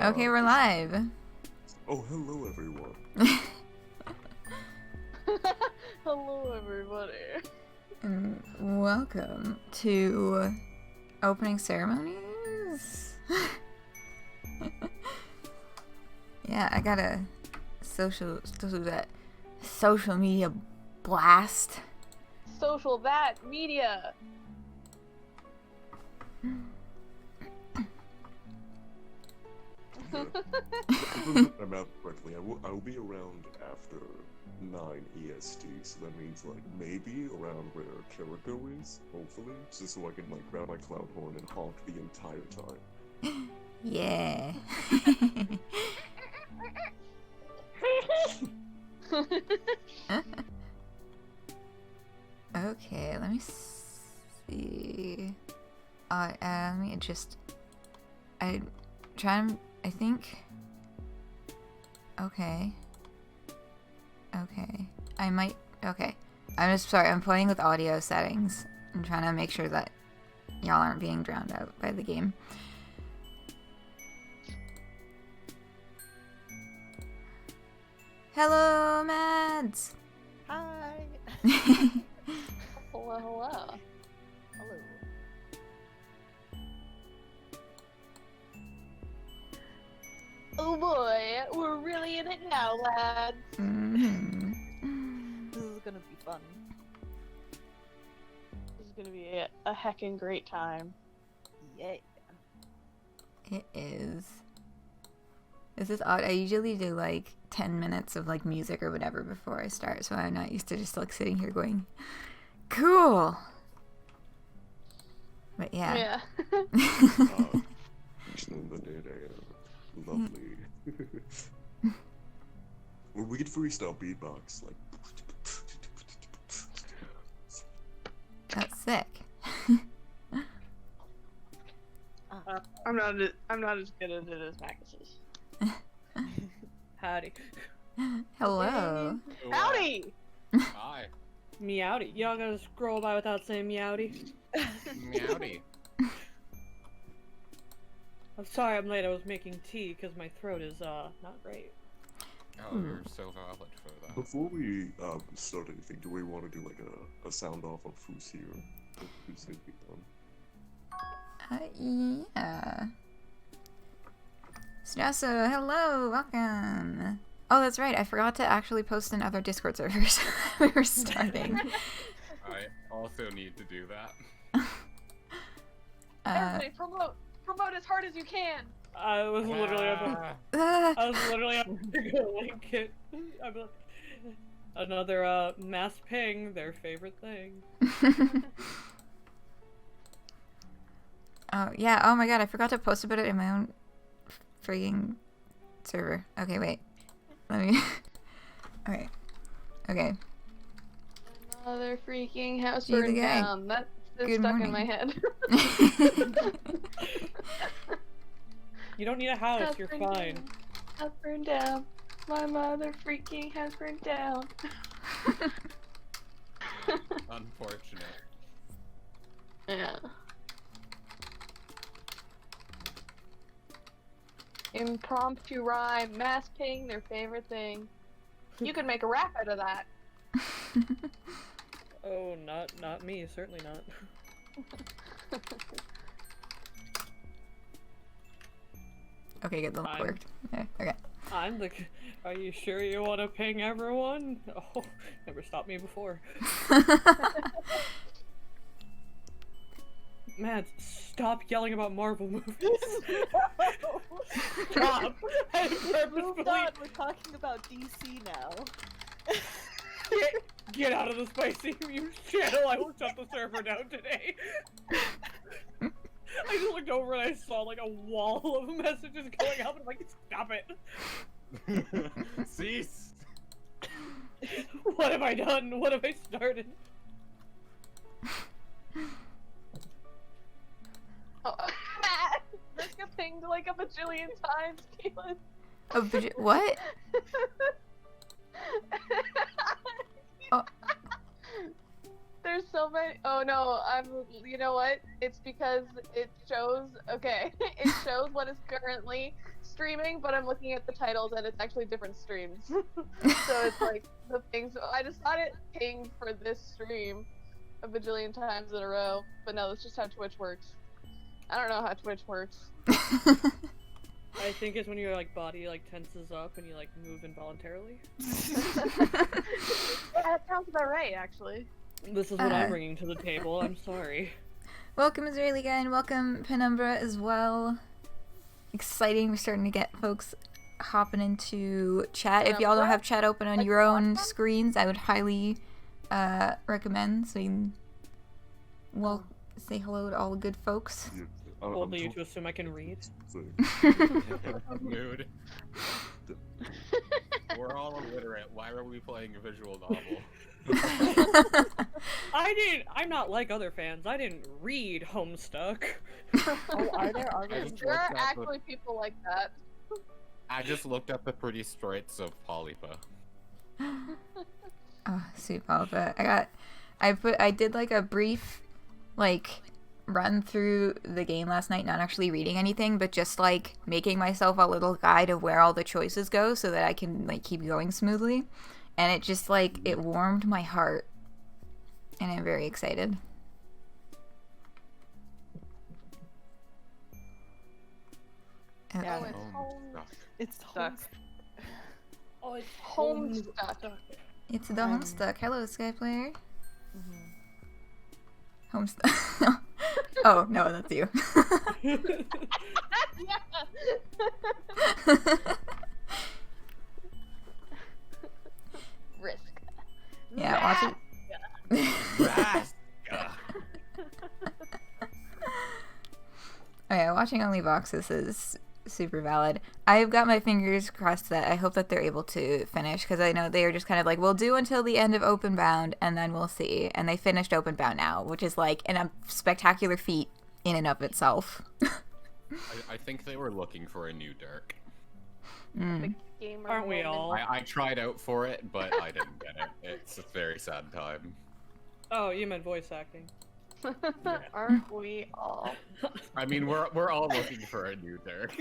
Okay, we're live. Oh, hello everyone. Hello, everybody. And welcome to opening ceremonies. Yeah, I got a social media blast. Social that media. I'm out correctly. I will be around after 9 EST, so that means like maybe around where Kiriko is, hopefully, just so I can like grab my cloud horn and honk the entire time. Yeah. Okay, let me see. Let me just. I think. Okay. I might. Okay. I'm just sorry. I'm playing with audio settings and trying to make sure that y'all aren't being drowned out by the game. Hello, Mads. Hi. Hello, hello. Hello. Oh boy, we're really in it now, lads. Mm-hmm. This is gonna be fun. This is gonna be a heckin' great time. Yay. It is. This is odd. I usually do like 10 minutes of like music or whatever before I start, so I'm not used to just like sitting here going, cool. But yeah. Lovely. Well, we could freestyle beatbox, like. That's sick. I'm not as good at it as Max is. Howdy. Hello. Howdy! Hi. Meowdy. Y'all gonna scroll by without saying meowdy? Meowdy. I'm sorry I'm late. I was making tea because my throat is not great. Oh, you're so valid for that. Before we start anything, do we want to do like a sound off of who's here? Who's here? Yeah. Strassa, hello, welcome. Oh, that's right. I forgot to actually post in other Discord servers. We were starting. I also need to do that. Everybody, promote as hard as you can. I was literally on the link it. I'm like, another mass ping, their favorite thing. Oh, yeah. Oh my god, I forgot to post about it in my own freaking server. Okay, wait. Let me... Alright. Okay. Another freaking house Gee, the burned gang. down. That's Good stuck morning. in my head. You don't need a house, you're fine. House burned down. My mother freaking house burned down. Unfortunate. Yeah. Impromptu rhyme, mass ping, their favorite thing. You could make a rap out of that. Oh, not me, certainly not. Okay, good. That worked. Okay. I'm the... Are you sure you want to ping everyone? Oh, never stopped me before. Man, stop yelling about Marvel movies. Stop! I Moved on, we're talking about DC now. Get out of the spicy mute channel, I will shut the server down today. I just looked over and I saw like a wall of messages going up and I'm like, stop it! Cease! What have I done? What have I started? Oh, Rick got pinged like a bajillion times, Caitlin. What? Oh. There's so many. Oh no, you know what? It's because it shows. Okay, it shows what is currently streaming, but I'm looking at the titles and it's actually different streams. So it's like the things. I just thought it pinged for this stream a bajillion times in a row, but no, that's just how Twitch works. I don't know how Twitch works. I think it's when your like body like tenses up and you like move involuntarily. Yeah, that sounds about right, actually. This is what I'm bringing to the table. I'm sorry. Welcome Israeli guy and welcome Penumbra as well. Exciting, we're starting to get folks hopping into chat. If y'all don't have chat open on your own screens, I would highly recommend so you can say hello to all the good folks. Yeah, Bold of you to assume I can read. Mood. We're all illiterate. Why are we playing a visual novel? I'm not like other fans. I didn't read Homestuck. Oh, are there others? There are actually people like that. I just looked up the pretty strights of Polypa. Oh, sweet Polypa. I did like a brief like run through the game last night, not actually reading anything, but just like making myself a little guide of where all the choices go so that I can like keep going smoothly. And it just like it warmed my heart. And I'm very excited. Yeah. It's It's Stuck. Oh, it's Homestuck. It's the Homestuck. Hello, Sky Player. Homestuck. Oh, no, that's you. Risk. Yeah, watch it. Okay, watching only boxes is super valid. I've got my fingers crossed that I hope that they're able to finish, because I know they are just kind of like, we'll do until the end of Openbound and then we'll see. And they finished Openbound now, which is like a spectacular feat in and of itself. I think they were looking for a new Dirk. Gamer Aren't we moment. all? I tried out for it, but I didn't get it. It's a very sad time. Oh, you meant voice acting. Aren't we all? I mean, we're all looking for a new Dirk.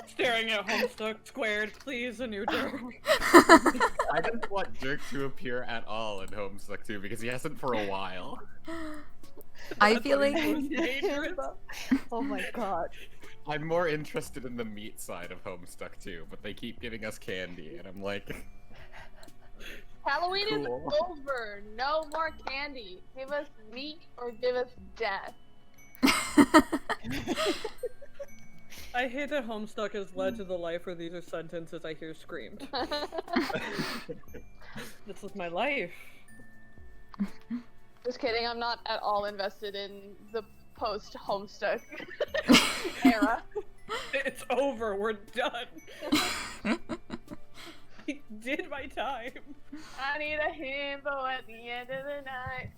Staring at Homestuck squared, please, a new Dirk. I didn't want Dirk to appear at all in Homestuck 2 because he hasn't for a while. I feel like Oh my god. I'm more interested in the meat side of Homestuck 2, but they keep giving us candy, and I'm like, Halloween Cool. is over. No more candy. Give us meat or give us death. I hate that Homestuck has led to the life where these are sentences I hear screamed. This is my life. Just kidding. I'm not at all invested in the post-Homestuck era. It's over, we're done. I did my time. I need a himbo at the end of the night.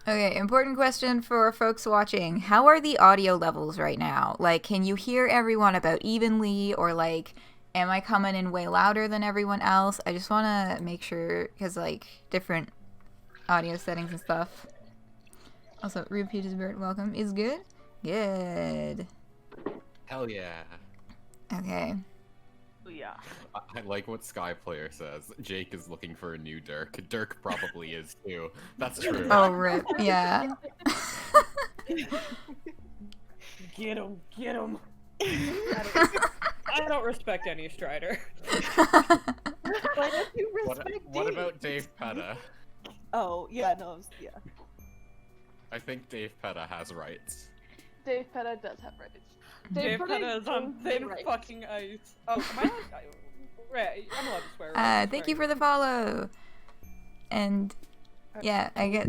Okay, important question for folks watching. How are the audio levels right now? Like, can you hear everyone about evenly, or like, am I coming in way louder than everyone else? I just want to make sure, because like, different audio settings and stuff. Also, Rude Petersburg, welcome. Is good? Good. hell yeah. Okay. Yeah. I like what Sky Player says. Jake is looking for a new Dirk. Dirk probably is too. That's true. Oh, rip. Yeah. Get him, get him. I don't respect any Strider. Why don't you respect What Dave? about Dave Petta? Oh, yeah, no, yeah. I think Dave Petta has rights. Dave Petta does have rights. Dave Petta Petta is on thin rights. fucking ice. Oh, am I on? Right, I'm allowed to swear. Right? Thank you for the follow. And yeah, I got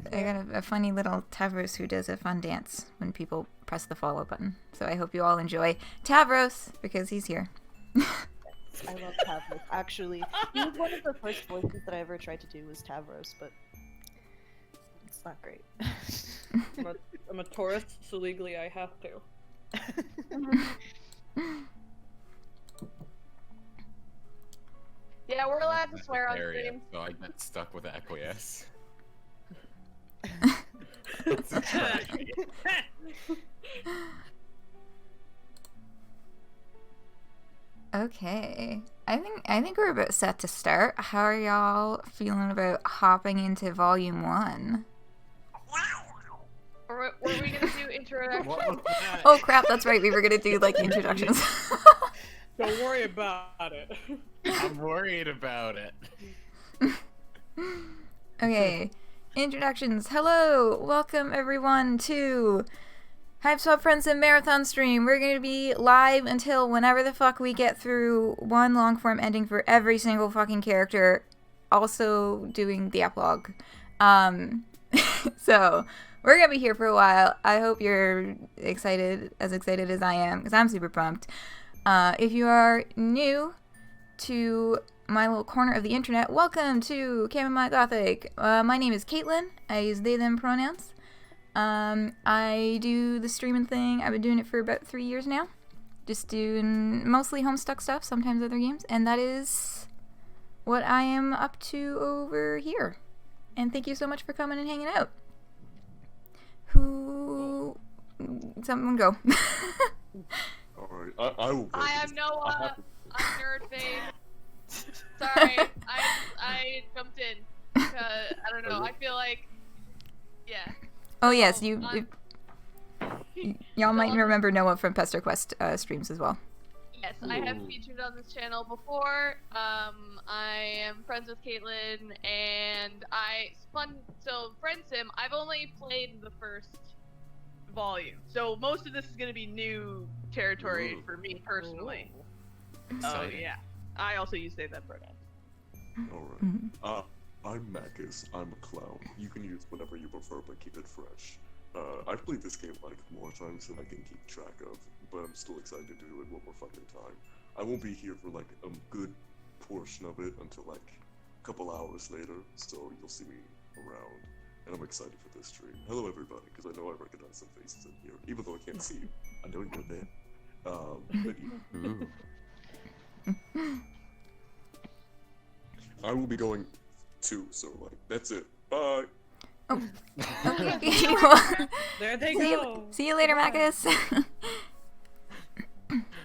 a funny little Tavros who does a fun dance when people press the follow button. So I hope you all enjoy Tavros because he's here. I love Tavros. Actually, he was one of the first voices that I ever tried to do was Tavros, but it's not great. I'm a tourist, so legally I have to. Yeah, we're allowed to swear on Area, stream. so I get stuck with acquiesce. Okay. I think we're about set to start. How are y'all feeling about hopping into volume 1? Were we gonna do introductions? What was that? Oh crap, that's right. We were gonna do like introductions. Don't worry about it. I'm worried about it. Okay. Introductions. Hello. Welcome everyone to Hiveswap Friendsim Marathon stream. We're going to be live until whenever the fuck we get through one long form ending for every single fucking character. Also doing the epilogue. So we're going to be here for a while. I hope you're excited as I am, because I'm super pumped. If you are new to my little corner of the internet, welcome to chamomileGothic. My name is Caitlin. I use they, them pronouns. I do the streaming thing. I've been doing it for about 3 years now. Just doing mostly Homestuck stuff, sometimes other games, and that is what I am up to over here. And thank you so much for coming and hanging out. Someone go. Alright, I will go. I am because Noah. I'm Nerdfade. Sorry, I jumped in. I don't know. I feel like, yeah. Oh yes, I'm- y'all might remember Noah from Pester Quest streams as well. Yes, I have featured on this channel before. I am friends with Caitlin, and so Friendsim, I've only played the first volume, so most of this is going to be new territory for me personally. Oh Exciting. yeah, I also use they them pronouns. Alright. I'm Macus. I'm a clown. You can use whatever you prefer, but keep it fresh. I've played this game like more times than I can keep track of, but I'm still excited to do it one more fucking time. I won't be here for like a good portion of it until like a couple hours later, so you'll see me around. And I'm excited for this stream. Hello everybody, because I know I recognize some faces in here, even though I can't see you. I know you're there. But yeah. Ooh. I will be going too, so like, that's it. Bye! Okay, well, There they see go. you later, Bye. Macus.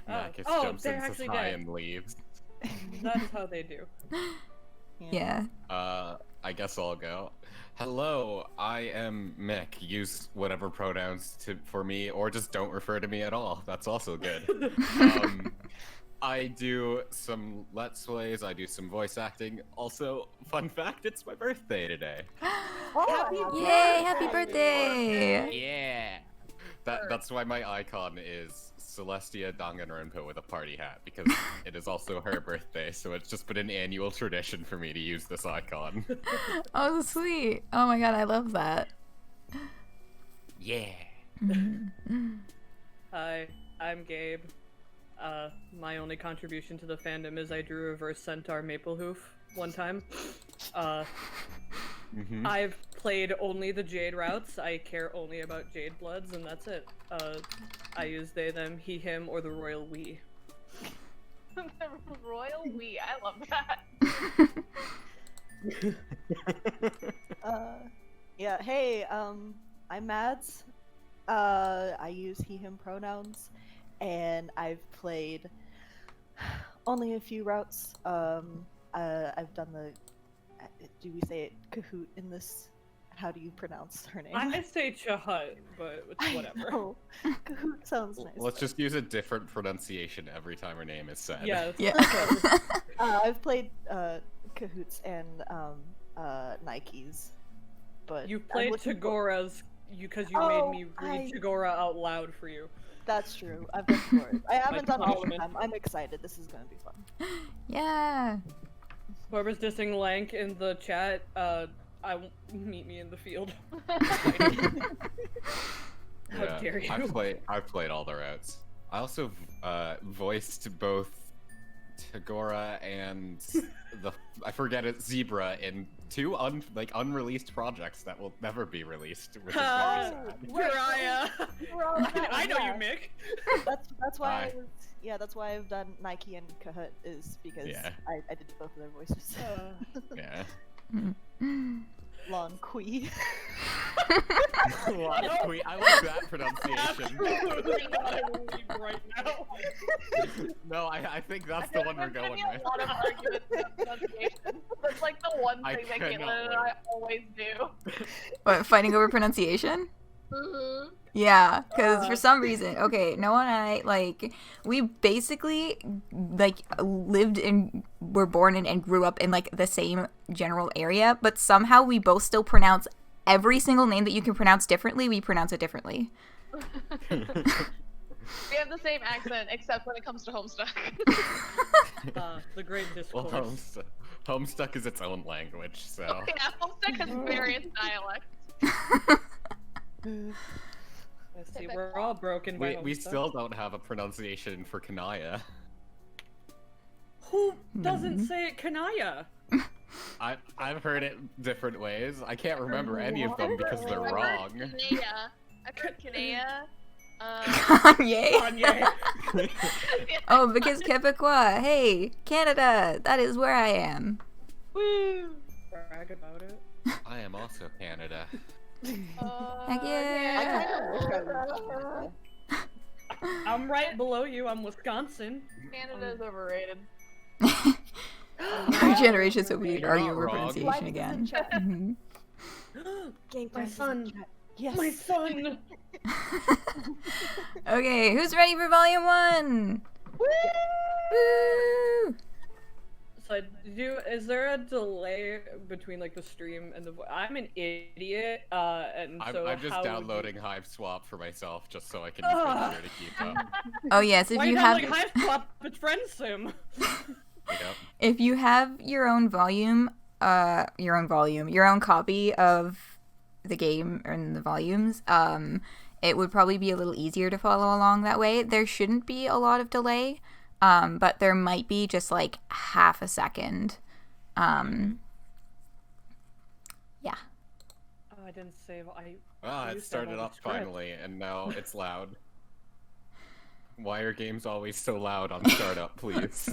Marcus Oh, jumps they're in, says actually hi, dead. and leaves. That's how they do. Yeah. I guess I'll go. Hello, I am Mick. Use whatever pronouns for me, or just don't refer to me at all. That's also good. I do some Let's Plays, I do some voice acting. Also, fun fact, it's my birthday today. Yay, happy birthday! Yeah! That's why my icon is Celestia Danganronpa with a party hat, because it is also her birthday, so it's just been an annual tradition for me to use this icon. Oh, sweet. Oh my god, I love that. Yeah! Hi, I'm Gabe. My only contribution to the fandom is I drew Reverse Centaur Maplehoof one time. I've played only the Jade routes. I care only about Jade Bloods, and that's it. I use they, them, he, him, or the Royal We. The Royal We, I love that. Yeah, hey, I'm Mads. I use he, him pronouns, and I've played only a few routes. I've done the, do we say it Chahut in this? How do you pronounce her name? I say Chahut, but it's whatever. Chahut sounds nice. Let's just use a different pronunciation every time her name is said. Yes. Yeah. I've played Chahoots and Nikes, but You I'm played looking Tagora's because you Oh, made me read Tagora out loud for you. That's true. I've done more. I haven't done all of punishment. them. I'm excited. This is gonna be fun. Yeah. Whoever's dissing Lank in the chat, meet me in the field. How dare you? I've played all the routes. I also voiced both Tagora and I forget it, Zebra in two unreleased projects that will never be released, which is very sad. Pariah! I know you, Mick. That's why that's why I've done Nike and Chahut is because I did both of their voices. Yeah. Lonqui. I like that pronunciation. Absolutely not. I will leave right now. No, I think that's the one we're going There's with. a lot of arguments about pronunciation. That's like the one I thing that cannot Caitlin and wait. I always do. What, fighting over pronunciation? Mm-hmm. Yeah, because for some reason, okay, Noah and I, like, we basically, like, lived in, were born in and grew up in, like, the same general area, but somehow we both still pronounce every single name that you can pronounce differently, we pronounce it differently. We have the same accent, except when it comes to Homestuck. The great Well, discourse. Homestuck is its own language, so. Yeah, Homestuck has various dialects. Let's see, we're all broken by We Homestuck. still don't have a pronunciation for Kanaya. Who doesn't say it Kanaya? I've heard it different ways. I can't remember any of them because they're I've wrong. heard Kinea. I've heard Kinea. Kanye? Kanye. Oh, because Quebecois. Hey, Canada, that is where I am. Woo! Brag about it. I am also Canada. Heck I yeah. kind of wish I was. I'm right below you. I'm Wisconsin. Canada's overrated. Our generation so we You're argue not over wrong. pronunciation again. Mhm. My son. Yes. My son. Okay, who's ready for volume 1? Woo! So, is there a delay between like the stream and the? I'm an idiot, and so I'm just how would downloading you... Hiveswap for myself just so I can Ugh. make sure to keep up. Oh yes, if Why you you have like Hiveswap? It's Friendsim. Yep. if you have your own volume, your own copy of the game and the volumes, it would probably be a little easier to follow along that way. There shouldn't be a lot of delay. But there might be just like half a second. Yeah. Oh, I didn't save. Ah, it used to have started all up the script. finally, and now it's loud. Why are games always so loud on startup, please?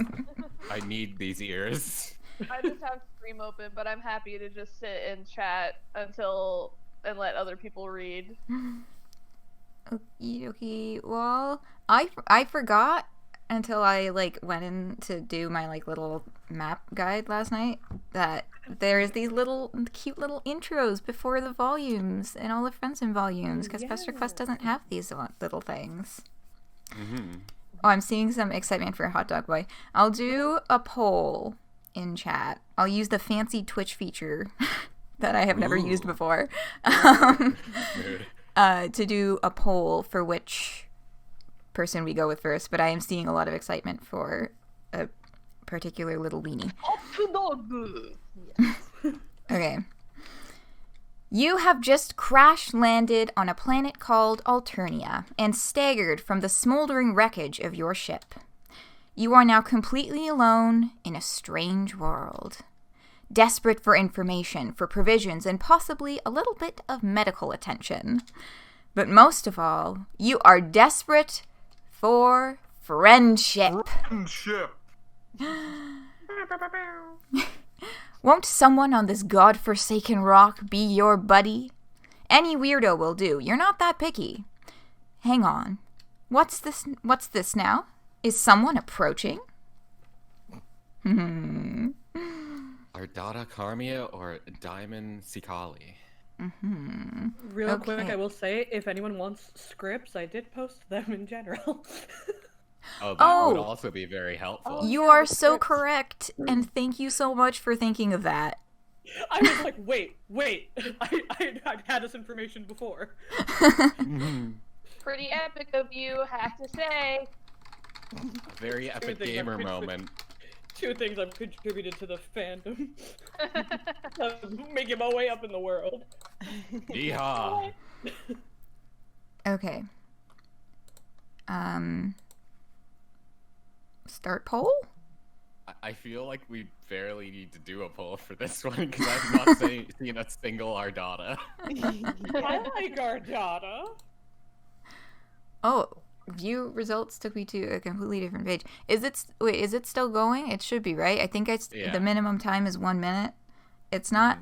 I need these ears. I just have Stream open, but I'm happy to just sit and chat and let other people read. Okie dokie. Well, I forgot until I like went in to do my like little map guide last night that there's these little cute little intros before the volumes and all the Friendsim volumes because Fester Quest doesn't have these little things. Mm-hmm. Oh, I'm seeing some excitement for Hot Dog Boy. I'll do a poll in chat. I'll use the fancy Twitch feature that I have never used Ooh. before Mood. to do a poll for which person we go with first, but I am seeing a lot of excitement for a particular little weenie. Okay. You have just crash landed on a planet called Alternia and staggered from the smoldering wreckage of your ship. You are now completely alone in a strange world. Desperate for information, for provisions, and possibly a little bit of medical attention. But most of all, you are desperate for friendship. Won't someone on this godforsaken rock be your buddy? Any weirdo will do. You're not that picky. Hang on. What's this now? Is someone approaching? Ardata Carmia or Diemen Xicali? Real quick, Okay. I will say, if anyone wants scripts, I did post them in general. Oh, that would Oh. also be very helpful. You yeah, are the so scripts. correct, and thank you so much for thinking of that. I was like, wait, I've had this information before. Pretty epic of you, have to say. A very epic things gamer I've been- moment. 2 things I've contributed to the fandom. Making my way up in the world. Yeehaw! Okay. Start poll? I feel like we barely need to do a poll for this one because I've not seen a single Ardata. I like Ardata. Oh, view results took me to a completely different page. Is it still going? It should be, right? I think Yeah. the minimum time is 1 minute. it's not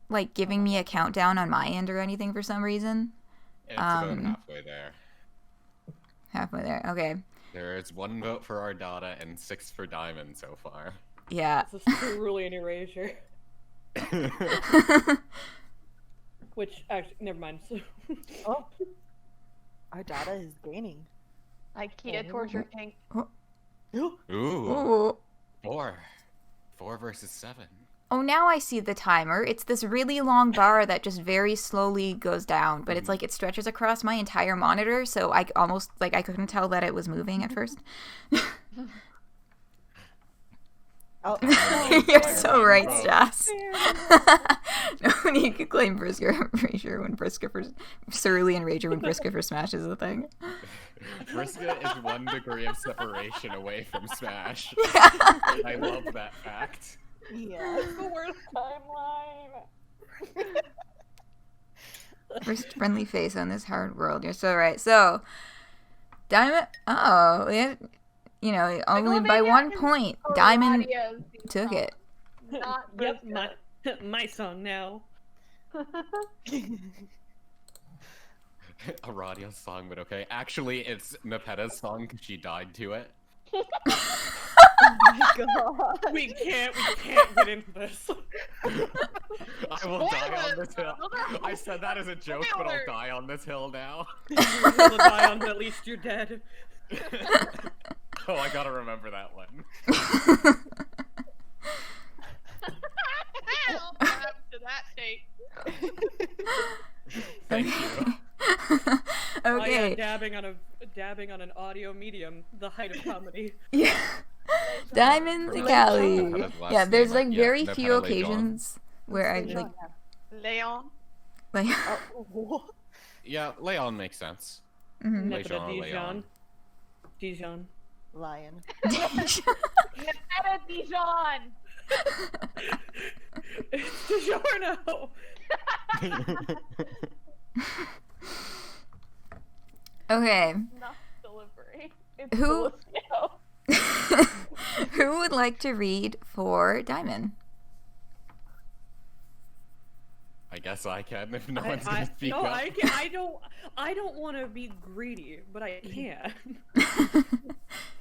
like giving me a countdown on my end or anything for some reason. It's about halfway there. Halfway there. Okay. There is 1 vote for Ardata and 6 for Diemen so far. Yeah. This is truly an erasure. Which, actually, never mind. Oh. Ardata is gaining. IKEA torture tank. Ooh. Ooh. 4 versus 7. Oh, now I see the timer. It's this really long bar that just very slowly goes down, but it's like it stretches across my entire monitor, so I almost, like, I couldn't tell that it was moving at first. Oh, You're so right, Jas. No need to claim Brisker Rager when Brisker Surly and Rager when Brisker smashes the thing. Briska is 1 degree of separation away from Smash. I love that fact. Yeah. It's the worst timeline. First friendly face on this hard world. You're so right. So, Diamond. Oh, you know, only by 1 point, Diamond took it. Not Yep, Briska. my song now. A radio song, but okay. Actually, it's Nepeta's song because she died to it. Oh my god. We can't get into this. I will die on this hill. I said that as a joke, but I'll die on this hill now. You're gonna die on at least you're dead. Oh, I gotta remember that one. What happened to that tape? Thank you. Okay. Dabbing on an audio medium, the height of comedy. Yeah. Diemen Xicali. Yeah, there's like very few occasions where I like. Leon. Like. Yeah, Leon makes sense. Mhm. Leon. Dijon. Lion. Nepeta Dijon. It's DiGiorno. Okay. Not delivery. It's Who? Delicioso. Who would like to read for Diamond? I guess I can if no one's gonna speak no, up. I don't want to be greedy, but I can.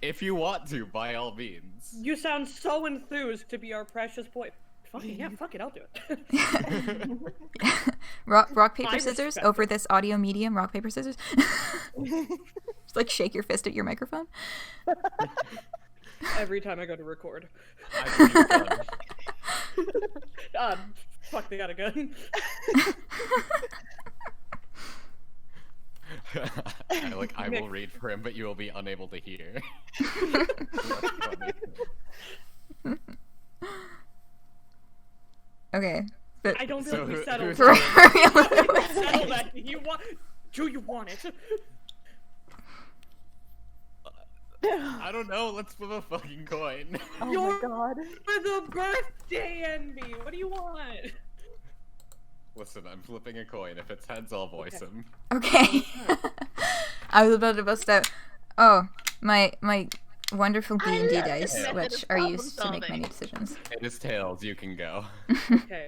If you want to, by all means. You sound so enthused to be our precious boy. Fuck it, I'll do it. Rock, paper, I scissors respect over this audio medium. Rock, paper, scissors. Just like shake your fist at your microphone. Every time I go to record. Fuck, they got a gun. I will read for him, but you will be unable to hear. Okay. But I don't feel like we settled who's- that. Do you want it? I don't know, let's flip a fucking coin. Oh You're my god. for the birthday envy. What do you want? Listen, I'm flipping a coin. If it's heads, I'll voice him. Okay. I was about to bust out. Oh, my wonderful D&D dice, Yeah. which are used to make many decisions. It is tails, you can go. Okay.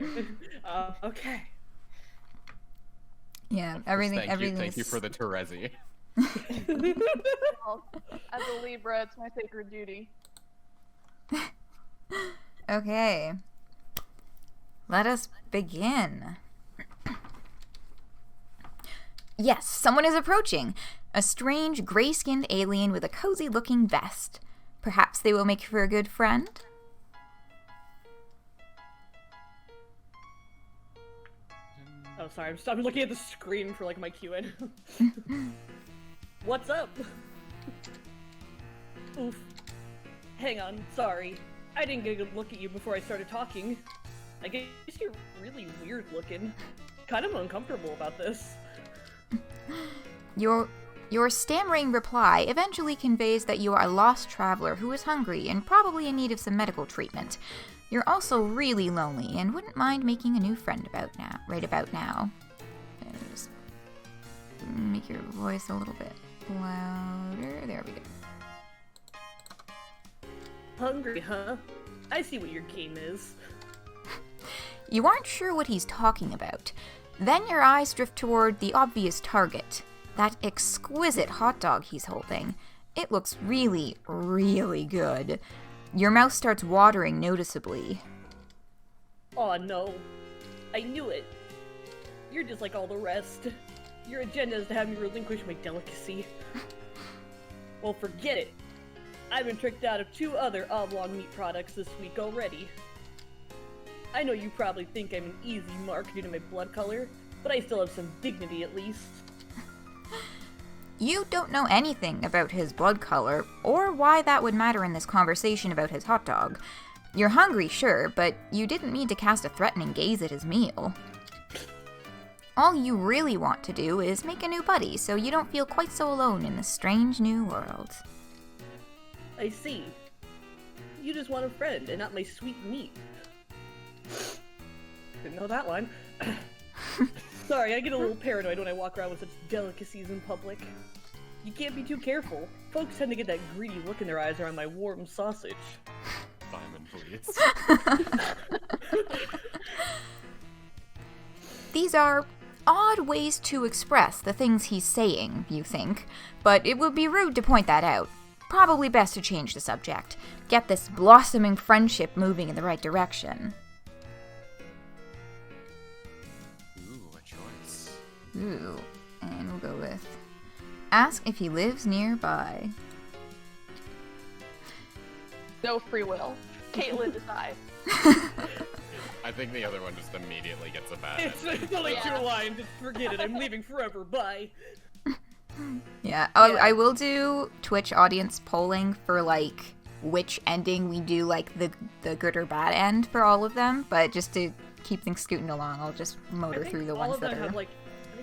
Okay. Yeah, everything. Thank you for the Terezi. As a Libra, it's my sacred duty. Okay. Let us begin. Yes, someone is approaching. A strange, gray-skinned alien with a cozy-looking vest. Perhaps they will make for a good friend? Oh, sorry. I'm looking at the screen for like my Q&A. What's up? Oof. Hang on. Sorry. I didn't get a good look at you before I started talking. I guess you're really weird looking. Kind of uncomfortable about this. Your stammering reply eventually conveys that you are a lost traveler who is hungry and probably in need of some medical treatment. You're also really lonely and wouldn't mind making a new friend right about now. And just make your voice a little bit louder. There we go. Hungry, huh? I see what your game is. You aren't sure what he's talking about. Then your eyes drift toward the obvious target, that exquisite hot dog he's holding. It looks really, really good. Your mouth starts watering noticeably. Aw, no. I knew it. You're just like all the rest. Your agenda is to have me relinquish my delicacy. Well, forget it. I've been tricked out of 2 other oblong meat products this week already. I know you probably think I'm an easy mark due to my blood color, but I still have some dignity at least. You don't know anything about his blood color, or why that would matter in this conversation about his hot dog. You're hungry, sure, but you didn't mean to cast a threatening gaze at his meal. All you really want to do is make a new buddy, so you don't feel quite so alone in this strange new world. I see. You just want a friend, and not my sweet meat. Didn't know that one. Sorry, I get a little paranoid when I walk around with such delicacies in public. You can't be too careful. Folks tend to get that greedy look in their eyes around my warm sausage. Diamond, please. These are odd ways to express the things he's saying, you think, but it would be rude to point that out. Probably best to change the subject. Get this blossoming friendship moving in the right direction. Ooh, a choice. Ooh, and we'll go with... Ask if he lives nearby. No free will. Caitlin decides. I think the other one just immediately gets a bad It's only 2 lines. Just forget it. I'm leaving forever. Bye. Yeah. Oh, I will do Twitch audience polling for, like, which ending we do, like, the good or bad end for all of them, but just to keep things scooting along, I'll just motor through the ones that are... I think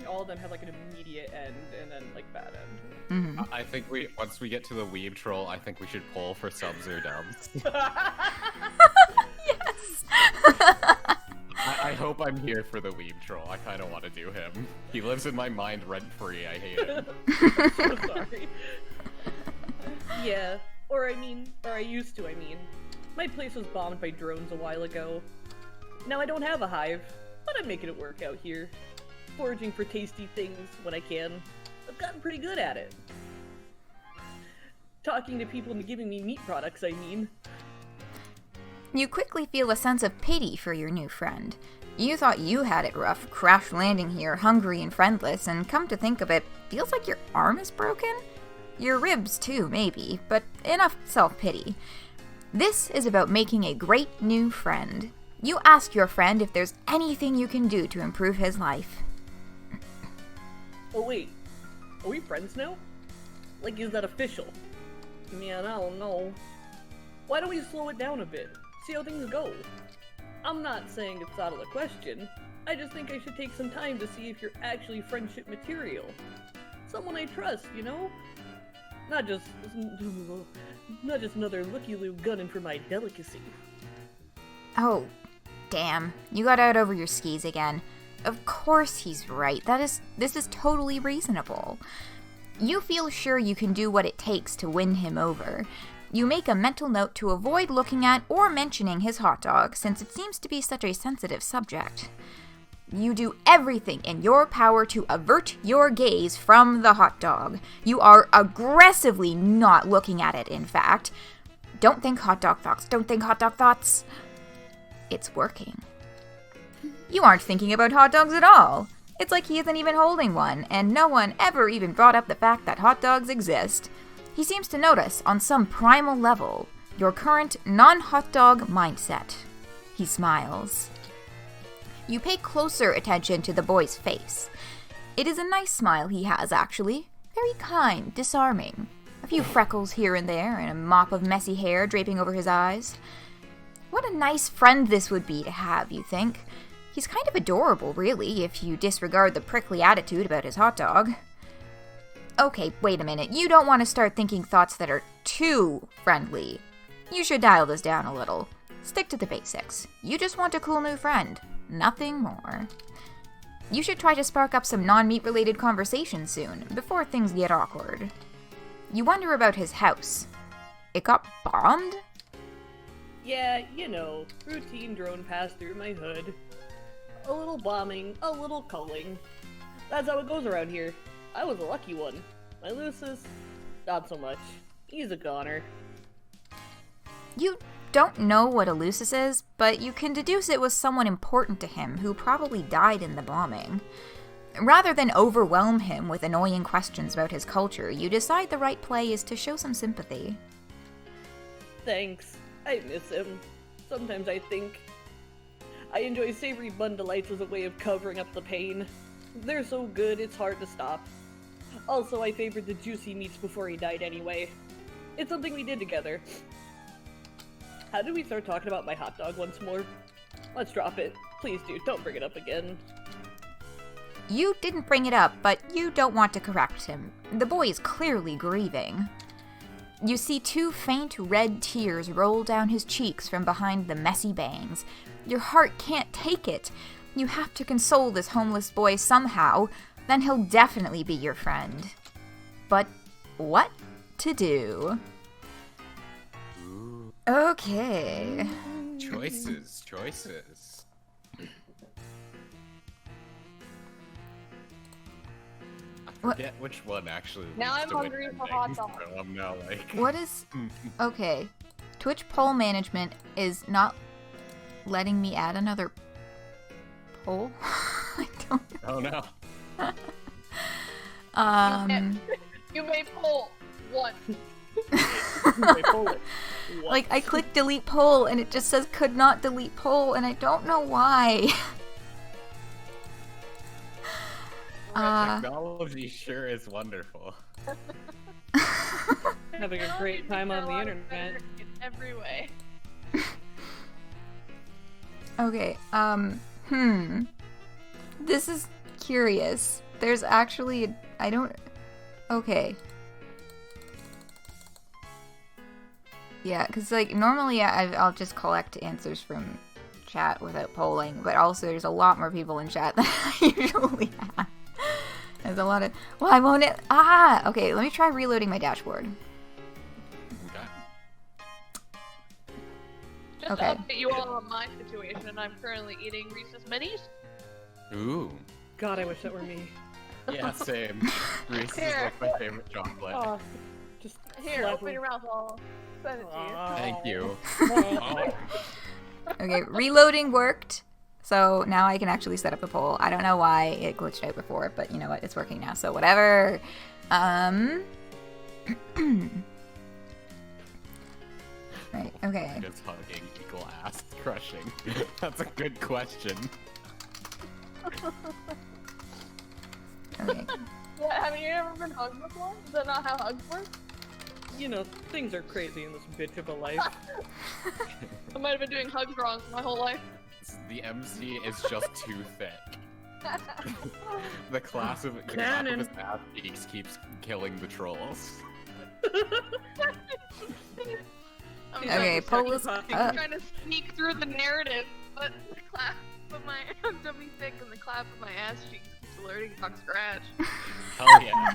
all of them have, like, an immediate end and then, like, bad end. Mm-hmm. I think once we get to the weeb troll, I think we should poll for subs or dubs. Yes! I hope I'm here for the weeb troll. I kind of want to do him. He lives in my mind rent-free. I hate him. So sorry. Yeah, or I used to, My place was bombed by drones a while ago. Now I don't have a hive, but I'm making it work out here. Foraging for tasty things when I can. I've gotten pretty good at it. Talking to people and giving me meat products, You quickly feel a sense of pity for your new friend. You thought you had it rough, crash landing here, hungry and friendless, and come to think of it, feels like your arm is broken? Your ribs too, maybe, but enough self-pity. This is about making a great new friend. You ask your friend if there's anything you can do to improve his life. Oh wait, are we friends now? Like, is that official? Man, I don't know. Why don't we slow it down a bit? See how things go. I'm not saying it's out of the question. I just think I should take some time to see if you're actually friendship material. Someone I trust, you know? Not just another looky-loo gunning for my delicacy. Oh, damn. You got out over your skis again. Of course he's right. This is totally reasonable. You feel sure you can do what it takes to win him over. You make a mental note to avoid looking at or mentioning his hot dog, since it seems to be such a sensitive subject. You do everything in your power to avert your gaze from the hot dog. You are aggressively not looking at it, in fact. Don't think hot dog thoughts. Don't think hot dog thoughts. It's working. You aren't thinking about hot dogs at all. It's like he isn't even holding one, and no one ever even brought up the fact that hot dogs exist. He seems to notice, on some primal level, your current non-hot dog mindset. He smiles. You pay closer attention to the boy's face. It is a nice smile he has, actually. Very kind, disarming. A few freckles here and there, and a mop of messy hair draping over his eyes. What a nice friend this would be to have, you think. He's kind of adorable, really, if you disregard the prickly attitude about his hot dog. Okay, wait a minute. You don't want to start thinking thoughts that are too friendly. You should dial this down a little. Stick to the basics. You just want a cool new friend. Nothing more. You should try to spark up some non-meat related conversation soon, before things get awkward. You wonder about his house. It got bombed? Yeah, you know, routine drone pass through my hood. A little bombing, a little culling. That's how it goes around here. I was a lucky one. My Lucis, not so much. He's a goner. You don't know what a Lucis is, but you can deduce it was someone important to him who probably died in the bombing. Rather than overwhelm him with annoying questions about his culture, you decide the right play is to show some sympathy. Thanks. I miss him. Sometimes I think I enjoy savory bun delights as a way of covering up the pain. They're so good, it's hard to stop. Also, I favored the juicy meats before he died anyway. It's something we did together. How did we start talking about my hot dog once more? Let's drop it. Please do, don't bring it up again. You didn't bring it up, but you don't want to correct him. The boy is clearly grieving. You see 2 faint red tears roll down his cheeks from behind the messy bangs. Your heart can't take it. You have to console this homeless boy somehow, then he'll definitely be your friend. But what to do? Ooh, Okay. choices. I forget which one actually. Now leads I'm to which hungry for ending, hot dogs. so I'm now like. What is... Okay. Twitch poll management is not letting me add another poll. I don't Oh no. You may pull one. Like, I clicked delete poll, and it just says could not delete poll, and I don't know why. Technology sure is wonderful. Having a great time on the internet. In every way. Okay, This is curious. There's actually, okay. Yeah, because, like, normally I'll just collect answers from chat without polling, but also there's a lot more people in chat than I usually have. There's a lot of... Why won't it... Okay, let me try reloading my dashboard. Just Okay. to update you all on my situation, I'm currently eating Reese's Minis. Ooh. God, I wish that were me. Yeah, same. Reese's is Here. like my favorite chocolate. Oh, just Here, slap open me. your mouth, I'll send it to you. Thank you. Oh. Okay, reloading worked. So now I can actually set up the poll. I don't know why it glitched out before, but you know what? It's working now, so whatever. Right, okay. Does hugging equal ass crushing? That's a good question. Okay. Yeah, haven't you ever been hugged before? Is that not how hugs work? You know, things are crazy in this bitch of a life. I might have been doing hugs wrong my whole life. The MC is just too thick. The clap of Cannon. his ass cheeks keeps killing the trolls. Okay, poll is I'm up. trying to sneak through the narrative, but the clap of my tummy thick and the clap of my ass cheeks keeps alerting Talk Scratch. Hell yeah.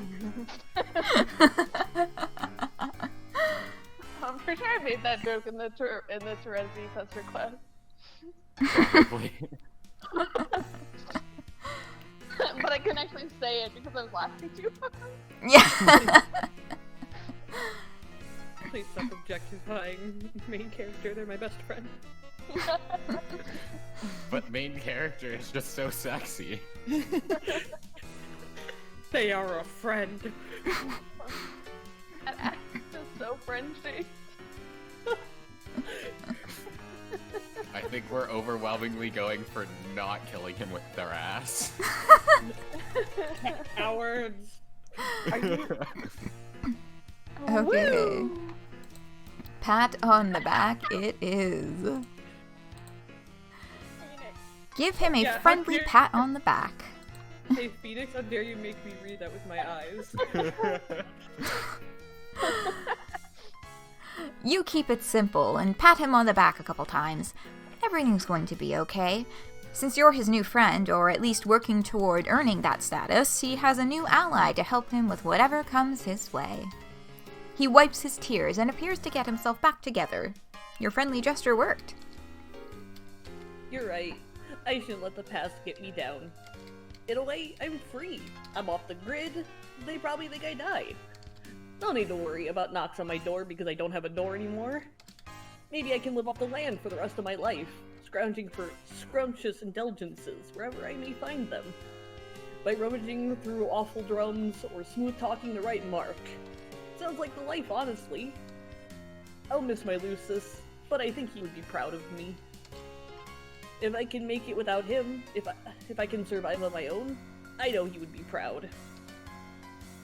I'm pretty sure I made that joke in the Serenity test request. Probably. But I couldn't actually say it because I was laughing too hard. Yeah. Please stop objectifying main character, they're my best friend. But main character is just so sexy. They are a friend. That act is so Frenchy. I think we're overwhelmingly going for not killing him with their ass. Cowards. Okay. Pat on the back it is. Give him a Yeah, how friendly dare- pat on the back. Hey Phoenix, how dare you make me read that with my eyes? You keep it simple and pat him on the back a couple times. Everything's going to be okay. Since you're his new friend, or at least working toward earning that status, he has a new ally to help him with whatever comes his way. He wipes his tears and appears to get himself back together. Your friendly gesture worked. You're right. I shouldn't let the past get me down. In a way, I'm free. I'm off the grid. They probably think I died. No need to worry about knocks on my door because I don't have a door anymore. Maybe I can live off the land for the rest of my life, scrounging for scrumptious indulgences wherever I may find them. By rummaging through awful drums or smooth-talking the right mark. Sounds like the life, honestly. I'll miss my Lucis, but I think he would be proud of me. If I can make it without him, if I can survive on my own, I know he would be proud.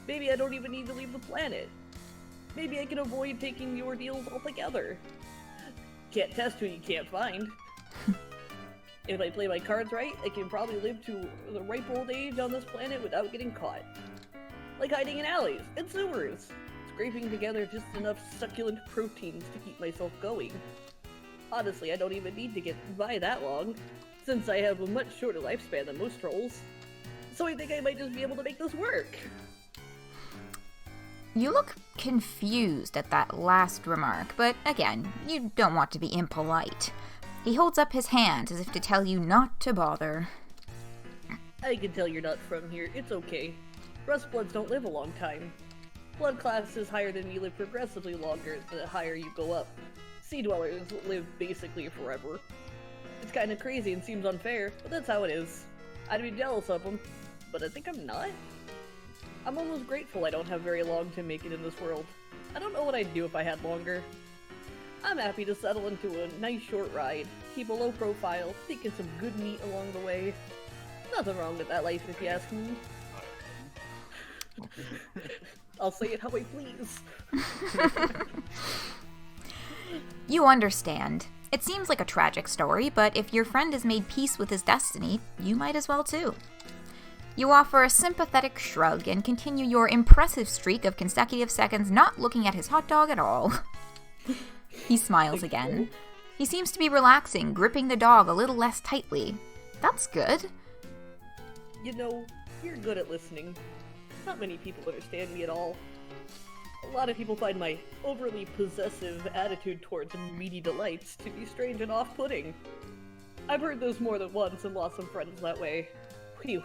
Maybe I don't even need to leave the planet. Maybe I can avoid taking the ordeals altogether. Can't test who you can't find. If I play my cards right, I can probably live to the ripe old age on this planet without getting caught. Like hiding in alleys and sewers, scraping together just enough succulent proteins to keep myself going. Honestly, I don't even need to get by that long, since I have a much shorter lifespan than most trolls. So I think I might just be able to make this work. You look confused at that last remark, but again, you don't want to be impolite. He holds up his hand as if to tell you not to bother. I can tell you're not from here, it's okay. Rustbloods don't live a long time. Blood classes higher than me live progressively longer the higher you go up. Sea dwellers live basically forever. It's kinda crazy and seems unfair, but that's how it is. I'd be jealous of them, but I think I'm not. I'm almost grateful I don't have very long to make it in this world. I don't know what I'd do if I had longer. I'm happy to settle into a nice short ride, keep a low profile, taking some good meat along the way. Nothing wrong with that life if you ask me. I'll say it how I please. You understand. It seems like a tragic story, but if your friend has made peace with his destiny, you might as well too. You offer a sympathetic shrug and continue your impressive streak of consecutive seconds not looking at his hot dog at all. He smiles again. He seems to be relaxing, gripping the dog a little less tightly. That's good. You know, you're good at listening. Not many people understand me at all. A lot of people find my overly possessive attitude towards meaty delights to be strange and off-putting. I've heard this more than once and lost some friends that way. Phew.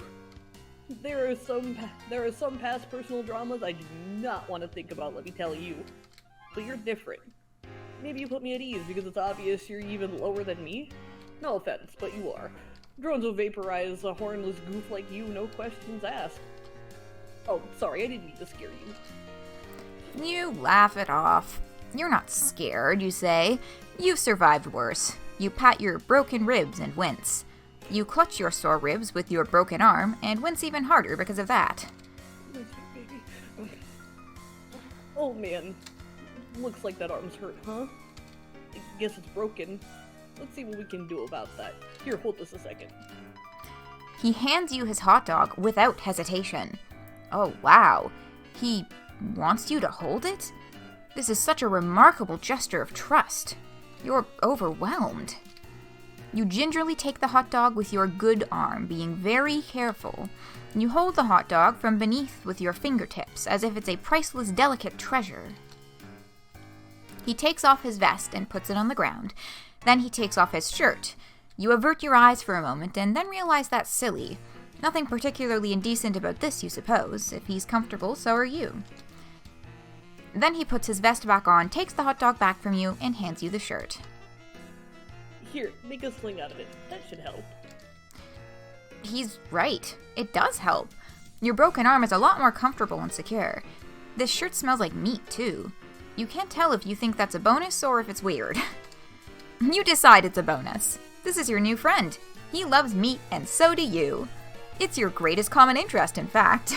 There are some past personal dramas I do not want to think about, let me tell you. But you're different. Maybe you put me at ease because it's obvious you're even lower than me? No offense, but you are. Drones will vaporize a hornless goof like you, no questions asked. Oh, sorry, I didn't mean to scare you. You laugh it off. You're not scared, you say. You've survived worse. You pat your broken ribs and wince. You clutch your sore ribs with your broken arm and wince even harder because of that. Oh man, looks like that arm's hurt, huh? I guess it's broken. Let's see what we can do about that. Here, hold this a second. He hands you his hot dog without hesitation. Oh wow, he wants you to hold it? This is such a remarkable gesture of trust. You're overwhelmed. You gingerly take the hot dog with your good arm, being very careful. You hold the hot dog from beneath with your fingertips, as if it's a priceless, delicate treasure. He takes off his vest and puts it on the ground. Then he takes off his shirt. You avert your eyes for a moment and then realize that's silly. Nothing particularly indecent about this, you suppose. If he's comfortable, so are you. Then he puts his vest back on, takes the hot dog back from you, and hands you the shirt. Here, make a sling out of it. That should help. He's right. It does help. Your broken arm is a lot more comfortable and secure. This shirt smells like meat, too. You can't tell if you think that's a bonus or if it's weird. You decide it's a bonus. This is your new friend. He loves meat, and so do you. It's your greatest common interest, in fact.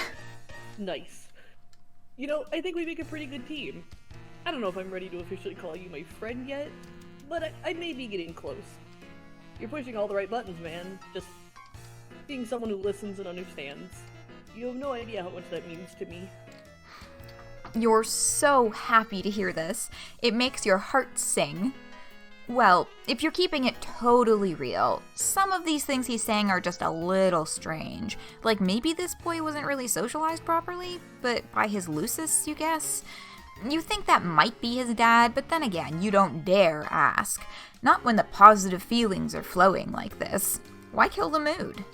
Nice. You know, I think we make a pretty good team. I don't know if I'm ready to officially call you my friend yet, but I may be getting close. You're pushing all the right buttons, man. Just being someone who listens and understands. You have no idea how much that means to me. You're so happy to hear this. It makes your heart sing. Well, if you're keeping it totally real, some of these things he's saying are just a little strange. Like maybe this boy wasn't really socialized properly, but by his Lucis, you guess? You think that might be his dad, but then again, you don't dare ask. Not when the positive feelings are flowing like this. Why kill the mood?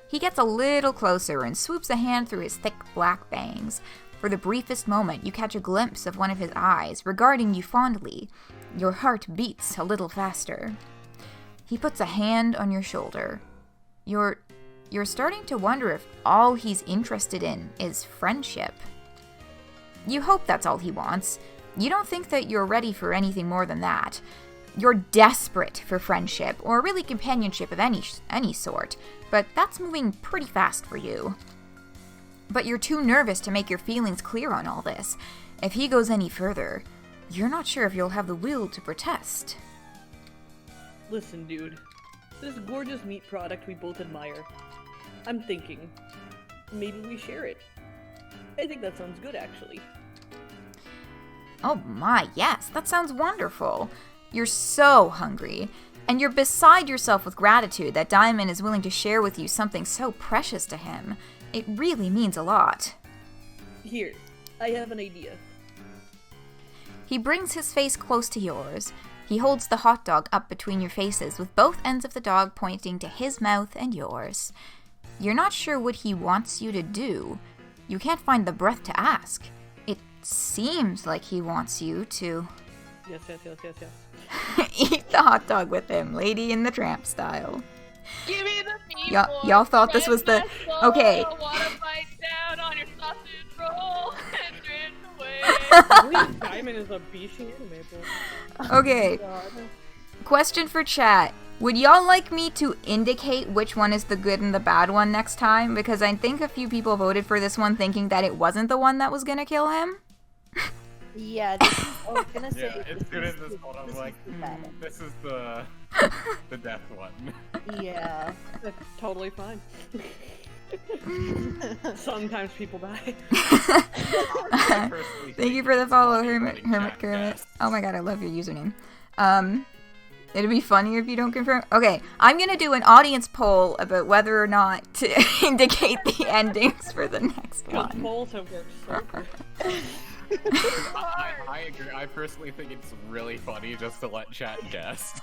He gets a little closer and swoops a hand through his thick black bangs. For the briefest moment, you catch a glimpse of one of his eyes, regarding you fondly. Your heart beats a little faster. He puts a hand on your shoulder. You're starting to wonder if all he's interested in is friendship. You hope that's all he wants. You don't think that you're ready for anything more than that. You're desperate for friendship, or really companionship of any sort, but that's moving pretty fast for you. But you're too nervous to make your feelings clear on all this. If he goes any further, you're not sure if you'll have the will to protest. Listen, dude. This gorgeous meat product we both admire. I'm thinking, maybe we share it. I think that sounds good, actually. Oh my, yes, that sounds wonderful. You're so hungry, and you're beside yourself with gratitude that Diemen is willing to share with you something so precious to him. It really means a lot. Here, I have an idea. He brings his face close to yours. He holds the hot dog up between your faces, with both ends of the dog pointing to his mouth and yours. You're not sure what he wants you to do. You can't find the breath to ask. It seems like he wants you to... Yes. eat the hot dog with him, Lady in the Tramp style. Give me the meatball. Y'all thought this was the... Okay. I want to bite down on your sausage roll and drift away. Diemen is a Bishi anime boy. Okay. Question for chat. Would y'all like me to indicate which one is the good and the bad one next time? Because I think a few people voted for this one thinking that it wasn't the one that was gonna kill him. Yeah, this is, I was gonna say. Yeah, as soon as this one, I was like, this is the death one. Yeah. That's totally fine. Sometimes people die. Thank you for the follow, Hermit Kermit. Oh my god, I love your username. It'd be funnier if you don't confirm. Okay, I'm gonna do an audience poll about whether or not to indicate the endings for the next one. Polls have worked so good. I agree. I personally think it's really funny just to let chat guess.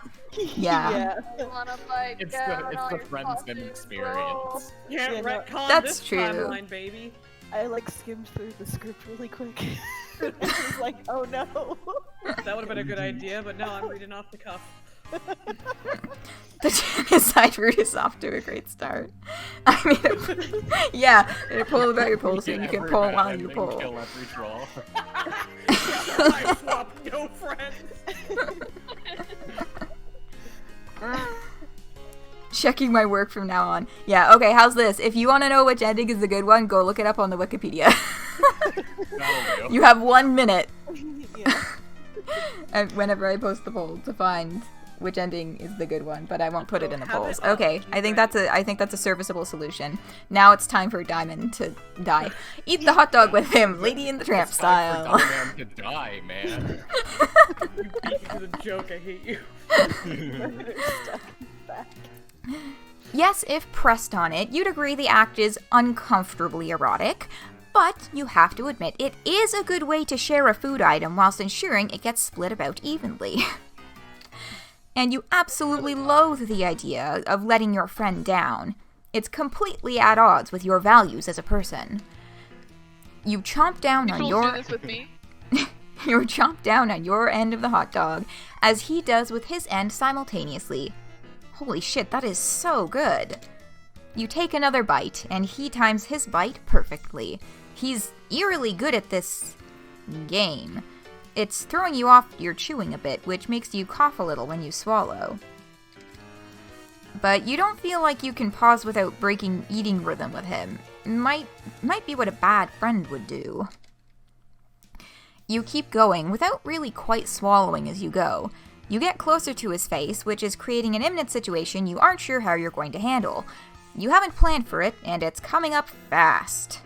Yeah. You wanna bite It's down on the your Friendsim sausage roll. experience. Can't Yeah, no, retcon that's this true. timeline, baby. I skimmed through the script really quick. I was like, oh no. That would have been a good idea, but no, I'm reading off the cuff. The genocide route is off to a great start. I mean, yeah, poll about your poll so you can poll while you poll. Kill every troll. I swap no friends. Checking my work from now on. Yeah, okay, how's this? If you want to know which ending is the good one, go look it up on the Wikipedia. That'll do. You have 1 minute Yeah. and whenever I post the poll to find which ending is the good one, but I won't put it in the Have it polls. up. Okay, Keep I think ready. that's a serviceable solution. Now it's time for Diemen to die. Eat the hot dog with him, Lady in the Tramp It's time style. for Darane to die, man. You beat me to the joke, I hate you. Stuck back. Yes, if pressed on it, you'd agree the act is uncomfortably erotic, but you have to admit it is a good way to share a food item whilst ensuring it gets split about evenly. And you absolutely loathe the idea of letting your friend down. It's completely at odds with your values as a person. You chomp down You on fools your... do this with me. You chomp down on your end of the hot dog, as he does with his end simultaneously. Holy shit, that is so good. You take another bite, and he times his bite perfectly. He's eerily good at this game. It's throwing you off your chewing a bit, which makes you cough a little when you swallow. But you don't feel like you can pause without breaking eating rhythm with him. Might be what a bad friend would do. You keep going without really quite swallowing as you go. You get closer to his face, which is creating an imminent situation you aren't sure how you're going to handle. You haven't planned for it, and it's coming up fast.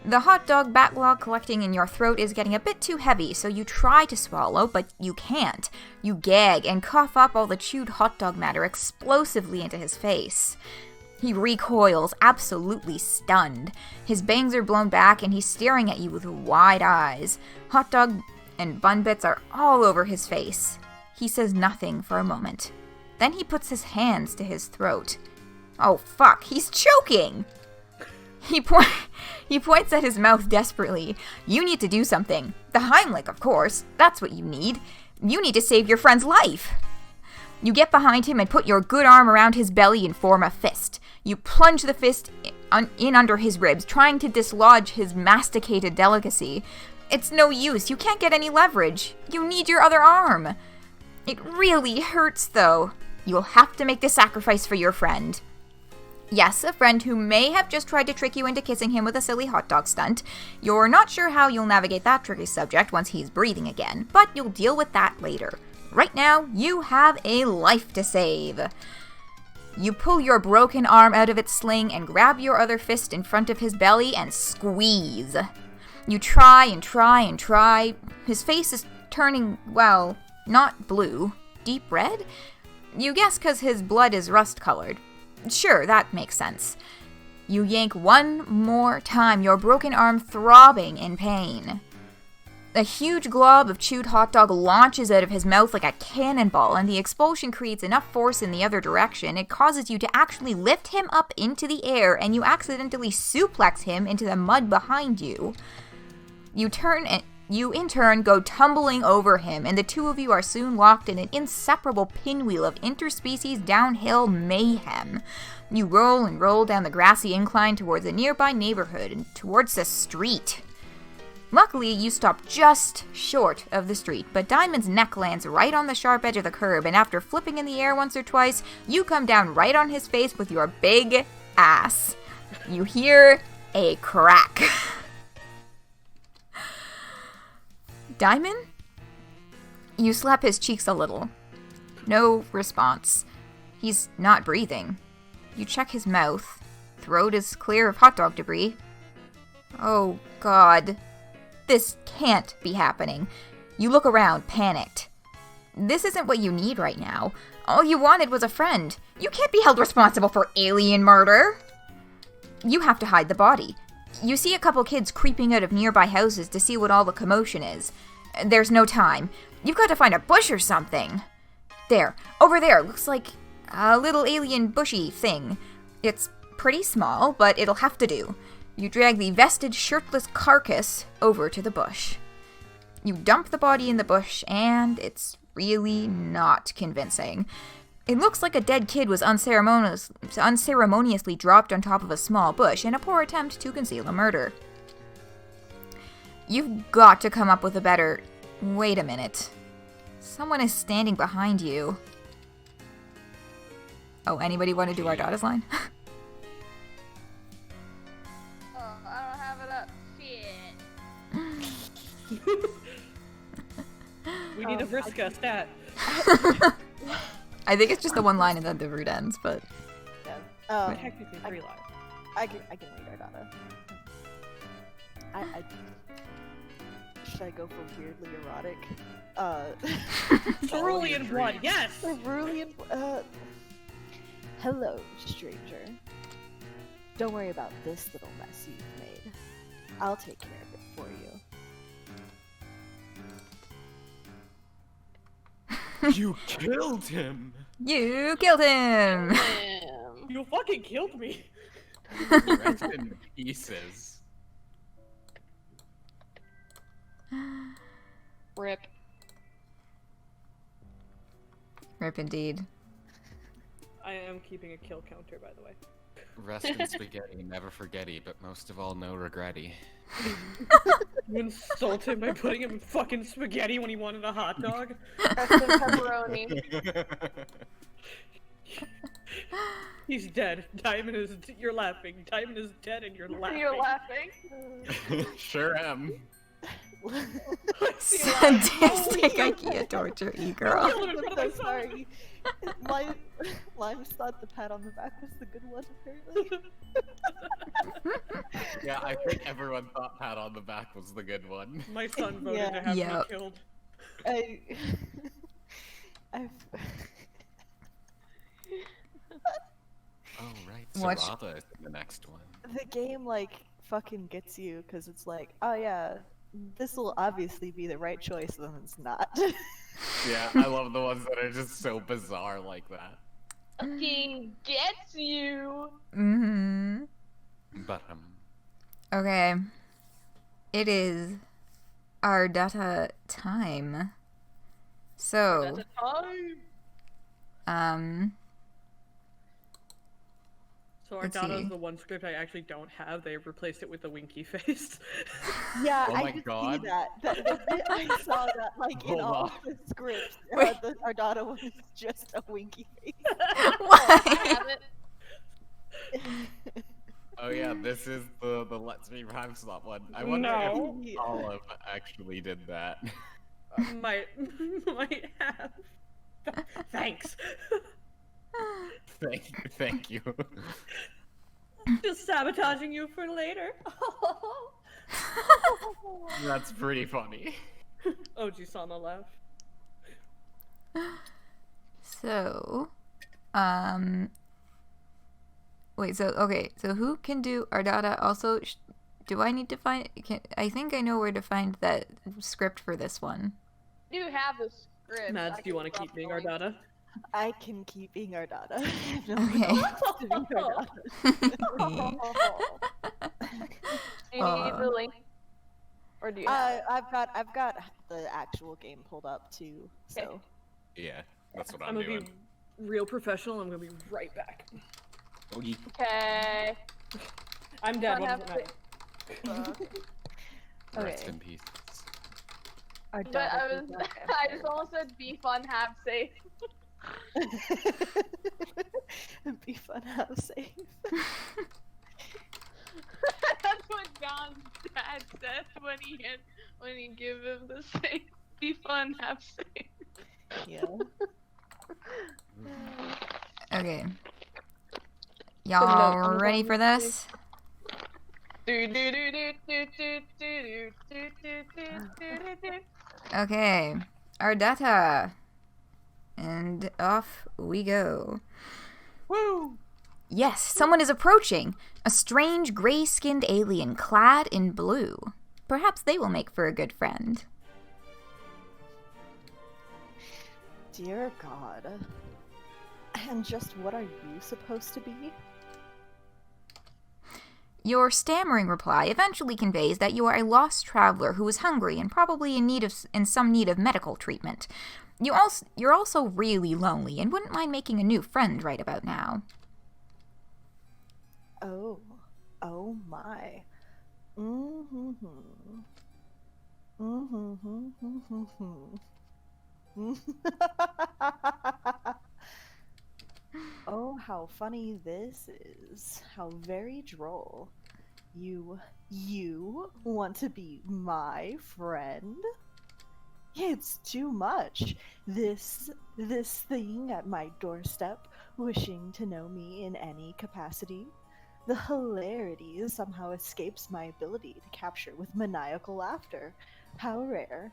The hot dog backlog collecting in your throat is getting a bit too heavy, so you try to swallow, but you can't. You gag and cough up all the chewed hot dog matter explosively into his face. He recoils, absolutely stunned. His bangs are blown back and he's staring at you with wide eyes. Hot dog and bun bits are all over his face. He says nothing for a moment. Then he puts his hands to his throat. Oh fuck, he's choking! He points at his mouth desperately. You need to do something. The Heimlich, of course. That's what you need. You need to save your friend's life. You get behind him and put your good arm around his belly and form a fist. You plunge the fist in under his ribs, trying to dislodge his masticated delicacy. It's no use. You can't get any leverage. You need your other arm. It really hurts, though. You'll have to make the sacrifice for your friend. Yes, a friend who may have just tried to trick you into kissing him with a silly hot dog stunt. You're not sure how you'll navigate that tricky subject once he's breathing again, but you'll deal with that later. Right now, you have a life to save. You pull your broken arm out of its sling and grab your other fist in front of his belly and squeeze. You try and try and try. His face is turning, well, not blue. Deep red? You guess because his blood is rust-colored. Sure, that makes sense. You yank one more time, your broken arm throbbing in pain. A huge glob of chewed hot dog launches out of his mouth like a cannonball, and the expulsion creates enough force in the other direction. It causes you to actually lift him up into the air, and you accidentally suplex him into the mud behind you. You in turn go tumbling over him, and the two of you are soon locked in an inseparable pinwheel of interspecies downhill mayhem. You roll and roll down the grassy incline towards a nearby neighborhood and towards the street. Luckily, you stop just short of the street, but Diamond's neck lands right on the sharp edge of the curb, and after flipping in the air once or twice, you come down right on his face with your big ass. You hear a crack. Diamond? You slap his cheeks a little. No response. He's not breathing. You check his mouth. Throat is clear of hot dog debris. Oh, God. This can't be happening. You look around, panicked. This isn't what you need right now. All you wanted was a friend. You can't be held responsible for alien murder. You have to hide the body. You see a couple kids creeping out of nearby houses to see what all the commotion is. There's no time. You've got to find a bush or something. There. Over there. Looks like a little alien bushy thing. It's pretty small, but it'll have to do. You drag the vested, shirtless carcass over to the bush. You dump the body in the bush, and it's really not convincing. It looks like a dead kid was unceremoniously dropped on top of a small bush in a poor attempt to conceal a murder. You've got to come up with a better... Wait a minute. Someone is standing behind you. Oh, anybody want to do Ardata's line? Oh, I don't have it up. Shit. We need a Vriska stat. I think it's just the one line and then the root ends, but... Yeah. Technically 3 lines. I can read Ardata. Should I go for weirdly erotic? Cerulean blood, yes! Cerulean hello, stranger. Don't worry about this little mess you've made. I'll take care of it for you. You killed him! You killed him! Damn. You fucking killed me! Rest in pieces. Rip. Rip indeed. I am keeping a kill counter, by the way. Rest in spaghetti, never forgetty, but most of all, no regretty. You insulted by putting him in fucking spaghetti when he wanted a hot dog? Rest in pepperoni. He's dead. Diamond is. You're laughing. Diamond is dead and you're laughing. You're laughing. Sure am. Sadistic IKEA torture, e-girl. I'm so sorry. Lime thought the pat on the back was the good one, apparently. Yeah, I think everyone thought pat on the back was the good one. My son voted to have me killed. Oh, right. Watch. Cirava is in the next one. The game, like, fucking gets you, because it's like, oh yeah, this will obviously be the right choice, and then it's not. Yeah, I love the ones that are just so bizarre like that. Fucking gets you. Mm-hmm. But Okay. It is Ardata time. So, That's a time. So Let's Ardata see. is the one script I actually don't have. They replaced it with the winky face. Yeah, Oh I my did God. see that. I saw that, like, in Hold all on. the scripts. Wait. The Ardata was just a winky face. I Why? have it. oh yeah, this is the Let's Me Hiveswap one. I wonder No. if Olive actually did that. might have. Thanks. Thank you. Just sabotaging you for later. That's pretty funny. Oji-sama laugh. So, wait, so who can do Ardata? Also, do I need to find, I think I know where to find that script for this one. You have the script. Mads, I do you can want to drop keep being the link. Ardata? I can keep being Ardata. Okay. Do you need the link? Or do you have it? I've got the actual game pulled up too. So Yeah, that's what I'm I'm gonna doing. be real professional. I'm gonna be right back. Okay. I'm dead. Fun What does it have matter? Rest Okay. in peace. But I just almost said be fun, have safe. Be fun, have safe. That's what John's dad says when he give him the safe. Be fun, have safe. Yeah. Okay. Y'all ready for this? Okay. Ardata. And off we go. Woo! Yes, someone is approaching. A strange gray-skinned alien clad in blue. Perhaps they will make for a good friend. Dear God. And just what are you supposed to be? Your stammering reply eventually conveys that you are a lost traveler who is hungry and probably in some need of medical treatment. You're also really lonely and wouldn't mind making a new friend right about now. Oh my. Oh, how funny this is. How very droll. You want to be my friend? It's too much. This thing at my doorstep, wishing to know me in any capacity. The hilarity somehow escapes my ability to capture with maniacal laughter. How rare.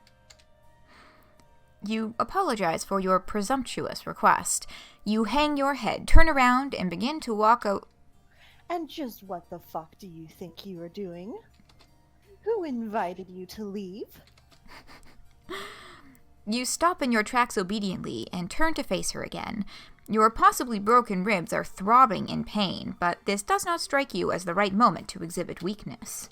You apologize for your presumptuous request. You hang your head, turn around, and begin to walk out. And just what the fuck do you think you are doing? Who invited you to leave? You stop in your tracks obediently and turn to face her again. Your possibly broken ribs are throbbing in pain, but this does not strike you as the right moment to exhibit weakness.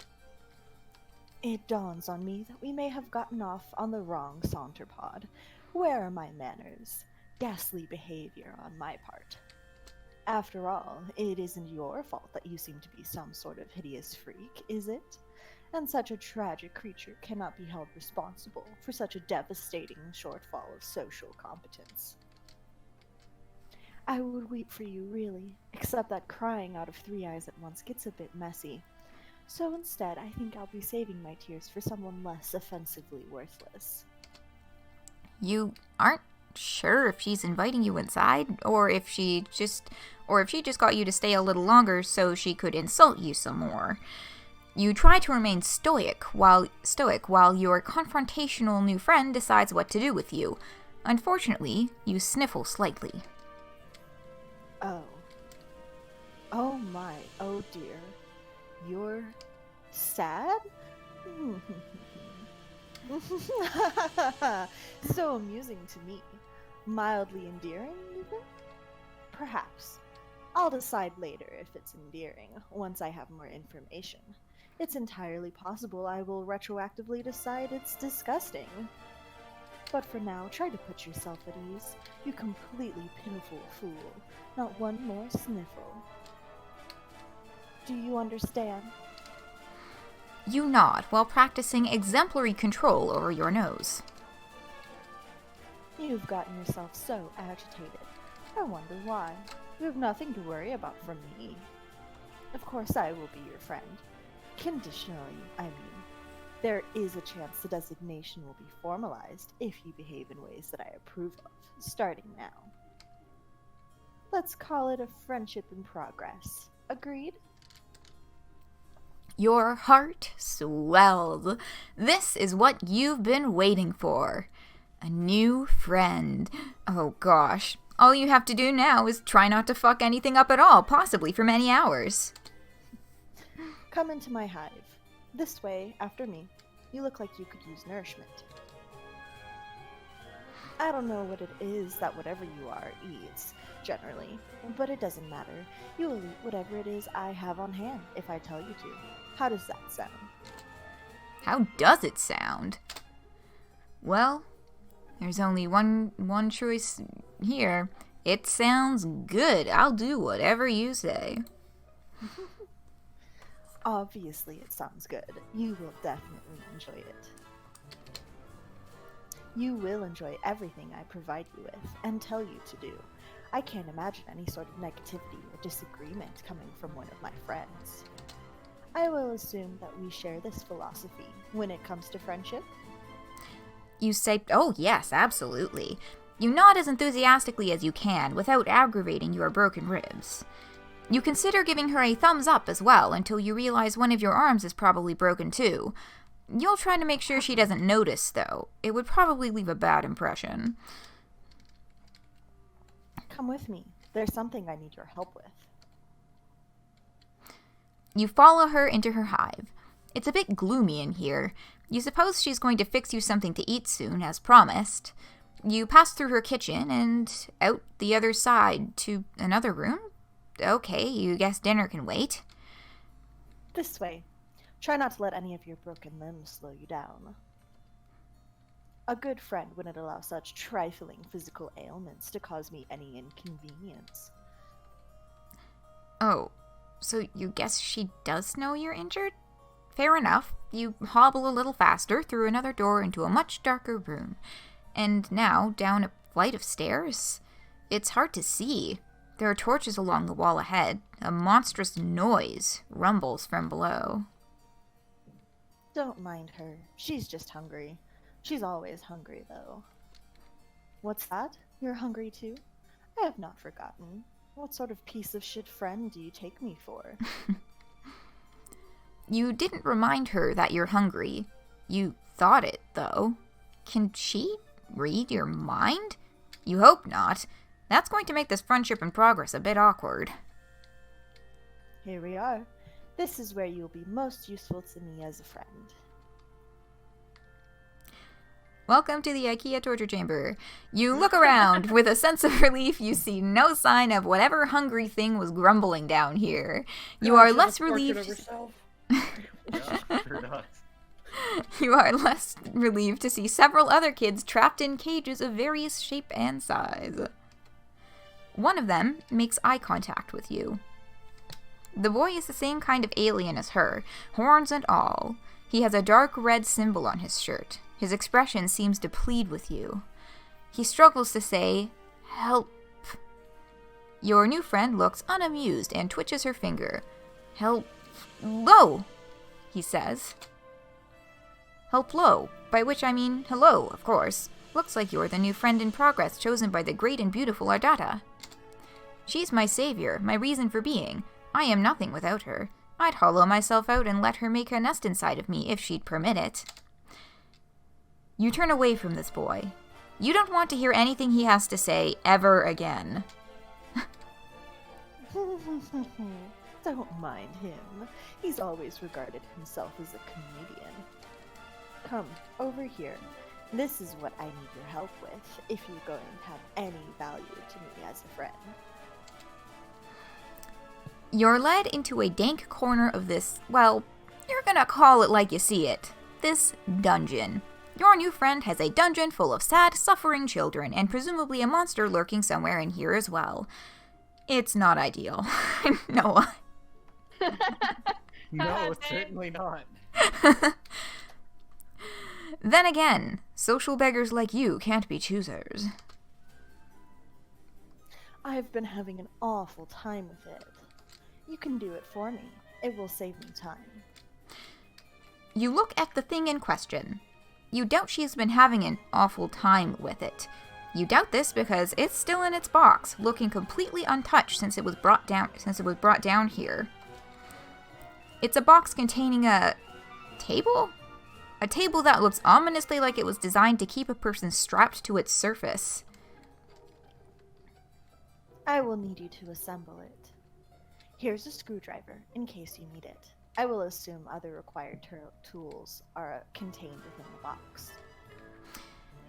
It dawns on me that we may have gotten off on the wrong saunter pod. Where are my manners? Ghastly behavior on my part. After all, it isn't your fault that you seem to be some sort of hideous freak, is it? And such a tragic creature cannot be held responsible for such a devastating shortfall of social competence. I would weep for you, really, except that crying out of three eyes at once gets a bit messy. So instead, I think I'll be saving my tears for someone less offensively worthless. You aren't sure if she's inviting you inside, or if she just got you to stay a little longer so she could insult you some more. You try to remain stoic while your confrontational new friend decides what to do with you. Unfortunately, you sniffle slightly. Oh my, oh dear. You're sad? So amusing to me. Mildly endearing, even? Perhaps. I'll decide later if it's endearing, once I have more information. It's entirely possible I will retroactively decide it's disgusting. But for now, try to put yourself at ease. You completely pitiful fool. Not one more sniffle. Do you understand? You nod while practicing exemplary control over your nose. You've gotten yourself so agitated. I wonder why. You have nothing to worry about from me. Of course I will be your friend. Conditionally, I mean. There is a chance the designation will be formalized if you behave in ways that I approve of, starting now. Let's call it a friendship in progress. Agreed? Your heart swells. This is what you've been waiting for. A new friend. Oh gosh. All you have to do now is try not to fuck anything up at all, possibly for many hours. Come into my hive. This way, after me. You look like you could use nourishment. I don't know what it is that whatever you are eats, generally, but it doesn't matter. You will eat whatever it is I have on hand, if I tell you to. How does that sound? How does it sound? Well, there's only one choice here. It sounds good. I'll do whatever you say. Obviously it sounds good. You will definitely enjoy it. You will enjoy everything I provide you with, and tell you to do. I can't imagine any sort of negativity or disagreement coming from one of my friends. I will assume that we share this philosophy when it comes to friendship. You say, oh yes, absolutely. You nod as enthusiastically as you can without aggravating your broken ribs. You consider giving her a thumbs up as well until you realize one of your arms is probably broken too. You'll try to make sure she doesn't notice, though. It would probably leave a bad impression. Come with me. There's something I need your help with. You follow her into her hive. It's a bit gloomy in here. You suppose she's going to fix you something to eat soon, as promised. You pass through her kitchen and out the other side to another room? Okay, you guess dinner can wait. This way. Try not to let any of your broken limbs slow you down. A good friend wouldn't allow such trifling physical ailments to cause me any inconvenience. Oh, so you guess she does know you're injured? Fair enough. You hobble a little faster through another door into a much darker room. And now, down a flight of stairs. It's hard to see. There are torches along the wall ahead. A monstrous noise rumbles from below. Don't mind her. She's just hungry. She's always hungry, though. What's that? You're hungry too? I have not forgotten. What sort of piece of shit friend do you take me for? You didn't remind her that you're hungry. You thought it, though. Can she read your mind? You hope not. That's going to make this friendship in progress a bit awkward. Here we are. This is where you'll be most useful to me as a friend. Welcome to the IKEA torture chamber. You look around. With a sense of relief, you see no sign of whatever hungry thing was grumbling down here. You are less relieved. You are less relieved to see several other kids trapped in cages of various shape and size. One of them makes eye contact with you. The boy is the same kind of alien as her, horns and all. He has a dark red symbol on his shirt. His expression seems to plead with you. He struggles to say, "Help." Your new friend looks unamused and twitches her finger. "Help low," he says. Help low, by which I mean hello, of course. Looks like you're the new friend in progress chosen by the great and beautiful Ardata. She's my savior, my reason for being. I am nothing without her. I'd hollow myself out and let her make a nest inside of me if she'd permit it. You turn away from this boy. You don't want to hear anything he has to say ever again. Don't mind him. He's always regarded himself as a comedian. Come, over here. This is what I need your help with, if you're going to have any value to me as a friend. You're led into a dank corner of this, well, you're gonna call it like you see it, this dungeon. Your new friend has a dungeon full of sad, suffering children, and presumably a monster lurking somewhere in here as well. It's not ideal. No. No, it's certainly not. Then again, social beggars like you can't be choosers. I've been having an awful time with it. You can do it for me. It will save me time. You look at the thing in question. You doubt she's been having an awful time with it. You doubt this because it's still in its box, looking completely untouched since it was brought down here. It's a box containing a table? A table that looks ominously like it was designed to keep a person strapped to its surface. I will need you to assemble it. Here's a screwdriver, in case you need it. I will assume other required tools are contained within the box.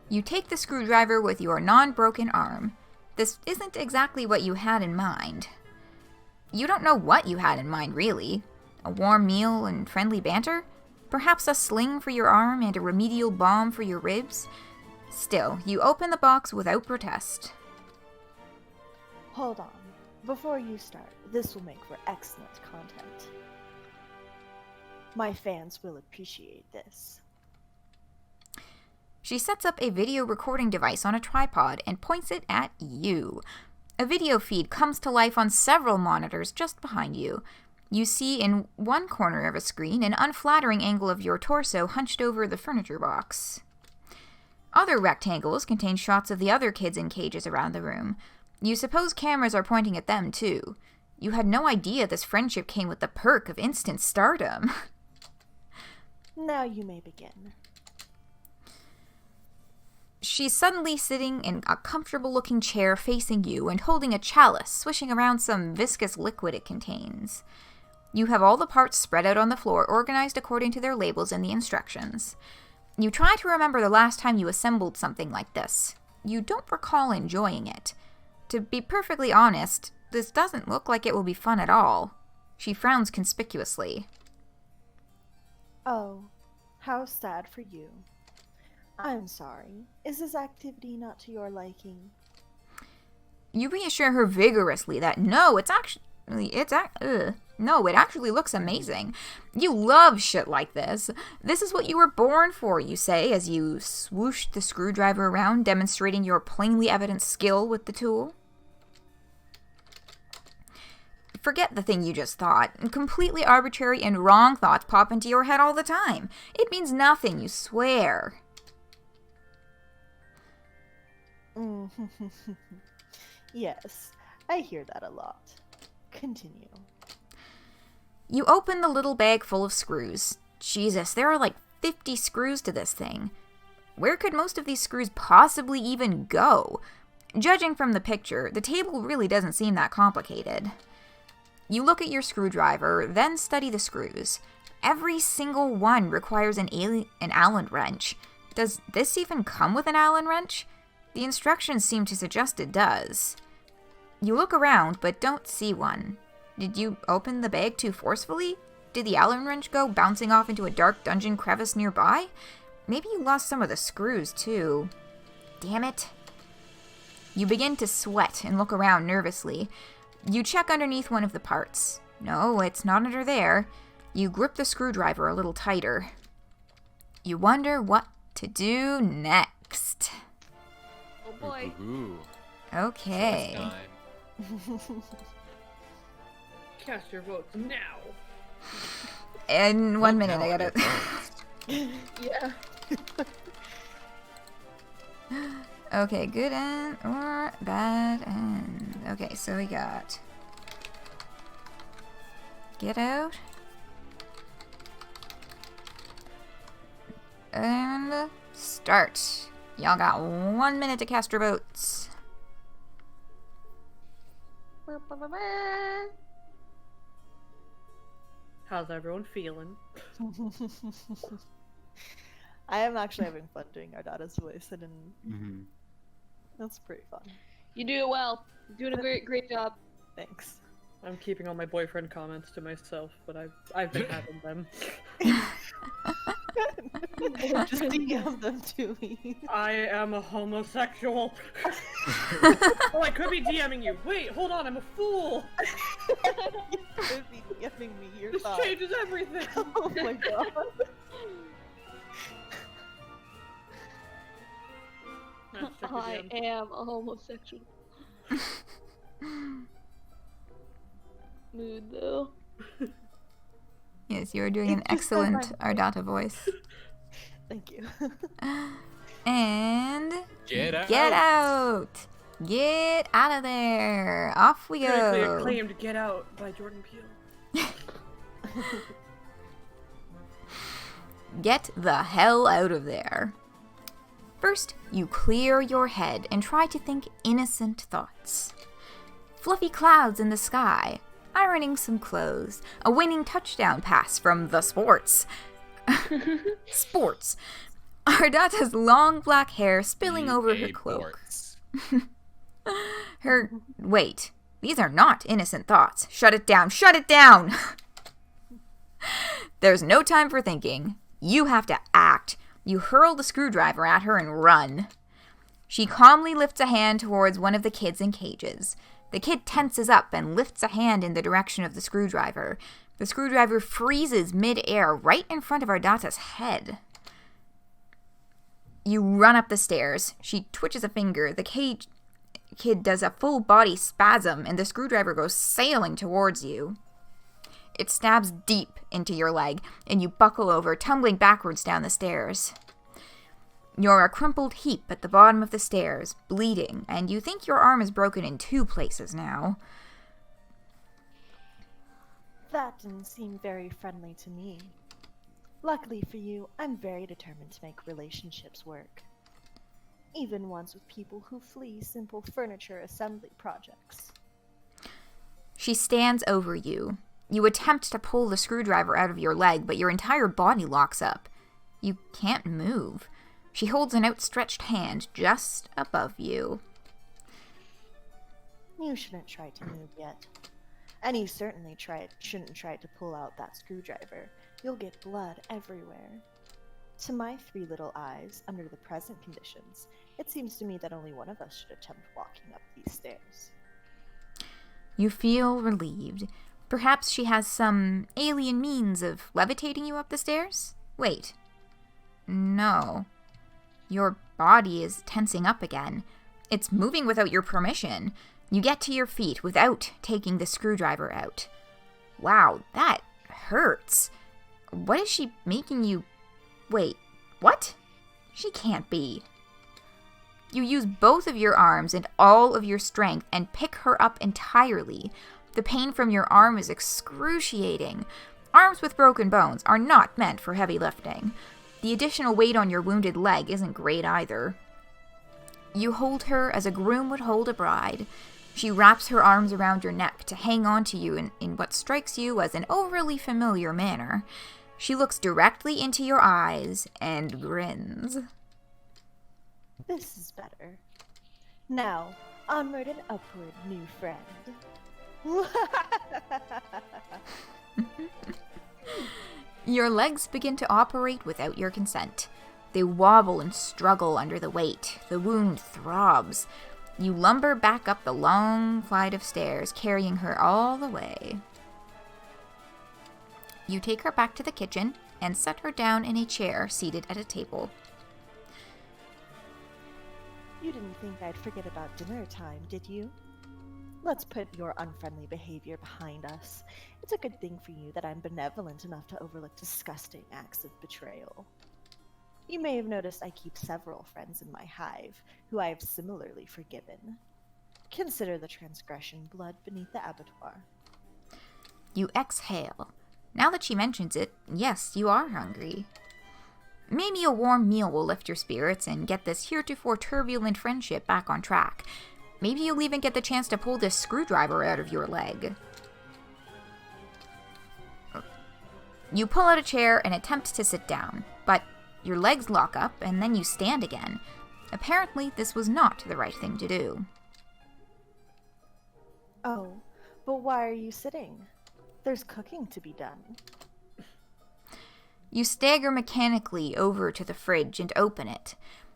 You take the screwdriver with your non-broken arm. This isn't exactly what you had in mind. You don't know what you had in mind, really. A warm meal and friendly banter? Perhaps a sling for your arm and a remedial balm for your ribs? Still, you open the box without protest. Hold on. Before you start, this will make for excellent content. My fans will appreciate this. She sets up a video recording device on a tripod and points it at you. A video feed comes to life on several monitors just behind you. You see in one corner of a screen an unflattering angle of your torso hunched over the furniture box. Other rectangles contain shots of the other kids in cages around the room. You suppose cameras are pointing at them, too. You had no idea this friendship came with the perk of instant stardom. Now you may begin. She's suddenly sitting in a comfortable-looking chair facing you and holding a chalice, swishing around some viscous liquid it contains. You have all the parts spread out on the floor, organized according to their labels in the instructions. You try to remember the last time you assembled something like this. You don't recall enjoying it. To be perfectly honest, this doesn't look like it will be fun at all. She frowns conspicuously. Oh, how sad for you. I'm sorry. Is this activity not to your liking? You reassure her vigorously that no, it actually looks amazing. You love shit like this. This is what you were born for, you say, as you swoosh the screwdriver around, demonstrating your plainly evident skill with the tool. Forget the thing you just thought. Completely arbitrary and wrong thoughts pop into your head all the time. It means nothing, you swear. Yes, I hear that a lot. Continue. You open the little bag full of screws. Jesus, there are like 50 screws to this thing. Where could most of these screws possibly even go? Judging from the picture, the table really doesn't seem that complicated. You look at your screwdriver, then study the screws. Every single one requires an Allen wrench. Does this even come with an Allen wrench? The instructions seem to suggest it does. You look around, but don't see one. Did you open the bag too forcefully? Did the Allen wrench go bouncing off into a dark dungeon crevice nearby? Maybe you lost some of the screws, too. Damn it. You begin to sweat and look around nervously. You check underneath one of the parts. No, it's not under there. You grip the screwdriver a little tighter. You wonder what to do next. Oh boy. Ooh. Okay. Cast your votes now. In 1 minute, I gotta... Yeah. Okay, good end or bad end. Okay, so we got... Get out. And start. Y'all got 1 minute to cast your votes. How's everyone feeling? I am actually having fun doing Ardata's voice, and that's pretty fun. You do it well. You're doing a great job. Thanks. I'm keeping all my boyfriend comments to myself, but I've been having them. Just DM them to me. I am a homosexual. Oh, I could be DMing you. Wait, hold on, I'm a fool. You could be DMing me your This thoughts. changes everything. Oh my god. Let's check your I DM. am a homosexual. Mood though. Yes, you are doing an excellent Ardata voice. Thank you. And Get out! get out! Get out of there! Off we Critically go! acclaimed Get Out by Jordan Peele. Get the hell out of there. First, you clear your head and try to think innocent thoughts. Fluffy clouds in the sky, ironing some clothes, a winning touchdown pass from the sports. Sports. Ardata's long black hair spilling over her cloak. Wait, these are not innocent thoughts. Shut it down, shut it down! There's no time for thinking. You have to act. You hurl the screwdriver at her and run. She calmly lifts a hand towards one of the kids in cages. The kid tenses up and lifts a hand in the direction of the screwdriver. The screwdriver freezes mid-air right in front of Ardata's head. You run up the stairs. She twitches a finger. The cage kid does a full body spasm and the screwdriver goes sailing towards you. It stabs deep into your leg and you buckle over, tumbling backwards down the stairs. You're a crumpled heap at the bottom of the stairs, bleeding, and you think your arm is broken in 2 places now. That didn't seem very friendly to me. Luckily for you, I'm very determined to make relationships work. Even ones with people who flee simple furniture assembly projects. She stands over you. You attempt to pull the screwdriver out of your leg, but your entire body locks up. You can't move. She holds an outstretched hand just above you. You shouldn't try to move yet. And you certainly shouldn't try to pull out that screwdriver. You'll get blood everywhere. To my 3 little eyes, under the present conditions, it seems to me that only one of us should attempt walking up these stairs. You feel relieved. Perhaps she has some alien means of levitating you up the stairs? Wait. No. Your body is tensing up again. It's moving without your permission. You get to your feet without taking the screwdriver out. Wow, that hurts. What is she making you... Wait, what? She can't be. You use both of your arms and all of your strength and pick her up entirely. The pain from your arm is excruciating. Arms with broken bones are not meant for heavy lifting. The additional weight on your wounded leg isn't great either. You hold her as a groom would hold a bride. She wraps her arms around your neck to hang on to you in what strikes you as an overly familiar manner. She looks directly into your eyes and grins. This is better. Now, onward and upward, new friend. Your legs begin to operate without your consent. They wobble and struggle under the weight. The wound throbs. You lumber back up the long flight of stairs, carrying her all the way. You take her back to the kitchen and set her down in a chair seated at a table. You didn't think I'd forget about dinner time, did you? Let's put your unfriendly behavior behind us. It's a good thing for you that I'm benevolent enough to overlook disgusting acts of betrayal. You may have noticed I keep several friends in my hive, who I have similarly forgiven. Consider the transgression blood beneath the abattoir. You exhale. Now that she mentions it, yes, you are hungry. Maybe a warm meal will lift your spirits and get this heretofore turbulent friendship back on track. Maybe you'll even get the chance to pull this screwdriver out of your leg. You pull out a chair and attempt to sit down, but your legs lock up and then you stand again. Apparently, this was not the right thing to do. Oh, but why are you sitting? There's cooking to be done. You stagger mechanically over to the fridge and open it.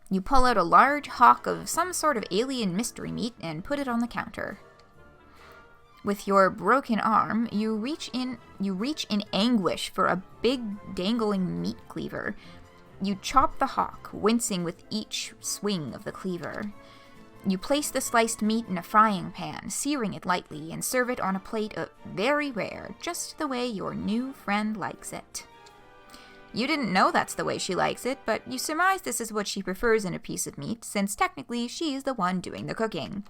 You pull out a large hawk of some sort of alien mystery meat and put it on the counter. With your broken arm, you reach in anguish for a big dangling meat cleaver. You chop the hawk, wincing with each swing of the cleaver. You place the sliced meat in a frying pan, searing it lightly, and serve it on a plate of very rare, just the way your new friend likes it. You didn't know that's the way she likes it, but you surmise this is what she prefers in a piece of meat, since technically she's the one doing the cooking.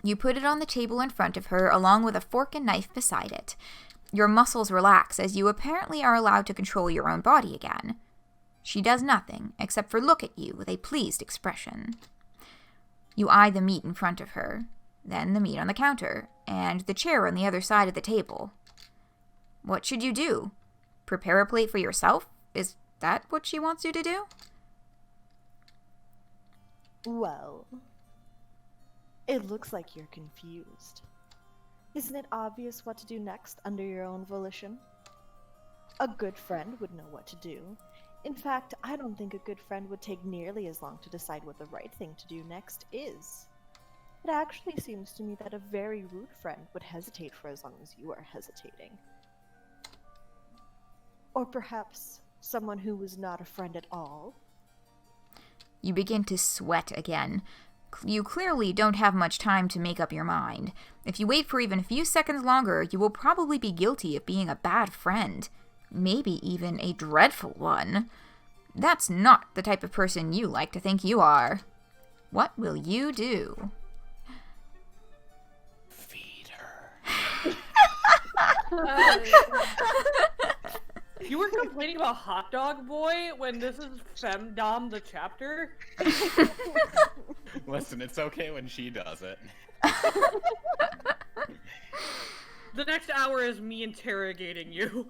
You put it on the table in front of her, along with a fork and knife beside it. Your muscles relax as you apparently are allowed to control your own body again. She does nothing, except for look at you with a pleased expression. You eye the meat in front of her, then the meat on the counter, and the chair on the other side of the table. What should you do? Prepare a plate for yourself? Is that what she wants you to do? Well, it looks like you're confused. Isn't it obvious what to do next under your own volition? A good friend would know what to do. In fact, I don't think a good friend would take nearly as long to decide what the right thing to do next is. It actually seems to me that a very rude friend would hesitate for as long as you are hesitating. Or perhaps someone who was not a friend at all. You begin to sweat again. You clearly don't have much time to make up your mind. If you wait for even a few seconds longer, you will probably be guilty of being a bad friend. Maybe even a dreadful one. That's not the type of person you like to think you are. What will you do? Feed her. You were complaining about Hot Dog Boy when this is Femdom the chapter? Listen, it's okay when she does it. The next hour is me interrogating you.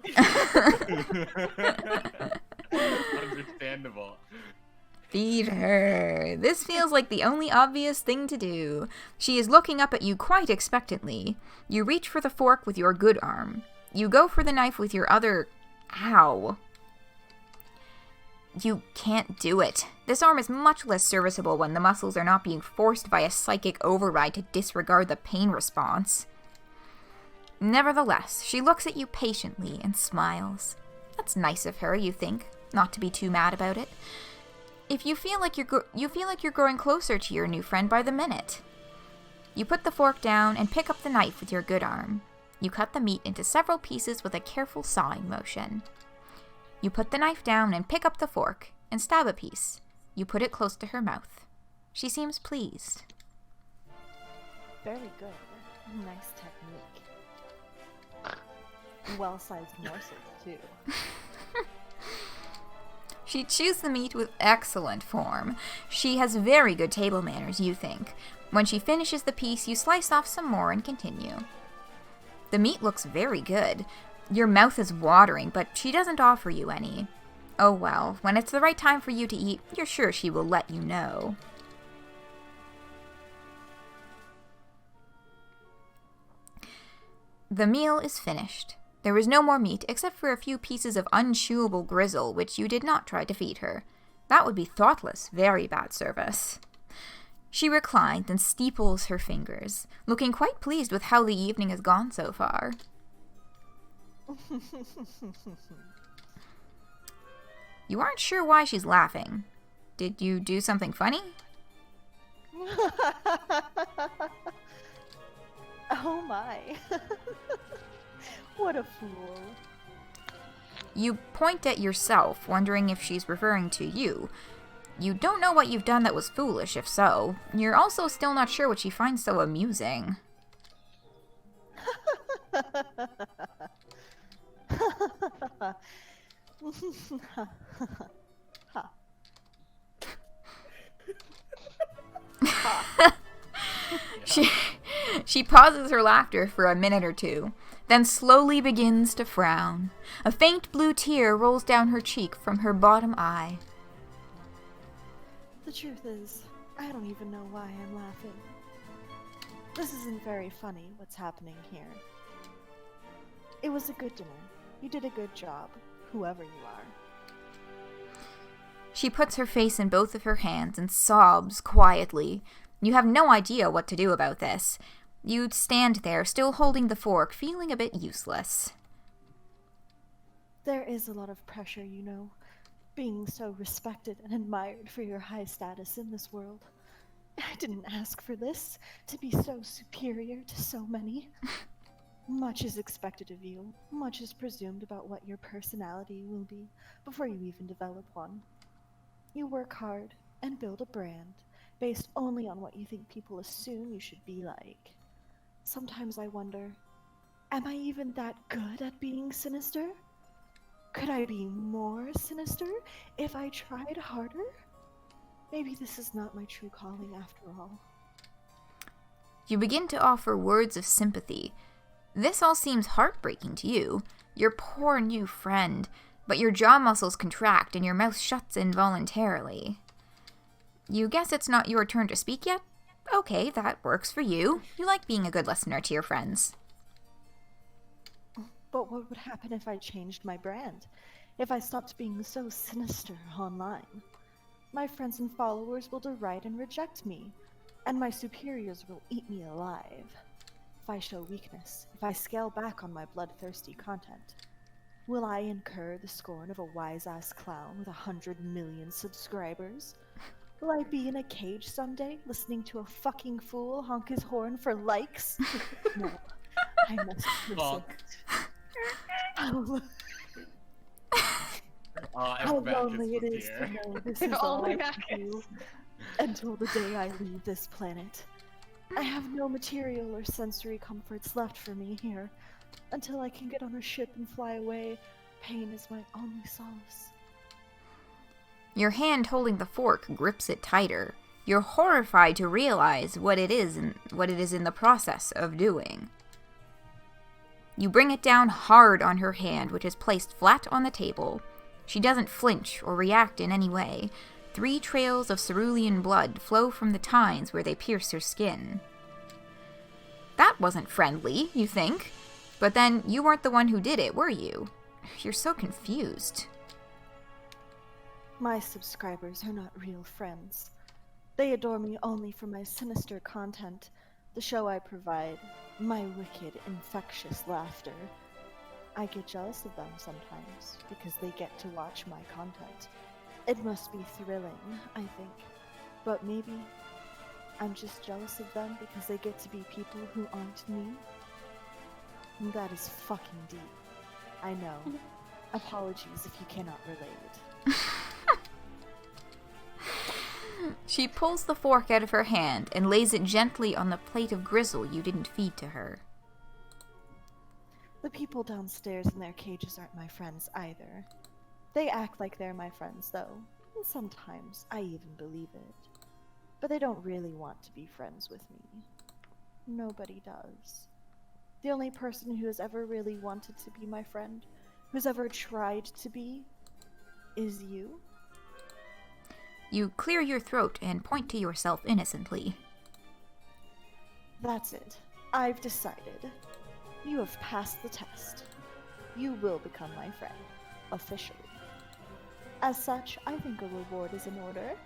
Understandable. Feed her. This feels like the only obvious thing to do. She is looking up at you quite expectantly. You reach for the fork with your good arm. You go for the knife with your other... Ow. You can't do it. This arm is much less serviceable when the muscles are not being forced by a psychic override to disregard the pain response. Nevertheless, she looks at you patiently and smiles. That's nice of her, you think, not to be too mad about it. If you feel like you're growing closer to your new friend by the minute. You put the fork down and pick up the knife with your good arm. You cut the meat into several pieces with a careful sawing motion. You put the knife down and pick up the fork and stab a piece. You put it close to her mouth. She seems pleased. Very good. Nice technique. Well-sized morsels, too. She chews the meat with excellent form. She has very good table manners, you think. When she finishes the piece, you slice off some more and continue. The meat looks very good. Your mouth is watering, but she doesn't offer you any. Oh well, when it's the right time for you to eat, you're sure she will let you know. The meal is finished. There is no more meat except for a few pieces of unchewable gristle, which you did not try to feed her. That would be thoughtless, very bad service. She reclines and steeples her fingers, looking quite pleased with how the evening has gone so far. You aren't sure why she's laughing. Did you do something funny? Oh my. What a fool. You point at yourself, wondering if she's referring to you. You don't know what you've done that was foolish, if so. You're also still not sure what she finds so amusing. She pauses her laughter for a minute or two, then slowly begins to frown. A faint blue tear rolls down her cheek from her bottom eye. The truth is, I don't even know why I'm laughing. This isn't very funny, what's happening here. It was a good dinner. You did a good job, whoever you are. She puts her face in both of her hands and sobs quietly. You have no idea what to do about this. You stand there, still holding the fork, feeling a bit useless. There is a lot of pressure, you know, being so respected and admired for your high status in this world. I didn't ask for this, to be so superior to so many. Much is expected of you, much is presumed about what your personality will be before you even develop one. You work hard and build a brand based only on what you think people assume you should be like. Sometimes I wonder, am I even that good at being sinister? Could I be more sinister if I tried harder? Maybe this is not my true calling after all. You begin to offer words of sympathy. This all seems heartbreaking to you, your poor new friend, but your jaw muscles contract and your mouth shuts involuntarily. You guess it's not your turn to speak yet? Okay, that works for you. You like being a good listener to your friends. But what would happen if I changed my brand? If I stopped being so sinister online? My friends and followers will deride and reject me, and my superiors will eat me alive. If I show weakness, if I scale back on my bloodthirsty content, will I incur the scorn of a wise-ass clown with 100 million subscribers? Will I be in a cage someday, listening to a fucking fool honk his horn for likes? No, I must persist. How lonely it is to know this is all I can do until the day I leave this planet. I have no material or sensory comforts left for me here. Until I can get on a ship and fly away, pain is my only solace. Your hand holding the fork grips it tighter. You're horrified to realize what it is in the process of doing. You bring it down hard on her hand, which is placed flat on the table. She doesn't flinch or react in any way. 3 trails of cerulean blood flow from the tines where they pierce her skin. That wasn't friendly, you think. But then you weren't the one who did it, were you? You're so confused. My subscribers are not real friends. They adore me only for my sinister content, the show I provide, my wicked, infectious laughter. I get jealous of them sometimes, because they get to watch my content. It must be thrilling, I think. But maybe I'm just jealous of them because they get to be people who aren't me. That is fucking deep. I know. Apologies if you cannot relate. She pulls the fork out of her hand and lays it gently on the plate of grizzle you didn't feed to her. The people downstairs in their cages aren't my friends either. They act like they're my friends, though, and sometimes I even believe it. But they don't really want to be friends with me. Nobody does. The only person who has ever really wanted to be my friend, who's ever tried to be, is you. You clear your throat and point to yourself innocently. That's it. I've decided. You have passed the test. You will become my friend, officially. As such, I think a reward is in order.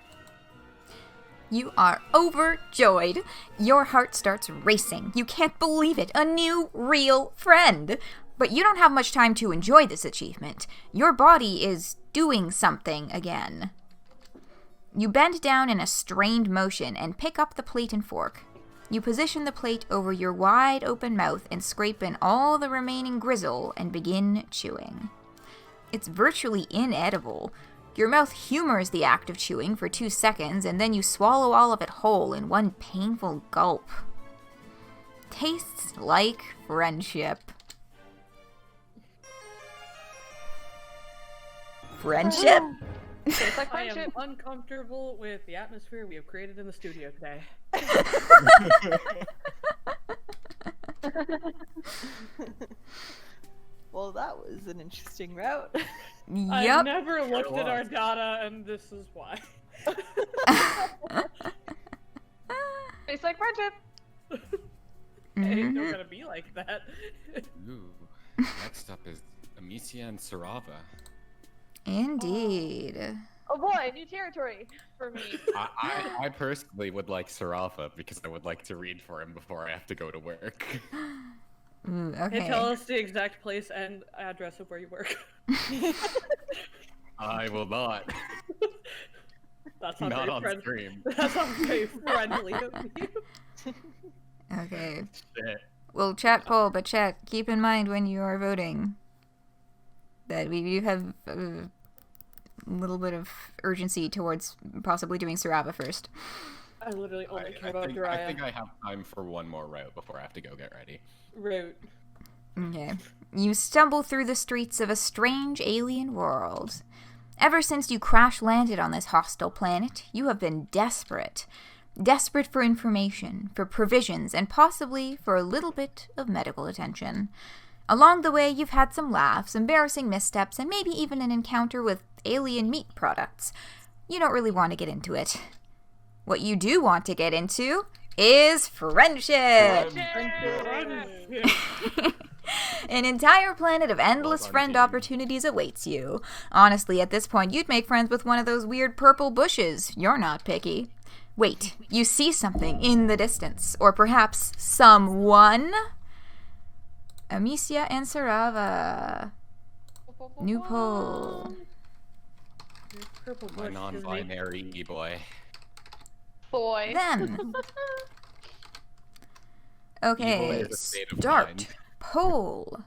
You are overjoyed. Your heart starts racing. You can't believe it. A new, real friend. But you don't have much time to enjoy this achievement. Your body is doing something again. You bend down in a strained motion and pick up the plate and fork. You position the plate over your wide open mouth and scrape in all the remaining grizzle and begin chewing. It's virtually inedible. Your mouth humors the act of chewing for 2 seconds, and then you swallow all of it whole in one painful gulp. Tastes like friendship. Friendship? Tastes like I am friendship. uncomfortable with the atmosphere we have created in the studio today. Well, that was an interesting route. I've Yep. never looked at was. Ardata, and this is why. Tastes like friendship. Hey, Mhm. don't gotta be like that. Ooh. Next up is Amisia and Cirava. Indeed. Oh boy, new territory for me. I personally would like Cirava because I would like to read for him before I have to go to work. Ooh, Hey, okay. tell us the exact place and address of where you work. I will not. That's not, Not very on friendly. stream. That's not very friendly of you. Okay. Shit. Well, chat poll, but chat, keep in mind when you are voting that we have a little bit of urgency towards possibly doing Cirava first. I literally only care I about think Daraya. I have time for one more route before I have to go get ready. Root. Okay. You stumble through the streets of a strange alien world. Ever since you crash-landed on this hostile planet, you have been desperate. Desperate for information, for provisions, and possibly for a little bit of medical attention. Along the way, you've had some laughs, embarrassing missteps, and maybe even an encounter with alien meat products. You don't really want to get into it. What you do want to get into is friendship! An entire planet of endless Well done, friend team. opportunities awaits you. Honestly, at this point, you'd make friends with one of those weird purple bushes. You're not picky. Wait, you see something in the distance, or perhaps someone? Amisia and Cirava. New poll. Purple My bush, non-binary e-boy. Boy. Them. Evil Okay, is a state of start. mind. Poll.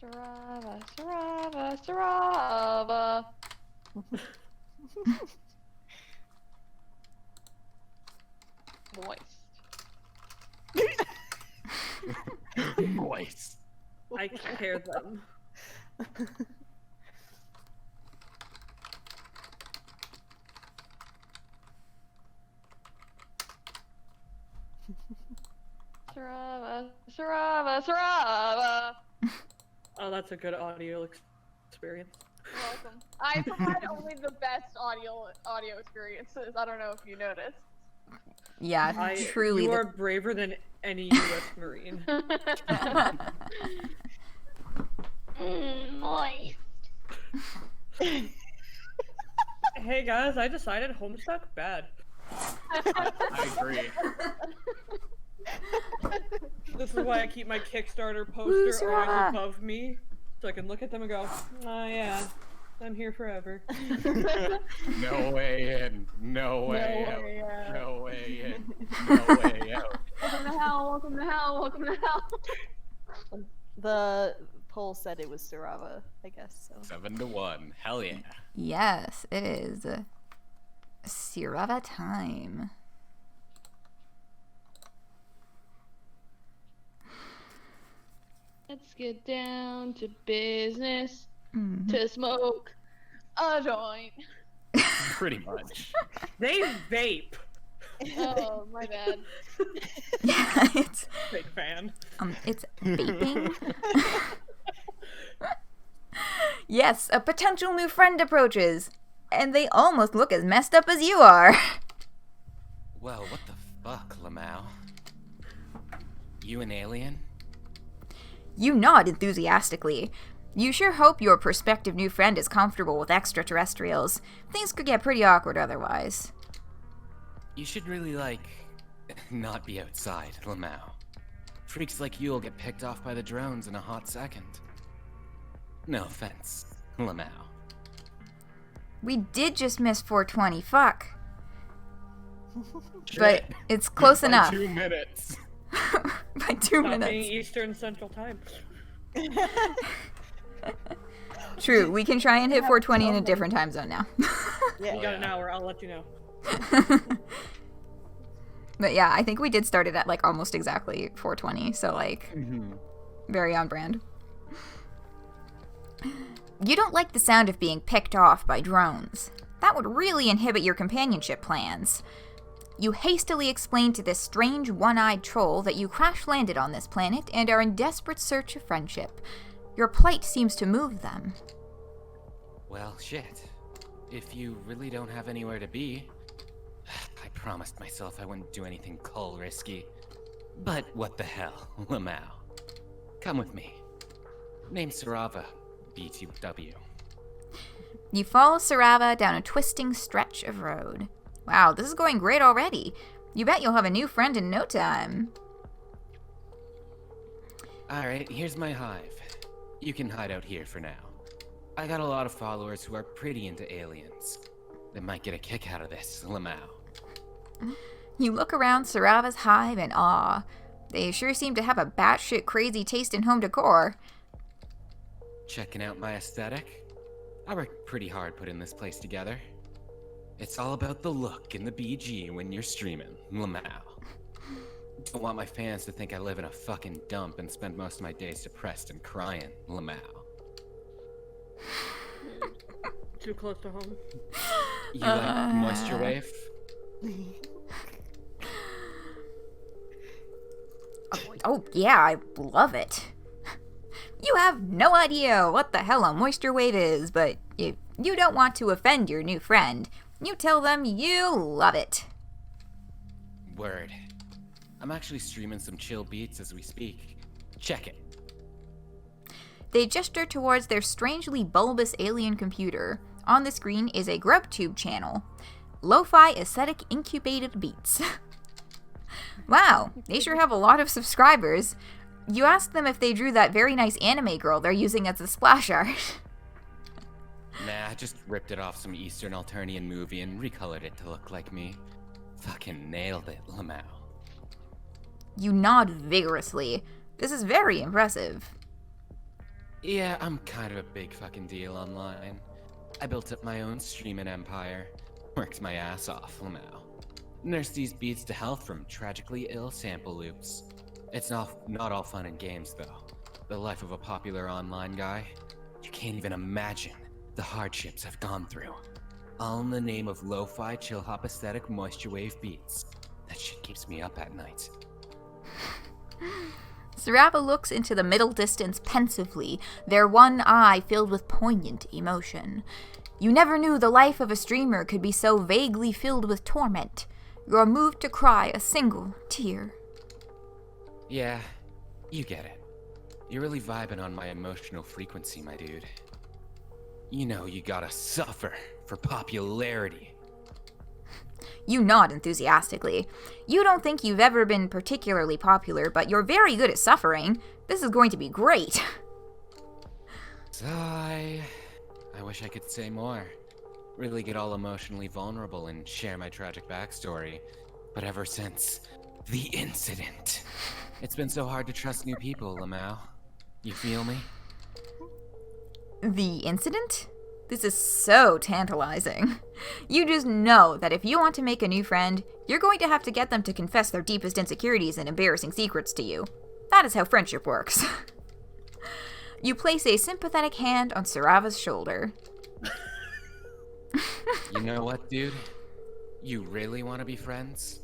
Cirava, Cirava, Cirava. Moist. Voice. I care them. Cirava, Cirava, Cirava. Oh, that's a good audio experience. You're welcome. I provide only the best audio experiences. I don't know if you noticed. Yeah, truly. You are braver than any U.S. Marine. Moist. Hey guys, I decided Homestuck bad. I agree. This is why I keep my Kickstarter poster Sarah. always above me, so I can look at them and go, oh yeah, I'm here forever. No way in. No way No out. way out. No way in. No way out. Welcome to hell, welcome to hell, welcome to hell. The poll said it was Cirava, I guess. So 7-1. Hell yeah. Yes, it is. Cirava time. Let's get down to business Mhm. to smoke a joint. Pretty much. They vape. Oh, my bad. Yeah, it's Big fan. it's vaping. Yes, a potential new friend approaches, and they almost look as messed up as you are. Well, what the fuck, Lamau? You an alien? You nod enthusiastically. You sure hope your prospective new friend is comfortable with extraterrestrials. Things could get pretty awkward otherwise. You should really, not be outside, Lamau. Freaks like you'll get picked off by the drones in a hot second. No offense, Lamau. We did just miss 420, fuck. Shit. But it's close By enough. 2 minutes. By 2 Not being minutes. Eastern Central Time. True, we can try and hit 420 in a different time zone now. yeah. You got an hour, I'll let you know. But yeah, I think we did start it at almost exactly 420, so Mhm. very on brand. You don't like the sound of being picked off by drones. That would really inhibit your companionship plans. You hastily explain to this strange one-eyed troll that you crash-landed on this planet and are in desperate search of friendship. Your plight seems to move them. Well, shit. If you really don't have anywhere to be... I promised myself I wouldn't do anything cull risky. But what the hell, Lamau. Come with me. Name's Cirava, BTW. You follow Cirava down a twisting stretch of road. Wow, this is going great already. You bet you'll have a new friend in no time. Alright, here's my hive. You can hide out here for now. I got a lot of followers who are pretty into aliens. They might get a kick out of this, Lamau. You look around Cirava's hive in awe. They sure seem to have a batshit crazy taste in home decor. Checking out my aesthetic? I worked pretty hard putting this place together. It's all about the look and the BG when you're streaming, Lamau. Don't want my fans to think I live in a fucking dump and spend most of my days depressed and crying, Lamau. Too close to home. You like Moisture Wave? Oh, yeah, I love it. You have no idea what the hell a moisture wave is, but if you don't want to offend your new friend, you tell them you love it. Word. I'm actually streaming some chill beats as we speak. Check it. They gesture towards their strangely bulbous alien computer. On the screen is a GrubTube channel. Lo-fi aesthetic incubated beats. Wow, they sure have a lot of subscribers. You ask them if they drew that very nice anime girl they're using as a splash art. Nah, I just ripped it off some Eastern Alternian movie and recolored it to look like me. Fucking nailed it, Lamau. You nod vigorously. This is very impressive. Yeah, I'm kind of a big fucking deal online. I built up my own streaming empire. Worked my ass off, Lamau. Nursed these beats to health from tragically ill sample loops. It's not all fun and games, though. The life of a popular online guy. You can't even imagine the hardships I've gone through. All in the name of lo-fi chill-hop aesthetic moisture wave beats. That shit keeps me up at night. Cirava looks into the middle distance pensively, their one eye filled with poignant emotion. You never knew the life of a streamer could be so vaguely filled with torment. You're moved to cry a single tear. Yeah, you get it. You're really vibing on my emotional frequency, my dude. You know you gotta suffer for popularity. You nod enthusiastically. You don't think you've ever been particularly popular, but you're very good at suffering. This is going to be great. Sigh. I wish I could say more. Really get all emotionally vulnerable and share my tragic backstory. But ever since the incident, it's been so hard to trust new people, Lamau. You feel me? The incident? This is so tantalizing. You just know that if you want to make a new friend, you're going to have to get them to confess their deepest insecurities and embarrassing secrets to you. That is how friendship works. You place a sympathetic hand on Cirava's shoulder. You know what, dude? You really want to be friends?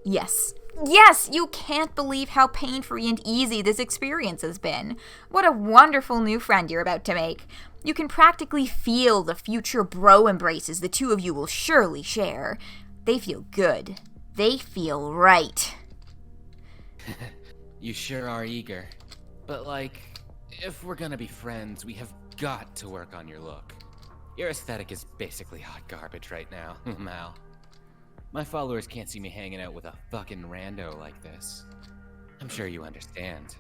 Yes. Yes, you can't believe how pain-free and easy this experience has been. What a wonderful new friend you're about to make. You can practically feel the future bro embraces the two of you will surely share. They feel good. They feel right. You sure are eager. But if we're gonna be friends, we have got to work on your look. Your aesthetic is basically hot garbage right now, Mal. My followers can't see me hanging out with a fucking rando like this. I'm sure you understand.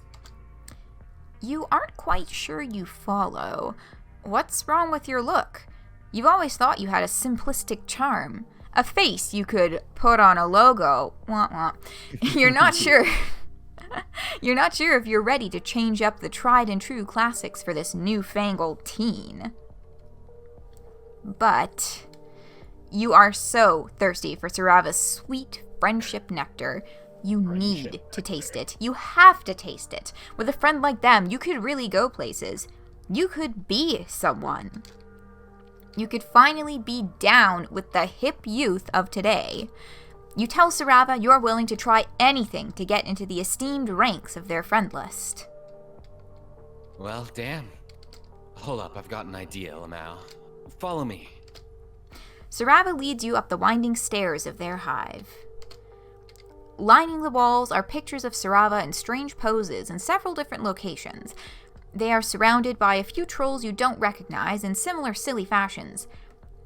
You aren't quite sure you follow. What's wrong with your look? You've always thought you had a simplistic charm. A face you could put on a logo. Wah, wah. You're not sure. You're not sure if you're ready to change up the tried and true classics for this newfangled teen. But you are so thirsty for Cirava's sweet friendship nectar. You need Friendship. to taste it. You have to taste it. With a friend like them, you could really go places. You could be someone. You could finally be down with the hip youth of today. You tell Cirava you're willing to try anything to get into the esteemed ranks of their friend list. Well, damn. Hold up, I've got an idea, Lamau. Follow me. Cirava leads you up the winding stairs of their hive. Lining the walls are pictures of Cirava in strange poses in several different locations. They are surrounded by a few trolls you don't recognize in similar silly fashions.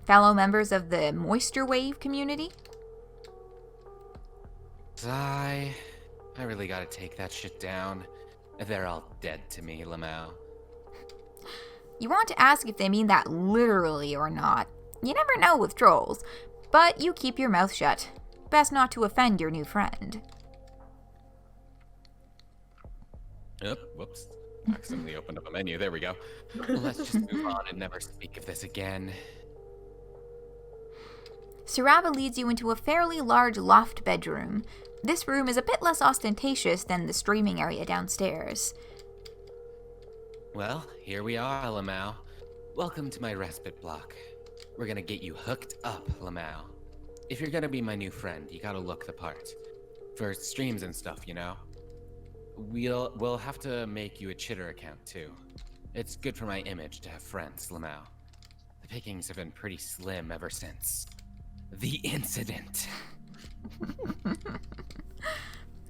Fellow members of the Moisture Wave community? I really gotta take that shit down. They're all dead to me, Lamau. You want to ask if they mean that literally or not. You never know with trolls, but you keep your mouth shut. Best not to offend your new friend. Whoops. Accidentally opened up a menu. There we go. Let's just move on and never speak of this again. Cirava leads you into a fairly large loft bedroom. This room is a bit less ostentatious than the streaming area downstairs. Well, here we are, Lamau. Welcome to my respite block. We're gonna get you hooked up, Lamau. If you're gonna be my new friend, you gotta look the part. For streams and stuff, you know? We'll have to make you a Chitter account, too. It's good for my image to have friends, Lamau. The pickings have been pretty slim ever since the incident.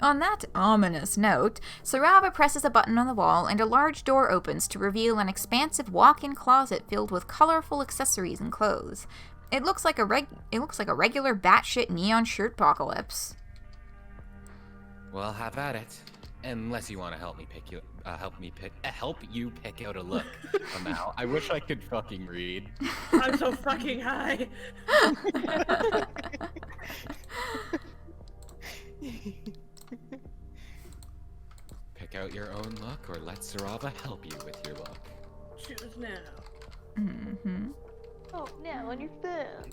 On that ominous note, Cirava presses a button on the wall and a large door opens to reveal an expansive walk-in closet filled with colorful accessories and clothes. It looks like a regular batshit neon shirt apocalypse. Well, have at it. Unless you want to help you pick out a look. Lamau, I wish I could fucking read. I'm so fucking high. Pick out your own look, or let Cirava help you with your look. Choose now. Mm-hmm. Oh, now on your phone.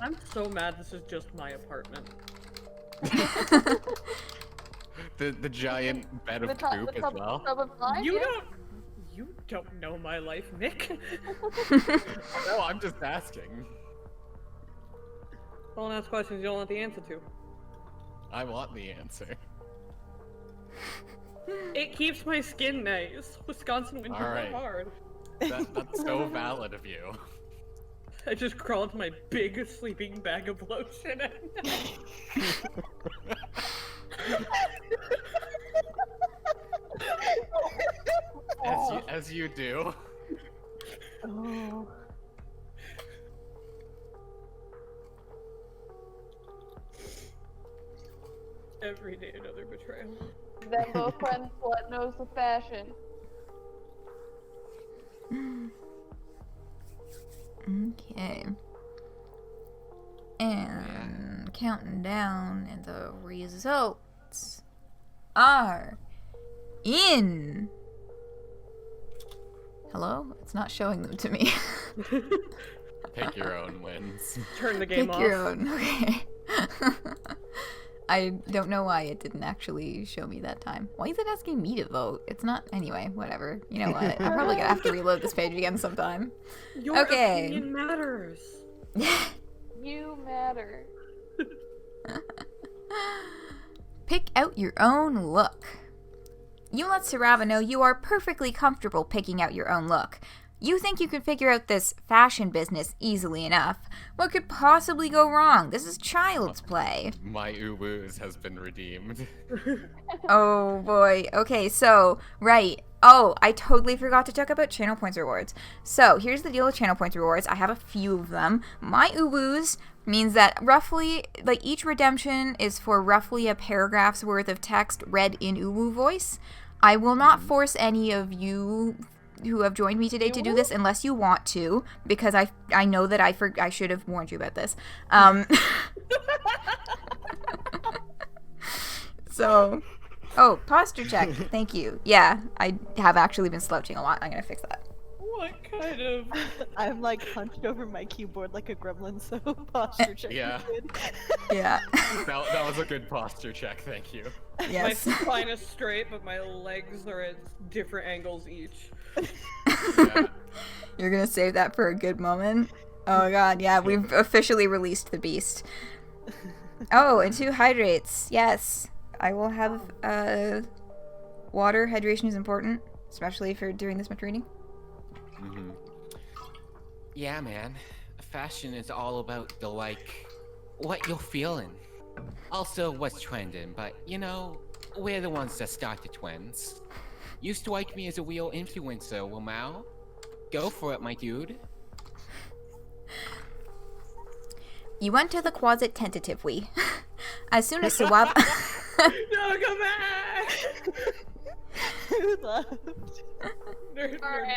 I'm so mad this is just my apartment. The giant bed of poop as well. You don't know my life, Nick. No, I'm just asking. Don't ask questions you don't want the answer to. I want the answer. It keeps my skin nice. Wisconsin winters Alright. are hard. That's so valid of you. I just crawl into my big sleeping bag of lotion at night. As you do. Oh. Every day another betrayal. Venmo friend slut knows the fashion. Okay. And counting down, and the results are in. Hello? It's not showing them to me. Pick your own wins. Turn the game Pick off. your own. Okay. I don't know why it didn't actually show me that time. Why is it asking me to vote? It's not. Anyway, whatever. You know what? I'm probably gonna have to reload this page again sometime. Your Okay. opinion matters. You matter. Pick out your own look. You let Cirava know you are perfectly comfortable picking out your own look. You think you can figure out this fashion business easily enough. What could possibly go wrong? This is child's play. My uwoos has been redeemed. Oh boy. Okay, so, right. Oh, I totally forgot to talk about channel points rewards. So, here's the deal with channel points rewards. I have a few of them. My uwoos means that roughly, like, each redemption is for roughly a paragraph's worth of text read in uwu voice. I will not force any of you who have joined me today to do this unless you want to, because I know that I should have warned you about this. So, oh, posture check. Thank you. Yeah, I have actually been slouching a lot. I'm gonna fix that. What kind of... I'm like hunched over my keyboard like a gremlin, so posture check. Yeah. Yeah. That was a good posture check, thank you. Yes. My spine is straight, but my legs are at different angles each. Yeah. You're gonna save that for a good moment? Oh god, yeah, we've officially released the beast. Oh, and 2 hydrates. Yes. I will have, water. Hydration is important, especially for doing this much reading. Mm-hmm. Yeah, man. Fashion is all about the, like, what you're feeling. Also, what's trending, but, you know, we're the ones that start the trends. You strike me as a real influencer, Wamau. Go for it, my dude. You went to the closet tentatively. As soon as Sawab... No, come back! Who left? Nerd, Alright,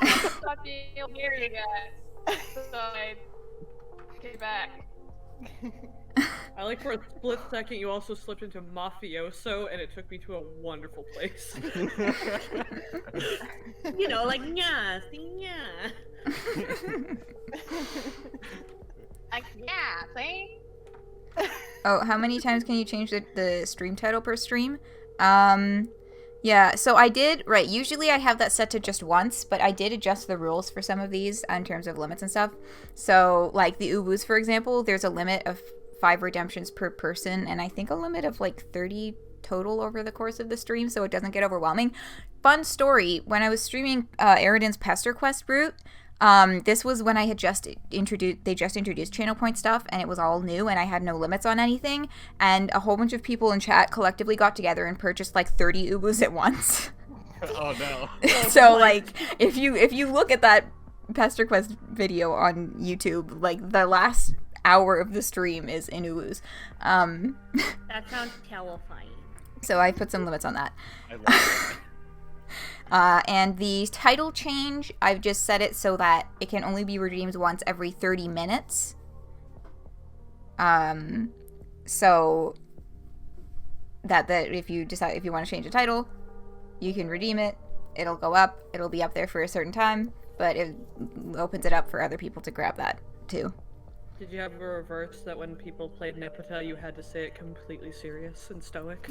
nerd. stop being near you guys. So I get back. I like for a split second you also slipped into mafioso and it took me to a wonderful place. You know, like yeah, Like, yeah, see? Oh, how many times can you change the stream title per stream? Yeah, so I did, right, usually I have that set to just once, but I did adjust the rules for some of these in terms of limits and stuff. So, like, the Uwus, for example, there's a limit of 5 redemptions per person, and I think a limit of, like, 30 total over the course of the stream, so it doesn't get overwhelming. Fun story, when I was streaming Eridan's Pester Quest route, this was when I had just introduced channel point stuff, and it was all new, and I had no limits on anything, and a whole bunch of people in chat collectively got together and purchased like 30 Ubus at once. Oh no. So like, if you look at that Pester Quest video on YouTube, like the last hour of the stream is in Ubus. That sounds terrifying. So I put some limits on that. I love it. And the title change, I've just set it so that it can only be redeemed once every 30 minutes. So that if you decide if you want to change the title, you can redeem it. It'll go up. It'll be up there for a certain time, but it opens it up for other people to grab that too. Did you have a reverse that when people played Nepeta, you had to say it completely serious and stoic?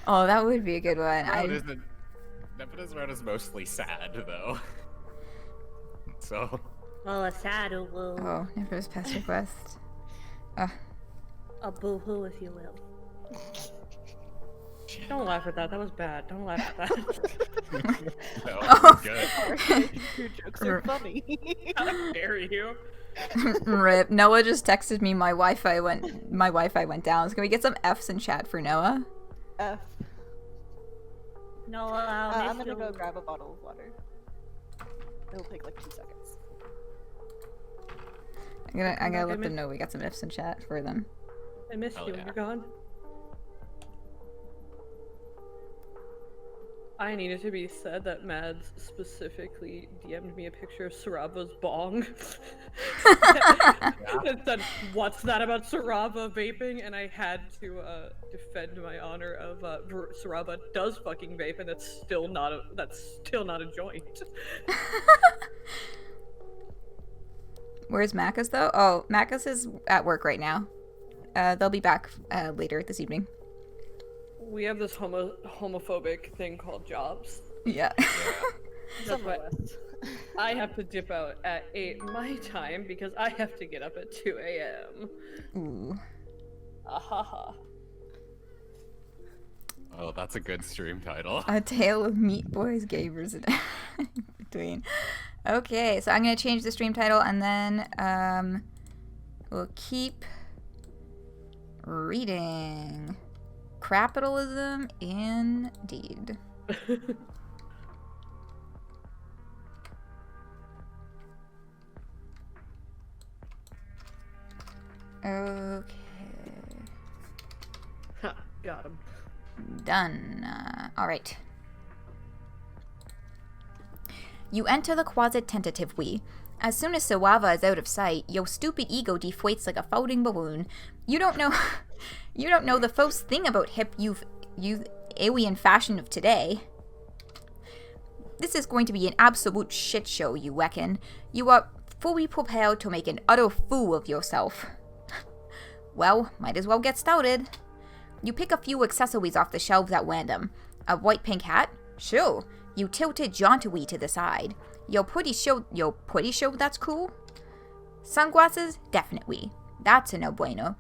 Oh, that would be a good one. Nepeta's route is mostly sad, though. So... Well, a sad woo. Oh, Nephros Pester Quest. A boo-hoo, if you will. Don't laugh at that. That was bad. Don't laugh at that. No, Oh. good. Your jokes are funny. How dare you? Rip. Noah just texted me my Wi-Fi went down. So can we get some Fs in chat for Noah? F. No, I'm gonna go grab a bottle of water. It'll take like 2 seconds. I'm gonna let them know we got some Fs in chat for them. I missed Hell you yeah. when you're gone. I needed to be said that Mads specifically DM'd me a picture of Cirava's bong. And said, what's that about Cirava vaping? And I had to defend my honor of Cirava does fucking vape, and that's still not a joint. Where's Macus though? Oh, Macus is at work right now. They'll be back later this evening. We have this homophobic thing called jobs. Yeah. That's why I have to dip out at 8 my time because I have to get up at 2 a.m. Ooh. Ahaha. Oh, that's a good stream title. A tale of meat boys, gamers, and between. Okay, so I'm gonna change the stream title, and then we'll keep reading. Capitalism, indeed. Okay. Ha, got him. Done. Alright. You enter the closet tentatively. As soon as Sawava is out of sight, your stupid ego deflates like a floating balloon. You don't know the first thing about hip youth alien fashion of today. This is going to be an absolute shit show, you reckon. You are fully prepared to make an utter fool of yourself. Well, might as well get started. You pick a few accessories off the shelves at random. A white-pink hat? Sure. You tilt it jauntily to the side. You're pretty sure that's cool? Sunglasses? Definitely. That's a no-bueno.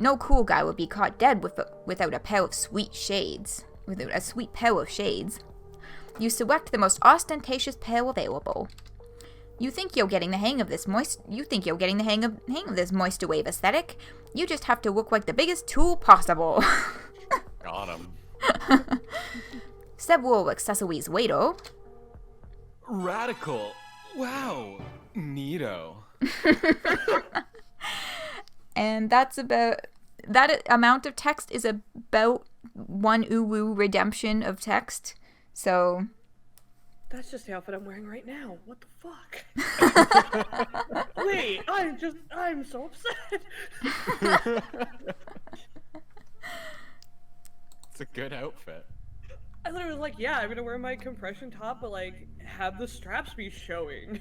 No cool guy would be caught dead without a pair of sweet shades. Without a sweet pair of shades. You select the most ostentatious pair available. You think you're getting the hang of this moisture wave aesthetic? You just have to look like the biggest tool possible. Got him. Several accessories later. Radical. Wow. Neato. And that's about... That amount of text is about one uwu redemption of text. So... That's just the outfit I'm wearing right now. What the fuck? Wait, I'm so upset. It's a good outfit. I literally was like, yeah, I'm gonna wear my compression top, but like, have the straps be showing.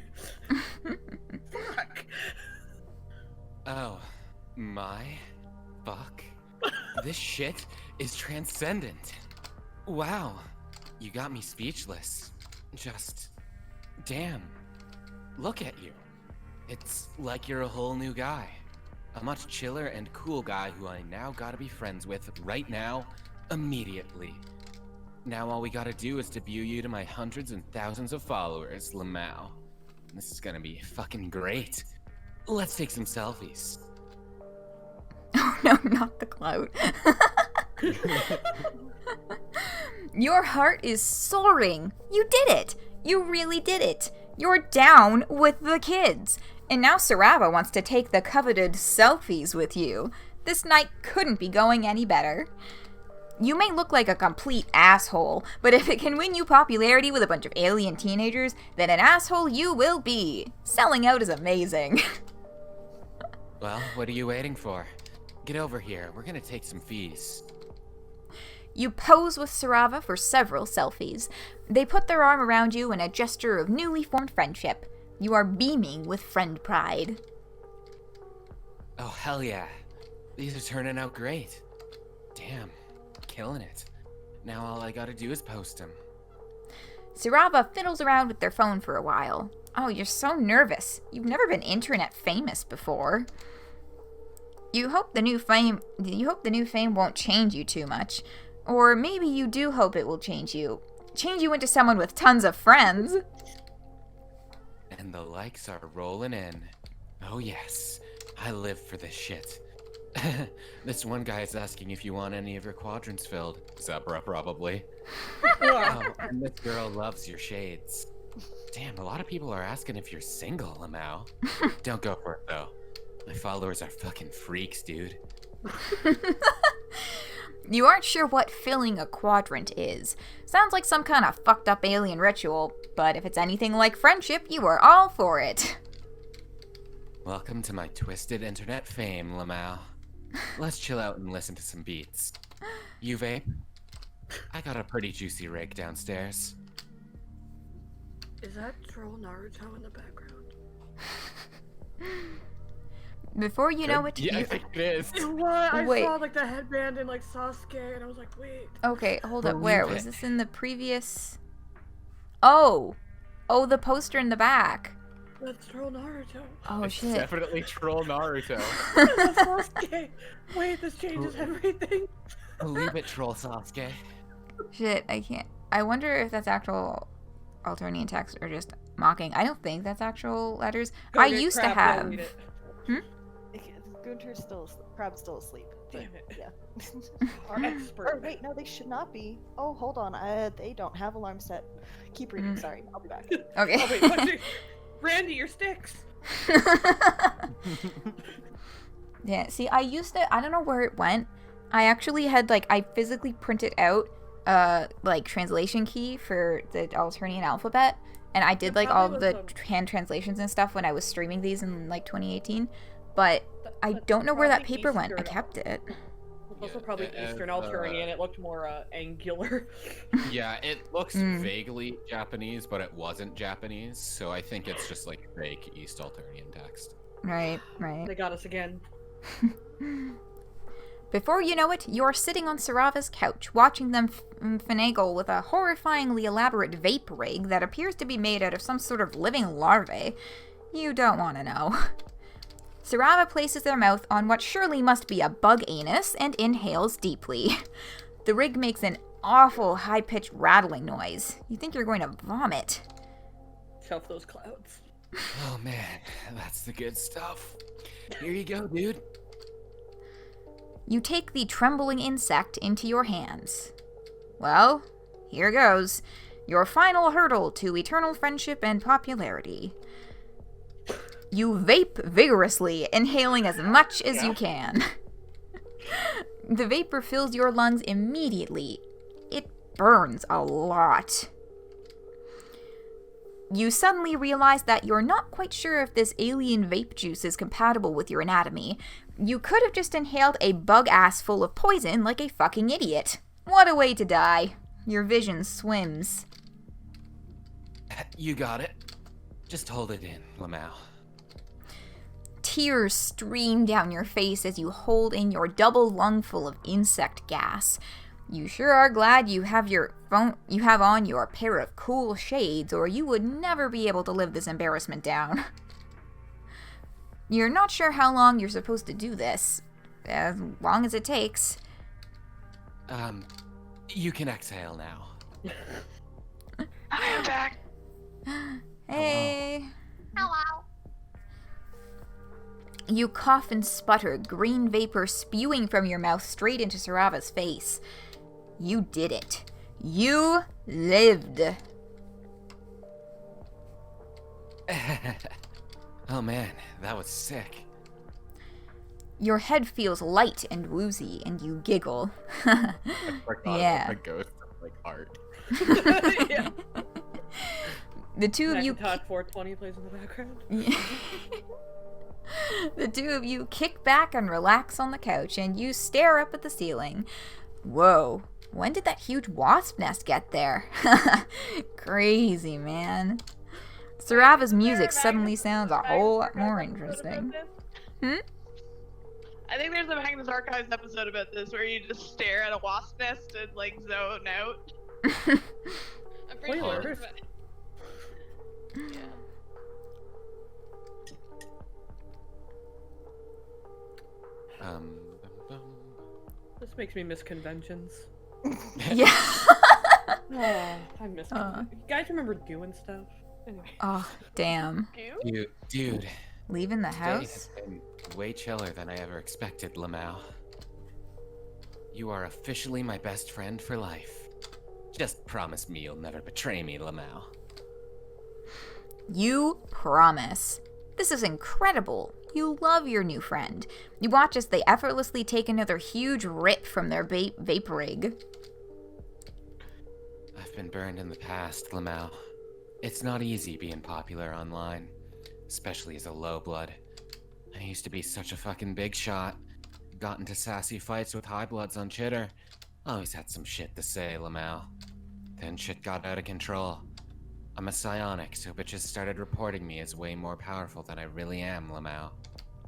Fuck. Oh, my fuck. This shit is transcendent. Wow, you got me speechless. Just, damn. Look at you. It's like you're a whole new guy. A much chiller and cool guy who I now gotta be friends with right now, immediately. Now all we gotta do is debut you to my hundreds and thousands of followers, Lamau. This is gonna be fucking great. Let's take some selfies. Oh no, not the clout. Your heart is soaring. You did it. You really did it. You're down with the kids. And now Cirava wants to take the coveted selfies with you. This night couldn't be going any better. You may look like a complete asshole, but if it can win you popularity with a bunch of alien teenagers, then an asshole you will be. Selling out is amazing. Well, what are you waiting for? Get over here. We're gonna take some fees. You pose with Cirava for several selfies. They put their arm around you in a gesture of newly formed friendship. You are beaming with friend pride. Oh, hell yeah. These are turning out great. Damn, killing it. Now all I gotta do is post them. Cirava fiddles around with their phone for a while. Oh, you're so nervous. You've never been internet famous before. You hope the new fame won't change you too much. Or maybe you do hope it will change you. Change you into someone with tons of friends. And the likes are rolling in. Oh yes, I live for this shit. This one guy is asking if you want any of your quadrants filled. Zebruh, probably. Oh, and this girl loves your shades. Damn, a lot of people are asking if you're single, Lamau. Don't go for it, though. My followers are fucking freaks, dude. You aren't sure what filling a quadrant is. Sounds like some kind of fucked up alien ritual, but if it's anything like friendship, you are all for it. Welcome to my twisted internet fame, Lamau. Let's chill out and listen to some beats. You vape? I got a pretty juicy rig downstairs. Is that Troll Naruto in the background? Before you know it, Yeah, I think it is. What? I Wait. saw like the headband and like Sasuke, and I was like, wait. Okay, hold up. Believe Where? it. Was this in the previous... Oh! Oh, the poster in the back. That's Troll Naruto. Oh, It's shit. definitely Troll Naruto. That's Sasuke. Wait, this changes everything. Believe it, Troll Sasuke. Shit, I can't... I wonder if that's actual Alternian text or just mocking. I don't think that's actual letters. Go I get used to crap, have... don't read it. Crab's still asleep. but Damn it. Yeah. Our expert. Or wait, no, they should not be. Oh, hold on. They don't have alarm set. Keep reading. Sorry, I'll be back. Okay. Oh, wait, what? Randy, your sticks. Yeah, see, I used to... I don't know where it went. I actually had, like... I physically printed out, like, translation key for the Alternian alphabet. And I did, It like, all probably the was hand translations and stuff when I was streaming these in, like, 2018. But I That's don't know where that probably paper went. I Easter. kept it. Also, probably Eastern Alturian. It looked more angular. Yeah, it looks vaguely Japanese, but it wasn't Japanese, so I think it's just like fake East Alturian text. Right. They got us again. Before you know it, you're sitting on Cirava's couch, watching them finagle with a horrifyingly elaborate vape rig that appears to be made out of some sort of living larvae. You don't want to know. Cirava places their mouth on what surely must be a bug anus and inhales deeply. The rig makes an awful high-pitched rattling noise. You think you're going to vomit. Shelf those clouds. Oh man, that's the good stuff. Here you go, dude. You take the trembling insect into your hands. Well, here goes. Your final hurdle to eternal friendship and popularity. You vape vigorously, inhaling as much as you can. The vapor fills your lungs immediately. It burns a lot. You suddenly realize that you're not quite sure if this alien vape juice is compatible with your anatomy. You could have just inhaled a bug ass full of poison like a fucking idiot. What a way to die. Your vision swims. You got it. Just hold it in, Lamau. Tears stream down your face as you hold in your double lungful of insect gas. You sure are glad you have on your pair of cool shades, or you would never be able to live this embarrassment down. You're not sure how long you're supposed to do this. As long as it takes. You can exhale now. I am back. Hey. Hello. You cough and sputter, green vapor spewing from your mouth straight into Cirava's face. You did it. You lived. Oh man, that was sick. Your head feels light and woozy, and you giggle. Yeah. A ghost of, like, art. Yeah. The two of you... Macintosh 420 plays in the background. The two of you kick back and relax on the couch, and you stare up at the ceiling. Whoa, when did that huge wasp nest get there? Crazy, man. Cirava's music suddenly sounds a whole lot more interesting. I think there's a Magnus Archives episode about this where you just stare at a wasp nest and like zone out. I'm pretty sure. Spoilers. Yeah. This makes me miss conventions. Yeah. Oh, I miss conventions. You guys remember doing stuff? Anyway. Oh, damn. Dude. Leaving the Today house? has been way chiller than I ever expected, Lamau. You are officially my best friend for life. Just promise me you'll never betray me, Lamau. You promise. This is incredible. You love your new friend. You watch as they effortlessly take another huge rip from their vape rig. I've been burned in the past, Lamau. It's not easy being popular online, especially as a low blood. I used to be such a fucking big shot. Got into sassy fights with high bloods on Chitter. Always had some shit to say, Lamau. Then shit got out of control. I'm a psionic, so bitches started reporting me as way more powerful than I really am, Lamau.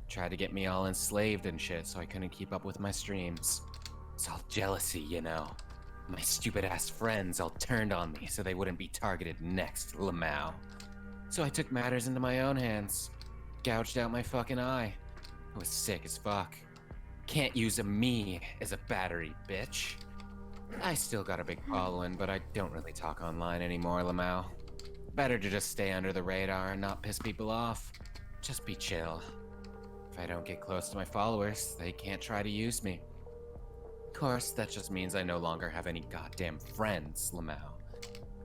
Tried to get me all enslaved and shit so I couldn't keep up with my streams. It's all jealousy, you know. My stupid-ass friends all turned on me so they wouldn't be targeted next, Lamau. So I took matters into my own hands. Gouged out my fucking eye. I was sick as fuck. Can't use a me as a battery, bitch. I still got a big following, but I don't really talk online anymore, Lamau. Better to just stay under the radar and not piss people off. Just be chill. If I don't get close to my followers, they can't try to use me. Of course, that just means I no longer have any goddamn friends, Lamau.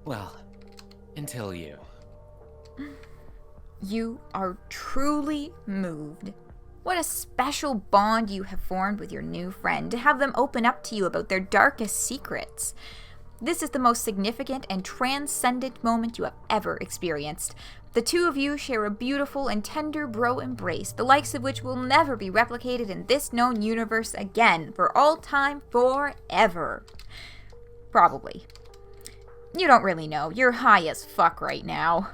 Well, until you. You are truly moved. What a special bond you have formed with your new friend, to have them open up to you about their darkest secrets. This is the most significant and transcendent moment you have ever experienced. The two of you share a beautiful and tender bro embrace, the likes of which will never be replicated in this known universe again, for all time, forever. Probably. You don't really know. You're high as fuck right now.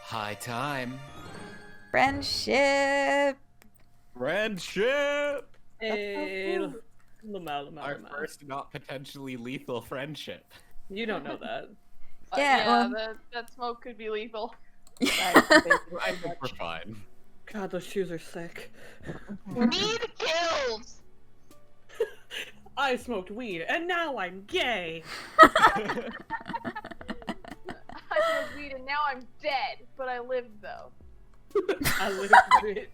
High time. Friendship. Friendship! Hey, Lamau. Our first not potentially lethal friendship. You don't know that. Yeah, that smoke could be lethal. I think we're fine. God, those shoes are sick. Weed kills! I smoked weed, and now I'm gay! I smoked weed and now I'm dead, but I lived though. I lived it.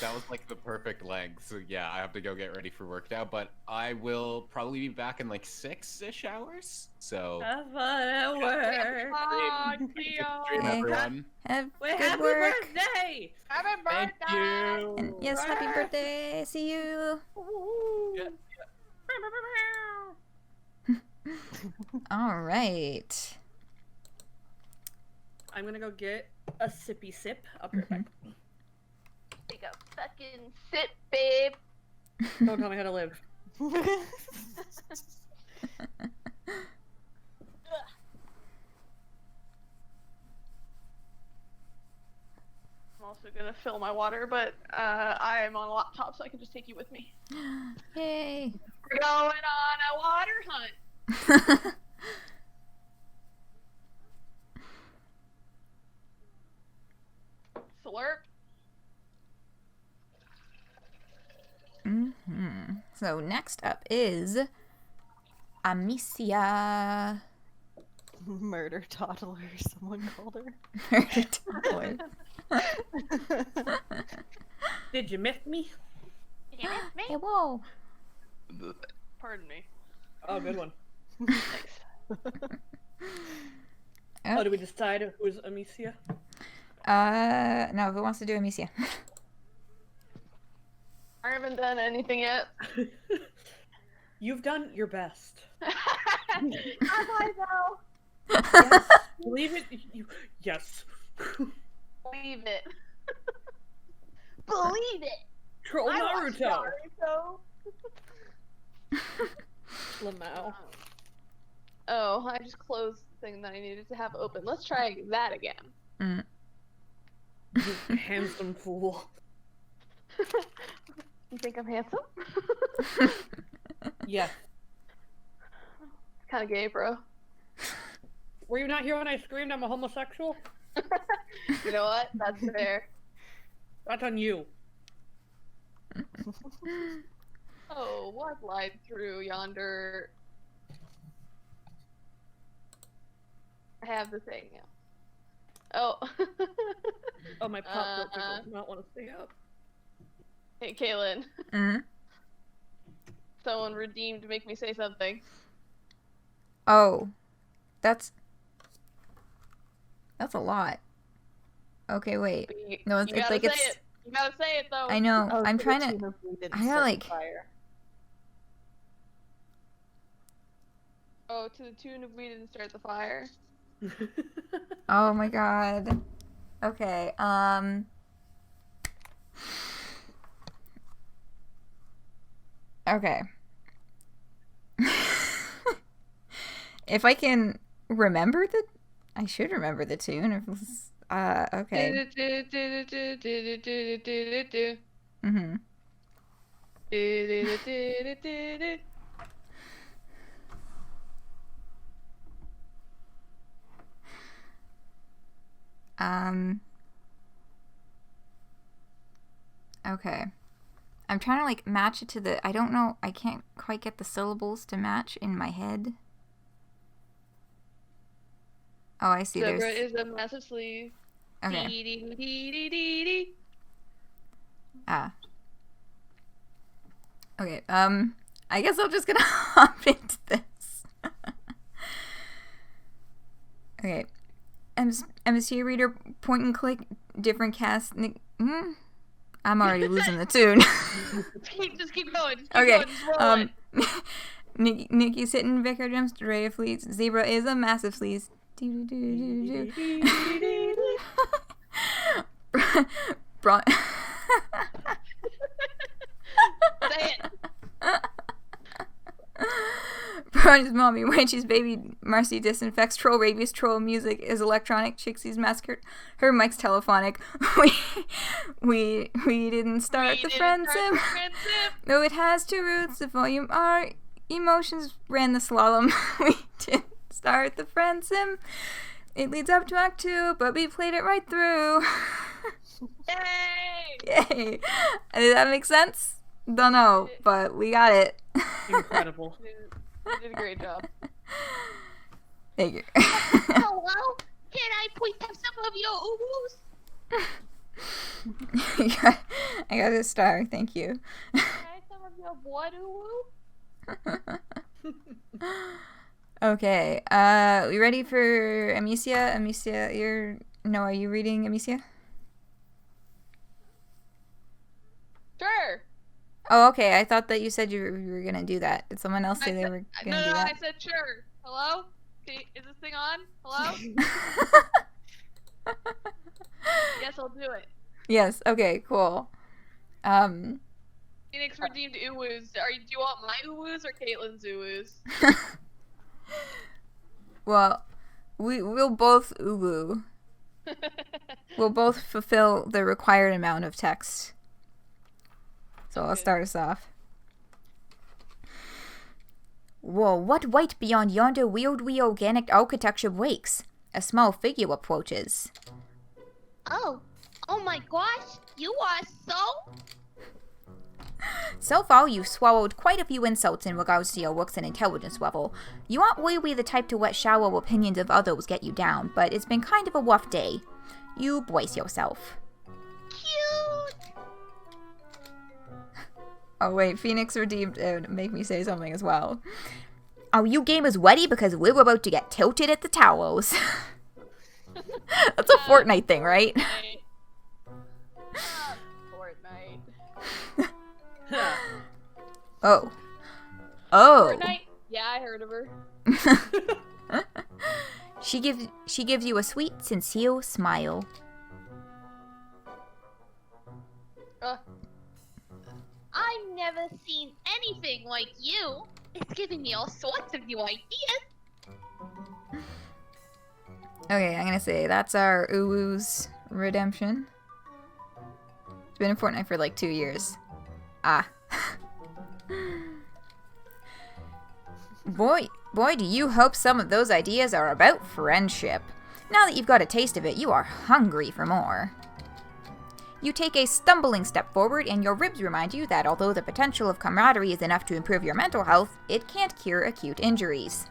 That was like the perfect length. So yeah, I have to go get ready for work now, but I will probably be back in like 6-ish hours. So Have fun at work. stream, everyone. Have Wait, good happy work. birthday! Happy Thank birthday! you. And yes, happy birthday. See you. Yeah. All right. I'm gonna go get a sippy sip. I'll be right back. Take a fucking sip, babe. Don't tell me how to live. I'm also gonna fill my water, but I am on a laptop, so I can just take you with me. Yay. We're going on a water hunt. Slurp. So next up is Amisia. Murder toddler, someone called her. Murder toddler. Did you miss me? You miss me? Hey, whoa. Pardon me. Oh, good one. Thanks. Oh, did we decide who's Amisia? No, who wants to do Amisia? I haven't done anything yet. You've done your best. Have I though? Yes. Believe it. Yes. Believe it. Believe it. Troll I watched Naruto. Lamau. Oh, I just closed the thing that I needed to have open. Let's try that again. You handsome fool. You think I'm handsome? Yeah. Kind of gay, bro. Were you not here when I screamed I'm a homosexual? You know what? That's fair. That's on you. Oh, what lied through yonder? I have the thing now. Oh. Oh, my pop does not want to stay up. Hey, Kaylin. Mm-hmm. Someone redeemed to make me say something. Oh, that's a lot. Okay, wait. But No, it's you gotta like say it's. it. You gotta say it though. I know. Oh, I'm so trying the to. tune of we didn't I gotta, start the like- fire. Oh, to the tune of "We Didn't Start the Fire." Oh my god. Okay. Okay. If I can remember I should remember the tune. Okay. Mm-hmm. Okay. I'm trying to like match it to I don't know, I can't quite get the syllables to match in my head. Oh, I see. Zebra There's is a massive sleeve. okay. Dee-dee-dee-dee-dee-dee. Ah. Okay. I guess I'm just gonna hop into this. Okay. MSC reader, point and click, different cast. I'm already losing the tune. Just keep going. Just keep Okay. going. Just roll it. Nikki's hitting Vikare jumps, Ray of Fleets. Zebra is a massive fleece. Bron- Say it. Bronya's mommy, when she's baby, Marcy disinfects. Troll rabies. Troll music is electronic. Chixie's massacred. Her mic's telephonic. We didn't start the Friendsim. No, it has two roots. The volume our emotions ran the slalom. We didn't start the Friendsim. It leads up to Act 2, but we played it right through. Yay! Yay! Did that make sense? Don't know, but we got it. Incredible. You did a great job. Thank you. Hello? Can I please have some of your uwus? I got a star, thank you. Can I have some of your what uwu? Okay, we ready for Amisia? Amisia, are you reading Amisia? Sure. Oh, okay, I thought that you said you were gonna do that. Did someone else say they were gonna do No, that? I said sure. Hello? Is this thing on? Hello? Yes, I'll do it. Yes, okay, cool. Phoenix redeemed uwus. Do you want my uwus or Caitlin's uwus? Well, we'll both uwu. We'll both fulfill the required amount of text. So I'll start us off. Whoa, what white beyond yonder weirdly organic architecture wakes? A small figure approaches. Oh my gosh, you are so... So far, you've swallowed quite a few insults in regards to your looks and intelligence level. You aren't really the type to let shallow opinions of others get you down, but it's been kind of a rough day. You brace yourself. cute. Oh wait, Phoenix redeemed make me say something as well. Are you gamers ready? Because we're about to get tilted at the towels. That's a Fortnite thing, right? Fortnite. Oh. Oh. Fortnite? Yeah, I heard of her. She gives you a sweet, sincere smile. I've never seen anything like you. It's giving me all sorts of new ideas. Okay, I'm gonna say that's our Uwu's redemption. It's been in Fortnite for like 2 years. Ah. Boy, do you hope some of those ideas are about friendship. Now that you've got a taste of it, you are hungry for more. You take a stumbling step forward, and your ribs remind you that although the potential of camaraderie is enough to improve your mental health, it can't cure acute injuries.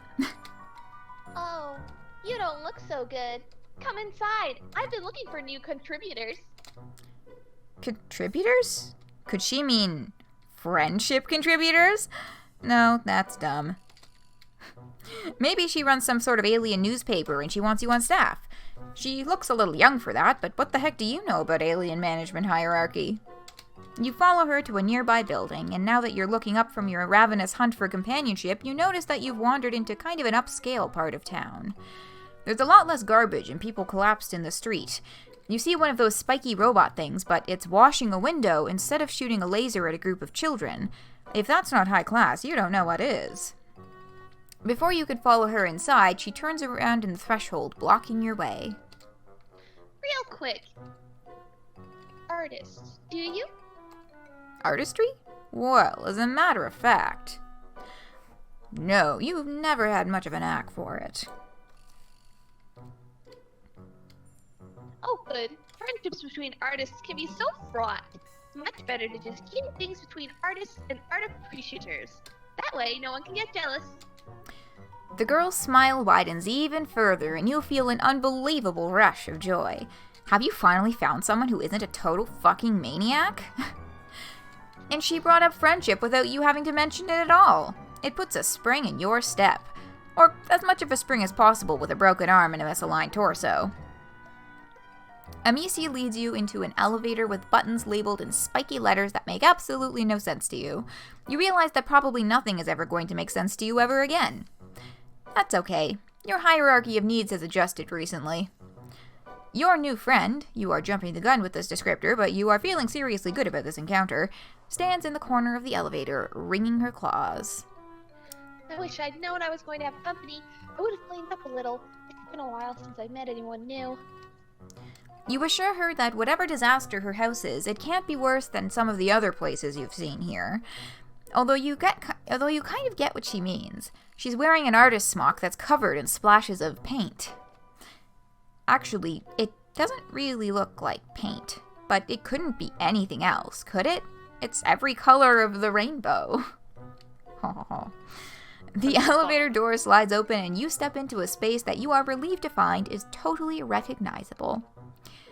Oh, you don't look so good. Come inside. I've been looking for new contributors. Contributors? Could she mean friendship contributors? No, that's dumb. Maybe she runs some sort of alien newspaper and she wants you on staff. She looks a little young for that, but what the heck do you know about alien management hierarchy? You follow her to a nearby building, and now that you're looking up from your ravenous hunt for companionship, you notice that you've wandered into kind of an upscale part of town. There's a lot less garbage and people collapsed in the street. You see one of those spiky robot things, but it's washing a window instead of shooting a laser at a group of children. If that's not high class, you don't know what is. Before you could follow her inside, she turns around in the threshold, blocking your way. Real quick. Artist, do you? Artistry? Well, as a matter of fact. No, you've never had much of a knack for it. Oh, good. Friendships between artists can be so fraught. It's much better to just keep things between artists and art appreciators. That way, no one can get jealous. The girl's smile widens even further, and you feel an unbelievable rush of joy. Have you finally found someone who isn't a total fucking maniac? And she brought up friendship without you having to mention it at all. It puts a spring in your step. Or as much of a spring as possible with a broken arm and a misaligned torso. Amisia leads you into an elevator with buttons labeled in spiky letters that make absolutely no sense to you. You realize that probably nothing is ever going to make sense to you ever again. That's okay. Your hierarchy of needs has adjusted recently. Your new friend, you are jumping the gun with this descriptor, but you are feeling seriously good about this encounter, stands in the corner of the elevator, wringing her claws. I wish I'd known I was going to have company. I would have cleaned up a little. It's been a while since I met anyone new. You assure her that whatever disaster her house is, it can't be worse than some of the other places you've seen here. Although you kind of get what she means. She's wearing an artist's smock that's covered in splashes of paint. Actually, it doesn't really look like paint, but it couldn't be anything else, could it? It's every color of the rainbow. The elevator door slides open and you step into a space that you are relieved to find is totally recognizable.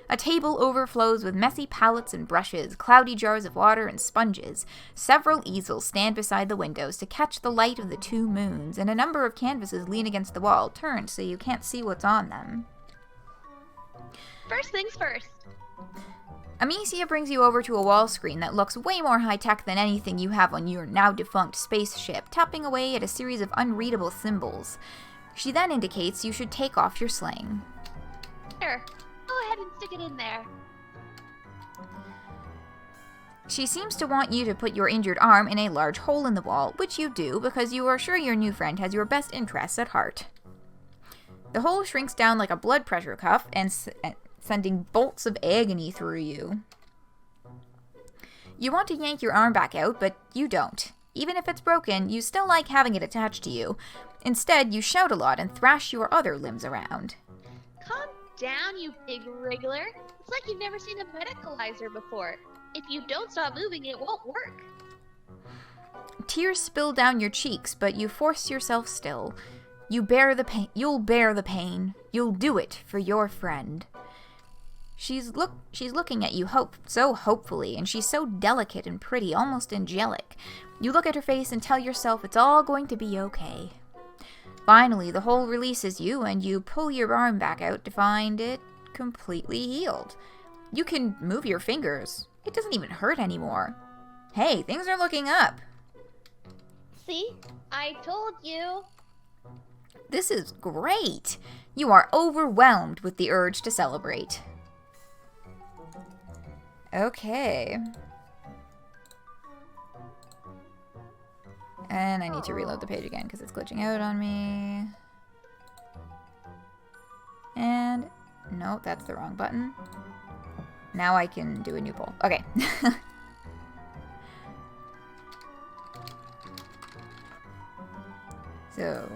A table overflows with messy palettes and brushes, cloudy jars of water and sponges. Several easels stand beside the windows to catch the light of the two moons, and a number of canvases lean against the wall, turned so you can't see what's on them. First things first. Amisia brings you over to a wall screen that looks way more high-tech than anything you have on your now-defunct spaceship, tapping away at a series of unreadable symbols. She then indicates you should take off your sling. Sure. Go ahead and stick it in there. She seems to want you to put your injured arm in a large hole in the wall, which you do because you are sure your new friend has your best interests at heart. The hole shrinks down like a blood pressure cuff and sending bolts of agony through you. You want to yank your arm back out, but you don't. Even if it's broken, you still like having it attached to you. Instead, you shout a lot and thrash your other limbs around. Calm down, you big wriggler. It's like you've never seen a medicalizer before. If you don't stop moving, it won't work. Tears spill down your cheeks, but you force yourself still. You bear the pain. You'll bear the pain. You'll do it for your friend. She's looking at you so hopefully, and she's so delicate and pretty, almost angelic. You look at her face and tell yourself it's all going to be okay. Finally, the hole releases you, and you pull your arm back out to find it completely healed. You can move your fingers. It doesn't even hurt anymore. Hey, things are looking up. See? I told you. This is great. You are overwhelmed with the urge to celebrate. Okay. And I need to reload the page again because it's glitching out on me. And no, that's the wrong button. Now I can do a new poll. Okay. So,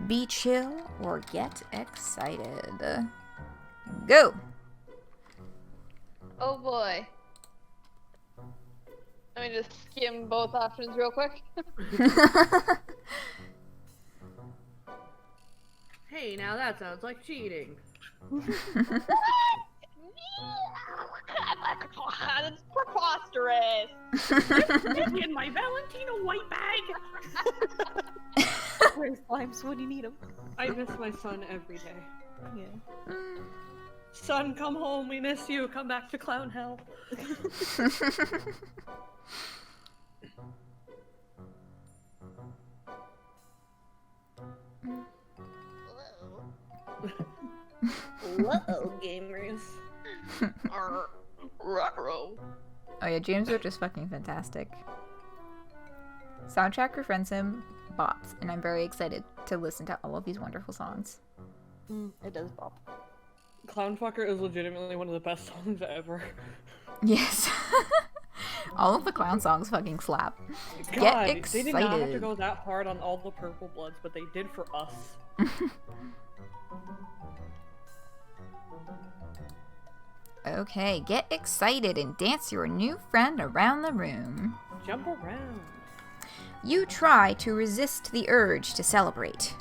be chill or get excited. Go! Oh boy. Let me just skim both options real quick. Hey, now that sounds like cheating. That's preposterous. Look in my Valentino white bag. Where's Slimes when you need him? I miss my son every day. Yeah. Son, come home. We miss you. Come back to clown hell. Whoa, gamers. Ruh-roh. Oh yeah, James Roach is fucking fantastic. Soundtrack for Friendsim bops, and I'm very excited to listen to all of these wonderful songs. It does bop. Clownfucker is legitimately one of the best songs ever. Yes. All of the clown songs fucking slap. God, Get excited. they did not have to go that hard on all the Purple Bloods, but they did for us. Okay, get excited and dance your new friend around the room. Jump around. You try to resist the urge to celebrate.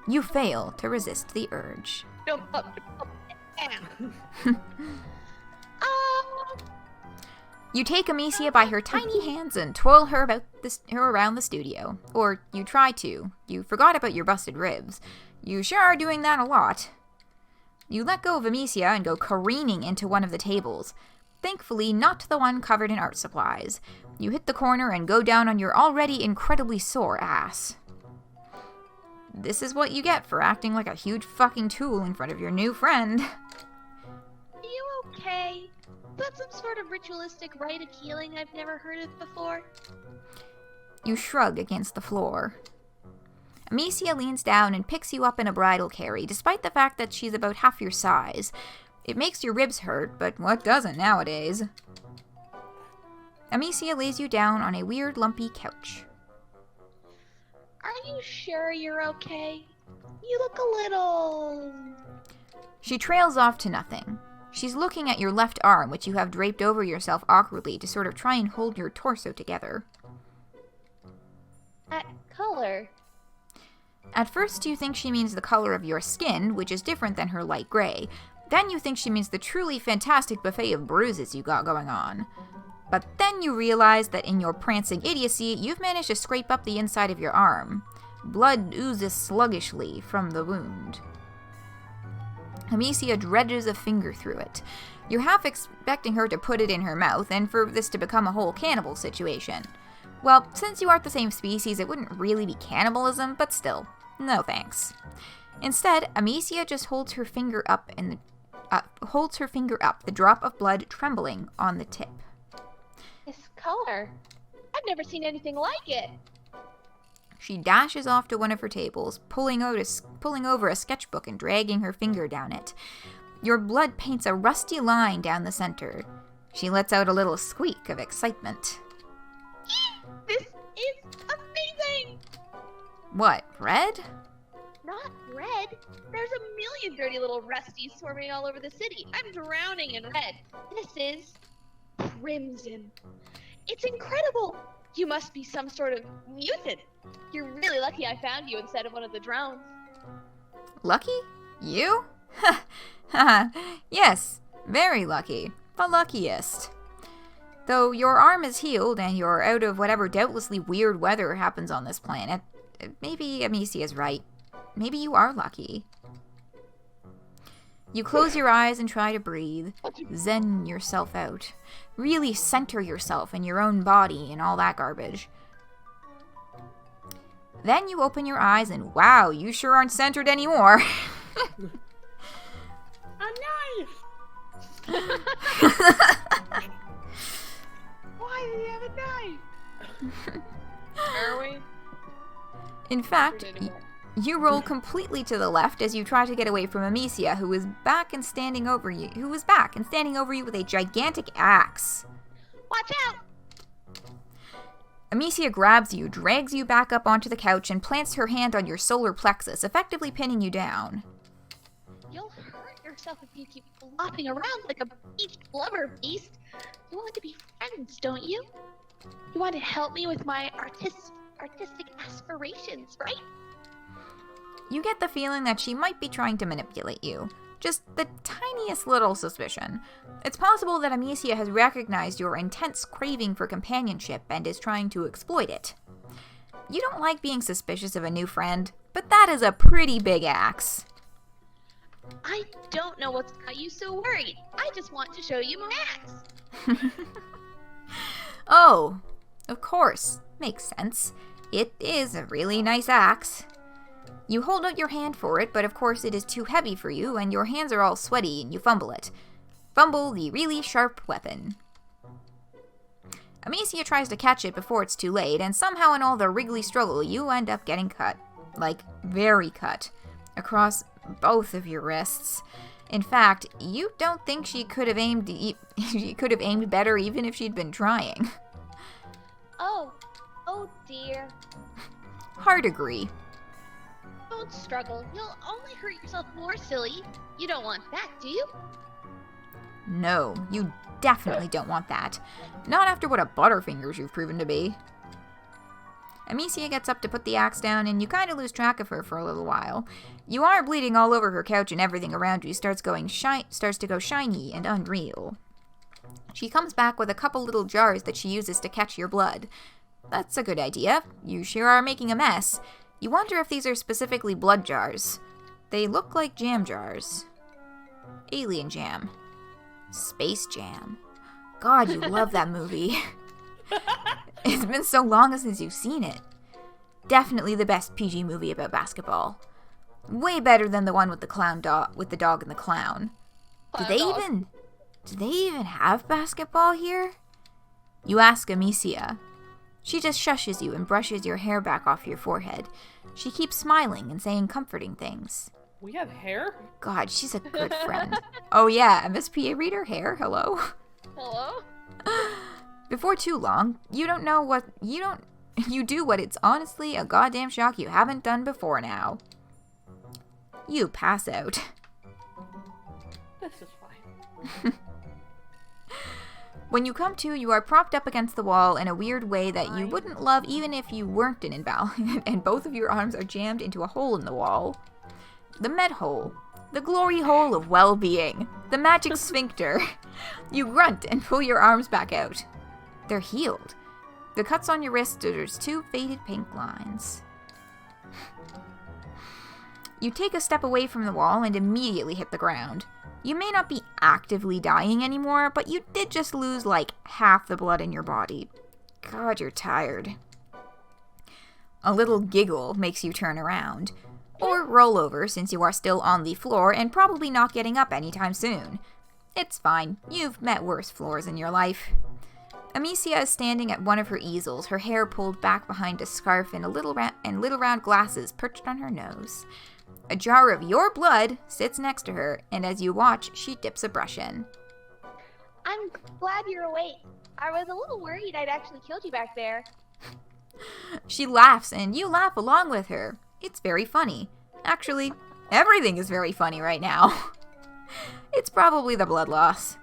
You fail to resist the urge. Jump up, down. You take Amisia by her tiny hands and twirl her around the studio. Or you try to. You forgot about your busted ribs. You sure are doing that a lot. You let go of Amisia and go careening into one of the tables. Thankfully, not the one covered in art supplies. You hit the corner and go down on your already incredibly sore ass. this is what you get for acting like a huge fucking tool in front of your new friend. Are you okay? Is that some sort of ritualistic rite of healing I've never heard of before? You shrug against the floor. Amisia leans down and picks you up in a bridal carry, despite the fact that she's about half your size. It makes your ribs hurt, but what doesn't nowadays? Amisia lays you down on a weird, lumpy couch. Are you sure you're okay? You look a little... She trails off to nothing. She's looking at your left arm, which you have draped over yourself awkwardly to sort of try and hold your torso together. That color. At first, you think she means the color of your skin, which is different than her light gray. Then you think she means the truly fantastic buffet of bruises you got going on. But then you realize that in your prancing idiocy, you've managed to scrape up the inside of your arm. Blood oozes sluggishly from the wound. Amisia dredges a finger through it. You're half expecting her to put it in her mouth, and for this to become a whole cannibal situation. Well, since you aren't the same species, it wouldn't really be cannibalism, but still, no thanks. Instead, Amisia just holds her finger up, the drop of blood trembling on the tip. This color. I've never seen anything like it. She dashes off to one of her tables, pulling over a sketchbook and dragging her finger down it. Your blood paints a rusty line down the center. She lets out a little squeak of excitement. This is amazing! What, red? Not red. There's a million dirty little rusties swarming all over the city. I'm drowning in red. This is crimson. It's incredible. You must be some sort of mutant. You're really lucky I found you instead of one of the drones. Lucky? You? Ha! Yes, very lucky. The luckiest. Though your arm is healed and you're out of whatever doubtlessly weird weather happens on this planet, maybe Amisia's right. Maybe you are lucky. You close your eyes and try to breathe. Zen yourself out. Really center yourself in your own body and all that garbage. Then you open your eyes and wow, you sure aren't centered anymore. A knife! Why do you have a knife? Are we? In fact, you roll completely to the left as you try to get away from Amisia, who was back and standing over you with a gigantic axe. Watch out! Amisia grabs you, drags you back up onto the couch, and plants her hand on your solar plexus, effectively pinning you down. You'll hurt yourself if you keep flopping around like a beach blubber beast. You want to be friends, don't you? You want to help me with my artistic aspirations, right? You get the feeling that she might be trying to manipulate you. Just the tiniest little suspicion. It's possible that Amisia has recognized your intense craving for companionship and is trying to exploit it. You don't like being suspicious of a new friend, but that is a pretty big axe. I don't know what's got you so worried. I just want to show you my axe. Oh, of course. Makes sense. It is a really nice axe. You hold out your hand for it, but of course it is too heavy for you, and your hands are all sweaty, and you fumble it. Fumble the really sharp weapon. Amisia tries to catch it before it's too late, and somehow in all the wriggly struggle, you end up getting cut. Like, very cut. Across both of your wrists. In fact, you don't think she could have aimed better even if she'd been trying. Oh dear. Hard agree. Don't struggle. You'll only hurt yourself more, silly. You don't want that, do you? No, you definitely don't want that. Not after what a butterfingers you've proven to be. Amisia gets up to put the axe down, and you kind of lose track of her for a little while. You are bleeding all over her couch, and everything around you starts to go shiny and unreal. She comes back with a couple little jars that she uses to catch your blood. That's a good idea. You sure are making a mess. You wonder if these are specifically blood jars. They look like jam jars. Alien jam. Space Jam. God, you love that movie. It's been so long since you've seen it. Definitely the best PG movie about basketball. Way better than the one with the dog and the clown. Do they even have basketball here? You ask Amisia. She just shushes you and brushes your hair back off your forehead. She keeps smiling and saying comforting things. We have hair? God, she's a good friend. Oh yeah, MSPA reader, hair, hello? Hello? Before too long, you do what it's honestly a goddamn shock you haven't done before now. You pass out. This is fine. When you come to, you are propped up against the wall in a weird way that you wouldn't love even if you weren't in imbalance, and both of your arms are jammed into a hole in the wall. The med hole. The glory hole of well-being. The magic sphincter. You grunt and pull your arms back out. They're healed. The cuts on your wrist, there's 2 faded pink lines. You take a step away from the wall and immediately hit the ground. You may not be actively dying anymore, but you did just lose like half the blood in your body. God, you're tired. A little giggle makes you turn around. Or roll over since you are still on the floor and probably not getting up anytime soon. It's fine. You've met worse floors in your life. Amisia is standing at one of her easels, her hair pulled back behind a scarf and little round glasses perched on her nose. A jar of your blood sits next to her, and as you watch, she dips a brush in. I'm glad you're awake. I was a little worried I'd actually killed you back there. She laughs, and you laugh along with her. It's very funny. Actually, everything is very funny right now. It's probably the blood loss.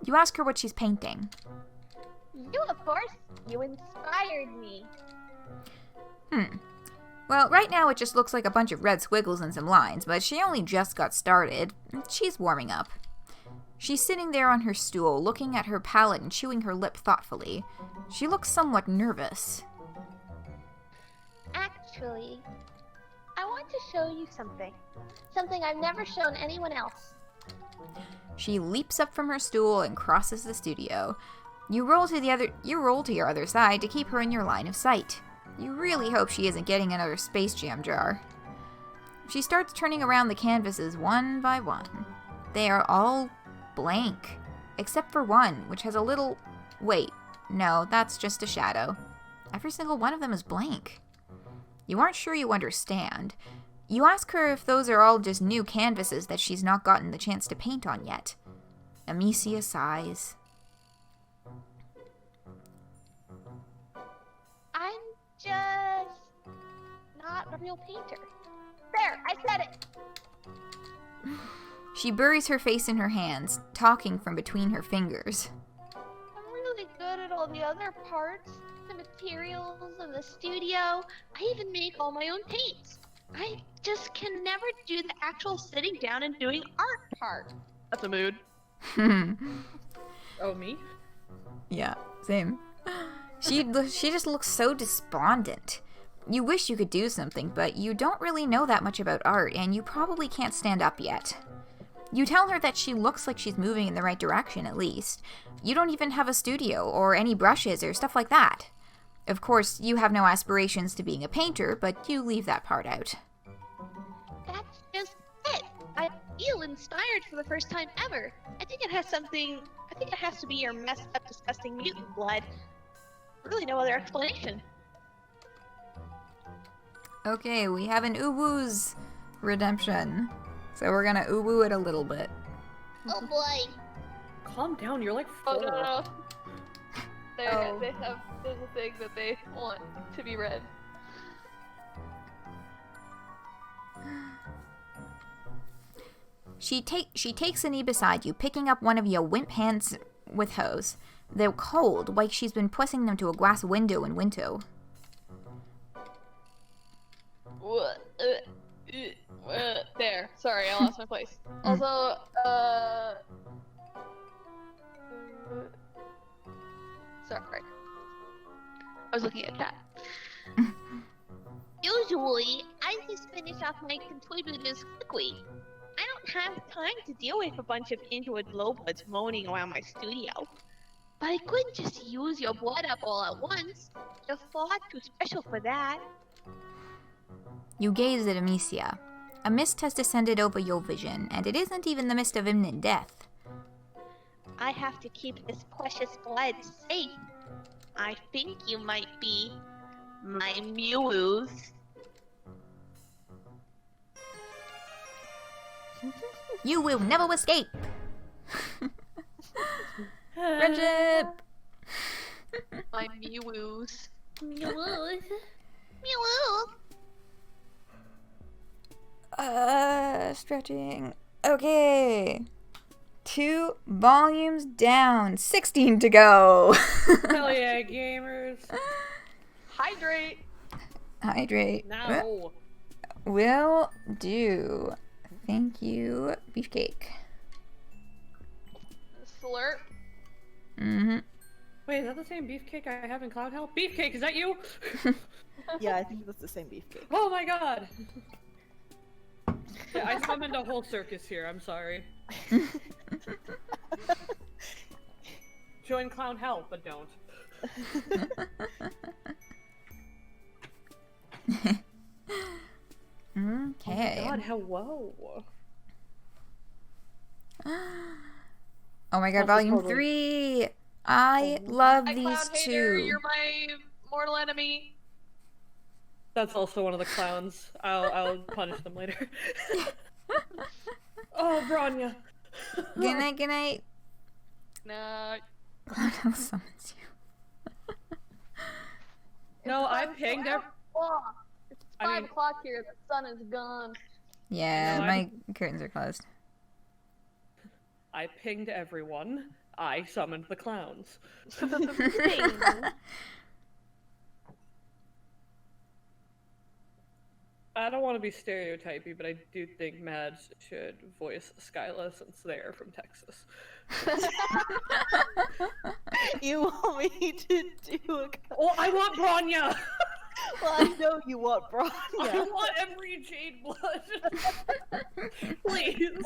You ask her what she's painting. You, of course. You inspired me. Well, right now it just looks like a bunch of red squiggles and some lines, but she only just got started. She's warming up. She's sitting there on her stool, looking at her palette and chewing her lip thoughtfully. She looks somewhat nervous. Actually, I want to show you something. Something I've never shown anyone else. She leaps up from her stool and crosses the studio. You roll to your other side to keep her in your line of sight. You really hope she isn't getting another Space Jam jar. She starts turning around the canvases one by one. They are all blank, except for one, which has a little... Wait, no, that's just a shadow. Every single one of them is blank. You aren't sure you understand. You ask her if those are all just new canvases that she's not gotten the chance to paint on yet. Amisia sighs. I'm just not a real painter. There, I said it. She buries her face in her hands, talking from between her fingers. I'm really good at all the other parts. The materials and the studio. I even make all my own paints. I just can never do the actual sitting down and doing art part. That's a mood. Oh, me? Yeah, same. She just looks so despondent. You wish you could do something, but you don't really know that much about art, and you probably can't stand up yet. You tell her that she looks like she's moving in the right direction, at least. You don't even have a studio, or any brushes, or stuff like that. Of course, you have no aspirations to being a painter, but you leave that part out. That's just it. I feel inspired for the first time ever. I think it has to be your messed up, disgusting mutant blood. Really no other explanation. Okay, we have an Uwu's redemption. So we're gonna Uwu it a little bit. Oh boy. Calm down, you're like 4. Oh no. There's a thing that they want to be read. She takes a knee beside you, picking up one of your wimp hands with hers. They're cold, like she's been pressing them to a glass window in winter. There. Sorry, I lost my place. Also, sorry. I was looking at chat. Usually, I just finish off my contributors quickly. I don't have time to deal with a bunch of injured lowbloods moaning around my studio. But I couldn't just use your blood up all at once. Your thought too special for that. You gaze at Amisia. A mist has descended over your vision, and it isn't even the mist of imminent death. I have to keep this precious blood safe. I think you might be my muse. You will never escape! Friendship! My muse. Muse. Stretching. Okay. 2 volumes down. 16 to go. Hell yeah, gamers. Hydrate. Hydrate. No. Will do. Thank you, Beefcake. Slurp. Mm-hmm. Wait, is that the same beefcake I have in Cloud Hell? Beefcake, is that you? Yeah, I think that's the same beefcake. Oh my god! Yeah, I summoned a whole circus here, I'm sorry. Join Clown Hell, but don't. Okay. Oh my god, hello. Oh my god, That's volume totally- 3! I love Hi, these Cloud Hater, 2. you're my mortal enemy. That's also one of the clowns. I'll punish them later. Oh, Bronya. Good night, good night. No. Clownhouse summons you. No, I pinged her. It's I 5 mean- o'clock here. The sun is gone. Yeah, No, my curtains are closed. I pinged everyone. I summoned the clowns. I don't want to be stereotypy, but I do think Mads should voice Skylla since they're from Texas. You want me to do a... Oh, I want Bronya! Well, I know you want I Bronya. want every jade blood! Please!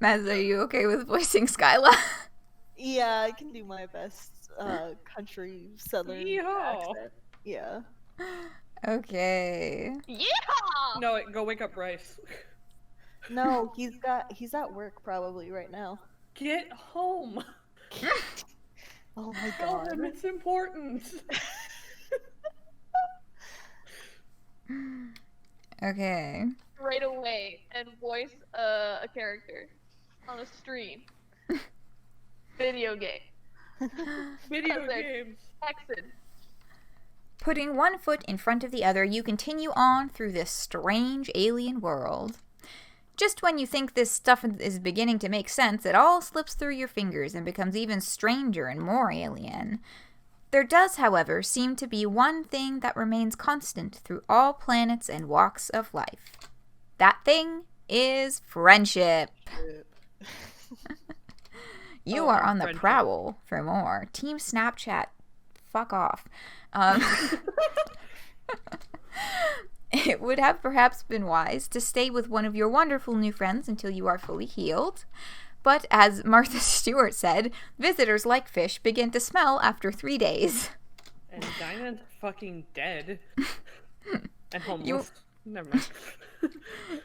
Maz, are you okay with voicing Skylla? Yeah, I can do my best country southern Yeehaw. accent. Yeah. Okay. Yeah! No, go wake up Bryce. No, he's at work probably right now. Get home! Oh my Tell god. him it's important! Okay. Right away and voice a character on a stream. Video game. Video Because they're- games! Texan. Putting one foot in front of the other, you continue on through this strange alien world. Just when you think this stuff is beginning to make sense, it all slips through your fingers and becomes even stranger and more alien. There does, however, seem to be one thing that remains constant through all planets and walks of life. That thing is friendship. You Oh, are on the friendship. prowl for more. Team Snapchat, fuck off. It would have perhaps been wise to stay with one of your wonderful new friends until you are fully healed. But as Martha Stewart said, visitors like fish begin to smell after 3 days. And Diamond's fucking dead. And homeless. Never mind.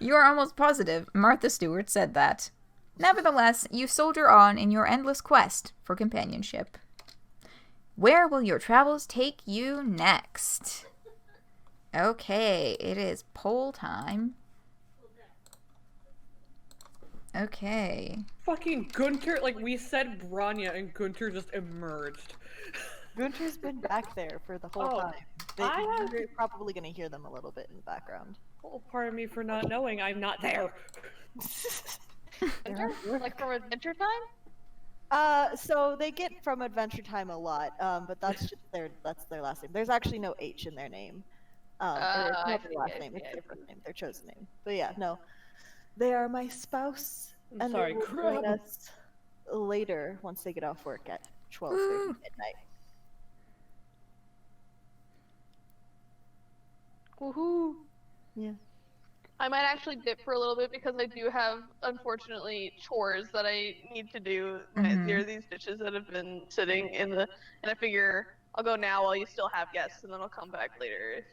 You are almost positive Martha Stewart said that. Nevertheless, you soldier on in your endless quest for companionship. Where will your travels take you next? Okay, it is poll time. Okay. Fucking Gunter, like we said Bronya and Gunter just emerged. Gunter's been back there for the whole Oh, time. I You're probably gonna hear them a little bit in the background. Oh, pardon me for not knowing I'm not there. Adventure? Like from Adventure Time? So they get from Adventure Time a lot, but that's just their last name. There's actually no H in their name. Or it's I not their see, last I name, see, it's I their first name, their chosen name. But yeah, no. They are my spouse, I'm and sorry, they will crap. join us later once they get off work at 12:30 midnight. Woohoo! Yeah. I might actually dip for a little bit because I do have, unfortunately, chores that I need to do near these dishes that have been sitting in the. And I figure I'll go now while you still have guests, and then I'll come back later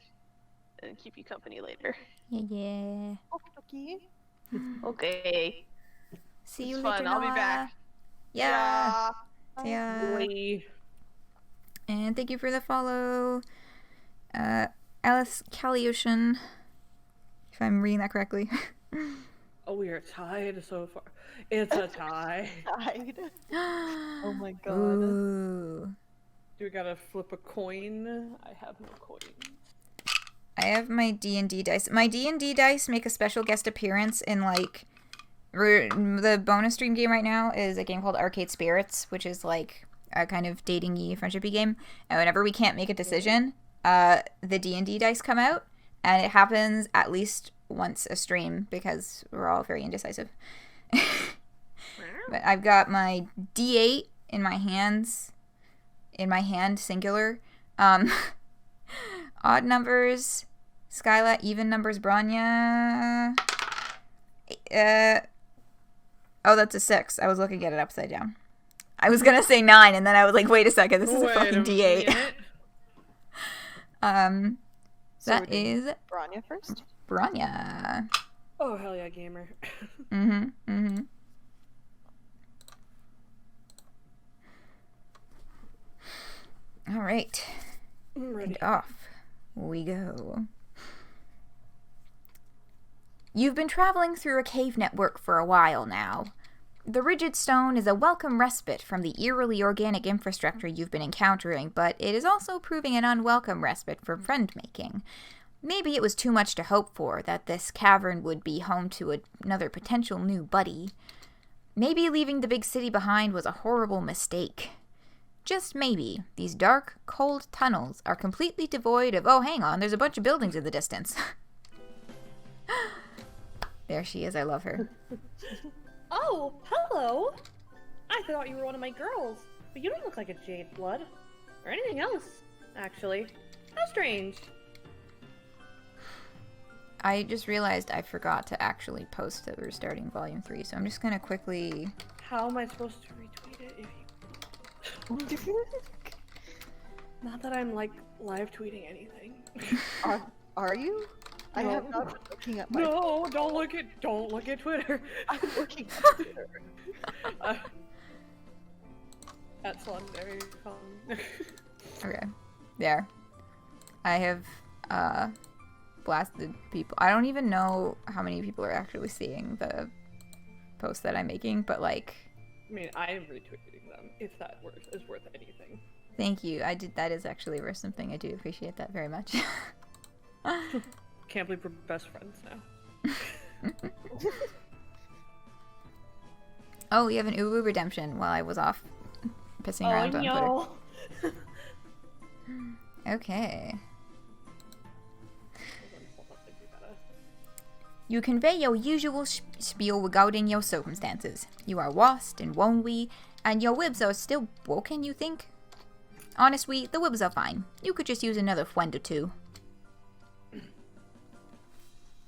and keep you company later. Yeah. Okay. Okay. See It's you fun. later, I'll be Noah. back. Yeah. See ya. Boy. And thank you for the follow. Alice Caliushin, if I'm reading that correctly. Oh, we are tied so far. It's a tie. Died. Oh my god. Ooh. Do we gotta flip a coin? I have no coins. I have my D&D dice. My D&D dice make a special guest appearance in, like, the bonus stream game right now is a game called Arcade Spirits, which is, like, a kind of dating-y, friendship-y game. And whenever we can't make a decision, the D&D dice come out, and it happens at least once a stream because we're all very indecisive. But I've got my D8 in my hands, singular. Odd numbers, Skylla. Even numbers, Bronya. Oh, that's a 6. I was looking at it upside down. I was gonna say 9, and then I was like, wait a second, this is a fucking D8. That is Bronya first. Bronya. Oh, hell yeah, gamer. All right. I'm ready. And off we go. You've been traveling through a cave network for a while now. The rigid stone is a welcome respite from the eerily organic infrastructure you've been encountering, but it is also proving an unwelcome respite for friend-making. Maybe it was too much to hope for that this cavern would be home to another potential new buddy. Maybe leaving the big city behind was a horrible mistake. Just maybe, these dark, cold tunnels are completely devoid of, oh, hang on, there's a bunch of buildings in the distance. There she is, I love her. Oh, hello! I thought you were one of my girls, but you don't look like a Jade Blood. Or anything else, actually. How strange. I just realized I forgot to actually post that we're starting Volume 3, so I'm just gonna quickly... How am I supposed to retweet it if you... Not that I'm, like, live tweeting anything. Are you? I No. have not been looking at my. No, don't look at Twitter. I'm looking at Twitter. That's very fun. Okay. There. I have, blasted people. I don't even know how many people are actually seeing the post that I'm making, but, like... I mean, I am retweeting them, if that is worth anything. Thank you. That is actually worth something. I do appreciate that very much. Can't believe we're best friends now. Oh, we have an Uwu redemption while I was off pissing around on Twitter. Okay. You convey your usual spiel regarding your circumstances. You are lost and lonely, and your wibs are still broken, you think? Honestly, the wibs are fine. You could just use another friend or two.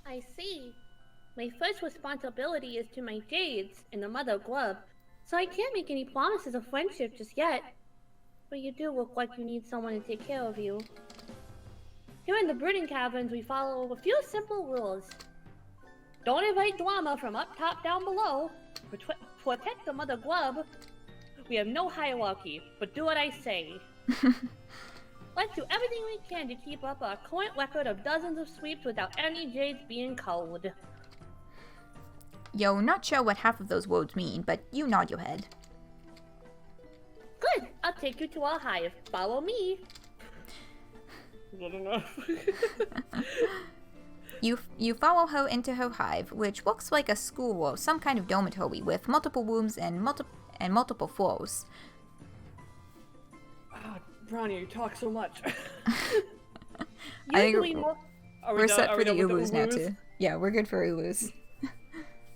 I see. My first responsibility is to my jades and the mother glove, so I can't make any promises of friendship just yet. But you do look like you need someone to take care of you. Here in the brooding caverns, we follow a few simple rules. Don't invite drama from up top down below. Protect the mother glove. We have no hierarchy, but do what I say. Let's do everything we can to keep up our current record of dozens of sweeps without any jades being culled. You're not sure what half of those words mean, but you nod your head. Good, I'll take you to our hive. Follow me. Good enough. You follow her into her hive, which looks like a school or some kind of dormitory with multiple rooms and multiple floors. Bronya, you talk so much. I think we're set for the done with Ulus now too. Yeah, we're good for Ulus.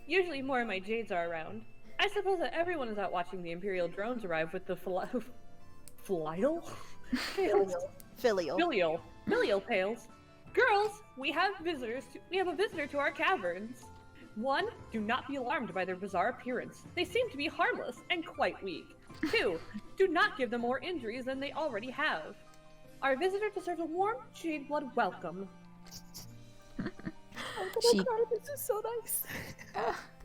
Usually more of my jades are around. I suppose that everyone is out watching the Imperial drones arrive with the filial pails. Girls, we have a visitor to our caverns. 1, do not be alarmed by their bizarre appearance. They seem to be harmless and quite weak. 2, do not give them more injuries than they already have. Our visitor deserves a warm jade blood welcome. She- This is so nice.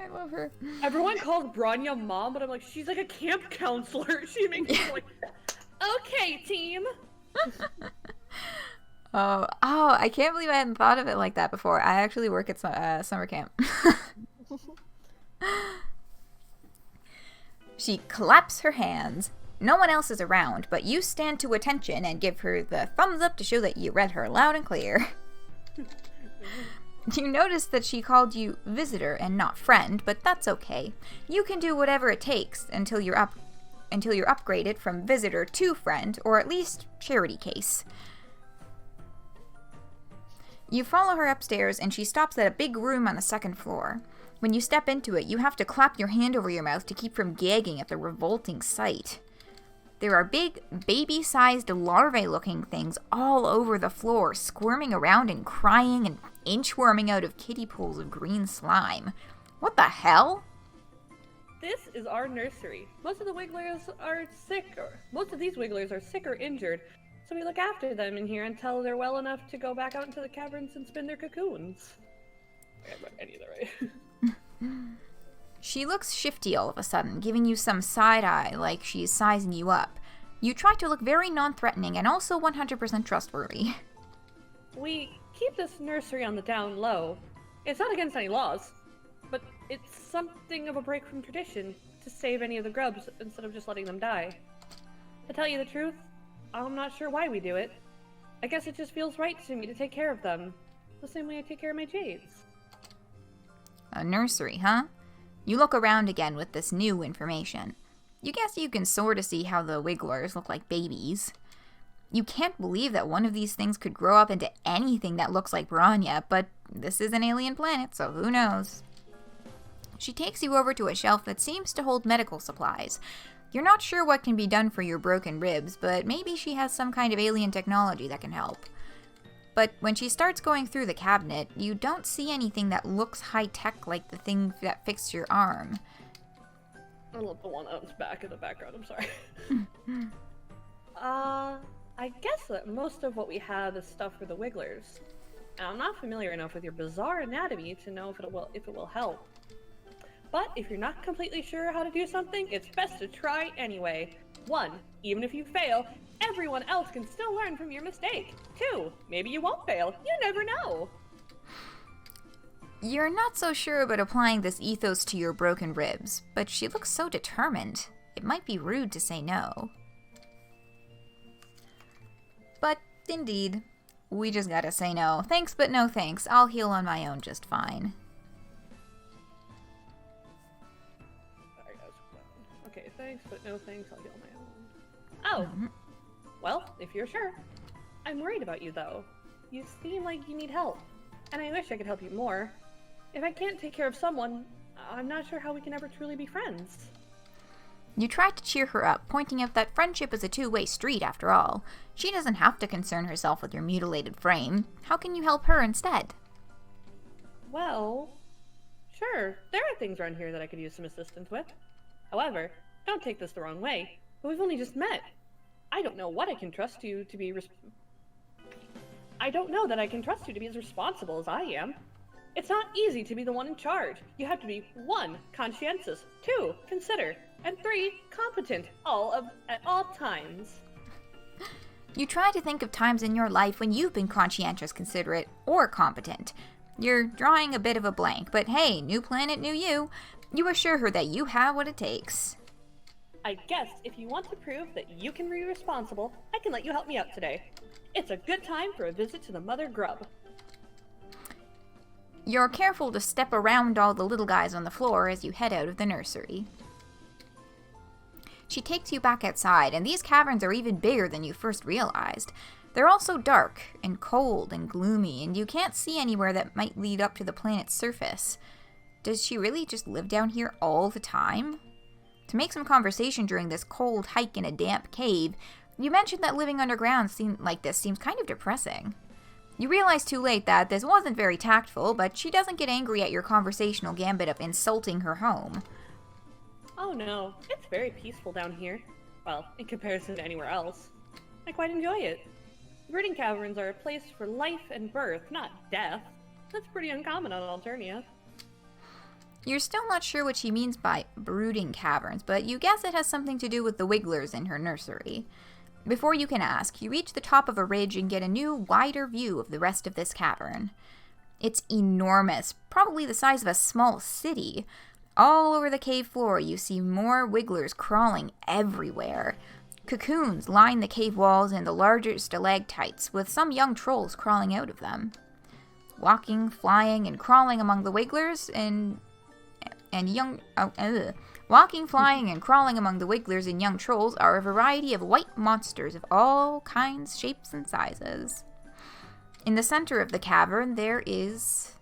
I love her. Everyone calls Bronya mom, but I'm like, she's like a camp counselor. She makes me like, okay, team. Oh, I can't believe I hadn't thought of it like that before. I actually work at summer camp. She claps her hands. No one else is around, but you stand to attention and give her the thumbs up to show that you read her loud and clear. You notice that she called you visitor and not friend, but that's okay. You can do whatever it takes until you're upgraded from visitor to friend, or at least charity case. You follow her upstairs and she stops at a big room on the second floor. When you step into it, you have to clap your hand over your mouth to keep from gagging at the revolting sight. There are big, baby-sized larvae-looking things all over the floor, squirming around and crying and inchworming out of kiddie pools of green slime. What the hell? This is our nursery. Most of the wigglers are sick, or most of these wigglers are sick or injured, so we look after them in here until they're well enough to go back out into the caverns and spin their cocoons. I haven't read any of that right. She looks shifty all of a sudden, giving you some side-eye like she's sizing you up. You try to look very non-threatening and also 100% trustworthy. We keep this nursery on the down low. It's not against any laws, but it's something of a break from tradition to save any of the grubs instead of just letting them die. To tell you the truth, I'm not sure why we do it. I guess it just feels right to me to take care of them, the same way I take care of my jades. A nursery, huh? You look around again with this new information. You guess you can sort of see how the wigglers look like babies. You can't believe that one of these things could grow up into anything that looks like Bronya, but this is an alien planet, so who knows? She takes you over to a shelf that seems to hold medical supplies. You're not sure what can be done for your broken ribs, but maybe she has some kind of alien technology that can help. But when she starts going through the cabinet, you don't see anything that looks high-tech like the thing that fixed your arm. I love the one on the back in the background, I'm sorry. I guess that most of what we have is stuff for the wigglers. And I'm not familiar enough with your bizarre anatomy to know if it will help. But if you're not completely sure how to do something, it's best to try anyway. 1, even if you fail, everyone else can still learn from your mistake. 2, maybe you won't fail. You never know. You're not so sure about applying this ethos to your broken ribs, but she looks so determined. It might be rude to say no. But, indeed, we just gotta say no. Thanks, but no thanks. I'll heal on my own just fine. Sorry, guys. Okay, thanks, but no thanks. I'll heal on my own. Oh, well, if you're sure. I'm worried about you, though. You seem like you need help, and I wish I could help you more. If I can't take care of someone, I'm not sure how we can ever truly be friends. You try to cheer her up, pointing out that friendship is a two-way street after all. She doesn't have to concern herself with your mutilated frame. How can you help her instead? Well, sure, there are things around here that I could use some assistance with. However, don't take this the wrong way, but we've only just met. I don't know what I can trust you to be I don't know that I can trust you to be as responsible as I am. It's not easy to be the one in charge. You have to be 1, conscientious, 2, consider, and 3, competent, at all times. You try to think of times in your life when you've been conscientious, considerate, or competent. You're drawing a bit of a blank, but hey, new planet, new you. You assure her that you have what it takes. I guess if you want to prove that you can be responsible, I can let you help me out today. It's a good time for a visit to the mother grub. You're careful to step around all the little guys on the floor as you head out of the nursery. She takes you back outside, and these caverns are even bigger than you first realized. They're also dark and cold and gloomy, and you can't see anywhere that might lead up to the planet's surface. Does she really just live down here all the time? To make some conversation during this cold hike in a damp cave, you mentioned that living underground seems kind of depressing. You realize too late that this wasn't very tactful, but she doesn't get angry at your conversational gambit of insulting her home. Oh no, it's very peaceful down here. Well, in comparison to anywhere else. I quite enjoy it. Brooding caverns are a place for life and birth, not death. That's pretty uncommon on Alternia. You're still not sure what she means by brooding caverns, but you guess it has something to do with the wigglers in her nursery. Before you can ask, you reach the top of a ridge and get a new, wider view of the rest of this cavern. It's enormous, probably the size of a small city. All over the cave floor, you see more wigglers crawling everywhere. Cocoons line the cave walls and the larger stalactites, with some young trolls crawling out of them. Walking, flying, and crawling among the wigglers Walking, flying, and crawling among the wigglers and young trolls are a variety of white monsters of all kinds, shapes, and sizes. In the center of the cavern, there is...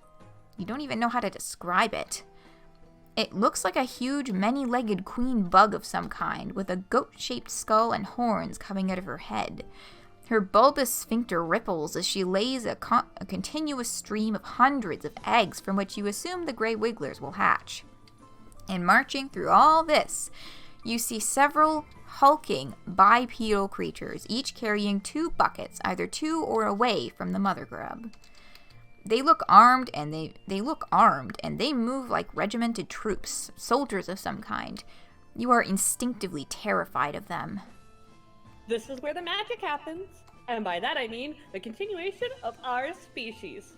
You don't even know how to describe it. It looks like a huge, many-legged queen bug of some kind, with a goat-shaped skull and horns coming out of her head. Her bulbous sphincter ripples as she lays a continuous stream of hundreds of eggs from which you assume the gray wigglers will hatch. And marching through all this, you see several hulking bipedal creatures, each carrying 2 buckets, either to or away from the mother grub. They look armed and they move like regimented troops, soldiers of some kind. You are instinctively terrified of them. This is where the magic happens. And by that I mean the continuation of our species.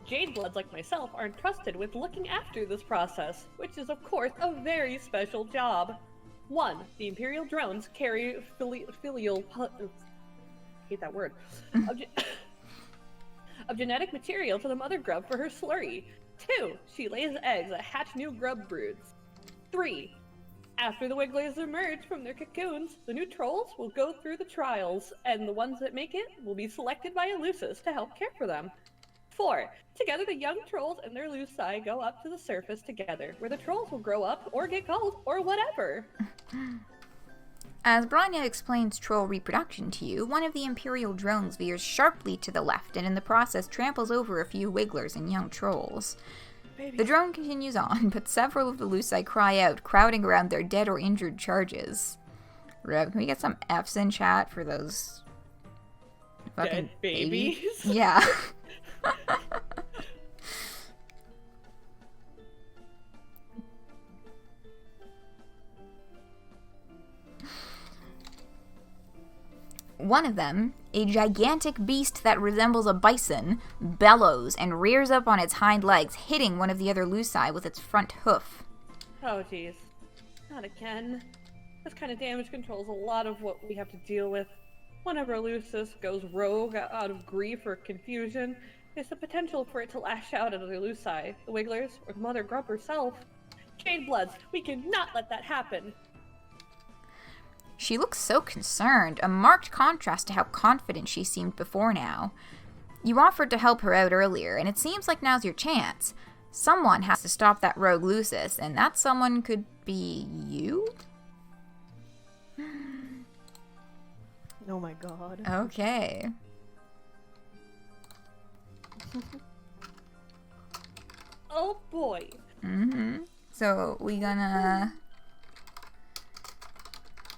Jadebloods like myself are entrusted with looking after this process, which is of course a very special job. 1. The Imperial drones carry hate that word. Of genetic material to the mother grub for her slurry. 2. She lays eggs that hatch new grub broods. 3. After the wigglers emerge from their cocoons, the new trolls will go through the trials, and the ones that make it will be selected by Elusus to help care for them. 4. Together the young trolls and their Luci go up to the surface together, where the trolls will grow up, or get cold, or whatever. As Bronya explains troll reproduction to you, one of the Imperial drones veers sharply to the left and in the process tramples over a few wigglers and young trolls. The drone continues on, but several of the Luci cry out, crowding around their dead or injured charges. Rev, can we get some Fs in chat for those fucking Dead babies? Yeah. One of them, a gigantic beast that resembles a bison, bellows and rears up on its hind legs, hitting one of the other Luci with its front hoof. Oh jeez. Not again. This kind of damage controls a lot of what we have to deal with. Whenever Elusus goes rogue out of grief or confusion, there's the potential for it to lash out at other Luci, the Wigglers, or the Mother Grub herself. Jadebloods, we cannot let that happen. She looks so concerned, a marked contrast to how confident she seemed before now. You offered to help her out earlier, and it seems like now's your chance. Someone has to stop that rogue Lusus, and that someone could be you? Oh my god. Okay. Oh boy. Mm-hmm. So, we gonna...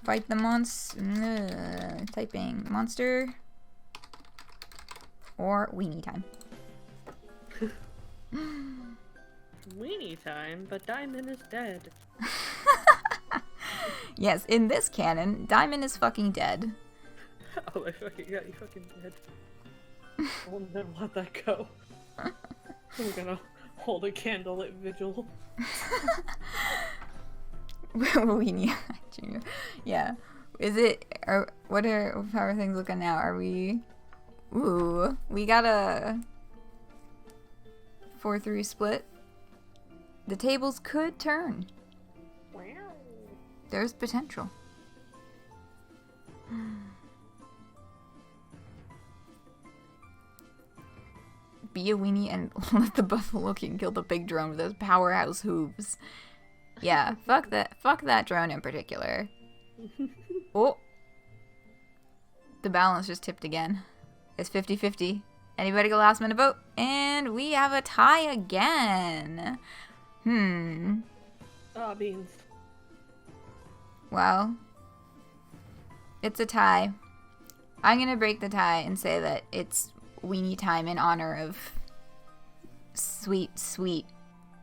fight the monster. Typing monster. Or weenie time. Weenie time, but Diamond is dead. Yes, in this canon, Diamond is fucking dead. Oh my fucking god, you fucking dead. I'll never let that go. I'm gonna hold a candlelit vigil. Weenie. Yeah. Is it... how are things looking now? Are we... Ooh. We got a... 4-3 split. The tables could turn. Wow. There's potential. Be a weenie and let the Buffalo King kill the big drone with those powerhouse hooves. Yeah, fuck that drone in particular. Oh. The balance just tipped again. It's 50-50. Anybody go last minute vote? And we have a tie again. Ah, beans. Well, it's a tie. I'm gonna break the tie and say that it's weenie time in honor of sweet, sweet,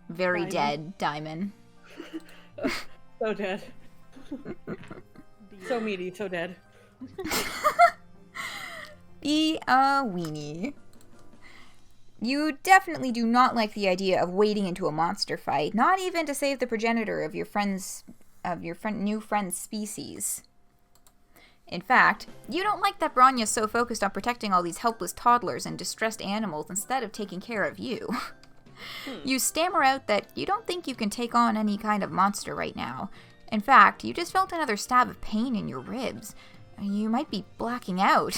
very dead Diemen. So dead. So meaty, so dead. Be a weenie. You definitely do not like the idea of wading into a monster fight, not even to save the progenitor of your new friend's species. In fact, you don't like that Bronya's so focused on protecting all these helpless toddlers and distressed animals instead of taking care of you. You stammer out that you don't think you can take on any kind of monster right now. In fact, you just felt another stab of pain in your ribs. You might be blacking out.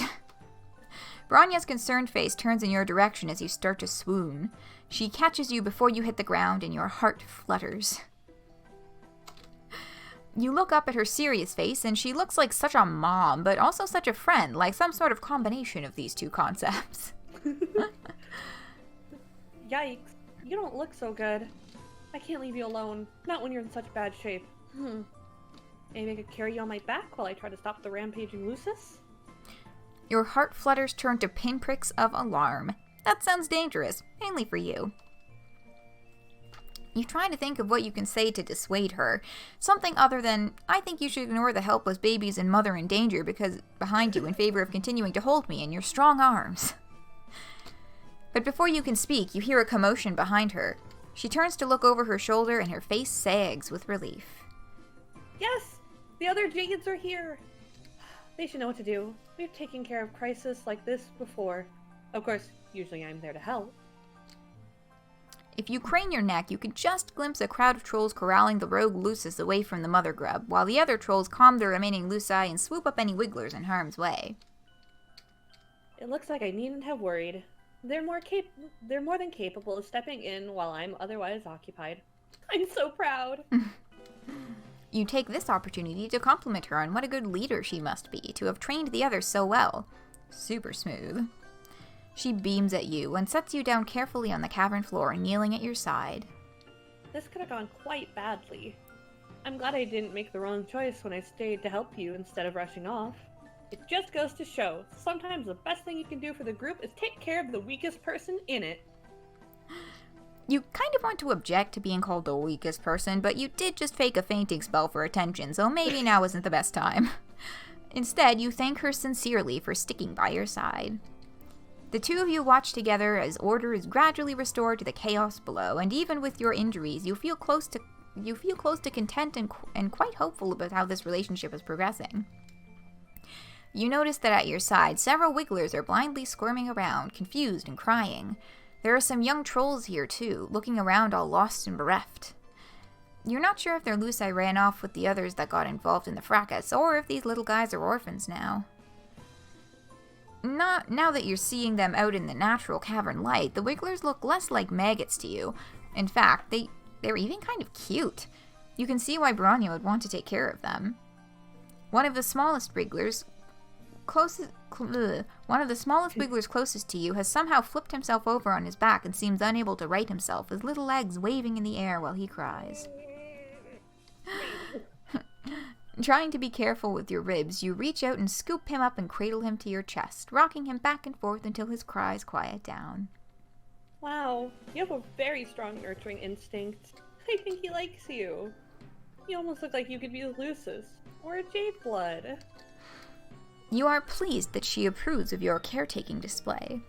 Bronya's concerned face turns in your direction as you start to swoon. She catches you before you hit the ground and your heart flutters. You look up at her serious face and she looks like such a mom, but also such a friend, like some sort of combination of these two concepts. Yikes. You don't look so good. I can't leave you alone. Not when you're in such bad shape. Maybe I could carry you on my back while I try to stop the rampaging Lucis? Your heart flutters turn to pinpricks of alarm. That sounds dangerous, mainly for you. You try to think of what you can say to dissuade her. Something other than, I think you should ignore the helpless babies and mother in danger because behind you in favor of continuing to hold me in your strong arms. But before you can speak, you hear a commotion behind her. She turns to look over her shoulder and her face sags with relief. Yes! The other Jades are here! They should know what to do. We've taken care of crisis like this before. Of course, usually I'm there to help. If you crane your neck, you can just glimpse a crowd of trolls corralling the rogue Lucis away from the mother grub, while the other trolls calm the remaining Luci and swoop up any wigglers in harm's way. It looks like I needn't have worried. They're more than capable of stepping in while I'm otherwise occupied. I'm so proud! You take this opportunity to compliment her on what a good leader she must be, to have trained the others so well. Super smooth. She beams at you and sets you down carefully on the cavern floor, kneeling at your side. This could have gone quite badly. I'm glad I didn't make the wrong choice when I stayed to help you instead of rushing off. It just goes to show, sometimes the best thing you can do for the group is take care of the weakest person in it. You kind of want to object to being called the weakest person, but you did just fake a fainting spell for attention, so maybe now isn't the best time. Instead, you thank her sincerely for sticking by your side. The two of you watch together as order is gradually restored to the chaos below, and even with your injuries, you feel close to content and quite hopeful about how this relationship is progressing. You notice that at your side, several wigglers are blindly squirming around, confused and crying. There are some young trolls here, too, looking around all lost and bereft. You're not sure if their Luci ran off with the others that got involved in the fracas, or if these little guys are orphans now. Not now that you're seeing them out in the natural cavern light, the wigglers look less like maggots to you. In fact, they're even kind of cute. You can see why Bronya would want to take care of them. One of the smallest wigglers closest to you has somehow flipped himself over on his back and seems unable to right himself, his little legs waving in the air while he cries. Trying to be careful with your ribs, you reach out and scoop him up and cradle him to your chest, rocking him back and forth until his cries quiet down. Wow, you have a very strong nurturing instinct. I think he likes you. You almost look like you could be a Lucis, or a Jade Blood. You are pleased that she approves of your caretaking display.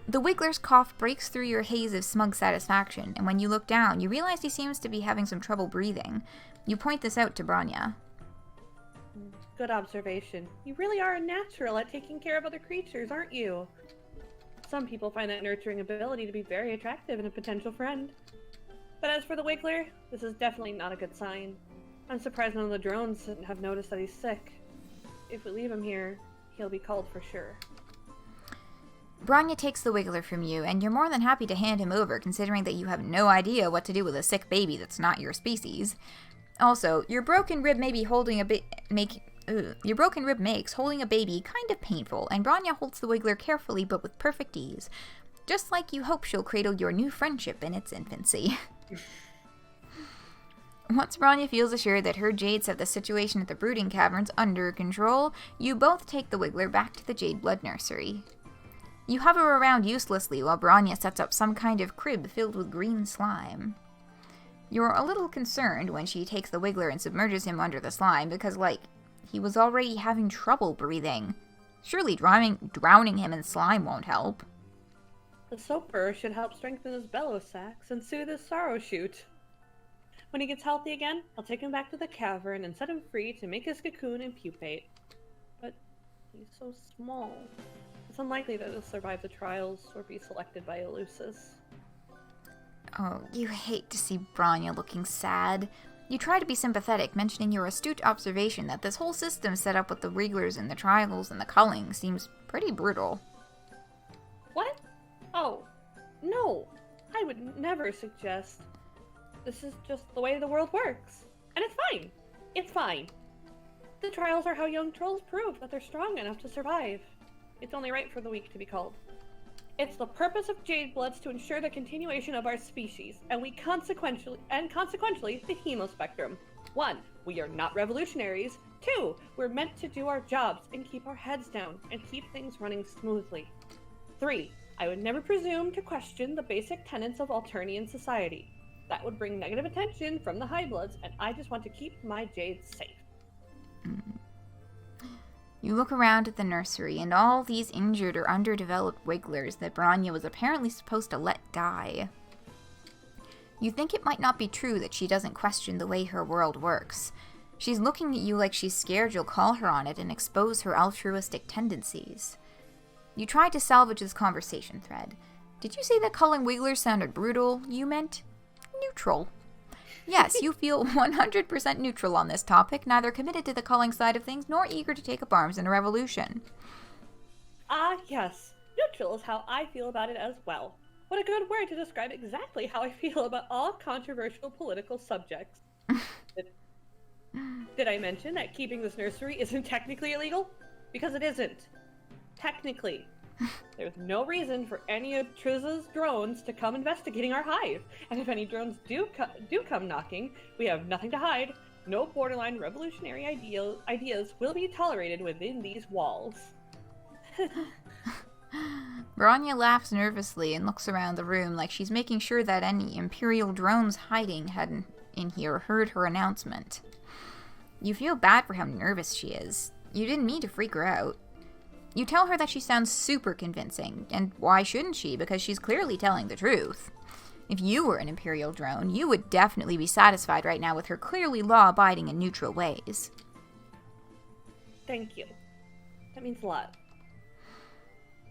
The Wiggler's cough breaks through your haze of smug satisfaction, and when you look down, you realize he seems to be having some trouble breathing. You point this out to Bronya. Good observation. You really are a natural at taking care of other creatures, aren't you? Some people find that nurturing ability to be very attractive in a potential friend. But as for the Wiggler, this is definitely not a good sign. I'm surprised none of the drones have noticed that he's sick. If we leave him here, he'll be called for sure. Bronya takes the Wiggler from you, and you're more than happy to hand him over, considering that you have no idea what to do with a sick baby that's not your species. Also, your broken rib makes holding a baby kind of painful, and Bronya holds the Wiggler carefully but with perfect ease, just like you hope she'll cradle your new friendship in its infancy. Once Bronya feels assured that her jades have the situation at the Brooding Caverns under control, you both take the Wiggler back to the Jade Blood Nursery. You hover around uselessly while Bronya sets up some kind of crib filled with green slime. You're a little concerned when she takes the Wiggler and submerges him under the slime because, he was already having trouble breathing. Surely drowning him in slime won't help. The sulfur should help strengthen his bellow sacs and soothe his sorrow shoot. When he gets healthy again, I'll take him back to the cavern and set him free to make his cocoon and pupate. But he's so small. It's unlikely that he'll survive the trials or be selected by Eleusis. Oh, you hate to see Bronya looking sad. You try to be sympathetic, mentioning your astute observation that this whole system set up with the Wigglers and the trials and the culling seems pretty brutal. What? Oh, no. I would never suggest. This is just the way the world works. And it's fine. It's fine. The trials are how young trolls prove that they're strong enough to survive. It's only right for the weak to be called. It's the purpose of Jade Bloods to ensure the continuation of our species, and consequently the hemospectrum. 1. We are not revolutionaries. 2. We're meant to do our jobs and keep our heads down and keep things running smoothly. 3. I would never presume to question the basic tenets of Alternian society. That would bring negative attention from the High Bloods, and I just want to keep my jades safe. You look around at the nursery and all these injured or underdeveloped Wigglers that Bronya was apparently supposed to let die. You think it might not be true that she doesn't question the way her world works. She's looking at you like she's scared you'll call her on it and expose her altruistic tendencies. You tried to salvage this conversation thread. Did you say that calling Wigglers sounded brutal? You meant neutral. Yes, you feel 100% neutral on this topic, neither committed to the culling side of things nor eager to take up arms in a revolution. Yes. Neutral is how I feel about it as well. What a good word to describe exactly how I feel about all controversial political subjects. Did I mention that keeping this nursery isn't technically illegal? Because it isn't. Technically. There's no reason for any of Triz's drones to come investigating our hive. And if any drones do come knocking, we have nothing to hide. No borderline revolutionary ideas will be tolerated within these walls. Bronya laughs nervously and looks around the room like she's making sure that any Imperial drones hiding in here heard her announcement. You feel bad for how nervous she is. You didn't mean to freak her out. You tell her that she sounds super convincing, and why shouldn't she, because she's clearly telling the truth. If you were an Imperial drone, you would definitely be satisfied right now with her clearly law-abiding and neutral ways. Thank you. That means a lot.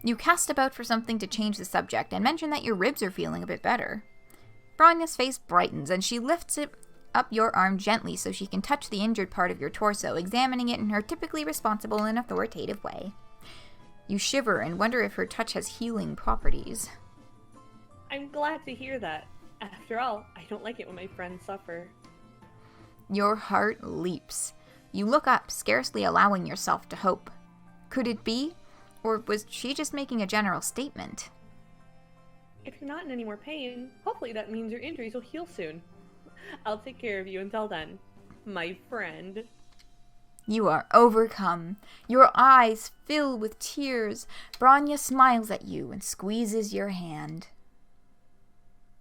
You cast about for something to change the subject and mention that your ribs are feeling a bit better. Bronya's face brightens, and she lifts it up your arm gently so she can touch the injured part of your torso, examining it in her typically responsible and authoritative way. You shiver and wonder if her touch has healing properties. I'm glad to hear that. After all, I don't like it when my friends suffer. Your heart leaps. You look up, scarcely allowing yourself to hope. Could it be? Or was she just making a general statement? If you're not in any more pain, hopefully that means your injuries will heal soon. I'll take care of you until then, my friend. You are overcome. Your eyes fill with tears. Bronya smiles at you and squeezes your hand.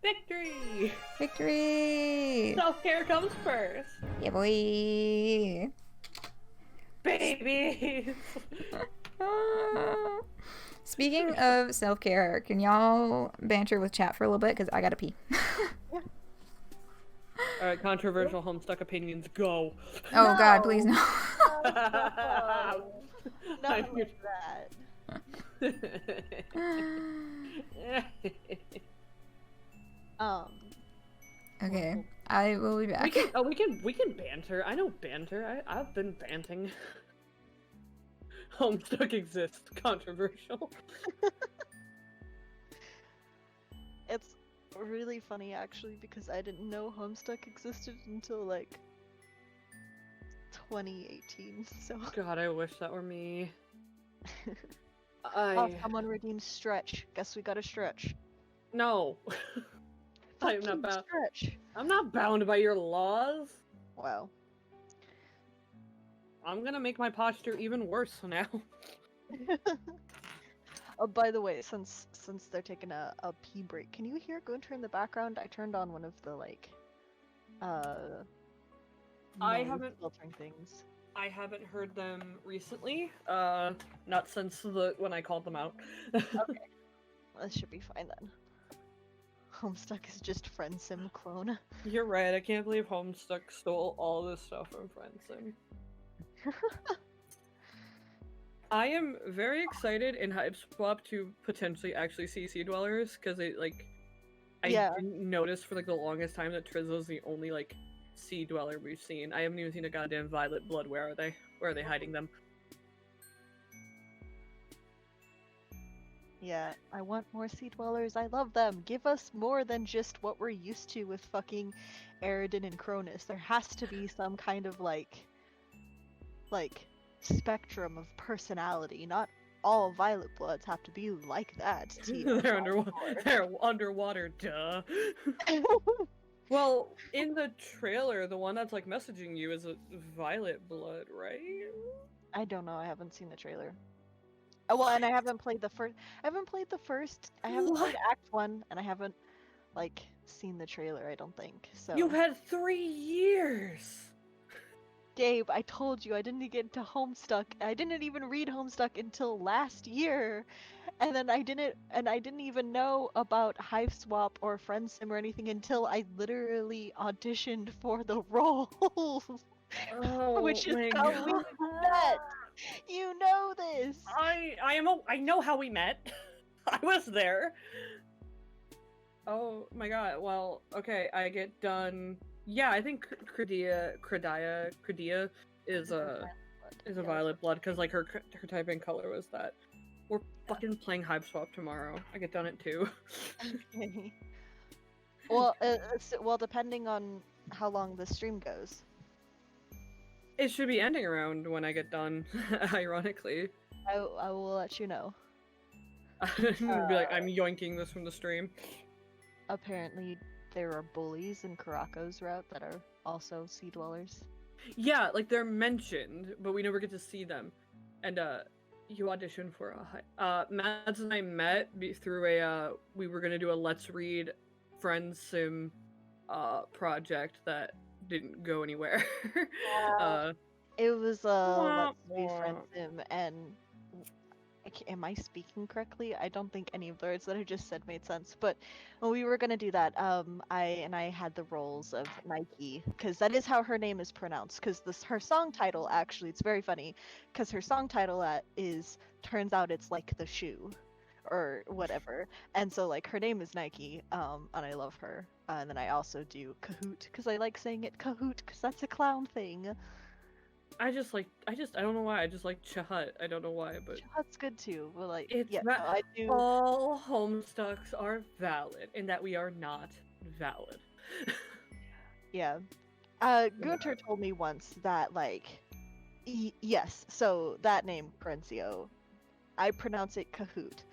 Victory! Victory! Self-care comes first. Yeah, boy. Babies! Speaking of self-care, can y'all banter with chat for a little bit? Because I gotta pee. Alright, controversial Homestuck opinions, go! Oh god, please no. Not with that. Okay, I will be back. We can banter. I know banter. I've been banting. Homestuck exists. Controversial. It's really funny actually because I didn't know Homestuck existed until like 2018. So God, I wish that were me. Oh, someone redeemed stretch. Guess we got a stretch. No. I'm not Fucking about. stretch. I'm not bound by your laws. Wow. I'm gonna make my posture even worse now. Oh, by the way, since they're taking a pee break, can you hear Gunter in the background? I turned on one of the I noise haven't- filtering things. I haven't heard them recently. Not since when I called them out. Okay. That should be fine then. Homestuck is just Friendsim clone. You're right. I can't believe Homestuck stole all this stuff from Friendsim. I am very excited in Hiveswap to potentially actually see Sea Dwellers because I didn't notice for like the longest time that Trizzo's the only like Sea Dweller we've seen. I haven't even seen a goddamn Violet Blood. Where are they? Where are they hiding them? Yeah, I want more Sea Dwellers. I love them. Give us more than just what we're used to with fucking Eredin and Cronus. There has to be some kind of like spectrum of personality. Not all Violet Bloods have to be like that. They're underwater. They're underwater. Duh. Well, in the trailer, the one that's like messaging you is a Violet Blood, right? I don't know. I haven't seen the trailer. Oh well, and I haven't played the first. I haven't played Act 1, and I haven't like seen the trailer. I don't think so. You've had 3 years. Gabe, I told you I didn't get into Homestuck. I didn't even read Homestuck until last year, and then I didn't even know about Hiveswap or Friendsim or anything until I literally auditioned for the role. Oh, Which is my how God. we met. You know this. I know how we met. I was there. Oh my God. Well, okay. I get done. Yeah, I think Credia is a Violet Blood because like her typing color was that. We're fucking playing Hiveswap tomorrow. I get done at 2. Okay. Well, depending on how long the stream goes. It should be ending around when I get done. Ironically, I will let you know. Be like, I'm yoinking this from the stream. Apparently, there are bullies in Karako's route that are also Sea Dwellers. Yeah, like they're mentioned, but we never get to see them. And you auditioned for Mads and I met through we were gonna do a Let's Read Friendsim project that didn't go anywhere. It was Wah, Let's Be wah. Friendsim, and am I speaking correctly? I don't think any of the words that I just said made sense. But when we were gonna do that, I had the roles of Nike, because that is how her name is pronounced. Because her song title actually, it's very funny, because her song title turns out it's like the shoe, or whatever. And so like her name is Nike, and I love her. And then I also do Chahut, because I like saying it Chahut, because that's a clown thing. I don't know why. I just like Chahut. I don't know why, but Chahut's good too. But like, it's yeah, no, I do. all Homestucks are valid, and that we are not valid. Yeah. Gunter told me once that like, yes. So that name Crencio, I pronounce it Chahut,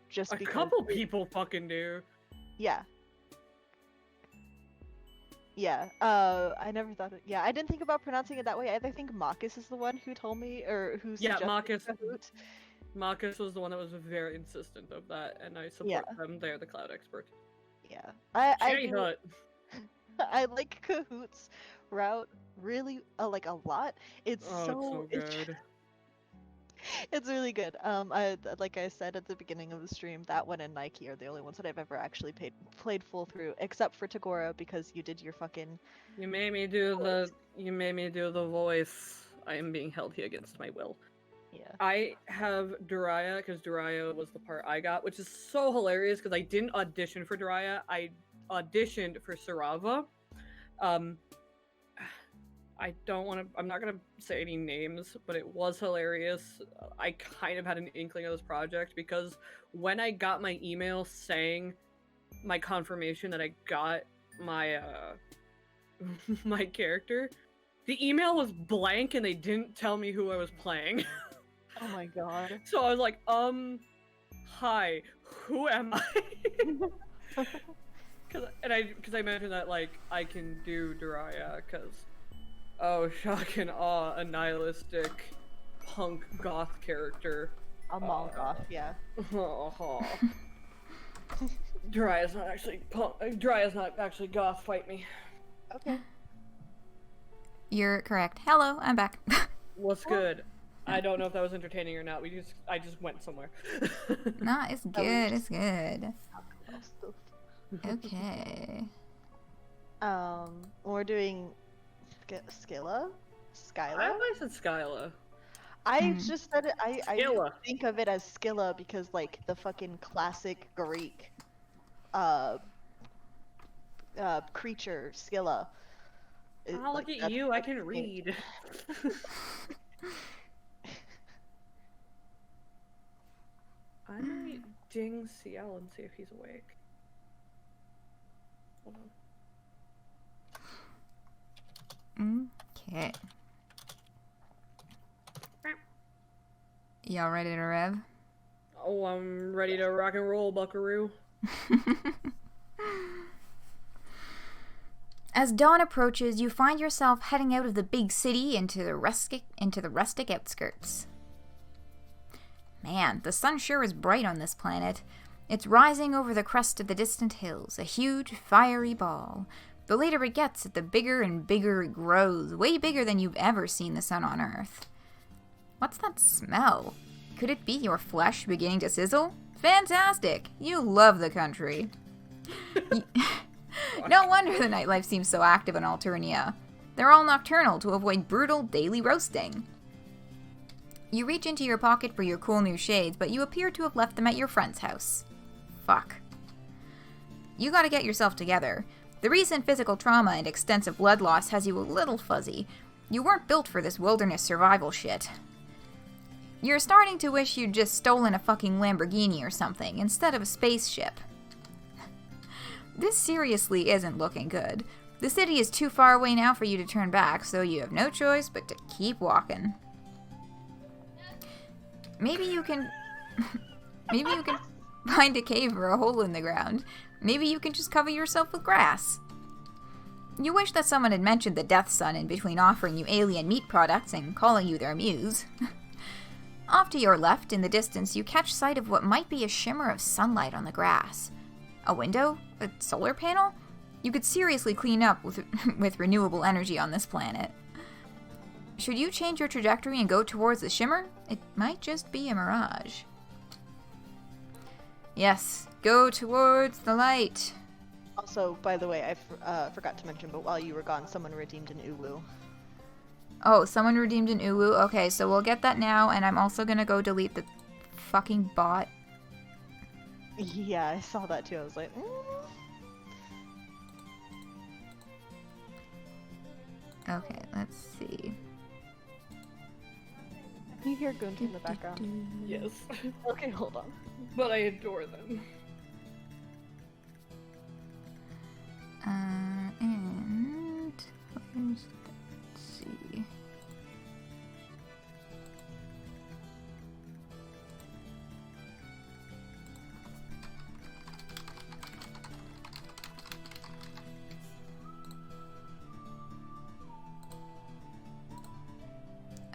just A because. couple people fucking do. Yeah. Yeah, I never thought it. Yeah, I didn't think about pronouncing it that way. I think Marcus is the one who told me, or who Yeah, suggested Marcus. Chahut. Marcus was the one that was very insistent of that, and I support them. They're the cloud expert. Yeah, I do- Chahut. I like Cahoot's route really like a lot. It's Oh, it's so good. It's really good. Like I said at the beginning of the stream, that one and Nike are the only ones that I've ever actually played full through, except for Tagora, because you did your fucking. You made me do the voice. I am being held here against my will. Yeah. I have Daraya because Daraya was the part I got, which is so hilarious because I didn't audition for Daraya. I auditioned for Cirava. I'm not gonna say any names, but it was hilarious. I kind of had an inkling of this project because when I got my email saying my confirmation that I got my my character, the email was blank and they didn't tell me who I was playing. Oh my god. So I was like, hi, who am I? Because Because I mentioned that, like, I can do Daraya, because, oh, shock and awe, a nihilistic punk goth character. A mall goth, yeah. Daraya's not actually punk. Daraya's not actually goth. Fight me. Okay. You're correct. Hello, I'm back. What's good? I don't know if that was entertaining or not. I just went somewhere. Nah, it's good. It's good. Okay. We're doing Skylla? I always said Skylla. I just said it. I Skylla. think of it as Skylla because, like, the fucking classic Greek creature Skylla. Oh, look at you! I can read. I'm gonna ding CL and see if he's awake. Hold on. Okay. Y'all ready to rev? Oh, I'm ready to rock and roll, buckaroo. As dawn approaches, you find yourself heading out of the big city into the rustic outskirts. Man, the sun sure is bright on this planet. It's rising over the crest of the distant hills, a huge, fiery ball. The later it gets, the bigger and bigger it grows, way bigger than you've ever seen the sun on Earth. What's that smell? Could it be your flesh beginning to sizzle? Fantastic! You love the country. No wonder the nightlife seems so active in Alternia. They're all nocturnal to avoid brutal daily roasting. You reach into your pocket for your cool new shades, but you appear to have left them at your friend's house. Fuck. You gotta get yourself together. The recent physical trauma and extensive blood loss has you a little fuzzy. You weren't built for this wilderness survival shit. You're starting to wish you'd just stolen a fucking Lamborghini or something, instead of a spaceship. This seriously isn't looking good. The city is too far away now for you to turn back, so you have no choice but to keep walking. Maybe you can find a cave or a hole in the ground. Maybe you can just cover yourself with grass. You wish that someone had mentioned the Death Sun in between offering you alien meat products and calling you their muse. Off to your left, in the distance, you catch sight of what might be a shimmer of sunlight on the grass. A window? A solar panel? You could seriously clean up with renewable energy on this planet. Should you change your trajectory and go towards the shimmer? It might just be a mirage. Yes, go towards the light. Also, by the way, I forgot to mention, but while you were gone, someone redeemed an uwu. Oh, someone redeemed an uwu? Okay, so we'll get that now, and I'm also gonna go delete the fucking bot. Yeah, I saw that too. I was like, Okay, let's see. You hear Goons in the background? Yes. Okay, hold on. But I adore them. And let's see.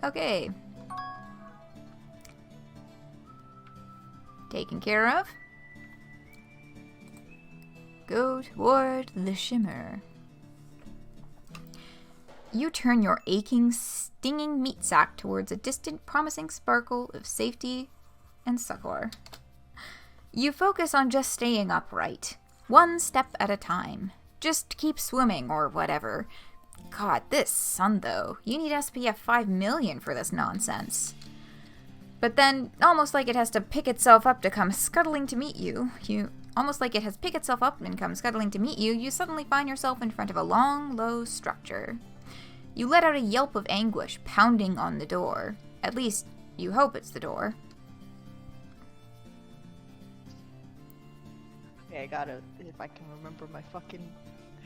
Okay. Taken care of. Go toward the shimmer. You turn your aching, stinging meat sack towards a distant, promising sparkle of safety and succor. You focus on just staying upright, one step at a time. Just keep swimming or whatever. God, this sun though. You need SPF 5 million for this nonsense. But then, almost like it has to pick itself up to come scuttling to meet you, you suddenly find yourself in front of a long, low structure. You let out a yelp of anguish, pounding on the door. At least, you hope it's the door. Okay, I gotta, if I can remember my fucking,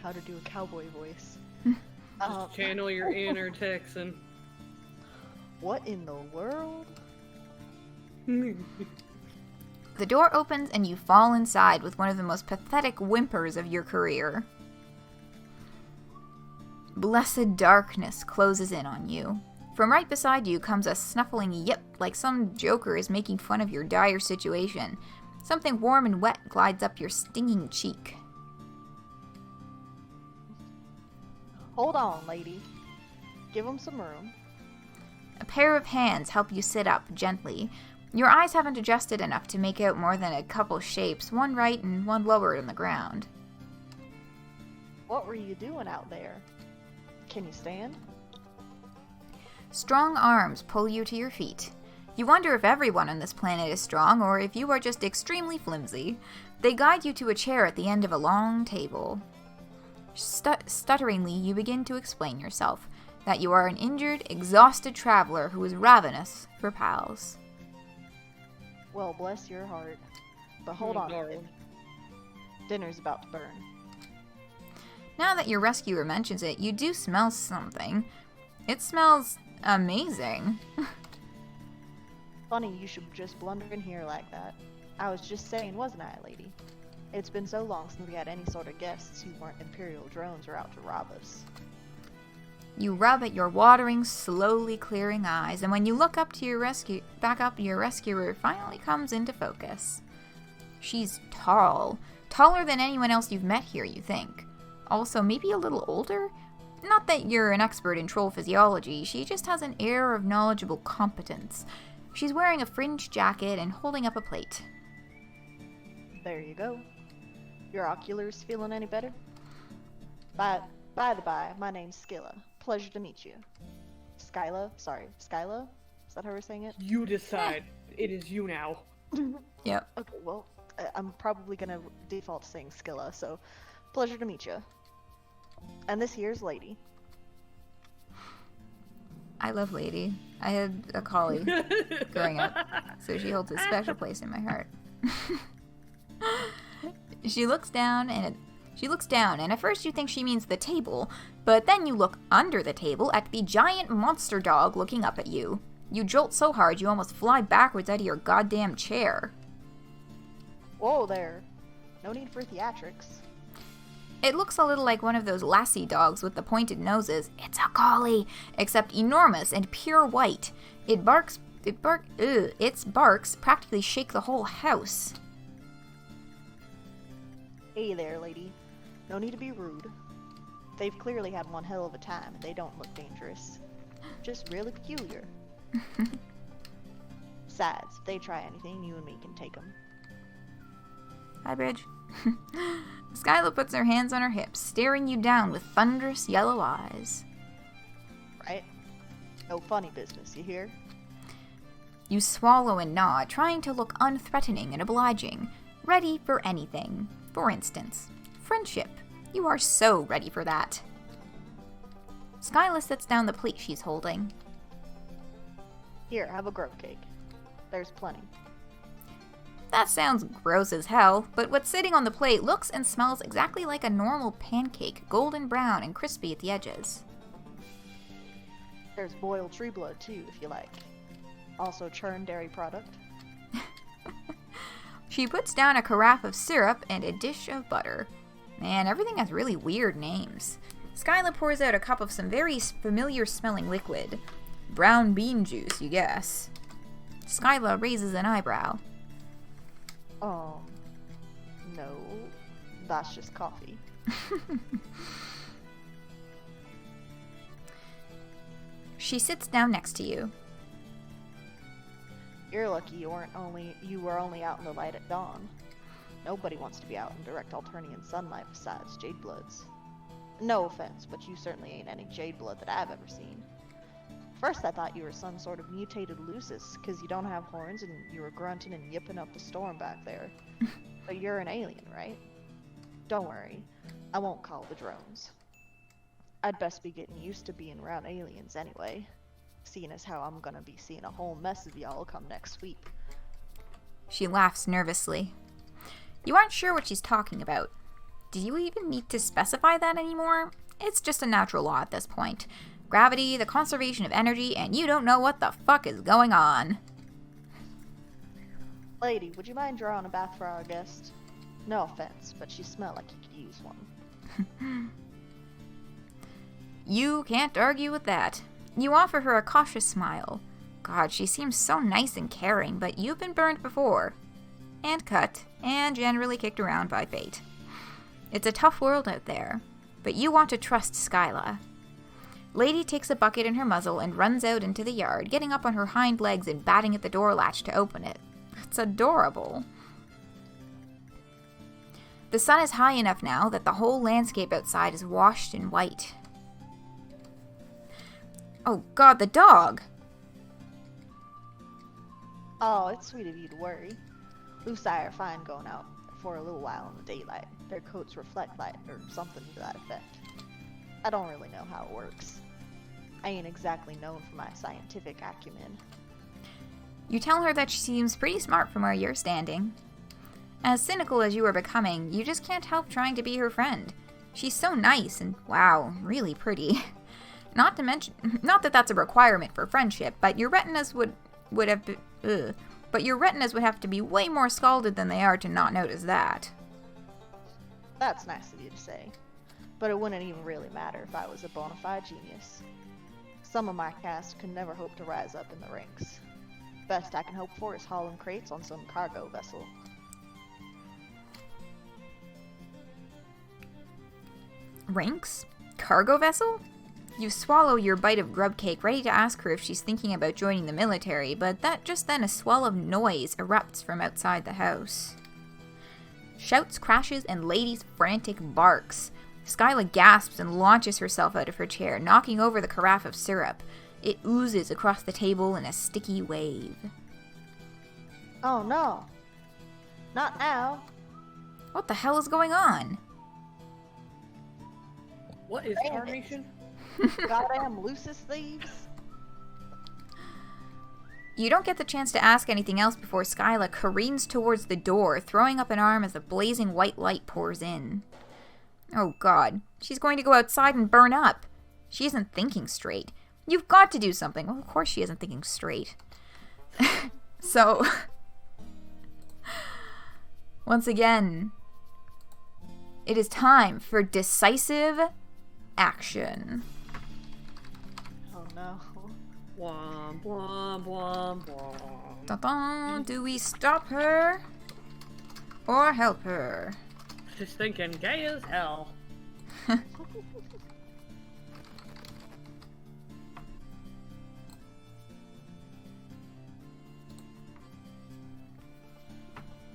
how to do a cowboy voice. Channel your inner Texan. What in the world? The door opens and you fall inside with one of the most pathetic whimpers of your career. Blessed darkness closes in on you. From right beside you comes a snuffling yip like some joker is making fun of your dire situation. Something warm and wet glides up your stinging cheek. Hold on, lady. Give him some room. A pair of hands help you sit up gently. Your eyes haven't adjusted enough to make out more than a couple shapes, one right and one lower than the ground. What were you doing out there? Can you stand? Strong arms pull you to your feet. You wonder if everyone on this planet is strong or if you are just extremely flimsy. They guide you to a chair at the end of a long table. Stutteringly, you begin to explain yourself, that you are an injured, exhausted traveler who is ravenous for pals. Well, bless your heart. But hold on a minute. Dinner's about to burn. Now that your rescuer mentions it, you do smell something. It smells amazing. Funny you should just blunder in here like that. I was just saying, wasn't I, lady? It's been so long since we had any sort of guests who weren't Imperial drones or out to rob us. You rub at your watering, slowly clearing eyes, and when you look up to your rescuer finally comes into focus. She's tall. Taller than anyone else you've met here, you think. Also, maybe a little older? Not that you're an expert in troll physiology, she just has an air of knowledgeable competence. She's wearing a fringed jacket and holding up a plate. There you go. Your oculars feeling any better? By the by, my name's Skylla. Pleasure to meet you. Skylla? Is that how we're saying it? You decide. It is you now. Yep. Okay, well, I'm probably gonna default to saying Skylla, so pleasure to meet you. And this here's Lady. I love Lady. I had a collie growing up, so she holds a special place in my heart. She looks down, and at first you think she means the table, but then you look under the table at the giant monster dog looking up at you. You jolt so hard you almost fly backwards out of your goddamn chair. Whoa there. No need for theatrics. It looks a little like one of those lassie dogs with the pointed noses. It's a collie, except enormous and pure white. Its barks practically shake the whole house. Hey there, lady. No need to be rude. They've clearly had one hell of a time, and they don't look dangerous. Just really peculiar. Besides, if they try anything, you and me can take them. Hi, Bridge. Skylla puts her hands on her hips, staring you down with thunderous yellow eyes. Right? No funny business, you hear? You swallow and nod, trying to look unthreatening and obliging, ready for anything. For instance, friendship. You are so ready for that. Skylla sets down the plate she's holding. Here, have a grub cake. There's plenty. That sounds gross as hell, but what's sitting on the plate looks and smells exactly like a normal pancake, golden brown and crispy at the edges. There's boiled tree blood too, if you like. Also churned dairy product. She puts down a carafe of syrup and a dish of butter. Man, everything has really weird names. Skylla pours out a cup of some very familiar smelling liquid. Brown bean juice, you guess. Skylla raises an eyebrow. No. That's just coffee. She sits down next to you. You're lucky you were only out in the light at dawn. Nobody wants to be out in direct Alternian sunlight besides Jadebloods. No offense, but you certainly ain't any Jadeblood that I've ever seen. First I thought you were some sort of mutated Lucis, because you don't have horns and you were grunting and yipping up a storm back there. But you're an alien, right? Don't worry, I won't call the drones. I'd best be getting used to being around aliens anyway, seeing as how I'm gonna be seeing a whole mess of y'all come next week. She laughs nervously. You aren't sure what she's talking about. Do you even need to specify that anymore? It's just a natural law at this point. Gravity, the conservation of energy, and you don't know what the fuck is going on. Lady, would you mind drawing a bath for our guest? No offense, but she smelled like you could use one. You can't argue with that. You offer her a cautious smile. God, she seems so nice and caring, but you've been burned before. And cut, and generally kicked around by fate. It's a tough world out there, but you want to trust Skylla. Lady takes a bucket in her muzzle and runs out into the yard, getting up on her hind legs and batting at the door latch to open it. It's adorable. The sun is high enough now that the whole landscape outside is washed in white. Oh God, the dog! Oh, it's sweet of you to worry. Lucii are fine going out for a little while in the daylight. Their coats reflect light, or something to that effect. I don't really know how it works. I ain't exactly known for my scientific acumen. You tell her that she seems pretty smart from where you're standing. As cynical as you are becoming, you just can't help trying to be her friend. She's so nice and, wow, really pretty. Not that that's a requirement for friendship, but your retinas would have to be way more scalded than they are to not notice that. That's nice of you to say. But it wouldn't even really matter if I was a bona fide genius. Some of my cast could never hope to rise up in the ranks. Best I can hope for is hauling crates on some cargo vessel. Ranks? Cargo vessel? You swallow your bite of grub cake, ready to ask her if she's thinking about joining the military, but just then a swell of noise erupts from outside the house. Shouts, crashes, and Lady's frantic barks. Skylla gasps and launches herself out of her chair, knocking over the carafe of syrup. It oozes across the table in a sticky wave. Oh no! Not now! What the hell is going on? What is tarnation? Goddamn Lucis thieves! You don't get the chance to ask anything else before Skylla careens towards the door, throwing up an arm as the blazing white light pours in. Oh God, she's going to go outside and burn up. She isn't thinking straight. You've got to do something. Well, of course she isn't thinking straight. So, once again, it is time for decisive action. Oh no. Womp, womp, womp, womp. Dun-dun. Do we stop her or help her? Just thinking gay as hell.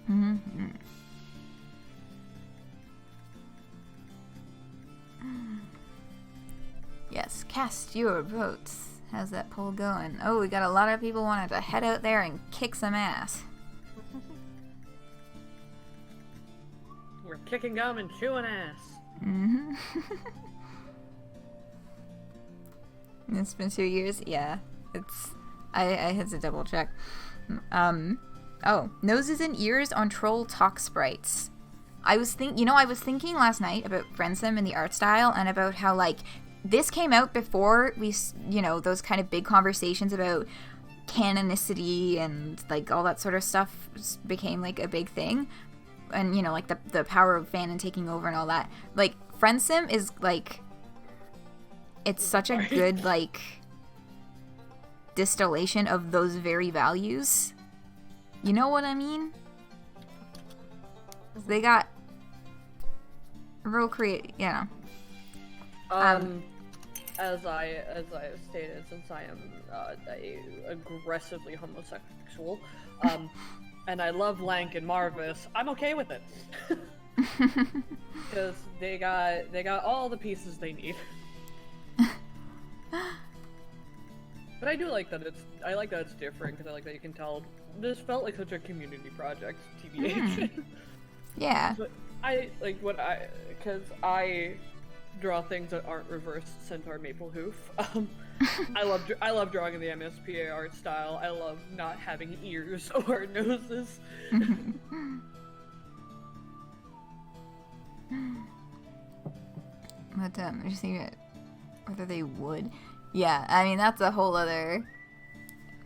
Mm-hmm. Yes, cast your votes. How's that poll going? Oh, we got a lot of people wanting to head out there and kick some ass. We're kicking gum and chewing ass. Mm-hmm. It's been 2 years? Yeah. I had to double check. Oh, noses and ears on troll talk sprites. I was thinking last night about Friendsim and the art style and about how, like, this came out before we, those kind of big conversations about canonicity and, like, all that sort of stuff became, like, a big thing. And, like, the power of fanon taking over and all that. Like, Friendsim is, like, it's such a good, like, distillation of those very values. You know what I mean? They got real As I have stated, since I am aggressively homosexual, and I love Lank and Marvis, I'm okay with it. Because they got all the pieces they need. But I do like that it's different, because I like that you can tell this felt like such a community project, TBH. Yeah. But because I draw things that aren't reverse centaur maple hoof. I love drawing in the MSPA art style. I love not having ears or noses. But just thinking whether they would. Yeah, I mean that's a whole other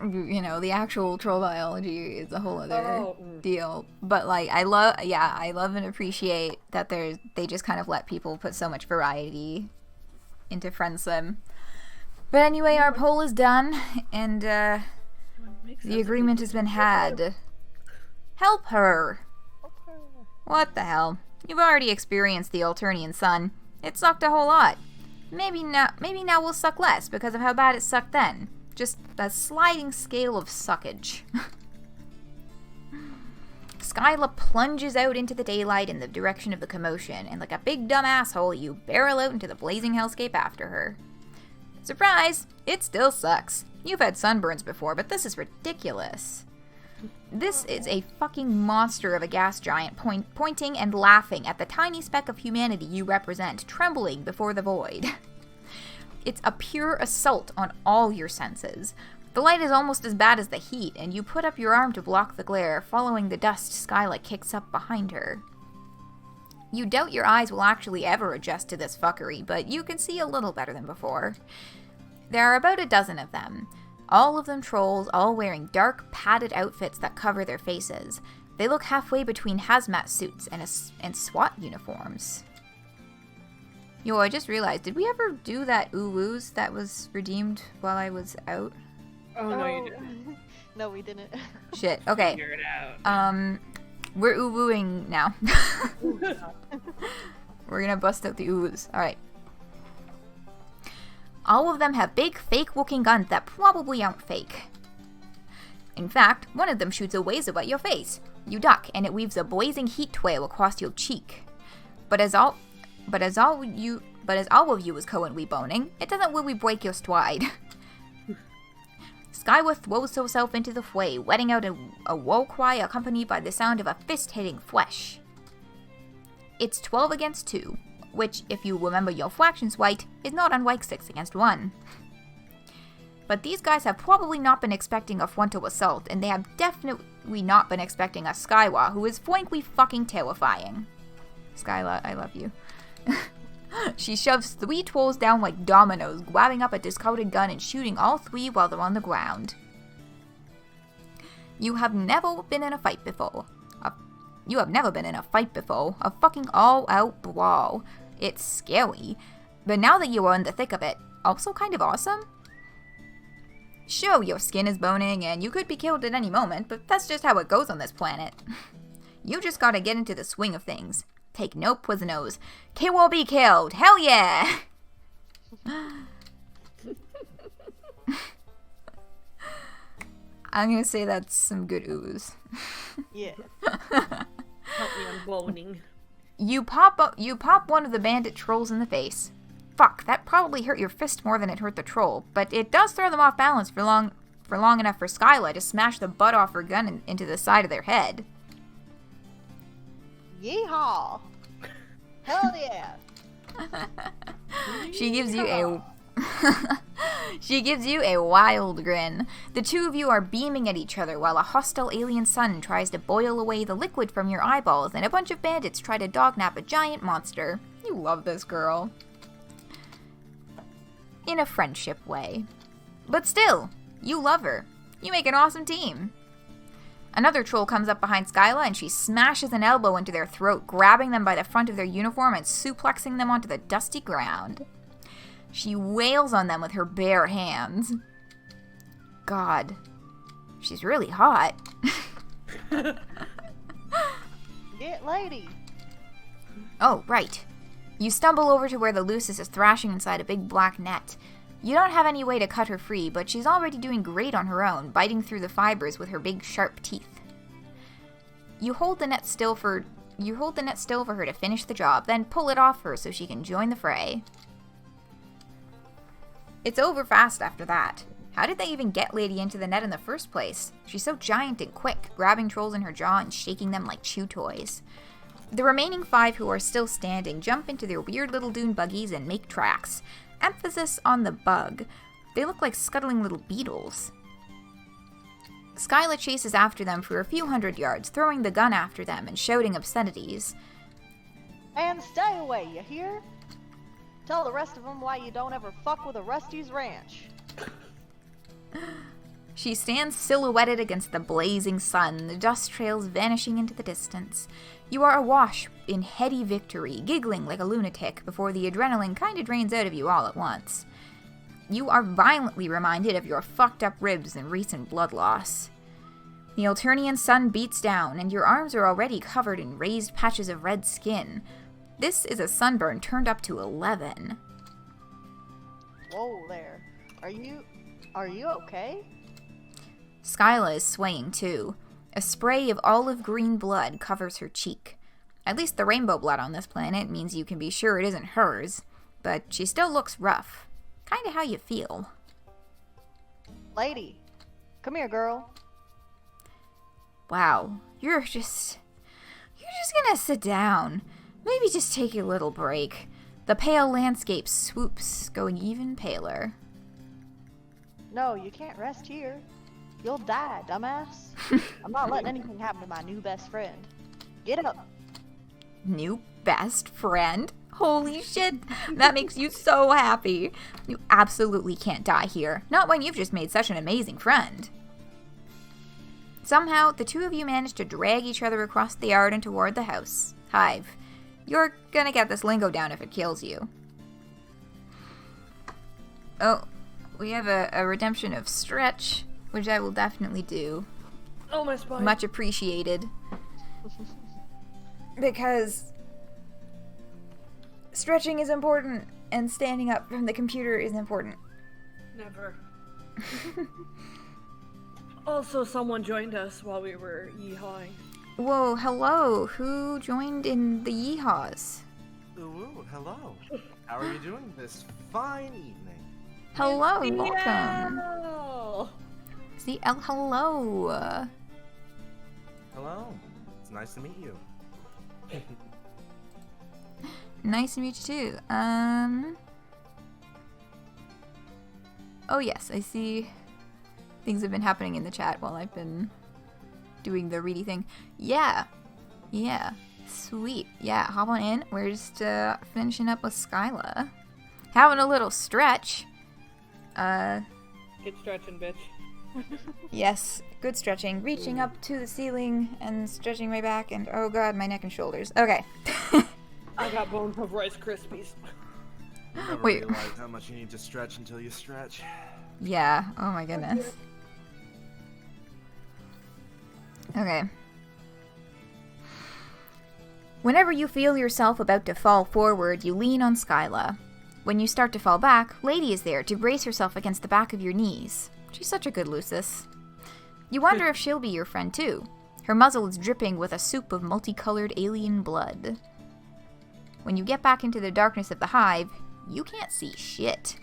you know, the actual troll biology is a whole other Oh, deal. But like, I love and appreciate that they just kind of let people put so much variety into Friendsim. But anyway, our poll is done, and the agreement has been had. Help her. What the hell? You've already experienced the Alternian sun. It sucked a whole lot. Maybe now we'll suck less because of how bad it sucked then. Just a sliding scale of suckage. Skylla plunges out into the daylight in the direction of the commotion, and like a big dumb asshole, you barrel out into the blazing hellscape after her. Surprise! It still sucks. You've had sunburns before, but this is ridiculous. This is a fucking monster of a gas giant pointing and laughing at the tiny speck of humanity you represent, trembling before the void. It's a pure assault on all your senses. The light is almost as bad as the heat, and you put up your arm to block the glare, following the dust Skylla kicks up behind her. You doubt your eyes will actually ever adjust to this fuckery, but you can see a little better than before. There are about a dozen of them. All of them trolls, all wearing dark, padded outfits that cover their faces. They look halfway between hazmat suits and SWAT uniforms. Yo, I just realized, did we ever do that ooh-woos that was redeemed while I was out? Oh, no, you didn't. No, we didn't. Shit, okay. Figure it out. We're ooh-wooing now. We're gonna bust out the ooh-woos. Alright. All of them have big, fake-looking guns that probably aren't fake. In fact, one of them shoots a laser at your face. You duck, and it weaves a blazing heat trail across your cheek. But as all of you is currently boning, it doesn't really break your stride. Skylla throws herself into the fray, letting out a war cry accompanied by the sound of a fist hitting flesh. It's 12 against 2. Which, if you remember your fractions right, is not unlike 6 against 1. But these guys have probably not been expecting a frontal assault, and they have definitely not been expecting a Skylla, who is frankly fucking terrifying. Skylla, I love you. She shoves 3 trolls down like dominoes, grabbing up a discarded gun and shooting all 3 while they're on the ground. You have never been in a fight before. A fucking all-out brawl. It's scary, but now that you are in the thick of it, also kind of awesome? Sure, your skin is boning and you could be killed at any moment, but that's just how it goes on this planet. You just gotta get into the swing of things. Take no prisoners. Kill or be killed. Hell yeah! I'm gonna say that's some good ooze. Yeah. Help me, I'm boning. You pop one of the bandit trolls in the face. Fuck, that probably hurt your fist more than it hurt the troll, but it does throw them off balance for long enough for Skylla to smash the butt off her gun into the side of their head. Yeehaw! Hell yeah! She gives you a wild grin. The two of you are beaming at each other while a hostile alien sun tries to boil away the liquid from your eyeballs and a bunch of bandits try to dognap a giant monster. You love this girl. In a friendship way. But still, you love her. You make an awesome team. Another troll comes up behind Skylla and she smashes an elbow into their throat, grabbing them by the front of their uniform and suplexing them onto the dusty ground. She wails on them with her bare hands. God, she's really hot. Get lady! Oh, right. You stumble over to where the Lucis is thrashing inside a big black net. You don't have any way to cut her free, but she's already doing great on her own, biting through the fibers with her big sharp teeth. You hold the net still for her to finish the job, then pull it off her so she can join the fray. It's over fast after that. How did they even get Lady into the net in the first place? She's so giant and quick, grabbing trolls in her jaw and shaking them like chew toys. The remaining 5 who are still standing jump into their weird little dune buggies and make tracks. Emphasis on the bug. They look like scuttling little beetles. Skylla chases after them for a few hundred yards, throwing the gun after them and shouting obscenities. And stay away, you hear? Tell the rest of them why you don't ever fuck with a Rusty's ranch. She stands silhouetted against the blazing sun, the dust trails vanishing into the distance. You are awash in heady victory, giggling like a lunatic before the adrenaline kinda drains out of you all at once. You are violently reminded of your fucked up ribs and recent blood loss. The Alternian sun beats down, and your arms are already covered in raised patches of red skin. This is a sunburn turned up to 11. Whoa there. Are you okay? Skylla is swaying too. A spray of olive green blood covers her cheek. At least the rainbow blood on this planet means you can be sure it isn't hers, but she still looks rough. Kinda how you feel. Lady, come here, girl. Wow, you're just gonna sit down. Maybe just take a little break. The pale landscape swoops, going even paler. No, you can't rest here. You'll die, dumbass. I'm not letting anything happen to my new best friend. Get up. New best friend? Holy shit, that makes you so happy. You absolutely can't die here. Not when you've just made such an amazing friend. Somehow, the two of you manage to drag each other across the yard and toward the house. Hive, you're gonna get this lingo down if it kills you. Oh, we have a redemption of stretch, which I will definitely do. Oh, my spine. Much appreciated. Because stretching is important, and standing up from the computer is important. Never. Also, someone joined us while we were yeehawing. Whoa, hello. Who joined in the yeehaws? Ooh, hello. How are you doing this fine evening? Hello, welcome. Yeah. See, hello. Hello. It's nice to meet you. Nice to meet you too. Oh yes, I see things have been happening in the chat while I've been doing the ready thing. Yeah. Sweet. Yeah, hop on in. We're just finishing up with Skylla. Having a little stretch. Get stretching, bitch. Yes, good stretching. Reaching up to the ceiling and stretching my back and oh god, my neck and shoulders. Okay. I got bones of Rice Krispies. You never Wait. realize how much you need to stretch until you stretch. Yeah, oh my goodness. Okay. Whenever you feel yourself about to fall forward, you lean on Skylla. When you start to fall back, Lady is there to brace herself against the back of your knees. She's such a good Lucis. You wonder if she'll be your friend too. Her muzzle is dripping with a soup of multicolored alien blood. When you get back into the darkness of the hive, you can't see shit.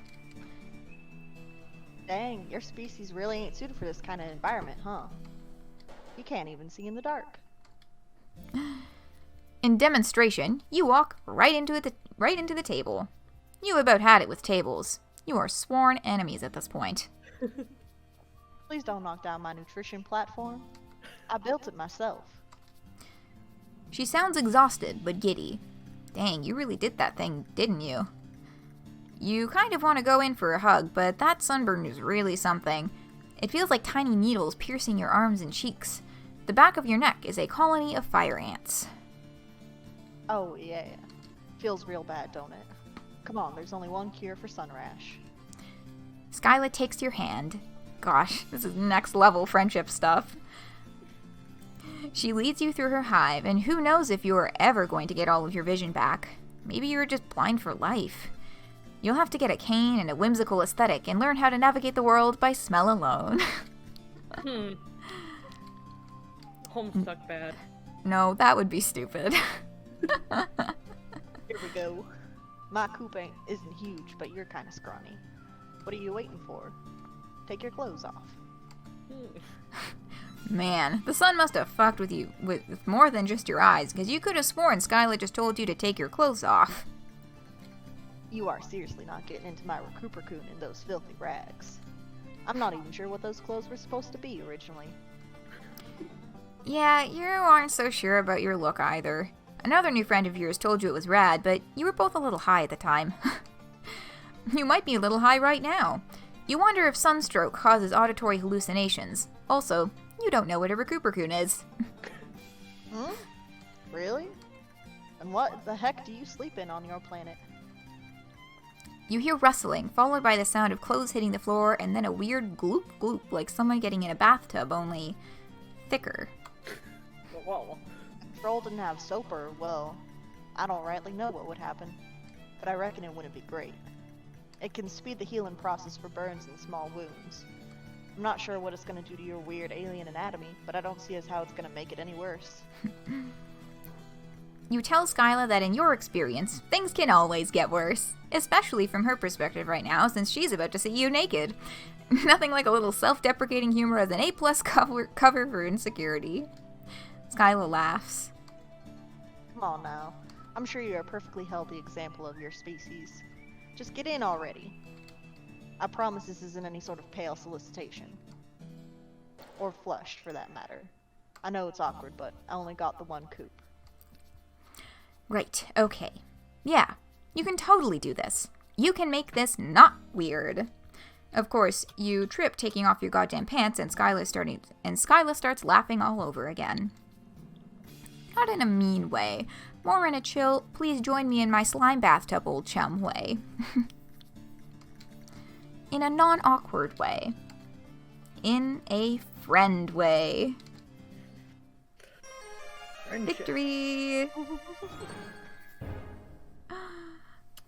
Dang, your species really ain't suited for this kind of environment, huh? You can't even see in the dark. In demonstration, you walk right into the table. You about had it with tables. You are sworn enemies at this point. Please don't knock down my nutrition platform. I built it myself. She sounds exhausted, but giddy. Dang, you really did that thing, didn't you? You kind of want to go in for a hug, but that sunburn is really something. It feels like tiny needles piercing your arms and cheeks. The back of your neck is a colony of fire ants. Oh, yeah. Feels real bad, don't it? Come on, there's only one cure for sun rash. Skylla takes your hand. Gosh, this is next level friendship stuff. She leads you through her hive, and who knows if you are ever going to get all of your vision back. Maybe you're just blind for life. You'll have to get a cane and a whimsical aesthetic and learn how to navigate the world by smell alone. Homestuck bad. No, that would be stupid. Here we go. My coop isn't huge, but you're kind of scrawny. What are you waiting for? Take your clothes off. Man, the sun must have fucked with you with more than just your eyes, because you could have sworn Skylla just told you to take your clothes off. You are seriously not getting into my recrupercoon in those filthy rags. I'm not even sure what those clothes were supposed to be originally. Yeah, you aren't so sure about your look either. Another new friend of yours told you it was rad, but you were both a little high at the time. You might be a little high right now. You wonder if sunstroke causes auditory hallucinations. Also, you don't know what a Recuperacoon is. Hmm? Really? And what the heck do you sleep in on your planet? You hear rustling, followed by the sound of clothes hitting the floor, and then a weird gloop gloop, like someone getting in a bathtub, only thicker. Whoa. If Troll didn't have soap, or, well, I don't rightly know what would happen. But I reckon it wouldn't be great. It can speed the healing process for burns and small wounds. I'm not sure what it's gonna do to your weird alien anatomy, but I don't see as how it's gonna make it any worse. You tell Skylla that in your experience, things can always get worse. Especially from her perspective right now, since she's about to see you naked. Nothing like a little self-deprecating humor as an A+ cover for insecurity. Skylla laughs. Come on now. I'm sure you're a perfectly healthy example of your species. Just get in already. I promise this isn't any sort of pale solicitation. Or flushed, for that matter. I know it's awkward, but I only got the one coop. Right, okay. Yeah, you can totally do this. You can make this not weird. Of course, you trip taking off your goddamn pants and Skylla starts laughing all over again. Not in a mean way, more in a chill, please join me in my slime bathtub, old chum way. In a non-awkward way. In a friend way. Friendship. Victory!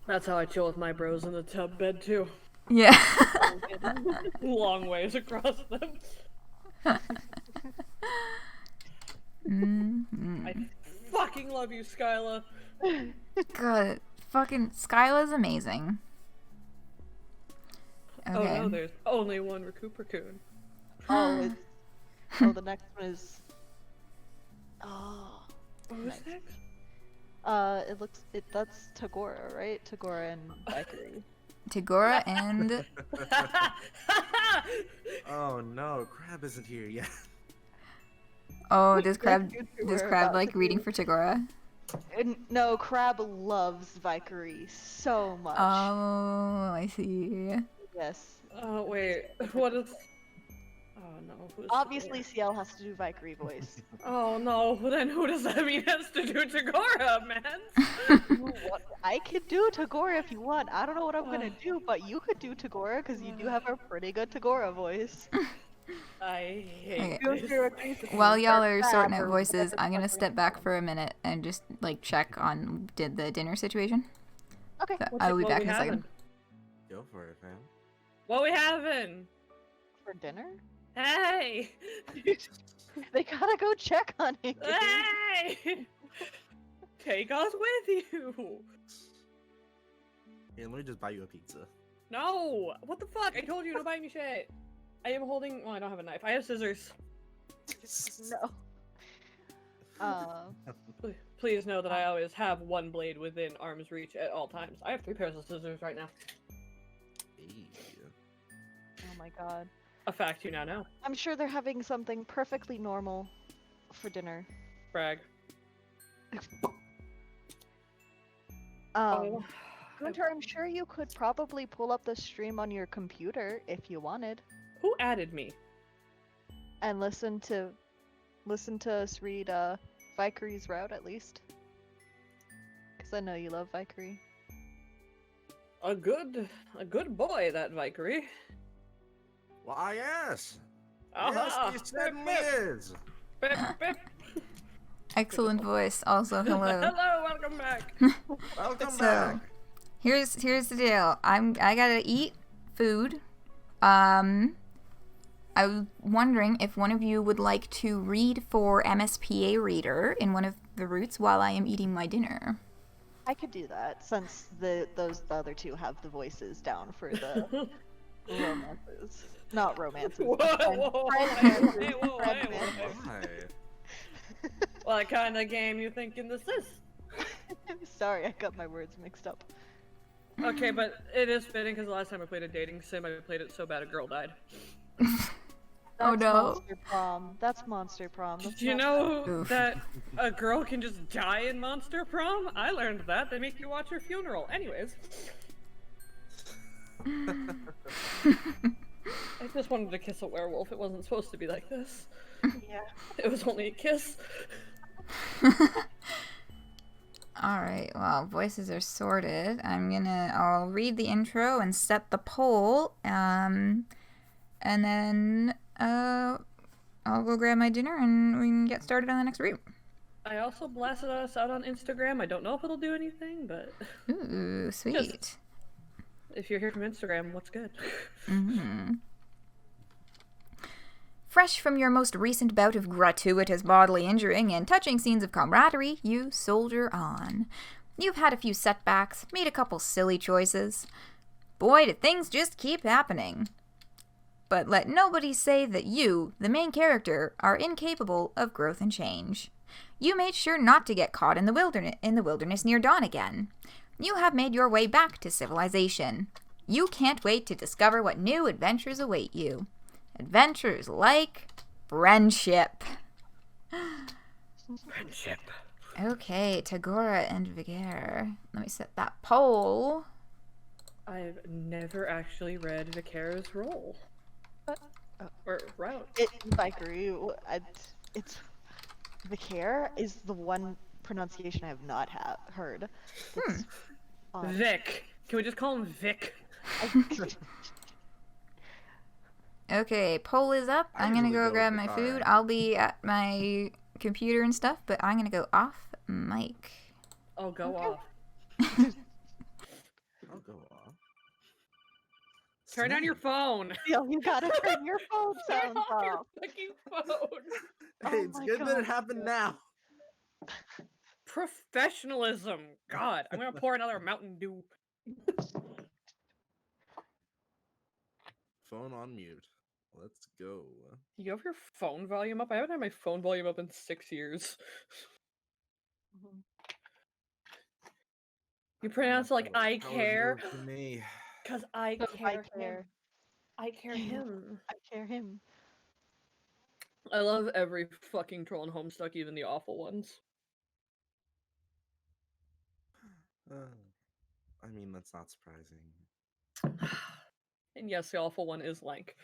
That's how I chill with my bros in the tub bed, too. Yeah. Long ways across them. Mm-hmm. I fucking love you, Skylla. God, fucking Skylla's amazing. Okay. Oh no, there's only one Recuperacoon. Oh, the next one is... Oh. Who's next? That's Tagora, right? Tagora and Vikare. Tagora and... Oh no, Crab isn't here yet. Oh, does Crab about like to reading do. for Tagora? No, Crab loves Vikare so much. Oh, I see. Yes. Oh wait, what is... Oh no, who's Obviously, CL has to do Vikare voice. Oh no, then who does that mean has to do Tagora, man? I could do Tagora if you want. I don't know what I'm gonna do, but you could do Tagora because you do have a pretty good Tagora voice. I hate Okay. this. While y'all are sorting out voices, I'm gonna step back for a minute and just like check on the dinner situation. Okay. So I will be What back we in a second. having? Go for it, fam. What we having? For dinner? Hey! They gotta go check on it. Hey! Take us with you! Here, let me just buy you a pizza. No! What the fuck? I told you to buy me shit! I am holding... Well, I don't have a knife. I have scissors. No. Please know that I always have one blade within arm's reach at all times. I have 3 pairs of scissors right now. Hey. Oh my god. A fact you now know. I'm sure they're having something perfectly normal for Brag. dinner. Gunter, I'm sure you could probably pull up the stream on your computer if you wanted, Who added me? and listen to us read Vikare's route at least. Because I know you love Vikare. A good boy, that Vikare. Why, yes! Aha! Yes, you said Miz! Bip, bip. Excellent voice. Also, hello. Hello, welcome back. Welcome So, back! here's the deal. I gotta eat food. I was wondering if one of you would like to read for MSPA Reader in one of the routes while I am eating my dinner. I could do that since the other two have the voices down for the romances. Not romances. Whoa, but whoa, friend hey, whoa, friend hey, whoa, romances. hey. Why? What kind of game you thinking this is? Sorry, I got my words mixed up. Okay, but it is fitting because the last time I played a dating sim, I played it so bad a girl died. Oh, That's no. Monster Prom. That's Monster Prom. That's Did you not- know Oof. that a girl can just die in Monster Prom? I learned that. They make you watch her funeral. Anyways. I just wanted to kiss a werewolf. It wasn't supposed to be like this. Yeah. It was only a kiss. Alright, well, voices are sorted. I'll read the intro and set the poll, and then, I'll go grab my dinner and we can get started on the next route. I also blasted us out on Instagram. I don't know if it'll do anything, but... Ooh, sweet. If you're here from Instagram, what's good? Mm-hmm. Fresh from your most recent bout of gratuitous bodily injuring and touching scenes of camaraderie, you soldier on. You've had a few setbacks, made a couple silly choices. Boy, do things just keep happening. But let nobody say that you, the main character, are incapable of growth and change. You made sure not to get caught in the wilderness near dawn again. You have made your way back to civilization. You can't wait to discover what new adventures await you. Adventures like friendship. Friendship. Okay, Tagora and Vikare. Let me set that poll. I've never actually read Vikare's role. What? Or route. It's Vikare is the one pronunciation I have not heard. It's odd. Vic. Can we just call him Vic? Okay, poll is up. I'm gonna go grab my food. I'll be at my computer and stuff, but I'm gonna go off mic. Oh, go off. I'll go off. Turn on your phone. Yo, you gotta turn your phone Turn sound off your off. fucking phone. Hey, it's my good that God. it happened now. Professionalism. God, I'm gonna pour another Mountain Dew. Phone on mute. Let's go. You have your phone volume up? I haven't had my phone volume up in 6 years. You pronounce it like I care. To me. Cause I So care. I care. I care him. I care him. I love every fucking troll in Homestuck, even the awful ones. I mean, that's not surprising. And yes, the awful one is Lank.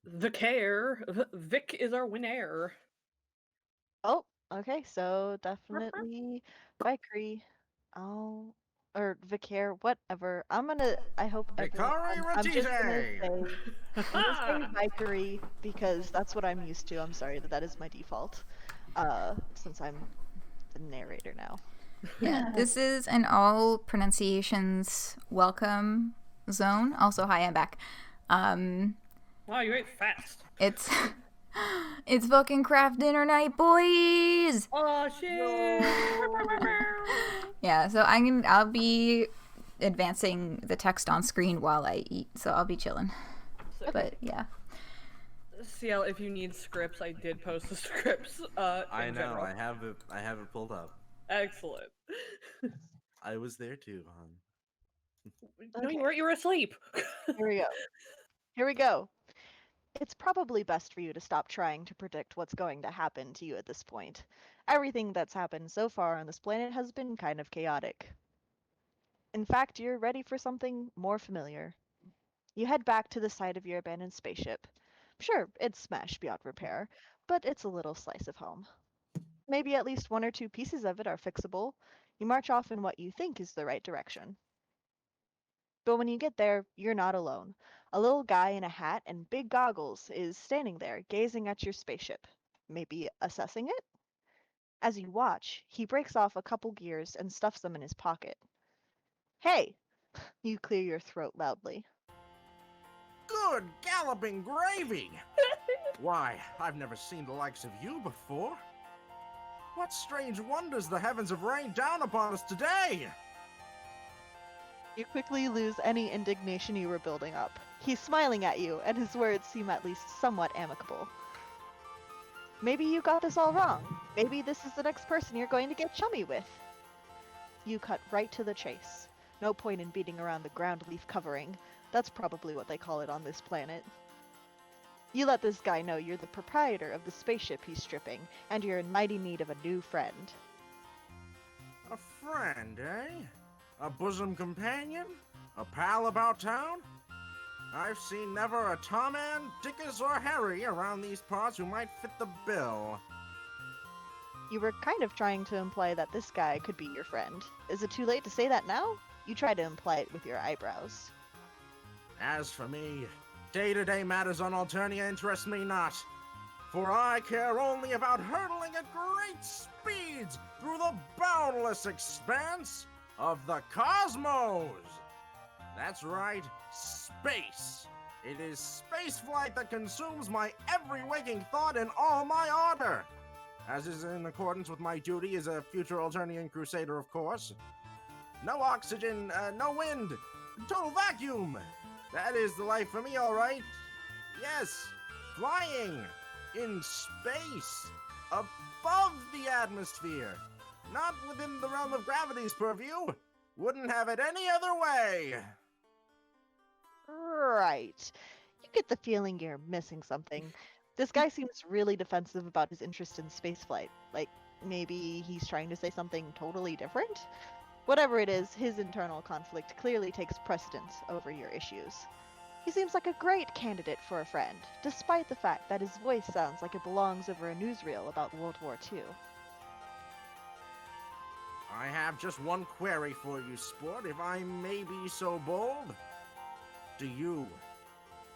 The care. Vic is our winner. Oh, okay, so definitely Vikare. Or Vikare, whatever. I hope Vikare I'm just gonna Ratite! say Vikare because that's what I'm used to. I'm sorry that is my default. Since I'm the narrator now. Yeah, this is an all pronunciations welcome zone. Also, hi, I'm back. Wow, you ate fast. It's fucking craft dinner night, boys. Oh shit! Yeah, so I'll be advancing the text on screen while I eat, so I'll be chilling. But yeah. CL, if you need scripts, I did post the scripts. I in know. general. I have it pulled up. Excellent. I was there too, hon. No, you weren't. You were asleep. Here we go. It's probably best for you to stop trying to predict what's going to happen to you at this point. Everything that's happened so far on this planet has been kind of chaotic. In fact, you're ready for something more familiar. You head back to the site of your abandoned spaceship. Sure, it's smashed beyond repair, but it's a little slice of home. Maybe at least one or two pieces of it are fixable. You march off in what you think is the right direction. But when you get there, you're not alone. A little guy in a hat and big goggles is standing there, gazing at your spaceship. Maybe assessing it? As you watch, he breaks off a couple gears and stuffs them in his pocket. Hey! You clear your throat loudly. Good galloping gravy! Why, I've never seen the likes of you before. What strange wonders the heavens have rained down upon us today! You quickly lose any indignation you were building up. He's smiling at you, and his words seem at least somewhat amicable. Maybe you got this all wrong. Maybe this is the next person you're going to get chummy with. You cut right to the chase. No point in beating around the ground leaf covering. That's probably what they call it on this planet. You let this guy know you're the proprietor of the spaceship he's stripping, and you're in mighty need of a new friend. A friend, eh? A bosom companion? A pal about town? I've seen never a Tom-Ann, Dickus, or Harry around these parts who might fit the bill. You were kind of trying to imply that this guy could be your friend. Is it too late to say that now? You try to imply it with your eyebrows. As for me, day-to-day matters on Alternia interest me not. For I care only about hurtling at great speeds through the boundless expanse of the cosmos. That's right, space. It is spaceflight that consumes my every waking thought and all my ardor. As is in accordance with my duty as a future Alternian crusader, of course. No oxygen, no wind, total vacuum. That is the life for me, all right. Yes, flying in space, above the atmosphere, not within the realm of gravity's purview. Wouldn't have it any other way. Right. You get the feeling you're missing something. This guy seems really defensive about his interest in spaceflight. Like, maybe he's trying to say something totally different? Whatever it is, his internal conflict clearly takes precedence over your issues. He seems like a great candidate for a friend, despite the fact that his voice sounds like it belongs over a newsreel about World War II. I have just one query for you, sport, if I may be so bold. Do you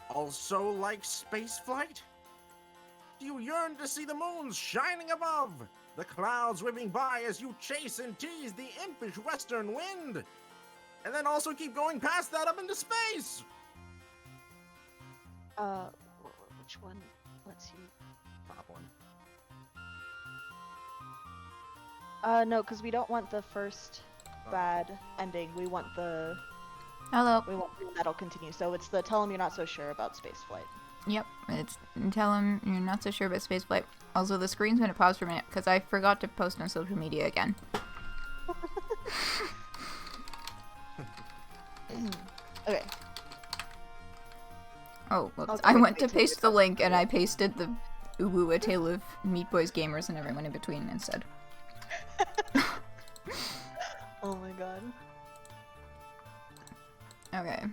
also like spaceflight? Do you yearn to see the moons shining above, the clouds whipping by as you chase and tease the impish western wind, and then also keep going past that up into space? Which one lets you pop one? No, because we don't want the first bad ending. We want the... Hello. We want that'll continue. So it's the tell him you're not so sure about spaceflight. Yep, it's tell him you're not so sure about spaceflight. Also, the screen's gonna pause for a minute because I forgot to post on social media again. Okay. Oh, whoops. I went to paste the link and I pasted the Uwu, A Tale of Meat Boys Gamers and everyone in between instead. Oh my god. Okay.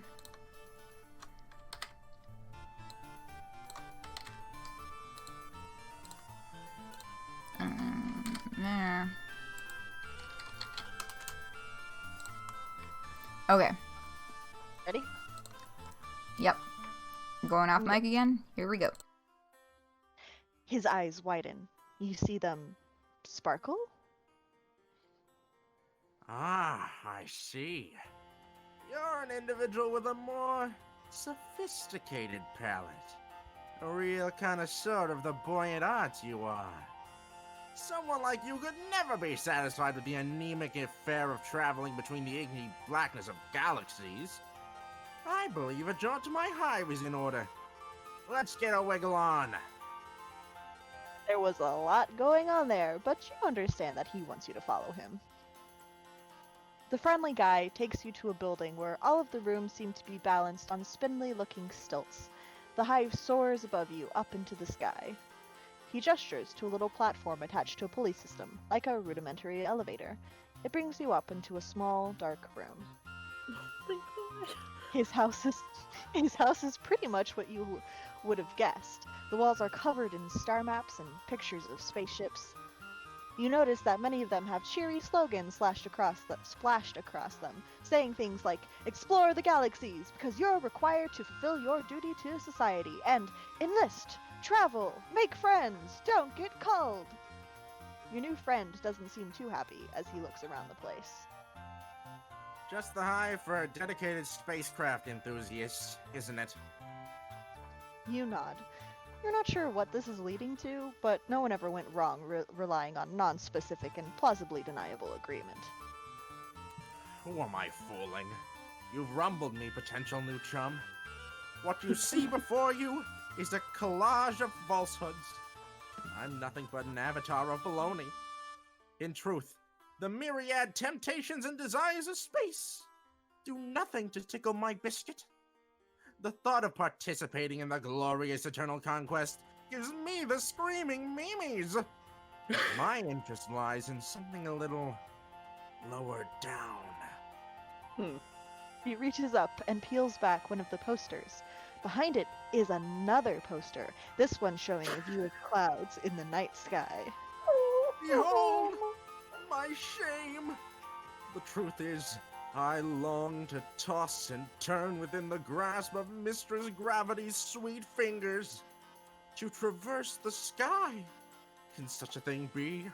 There. Okay. Ready? Yep. Going off mic again? Here we go. His eyes widen. You see them sparkle? Ah, I see. You're an individual with a more sophisticated palate. A real connoisseur of the buoyant arts you are. Someone like you could never be satisfied with the anemic affair of traveling between the inky blackness of galaxies. I believe a jaunt to my hive is in order. Let's get a wiggle on. There was a lot going on there, but you understand that he wants you to follow him. The friendly guy takes you to a building where all of the rooms seem to be balanced on spindly-looking stilts. The hive soars above you, up into the sky. He gestures to a little platform attached to a pulley system, like a rudimentary elevator. It brings you up into a small, dark room. Oh my god. His house is pretty much what you would have guessed. The walls are covered in star maps and pictures of spaceships. You notice that many of them have cheery slogans splashed across them, saying things like, "Explore the galaxies, because you're required to fulfill your duty to society," and "Enlist, travel, make friends, don't get cold." Your new friend doesn't seem too happy as he looks around the place. Just the hive for dedicated spacecraft enthusiasts, isn't it? You nod. You're not sure what this is leading to, but no one ever went wrong relying on non-specific and plausibly deniable agreement. Who am I fooling? You've rumbled me, potential new chum. What you see before you is a collage of falsehoods. I'm nothing but an avatar of baloney. In truth, the myriad temptations and desires of space do nothing to tickle my biscuit. The thought of participating in the glorious eternal conquest gives me the screaming memes. My interest lies in something a little lower down. He reaches up and peels back one of the posters. Behind it is another poster, this one showing a view of clouds in the night sky. Behold, my shame! The truth is, I long to toss and turn within the grasp of Mistress Gravity's sweet fingers. To traverse the sky. Can such a thing be?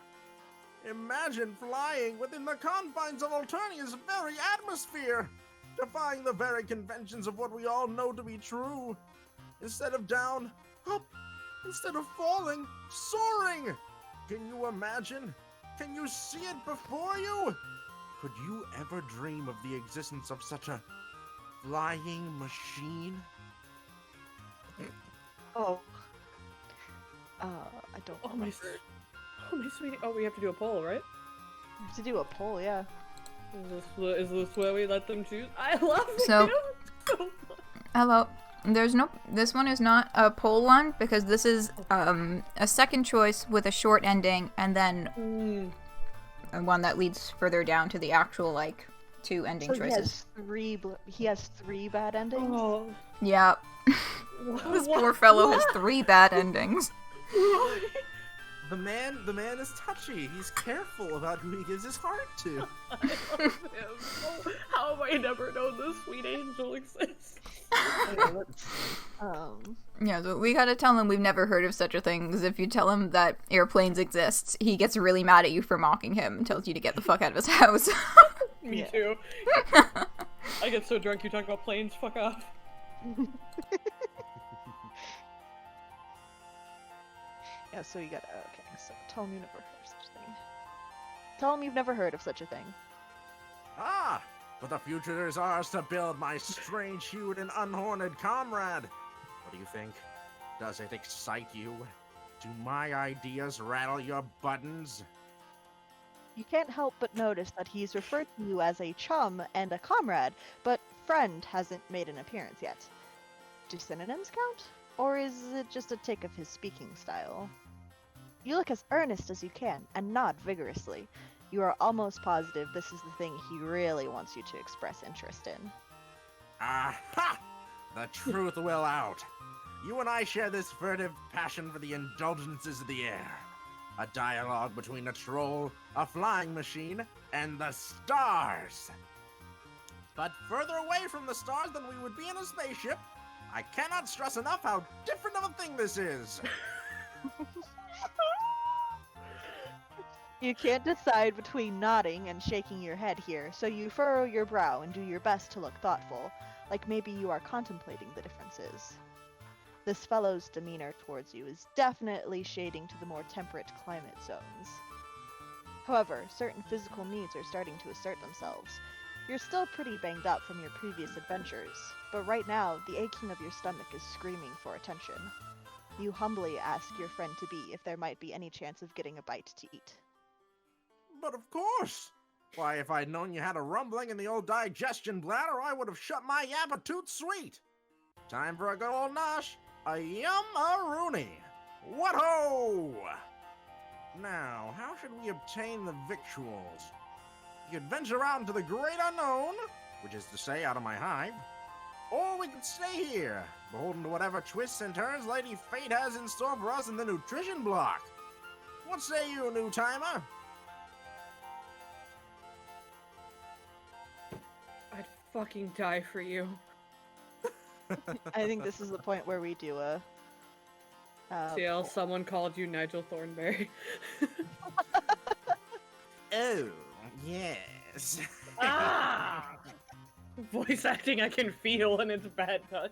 Imagine flying within the confines of Alternia's very atmosphere, defying the very conventions of what we all know to be true. Instead of down, up. Instead of falling, soaring. Can you imagine? Can you see it before you? Could you ever dream of the existence of such a flying machine? Oh. I don't Oh remember. my sweetie. Oh, we have to do a poll, right? We have to do a poll, yeah. Is this where we let them choose? I love So- you so much. Hello. This one is not a poll one because this is a second choice with a short ending and then one that leads further down to the actual like 2 ending So choices. he has three bad endings. Oh. Yeah. This poor fellow has 3 bad endings. The man is touchy. He's careful about who he gives his heart to. I love him. Oh, how have I never known this sweet angel exists? Yeah, so we gotta tell him we've never heard of such a thing, because if you tell him that airplanes exist, he gets really mad at you for mocking him and tells you to get the fuck out of his house. Me too. I get so drunk you talk about planes, fuck off. Yeah, so you gotta, okay, so tell him you've never heard of such a thing. Tell him you've never heard of such a thing. Ah, but the future is ours to build, my strange-hued and unhorned comrade. What do you think? Does it excite you? Do my ideas rattle your buttons? You can't help but notice that he's referred to you as a chum and a comrade, but friend hasn't made an appearance yet. Do synonyms count? Or is it just a tick of his speaking style? You look as earnest as you can, and nod vigorously. You are almost positive this is the thing he really wants you to express interest in. Aha! The truth will out. You and I share this furtive passion for the indulgences of the air. A dialogue between a troll, a flying machine, and the stars. But further away from the stars than we would be in a spaceship, I cannot stress enough how different of a thing this is. You can't decide between nodding and shaking your head here, so you furrow your brow and do your best to look thoughtful, like maybe you are contemplating the differences. This fellow's demeanor towards you is definitely shading to the more temperate climate zones. However, certain physical needs are starting to assert themselves. You're still pretty banged up from your previous adventures, but right now, the aching of your stomach is screaming for attention. You humbly ask your friend-to-be if there might be any chance of getting a bite to eat. But of course! Why, if I'd known you had a rumbling in the old digestion bladder, I would have shut my appetite sweet! Time for a good old nosh, a yum-a-rooney! What-ho! Now, how should we obtain the victuals? We could venture out into the great unknown, which is to say, out of my hive, or we could stay here, beholden to whatever twists and turns Lady Fate has in store for us in the nutrition block. What say you, new timer? I'd fucking die for you. I think this is the point where we do a... CL, someone called you Nigel Thornberry. Oh, yes. Ah! Voice acting I can feel and it's bad touch.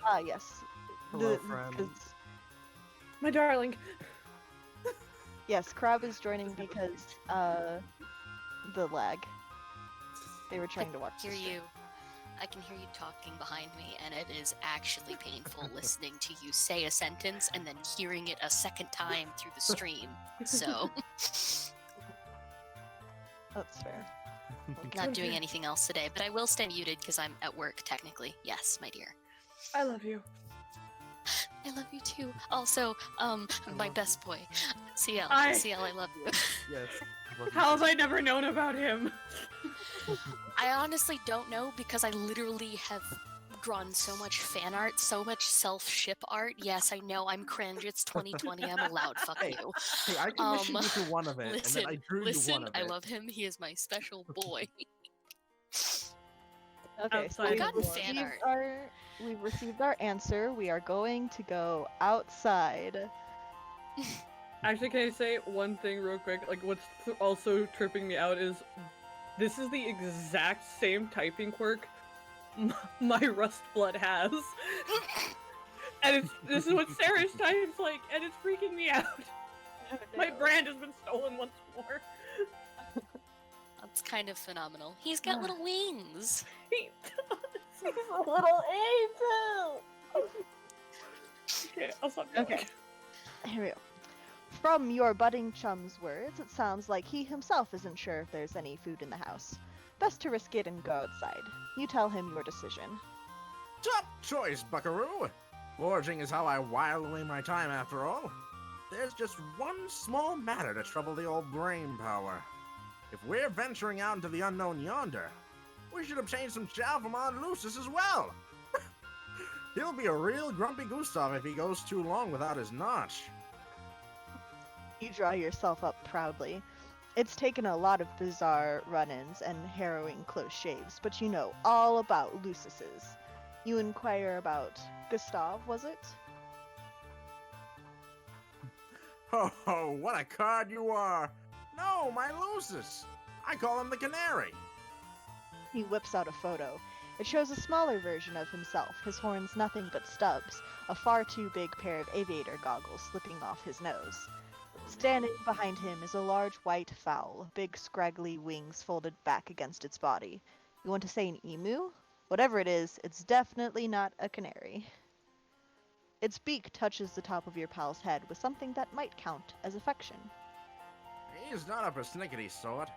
Ah, yes. Hello, friend. 'cause- My darling. Yes, Crab is joining because, the lag. They were trying to watch the stream. I can hear you talking behind me, and it is actually painful listening to you say a sentence and then hearing it a second time through the stream. So, That's fair. not doing anything else today, but I will stay muted because I'm at work technically. Yes, my dear. I love you. I love you too. Also, my best boy, CL. CL, I love you. Yes. How have I never known about him? I honestly don't know because I literally have drawn so much fan art, so much self-ship art. Yes, I know, I'm cringe. It's 2020. I'm allowed. Fuck you. Hey, I commissioned you for one of it, and then I drew you one of it. I love him. He is my special boy. Okay, so Outside of fan art. we've received our answer. We are going to go outside. Actually, can I say one thing real quick? Like, what's also tripping me out is this is the exact same typing quirk my Rust Blood has. And this is what Sarah's types like, and it's freaking me out. My brand has been stolen once more. That's kind of phenomenal. He's got little wings. He does. He's a little angel! Okay, I'll stop. Okay. Here we go. From your budding chum's words, it sounds like he himself isn't sure if there's any food in the house. Best to risk it and go outside. You tell him your decision. Top choice, buckaroo! Foraging is how I while away my time, after all. There's just one small matter to trouble the old brain power. If we're venturing out into the unknown yonder, we should obtain some chow from Aunt Lucis as well. He'll be a real grumpy Gustav if he goes too long without his notch. You draw yourself up proudly. It's taken a lot of bizarre run-ins and harrowing close shaves, but you know all about Lucis's. You inquire about Gustav, was it? Oh, what a card you are! No, my Lucis! I call him the Canary. He whips out a photo. It shows a smaller version of himself, his horns nothing but stubs, a far too big pair of aviator goggles slipping off his nose. Standing behind him is a large white fowl, big scraggly wings folded back against its body. You want to say an emu? Whatever it is, it's definitely not a canary. Its beak touches the top of your pal's head with something that might count as affection. He's not a persnickety sort.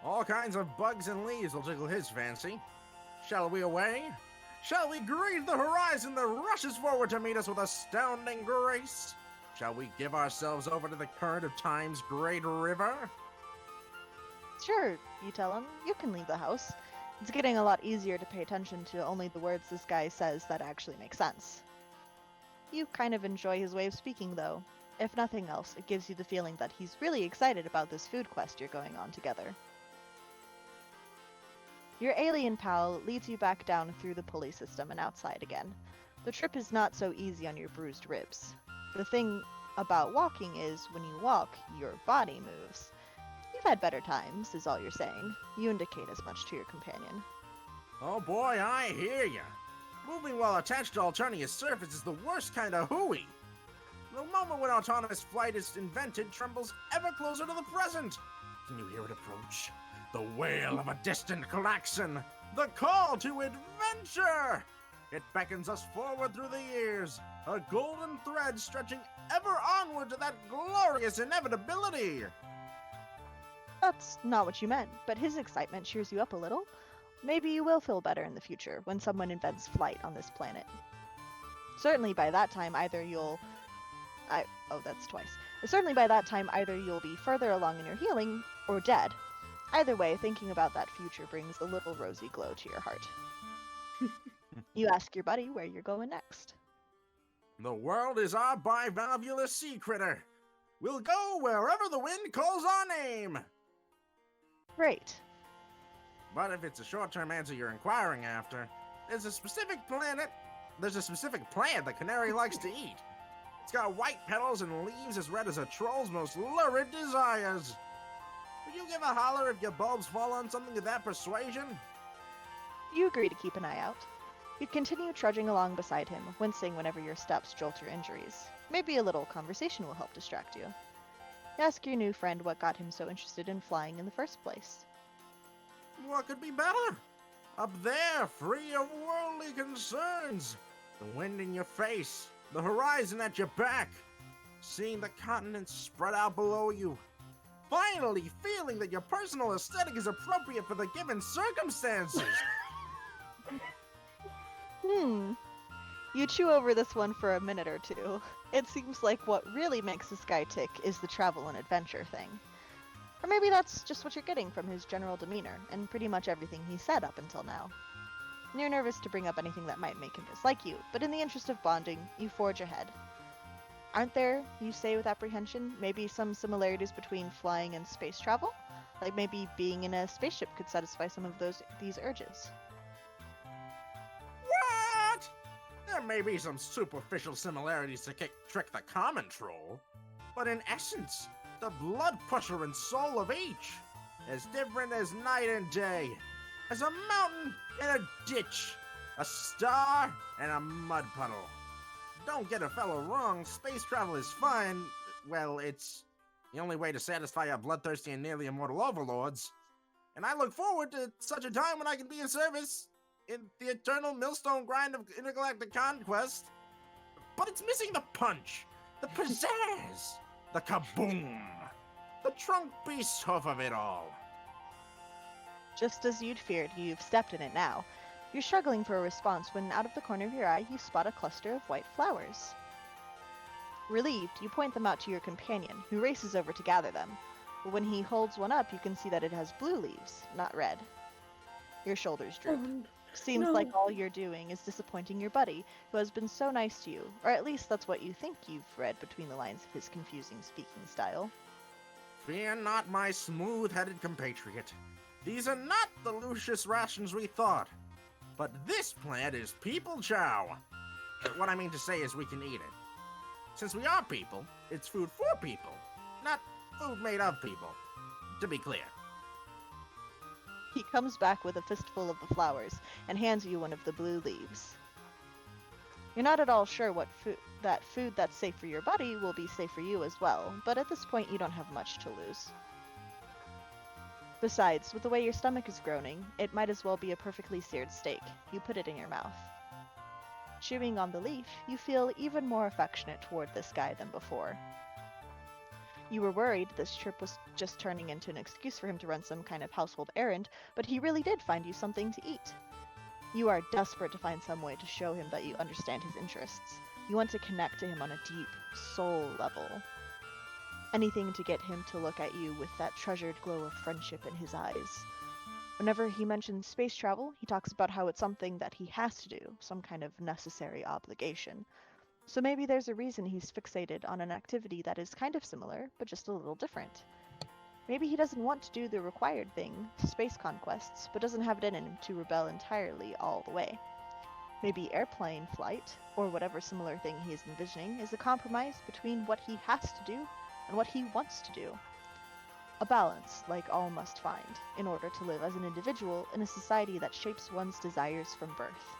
All kinds of bugs and leaves will tickle his fancy. Shall we away? Shall we greet the horizon that rushes forward to meet us with astounding grace? Shall we give ourselves over to the current of time's great river? Sure, you tell him. You can leave the house. It's getting a lot easier to pay attention to only the words this guy says that actually make sense. You kind of enjoy his way of speaking, though. If nothing else, it gives you the feeling that he's really excited about this food quest you're going on together. Your alien pal leads you back down through the pulley system and outside again. The trip is not so easy on your bruised ribs. The thing about walking is, when you walk, your body moves. You've had better times, is all you're saying. You indicate as much to your companion. Oh boy, I hear ya. Moving while attached to Alternia's surface is the worst kind of hooey. The moment when autonomous flight is invented trembles ever closer to the present. Can you hear it approach? The wail of a distant klaxon. The call to adventure! It beckons us forward through the years, a golden thread stretching ever onward to that glorious inevitability. That's not what you meant, but his excitement cheers you up a little. Maybe you will feel better in the future when someone invents flight on this planet. Certainly by that time either you'll... Certainly by that time either you'll be further along in your healing, or dead. Either way, thinking about that future brings a little rosy glow to your heart. You ask your buddy where you're going next. The world is our bivalvular sea critter. We'll go wherever the wind calls our name. Great. But if it's a short-term answer you're inquiring after, there's a specific plant the canary likes to eat. It's got white petals and leaves as red as a troll's most lurid desires. Would you give a holler if your bulbs fall on something of that persuasion? You agree to keep an eye out. You continue trudging along beside him, wincing whenever your steps jolt your injuries. Maybe a little conversation will help distract you. You ask your new friend what got him so interested in flying in the first place. What could be better? Up there, free of worldly concerns. The wind in your face, the horizon at your back. Seeing the continents spread out below you. Finally feeling that your personal aesthetic is appropriate for the given circumstances. You chew over this one for a minute or two. It seems like what really makes this guy tick is the travel and adventure thing. Or maybe that's just what you're getting from his general demeanor, and pretty much everything he said up until now. You're nervous to bring up anything that might make him dislike you, but in the interest of bonding, you forge ahead. Aren't there, you say with apprehension, maybe some similarities between flying and space travel? Like maybe being in a spaceship could satisfy some of these urges. What? There may be some superficial similarities to trick the common troll, but in essence, the blood pusher and soul of each, as different as night and day, as a mountain and a ditch, a star and a mud puddle. Don't get a fellow wrong, space travel is fun. Well, it's the only way to satisfy our bloodthirsty and nearly immortal overlords. And I look forward to such a time when I can be of service in the eternal millstone grind of intergalactic conquest. But it's missing the punch, the pizzazz, the kaboom, the trunk beast hoof of it all. Just as you'd feared, you've stepped in it now. You're struggling for a response when out of the corner of your eye you spot a cluster of white flowers. Relieved, you point them out to your companion, who races over to gather them. But when he holds one up, you can see that it has blue leaves, not red. Your shoulders droop. Seems like all you're doing is disappointing your buddy, who has been so nice to you, or at least that's what you think you've read between the lines of his confusing speaking style. Fear not, my smooth-headed compatriot. These are not the Lucius rations we thought. But this plant is people chow. What I mean to say is we can eat it. Since we are people, it's food for people, not food made of people, to be clear. He comes back with a fistful of the flowers and hands you one of the blue leaves. You're not at all sure what food that's safe for your buddy will be safe for you as well, but at this point you don't have much to lose. Besides, with the way your stomach is groaning, it might as well be a perfectly seared steak. You put it in your mouth. Chewing on the leaf, you feel even more affectionate toward this guy than before. You were worried this trip was just turning into an excuse for him to run some kind of household errand, but he really did find you something to eat. You are desperate to find some way to show him that you understand his interests. You want to connect to him on a deep, soul level. Anything to get him to look at you with that treasured glow of friendship in his eyes. Whenever he mentions space travel, he talks about how it's something that he has to do, some kind of necessary obligation. So maybe there's a reason he's fixated on an activity that is kind of similar, but just a little different. Maybe he doesn't want to do the required thing, space conquests, but doesn't have it in him to rebel entirely all the way. Maybe airplane flight, or whatever similar thing he is envisioning, is a compromise between what he has to do and what he wants to do. A balance, like all must find, in order to live as an individual in a society that shapes one's desires from birth.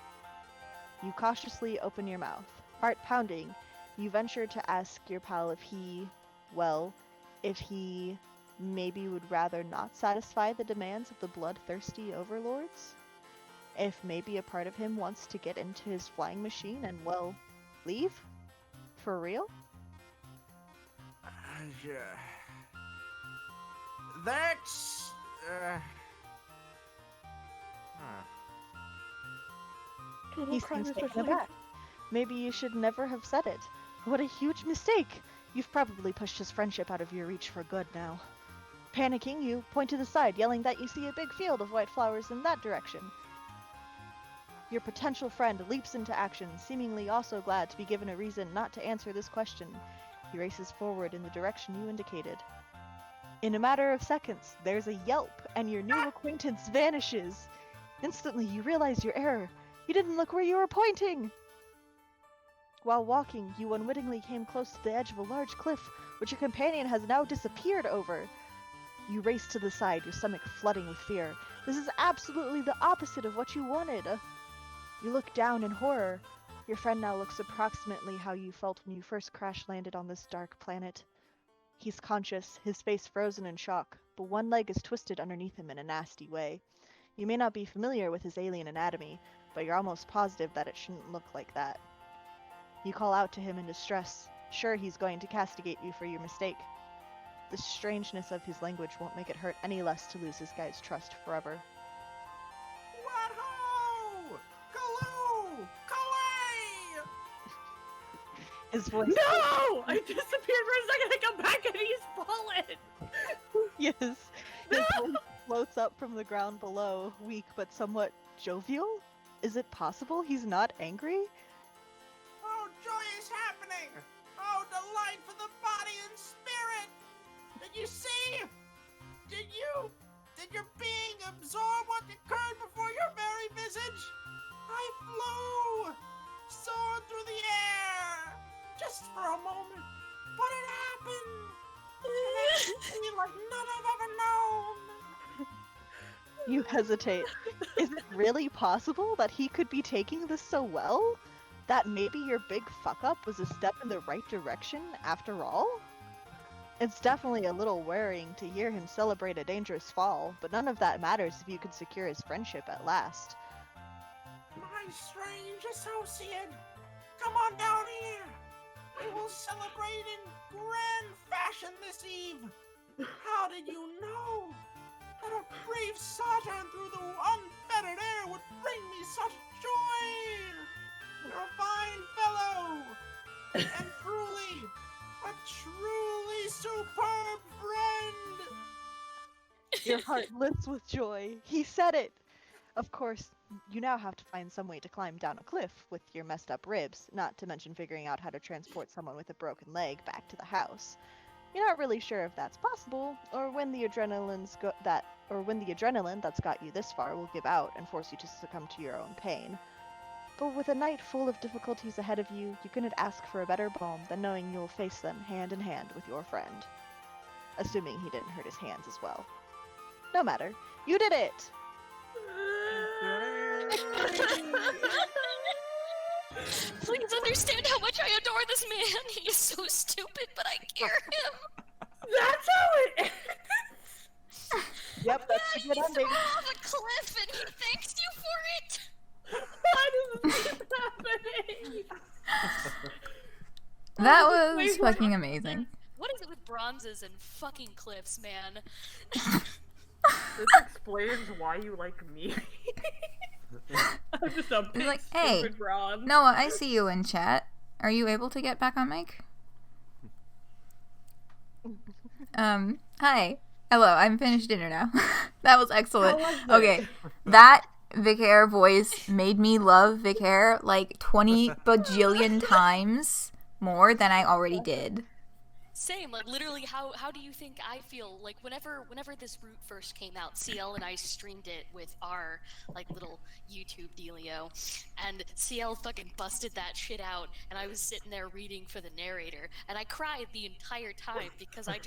You cautiously open your mouth. Heart pounding, you venture to ask your pal if he maybe would rather not satisfy the demands of the bloodthirsty overlords? If maybe a part of him wants to get into his flying machine and, well, leave? For real? That's... He seems taken aback. Maybe you should never have said it. What a huge mistake! You've probably pushed his friendship out of your reach for good now. Panicking, you point to the side, yelling that you see a big field of white flowers in that direction. Your potential friend leaps into action, seemingly also glad to be given a reason not to answer this question. He races forward in the direction you indicated. In a matter of seconds, there's a yelp, and your new acquaintance vanishes. Instantly, you realize your error. You didn't look where you were pointing! While walking, you unwittingly came close to the edge of a large cliff, which your companion has now disappeared over. You race to the side, your stomach flooding with fear. This is absolutely the opposite of what you wanted. You look down in horror. Your friend now looks approximately how you felt when you first crash-landed on this dark planet. He's conscious, his face frozen in shock, but one leg is twisted underneath him in a nasty way. You may not be familiar with his alien anatomy, but you're almost positive that it shouldn't look like that. You call out to him in distress, sure he's going to castigate you for your mistake. The strangeness of his language won't make it hurt any less to lose this guy's trust forever. What-ho! Kaloo! Kalay! His voice. No! I disappeared for a second. I come back and he's fallen. Yes. His voice floats up from the ground below, weak but somewhat jovial. Is it possible he's not angry? Oh, joy is happening! Oh, delight for the body and spirit! Did you see? Did your being absorb what occurred before your very visage? I flew! Soared through the air! Just for a moment. But it happened! And it made me like none I've ever known! You hesitate. Is it really possible that he could be taking this so well? That maybe your big fuck-up was a step in the right direction after all? It's definitely a little worrying to hear him celebrate a dangerous fall, but none of that matters if you could secure his friendship at last. My strange associate, come on down here. We will celebrate in grand fashion this eve. How did you know that a brief sojourn through the unfettered air would bring me such joy? You're a fine fellow, and truly, a truly superb friend. Your heart lifts with joy. He said it! Of course, you now have to find some way to climb down a cliff with your messed up ribs, not to mention figuring out how to transport someone with a broken leg back to the house. You're not really sure if that's possible, or when the adrenaline that's got you this far will give out and force you to succumb to your own pain. But with a night full of difficulties ahead of you, you couldn't ask for a better balm than knowing you'll face them hand in hand with your friend. Assuming he didn't hurt his hands as well. No matter, you did it! Please understand how much I adore this man. He is so stupid, but I care him. That's how it ends. Yep, that's a He good fell ending. off a cliff and he thanks you for it. Why does this keep happening? That Oh, was wait, fucking amazing. What is it with bronzes and fucking cliffs, man? This explains why you like me. I'm just a big like, hey, stupid bronze. Noah, I see you in chat. Are you able to get back on mic? Hi. Hello, I'm finished dinner now. That was excellent. Okay, that Vikare voice made me love Vikare like 20 bajillion times more than I already did. Same, like literally how do you think I feel? Like whenever this route first came out, CL and I streamed it with our like little YouTube dealio, and CL fucking busted that shit out, and I was sitting there reading for the narrator, and I cried the entire time because I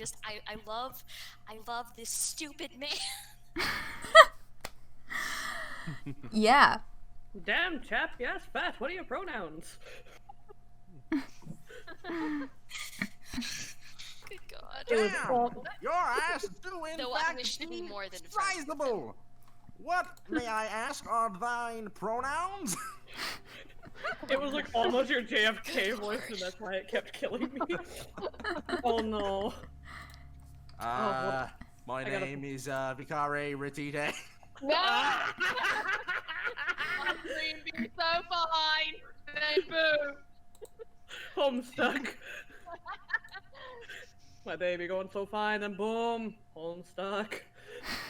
love this stupid man. Yeah. Damn, chap, yes, fat, what are your pronouns? Good God. Damn, your ass do in Though I fact wish to be be more than friends with sizable. What, may I ask, are thine pronouns? It was like almost your JFK voice, and that's why it kept killing me. Oh no. My name is Vikare Ratite. No! My dream be so fine. Then boom. Homestuck. My baby going so fine, then boom, Homestuck.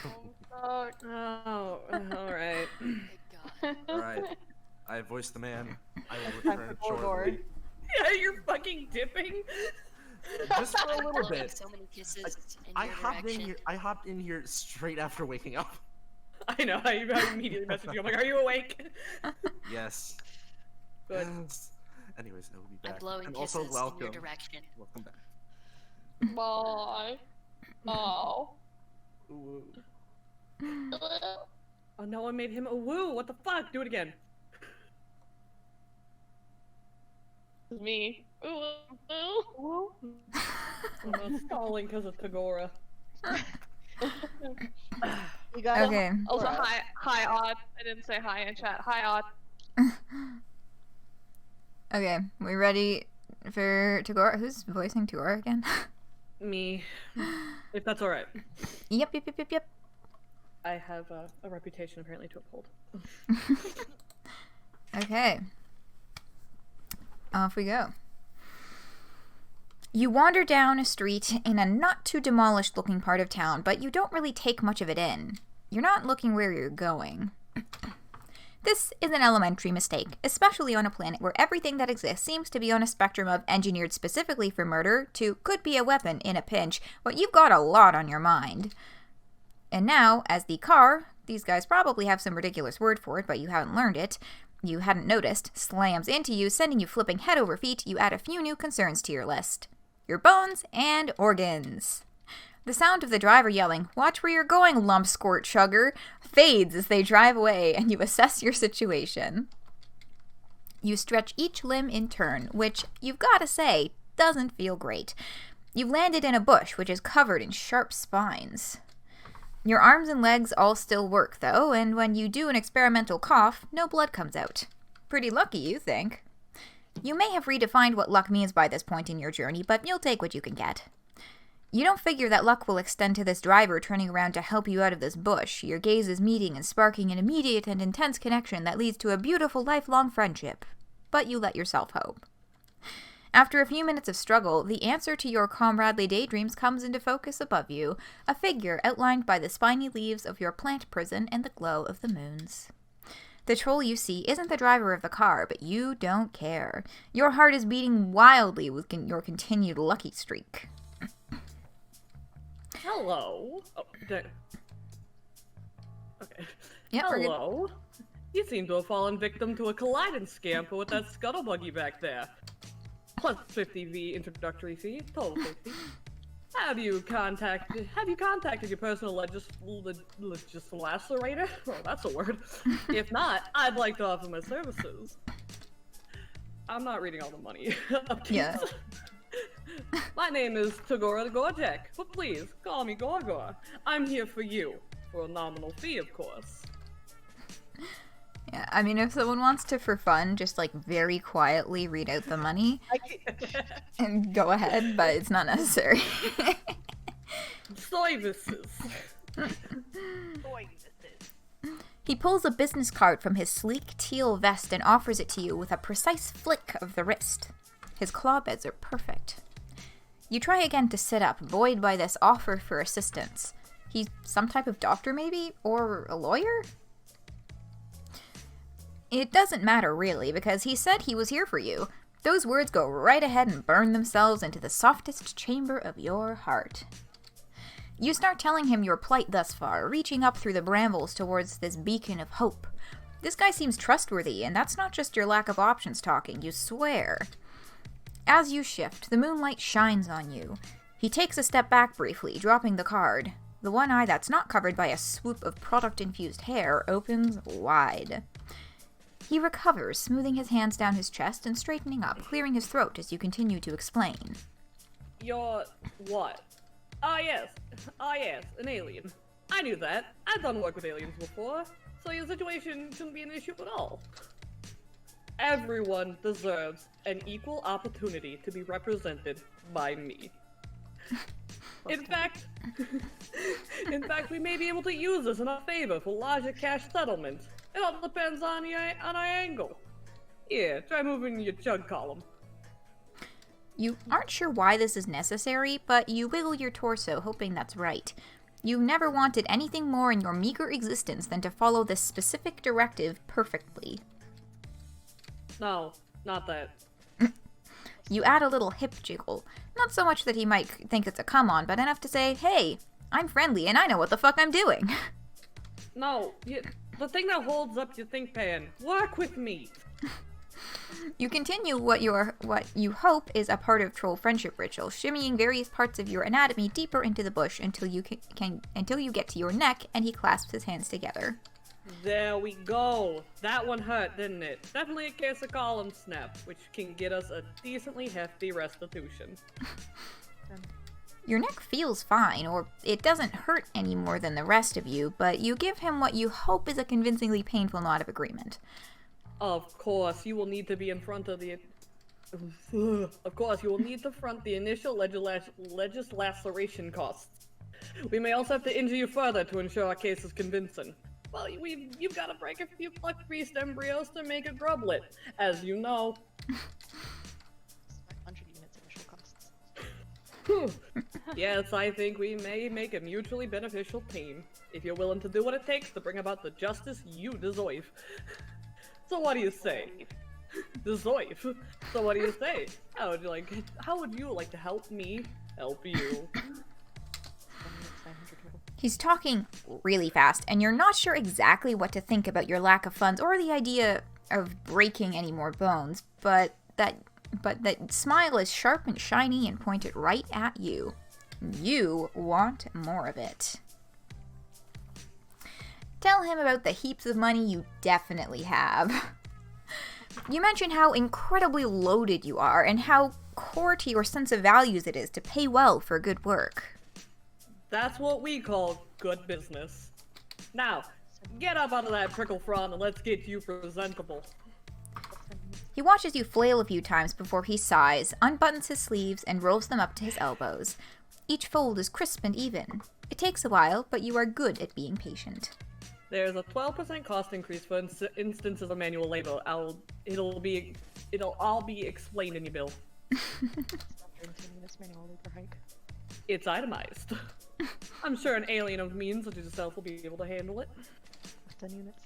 Homestuck. Oh, alright. Alright, I voiced the man. I will return shortly. Yeah, you're fucking dipping. Just for a little Blowing bit. so many kisses in I your hopped in direction. here. I hopped in here straight after waking up. I know, I immediately messaged you. I'm like, are you awake? Yes. Good. Yes. Anyways, I will be I'm back. blowing And kisses also in welcome. your direction. Welcome back. Bye. Oh. Ooh. Oh, no one made him a woo. What the fuck? Do it again. Me. Ooh. I'm stalling because of Tagora. You got Okay. Also, hi, Odd. I didn't say hi in chat. Hi, Odd. Okay, we ready for Tagora? Who's voicing Tagora again? Me. If that's alright. Yep. I have a reputation apparently to uphold. Okay. Off we go. You wander down a street in a not too demolished looking part of town, but you don't really take much of it in. You're not looking where you're going. This is an elementary mistake, especially on a planet where everything that exists seems to be on a spectrum of engineered specifically for murder to could be a weapon in a pinch, but you've got a lot on your mind. And now, as the car, these guys probably have some ridiculous word for it, but you haven't learned it, you hadn't noticed, slams into you, sending you flipping head over feet, you add a few new concerns to your list. Your bones and organs. The sound of the driver yelling, "Watch where you're going, lump squirt chugger," fades as they drive away and you assess your situation. You stretch each limb in turn, which, you've gotta say, doesn't feel great. You've landed in a bush which is covered in sharp spines. Your arms and legs all still work, though, and when you do an experimental cough, no blood comes out. Pretty lucky, you think. You may have redefined what luck means by this point in your journey, but you'll take what you can get. You don't figure that luck will extend to this driver turning around to help you out of this bush, your gazes meeting and sparking an immediate and intense connection that leads to a beautiful lifelong friendship. But you let yourself hope. After a few minutes of struggle, the answer to your comradely daydreams comes into focus above you, a figure outlined by the spiny leaves of your plant prison and the glow of the moons. The troll you see isn't the driver of the car, but you don't care. Your heart is beating wildly with your continued lucky streak. Hello. Oh, okay. Yep, Hello. You seem to have fallen victim to a colliding scamper with that scuttlebuggy back there. Plus 50V introductory fee, total 50. Have you contacted your personal legislacerator? Oh, that's a word. If not, I'd like to offer my services. I'm not reading all the money. Yeah. My name is Tagora Gorjek, but please, call me Gorgor. I'm here for you. For a nominal fee, of course. Yeah, I mean, if someone wants to, for fun, just, like, very quietly read out the money, and go ahead, but it's not necessary. Services. He pulls a business card from his sleek teal vest and offers it to you with a precise flick of the wrist. His claw beds are perfect. You try again to sit up, buoyed by this offer for assistance. He's some type of doctor, maybe? Or a lawyer? It doesn't matter, really, because he said he was here for you. Those words go right ahead and burn themselves into the softest chamber of your heart. You start telling him your plight thus far, reaching up through the brambles towards this beacon of hope. This guy seems trustworthy, and that's not just your lack of options talking, you swear. As you shift, the moonlight shines on you. He takes a step back briefly, dropping the card. The one eye that's not covered by a swoop of product-infused hair opens wide. He recovers, smoothing his hands down his chest and straightening up, clearing his throat as you continue to explain. You're what? Yes, an alien. I knew that. I've done work with aliens before, so your situation shouldn't be an issue at all. Everyone deserves an equal opportunity to be represented by me. In fact, we may be able to use this in our favor for larger cash settlements. It all depends on our angle. Yeah, try moving your chug column. You aren't sure why this is necessary, but you wiggle your torso, hoping that's right. You've never wanted anything more in your meager existence than to follow this specific directive perfectly. No, not that. You add a little hip jiggle. Not so much that he might think it's a come-on, but enough to say, hey, I'm friendly and I know what the fuck I'm doing. No, the thing that holds up your think pan. Work with me. You continue what you hope is a part of troll friendship ritual, shimmying various parts of your anatomy deeper into the bush until you get to your neck, and he clasps his hands together. There we go. That one hurt, didn't it? Definitely a case of column snap, which can get us a decently hefty restitution. Your neck feels fine, or it doesn't hurt any more than the rest of you, but you give him what you hope is a convincingly painful nod of agreement. Of course, you will need to be in front of the... Of course, you will need to front the initial legislation costs. We may also have to injure you further to ensure our case is convincing. Well, you've got to break a few plucked beast embryos to make a grublet, as you know. 500 units initial costs. Yes, I think we may make a mutually beneficial team, if you're willing to do what it takes to bring about the justice you deserve. So what do you say? Deserve. So what do you say? How would you like to help me help you? He's talking really fast, and you're not sure exactly what to think about your lack of funds or the idea of breaking any more bones, but that smile is sharp and shiny and pointed right at you. You want more of it. Tell him about the heaps of money you definitely have. You mention how incredibly loaded you are and how core to your sense of values it is to pay well for good work. That's what we call good business. Now, get up out of that prickle frond and let's get you presentable. He watches you flail a few times before he sighs, unbuttons his sleeves, and rolls them up to his elbows. Each fold is crisp and even. It takes a while, but you are good at being patient. There's a 12% cost increase for instances of manual labor. It'll all be explained in your bill. It's itemized. I'm sure an alien of means such as yourself will be able to handle it. 10 units.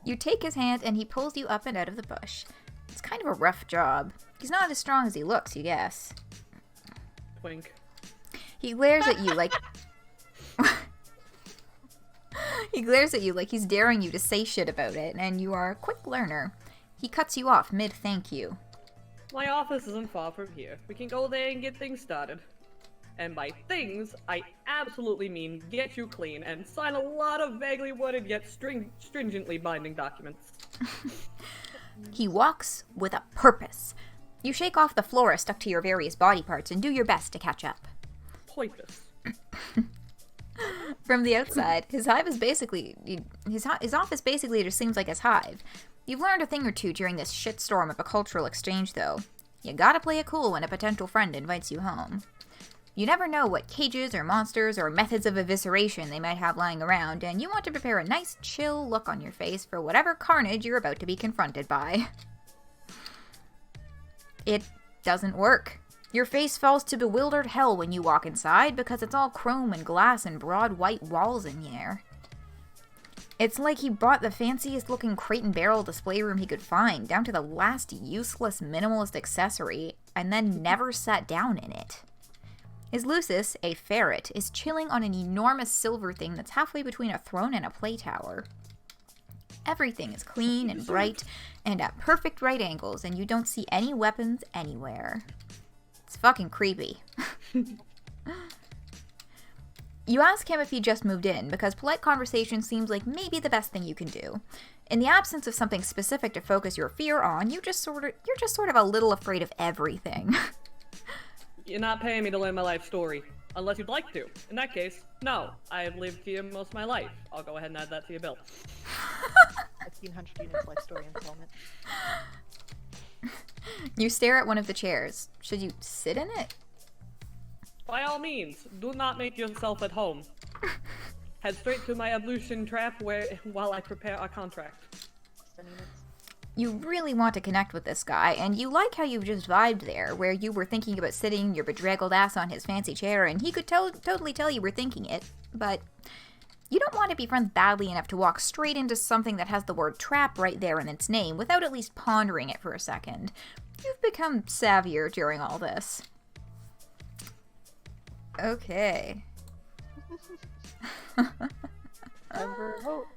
You take his hand and he pulls you up and out of the bush. It's kind of a rough job. He's not as strong as he looks, you guess. Twink. He glares at you like... He glares at you like he's daring you to say shit about it, and you are a quick learner. He cuts you off mid-thank you. My office isn't far from here. We can go there and get things started. And by things, I absolutely mean get you clean and sign a lot of vaguely worded yet stringently binding documents. He walks with a purpose. You shake off the flora stuck to your various body parts and do your best to catch up. Pointless. From the outside, his office basically just seems like his hive. You've learned a thing or two during this shitstorm of a cultural exchange, though. You gotta play it cool when a potential friend invites you home. You never know what cages or monsters or methods of evisceration they might have lying around, and you want to prepare a nice, chill look on your face for whatever carnage you're about to be confronted by. It doesn't work. Your face falls to bewildered hell when you walk inside because it's all chrome and glass and broad white walls in there. It's like he bought the fanciest looking crate and barrel display room he could find, down to the last useless minimalist accessory, and then never sat down in it. His Lucis, a ferret, is chilling on an enormous silver thing that's halfway between a throne and a play tower. Everything is clean and bright and at perfect right angles, and you don't see any weapons anywhere. It's fucking creepy. You ask him if he just moved in, because polite conversation seems like maybe the best thing you can do. In the absence of something specific to focus your fear on, you're just sort of a little afraid of everything. You're not paying me to learn my life story. Unless you'd like to. In that case, no. I've lived here most of my life. I'll go ahead and add that to your bill. 1,500 units life story installment. You stare at one of the chairs. Should you sit in it? By all means, do not make yourself at home. Head straight to my ablution trap while I prepare our contract. You really want to connect with this guy, and you like how you just vibed there, where you were thinking about sitting your bedraggled ass on his fancy chair, and he could totally tell you were thinking it, but you don't want to be friends badly enough to walk straight into something that has the word trap right there in its name without at least pondering it for a second. You've become savvier during all this. Okay. Number vote.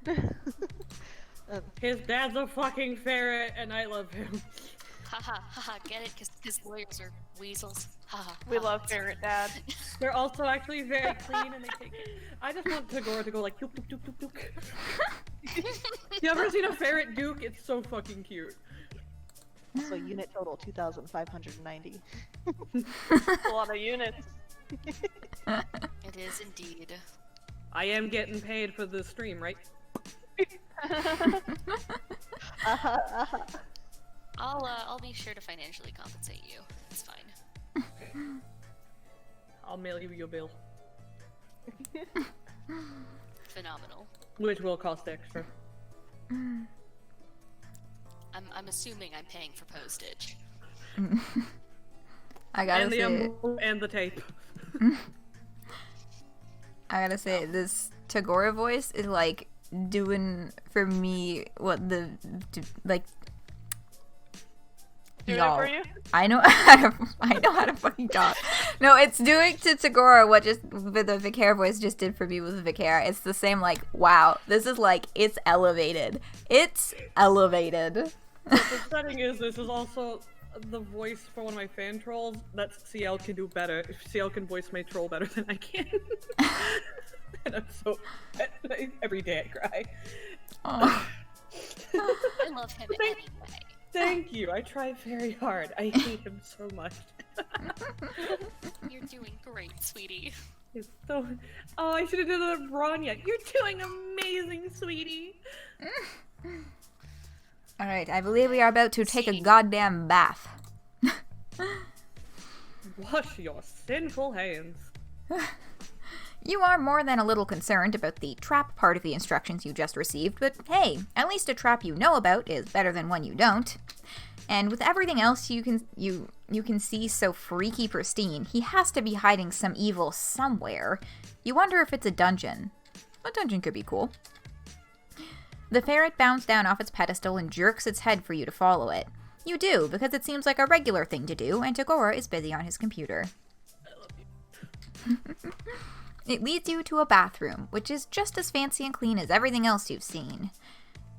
His dad's a fucking ferret, and I love him. Haha, haha, get it? Because lawyers are weasels. Haha. We love ferret dad. They're also actually very clean, and they take it. I just want Tagora to go like dook dook dook dook dook. You ever seen a ferret duke? It's so fucking cute. So unit total 2,590. A lot of units. It is indeed. I am getting paid for the stream, right? I'll be sure to financially compensate you. It's fine. I'll mail you your bill. Phenomenal. Which will cost extra. I'm assuming I'm paying for postage. I gotta and the say, envelope and the tape. I gotta say, this Tagora voice is like doing for me what the like. Doing it Y'all, for you? I know how to fucking talk. No, it's doing to Tagora what just with the Vikare voice just did for me with Vikare. It's the same, like, wow, this is like, it's elevated. It's elevated. The setting is, this is also the voice for one of my fan trolls that CL can do better. If CL can voice my troll better than I can. And I'm so... Every day I cry. Oh. I love him anyway. Thank you. I try very hard. I hate him so much. You're doing great, sweetie. It's so... Oh, I should have done the Bronya. You're doing amazing, sweetie. Alright, I believe we are about to take a goddamn bath. Wash your sinful hands. You are more than a little concerned about the trap part of the instructions you just received, but hey, at least a trap you know about is better than one you don't. And with everything else you can see so freaky pristine, he has to be hiding some evil somewhere. You wonder if it's a dungeon. A dungeon could be cool. The ferret bounds down off its pedestal and jerks its head for you to follow it. You do, because it seems like a regular thing to do, and Tagora is busy on his computer. It leads you to a bathroom, which is just as fancy and clean as everything else you've seen.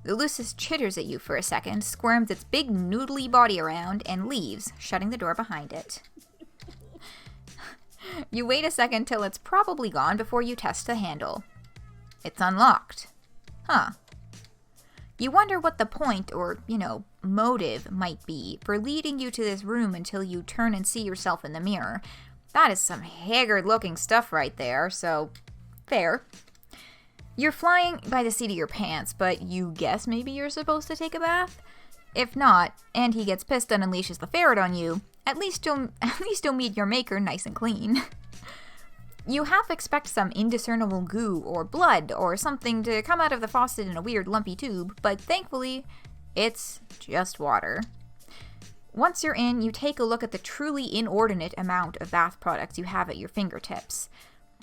The Lucis chitters at you for a second, squirms its big noodly body around, and leaves, shutting the door behind it. You wait a second till it's probably gone before you test the handle. It's unlocked. Huh. You wonder what the point, or, motive might be for leading you to this room until you turn and see yourself in the mirror. That is some haggard-looking stuff right there, so fair. You're flying by the seat of your pants, but you guess maybe you're supposed to take a bath? If not, and he gets pissed and unleashes the ferret on you, at least you'll meet your maker nice and clean. You half expect some indiscernible goo or blood or something to come out of the faucet in a weird lumpy tube, but thankfully, it's just water. Once you're in, you take a look at the truly inordinate amount of bath products you have at your fingertips.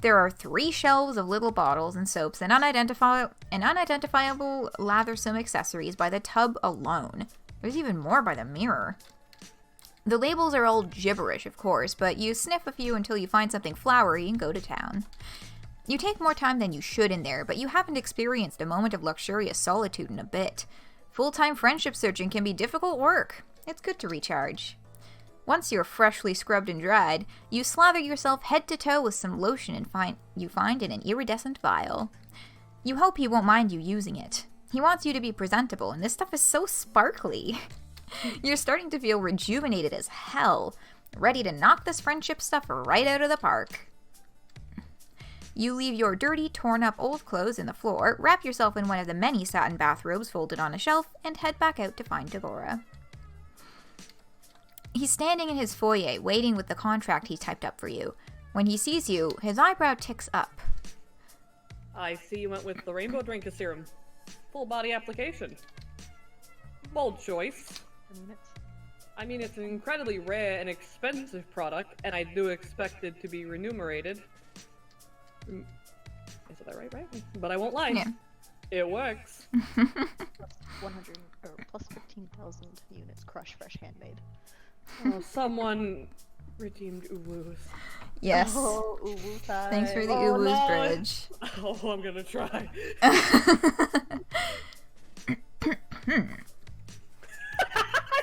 There are 3 shelves of little bottles and soaps and unidentifiable lathersome accessories by the tub alone. There's even more by the mirror. The labels are all gibberish, of course, but you sniff a few until you find something flowery and go to town. You take more time than you should in there, but you haven't experienced a moment of luxurious solitude in a bit. Full-time friendship searching can be difficult work. It's good to recharge. Once you're freshly scrubbed and dried, you slather yourself head to toe with some lotion and you find in an iridescent vial. You hope he won't mind you using it. He wants you to be presentable, and this stuff is so sparkly. You're starting to feel rejuvenated as hell, ready to knock this friendship stuff right out of the park. You leave your dirty, torn-up old clothes in the floor, wrap yourself in one of the many satin bathrobes folded on a shelf, and head back out to find Tagora. He's standing in his foyer, waiting with the contract he typed up for you. When he sees you, his eyebrow ticks up. I see you went with the Rainbow Drinker Serum. Full body application. Bold choice. I mean, it's an incredibly rare and expensive product, and I do expect it to be remunerated. Is that right? But I won't lie. Yeah. It works. Plus 15,000 units crushed fresh handmade. Oh, someone redeemed Uwus. Yes. Oh, Uwu time. Thanks for the Oh, Uwu's no. bridge. Oh, I'm gonna try. I'm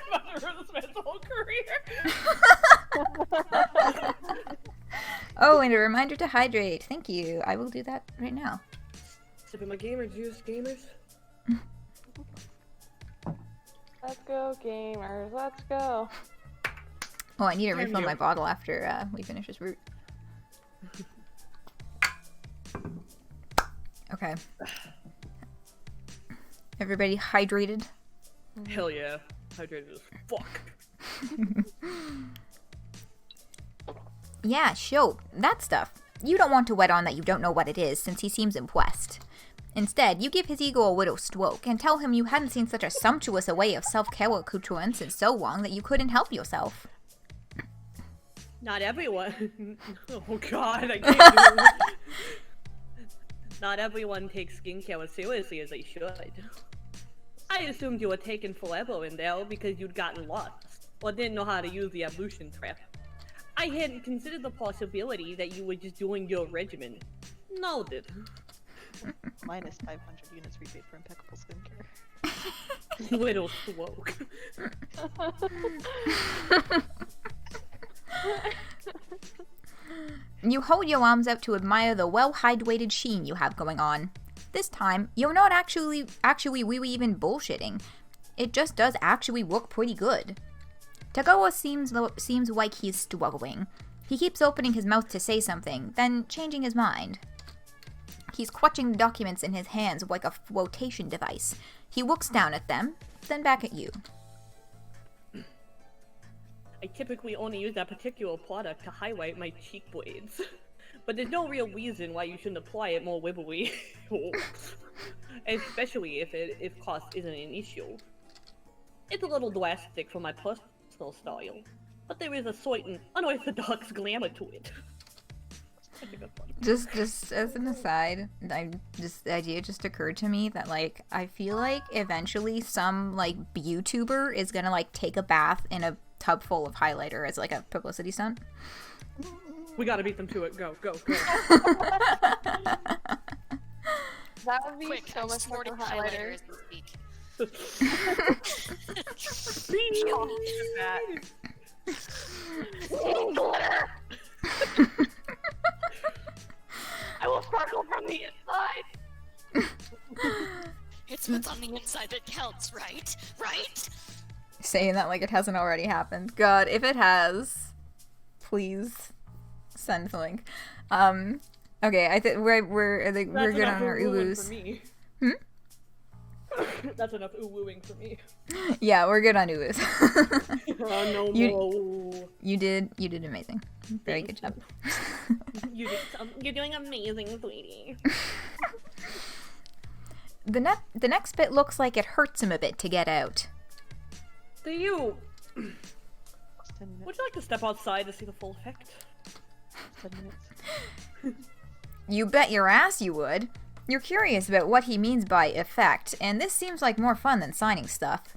about to ruin this man's whole career. Oh, and a reminder to hydrate. Thank you. I will do that right now. Sipping my gamer juice, gamers. Let's go, gamers. Let's go. Oh, I need to Thank refill you. my bottle after we finish this route. Okay. Everybody hydrated? Hell yeah. Hydrated as fuck. Yeah, show. That stuff. You don't want to wet on that you don't know what it is, since he seems impressed. Instead, you give his ego a little stroke and tell him you hadn't seen such a sumptuous array of self-care accoutrements in so long that you couldn't help yourself. Not everyone. Oh god, I can't do it. Not everyone takes skincare as seriously as they should. I assumed you were taken forever in there because you'd gotten lost, or didn't know how to use the evolution trap. I hadn't considered the possibility that you were just doing your regimen. Noted. Minus 500 units rebate for impeccable skincare. Little smoke. You hold your arms out to admire the well-hydrated sheen you have going on. This time, you're not actually we were even bullshitting. It just does actually look pretty good. Tagora seems like he's struggling. He keeps opening his mouth to say something, then changing his mind. He's clutching the documents in his hands like a flotation device. He looks down at them, then back at you. I typically only use that particular product to highlight my cheek blades. But there's no real reason why you shouldn't apply it more wibbly. Especially if cost isn't an issue. It's a little drastic for my personal style, but there is a certain unorthodox glamour to it. Just as an aside, the idea just occurred to me that, like, I feel like eventually some, like, YouTuber is gonna, like, take a bath in a tub full of highlighter as, like, a publicity stunt. We gotta beat them to it. Go, go, go. That would be Quick, so much more highlighter. as we speak. Glitter! I will sparkle from the inside! It's what's on the inside that counts, right? Right? Saying that like it hasn't already happened. God, if it has, please send the link. Okay, I think we're good on our uwus. That's enough ooh-wooing for me. Yeah, we're good on uwus. No more. You did amazing. Very good job. You're doing amazing, sweetie. The next bit looks like it hurts him a bit to get out. Do you... Would you like to step outside to see the full effect? 10 minutes. You bet your ass you would. You're curious about what he means by effect, and this seems like more fun than signing stuff.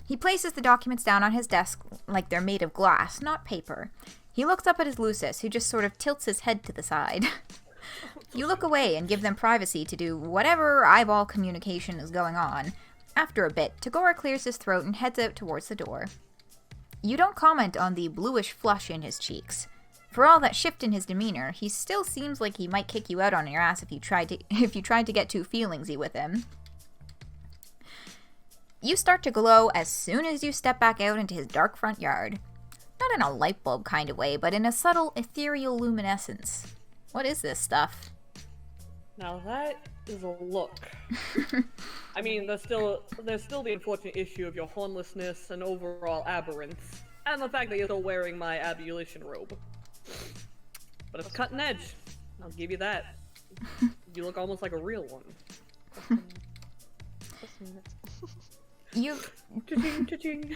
He places the documents down on his desk like they're made of glass, not paper. He looks up at his Lucis, who just sort of tilts his head to the side. You look away and give them privacy to do whatever eyeball communication is going on. After a bit, Tagora clears his throat and heads out towards the door. You don't comment on the bluish flush in his cheeks. For all that shift in his demeanor, he still seems like he might kick you out on your ass if you tried to get too feelingsy with him. You start to glow as soon as you step back out into his dark front yard. Not in a light bulb kind of way, but in a subtle, ethereal luminescence. What is this stuff? Now that is a look. I mean, there's still the unfortunate issue of your hornlessness and overall aberrance, and the fact that you're still wearing my abolition robe. But it's cutting edge. I'll give you that. You look almost like a real one. You... Cha-ching, cha-ching.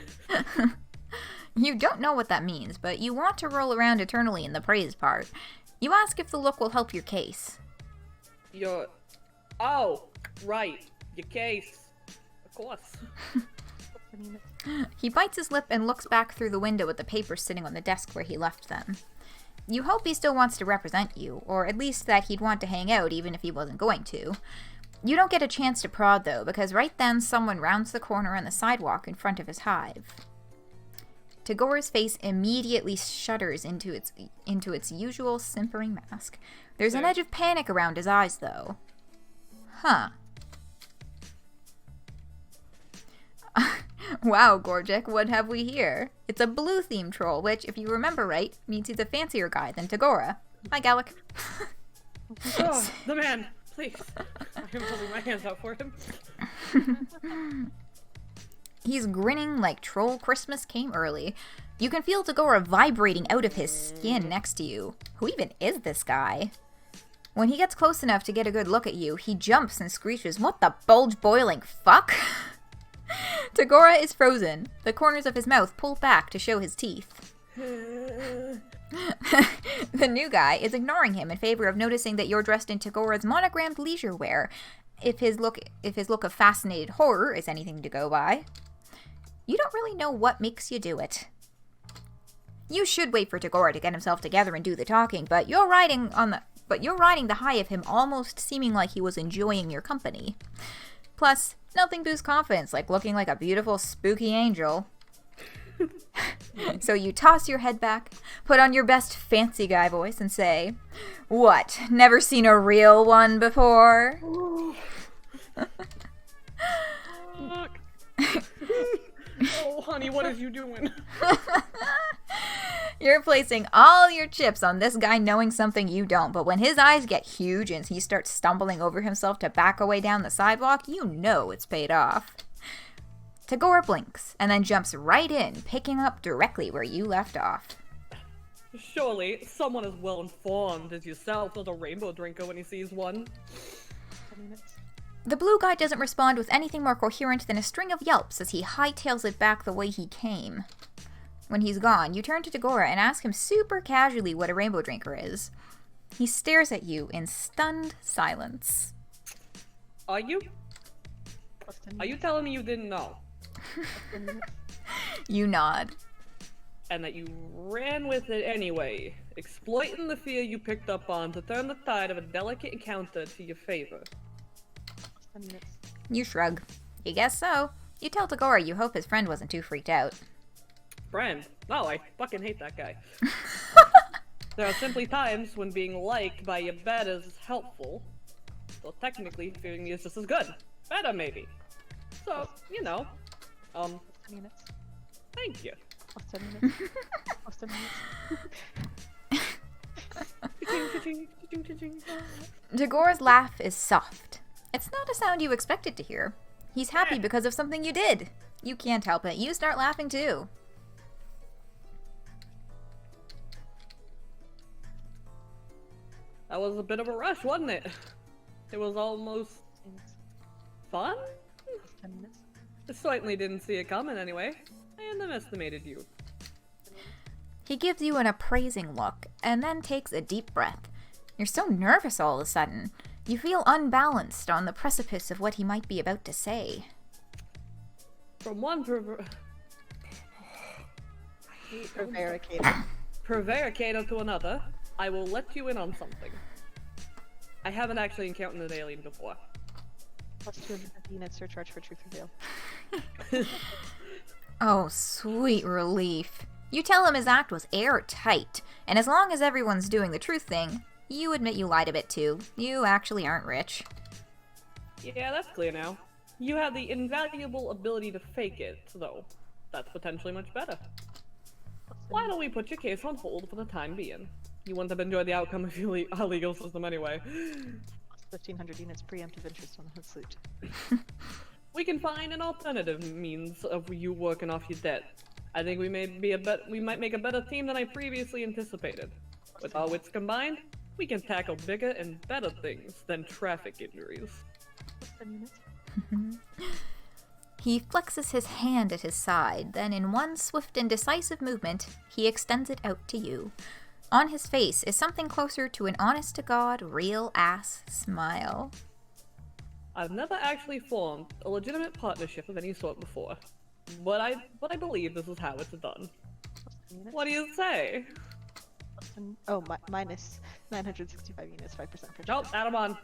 You don't know what that means, but you want to roll around eternally in the praise part. You ask if the look will help your case. Oh, right. Your case. Of course. He bites his lip and looks back through the window at the papers sitting on the desk where he left them. You hope he still wants to represent you, or at least that he'd want to hang out even if he wasn't going to. You don't get a chance to prod, though, because right then someone rounds the corner on the sidewalk in front of his hive. Tagora's face immediately shudders into its usual simpering mask. There's an edge of panic around his eyes, though. Huh. Wow, Gorjek, what have we here? It's a blue-themed troll, which, if you remember right, means he's a fancier guy than Tagora. Hi, Gallic. Oh, the man! Please. I am holding my hands out for him. He's grinning like Troll Christmas came early. You can feel Tagora vibrating out of his skin next to you. Who even is this guy? When he gets close enough to get a good look at you, he jumps and screeches, "What the bulge-boiling fuck?" Tagora is frozen, the corners of his mouth pulled back to show his teeth. The new guy is ignoring him in favor of noticing that you're dressed in Tagora's monogrammed leisure wear. If his look of fascinated horror is anything to go by. You don't really know what makes you do it. You should wait for Tagora to get himself together and do the talking, but you're riding the high of him almost seeming like he was enjoying your company. Plus, nothing boosts confidence like looking like a beautiful, spooky angel. So you toss your head back, put on your best fancy guy voice, and say, "What? Never seen a real one before?" Oh, honey, what is you doing? You're placing all your chips on this guy knowing something you don't, but when his eyes get huge and he starts stumbling over himself to back away down the sidewalk, you know it's paid off. Tagora blinks, and then jumps right in, picking up directly where you left off. Surely, someone as well-informed as yourself is a rainbow drinker when he sees one. The blue guy doesn't respond with anything more coherent than a string of yelps as he hightails it back the way he came. When he's gone, you turn to Tagora and ask him super casually what a rainbow drinker is. He stares at you in stunned silence. Are you? Are you telling me you didn't know? You nod. And that you ran with it anyway, exploiting the fear you picked up on to turn the tide of a delicate encounter to your favor. You shrug. You guess so. You tell Tagora you hope his friend wasn't too freaked out. Friend? No, I fucking hate that guy. There are simply times when being liked by your betters is helpful. So technically, fearing you is just as good. Better, maybe. So, you know. Thank you. Tagora's laugh is soft. It's not a sound you expected to hear. He's happy because of something you did. You can't help it. You start laughing too. That was a bit of a rush, wasn't it? It was almost fun? I certainly didn't see it coming anyway. I underestimated you. He gives you an appraising look, and then takes a deep breath. You're so nervous all of a sudden. You feel unbalanced on the precipice of what he might be about to say. From one prevaricator to another, I will let you in on something. I haven't actually encountered an alien before. Plus 250 units surcharge for truth reveal. Oh, sweet relief. You tell him his act was airtight, and as long as everyone's doing the truth thing, you admit you lied a bit too. You actually aren't rich. Yeah, that's clear now. You have the invaluable ability to fake it, though. That's potentially much better. Why don't we put your case on hold for the time being? You wouldn't have enjoyed the outcome of our legal system anyway. 1,500 units preemptive interest on the suit. We can find an alternative means of you working off your debt. I think we might make a better team than I previously anticipated. With our wits combined, we can tackle bigger and better things than traffic injuries. He flexes his hand at his side, then in one swift and decisive movement, he extends it out to you. On his face is something closer to an honest-to-God, real-ass smile. I've never actually formed a legitimate partnership of any sort before, but I believe this is how it's done. What do you say? Oh, minus 965 units, 5% per Nope, add 'em on.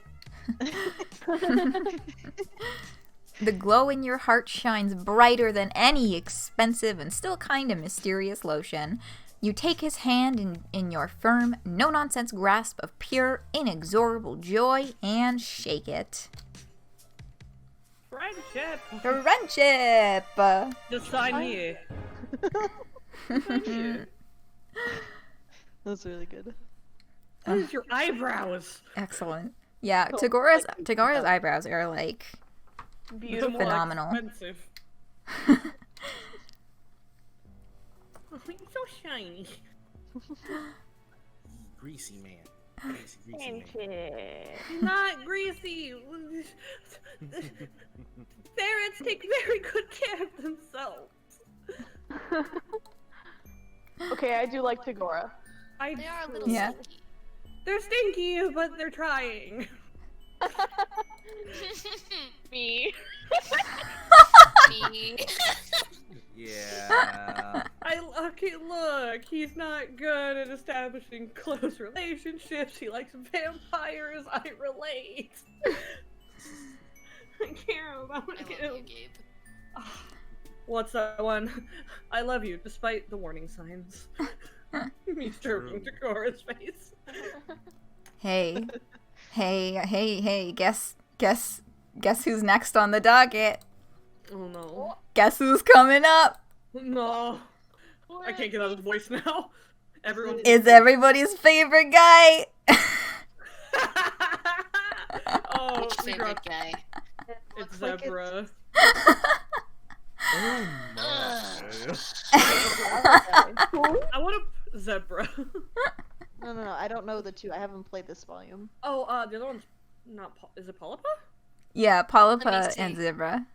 The glow in your heart shines brighter than any expensive and still kinda mysterious lotion. You take his hand in your firm, no-nonsense grasp of pure, inexorable joy and shake it. Friendship! Friendship! Just sign here. That's really good. What is your eyebrows? Excellent. Yeah, Tagora's eyebrows are like Beautiful. phenomenal. Expensive. Oh, he's so shiny. Greasy man. Greasy man. Not greasy. Ferrets take very good care of themselves. Okay, I do like Tagora. They are a little Yeah. stinky. They're stinky, but they're trying. Me. Me. Yeah. Okay, look, he's not good at establishing close relationships. He likes vampires. I relate. I care about I love him. you, Gabe. What's that one? I love you, despite the warning signs. Me stroking Tagora's face. Hey. Hey, guess who's next on the docket? Oh no. Guess who's coming up? No. I can't get out of his voice now. Everyone. It's everybody's favorite guy. Oh, Which we favorite dropped. guy? It's Looks like Zebra. Oh my. I want a Zebra. No, I don't know the two. I haven't played this volume. Oh, the other one's not. Is it Polypa? Yeah, Let Polypa me see. and Zebra.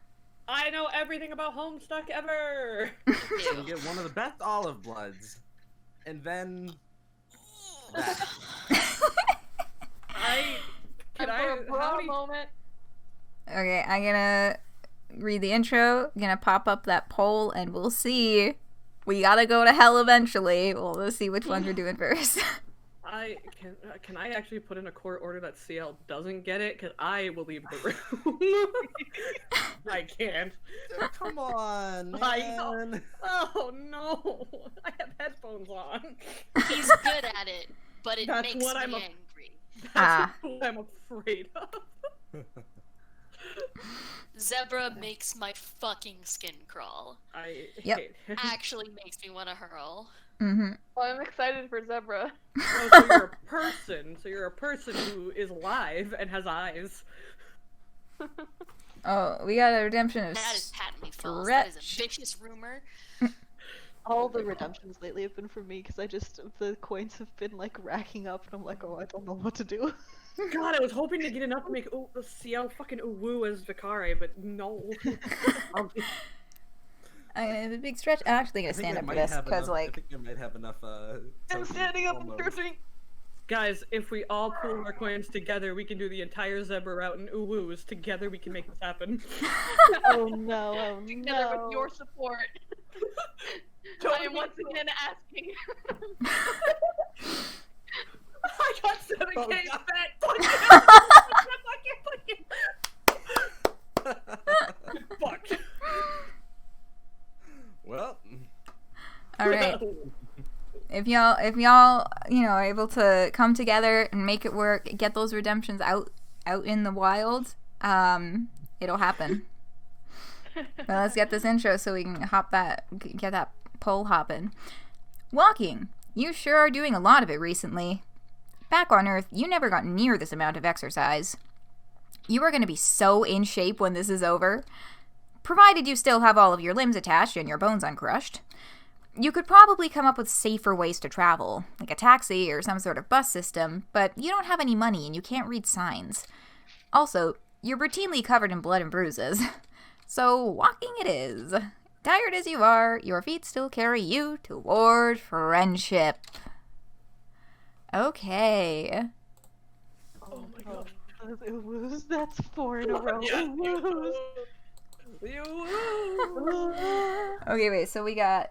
I know everything about Homestuck ever. So you get one of the best olive bloods, and then that. Can And for a how broad many? moment. Okay, I'm gonna read the intro. I'm gonna pop up that poll, and we'll see. We gotta go to hell eventually. We'll see which ones we're doing first. Can I actually put in a court order that CL doesn't get it? Cause I will leave the room. I can't. Come on, I know. man. Oh no! I have headphones on. He's good at it, but it That's makes what me I'm angry. Ah. That's what I'm afraid of. Zebra makes my fucking skin crawl. I Yep. hate him. Actually makes me want to hurl. Mm-hmm. Well, I'm excited for Zebra. Oh, so you're a person. So you're a person who is alive and has eyes. Oh, we got a redemption of That is patently false. That is a Stretch. vicious rumor. All the redemptions lately have been for me because the coins have been like racking up, and I'm like, oh, I don't know what to do. God, I was hoping to get enough to make CL fucking Uwu as Vikare, but no. It's a big stretch. I'm actually gonna stand up for this because, I like, think I might have enough. I'm tokens standing up and almost. stretching. Guys, if we all pool our coins together, we can do the entire Zebra route in Uwus. Together, we can make this happen. Oh no, Together with your support. I am once again asking. I got 7K Oh, back! Fuck. Well, all right. If y'all, are able to come together and make it work, get those redemptions out in the wild, it'll happen. But let's get this intro so we can get that poll hopping. Walking. You sure are doing a lot of it recently. Back on Earth, you never got near this amount of exercise. You are going to be so in shape when this is over. Provided you still have all of your limbs attached and your bones uncrushed. You could probably come up with safer ways to travel, like a taxi or some sort of bus system, but you don't have any money and you can't read signs. Also, you're routinely covered in blood and bruises. So, walking it is. Tired as you are, your feet still carry you toward friendship. Okay. Oh my god. That's 4 in a row. Okay, wait, so we got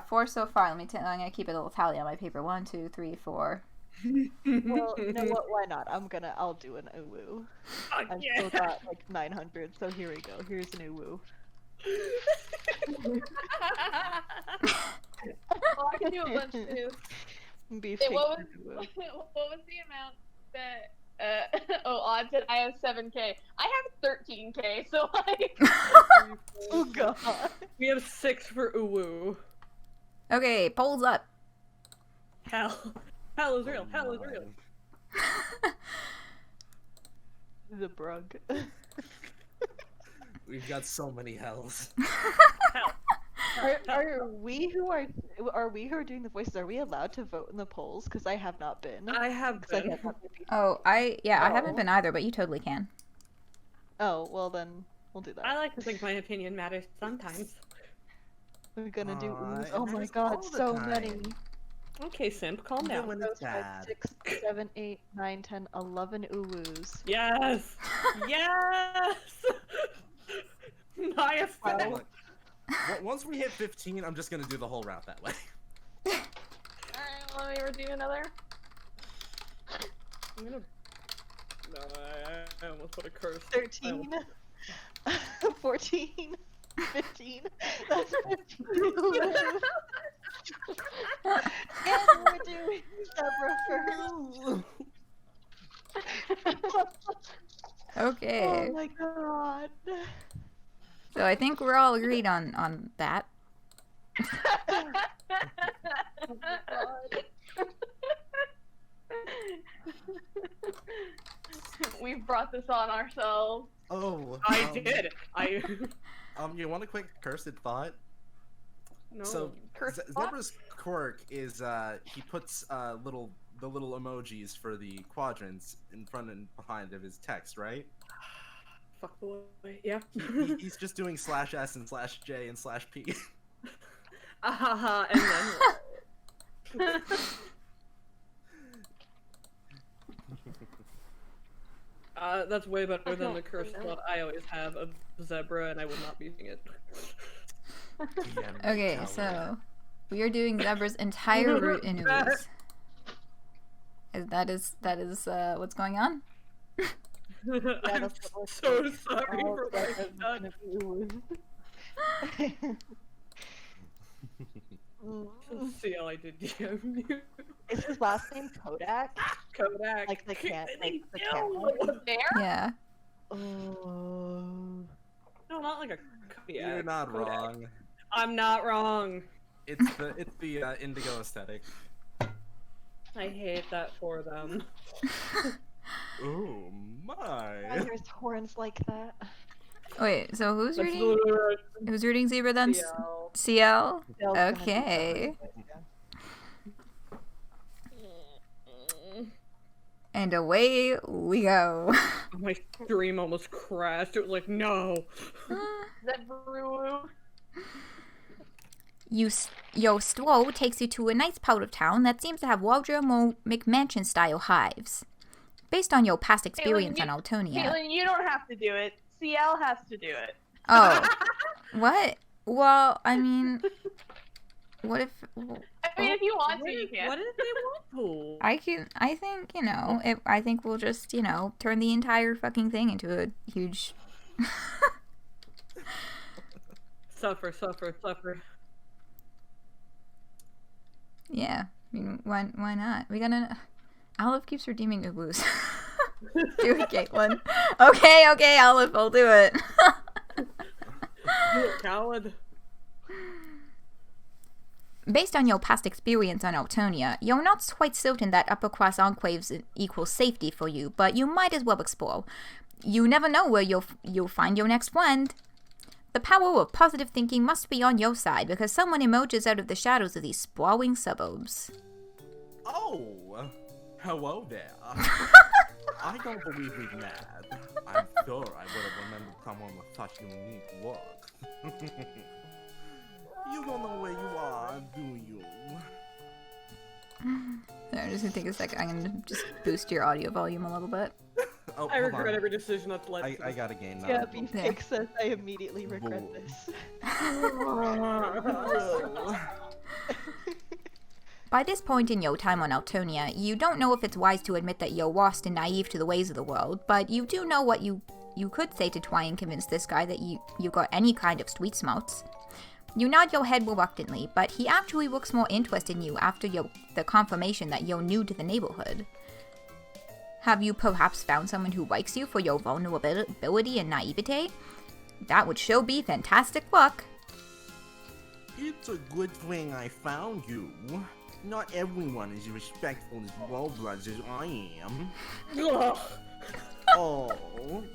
4 so far. I'm gonna keep a little tally on my paper. 1, 2, 3, 4. Well, you know what? Why not? I'll do an uwu. I've still got like 900, so here we go. Here's an uwu. Well, I can do a bunch too. Beef Hey, cake what and uwu. was the amount that? Odd said I have 7K. I have 13K. So like. Oh god. We have 6 for Uwu. Okay, polls up. Hell. Hell is real. Hell is real. The brug. we've got so many hells. Are we who are doing the voices? Are we allowed to vote in the polls? Because I have not been. I have 'Cause I been. have not been. Oh, I haven't been either, but you totally can. Oh well, then we'll do that. I like to think my opinion matters sometimes. We're gonna do. Aw, Oh it my matters god, all the so time. many. Okay, Simp, calm down. Four, 5, 6, 7, 8, 9, 10, 11 uwus. Yes! Yes! Nice! Wow. Once we hit 15, I'm just gonna do the whole route that way. Alright, let me redeem another. I'm gonna... No, I almost put a curse. 13, 14, 15. That's 15 uwus. And we're doing Zebruh first. Okay. Oh my god. So I think we're all agreed on that. We've brought this on ourselves. Oh. I did! You want a quick cursed thought? No. So, Cursed thought? Zebra's quirk is, he puts, the little emojis for the quadrants in front and behind of his text, right? Fuck boy. Yeah. He's just doing /S and /J and /P. Ahaha, and then... That's way better than the curse thought I always have of Zebra, and I will not be using it. Okay, so we are doing Zebra's entire route in Uwus. That is what's going on? Yeah, that's what So sorry for my son. See how I did DM you. Is his last name Kodak? Kodak. Like the cat, like the No. cat. There? Yeah. Oh. No, not like a Kodak. You're not Kodak. wrong. I'm not wrong. It's the indigo aesthetic. I hate that for them. Oh my. There's horns like that. Wait, so who's That's reading? literally Who's reading Zebra then? CL. CL? They'll gonna do Okay. something, yeah. And away we go. My stream almost crashed. It was like, no. Zebruh. Your stroll takes you to a nice part of town that seems to have larger, more McMansion-style hives. Based on your past experience on Altonia. Caitlin, you don't have to do it. CL has to do it. Oh. What? Well, I mean... What if... I mean, if you want to, you can. What if they want to? I think, you know, I think we'll just, you know, turn the entire fucking thing into a huge... Suffer. Yeah, I mean, why not? We gotta... Olive keeps redeeming Uwus. Do it, Caitlin. Okay, Olive, I'll do it. You coward. Based on your past experience on Altonia, you're not quite certain that upper-class enclaves equals safety for you, but you might as well explore. You never know where you'll find your next friend. The power of positive thinking must be on your side, because someone emerges out of the shadows of these sprawling suburbs. Oh, hello there. I don't believe we've met. I'm sure I would have remembered someone with such unique look. You don't know where you are, do you? So I'm just gonna take a second. I'm gonna just boost your audio volume a little bit. Oh, I hold regret on. every decision that's led to I this. got a game now. Yeah, Beefcake says I immediately regret this. By this point in your time on Altonia, you don't know if it's wise to admit that you're lost and naive to the ways of the world, but you do know what you could say to try and convince this guy that you got any kind of street smarts. You nod your head reluctantly, but he actually looks more interested in you after the confirmation that you're new to the neighborhood. Have you perhaps found someone who likes you for your vulnerability and naivete? That would sure be fantastic luck. It's a good thing I found you. Not everyone is as respectful as Wallbloods as I am. Ugh. Oh,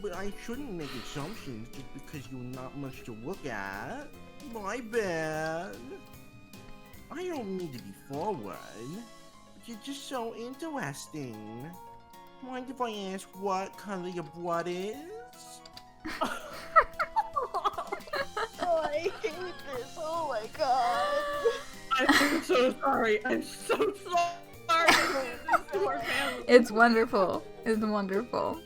but I shouldn't make assumptions just because you're not much to look at. My bad. I don't mean to be forward, but you're just so interesting. Mind if I ask what color your blood is? Oh, I hate this. Oh my god. I'm so so sorry. I'm so sorry. This is our family. It's wonderful. It's wonderful.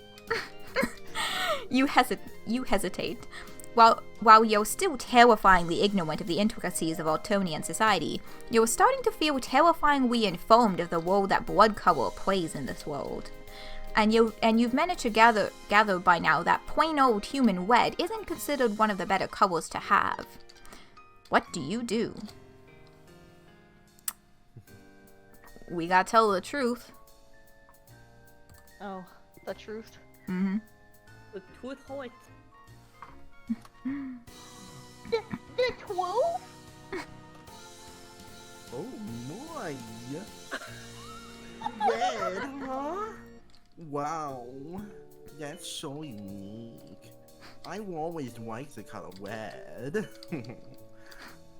You hesitate. While you're still terrifyingly ignorant of the intricacies of Altonian society, you're starting to feel terrifyingly informed of the role that blood color plays in this world. And you've managed to gather by now that plain old human red isn't considered one of the better colors to have. What do you do? We gotta tell the truth. Oh, the truth. Mm-hmm. The truth hurts. The 12? Oh my. Red, huh? Wow, that's so unique. I've always liked the color red.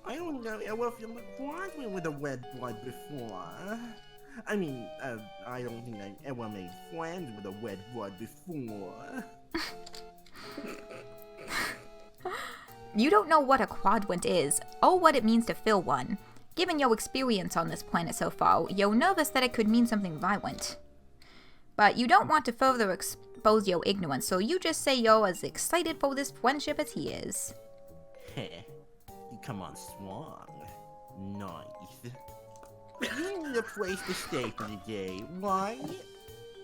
I don't know if you looked quite with a red blood before. I mean, I don't think I ever made friends with a red blood before. You don't know what a quadrant is, or what it means to fill one. Given your experience on this planet so far, you're nervous that it could mean something violent. But you don't want to further expose your ignorance, so you just say you're as excited for this friendship as he is. Heh, you come on strong. Nice. You need a place to stay for the day, right?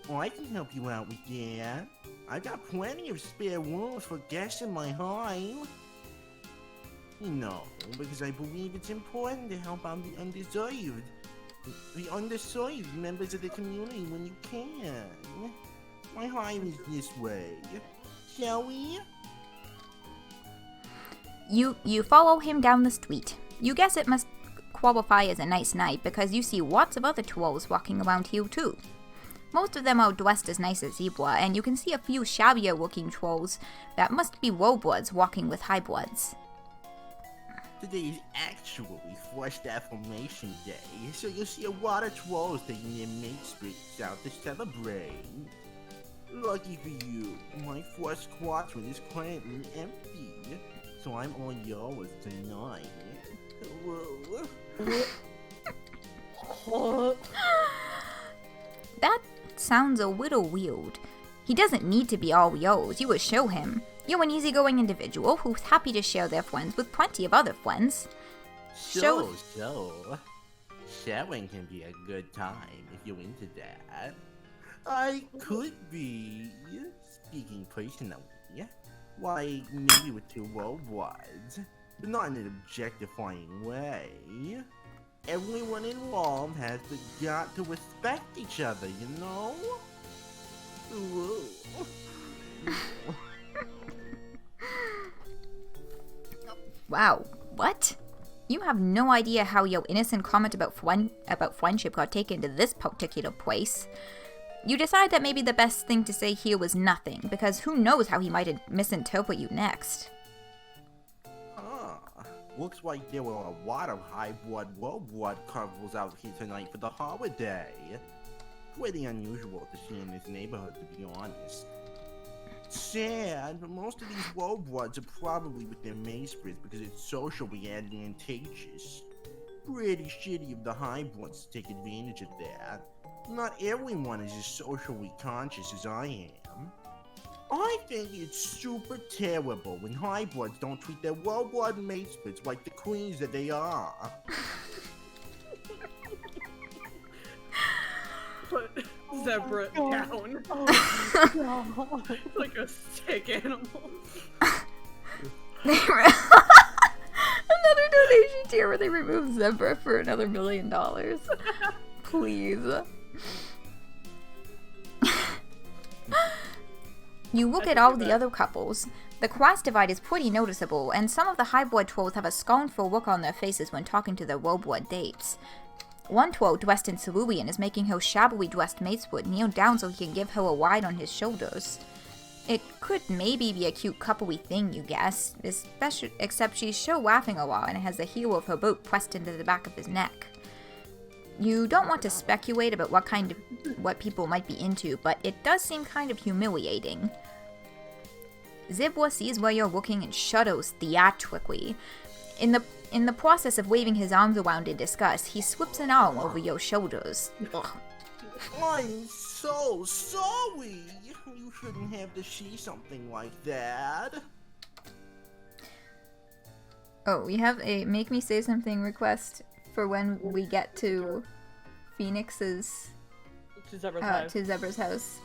Oh, I can help you out with that. I've got plenty of spare rooms for guests in my home. No, because I believe it's important to help out the underserved members of the community when you can. My home is this way. Shall we? You follow him down the street. You guess it must qualify as a nice night because you see lots of other trolls walking around here too. Most of them are dressed as nice as Zebruh, and you can see a few shabbier looking trolls that must be lowbloods walking with highbloods. Today is actually Forced Affirmation Day, so you'll see a lot of trolls taking their mate splits out to celebrate. Lucky for you, my first quadrant is currently empty, so I'm all yours tonight. Whoa. That sounds a little weird. He doesn't need to be all yours, you would show him. You're an easygoing individual who's happy to share their friends with plenty of other friends. So, sharing can be a good time if you're into that. I could be, speaking personally, like maybe with two worldwide, but not in an objectifying way. Everyone involved has got to respect each other, you know? Wow, what? You have no idea how your innocent comment about friendship got taken to this particular place. You decide that maybe the best thing to say here was nothing, because who knows how he might misinterpret you next. Looks like there were a lot of high-blood, low-blood couples out here tonight for the holiday. Pretty unusual to see in this neighborhood, to be honest. Sad, but most of these low-bloods are probably with their macebrits because it's socially advantageous. Pretty shitty of the high-bloods to take advantage of that. Not everyone is as socially conscious as I am. I think it's super terrible when high-bloods don't treat their low-blood macebrits like the queens that they are. Put Zebruh down. Like a sick animal. Another donation tier where they remove Zebruh for another $1 million. Please. You look at all the other couples. The class divide is pretty noticeable, and some of the high-blood trolls have a scornful look on their faces when talking to their low-blood dates. One troll dressed in cerulean is making her shabbily dressed mateswood kneel down so he can give her a ride on his shoulders. It could maybe be a cute couple-y thing, you guess, except she's sure laughing a lot and has the heel of her boot pressed into the back of his neck. You don't want to speculate about what people might be into, but it does seem kind of humiliating. Zebruh sees where you're looking and shudders theatrically. In the In the process of waving his arms around in disgust, he slips an arm over your shoulders. Ugh. I'm so sorry. You shouldn't have to see something like that. Oh, we have a make me say something request for when we get to Phoenix's To Zebrah's house.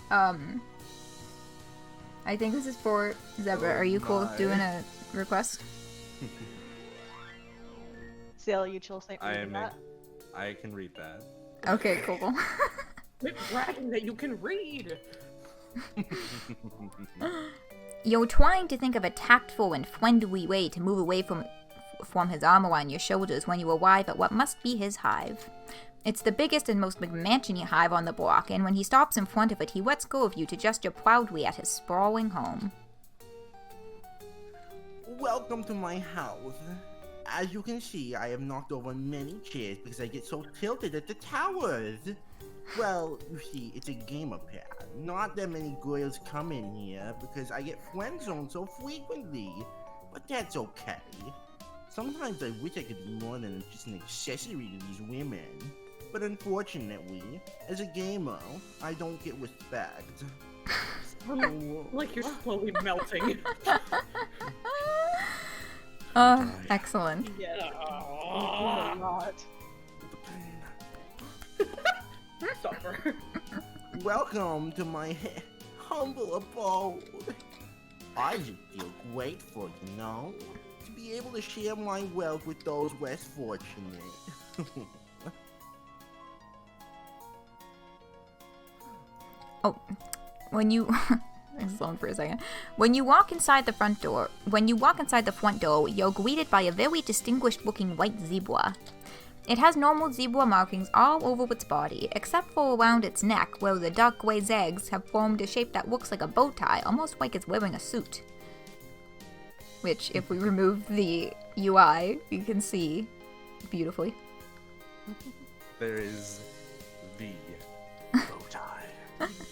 I think this is for Zebra. Are you cool with doing a request? CL, you chill snake. I can read that. Okay, cool. Quit bragging that you can read! You're trying to think of a tactful and friendly way to move away from his arm around your shoulders when you arrive at what must be his hive. It's the biggest and most McMansiony hive on the block, and when he stops in front of it, he lets go of you to gesture proudly at his sprawling home. Welcome to my house. As you can see, I have knocked over many chairs because I get so tilted at the towers. Well, you see, it's a gamer pad. Not that many girls come in here because I get friend zoned so frequently. But that's okay. Sometimes I wish I could be more than just an accessory to these women. But unfortunately, as a gamer, I don't get respect. Like you're slowly melting. Excellent. Yeah. Suffer. Welcome to my humble abode. I just feel grateful, you know, to be able to share my wealth with those less fortunate. Oh, when you... This is long for a second. When you walk inside the front door, you're greeted by a very distinguished-looking white zebra. It has normal zebra markings all over its body, except for around its neck, where the dark gray zags have formed a shape that looks like a bow tie, almost like it's wearing a suit. Which, if we remove the UI, you can see beautifully. There is the bow tie.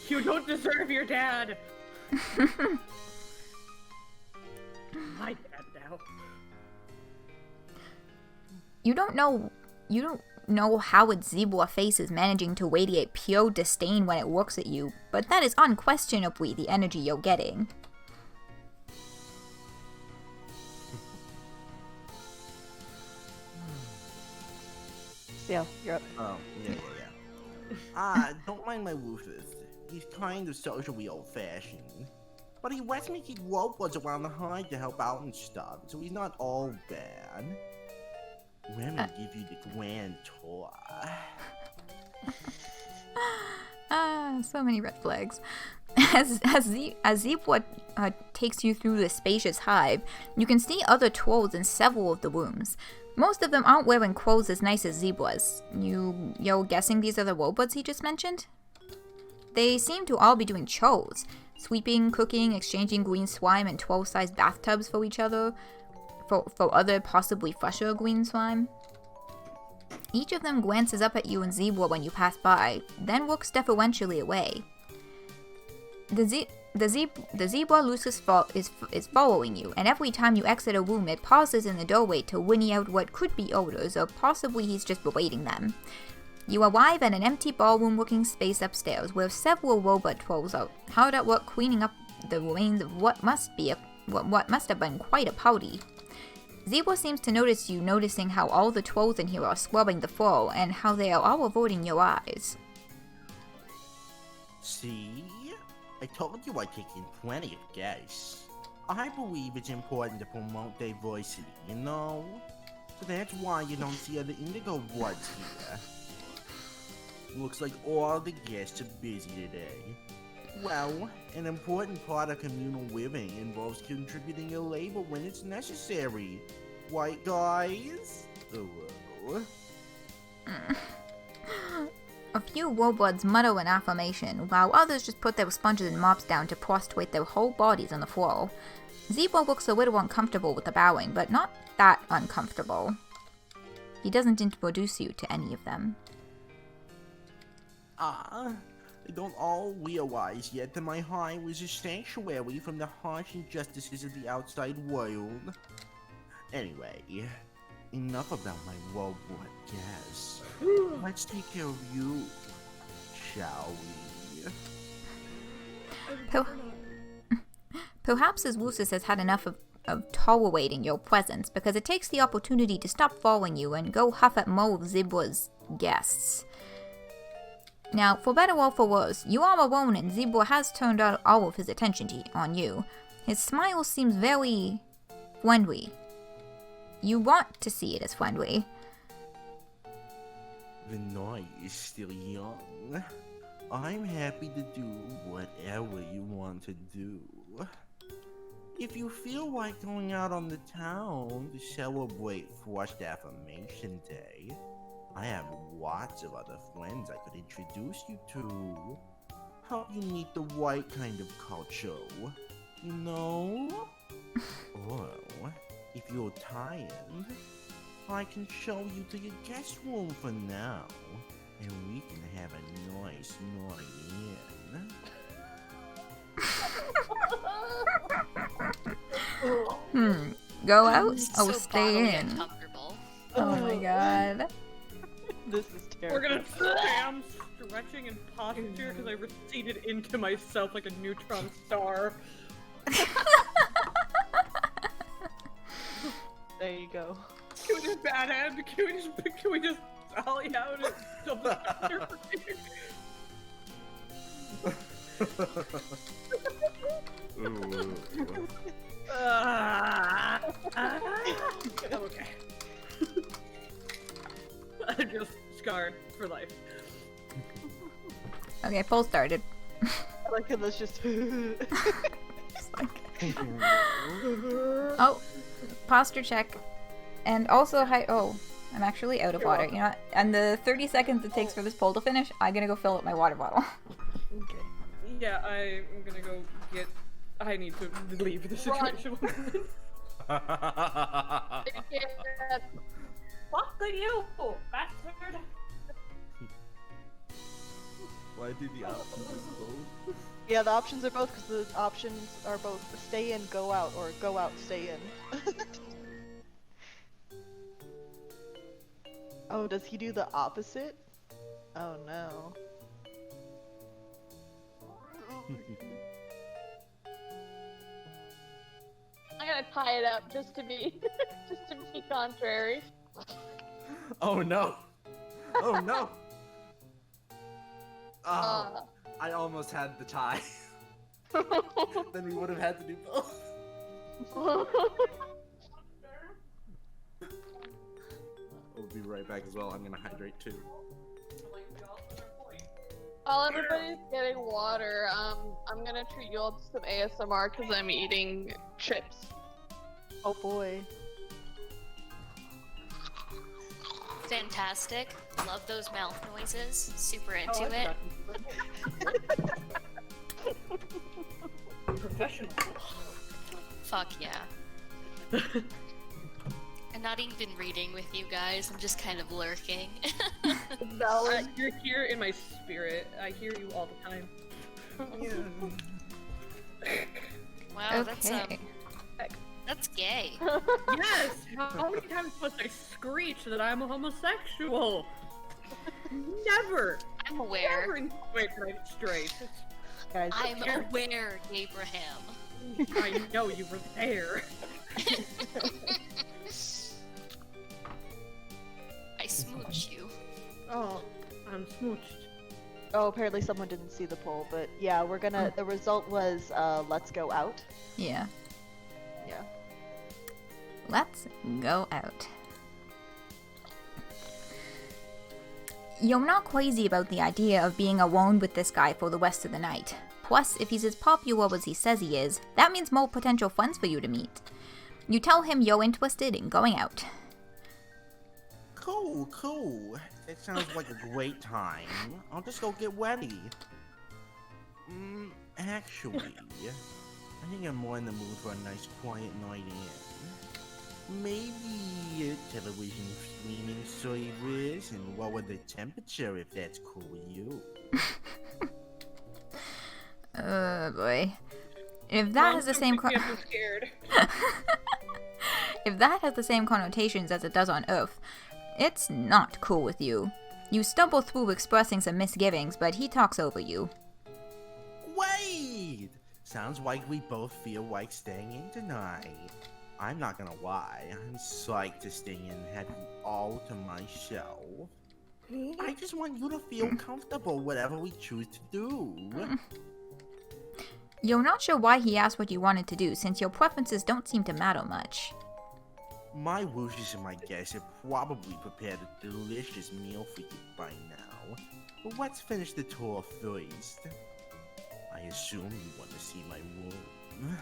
You don't deserve your dad! My dad now. You don't know how its zebra face is managing to radiate pure disdain when it looks at you, but that is unquestionably the energy you're getting. CL, you're up. Oh, yeah. Don't mind my Rufus. He's kind of socially old-fashioned. But he lets me keep robots around the hide to help out and stuff, so he's not all bad. Let me give you the grand tour. So many red flags. As Zebra takes you through the spacious hive, you can see other trolls in several of the rooms. Most of them aren't wearing clothes as nice as Zebra's. You're guessing these are the robots he just mentioned? They seem to all be doing chores. Sweeping, cooking, exchanging green slime and 12-sized bathtubs for each other. For other possibly fresher green slime. Each of them glances up at you and Zebra when you pass by, then looks deferentially away. The zebra Lucis is following you, and every time you exit a room it pauses in the doorway to whinny out what could be orders, or possibly he's just awaiting them. You arrive at an empty ballroom-looking space upstairs, where several robot trolls are hard at work cleaning up the remains of what must have been quite a party. Zebra seems to notice you, noticing how all the trolls in here are scrubbing the floor, and how they are all avoiding your eyes. See? I told you I'd take in plenty of guests. I believe it's important to promote diversity, you know? So that's why you don't see other indigo bloods here. Looks like all the guests are busy today. Well, an important part of communal living involves contributing your labor when it's necessary. Right, guys? Hello? A few robots mutter an affirmation, while others just put their sponges and mops down to prostrate their whole bodies on the floor. Zebra looks a little uncomfortable with the bowing, but not that uncomfortable. He doesn't introduce you to any of them. They don't all realize yet that my hive was a sanctuary from the harsh injustices of the outside world. Anyway, enough about my well-bred guests. Let's take care of you, shall we? Perhaps Azwusis has had enough of tolerating your presence, because it takes the opportunity to stop following you and go huff at more of Zebruh's guests. Now, for better or for worse, you are alone and Zebruh has turned out all of his attention on you. His smile seems very friendly. You want to see it as friendly. The night is still young. I'm happy to do whatever you want to do. If you feel like going out on the town to celebrate Forced Affirmation Day, I have lots of other friends I could introduce you to. Help you meet the right kind of culture, you know? Or, if you're tired, I can show you to your guest room for now, and we can have a nice night in. Go out This is or so stay bodily in? uncomfortable. Oh my god. This is We're terrible. gonna spam stretching and posture because I receded into myself like a neutron star. There you go. Can we just bad hand? Can we just ollie out and double capture? Okay. I'm just scarred for life. Okay, poll started. I like how that's just. Just like... Oh, posture check. And also, oh, I'm actually out of water. You know what? And the 30 seconds it takes for this poll to finish, I'm gonna go fill up my water bottle. Okay. Yeah, I'm gonna go get. I need to leave the situation. Yeah. Fuck you, bastard! Why did the options both? Yeah, the options are both because the options are both stay in, go out, or go out, stay in. Oh, does he do the opposite? Oh no. I'm gonna tie it up just to be contrary. Oh no! Oh no! Oh, I almost had the tie. Then we would have had to do both. We'll be right back as well. I'm gonna hydrate too. While everybody's getting water, I'm gonna treat you all to some ASMR because I'm eating chips. Oh boy. Fantastic. Love those mouth noises. Super into it. Professional. Fuck yeah. I'm not even reading with you guys. I'm just kind of lurking. You're here in my spirit. I hear you all the time. Wow, Okay. that's gay. Yes! How many times must I screech that I'm a homosexual? Never! I'm aware. Never insinuated I'm straight. Guys, I'm aware, Abraham. I know you were there. I smooch you. Oh, I'm smooched. Oh, apparently someone didn't see the poll, but yeah, we're gonna. The result was let's go out. Yeah. Yeah. Let's go out. You're not crazy about the idea of being alone with this guy for the rest of the night. Plus, if he's as popular as he says he is, that means more potential friends for you to meet. You tell him you're interested in going out. Cool, cool. That sounds like a great time. I'll just go get ready. Actually, I think I'm more in the mood for a nice quiet night in. Maybe a television streaming service and lower the temperature if that's cool with you. Oh boy. If that has the same I'm scared. If that has the same connotations as it does on Earth, it's not cool with you. You stumble through expressing some misgivings, but he talks over you. Wait! Sounds like we both feel like staying in tonight. I'm not gonna lie, I'm psyched to stay in and have you all to myself. I just want you to feel comfortable whatever we choose to do. You're not sure why he asked what you wanted to do, since your preferences don't seem to matter much. My wishes and my guests have probably prepared a delicious meal for you by now. But let's finish the tour first. I assume you want to see my room.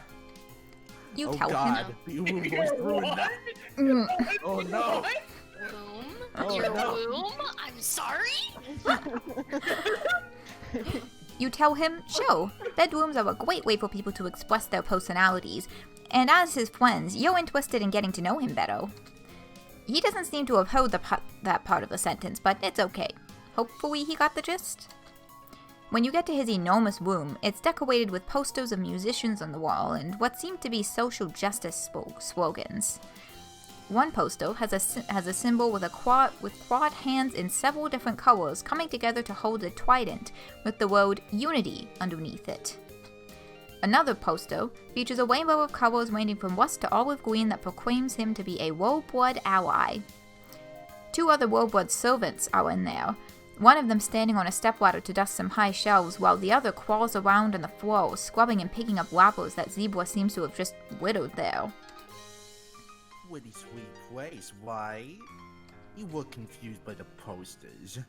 You Oh tell God, him. the room was ruined. Oh no! Womb? Oh, Your no. womb? I'm sorry? You tell him, sure, bedrooms are a great way for people to express their personalities, and as his friends, you're interested in getting to know him better. He doesn't seem to have heard that part of the sentence, but it's okay. Hopefully he got the gist. When you get to his enormous room, it's decorated with posters of musicians on the wall and what seem to be social justice slogans. One poster has a symbol with quad hands in several different colors coming together to hold a trident with the word Unity underneath it. Another poster features a rainbow of colors ranging from rust to olive green that proclaims him to be a Worldblood ally. 2 other Worldblood servants are in there, one of them standing on a stepladder to dust some high shelves while the other crawls around on the floor, scrubbing and picking up wrappers that Zebruh seems to have just littered there. Pretty sweet place, right? You were confused by the posters.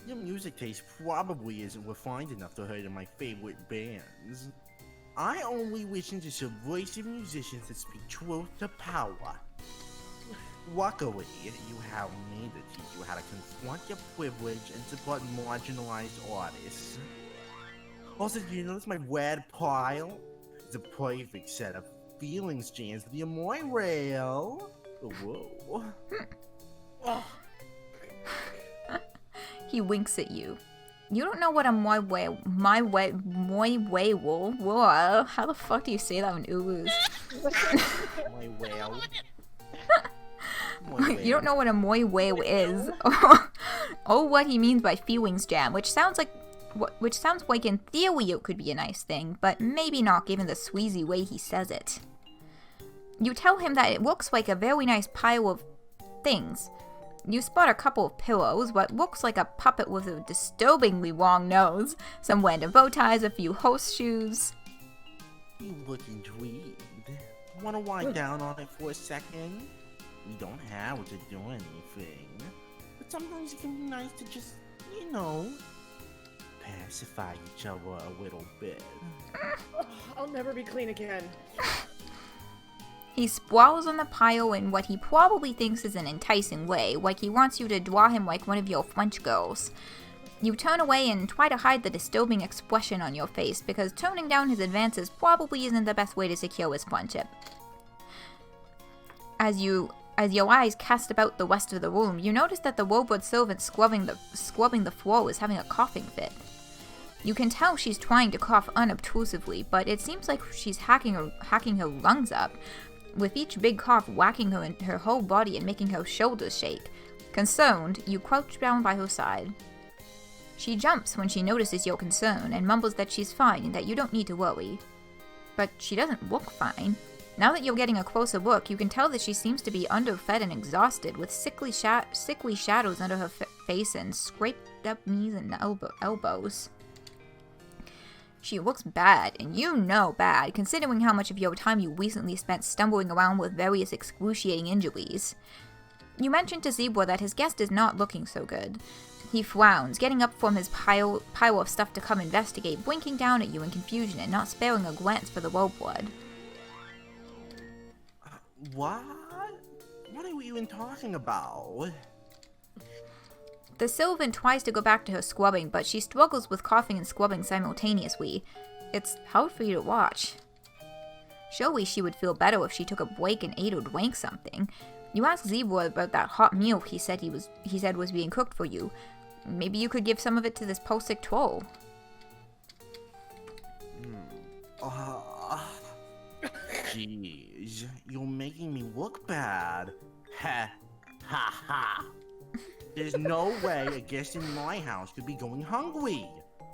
Your music taste probably isn't refined enough to hear my favorite bands. I only listen to subversive musicians that speak truth to power. Luckily, you have me to teach you how to confront your privilege and support marginalized artists. Also, do you notice my red pile? It's a perfect set of feelings jams to the Amoy rail. Whoa. Oh. He winks at you. You don't know what a my way will. Whoa, how the fuck do you say that in Ulus? My whale. You don't know what a moi way is, or what he means by feelings jam, which sounds like in theory it could be a nice thing, but maybe not given the squeezy way he says it. You tell him that it looks like a very nice pile of things. You spot a couple of pillows, what looks like a puppet with a disturbingly long nose, some random bow ties, a few horseshoes. You look intrigued. Want to wind down on it for a second? We don't have to do anything, but sometimes it can be nice to just, pacify each other a little bit. I'll never be clean again. He sprawls on the pile in what he probably thinks is an enticing way, like he wants you to draw him like one of your French girls. You turn away and try to hide the disturbing expression on your face, because toning down his advances probably isn't the best way to secure his friendship. As your eyes cast about the rest of the room, you notice that the Worldblood servant scrubbing the floor is having a coughing fit. You can tell she's trying to cough unobtrusively, but it seems like she's hacking her lungs up, with each big cough whacking her in her whole body and making her shoulders shake. Concerned, you crouch down by her side. She jumps when she notices your concern and mumbles that she's fine and that you don't need to worry. But she doesn't look fine. Now that you're getting a closer look, you can tell that she seems to be underfed and exhausted, with sickly shadows under her face and scraped up knees and elbows. She looks bad, and you know bad, considering how much of your time you recently spent stumbling around with various excruciating injuries. You mentioned to Zebruh that his guest is not looking so good. He frowns, getting up from his pile of stuff to come investigate, blinking down at you in confusion and not sparing a glance for the Worldblood. What? What are you even talking about? The Sylvan tries to go back to her scrubbing, but she struggles with coughing and scrubbing simultaneously. It's hard for you to watch. Surely she would feel better if she took a break and ate or drank something. You ask Zebruh about that hot meal he said was being cooked for you. Maybe you could give some of it to this posik troll. Jeez, you're making me look bad. Ha ha ha. There's no way a guest in my house could be going hungry.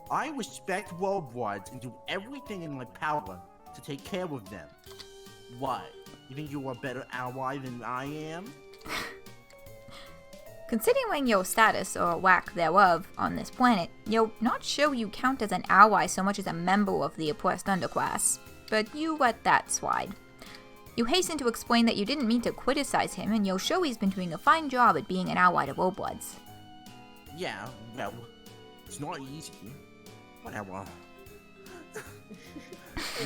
I respect worldwide and do everything in my power to take care of them. What? You think you're a better ally than I am? Considering your status, or lack thereof, on this planet, you're not sure you count as an ally so much as a member of the oppressed underclass. But you let that slide. You hasten to explain that you didn't mean to criticize him, and you're sure he's been doing a fine job at being an ally to Lowbloods. Yeah, well, it's not easy. Whatever.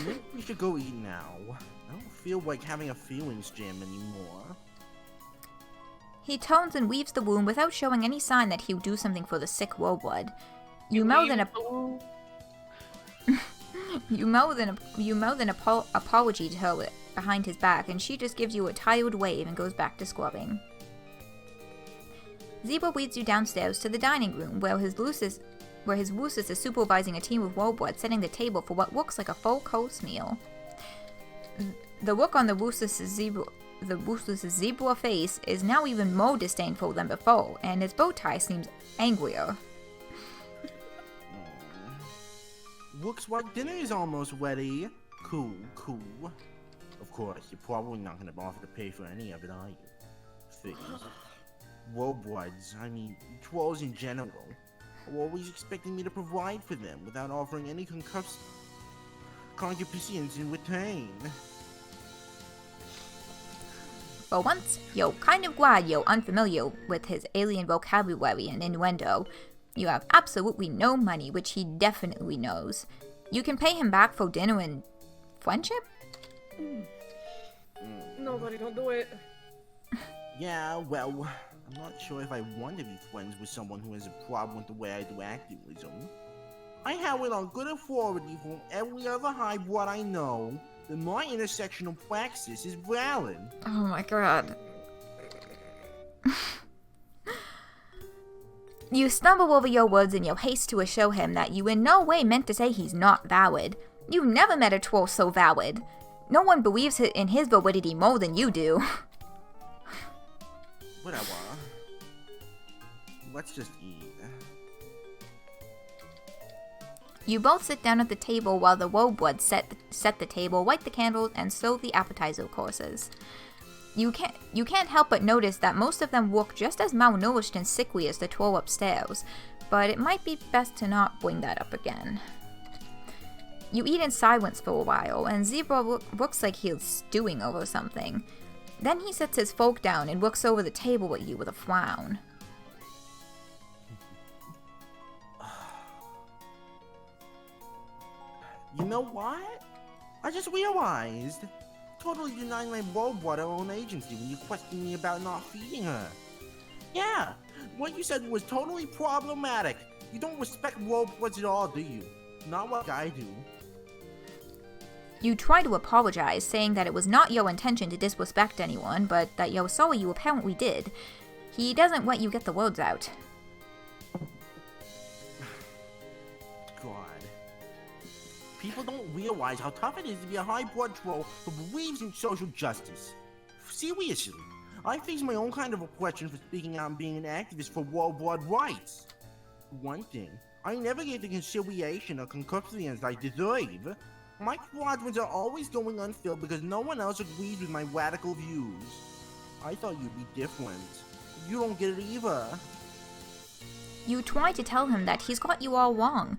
Maybe we should go eat now. I don't feel like having a feelings jam anymore. He turns and leaves the room without showing any sign that he'll do something for the sick Lowblood. You mouth an apology to her behind his back, and she just gives you a tired wave and goes back to scrubbing. Zebruh leads you downstairs to the dining room, where his Lucis is supervising a team of Lowbloods setting the table for what looks like a full course meal. The look on the Lucis' zebra face is now even more disdainful than before, and his bow tie seems angrier. Looks like dinner is almost ready. Cool, cool. Of course, you're probably not gonna bother to pay for any of it, are you? Figures. Lowbloods, I mean, trolls in general, are always expecting me to provide for them without offering any concupiscence in return. For once, you're kind of glad you're unfamiliar with his alien vocabulary and innuendo. You have absolutely no money, which he definitely knows. You can pay him back for dinner and friendship? Nobody, don't do it. Yeah, well, I'm not sure if I want to be friends with someone who has a problem with the way I do activism. I have it on good authority from every other highblood I know that my intersectional praxis is valid. Oh my god. You stumble over your words in your haste to assure him that you in no way meant to say he's not valid. You've never met a troll so valid. No one believes in his validity more than you do. Whatever. Let's just eat. You both sit down at the table while the Lowbloods set the table, light the candles, and serve the appetizer courses. You can't help but notice that most of them look just as malnourished and sickly as the troll upstairs, but it might be best to not bring that up again. You eat in silence for a while, and Zebruh looks like he's stewing over something. Then he sets his fork down and looks over the table at you with a frown. You know what? I just realized. Totally denying my Lowblood her own agency when you questioned me about not feeding her. Yeah, what you said was totally problematic. You don't respect Lowbloods at all, do you? Not like I do. You try to apologize, saying that it was not your intention to disrespect anyone, but that you're sorry you apparently did. He doesn't let you get the words out. God. People don't realize how tough it is to be a high-blood troll who believes in social justice. Seriously, I face my own kind of oppression for speaking out and being an activist for Lowblood rights. One thing, I never get the conciliation or concupiscence I deserve. My quadrants are always going unfilled because no one else agrees with my radical views. I thought you'd be different. You don't get it either. You try to tell him that he's got you all wrong.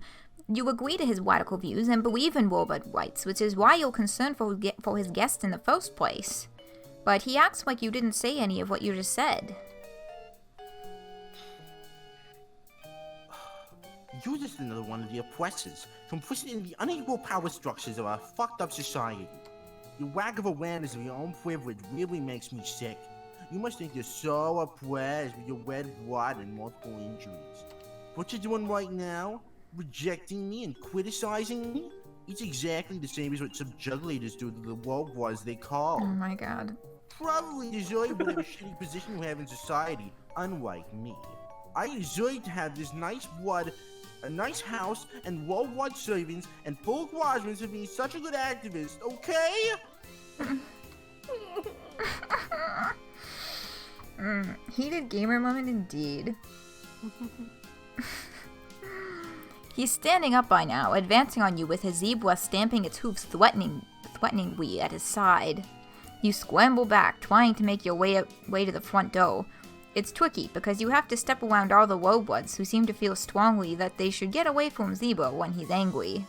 You agree to his radical views and believe in Lowblood rights, which is why you're concerned for his guests in the first place. But he acts like you didn't say any of what you just said. You're just another one of the oppressors, complicit in the unequal power structures of our fucked up society. Your lack of awareness of your own privilege really makes me sick. You must think you're so oppressed with your red blood and multiple injuries. What you're doing right now? Rejecting me and criticizing me? It's exactly the same as what some jugglers do to the Lowbloods they call. Oh my god. Probably deserve whatever shitty position you have in society, unlike me. I deserve to have this nice blood, a nice house, and Lowblood servants, and full quadrants for being such a good activist, okay? Heated gamer moment indeed. He's standing up by now, advancing on you with his zebra stamping its hooves threateningly at his side. You scramble back, trying to make your way to the front door. It's tricky, because you have to step around all the Warbloods who seem to feel strongly that they should get away from Zebra when he's angry.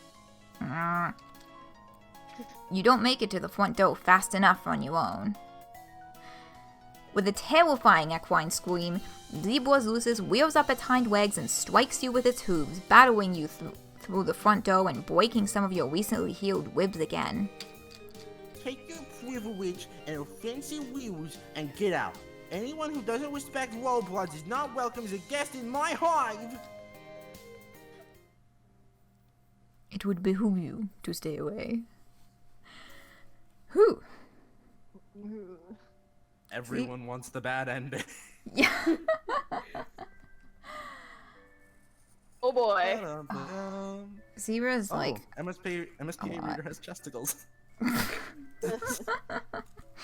You don't make it to the front door fast enough on your own. With a terrifying equine scream, Zebra Zeus wheels up its hind legs and strikes you with its hooves, battering you through the front door and breaking some of your recently healed ribs again. Take your privilege and offensive views and get out. Anyone who doesn't respect Warbloods is not welcome as a guest in my hive! It would behoove you to stay away. Whew. Everyone wants the bad ending. Yeah. Oh boy. Zebra's like... MSPA reader has chesticles.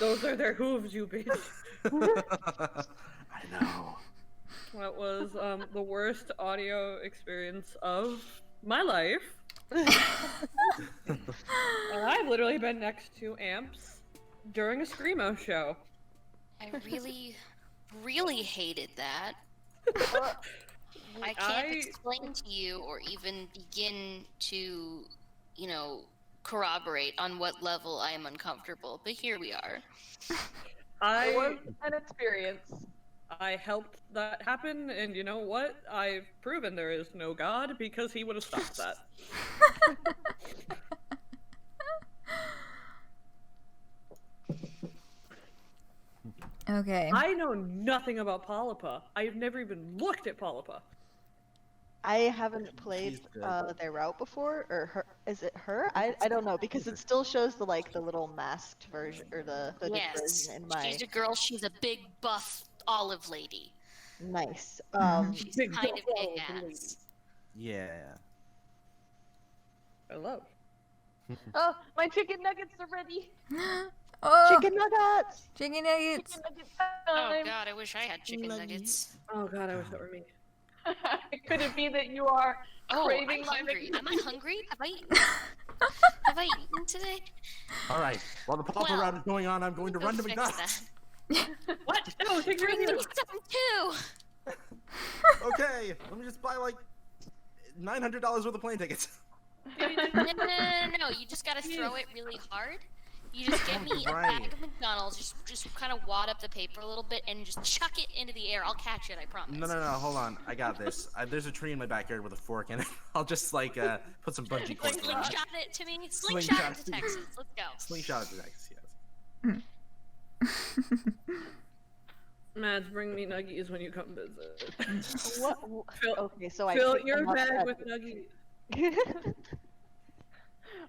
Those are their hooves, you bitch. I know. That was the worst audio experience of my life. And I've literally been next to amps during a Screamo show. I really hated that. I can't explain to you or even begin to, corroborate on what level I am uncomfortable, but here we are. It was an experience. I helped that happen, and you know what? I've proven there is no God because he would have stopped that. Okay. I know nothing about Polypa. I've never even looked at Polypa. I haven't played their route before, or her. Is it her? I don't know, because it still shows the little masked version or the Yes, version in my. she's a girl. She's a big buff olive lady. Nice. She's kind of big ass. Yeah. I love. Oh, my chicken nuggets are ready. Oh, Chicken nuggets. chicken nuggets. Chicken nuggets Oh time. god, I wish I had chicken nuggets. Oh god, I wish that were me. Could it be that you are craving I'm my hungry. Am I hungry? Have I eaten today? Alright, while the Polypa route is going on, I'm going to Go run to fix McDonald's. that. What? No, take Bring me your some too. Okay, let me just buy $900 worth of plane tickets. No. You just gotta throw it really hard. You just get me a Right. bag of McDonald's, just kind of wad up the paper a little bit and just chuck it into the air. I'll catch it, I promise. No, hold on. I got this. There's a tree in my backyard with a fork in it. I'll just put some bungee cords around it. Slingshot it to me. Slingshot it to Texas. Let's go. Slingshot it to Texas, yes. Mads, bring me nuggies when you come visit. What? Okay, so I Fill picked your them up bag at- with nuggies.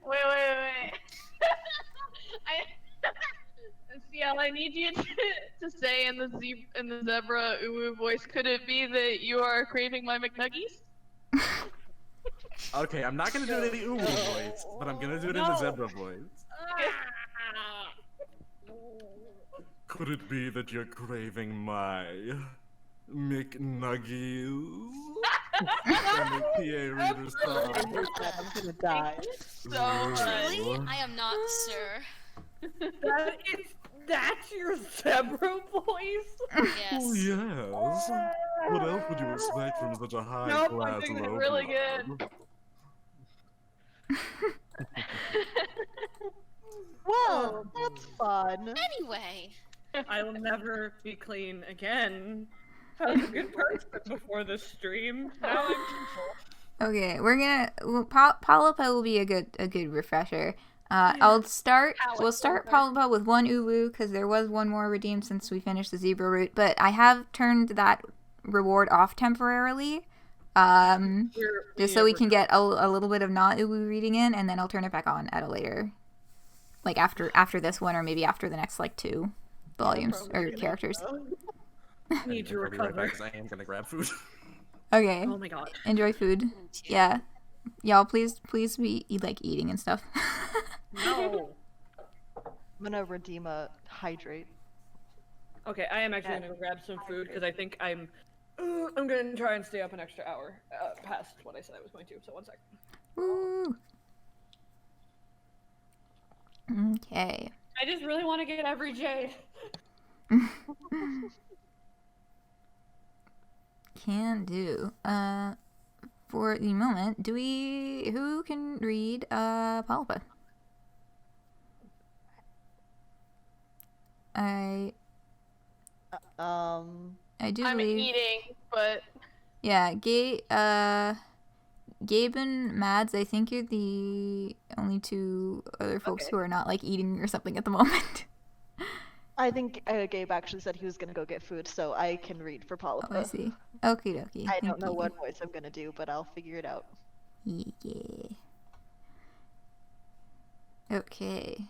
Wait. CL, I need you to say in the zebra uwu voice. Could it be that you are craving my McNuggies? Okay, I'm not gonna do it in the Uwu voice, but I'm gonna do it in the zebra voice. Could it be that you're craving my McNuggies? PA reader's I'm gonna die. Truly, I am not, sir. That's your zebra voice? Yes. Oh, yes. What else would you expect from such a high-class doing it low really blood? Well, that's fun. Anyway. I will never be clean again. I was a good person before this stream. Now I'm evil. Okay, we're gonna. Polypa will be a good refresher. We'll start Polypa with one uwu because there was one more redeemed since we finished the zebra route, but I have turned that reward off temporarily, just so we can get a little bit of not uwu reading in, and then I'll turn it back on at a later, after this one or maybe after the next 2 volumes or characters. Need to I'll be right recover. back 'cause I am gonna grab food. Okay. Oh my god. Enjoy food. Yeah. Y'all, please be eating and stuff. No. I'm gonna redeem a hydrate. Okay, I am actually gonna grab some food because I think I'm gonna try and stay up an extra hour past what I said I was going to. So 1 second. Woo. Okay. I just really want to get every J. Can do. For the moment, who can read Polypa? I do I'm believe... eating, but Yeah, Gabe and Mads, I think you're the only two other folks who are not, like, eating or something at the moment. I think Gabe actually said he was gonna go get food, so I can read for Polypa. Oh, I see. Okie dokie. I don't know what voice I'm gonna do, but I'll figure it out. Yeah. Okay.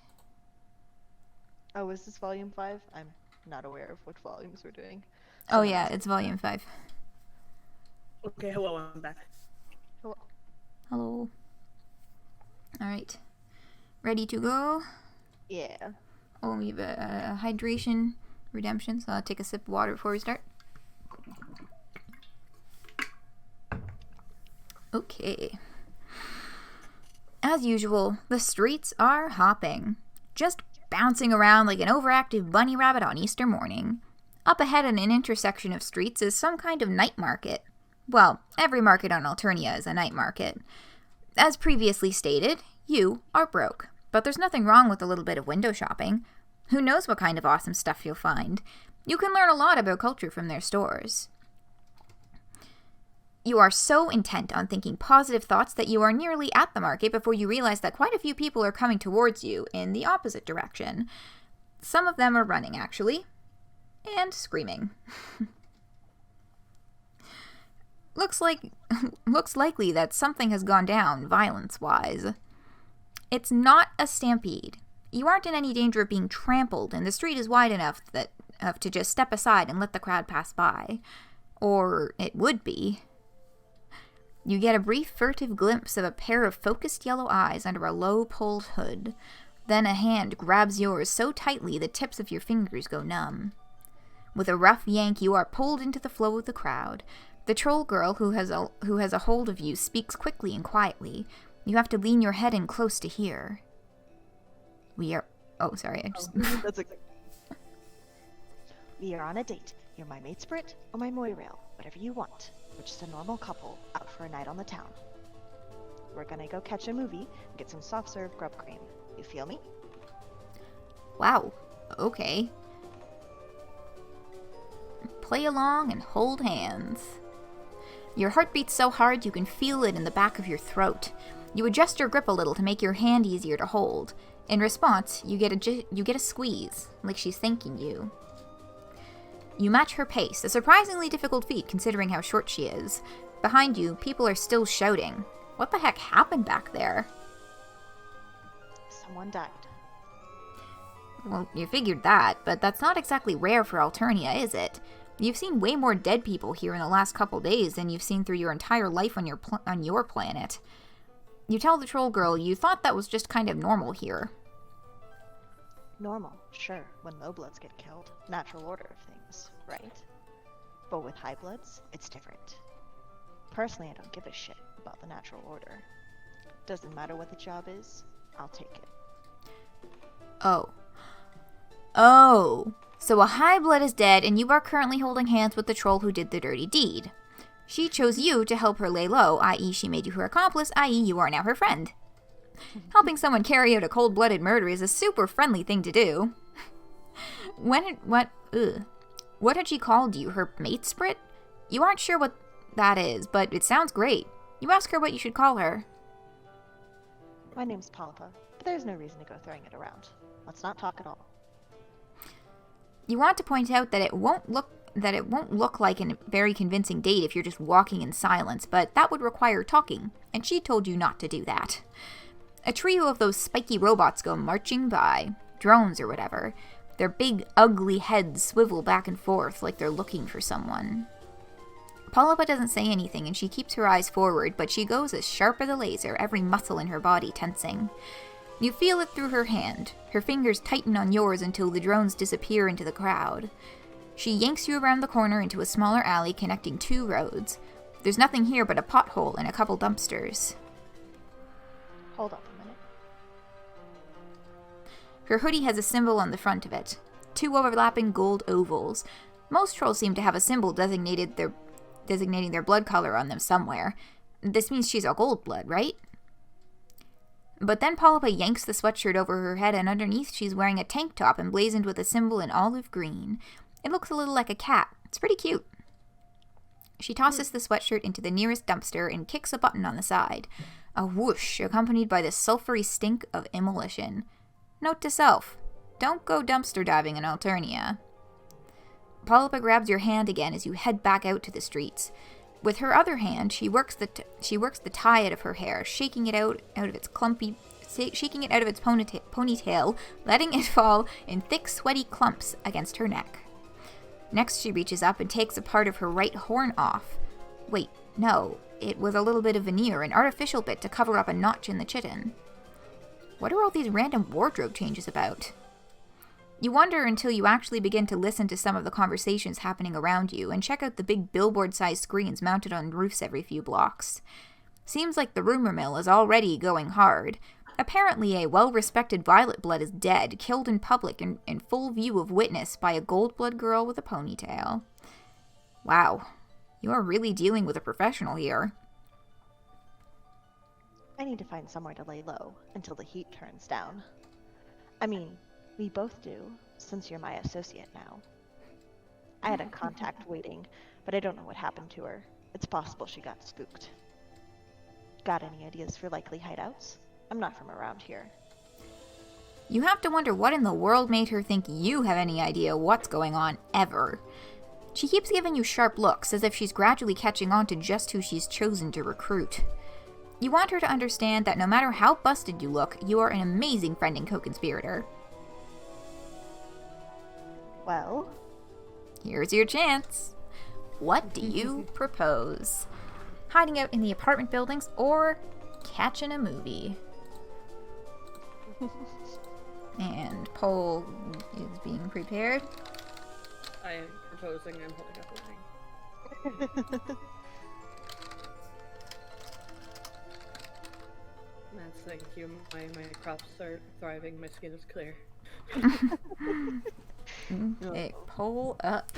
Oh, is this volume 5? I'm not aware of what volumes we're doing. Oh yeah, it's volume 5. Okay, hello, I'm back. Hello. Alright. Ready to go? Yeah. Oh, we have a hydration redemption, so I'll take a sip of water before we start. Okay. As usual, the streets are hopping. Just bouncing around like an overactive bunny rabbit on Easter morning. Up ahead in an intersection of streets is some kind of night market. Well, every market on Alternia is a night market. As previously stated, you are broke. But there's nothing wrong with a little bit of window shopping. Who knows what kind of awesome stuff you'll find. You can learn a lot about culture from their stores. You are so intent on thinking positive thoughts that you are nearly at the market before you realize that quite a few people are coming towards you in the opposite direction. Some of them are running, actually. And screaming. Looks likely that something has gone down, violence-wise. It's not a stampede. You aren't in any danger of being trampled, and the street is wide enough to just step aside and let the crowd pass by. Or it would be. You get a brief furtive glimpse of a pair of focused yellow eyes under a low-pulled hood. Then a hand grabs yours so tightly the tips of your fingers go numb. With a rough yank, you are pulled into the flow of the crowd. The troll girl who has a hold of you speaks quickly and quietly. You have to lean your head in close to hear. We are... Oh, sorry, I just... That's okay. We are on a date. You're my mate Sprit or my Moirail, whatever you want. We're just a normal couple out for a night on the town. We're gonna go catch a movie and get some soft-serve grub cream. You feel me? Wow. Okay. Play along and hold hands. Your heart beats so hard you can feel it in the back of your throat. You adjust your grip a little to make your hand easier to hold. In response, you get a squeeze, like she's thanking you. You match her pace, a surprisingly difficult feat considering how short she is. Behind you, people are still shouting. What the heck happened back there? Someone died. Well, you figured that, but that's not exactly rare for Alternia, is it? You've seen way more dead people here in the last couple days than you've seen through your entire life on your planet. You tell the troll girl you thought that was just kind of normal here. Normal, sure, when low bloods get killed. Natural order of things, right? But with high bloods, it's different. Personally, I don't give a shit about the natural order. Doesn't matter what the job is, I'll take it. Oh, so a high blood is dead and you are currently holding hands with the troll who did the dirty deed. She chose you to help her lay low, i.e. she made you her accomplice, i.e. you are now her friend. Helping someone carry out a cold-blooded murder is a super friendly thing to do. What had she called you? Her mate Sprit? You aren't sure what that is, but it sounds great. You ask her what you should call her. My name's Polypa, but there's no reason to go throwing it around. Let's not talk at all. You want to point out that it won't look like a very convincing date if you're just walking in silence, but that would require talking, and she told you not to do that. A trio of those spiky robots go marching by, drones or whatever. Their big, ugly heads swivel back and forth like they're looking for someone. Polypa doesn't say anything and she keeps her eyes forward, but she goes as sharp as a laser, every muscle in her body tensing. You feel it through her hand. Her fingers tighten on yours until the drones disappear into the crowd. She yanks you around the corner into a smaller alley connecting 2 roads. There's nothing here but a pothole and a couple dumpsters. Hold up a minute. Her hoodie has a symbol on the front of it. 2 overlapping gold ovals. Most trolls seem to have a symbol designating their blood color on them somewhere. This means she's a gold blood, right? But then Polypa yanks the sweatshirt over her head, and underneath she's wearing a tank top emblazoned with a symbol in olive green. It looks a little like a cat. It's pretty cute. She tosses the sweatshirt into the nearest dumpster and kicks a button on the side. A whoosh, accompanied by the sulfury stink of immolition. Note to self, don't go dumpster diving in Alternia. Polypa grabs your hand again as you head back out to the streets. With her other hand, she works the tie out of her hair, shaking it out of its ponytail, letting it fall in thick, sweaty clumps against her neck. Next, she reaches up and takes a part of her right horn off. Wait, no, it was a little bit of veneer, an artificial bit to cover up a notch in the chitin. What are all these random wardrobe changes about? You wonder until you actually begin to listen to some of the conversations happening around you and check out the big billboard-sized screens mounted on roofs every few blocks. Seems like the rumor mill is already going hard. Apparently a well-respected violet blood is dead, killed in public in full view of witness by a gold blood girl with a ponytail. Wow, you are really dealing with a professional here. I need to find somewhere to lay low until the heat turns down. I mean, we both do, since you're my associate now. I had a contact waiting, but I don't know what happened to her. It's possible she got spooked. Got any ideas for likely hideouts? I'm not from around here. You have to wonder what in the world made her think you have any idea what's going on, ever. She keeps giving you sharp looks, as if she's gradually catching on to just who she's chosen to recruit. You want her to understand that no matter how busted you look, you are an amazing friend and co-conspirator. Well? Here's your chance. What do you propose? Hiding out in the apartment buildings or catching a movie? And poll is being prepared. I am proposing. I'm holding up the ring. That's thank you. My crops are thriving. My skin is clear. Okay, poll up.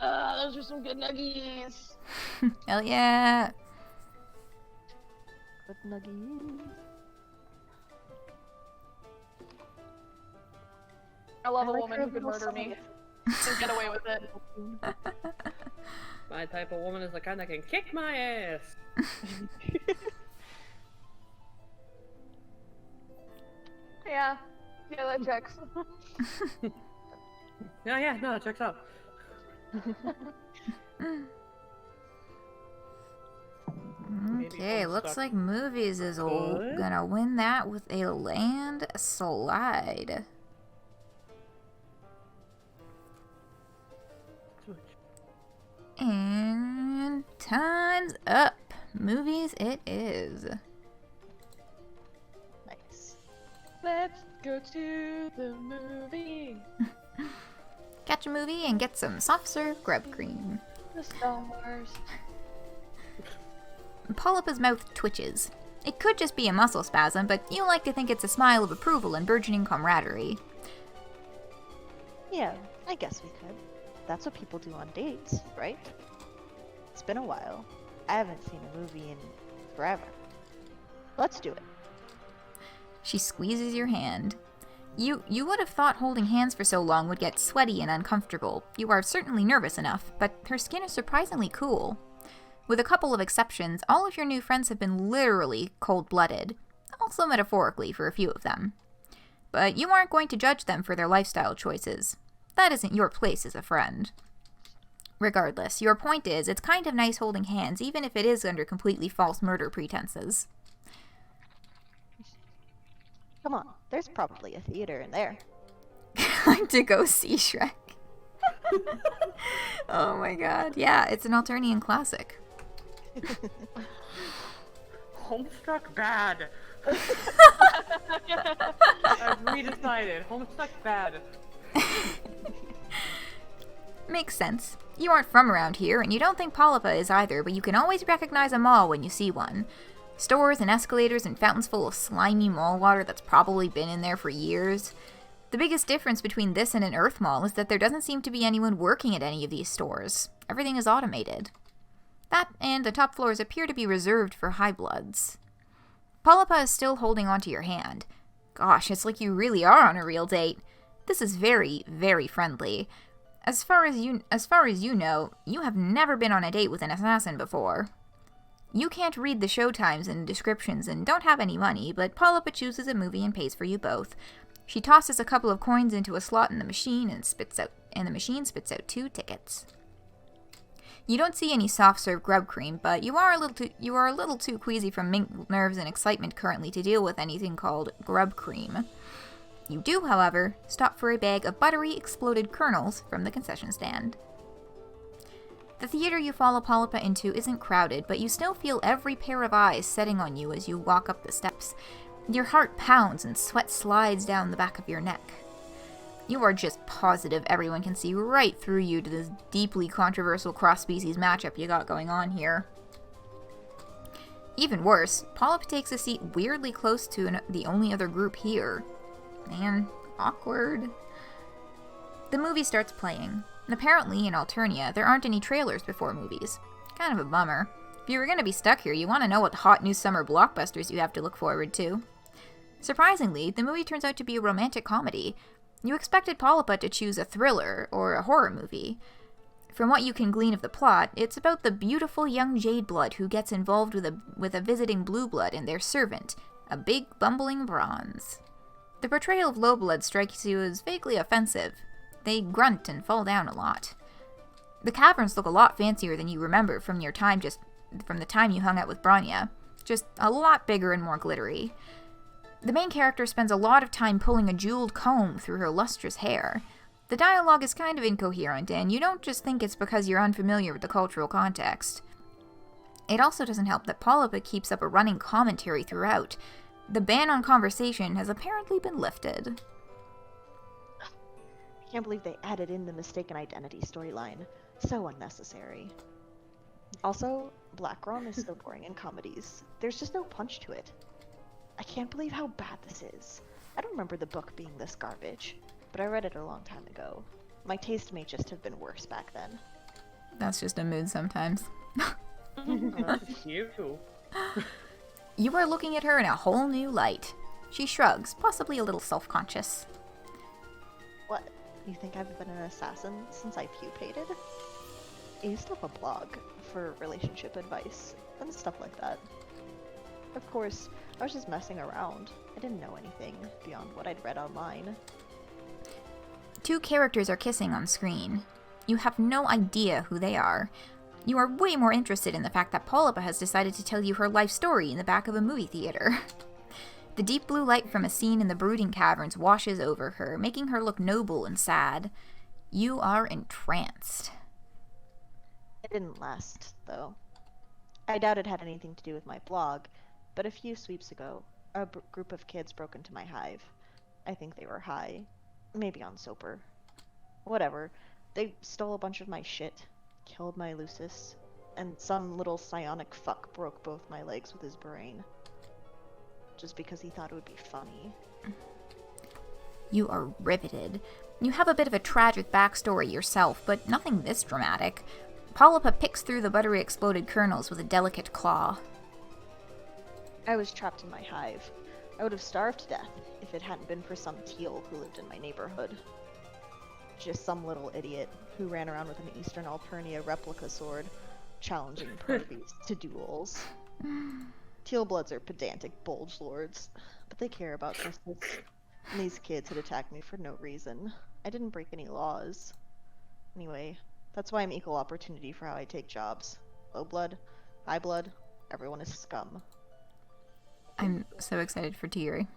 Those are some good nuggies. Hell yeah! Good nuggies. I love I a like woman her who could little murder me song. and get away with it. My type of woman is the kind that can kick my ass. Yeah, that checks. Yeah, no, that checks out. Okay, looks like movies is gonna win that with a landslide. And time's up. Movies it is. Nice. Let's go to the movie. Catch a movie and get some soft serve grub cream. The Star Wars. Polypa's mouth twitches. It could just be a muscle spasm, but you like to think it's a smile of approval and burgeoning camaraderie. Yeah, I guess we could. That's what people do on dates, right? It's been a while. I haven't seen a movie in forever. Let's do it. She squeezes your hand. You would have thought holding hands for so long would get sweaty and uncomfortable. You are certainly nervous enough, but her skin is surprisingly cool. With a couple of exceptions, all of your new friends have been literally cold-blooded. Also metaphorically for a few of them. But you aren't going to judge them for their lifestyle choices. That isn't your place as a friend. Regardless, your point is, it's kind of nice holding hands, even if it is under completely false murder pretenses. Come on, there's probably a theater in there. Like to go see Shrek. Oh my god. Yeah, it's an Alternian classic. Homestuck bad. I've redecided. Homestuck bad. Makes sense. You aren't from around here, and you don't think Polypa is either, but you can always recognize a mall when you see one. Stores and escalators and fountains full of slimy mall water that's probably been in there for years. The biggest difference between this and an Earth Mall is that there doesn't seem to be anyone working at any of these stores. Everything is automated. That and the top floors appear to be reserved for high bloods. Polypa is still holding onto your hand. Gosh, it's like you really are on a real date. This is very, very friendly. As far as you know, you have never been on a date with an assassin before. You can't read the show times and descriptions and don't have any money, but Polypa chooses a movie and pays for you both. She tosses a couple of coins into a slot in the machine and the machine spits out 2 tickets. You don't see any soft-serve grub cream, but you are a little too queasy from mink nerves and excitement currently to deal with anything called grub cream. You do, however, stop for a bag of buttery exploded kernels from the concession stand. The theater you follow Polypa into isn't crowded, but you still feel every pair of eyes setting on you as you walk up the steps. Your heart pounds and sweat slides down the back of your neck. You are just positive everyone can see right through you to this deeply controversial cross-species matchup you got going on here. Even worse, Polypa takes a seat weirdly close to the only other group here. Man, awkward. The movie starts playing. And apparently, in Alternia, there aren't any trailers before movies. Kind of a bummer. If you were going to be stuck here, you want to know what hot new summer blockbusters you have to look forward to. Surprisingly, the movie turns out to be a romantic comedy. You expected Polypa to choose a thriller or a horror movie. From what you can glean of the plot, it's about the beautiful young Jadeblood who gets involved with a visiting Blueblood and their servant, a big bumbling bronze. The portrayal of Lowblood strikes you as vaguely offensive. They grunt and fall down a lot. The caverns look a lot fancier than you remember from the time you hung out with Bronya. Just a lot bigger and more glittery. The main character spends a lot of time pulling a jeweled comb through her lustrous hair. The dialogue is kind of incoherent, and you don't just think it's because you're unfamiliar with the cultural context. It also doesn't help that Polypa keeps up a running commentary throughout. The ban on conversation has apparently been lifted. I can't believe they added in the mistaken identity storyline. So unnecessary. Also, Black Rom is so boring in comedies. There's just no punch to it. I can't believe how bad this is. I don't remember the book being this garbage, but I read it a long time ago. My taste may just have been worse back then. That's just a mood sometimes. You. You are looking at her in a whole new light. She shrugs, possibly a little self-conscious. What? You think I've been an assassin since I pupated? I used to have a blog for relationship advice and stuff like that. Of course, I was just messing around. I didn't know anything beyond what I'd read online. 2 characters are kissing on screen. You have no idea who they are. You are way more interested in the fact that Polypa has decided to tell you her life story in the back of a movie theater. The deep blue light from a scene in the Brooding Caverns washes over her, making her look noble and sad. You are entranced. It didn't last, though. I doubt it had anything to do with my blog, but a few sweeps ago, a group of kids broke into my hive. I think they were high. Maybe on Soper. Whatever. They stole a bunch of my shit, killed my Lucis, and some little psionic fuck broke both my legs with his brain. Just because he thought it would be funny. You are riveted. You have a bit of a tragic backstory yourself, but nothing this dramatic. Polypa picks through the buttery exploded kernels with a delicate claw. I was trapped in my hive. I would have starved to death if it hadn't been for some teal who lived in my neighborhood. Just some little idiot who ran around with an Eastern Alternia replica sword, challenging pro-beasts to duels. Teal bloods are pedantic bulge lords, but they care about justice. And these kids had attacked me for no reason. I didn't break any laws. Anyway, that's why I'm equal opportunity for how I take jobs. Low blood, high blood, everyone is scum. I'm so excited for Tegiri.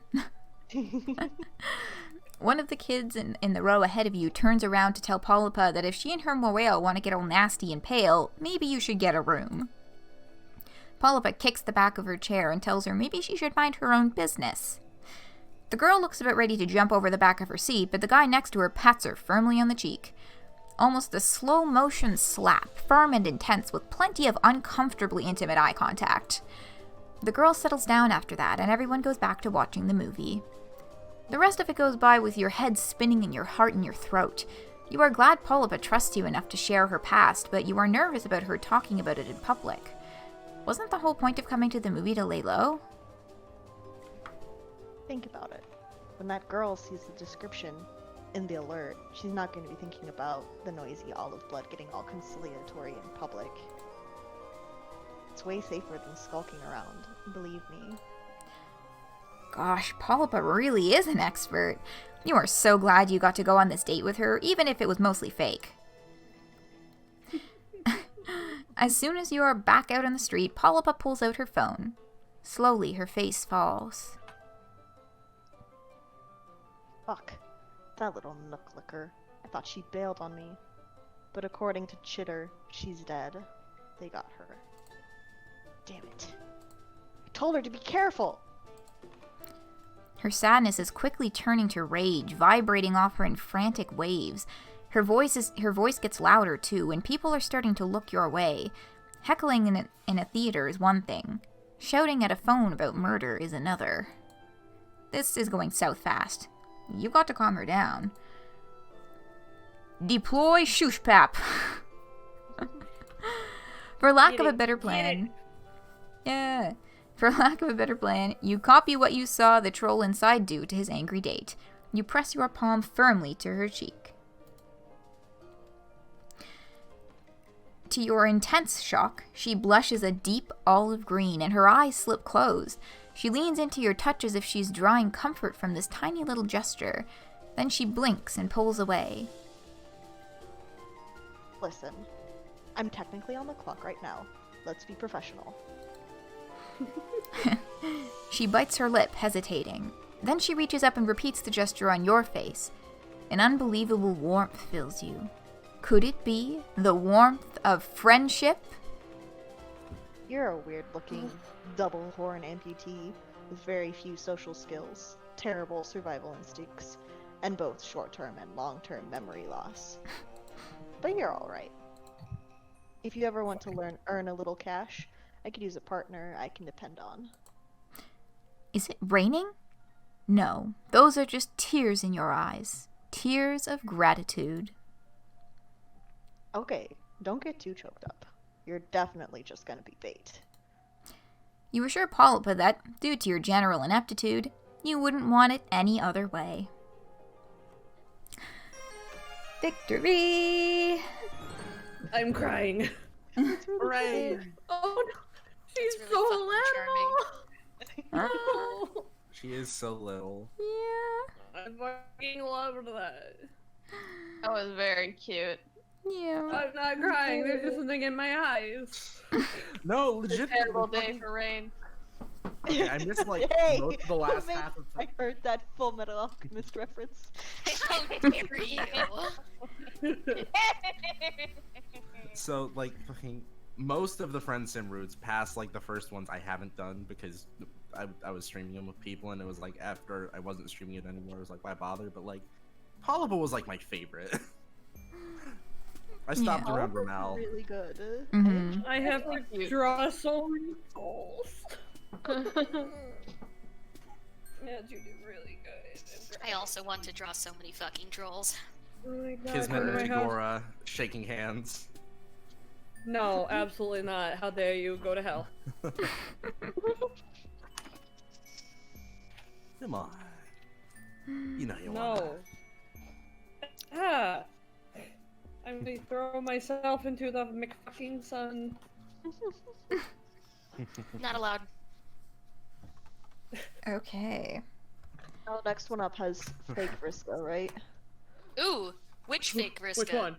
One of the kids in the row ahead of you turns around to tell Polypa that if she and her Moel want to get all nasty and pale, maybe you should get a room. Polypa kicks the back of her chair and tells her maybe she should mind her own business. The girl looks about ready to jump over the back of her seat, but the guy next to her pats her firmly on the cheek. Almost a slow-motion slap, firm and intense, with plenty of uncomfortably intimate eye contact. The girl settles down after that, and everyone goes back to watching the movie. The rest of it goes by with your head spinning and your heart in your throat. You are glad Polypa trusts you enough to share her past, but you are nervous about her talking about it in public. Wasn't the whole point of coming to the movie to lay low? Think about it. When that girl sees the description in the alert, she's not going to be thinking about the noisy olive blood getting all conciliatory in public. It's way safer than skulking around, believe me. Gosh, Polypa really is an expert. You are so glad you got to go on this date with her, even if it was mostly fake. As soon as you are back out on the street, Polypa pulls out her phone. Slowly, her face falls. Fuck. That little nook-licker. I thought she bailed on me. But according to Chitter, she's dead. They got her. Damn it. I told her to be careful! Her sadness is quickly turning to rage, vibrating off her in frantic waves. Her voice gets louder too, and people are starting to look your way. Heckling in a theater is one thing. Shouting at a phone about murder is another. This is going south fast. You've got to calm her down. Deploy Shushpap. For lack of a better plan. Yeah. For lack of a better plan, you copy what you saw the troll inside do to his angry date. You press your palm firmly to her cheek. To your intense shock, she blushes a deep olive green and her eyes slip closed. She leans into your touch as if she's drawing comfort from this tiny little gesture. Then she blinks and pulls away. Listen, I'm technically on the clock right now. Let's be professional. She bites her lip, hesitating. Then she reaches up and repeats the gesture on your face. An unbelievable warmth fills you. Could it be the warmth of friendship? You're a weird-looking, double horn amputee with very few social skills, terrible survival instincts, and both short-term and long-term memory loss. But you're alright. If you ever want to earn a little cash, I could use a partner I can depend on. Is it raining? No, those are just tears in your eyes. Tears of gratitude. Okay, don't get too choked up. You're definitely just gonna be bait. You assure Polypa that, due to your general ineptitude, you wouldn't want it any other way. Victory! I'm crying. Hooray! Oh no, she's It's so really fucking little. Oh, She is so little. Yeah. I fucking loved that. That was very cute. Yeah. I'm not crying. There's just something in my eyes. No, It's a legit. terrible day for rain. Okay, I missed like Hey, most of the last wait, half of I heard that Full Metal Alchemist reference. How dare you? So like fucking most of the friend sim routes past like the first ones I haven't done because I was streaming them with people and it was like after I wasn't streaming it anymore it was like why bother, but like Polypa was like my favorite. I stopped Yeah. around Remele. Really good. Mhm. I have to Cute. draw so many goals. Yeah, you did really good. I also want to draw so many fucking trolls. Oh my god, Kismet what do and I have? Tagora shaking hands. No, absolutely not. How dare you go to hell. Come on. You know you No. want. Ah! I'm gonna throw myself into the McFucking sun. Not allowed. Okay. Oh, next one up has fake Vriska, right? Ooh, which fake Vriska? Which one?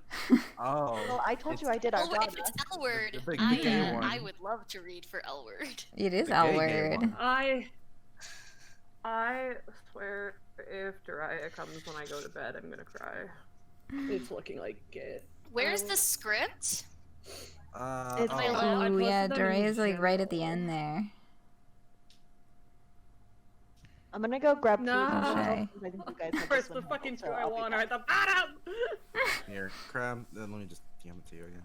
Oh. Well, I told you I did Oh, if Ardata. it's Elwurd, The big I, gay one. I would love to read for Elwurd. It is The gay Elwurd. one. I swear If Jiraiya comes when I go to bed, I'm gonna cry. It's looking like it. Where's the script? It's Ooh, yeah, Doraya's like right at the end there. I'm gonna go grab food. No. Okay. I think you guys have Where's to the swim fucking so I'll be Skywater back. at the bottom? Here, Crab. Then let me just DM it to you again.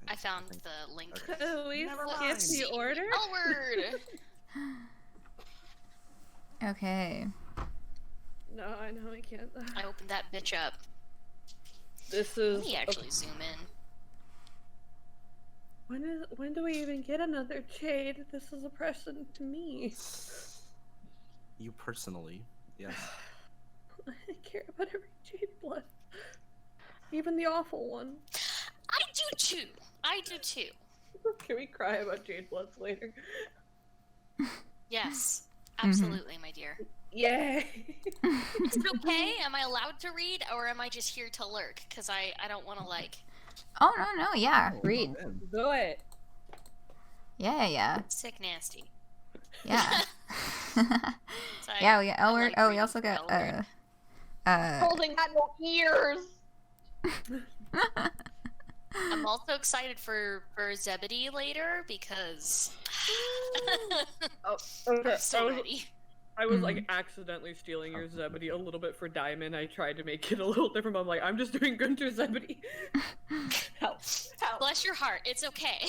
I found the link. Can we Never skip mind. the order? Elwurd! Okay. No, I know I can't. I opened that bitch up. This Let is. me actually zoom in. When do we even get another Jade? This is a present to me. You personally, yes. I care about every Jade blood. Even the awful one. I do too. I do too. Can we cry about Jade bloods later? Yes, absolutely, my dear. Yay! Is it okay? Am I allowed to read, or am I just here to lurk? Because I don't want to, like... Oh, no, yeah. Read. Do it. Yeah. Sick nasty. Yeah. So Yeah, we got I Elwurd. like Oh, we reading also got, Elwurd. Holding got no ears. I'm also excited for Zebede later, because... Oh, okay. I'm so ready. I was like accidentally stealing your Zebedee a little bit for Diemen. I tried to make it a little different, but I'm like, I'm just doing Gunter Zebedee. Help. Bless your heart, it's okay.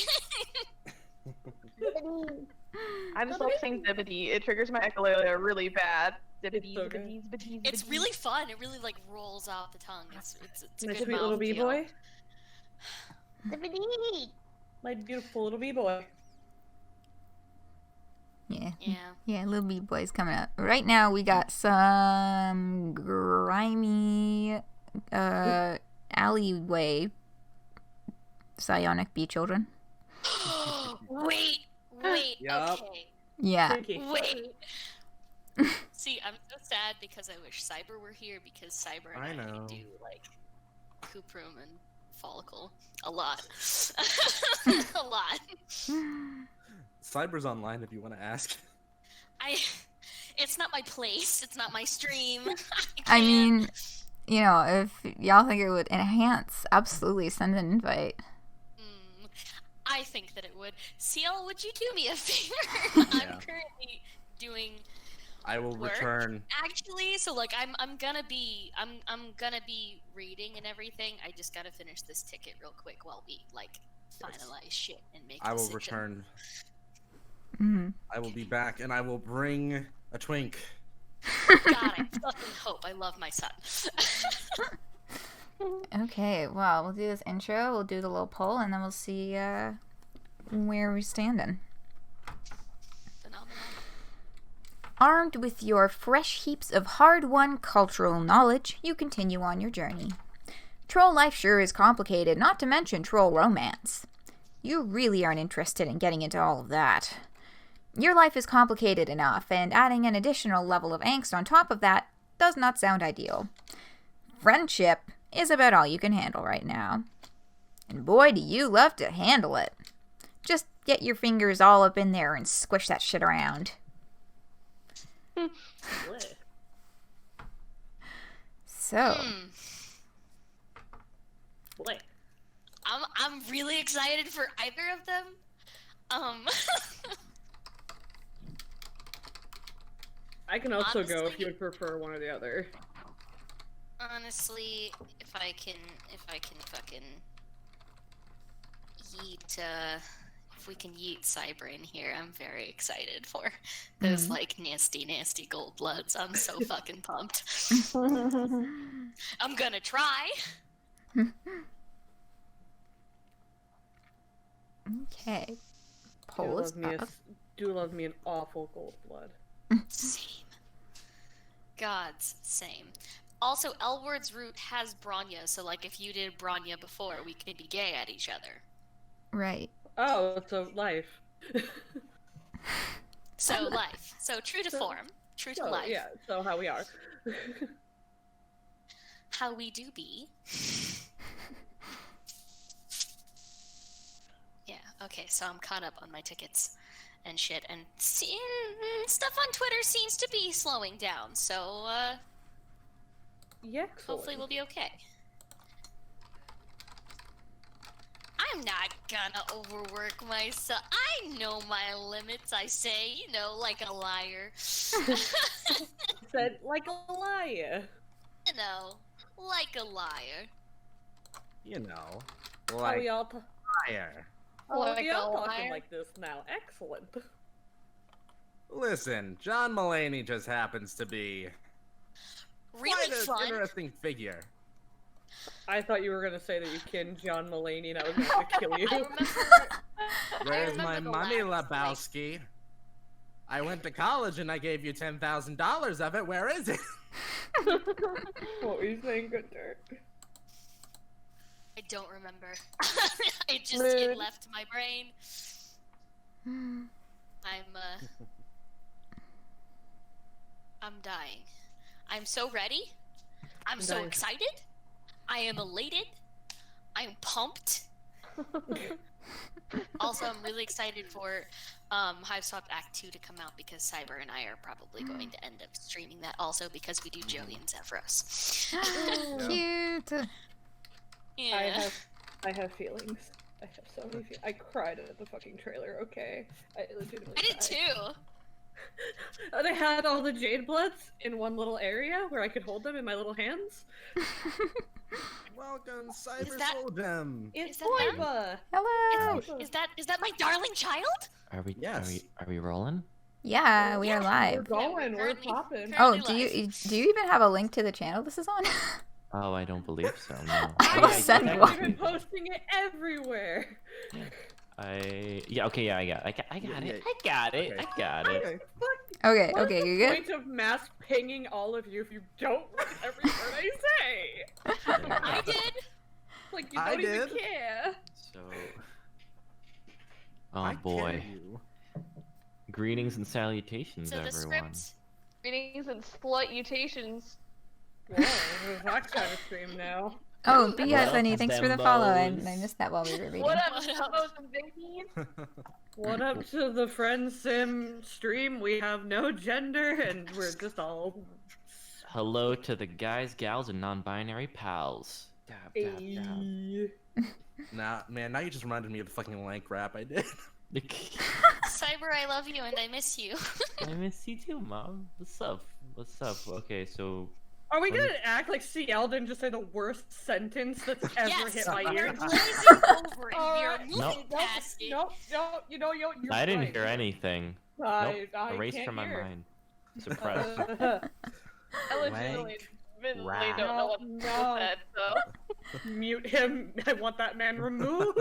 I'm selecting Zebedee. It triggers my echolalia really bad. It's okay. It's really fun. It really like rolls off the tongue. It's a My good sweet little mouthfeel. B-boy. Zebedee. My beautiful little B-boy. Yeah, little B-boy's coming up. Right now, we got some grimy alleyway psionic bee children. Wait, Yup. okay. Yeah. Wait. See, I'm so sad because I wish Cyber were here, because Cyber and I I know. do like Kuprum and Folykl a lot. A lot. Cyber's online if you want to ask. It's not my place. It's not my stream. I mean, you know, if y'all think it would enhance, absolutely send an invite. I think that it would. CL, would you do me a favor? I'm currently doing I will work, return. actually, so like I'm gonna be reading and everything. I just gotta finish this ticket real quick while we like finalize shit and make a I will decision. return. Mm-hmm. I will be back, and I will bring a twink. God, I fucking hope. I love my son. Okay, well, we'll do this intro, we'll do the little poll, and then we'll see where we're standing. Phenomenal. Armed with your fresh heaps of hard-won cultural knowledge, you continue on your journey. Troll life sure is complicated, not to mention troll romance. You really aren't interested in getting into all of that. Your life is complicated enough, and adding an additional level of angst on top of that does not sound ideal. Friendship is about all you can handle right now. And boy, do you love to handle it. Just get your fingers all up in there and squish that shit around. So, Boy. I'm really excited for either of them. I can also go if Honestly- you would prefer one or the other. Honestly, if I can fucking yeet, if we can yeet Cyber in here, I'm very excited for those like nasty gold bloods. I'm so fucking pumped. I'm gonna try. okay. Poll is up. Do love me an awful gold blood. Same. God's same. Also, Elwurd's root has Bronya, so like if you did Bronya before, we could be gay at each other. Right. Oh, so life. So life. So true to form. True to life. Yeah, so how we are. How we do be. Yeah, okay, so I'm caught up on my tickets. and shit, and stuff on Twitter seems to be slowing down. So Yeah, hopefully we'll be okay. I'm not gonna overwork myself. I know my limits, I say, like a liar. Said like a liar. Like a liar. Are we all liar. Like we all a talking liar. like this now? Excellent. Listen, John Mulaney just happens to be Really quite an fun. interesting figure. I thought you were gonna say that you kin John Mulaney and I was going to kill you. I remember. Where's my remember the money, last, Lebowski? I went to college and I gave you $10,000 of it. Where is it? What were you saying, Good Dirt? I don't remember. It left my brain. I'm dying. I'm so ready. I'm so dying. excited. I am elated. I'm pumped. Also, I'm really excited for Hiveswap Act 2 to come out because Cyber and I are probably going to end up streaming that also because we do Joey and Zephyros. Cute. Yeah. I have feelings. I have so many feelings. I cried at the fucking trailer, okay? I legitimately I did cried. too. They had all the Jade Bloods in one little area where I could hold them in my little hands. Welcome, Cyber that- Soul Gem. It's that them? Polypa! Hello. Is that my darling child? Are we? Yes. Are we rolling? Yeah, we are We're live. going, we're currently- popping. Oh, currently do you even have a link to the channel this is on? Oh, I don't believe so. No. I will send I've one. been posting it everywhere. Yeah. Okay. Yeah. I got it. I got it. Okay. I got it. Okay. Okay, What's okay, the you good? point of mass pinging all of you if you don't read every word I say? I did. Like, you I don't even did. care. So. Oh I boy. kill you. Greetings and salutations, So the everyone. script. Greetings and slututations. Whoa, there's that kind of stream now. Oh, B has What any up, thanks for the follow. I Dembos? missed that while we were reading. What up, What up? Dembos and Vickies? What up to the Friendsim stream? We have no gender and we're just all... Hello to the guys, gals, and non-binary pals. Dab, dab, dab. Ayy. Nah, man, now you just reminded me of the fucking lank rap I did. Cyber, I love you and I miss you. I miss you too, Mom. What's up? What's up? Okay, so Are we gonna act like CL didn't just say the worst sentence that's ever Yes, hit my we're ears? glazing over it. We're Alright, moving Nope. past it. Nope, you know, you're I didn't right. hear anything. I Erased can't from my hear. mind. Suppressed. I legitimately rap. don't know what No. said, so. Mute him. I want that man removed.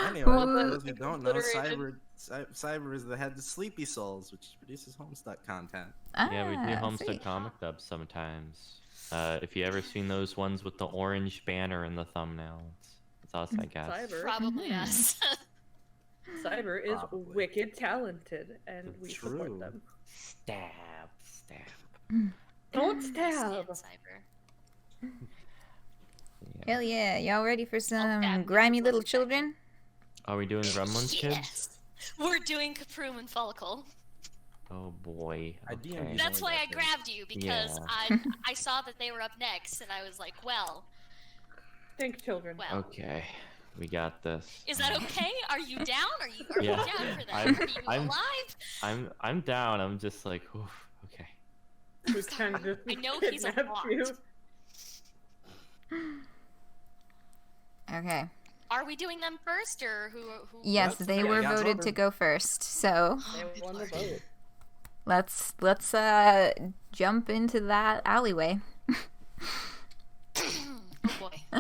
Anyway, Well, for those who don't know, consideration. Cyber is the head of Sleepy Souls, which produces Homestuck content. Yeah, we do Ah, Homestuck sweet. comic dubs sometimes. If you ever seen those ones with the orange banner in the thumbnail, it's us, I guess. Cyber. Probably us. Cyber is Probably. wicked talented, and we True. support them. Stab, stab. Don't Stand stab. Cyber. Yeah. Hell yeah, y'all ready for some bad grimy news little wasn't children? Are we doing Gremlins, kids? Yes. We're doing Kuprum and Folykl. Oh boy. I Okay. DM'd That's only why I got grabbed you because Yeah. I saw that they were up next and I was like, well, Think children. well. Okay, we got this. Is that okay? Are you down? Are you Yeah. down for that? I'm- Are you I'm- alive? I'm down. I'm just like, oof, okay. We can just I know he's a kidnap you. lot. Okay. Are we doing them first or who? Yes, Yep. they Yeah, were yeah, voted voted. to go first. So Oh, They good won the lord. vote. let's jump into that alleyway. Oh boy.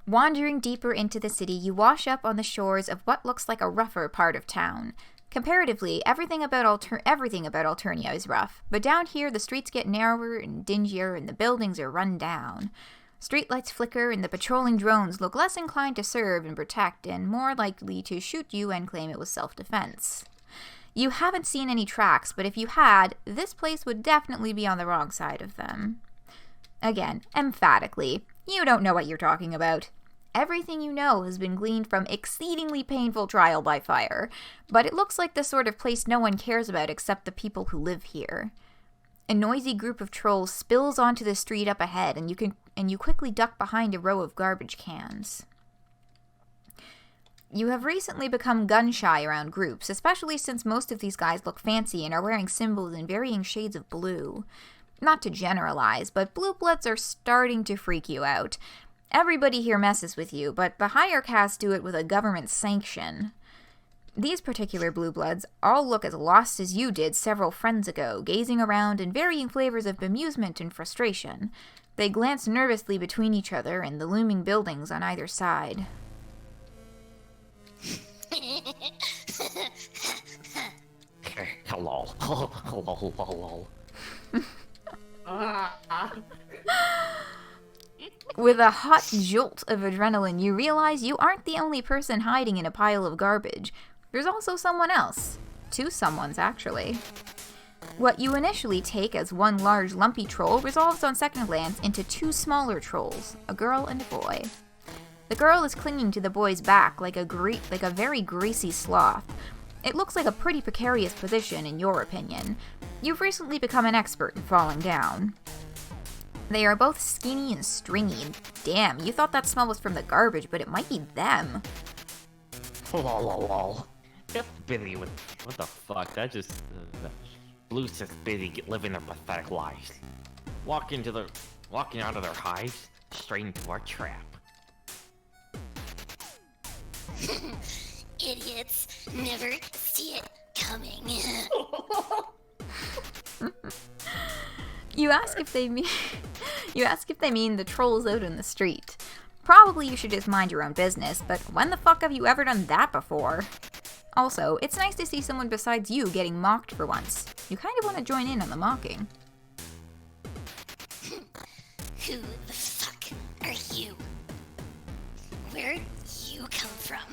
Wandering deeper into the city, you wash up on the shores of what looks like a rougher part of town. Comparatively, everything about Alternia is rough, but down here the streets get narrower and dingier and the buildings are run down. Streetlights flicker and the patrolling drones look less inclined to serve and protect and more likely to shoot you and claim it was self-defense. You haven't seen any tracks, but if you had, this place would definitely be on the wrong side of them. Again, emphatically, you don't know what you're talking about. Everything you know has been gleaned from exceedingly painful trial by fire, but it looks like the sort of place no one cares about except the people who live here. A noisy group of trolls spills onto the street up ahead, and you quickly duck behind a row of garbage cans. You have recently become gun-shy around groups, especially since most of these guys look fancy and are wearing symbols in varying shades of blue. Not to generalize, but blue bloods are starting to freak you out. Everybody here messes with you, but the higher castes do it with a government sanction. These particular blue bloods all look as lost as you did several friends ago, gazing around in varying flavors of bemusement and frustration. They glance nervously between each other and the looming buildings on either side. Hello. Hello. With a hot jolt of adrenaline, you realize you aren't the only person hiding in a pile of garbage. There's also someone else. Two someones, actually. What you initially take as one large lumpy troll resolves on second glance into two smaller trolls, a girl and a boy. The girl is clinging to the boy's back like a very greasy sloth. It looks like a pretty precarious position, in your opinion. You've recently become an expert in falling down. They are both skinny and stringy, and damn, you thought that smell was from the garbage, but it might be them. Lol. Just busy with... What the fuck? That just... Blue's just busy living their pathetic lives. Walking out of their hives, straight into our trap. Idiots never see it coming. You ask if they mean the trolls out in the street. Probably you should just mind your own business, but when the fuck have you ever done that before? Also, it's nice to see someone besides you getting mocked for once. You kind of want to join in on the mocking. Who the fuck are you? Where'd you come from?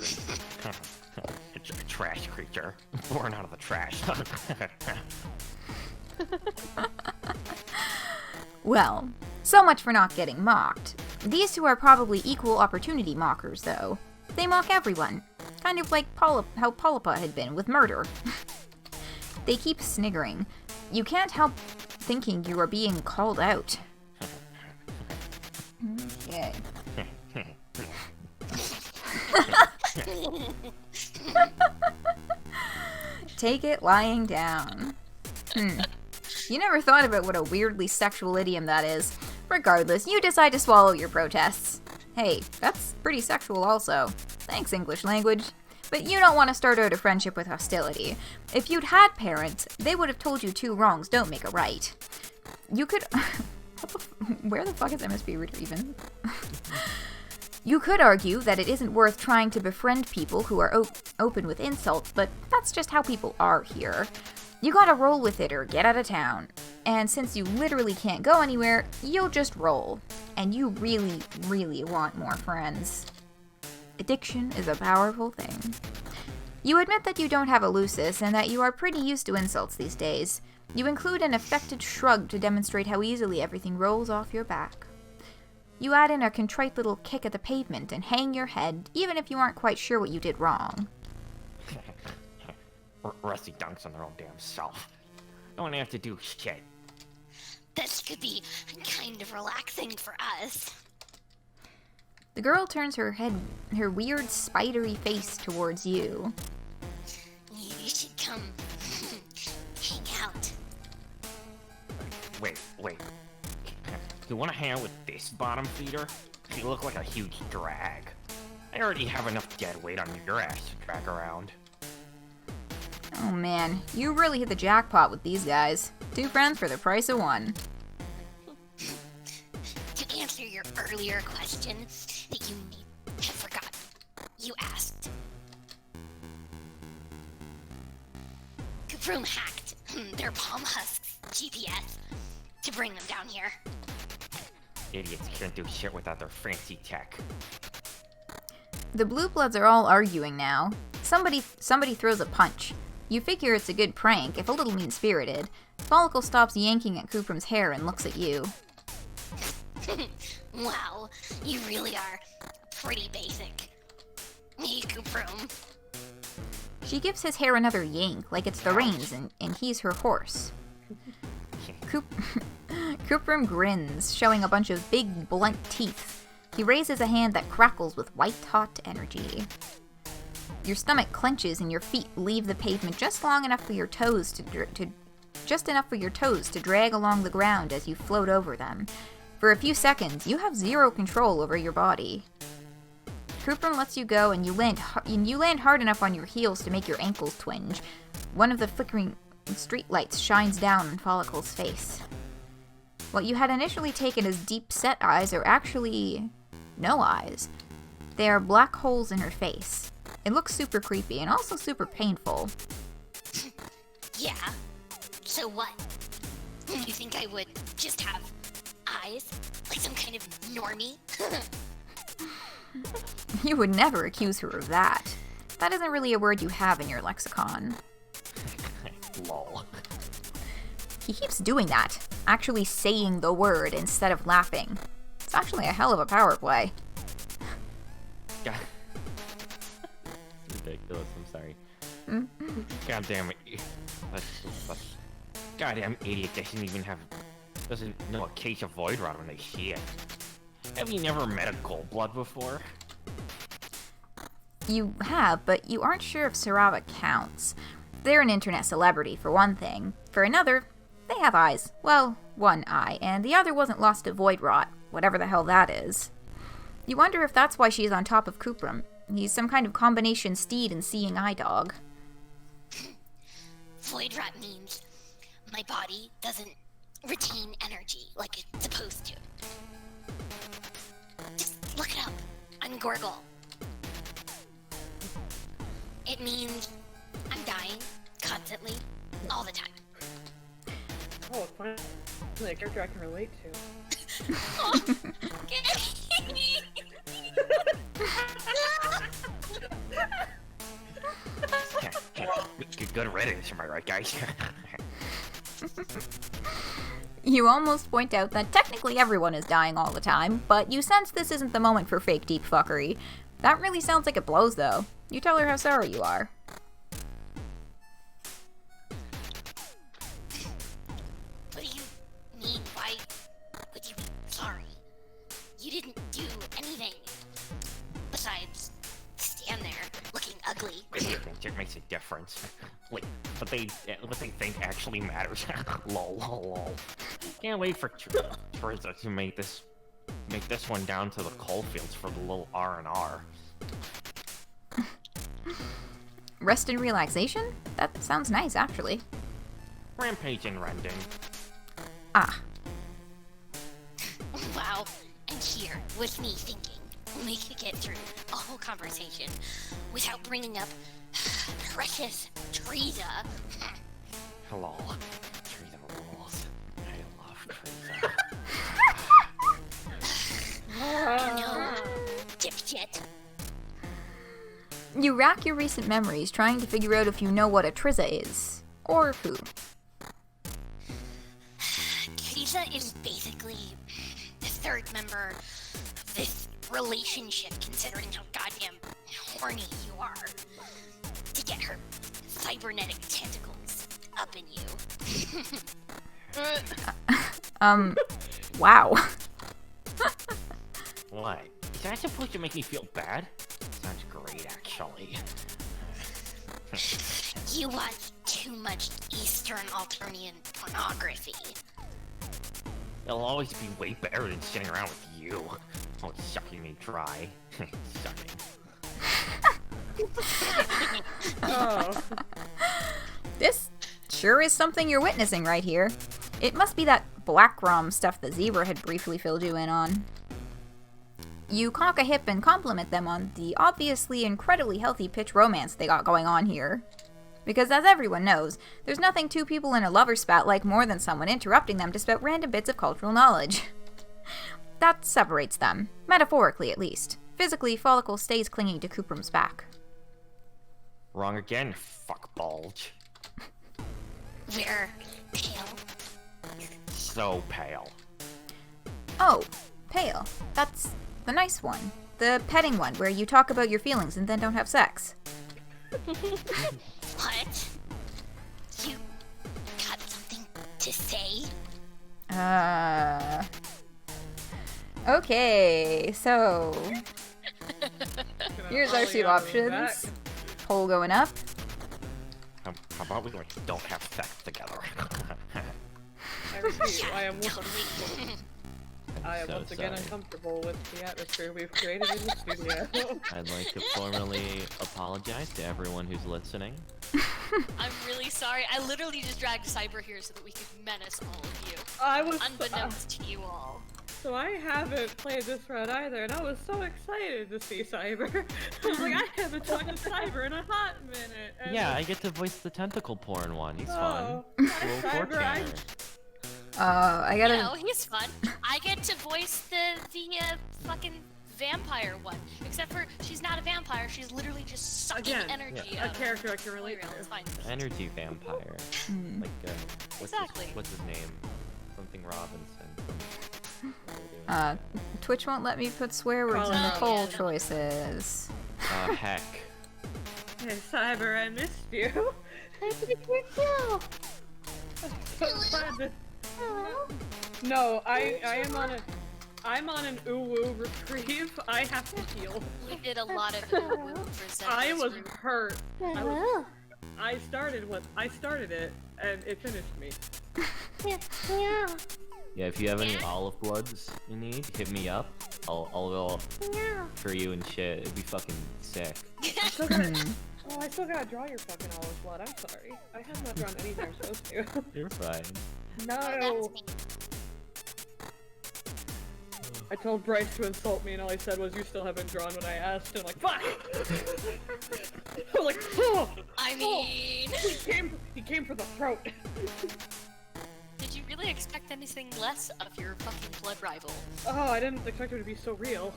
It's a trash creature, born out of the trash. Well, so much for not getting mocked. These two are probably equal opportunity mockers, though. They mock everyone, kind of like how Polypa had been with murder. They keep sniggering. You can't help thinking you are being called out. Okay. Take it lying down. You never thought about what a weirdly sexual idiom that is. Regardless, you decide to swallow your protests. Hey, that's pretty sexual also. Thanks, English language. But you don't want to start out a friendship with hostility. If you'd had parents, they would have told you two wrongs don't make a right. You could... Where the fuck is MSP Reader even? You could argue that it isn't worth trying to befriend people who are open with insults, but that's just how people are here. You gotta roll with it or get out of town. And since you literally can't go anywhere, you'll just roll. And you really, really want more friends. Addiction is a powerful thing. You admit that you don't have a Lucis and that you are pretty used to insults these days. You include an affected shrug to demonstrate how easily everything rolls off your back. You add in a contrite little kick at the pavement and hang your head, even if you aren't quite sure what you did wrong. Rusty dunks on their own damn self. Don't have to do shit. This could be kind of relaxing for us. The girl turns her weird spidery face towards you. You should come hang out. Wait. You wanna hang out with this bottom feeder? You look like a huge drag. I already have enough dead weight on your ass to drag around. Oh man, you really hit the jackpot with these guys. Two friends for the price of one. To answer your earlier question that you have forgotten, you asked. Kuprum hacked their palm husks GPS to bring them down here. Idiots can't do shit without their fancy tech. The blue bloods are all arguing now. Somebody throws a punch. You figure it's a good prank, if a little mean-spirited. Folykl stops yanking at Kuprum's hair and looks at you. Wow, you really are pretty basic. Hey, Kuprum. She gives his hair another yank, like it's the reins and he's her horse. Kuprum grins, showing a bunch of big, blunt teeth. He raises a hand that crackles with white-hot energy. Your stomach clenches and your feet leave the pavement just long enough for your toes to drag along the ground as you float over them. For a few seconds, you have zero control over your body. Kuprum lets you go, and you land hard enough on your heels to make your ankles twinge. One of the flickering streetlights shines down on Folykl's face. What you had initially taken as deep-set eyes are actually no eyes. They are black holes in her face. It looks super creepy and also super painful. Yeah. So what? You think I would just have eyes? Like some kind of normie? You would never accuse her of that. That isn't really a word you have in your lexicon. Lol. He keeps doing that, actually saying the word instead of laughing. It's actually a hell of a power play. God. Ridiculous, I'm sorry. God damn it. That's goddamn idiot doesn't know a case of void rot when they see it. Have you never met a gold blood before? You have, but you aren't sure if Cirava counts. They're an internet celebrity, for one thing. For another, they have eyes. Well, one eye, and the other wasn't lost to void rot, whatever the hell that is. You wonder if that's why she's on top of Kuprum. He's some kind of combination steed and seeing eye dog. Void rot means my body doesn't retain energy like it's supposed to. Just look it up on Gorgle. It means I'm dying constantly, all the time. Oh, finally a character I can relate to. Good riddance, am I right, guys? You almost point out that technically everyone is dying all the time, but you sense this isn't the moment for fake deep fuckery. That really sounds like it blows, though. You tell her how sorry you are. What do you mean? Why would you be sorry? You didn't do anything besides stand there looking ugly. It makes a difference. Like, what they think actually matters. Lol, lol, lol. Can't wait for Tyzias to make this one down to the coal fields for the little R&R. Rest and relaxation? That sounds nice, actually. Rampage and rending. Ah. Wow. And here, with me thinking, we could get through a whole conversation without bringing up precious Tyzias. Hello. Tyzias rules. I love Tyzias. No, dipshit. You rack your recent memories trying to figure out if you know what a Tyzias is. Or who. Tyzias is basically the third member of this relationship, considering how goddamn horny you are. To get her cybernetic tentacles up in you. Wow. What? Is that supposed to make me feel bad? Sounds great, actually. You watch too much Eastern Alternian pornography. It'll always be way better than sitting around with you. Oh, sucking me dry. Sucking. Oh. This sure is something you're witnessing right here. It must be that black rom stuff that Zebruh had briefly filled you in on. You cock a hip and compliment them on the obviously incredibly healthy pitch romance they got going on here. Because as everyone knows, there's nothing two people in a lover spat like more than someone interrupting them to spout random bits of cultural knowledge. That separates them, metaphorically at least. Physically, Folykl stays clinging to Kuprum's back. Wrong again, fuck bulge. We're pale. So pale. Oh, pale. That's the nice one. The petting one, where you talk about your feelings and then don't have sex. What? You got something to say? Okay, so here's our two options. Poll going up. How about we like don't have sex together? I repeat, I am So once again sorry. uncomfortable with the atmosphere we've created in the studio. I'd like to formally apologize to everyone who's listening. I'm really sorry. I literally just dragged Cyber here so that we could menace all of you. I was unbeknownst to you all. So I haven't played this round either, and I was so excited to see Cyber. I was like, I haven't talked to Cyber in a hot minute. And Yeah, I get to voice the tentacle porn one. He's Oh, fun. hi, Little Cyber, I- 4chaner. I gotta. You know, he's fun. I get to voice the fucking vampire one. Except for she's not a vampire. She's literally just sucking Again, energy a out of character I can relate Folykl. to. It's fine. Energy vampire. Like, Exactly. what's his name? Something Robinson. Twitch won't let me put swear words in the Oh, poll yeah. choices. Heck. Hey, Cyber, I missed you. I missed you too. So glad to... No, I'm on an uwu reprieve. I have to heal. We did a lot of it for Zebra's I was group. hurt. I started it, and it finished me. Yeah, if you have any olive bloods you need, hit me up. I'll go for you and shit. It'd be fucking sick. I still gotta draw your fucking olive blood. I'm sorry. I have not drawn anything I'm supposed to. You're fine. No. I told Bryce to insult me, and all he said was, "You still haven't drawn what I asked." And I'm like, fuck. I'm like, oh. I mean, he came for the throat. did you really expect anything less of your fucking blood rival? Oh, I didn't expect it to be so real.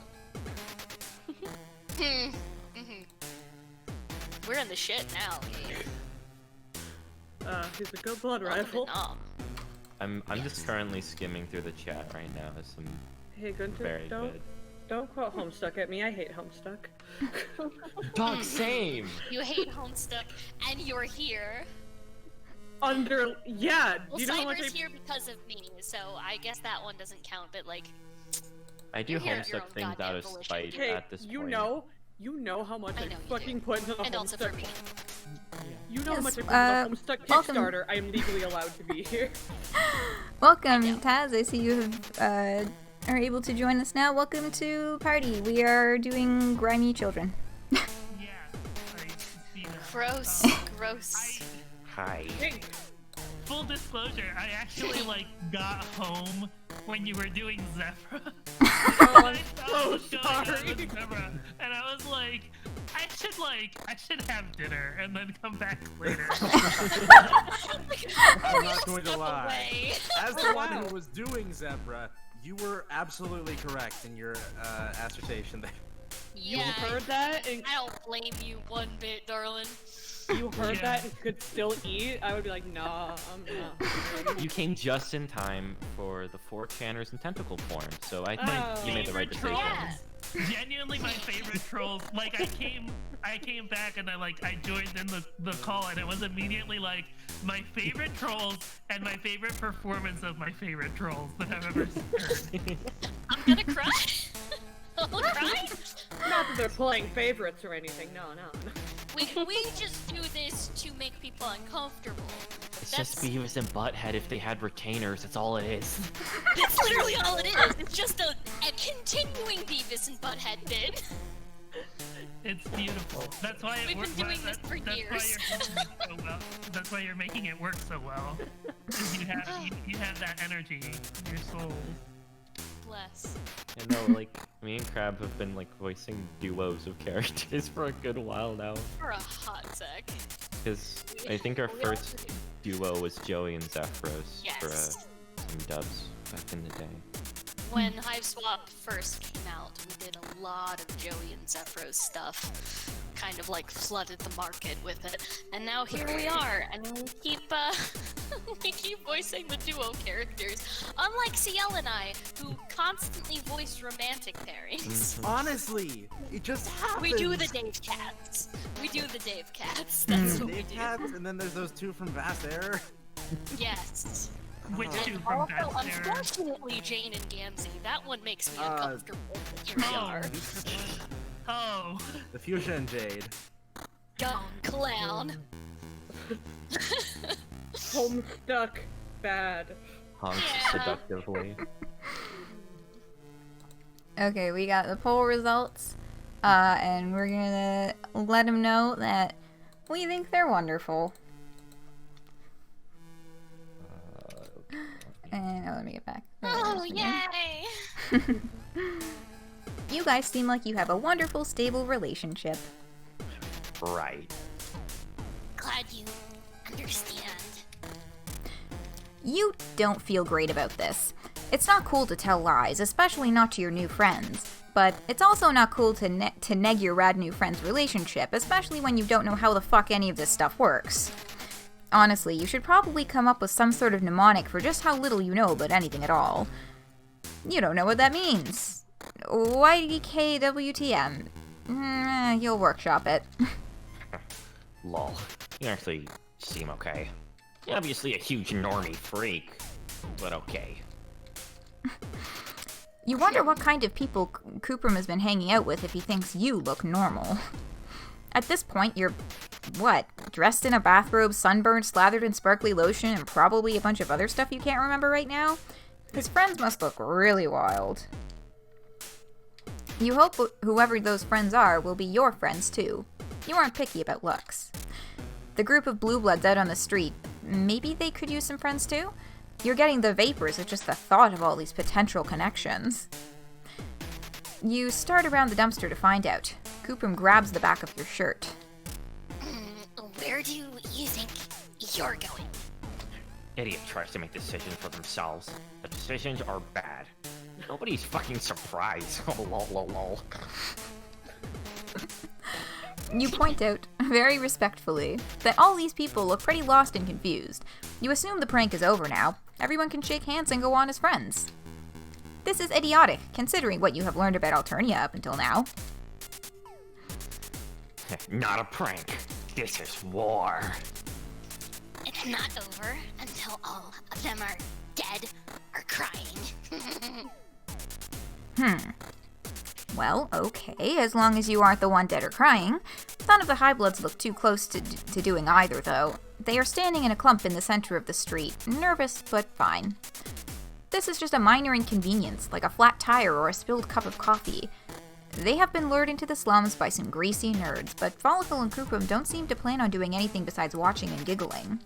We're in the shit now. He's a good blood rival. I'm just currently skimming through the chat right now as some Hey, Gunter, very don't good. Don't quote Homestuck at me. I hate Homestuck. Dog, same. You hate Homestuck, and you're here. Yeah. Well, Do you know how much Cyber's here because of me, so I guess that one doesn't count. But like, I do you're here of your Homestuck own things out goddamn of volition. spite Hey, at this you point. know how much I I, know you fucking do. put into the And also for Homestuck. me. You know how much I put Yes, into the Homestuck welcome. Kickstarter. I am legally allowed to be here. Welcome, Taz. I see you have, are able to join us now. Welcome to party. We are doing grimy children. Gross, gross. Hi. Full disclosure, I actually got home when you were doing Zebruh. I'm so sorry. Zebruh, and I was like, I should have dinner and then come back later. I'm not going to lie. Away. As the one who was doing Zebruh, you were absolutely correct in your assertion there. Yeah, heard that? And I don't blame you one bit, darling. you heard that and could still eat? I would be like, nah, I'm not. You came just in time for the 4chaners and tentacle porn, so I think you made the right decision. Yeah. Genuinely my favorite trolls. Like I came back and I joined in the call and it was immediately like my favorite trolls and my favorite performance of my favorite trolls that I've ever heard. I'm gonna cry. I'll cry. Not that they're playing favorites or anything. No. We just do this to make people uncomfortable. It's just Beavis and Butthead if they had retainers, that's all it is. That's literally all it is. It's just a continuing Beavis and Butthead bit. It's beautiful. That's why it We've works. been doing this for years. So well. That's why you're making it work so well. You have that energy in your soul. Bless. I know, me and Crab have been voicing duos of characters for a good while now. For a hot sec. Because I think our first duo was Joey and Zephyros for Yes. some dubs back in the day. When Hiveswap first came out, we did a lot of Joey and Zephyros stuff. kind of like flooded the market with it, and now here we are, and we keep we keep voicing the duo characters, unlike CL and I, who constantly voice romantic pairings. Honestly, it just happens. We do the Dave Cats. We do the Dave Cats. That's what we Dave do. Cats, and then there's those two from Vast Air. Yes. Which And two from also, Vast Air? unfortunately, Jane and Gamzee. That one makes me uncomfortable. But here we are. Oh. The Fuchsia and Jade. Gone clown. Homestuck. Bad. Honks seductively. Okay, we got the poll results, and we're gonna let them know that we think they're wonderful. And let me get back. Oh, yay! You guys seem like you have a wonderful, stable relationship. Right. Glad you understand. You don't feel great about this. It's not cool to tell lies, especially not to your new friends. But it's also not cool to neg your rad new friend's relationship, especially when you don't know how the fuck any of this stuff works. Honestly, you should probably come up with some sort of mnemonic for just how little you know about anything at all. You don't know what that means. YDKWTM. You'll workshop it. Lol. You actually seem okay. You're obviously a huge normie freak, but okay. You wonder what kind of people Kuprum has been hanging out with if he thinks you look normal. At this point, you're, what, dressed in a bathrobe, sunburned, slathered in sparkly lotion, and probably a bunch of other stuff you can't remember right now? His friends must look really wild. You hope whoever those friends are will be your friends too. You aren't picky about looks. The group of blue bloods out on the street, maybe they could use some friends too? You're getting the vapors at just the thought of all these potential connections. You start around the dumpster to find out. Kuprum grabs the back of your shirt. Where do you think you're going? Idiot tries to make decisions for themselves. The decisions are bad. Nobody's fucking surprised. Oh, lol, lol, lol. You point out, very respectfully, that all these people look pretty lost and confused. You assume the prank is over now. Everyone can shake hands and go on as friends. This is idiotic, considering what you have learned about Alternia up until now. Not a prank. This is war. It's not over until all of them are dead or crying. Well, okay, as long as you aren't the one dead or crying. None of the High Bloods look too close to doing either, though. They are standing in a clump in the center of the street, nervous but fine. This is just a minor inconvenience, like a flat tire or a spilled cup of coffee. They have been lured into the slums by some greasy nerds, but Folykl and Kuprum don't seem to plan on doing anything besides watching and giggling.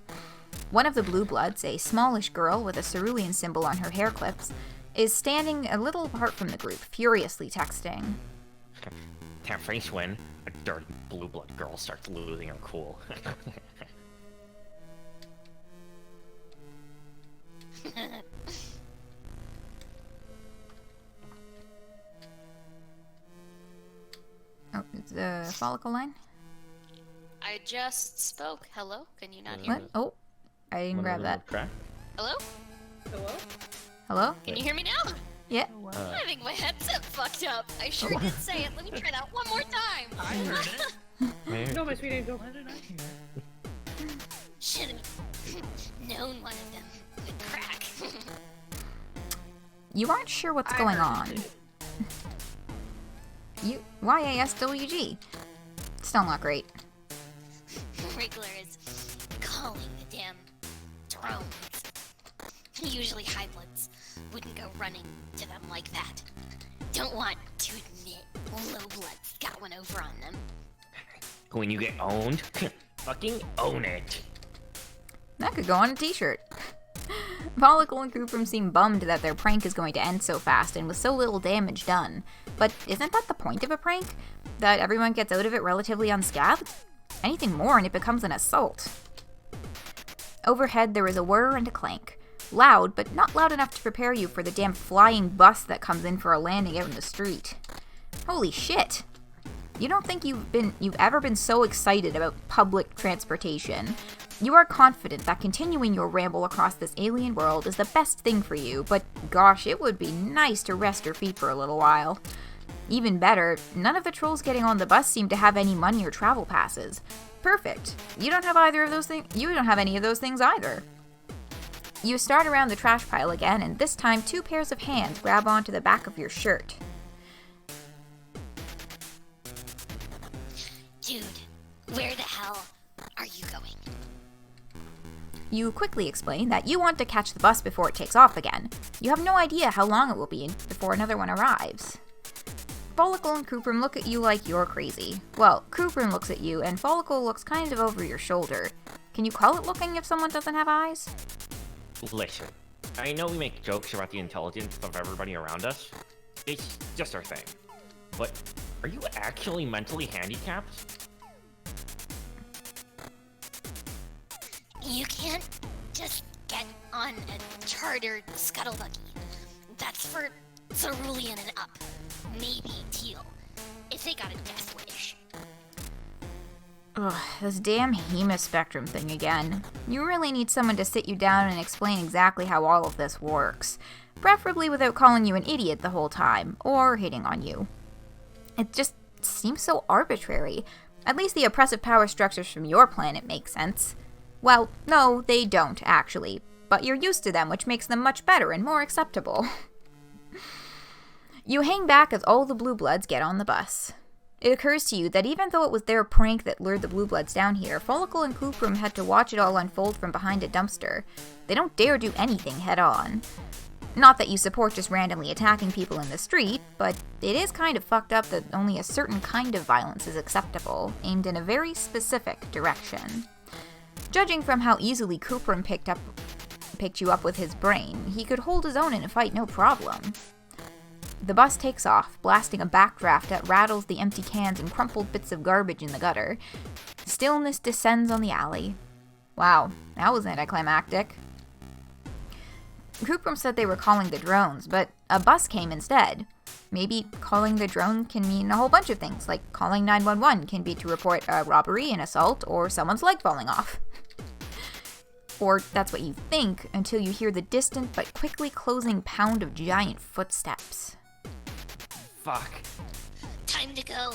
One of the Blue Bloods, a smallish girl with a cerulean symbol on her hair clips, is standing a little apart from the group, furiously texting. Can't face when a dirty blue blood girl starts losing her cool. Oh, it's the Folykl line? I just spoke. Hello? Can you not hear What? me? Oh, I didn't grab that. Hello? Hello? Hello? Can you hear me now? Yeah. I think my headset fucked up. I sure did say it. Let me try that one more time. I heard it. No, my sweet angel. Why did I hear it? Should've known one of them would crack. You aren't sure what's going on. YASWG. Still not great. Wriggler is calling the damn drones. Usually High Bloods wouldn't go running to them like that. Don't want to admit Low Bloods got one over on them. When you get owned, fucking own it. That could go on a t-shirt. Folykl and Kuprum seem bummed that their prank is going to end so fast and with so little damage done. But isn't that the point of a prank? That everyone gets out of it relatively unscathed? Anything more and it becomes an assault. Overhead there is a whir and a clank. Loud, but not loud enough to prepare you for the damn flying bus that comes in for a landing out in the street. Holy shit! You don't think you've ever been so excited about public transportation. You are confident that continuing your ramble across this alien world is the best thing for you, but gosh, it would be nice to rest your feet for a little while. Even better, none of the trolls getting on the bus seem to have any money or travel passes. Perfect. You don't have either of those things. You don't have any of those things either. You start around the trash pile again, and this time 2 pairs of hands grab onto the back of your shirt. Dude, where the hell are you going? You quickly explain that you want to catch the bus before it takes off again. You have no idea how long it will be before another one arrives. Folykl and Kuprum look at you like you're crazy. Well, Kuprum looks at you, and Folykl looks kind of over your shoulder. Can you call it looking if someone doesn't have eyes? Listen, I know we make jokes about the intelligence of everybody around us. It's just our thing. But are you actually mentally handicapped? You can't just get on a chartered scuttle buggy. That's for Cerulean and up. Maybe Teal, if they got a death wish. Ugh, this damn hemispectrum thing again. You really need someone to sit you down and explain exactly how all of this works. Preferably without calling you an idiot the whole time, or hitting on you. It just seems so arbitrary. At least the oppressive power structures from your planet make sense. Well, no, they don't, actually. But you're used to them, which makes them much better and more acceptable. You hang back as all the Blue Bloods get on the bus. It occurs to you that even though it was their prank that lured the Blue Bloods down here, Folykl and Kuprum had to watch it all unfold from behind a dumpster. They don't dare do anything head-on. Not that you support just randomly attacking people in the street, but it is kind of fucked up that only a certain kind of violence is acceptable, aimed in a very specific direction. Judging from how easily Kuprum picked you up with his brain, he could hold his own in a fight no problem. The bus takes off, blasting a backdraft that rattles the empty cans and crumpled bits of garbage in the gutter. Stillness descends on the alley. Wow, that was anticlimactic. Kuprum said they were calling the drones, but a bus came instead. Maybe calling the drone can mean a whole bunch of things, like calling 911 can be to report a robbery, an assault, or someone's leg falling off. Or that's what you think until you hear the distant but quickly closing pound of giant footsteps. Fuck. Time to go.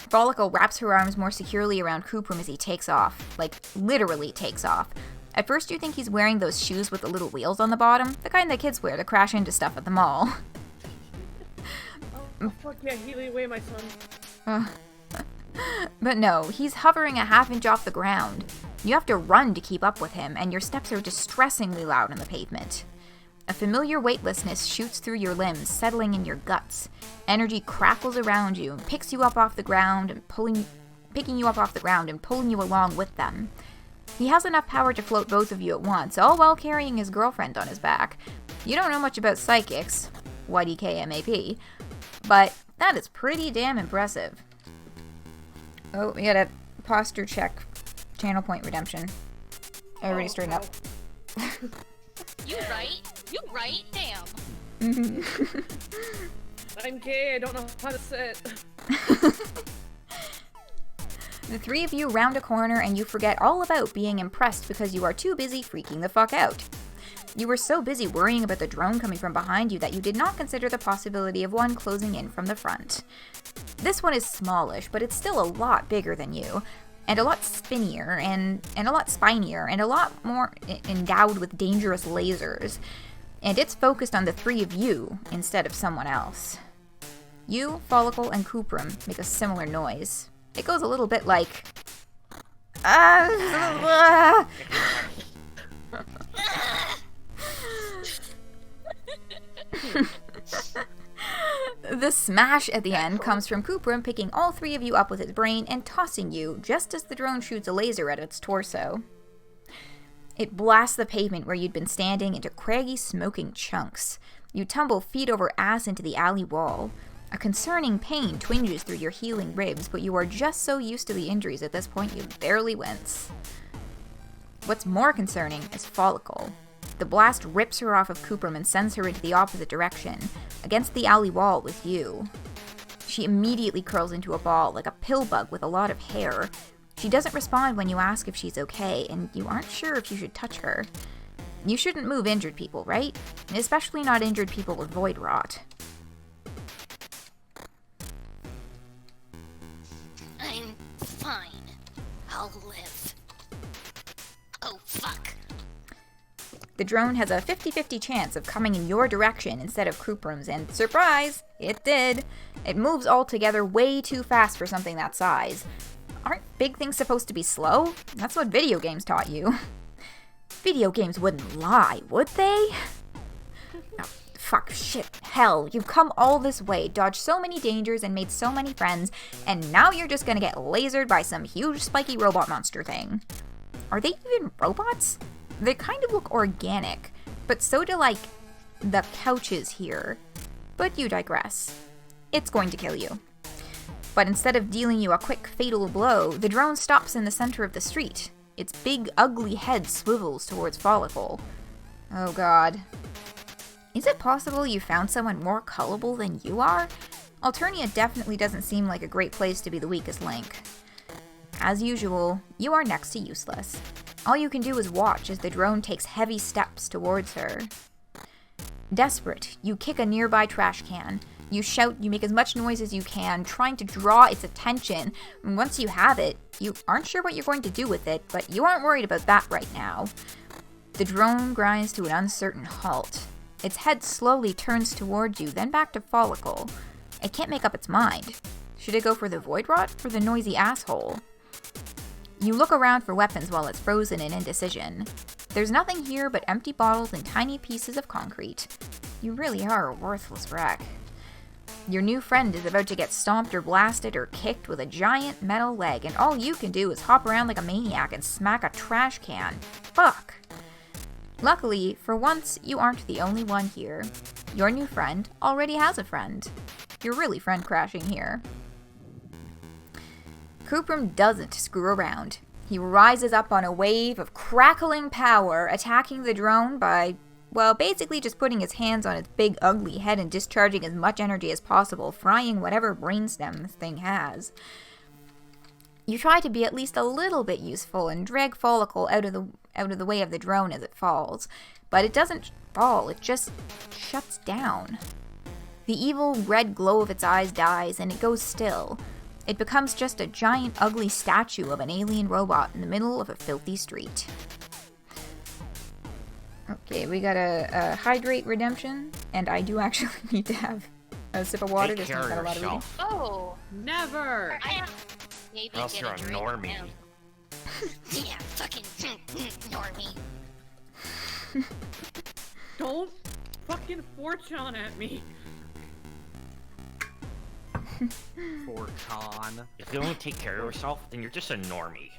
Folykl wraps her arms more securely around Kuprum as he takes off. Like, literally takes off. At first you think he's wearing those shoes with the little wheels on the bottom, the kind that kids wear to crash into stuff at the mall. Oh, fuck yeah, Healy away, my son. But no, he's hovering a half-inch off the ground. You have to run to keep up with him, and your steps are distressingly loud on the pavement. A familiar weightlessness shoots through your limbs, settling in your guts. Energy crackles around you and picking you up off the ground and pulling you along with them. He has enough power to float both of you at once, all while carrying his girlfriend on his back. You don't know much about psychics, YDKMAP, but that is pretty damn impressive. Oh, we got a posture check. Channel point redemption. Everybody straighten up. You right? You right? Damn. I'm gay, I don't know how to sit. The 3 of you round a corner and you forget all about being impressed because you are too busy freaking the fuck out. You were so busy worrying about the drone coming from behind you that you did not consider the possibility of one closing in from the front. This one is smallish, but it's still a lot bigger than you, and a lot spinnier, and a lot spinier, and a lot more endowed with dangerous lasers. And it's focused on the 3 of you instead of someone else. You, Folykl, and Kuprum make a similar noise. It goes a little bit like... The smash at the end comes from Kuprum picking all 3 of you up with his brain and tossing you just as the drone shoots a laser at its torso. It blasts the pavement where you'd been standing into craggy, smoking chunks. You tumble feet over ass into the alley wall. A concerning pain twinges through your healing ribs, but you are just so used to the injuries at this point you barely wince. What's more concerning is Folykl. The blast rips her off of Kuprum and sends her into the opposite direction, against the alley wall with you. She immediately curls into a ball like a pill bug with a lot of hair. She doesn't respond when you ask if she's okay, and you aren't sure if you should touch her. You shouldn't move injured people, right? Especially not injured people with void rot. I'm fine. I'll live. Oh, fuck. The drone has a 50-50 chance of coming in your direction instead of Kuprum's, and surprise, it did. It moves altogether way too fast for something that size. Aren't big things supposed to be slow? That's what video games taught you. Video games wouldn't lie, would they? Oh, fuck, shit, hell, you've come all this way, dodged so many dangers and made so many friends, and now you're just gonna get lasered by some huge spiky robot monster thing. Are they even robots? They kind of look organic, but so do, like, the couches here. But you digress. It's going to kill you. But instead of dealing you a quick, fatal blow, the drone stops in the center of the street. Its big, ugly head swivels towards Folykl. Oh god. Is it possible you found someone more gullible than you are? Alternia definitely doesn't seem like a great place to be the weakest link. As usual, you are next to useless. All you can do is watch as the drone takes heavy steps towards her. Desperate, you kick a nearby trash can. You shout, you make as much noise as you can, trying to draw its attention. And once you have it, you aren't sure what you're going to do with it, but you aren't worried about that right now. The drone grinds to an uncertain halt. Its head slowly turns towards you, then back to Folykl. It can't make up its mind. Should it go for the void rot or the noisy asshole? You look around for weapons while it's frozen in indecision. There's nothing here but empty bottles and tiny pieces of concrete. You really are a worthless wreck. Your new friend is about to get stomped or blasted or kicked with a giant metal leg, and all you can do is hop around like a maniac and smack a trash can. Fuck. Luckily, for once, you aren't the only one here. Your new friend already has a friend. You're really friend crashing here. Kuprum doesn't screw around. He rises up on a wave of crackling power, attacking the drone by, well, basically just putting his hands on its big ugly head and discharging as much energy as possible, frying whatever brainstem this thing has. You try to be at least a little bit useful and drag Folykl out of the way of the drone as it falls, but it doesn't fall, it just shuts down. The evil red glow of its eyes dies and it goes still. It becomes just a giant ugly statue of an alien robot in the middle of a filthy street. Okay, we got a hydrate redemption, and I do actually need to have a sip of water. Take care of got a lot of reading. yourself. Oh, Never! Maybe Or else get you're a a drink normie. now. Yeah, fucking normie. Don't fucking fortune at me. Fortune. If you don't take care of yourself, then you're just a normie.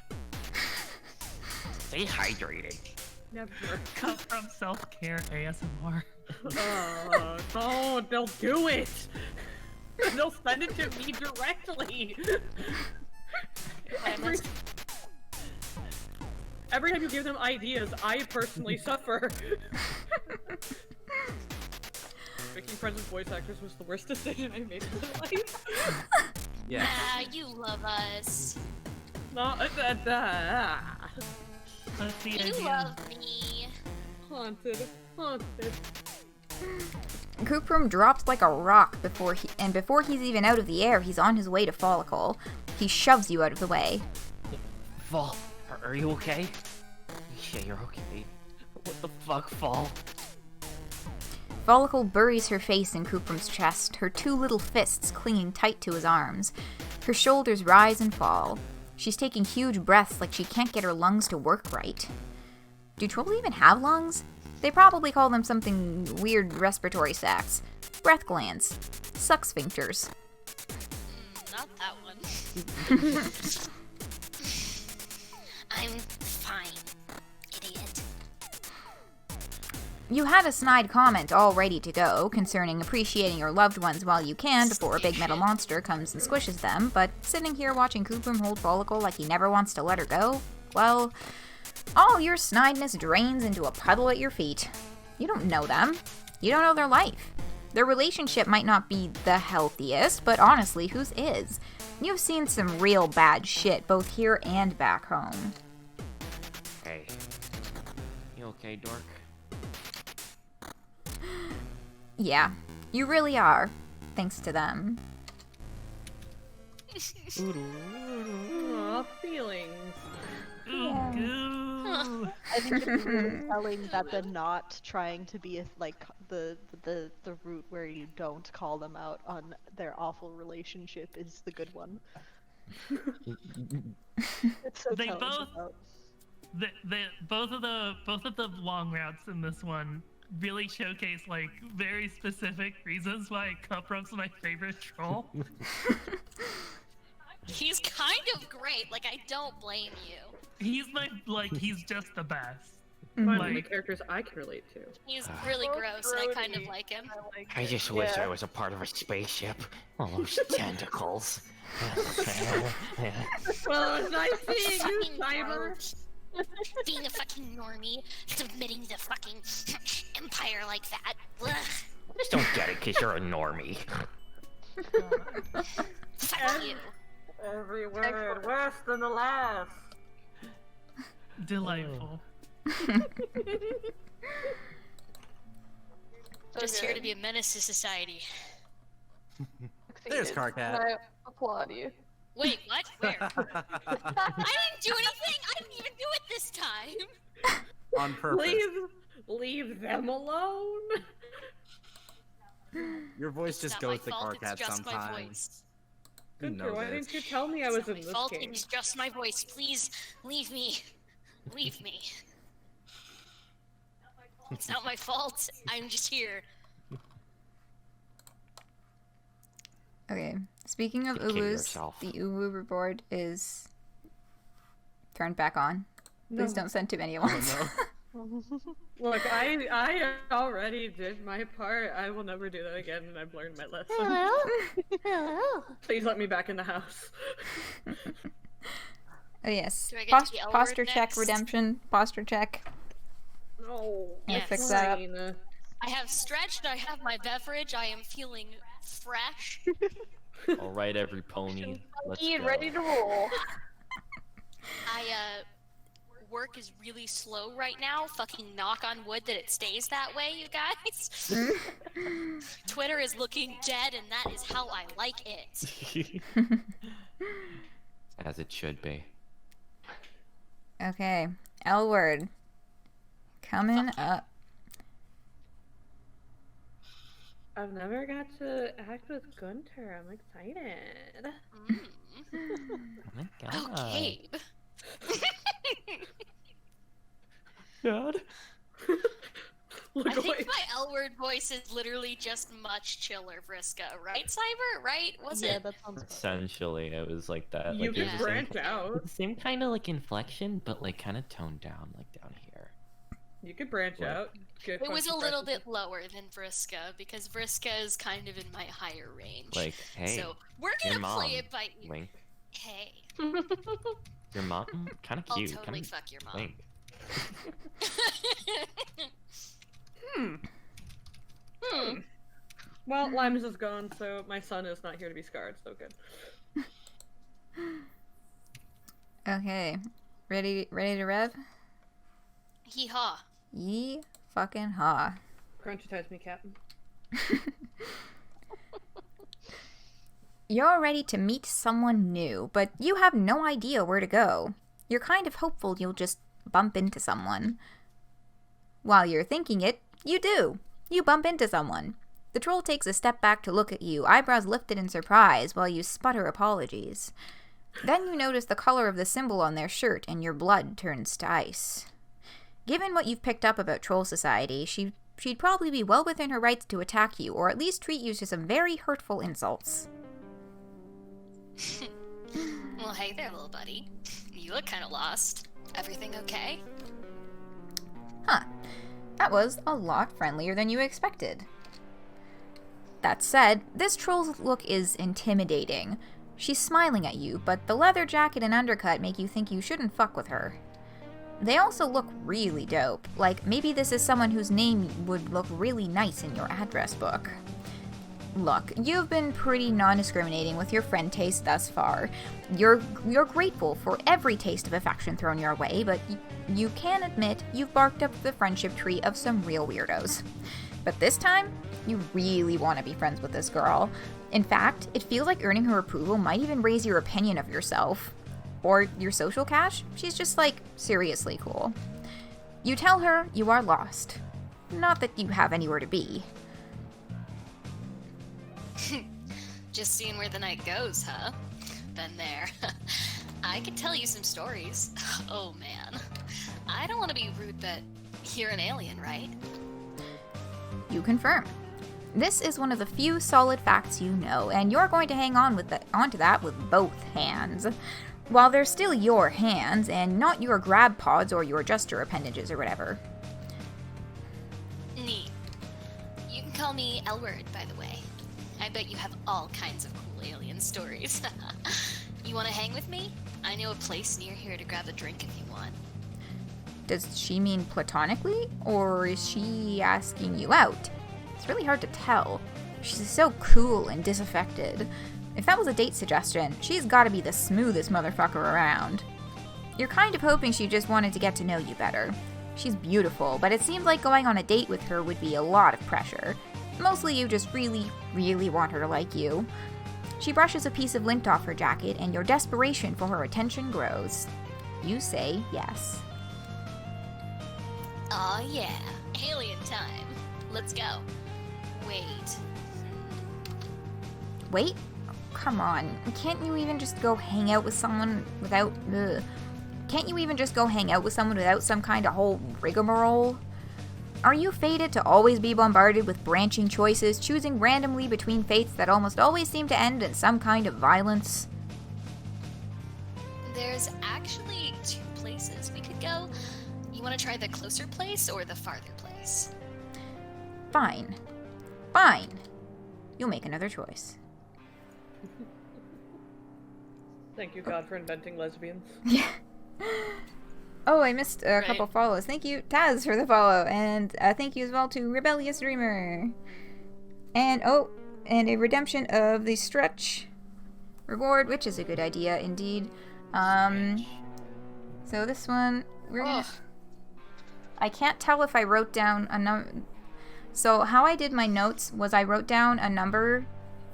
Stay hydrated. Never. Come from self-care ASMR. No, they'll do it. They'll send it to me directly. Every time you give them ideas, I personally suffer. Making friends with voice actors was the worst decision I made in my life. Yeah. Nah, you love us. No, Let's see You idea. love me. haunted. Kuprum drops like a rock before he's even out of the air, he's on his way to Folykl. He shoves you out of the way. Fall, are you okay? Yeah, you're okay. What the fuck, Fall? Folykl buries her face in Kuprum's chest, her two little fists clinging tight to his arms. Her shoulders rise and fall. She's taking huge breaths like she can't get her lungs to work right. Do trolls even have lungs? They probably call them something weird respiratory sacs. Breath glands. Suck sphincters. Not that one. I'm fine, idiot. You had a snide comment all ready to go concerning appreciating your loved ones while you can before a big metal monster comes and squishes them, but sitting here watching Kuprum hold Folykl like he never wants to let her go, well, all your snideness drains into a puddle at your feet. You don't know them. You don't know their life. Their relationship might not be the healthiest, but honestly, whose is? You've seen some real bad shit, both here and back home. Hey. You okay, dork? Yeah, you really are. Thanks to them. Aw, feelings. I think it's really telling that the not trying to be the route where you don't call them out on their awful relationship is the good one. It's so They telling both- about- Both of the long routes in this one really showcase like very specific reasons why Kuprum's my favorite troll. He's kind of great. Like, I don't blame you. He's he's just the best. Finally, Like, characters I can relate to. He's really gross, and I kind of like him. I just wish I was a part of a spaceship. All those tentacles. Well, it's nice seeing you, Fucking Cyber. gross. Being a fucking normie, submitting to fucking empire like that. Ugh. Just don't get it because you're a normie. Fuck you. Every word worse than the last. delightful. Just here to be a menace to society. There's Carcat. And I applaud you. Wait, what? Where? I didn't do anything! I didn't even do it this time! On purpose. Leave them alone. Your voice just It's not goes my to fault, it's Carcat just my sometimes. voice. You Gunter, know why this. didn't you tell me I It's was not in my this fault, game? it's just my voice. Please, leave me. Leave me. It's not my fault. I'm just here. Okay, speaking of Take care of Uwus, yourself. the Uwu board is turned back on. Please No. don't send too many at once. Look, I already did my part. I will never do that again, and I've learned my lesson. Hello? Please let me back in the house. Oh yes, Do I get to be Elwurd posture check next? redemption, posture check. No. Let's Yes. fix that up. Fine. I have stretched, I have my beverage, I am feeling fresh. All right, every pony. Let's Be go. ready to roll. Work is really slow right now. Fucking knock on wood that it stays that way, you guys. Twitter is looking dead, and that is how I like it. As it should be. Okay, Elwurd, coming up. I've never got to act with Gunter. I'm excited. Oh my god. Okay. God. Look I think away. my Elwurd voice is literally just much chiller, Vriska. Right, Cyber? Right? Was Yeah, it? that sounds good. Essentially, it was like that. You Like, can it was the same, branch out. the same kind of like inflection, but like kind of toned down, like down here. You could branch What? out. Get It was a fucking little fresh- bit lower than Vriska, because Vriska is kind of in my higher range. Like, hey, so we're your gonna play mom, it by ear. Wink. Hey. Your mom, kind of I'll cute. totally kinda fuck your mom. Wink. Well, Limes is gone, so my son is not here to be scarred, so good. Okay, ready to rev? Hee haw. Ye fucking ha. Crunchitize me, Captain. You're ready to meet someone new, but you have no idea where to go. You're kind of hopeful you'll just bump into someone. While you're thinking it, you do. You bump into someone. The troll takes a step back to look at you, eyebrows lifted in surprise, while you sputter apologies. Then you notice the color of the symbol on their shirt, and your blood turns to ice. Given what you've picked up about Troll Society, she'd probably be well within her rights to attack you, or at least treat you to some very hurtful insults. Well, hey there, little buddy. You look kind of lost. Everything okay? Huh. That was a lot friendlier than you expected. That said, this troll's look is intimidating. She's smiling at you, but the leather jacket and undercut make you think you shouldn't fuck with her. They also look really dope, like maybe this is someone whose name would look really nice in your address book. Look, you've been pretty non-discriminating with your friend taste thus far. You're grateful for every taste of affection thrown your way, but you can admit you've barked up the friendship tree of some real weirdos. But this time, you really want to be friends with this girl. In fact, it feels like earning her approval might even raise your opinion of yourself. Or your social cash. She's just, like, seriously cool. You tell her you are lost. Not that you have anywhere to be. Just seeing where the night goes, huh? Been there. I could tell you some stories. Oh man. I don't want to be rude, but you're an alien, right? You confirm. This is one of the few solid facts you know, and you're going to hang on onto that with both hands. While they're still your hands, and not your grab pods or your gesture appendages or whatever. Neat. You can call me Elwurd, by the way. I bet you have all kinds of cool alien stories. You want to hang with me? I know a place near here to grab a drink if you want. Does she mean platonically, or is she asking you out? It's really hard to tell. She's so cool and disaffected. If that was a date suggestion, she's gotta be the smoothest motherfucker around. You're kind of hoping she just wanted to get to know you better. She's beautiful, but it seems like going on a date with her would be a lot of pressure. Mostly you just really, really want her to like you. She brushes a piece of lint off her jacket, and your desperation for her attention grows. You say yes. Aw yeah, alien time. Let's go. Wait. Wait? Come on. Can't you even just go hang out with someone without... Can't you even just go hang out with someone without some kind of whole rigmarole? Are you fated to always be bombarded with branching choices, choosing randomly between fates that almost always seem to end in some kind of violence? There's actually 2 places we could go. You want to try the closer place or the farther place? Fine. Fine. You'll make another choice. Thank you, God, for inventing lesbians. Yeah. Oh, I missed a couple follows. Thank you, Taz, for the follow. And thank you as well to Rebellious Dreamer. And, and a redemption of the stretch reward, which is a good idea indeed. So this one, we're gonna... I can't tell if I wrote down a number... So how I did my notes was I wrote down a number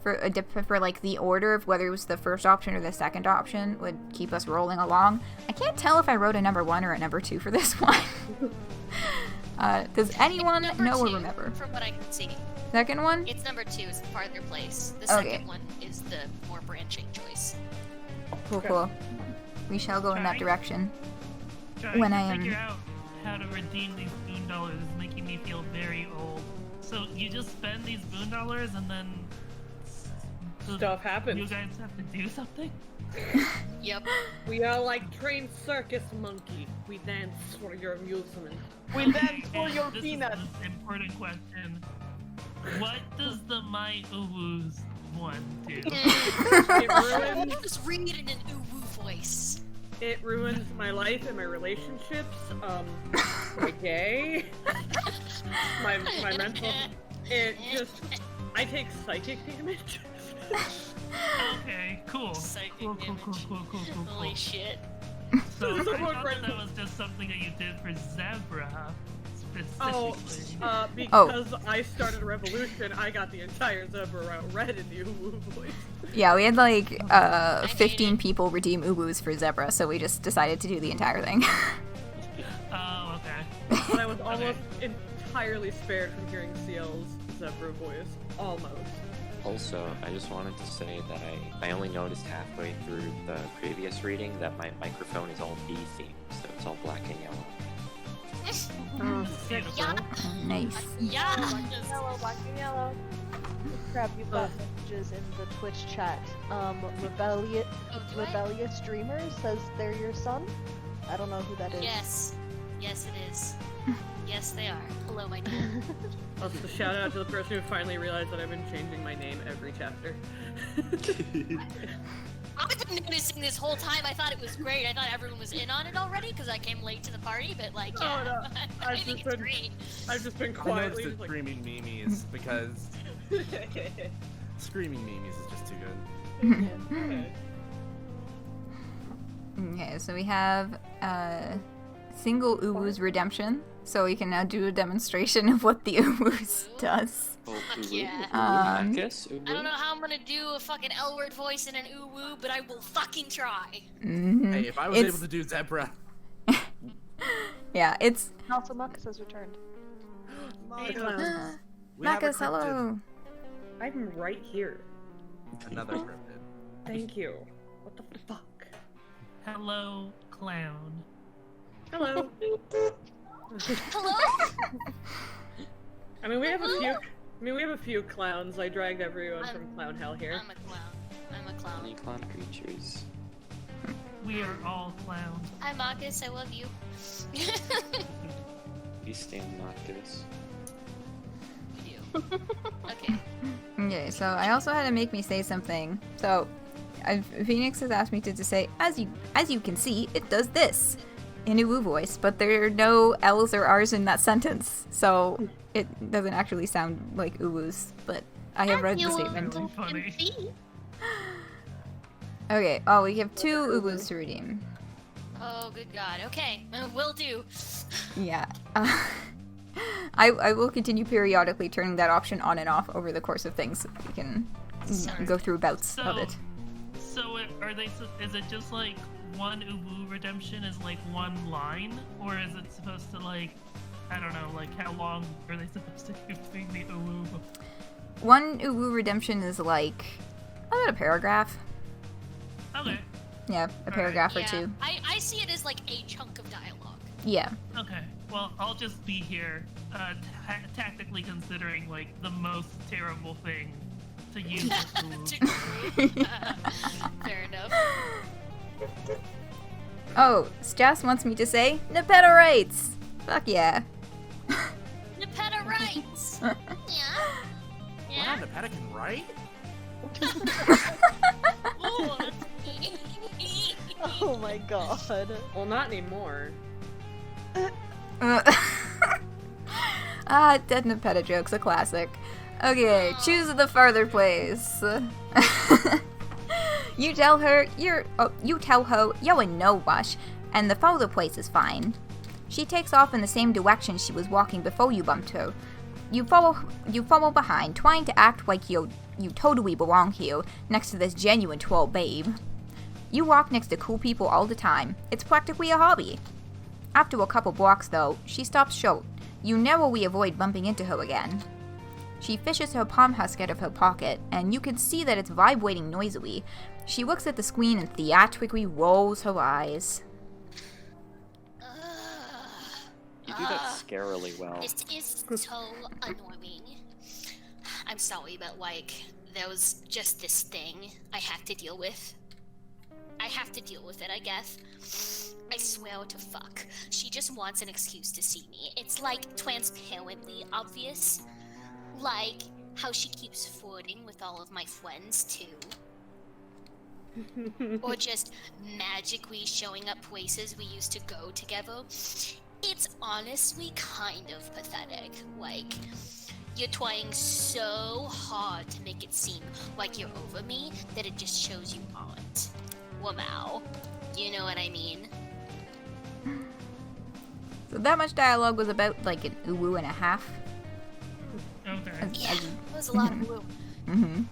for like the order of whether it was the first option or the second option would keep us rolling along. I can't tell if I wrote a number 1 or a number 2 for this one. Does anyone know or remember? From what I can see. Second one? It's number 2, is the farther place. The Okay. second one is the more branching choice. Cool, cool. We shall go in that direction. Trying When to I am... figure out how to redeem these boon dollars is making me feel very old. So you just spend these boon dollars and then stuff happens. You guys have to do something? Yep. We are like trained circus monkey. We dance for your amusement. We dance for your peanuts. This is an important question. What does the My Uwus one do? It ruins... Just read it in an uwu voice. It ruins my life and my relationships. My gay. my mental. It just... I take psychic damage. Okay, cool. Cool. Holy shit. So I thought that was just something that you did for Zebruh specifically. Because I started a revolution, I got the entire Zebruh route read in the Uwu voice. Yeah, we had like 15 people redeem Uwus for Zebra, so we just decided to do the entire thing. Oh, okay. But I was almost entirely spared from hearing CL's Zebruh voice. Almost. Also, I just wanted to say that I only noticed halfway through the previous reading that my microphone is all B-themed, so it's all black and yellow. Yeah. Nice. Yeah. Black and yellow, black and yellow. Crap, you've got messages in the Twitch chat. Rebellious Dreamer says they're your son. I don't know who that is. Yes. Yes, it is. Yes, they are. Hello, my dear. Also, shout out to the person who finally realized that I've been changing my name every chapter. I've been noticing this whole time. I thought it was great. I thought everyone was in on it already because I came late to the party. But like, yeah, Oh, no. I think it's great. I've just been I quietly noticed just it like... screaming memes because screaming memes is just too good. Okay, so we have single Uwu's redemption. So we can now do a demonstration of what the Uwu's does. Oh, Fuck yeah. I I don't know how I'm gonna do a fucking Elwurd voice in an uwu, but I will fucking try. Hey, if I was able to do Zebra. Yeah, it's... Also, Marcus has returned. Marcus, hello! I'm right here. Another cryptid. Thank you. What the fuck? Hello, clown. Hello. Hello? I mean, we have a few clowns. I dragged everyone from clown hell here. I'm a clown. I'm a clown. Any clown creatures? We are all clowns. Hi, Marcus. I love you. We stand Noctis. Okay. Okay, so I also had to make me say something. So, Phoenix has asked me to say, as you can see, it does this in Uwu voice, but there are no L's or R's in that sentence, so it doesn't actually sound like Uwu's. But I have read the statement. Okay. Oh, we have 2 Uwu's to redeem. Oh, good God. Okay, will do. Yeah. I will continue periodically turning that option on and off over the course of things. We can go through bouts of it. So is it just like one Uwu redemption is like one line, or is it supposed to like, I don't know, like how long are they supposed to do between the Uwu? One Uwu redemption is like about a paragraph. Okay. Yeah, a paragraph or Yeah, 2. I see it as like a chunk of dialogue. Yeah. Okay. Well, I'll just be here, tactically considering like the most terrible thing to use with Uwu. Fair enough. Oh, Stas wants me to say Nepeta rights. Fuck yeah. Nepeta rights. Wow, Nepeta can write? Ooh, Oh my god. Well, not anymore. Dead Nepeta joke's a classic. Okay, choose the farther place. You tell her you're in no rush, and the farther place is fine. She takes off in the same direction she was walking before you bumped her. You follow behind, trying to act like you totally belong here, next to this genuine troll babe. You walk next to cool people all the time. It's practically a hobby. After a couple blocks, though, she stops short. You narrowly avoid bumping into her again. She fishes her palm husk out of her pocket, and you can see that it's vibrating noisily. She looks at the screen and theatrically rolls her eyes. You do that scarily well. This is so annoying. I'm sorry, but like, there was just this thing I have to deal with. I have to deal with it, I guess. I swear to fuck. She just wants an excuse to see me. It's like transparently obvious. Like how she keeps flirting with all of my friends too. Or just magically showing up places we used to go together. It's honestly kind of pathetic. Like, you're trying so hard to make it seem like you're over me that it just shows you aren't. Wow. You know what I mean? So that much dialogue was about like an uwu and a half. Okay. Yeah, it was a lot of woo. Mm-hmm.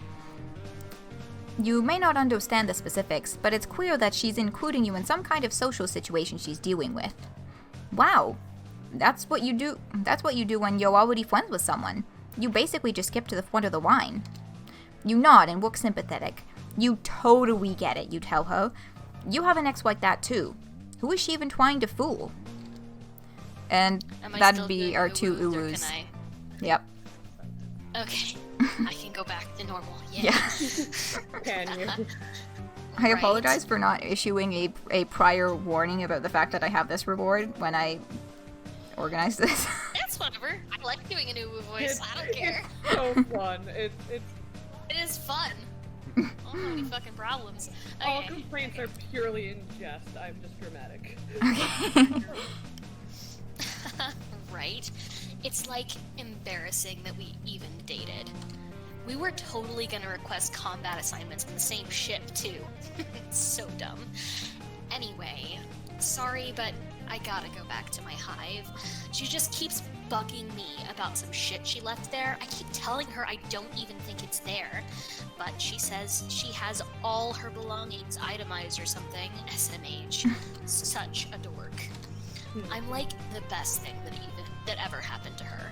You may not understand the specifics, but it's clear that she's including you in some kind of social situation she's dealing with. Wow. That's what you do. That's what you do when you're already friends with someone. You basically just skip to the front of the line. You nod and look sympathetic. You totally get it, you tell her. You have an ex like that too. Who is she even trying to fool? And that'd be our 2 uwus. Yep. Okay. I can go back to normal. Yeah. Can you? I apologize for not issuing a prior warning about the fact that I have this reward when I organized this. That's whatever. I like doing a new voice. I don't care. It's so fun. It is fun. All gonna be fucking problems. All Okay. complaints are purely in jest. I'm just dramatic. Right? It's like embarrassing that we even dated. We were totally gonna request combat assignments in the same ship too. It's so dumb. Anyway, sorry, but I gotta go back to my hive. She just keeps bugging me about some shit she left there. I keep telling her I don't even think it's there. But she says she has all her belongings itemized or something. SMH. Such a dork. I'm like the best thing that ever happened to her.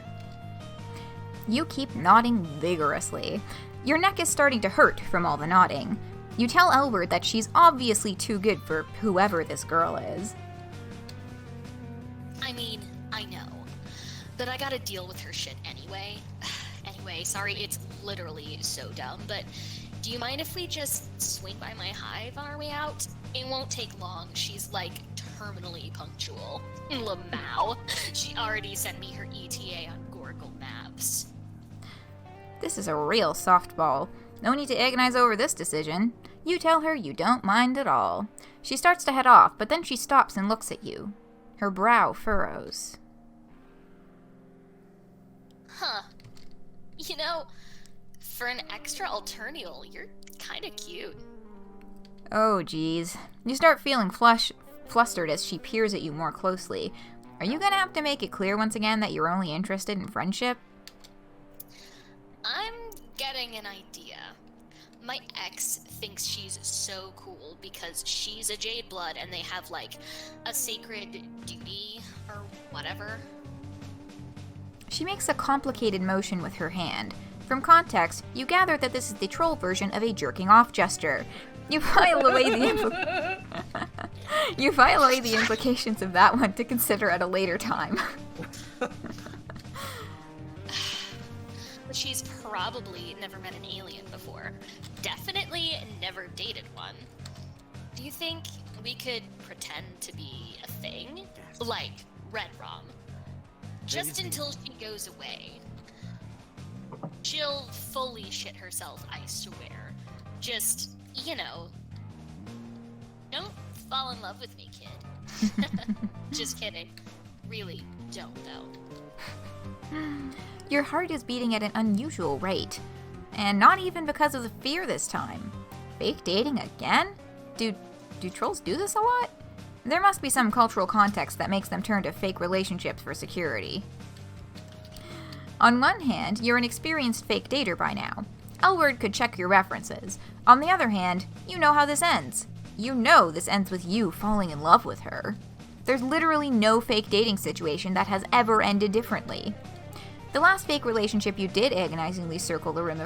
You keep nodding vigorously. Your neck is starting to hurt from all the nodding. You tell Elwurd that she's obviously too good for whoever this girl is. I mean, I know. But I gotta deal with her shit anyway. Anyway, sorry, it's literally so dumb, but do you mind if we just swing by my hive on our way out? It won't take long. She's like terminally punctual. Lamau. She already sent me her ETA on Gorgle maps. This is a real softball. No need to agonize over this decision. You tell her you don't mind at all. She starts to head off, but then she stops and looks at you. Her brow furrows. Huh. You know, for an extra alternule, you're kinda cute. Oh, geez. You start feeling flustered as she peers at you more closely. Are you gonna have to make it clear once again that you're only interested in friendship? I'm getting an idea. My ex thinks she's so cool because she's a Jade Blood and they have, like, a sacred duty or whatever. She makes a complicated motion with her hand. From context, you gather that this is the troll version of a jerking off gesture. You file away the you file away the implications of that one to consider at a later time. But she's probably never met an alien before. Definitely never dated one. Do you think we could pretend to be a thing? Like Red Rom. Just until she goes away. She'll fully shit herself, I swear. Just, you know, don't fall in love with me, kid. Just kidding. Really don't, though. Your heart is beating at an unusual rate. And not even because of the fear this time. Fake dating again? Do trolls do this a lot? There must be some cultural context that makes them turn to fake relationships for security. On one hand, you're an experienced fake dater by now. Elwurd could check your references. On the other hand, you know how this ends. You know this ends with you falling in love with her. There's literally no fake dating situation that has ever ended differently. The last fake relationship you did agonizingly circle the rim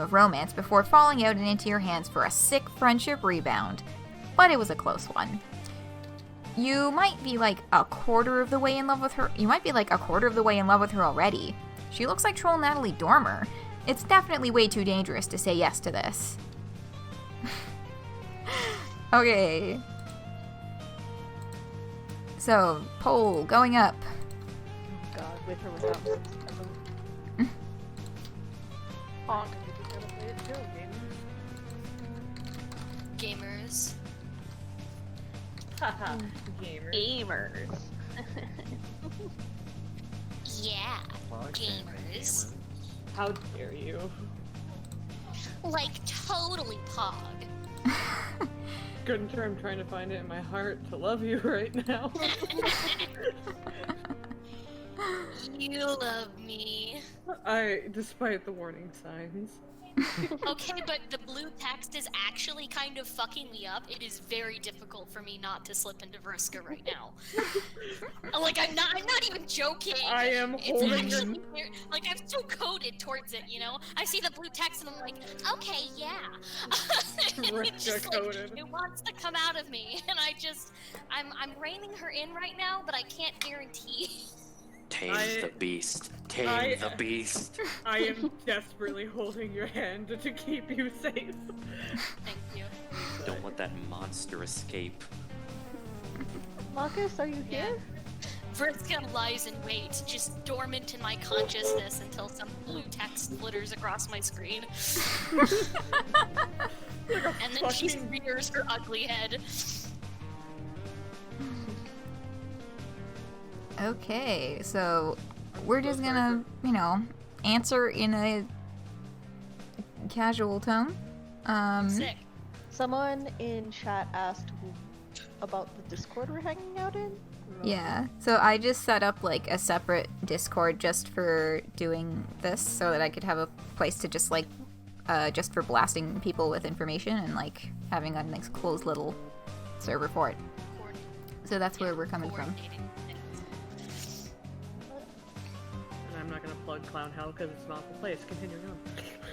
of romance before falling out and into your hands for a sick friendship rebound. But it was a close one. You might be like a quarter of the way in love with her. Already. She looks like troll Natalie Dormer. It's definitely way too dangerous to say yes to this. Okay. So, poll going up. Oh god, with or without me. Honk. Gamers. Haha, gamers. Yeah, gamers. How dare you? Like, totally pog. Good term, trying to find it in my heart to love you right now. You love me. Despite the warning signs. Okay, but the blue text is actually kind of fucking me up. It is very difficult for me not to slip into Vriska right now. Like, I'm not even joking. I am holding your... Like, I'm so coded towards it, you know? I see the blue text and I'm like, okay, yeah. It's just like, it wants to come out of me, and I'm reining her in right now, but I can't guarantee. Tame the beast. Tame the beast. I am desperately holding your hand to keep you safe. Thank you. Don't let that monster escape. Marcus, are you here? Vriska lies in wait, just dormant in my consciousness until some blue text flitters across my screen. And then she rears her ugly head. Okay, so we're just gonna, answer in a casual tone. Sick. Someone in chat asked about the Discord we're hanging out in. Yeah, so I just set up like a separate Discord just for doing this so that I could have a place to just like, just for blasting people with information and like having a nice closed little server for it. So that's where we're coming from. And I'm not gonna plug Clown Hell because it's an awful place. Continue on.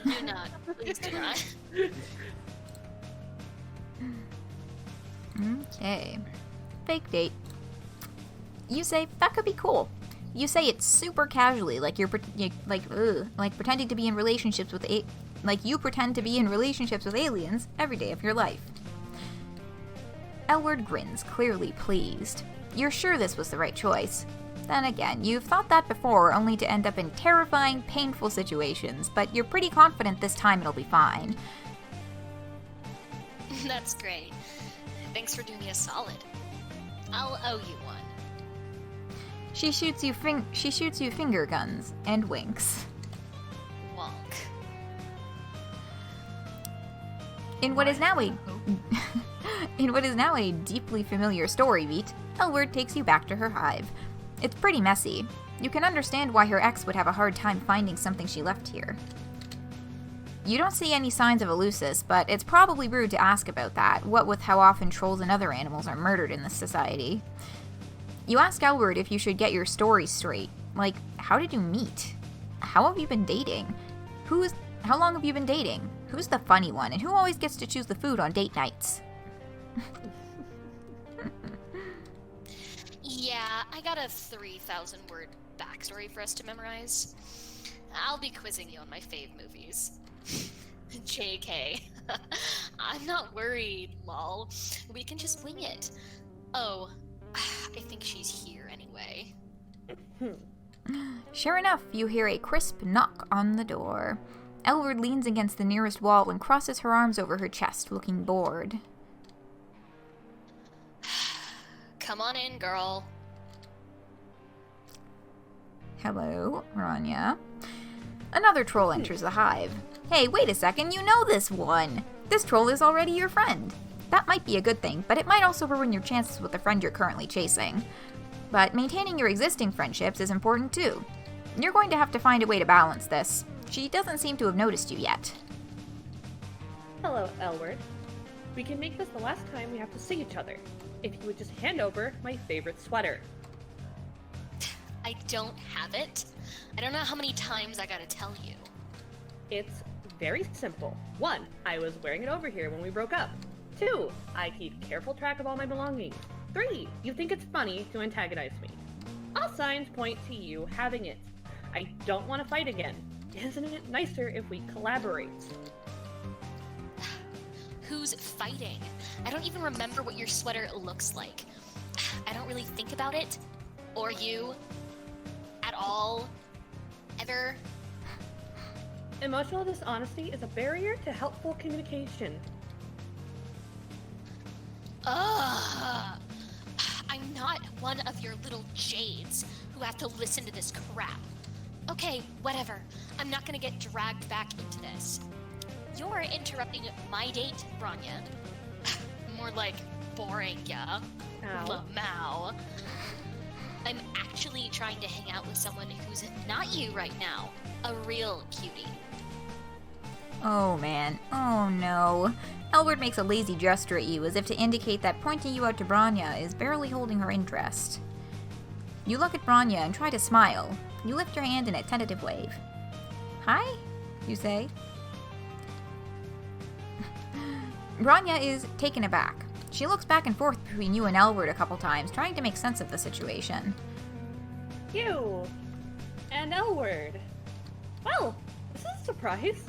Do not. Please do not. Okay. Fake date. You say that could be cool. You say it super casually, like you're pretending to be in relationships with you pretend to be in relationships with aliens every day of your life. Elwurd grins, clearly pleased. You're sure this was the right choice. Then again, you've thought that before, only to end up in terrifying, painful situations, but you're pretty confident this time it'll be fine. That's great. Thanks for doing me a solid. I'll owe you one. She shoots you finger guns and winks. Wonk. In what is now a deeply familiar story beat, Elwurd takes you back to her hive. It's pretty messy. You can understand why her ex would have a hard time finding something she left here. You don't see any signs of Eleusis, but it's probably rude to ask about that, what with how often trolls and other animals are murdered in this society. You ask Elwurd if you should get your story straight. Like, how did you meet? How have you been dating? How long have you been dating? Who's the funny one, and who always gets to choose the food on date nights? Yeah, I got a 3,000 word backstory for us to memorize. I'll be quizzing you on my fave movies. JK. I'm not worried, lol. We can just wing it. Oh, I think she's here anyway. Sure enough, you hear a crisp knock on the door. Elwurd leans against the nearest wall and crosses her arms over her chest, looking bored. Come on in, girl. Hello, Bronya. Another troll enters the hive. Hey, wait a second, you know this one! This troll is already your friend. That might be a good thing, but it might also ruin your chances with the friend you're currently chasing. But maintaining your existing friendships is important too. You're going to have to find a way to balance this. She doesn't seem to have noticed you yet. Hello, Elwurd. We can make this the last time we have to see each other. If you would just hand over my favorite sweater. I don't have it. I don't know how many times I gotta tell you. It's very simple. 1, I was wearing it over here when we broke up. 2, I keep careful track of all my belongings. 3, you think it's funny to antagonize me. All signs point to you having it. I don't want to fight again. Isn't it nicer if we collaborate? Who's fighting? I don't even remember what your sweater looks like. I don't really think about it. Or you. At all. Ever. Emotional dishonesty is a barrier to helpful communication. Ugh. I'm not one of your little jades who have to listen to this crap. Okay, whatever. I'm not gonna get dragged back into this. You're interrupting my date, Bronya. More like boring, yeah. Lamau. I'm actually trying to hang out with someone who's not you right now. A real cutie. Oh man, oh no. Elwurd makes a lazy gesture at you as if to indicate that pointing you out to Bronya is barely holding her interest. You look at Bronya and try to smile. You lift your hand in a tentative wave. Hi, you say. Bronya is taken aback. She looks back and forth between you and Elwurd a couple times, trying to make sense of the situation. You and Elwurd. Well, this is a surprise.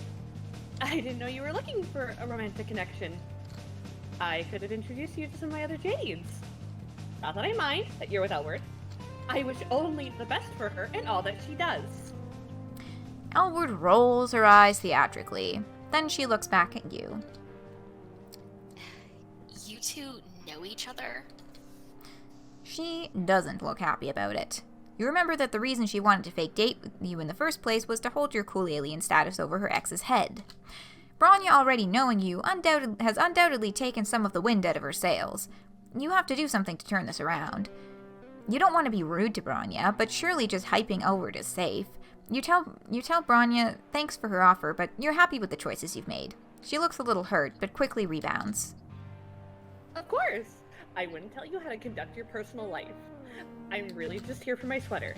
I didn't know you were looking for a romantic connection. I could have introduced you to some of my other jades. Not that I mind that you're with Elwurd. I wish only the best for her in all that she does. Elwurd rolls her eyes theatrically. Then she looks back at you. You two know each other? She doesn't look happy about it. You remember that the reason she wanted to fake date with you in the first place was to hold your cool alien status over her ex's head. Bronya, already knowing you, has undoubtedly taken some of the wind out of her sails. You have to do something to turn this around. You don't want to be rude to Bronya, but surely just hyping Elwurd is safe. You tell Bronya thanks for her offer, but you're happy with the choices you've made. She looks a little hurt, but quickly rebounds. Of course! I wouldn't tell you how to conduct your personal life. I'm really just here for my sweater.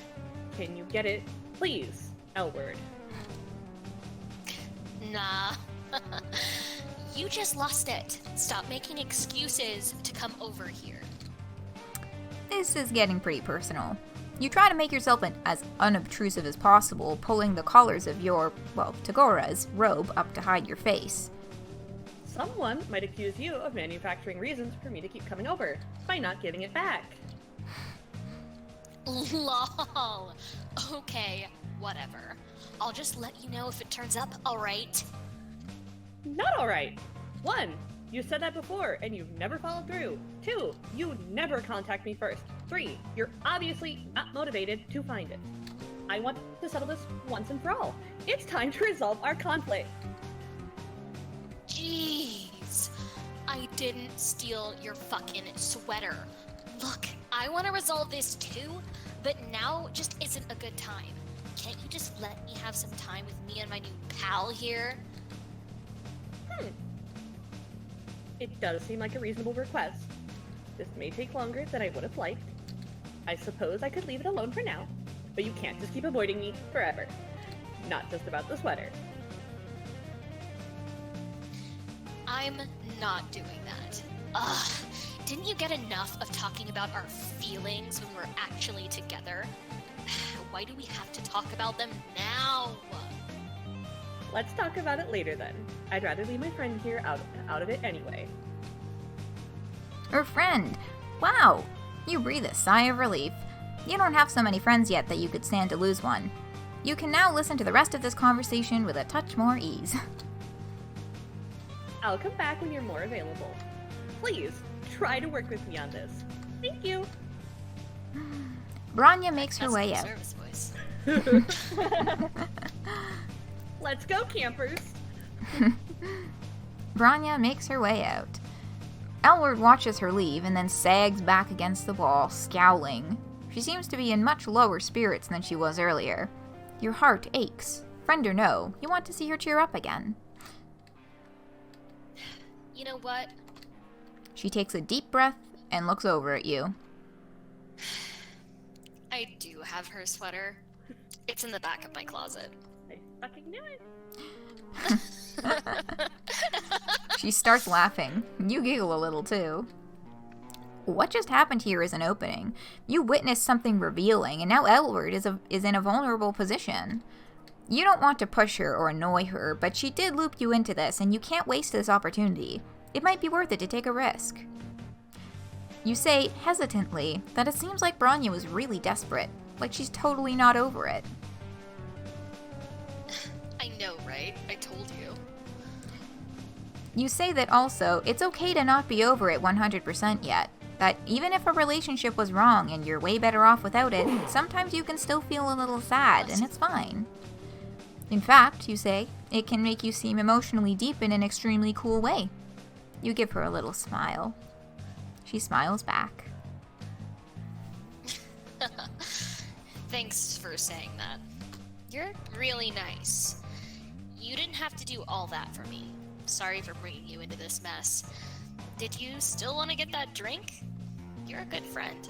Can you get it? Please, Elwurd. Nah. You just lost it. Stop making excuses to come over here. This is getting pretty personal. You try to make yourself as unobtrusive as possible, pulling the collars of your, Tagora's robe up to hide your face. Someone might accuse you of manufacturing reasons for me to keep coming over, by not giving it back. Lol. Okay, whatever. I'll just let you know if it turns up, alright? Not alright. 1, you said that before, and you've never followed through. 2, you never contact me first. 3, you're obviously not motivated to find it. I want to settle this once and for all. It's time to resolve our conflict. Jeez. I didn't steal your fucking sweater. Look, I want to resolve this too, but now just isn't a good time. Can't you just let me have some time with me and my new pal here? It does seem like a reasonable request. This may take longer than I would have liked. I suppose I could leave it alone for now, but you can't just keep avoiding me forever. Not just about the sweater. I'm not doing that. Ugh. Didn't you get enough of talking about our feelings when we're actually together? Why do we have to talk about them now? Let's talk about it later then. I'd rather leave my friend here out of it anyway. Her friend! Wow! You breathe a sigh of relief. You don't have so many friends yet that you could stand to lose one. You can now listen to the rest of this conversation with a touch more ease. I'll come back when you're more available. Please, try to work with me on this. Thank you. Bronya makes her way out. Service voice. Let's go, campers! Bronya makes her way out. Elwurd watches her leave and then sags back against the wall, scowling. She seems to be in much lower spirits than she was earlier. Your heart aches. Friend or no, you want to see her cheer up again. You know what? She takes a deep breath and looks over at you. I do have her sweater. It's in the back of my closet. I fucking knew it. She starts laughing. You giggle a little too. What just happened here is an opening. You witnessed something revealing, and now Elwurd is in a vulnerable position. You don't want to push her or annoy her, but she did loop you into this, and you can't waste this opportunity. It might be worth it to take a risk. You say, hesitantly, that it seems like Bronya was really desperate, like she's totally not over it. I know, right? I told you. You say that also, it's okay to not be over it 100% yet. That even if a relationship was wrong and you're way better off without it, sometimes you can still feel a little sad, and it's fine. In fact, you say, it can make you seem emotionally deep in an extremely cool way. You give her a little smile. She smiles back. Thanks for saying that. You're really nice. You didn't have to do all that for me. Sorry for bringing you into this mess. Did you still want to get that drink? You're a good friend.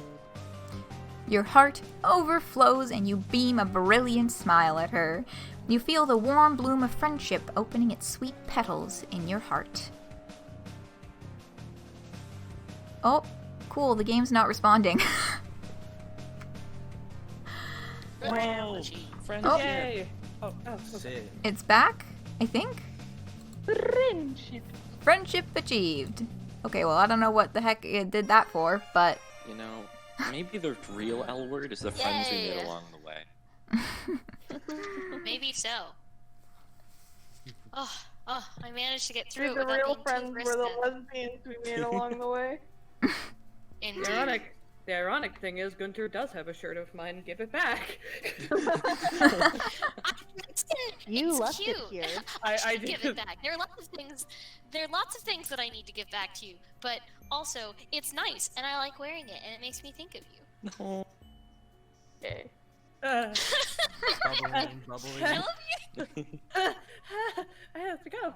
Your heart overflows and you beam a brilliant smile at her. You feel the warm bloom of friendship opening its sweet petals in your heart. Oh, cool, the game's not responding. Wow, Yay! Oh, okay. It's back, I think? Friendship. Friendship achieved. Okay, well, I don't know what the heck it did that for, but... You know, Maybe the real Elwurd is the friends we made Yay. along the way. Maybe so. Oh, I managed to get through Maybe it the without real being friends too were the risky. lesbians we made along the way. Indeed. The ironic thing is, Gunter does have a shirt of mine. Give it back. You It's left cute. it here. I I should give did. it back. There are lots of things. There are lots of things that I need to give back to you, but also it's nice, and I like wearing it, and it makes me think of you. Okay. Bubbling. I love you. I have to go.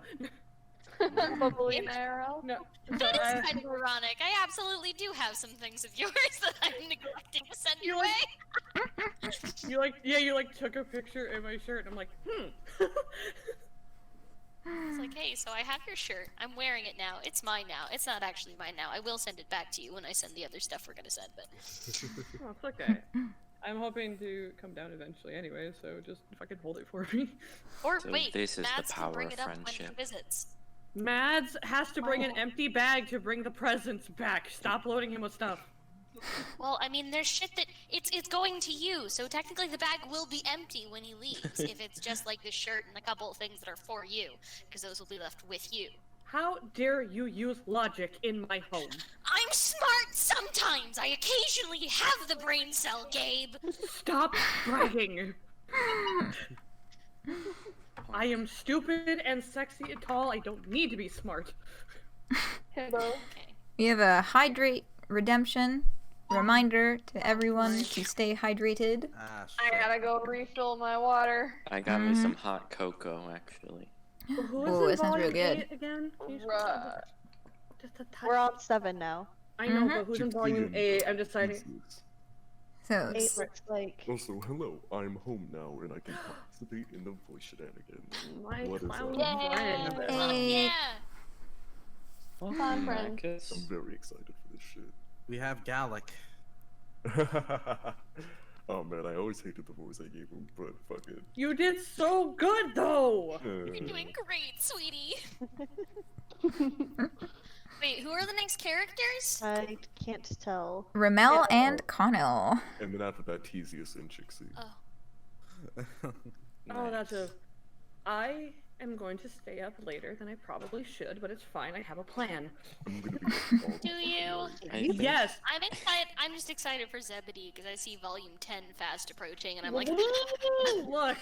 Bubbly arrow. No. That is kind of ironic. I absolutely do have some things of yours that I'm neglecting to send your way. You took a picture in my shirt, and I'm like, It's like, hey, so I have your shirt. I'm wearing it now. It's mine now. It's not actually mine now. I will send it back to you when I send the other stuff we're gonna send, but... Oh, it's okay. I'm hoping to come down eventually anyway, so just fucking hold it for me. Or So wait, this is the Mads power can bring of it up when friendship. he visits. Mads has to bring an empty bag to bring the presents back. Stop loading him with stuff. Well, I mean, there's shit that it's going to you, so technically the bag will be empty when he leaves. If it's just like the shirt and a couple of things that are for you, because those will be left with you. How dare you use logic in my home? I'm smart sometimes. I occasionally have the brain cell, Gabe. Stop bragging. I am stupid and sexy and tall. I don't need to be smart. Hello. We have a hydrate redemption reminder to everyone to stay hydrated. I gotta go refill my water. I got me some hot cocoa, actually. Who Ooh, is it sounds real volume good. 8 again? Can you just- Bruh. Just a touch. We're on 7 now. I know, but who's in volume 8? I'm deciding. So 8 looks like. Also, hello, I'm home now and I can participate in the voice shenanigans. My What is clown up? friend. Yeah. Fun friend. I'm very excited for this shit. We have Gallic. Oh man, I always hated the voice I gave him, but fuck it. You did so good, though. You're doing great, sweetie. Wait, who are the next characters? I can't tell. Remele and Konyyl. And then after that, Tyzias and Chixie. Oh, that's a. I am going to stay up later than I probably should, but it's fine. I have a plan. Do you? Yes. I'm excited. I'm just excited for Zebede because I see volume 10 fast approaching, and I'm like, Look,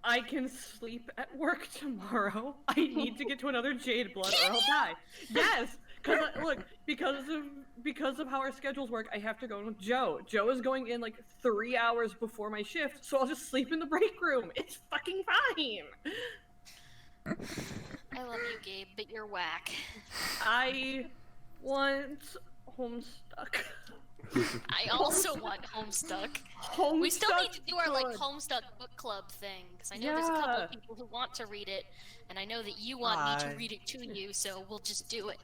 I can sleep at work tomorrow. I need to get to another Jade Blood or I'll die. Yes, because of how our schedules work, I have to go with Joe. Joe is going in like 3 hours before my shift, so I'll just sleep in the break room. It's fucking fine. I love you, Gabe, but you're whack. I want Homestuck. I also want Homestuck. We still need to do our like Homestuck book club thing because I know there's a couple Yeah. of people who want to read it, and I know that you want me Hi. to read it to you, so we'll just do it.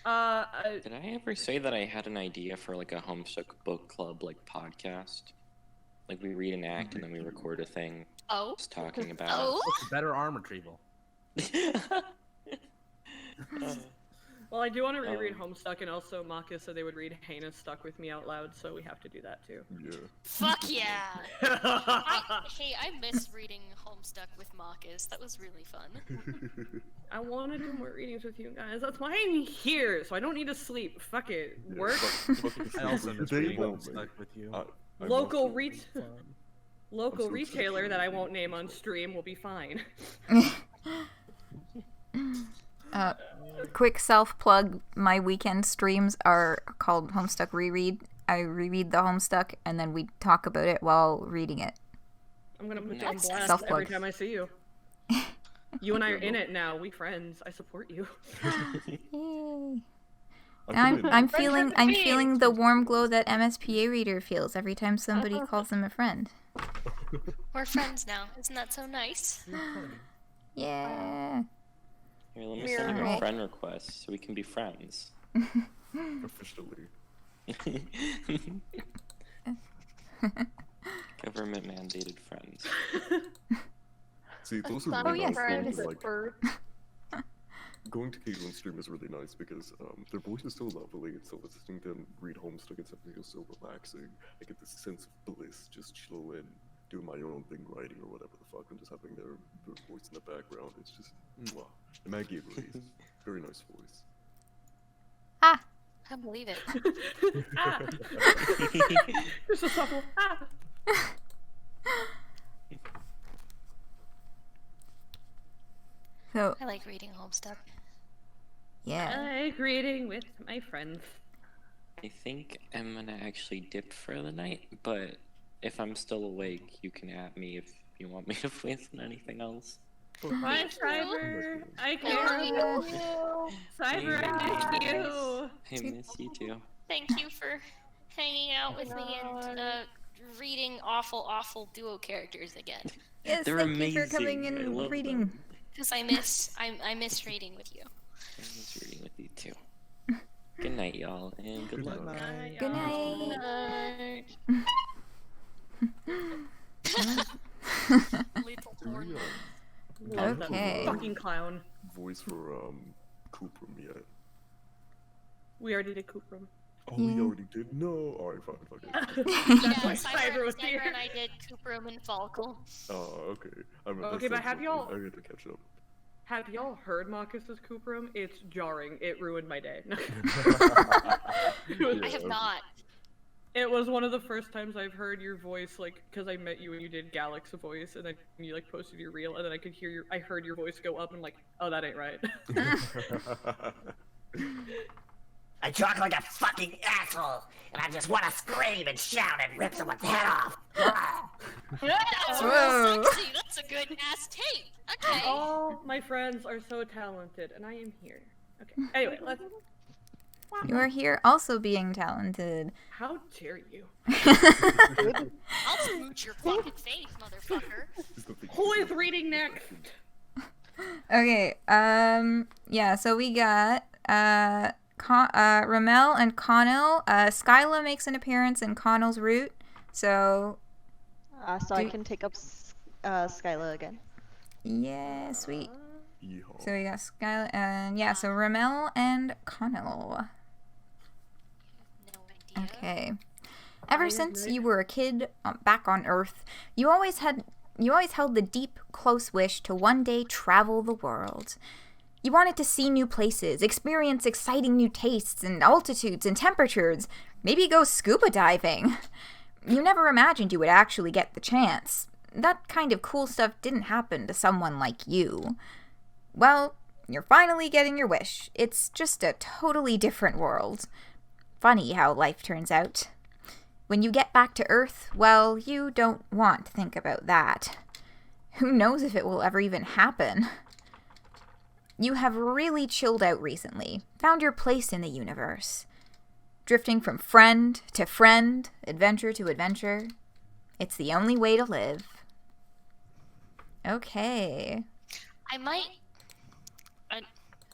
Did I ever say that I had an idea for like a Homestuck book club like podcast? Like we read an act and then we record a thing. Oh. Just talking about. Oh. It's better arm retrieval. Well, I do want to reread Homestuck, and also Maka said they would read Hannah Stuck with me out loud, so we have to do that too. Yeah. Fuck yeah! I miss reading Homestuck with Marcus. That was really fun. I want to do more readings with you guys. That's why I'm here, so I don't need to sleep. Fuck it. Work. I also miss They reading won't Homestuck with you. Local retailer that I won't name on stream will be fine. Quick self plug, my weekend streams are called Homestuck Reread. I reread the Homestuck and then we talk about it while reading it. I'm gonna put you on That's blast self-plug. every time I see you. You and I are in it now. We friends. I support you. I'm feeling the warm glow that MSPA reader feels every time somebody calls them a friend. We're friends now. Isn't that so nice? Yeah. Here, let me send you a friend request so we can be friends. Officially. Government mandated friends. See, those are Son really of a nice friend things, is a like, bird. going to Caitlin's stream is really nice because their voice is so lovely, and so listening to them read Homestuck and stuff feels so relaxing. I get this sense of bliss, just chilling, doing my own thing, writing or whatever the fuck, and just having their voice in the background. It's just, mwah. And Maggie agrees. Very nice voice. I can't believe it. Just a subtle So I like reading Homestuck. yeah. I like reading with my friends. I think I'm gonna actually dip for the night, but if I'm still awake, you can at me if you want me to voice on anything else. Bye, Cyber. I care. Cyber, I miss you. I miss you too. Thank you for hanging out with me and reading awful duo characters again. Yes, They're thank amazing. you for coming I and love reading. them. Because I miss reading with you. I miss reading with you too. Good night, y'all, and good luck. Good night. Little horn. Love that Okay. fucking clown. Voice for Kuprum yet? We already did Kuprum. Oh, we already did? No. Alright, fuck it. That's why Cyber Cyber was here. and I did Kuprum and Folykl. Oh, okay. Okay, but have y'all- I get to catch up. Have y'all heard Marcus's Kuprum? It's jarring. It ruined my day. I have not. It was one of the first times I've heard your voice, like, because I met you and you did Galax voice, and then you like posted your reel, and then I heard your voice go up, and like, oh, that ain't right. I talk like a fucking asshole, and I just want to scream and shout and rip someone's head off. That's Whoa. real sexy. That's a good ass tape. Okay. All my friends are so talented, and I am here. Okay. Anyway, let's. You are here also being talented. How dare you? I'll smooch your fucking face, motherfucker. Who is reading next? Okay, yeah, so we got, Remele and Konyyl. Skylla makes an appearance in Konyl's route, so... So I can take up Skylla again. Yeah, sweet. Yeehaw. So we got Skylla, and yeah, so Remele and Konyyl. Okay. Ever since you were a kid back on Earth, you always held the deep, close wish to one day travel the world. You wanted to see new places, experience exciting new tastes and altitudes and temperatures, maybe go scuba diving. You never imagined you would actually get the chance. That kind of cool stuff didn't happen to someone like you. Well, you're finally getting your wish. It's just a totally different world. Funny how life turns out. When you get back to Earth, well, you don't want to think about that. Who knows if it will ever even happen? You have really chilled out recently, found your place in the universe. Drifting from friend to friend, adventure to adventure. It's the only way to live. Okay.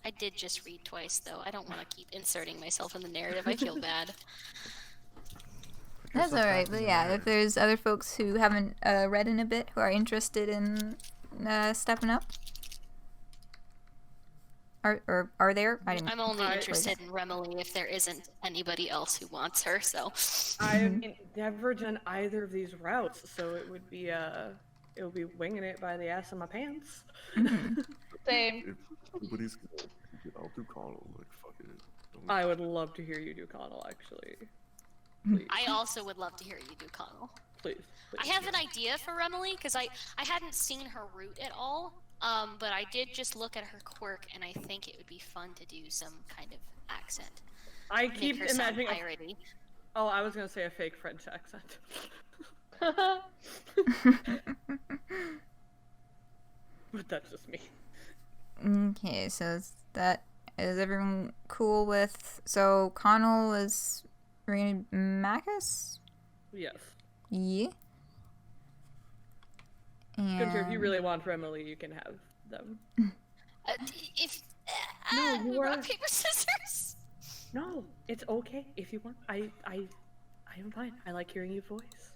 I did just read twice, though. I don't want to keep inserting myself in the narrative. I feel bad. That's alright, but yeah, if there's other folks who haven't read in a bit who are interested in stepping up. Are there? I'm only interested in Remele if there isn't anybody else who wants her, so... I've never done either of these routes, so it would be winging it by the ass of my pants. Same. If nobody's gonna, I'll do Konyyl, like, fuck it. I would love to hear you do Konyyl, actually. Please. I also would love to hear you do Konyyl. Please. I have an idea for Remele, because I hadn't seen her route at all, but I did just look at her quirk, and I think it would be fun to do some kind of accent. I keep imagining piratey. Oh, I was gonna say a fake French accent. But that's just me. Okay, so is everyone cool with... So, Konyyl is reading Macus? Yes. Yeah. Gunter, if you really want Remele, you can have them. No, rock, paper, scissors! No, it's okay if you want. I am fine. I like hearing your voice.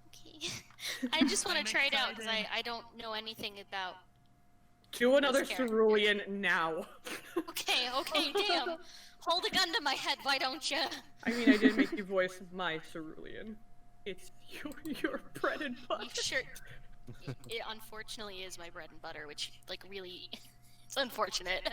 Okay. I just want to try it out, because I don't know anything about Do another Scared. cerulean now. Okay, damn. Hold a gun to my head, why don't you? I mean, I did make you voice my cerulean. It's your bread and butter. Sure. It unfortunately is my bread and butter, which, like, really, it's unfortunate.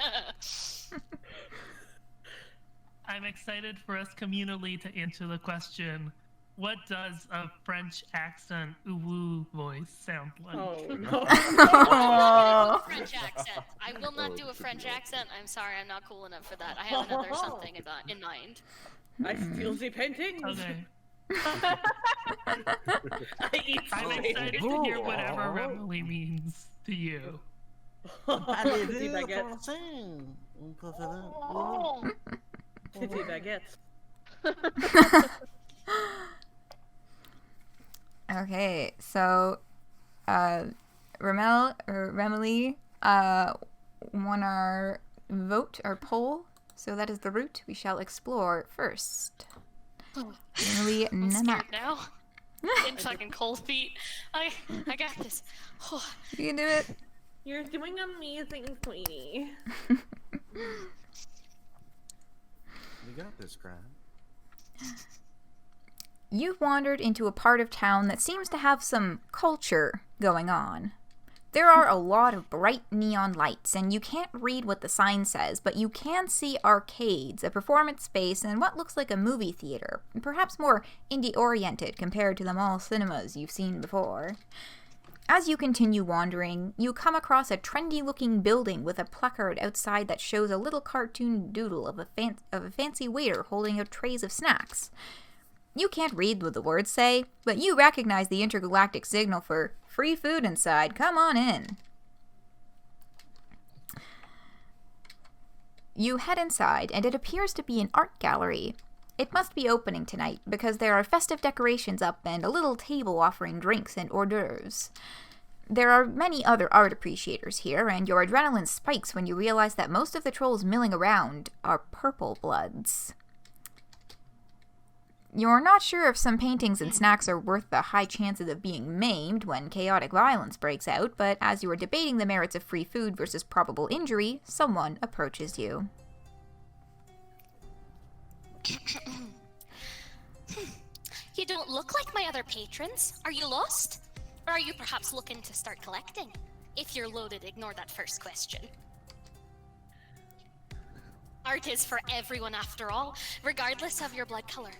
I'm excited for us communally to answer the question, what does a French accent uwu voice sound like? Oh, no. I will not do a French accent. I will not do a French accent. I'm sorry, I'm not cool enough for that. I have another something in mind. I steal the paintings. Okay. I eat I'm excited to hear whatever Remele means to you. Petit baguettes. Petit baguettes. Okay, so Remele won our vote, our poll, so that is the route we shall explore first. Remele I'm Namaaq. scared now. In fucking cold feet. I got this. You can do it. You're doing amazing, sweetie. We got this, Crab. You've wandered into a part of town that seems to have some culture going on. There are a lot of bright neon lights, and you can't read what the sign says, but you can see arcades, a performance space, and what looks like a movie theater, perhaps more indie-oriented compared to the mall cinemas you've seen before. As you continue wandering, you come across a trendy-looking building with a placard outside that shows a little cartoon doodle of a fancy waiter holding out trays of snacks. You can't read what the words say, but you recognize the intergalactic signal for free food inside. Come on in. You head inside, and it appears to be an art gallery. It must be opening tonight, because there are festive decorations up and a little table offering drinks and hors d'oeuvres. There are many other art appreciators here, and your adrenaline spikes when you realize that most of the trolls milling around are purple bloods. You're not sure if some paintings and snacks are worth the high chances of being maimed when chaotic violence breaks out, but as you are debating the merits of free food versus probable injury, someone approaches you. You don't look like my other patrons. Are you lost? Or are you perhaps looking to start collecting? If you're loaded, ignore that first question. Art is for everyone after all, regardless of your blood color.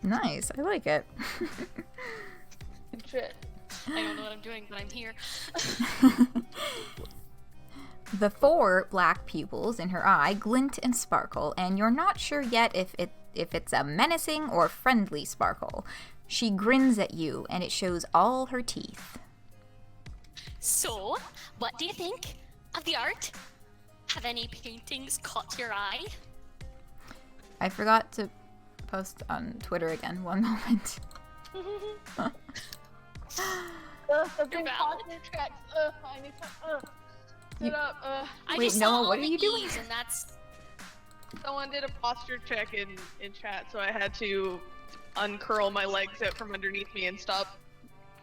Nice, I like it. Shit. I don't know what I'm doing, but I'm here. The 4 black pupils in her eye glint and sparkle, and you're not sure yet if it's a menacing or friendly sparkle. She grins at you, and it shows all her teeth. So, what do you think of the art? Have any paintings caught your eye? I forgot to post on Twitter again. One moment. The big posture checks. I need to sit up. I Wait, just Noah, saw what all are the you doing? E's, and that's Someone did a posture check in chat, so I had to uncurl my legs out from underneath me and stop,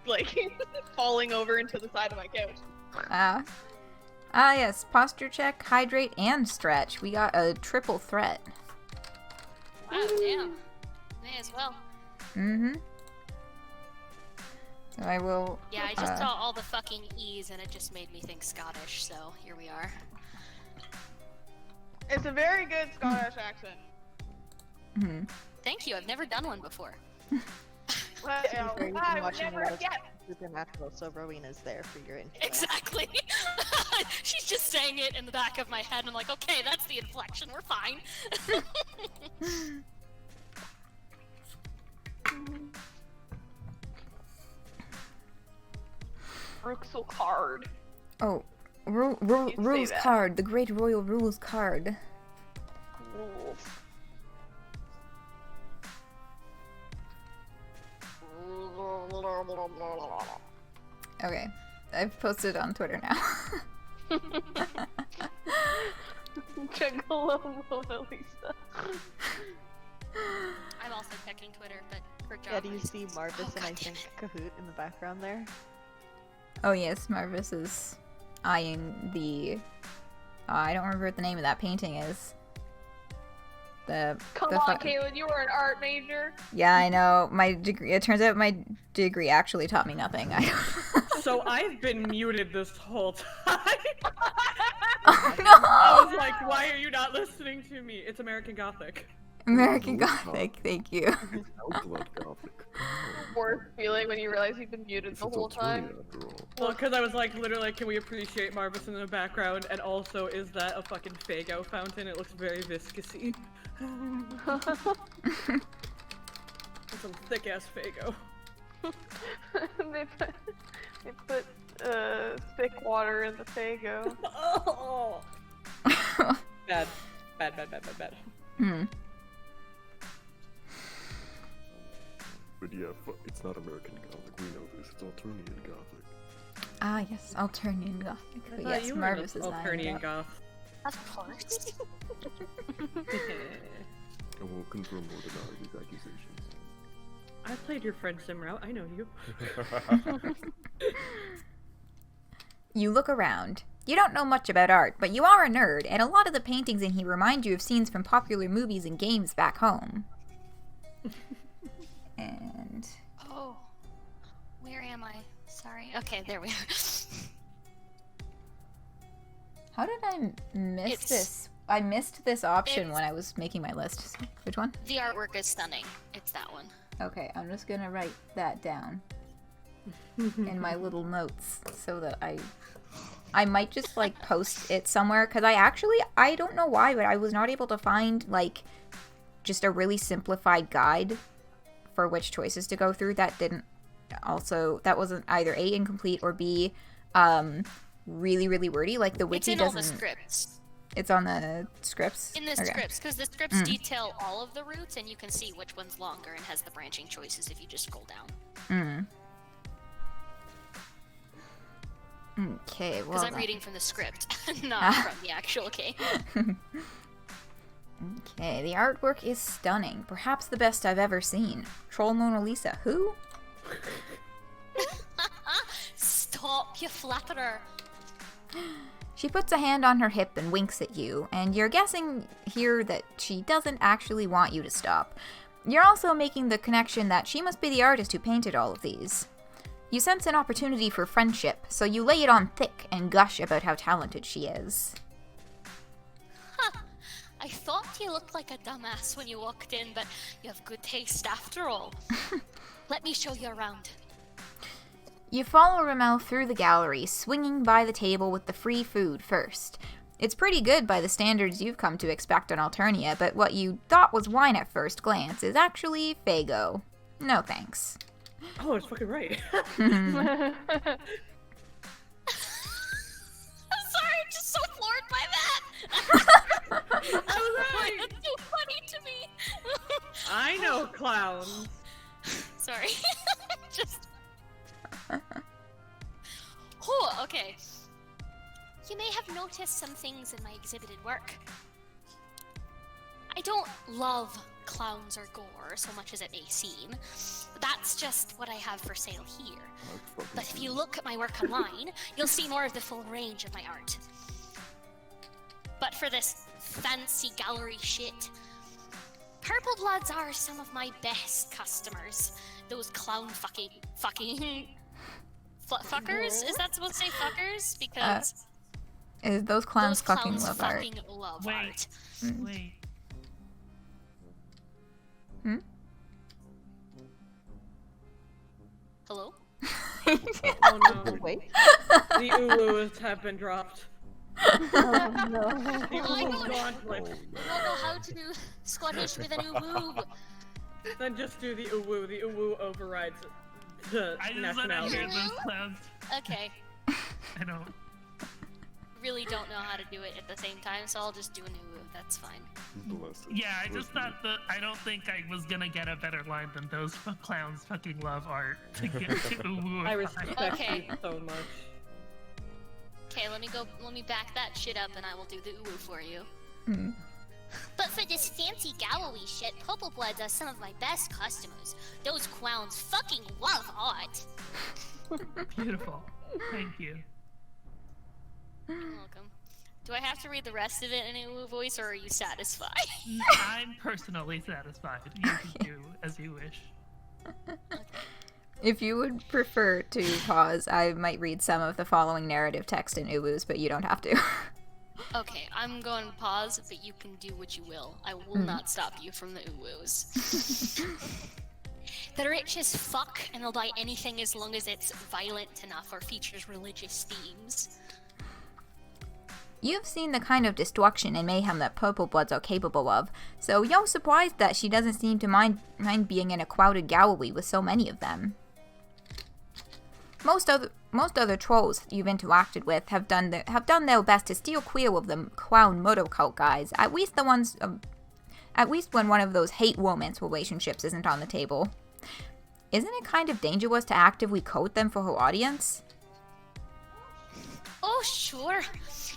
like, falling over into the side of my couch. Yes, posture check, hydrate, and stretch. We got a triple threat. wow, damn. May as well. Mm-hmm. So I will... Yeah, I just saw all the fucking E's, and it just made me think Scottish. So here we are. It's a very good Scottish accent. Mm-hmm. Thank you. I've never done one before. Well, You've been I would watching never Rose guess. Supernatural, so Rowena's there for your info. Exactly. She's just saying it in the back of my head, and I'm like, okay, that's the inflection. We're fine. Ruxel card. Oh, You say rules that. card, the great royal rules card. Rules. Okay, I've posted on Twitter now. Juggalo Mona Lisa. I'm also checking Twitter, but for job Yeah, do you see reasons. Marvis Oh, and I God damn think Chahut in the background there? Oh yes, Marvis is eyeing the... I don't remember what the name of that painting is. Come on, Caitlin, you were an art major. Yeah, I know. My degree. It turns out my degree actually taught me nothing. So I've been muted this whole time. Oh no! I was like, why are you not listening to me? It's American Gothic. American Gothic, thank you. Outblood Gothic. Worst feeling when you realize you've been muted the whole time. Well, because I was like, literally, can we appreciate Marvis in the background? And also, is that a fucking Faygo fountain? It looks very viscousy. Some thick ass Faygo. they put thick water in the Faygo. Oh. Bad. Hmm. But yeah, it's not American Gothic. We know this. It's Alternian Gothic. Ah, yes, Alternian Gothic. But yes, you were Marvis an is Alternian Goth. Of course. I won't confirm or deny these accusations. I played your friend Sim route. I know you. You look around. You don't know much about art, but you are a nerd, and a lot of the paintings in here remind you of scenes from popular movies and games back home. And... Oh. Where am I? Sorry. Okay, there we are. How did I miss this? I missed this option when I was making my list. Which one? The artwork is stunning. It's that one. Okay, I'm just gonna write that down in my little notes so that I might just like post it somewhere, because I don't know why, but I was not able to find like just a really simplified guide for which choices to go through. That wasn't either A, incomplete, or B, really, really wordy. Like the wiki doesn't... It's in all the scripts. It's on the scripts? In the scripts, because the scripts detail all of the routes, and you can see which one's longer and has the branching choices if you just scroll down. Okay, well... Because I'm reading from the script, not from the actual game. Okay, the artwork is stunning. Perhaps the best I've ever seen. Troll Mona Lisa. Who? Stop, you flatterer. She puts a hand on her hip and winks at you, and you're guessing here that she doesn't actually want you to stop. You're also making the connection that she must be the artist who painted all of these. You sense an opportunity for friendship, so you lay it on thick and gush about how talented she is. I thought you looked like a dumbass when you walked in, but you have good taste after all. Let me show you around. You follow Remele through the gallery, swinging by the table with the free food first. It's pretty good by the standards you've come to expect on Alternia, but what you thought was wine at first glance is actually Faygo. No thanks. Oh, it's fucking right. I'm sorry, I'm just so floored by that. Alright. That's so funny to me. I know clowns. Sorry. Just... Oh, okay. You may have noticed some things in my exhibited work. I don't love clowns or gore so much as it may seem. That's just what I have for sale here. But if you look at my work online, you'll see more of the full range of my art. But for this fancy gallery shit, Purple Bloods are some of my best customers. Those clown fucking fuckers? Is that supposed to say fuckers? Because those clowns fucking love art. Fucking love Wait. art. Wait. Hello? Oh no. Wait. The uwus have been dropped. Oh no. The uwu gauntlet. I don't know how to do Scottish with an uwu. Then just do the uwu. The uwu overrides the I just want to nationality. hear those clowns. Okay. I don't. Really don't know how to do it at the same time, so I'll just do an uwu. That's fine. Yeah, I just thought that I don't think I was gonna get a better line than those clowns fucking love art to get to uwu. I respect Okay. you so much. Okay, let me back that shit up and I will do the uwu for you. But for this fancy gallery shit, Purple Bloods are some of my best customers. Those clowns fucking love art. Beautiful. Thank you. You're welcome. Do I have to read the rest of it in a voice, or are you satisfied? I'm personally satisfied. You can do as you wish. If you would prefer to pause, I might read some of the following narrative text in Uwu's, but you don't have to. Okay, I'm going to pause, but you can do what you will. I will not stop you from the Uwus. They're rich as fuck, and they'll buy anything as long as it's violent enough or features religious themes. You've seen the kind of destruction and mayhem that Purple Bloods are capable of, so you're surprised that she doesn't seem to mind being in a crowded gallery with so many of them. Most other trolls you've interacted with have done their best to steer clear of the clown murder cult guys, at least when one of those hate romance relationships isn't on the table. Isn't it kind of dangerous to actively court them for her audience? Oh, sure.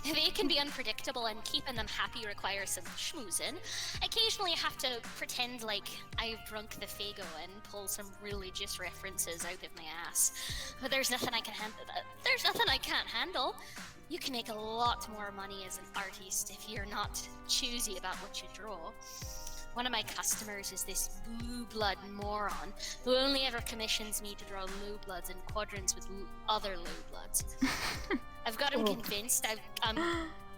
They can be unpredictable, and keeping them happy requires some schmoozing. Occasionally I have to pretend like I've drunk the Fago and pull some religious references out of my ass. But there's nothing I can't handle. You can make a lot more money as an artist if you're not choosy about what you draw. One of my customers is this blue blood moron who only ever commissions me to draw blue bloods in quadrants with other blue bloods. I've got him convinced. I'm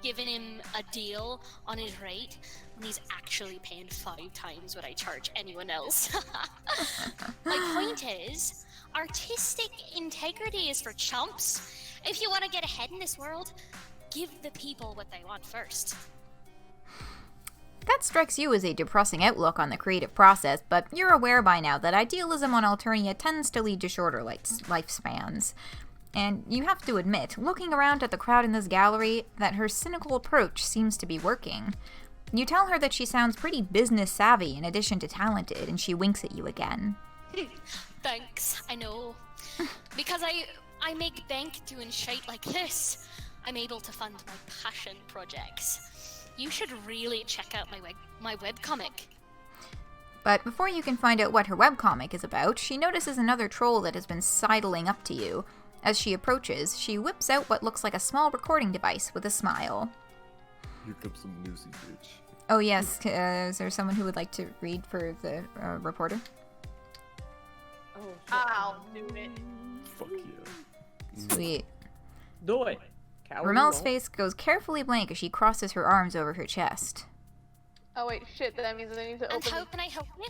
giving him a deal on his rate when he's actually paying 5 times what I charge anyone else. My point is, artistic integrity is for chumps. If you want to get ahead in this world, give the people what they want first. That strikes you as a depressing outlook on the creative process, but you're aware by now that idealism on Alternia tends to lead to shorter lifespans. And you have to admit, looking around at the crowd in this gallery, that her cynical approach seems to be working. You tell her that she sounds pretty business savvy in addition to talented, and she winks at you again. Thanks, I know. Because I make bank doing shit like this, I'm able to fund my passion projects. You should really check out my webcomic. But before you can find out what her webcomic is about, she notices another troll that has been sidling up to you. As she approaches, she whips out what looks like a small recording device with a smile. Here comes some newsy bitch. Oh yes, is there someone who would like to read for the reporter? I'll do it. Fuck yeah. Sweet. Do it. Remel's face goes carefully blank as she crosses her arms over her chest. Oh wait, shit, that means I need to open. And how can I help you?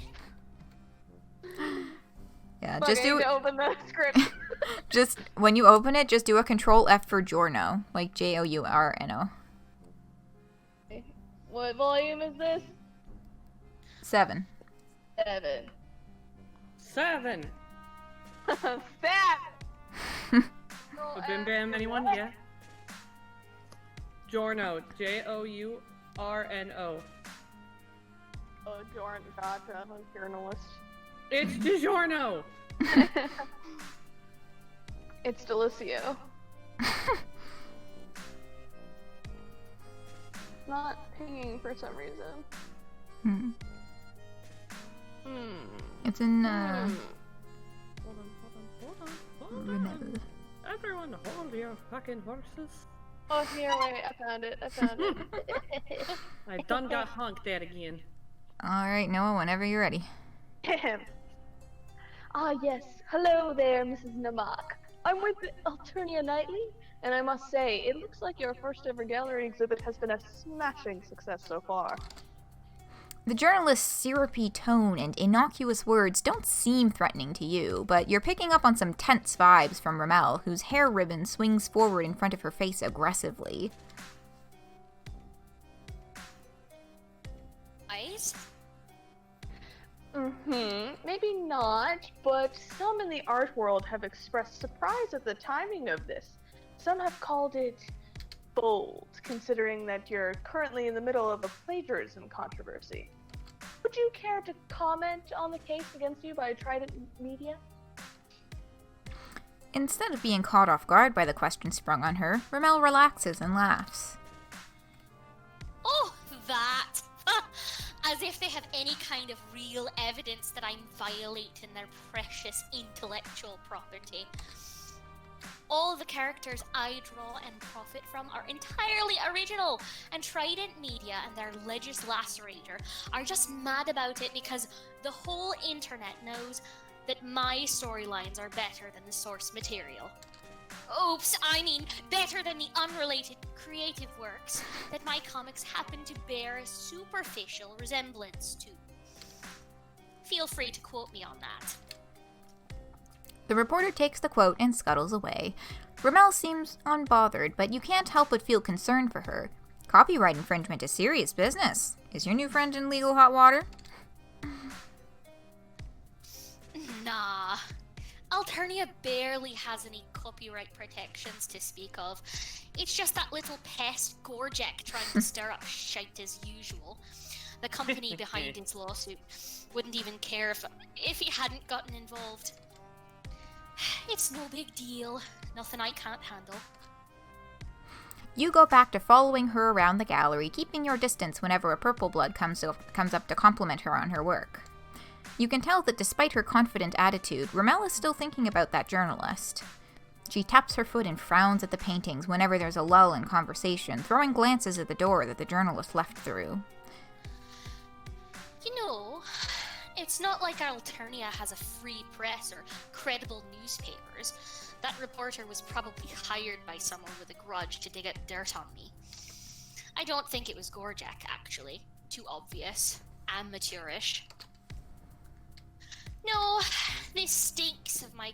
Yeah, Fuck, just I do need it. to open the script. Just when you open it, just do a Control F for Jorno, like Journo. What volume is this? 7. 7. Stat! Bim Bam, anyone? Yeah? Jorno. Journo. Oh, Jordan, gotcha. I'm a journalist. It's DiGiorno! It's Delicio. Not pinging for some reason. It's in, Hold on. Remele. Everyone hold your fucking horses. Oh, here, wait, I found it. I done got honked at again. Alright, Noah, whenever you're ready. Ah, yes. Hello there, Mrs. Namaaq. I'm with Alternia Nightly, and I must say, it looks like your first ever gallery exhibit has been a smashing success so far. The journalist's syrupy tone and innocuous words don't seem threatening to you, but you're picking up on some tense vibes from Remele, whose hair ribbon swings forward in front of her face aggressively. Eyes? Maybe not, but some in the art world have expressed surprise at the timing of this. Some have called it bold, considering that you're currently in the middle of a plagiarism controversy. Would you care to comment on the case against you by Trident Media? Instead of being caught off guard by the question sprung on her, Remele relaxes and laughs. Oh, that! As if they have any kind of real evidence that I'm violating their precious intellectual property. All the characters I draw and profit from are entirely original, and Trident Media and their Legislacerator are just mad about it because the whole internet knows that my storylines are better than the source material. Oops, I mean better than the unrelated creative works that my comics happen to bear a superficial resemblance to. Feel free to quote me on that. The reporter takes the quote and scuttles away. Remele seems unbothered, but you can't help but feel concerned for her. Copyright infringement is serious business. Is your new friend in legal hot water? Nah. Alternia barely has any copyright protections to speak of. It's just that little pest Gorjek trying to stir up shite as usual. The company behind his lawsuit wouldn't even care if he hadn't gotten involved. It's no big deal. Nothing I can't handle. You go back to following her around the gallery, keeping your distance whenever a purple blood comes up to compliment her on her work. You can tell that despite her confident attitude, Remele is still thinking about that journalist. She taps her foot and frowns at the paintings whenever there's a lull in conversation, throwing glances at the door that the journalist left through. You know, it's not like Alternia has a free press or credible newspapers. That reporter was probably hired by someone with a grudge to dig up dirt on me. I don't think it was Gorjek, actually. Too obvious. Amateurish. No, this stinks of my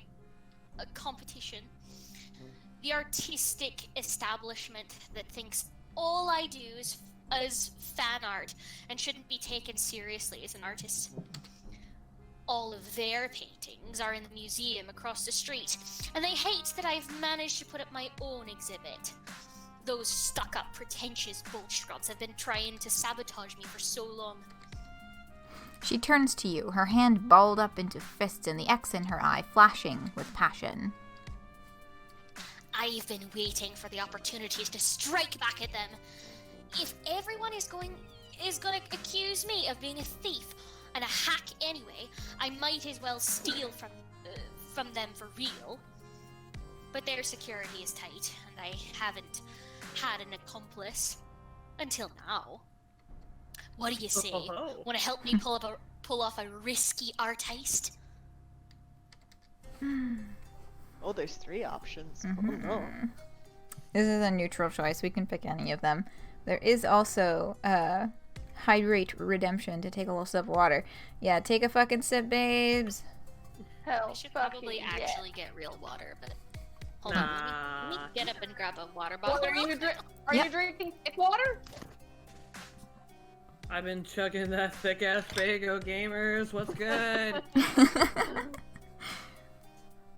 competition. The artistic establishment that thinks all I do is fan art and shouldn't be taken seriously as an artist. All of their paintings are in the museum across the street, and they hate that I've managed to put up my own exhibit. Those stuck-up, pretentious bullstrots have been trying to sabotage me for so long. She turns to you, her hand balled up into fists and the X in her eye flashing with passion. I've been waiting for the opportunities to strike back at them. If everyone is gonna accuse me of being a thief and a hack anyway, I might as well steal from them for real. But their security is tight, and I haven't had an accomplice until now. What do you say? Want to help me pull off a risky art heist? Oh, there's 3 options. Mm-hmm. Oh no. This is a neutral choice. We can pick any of them. There is also hydrate redemption to take a little sip of water. Yeah, take a fucking sip, babes. Hell, I should probably actually get real water, but hold on. Let me get up and grab a water bottle. What, are you drinking thick water? I've been chugging that thick-ass Fago, gamers. What's good?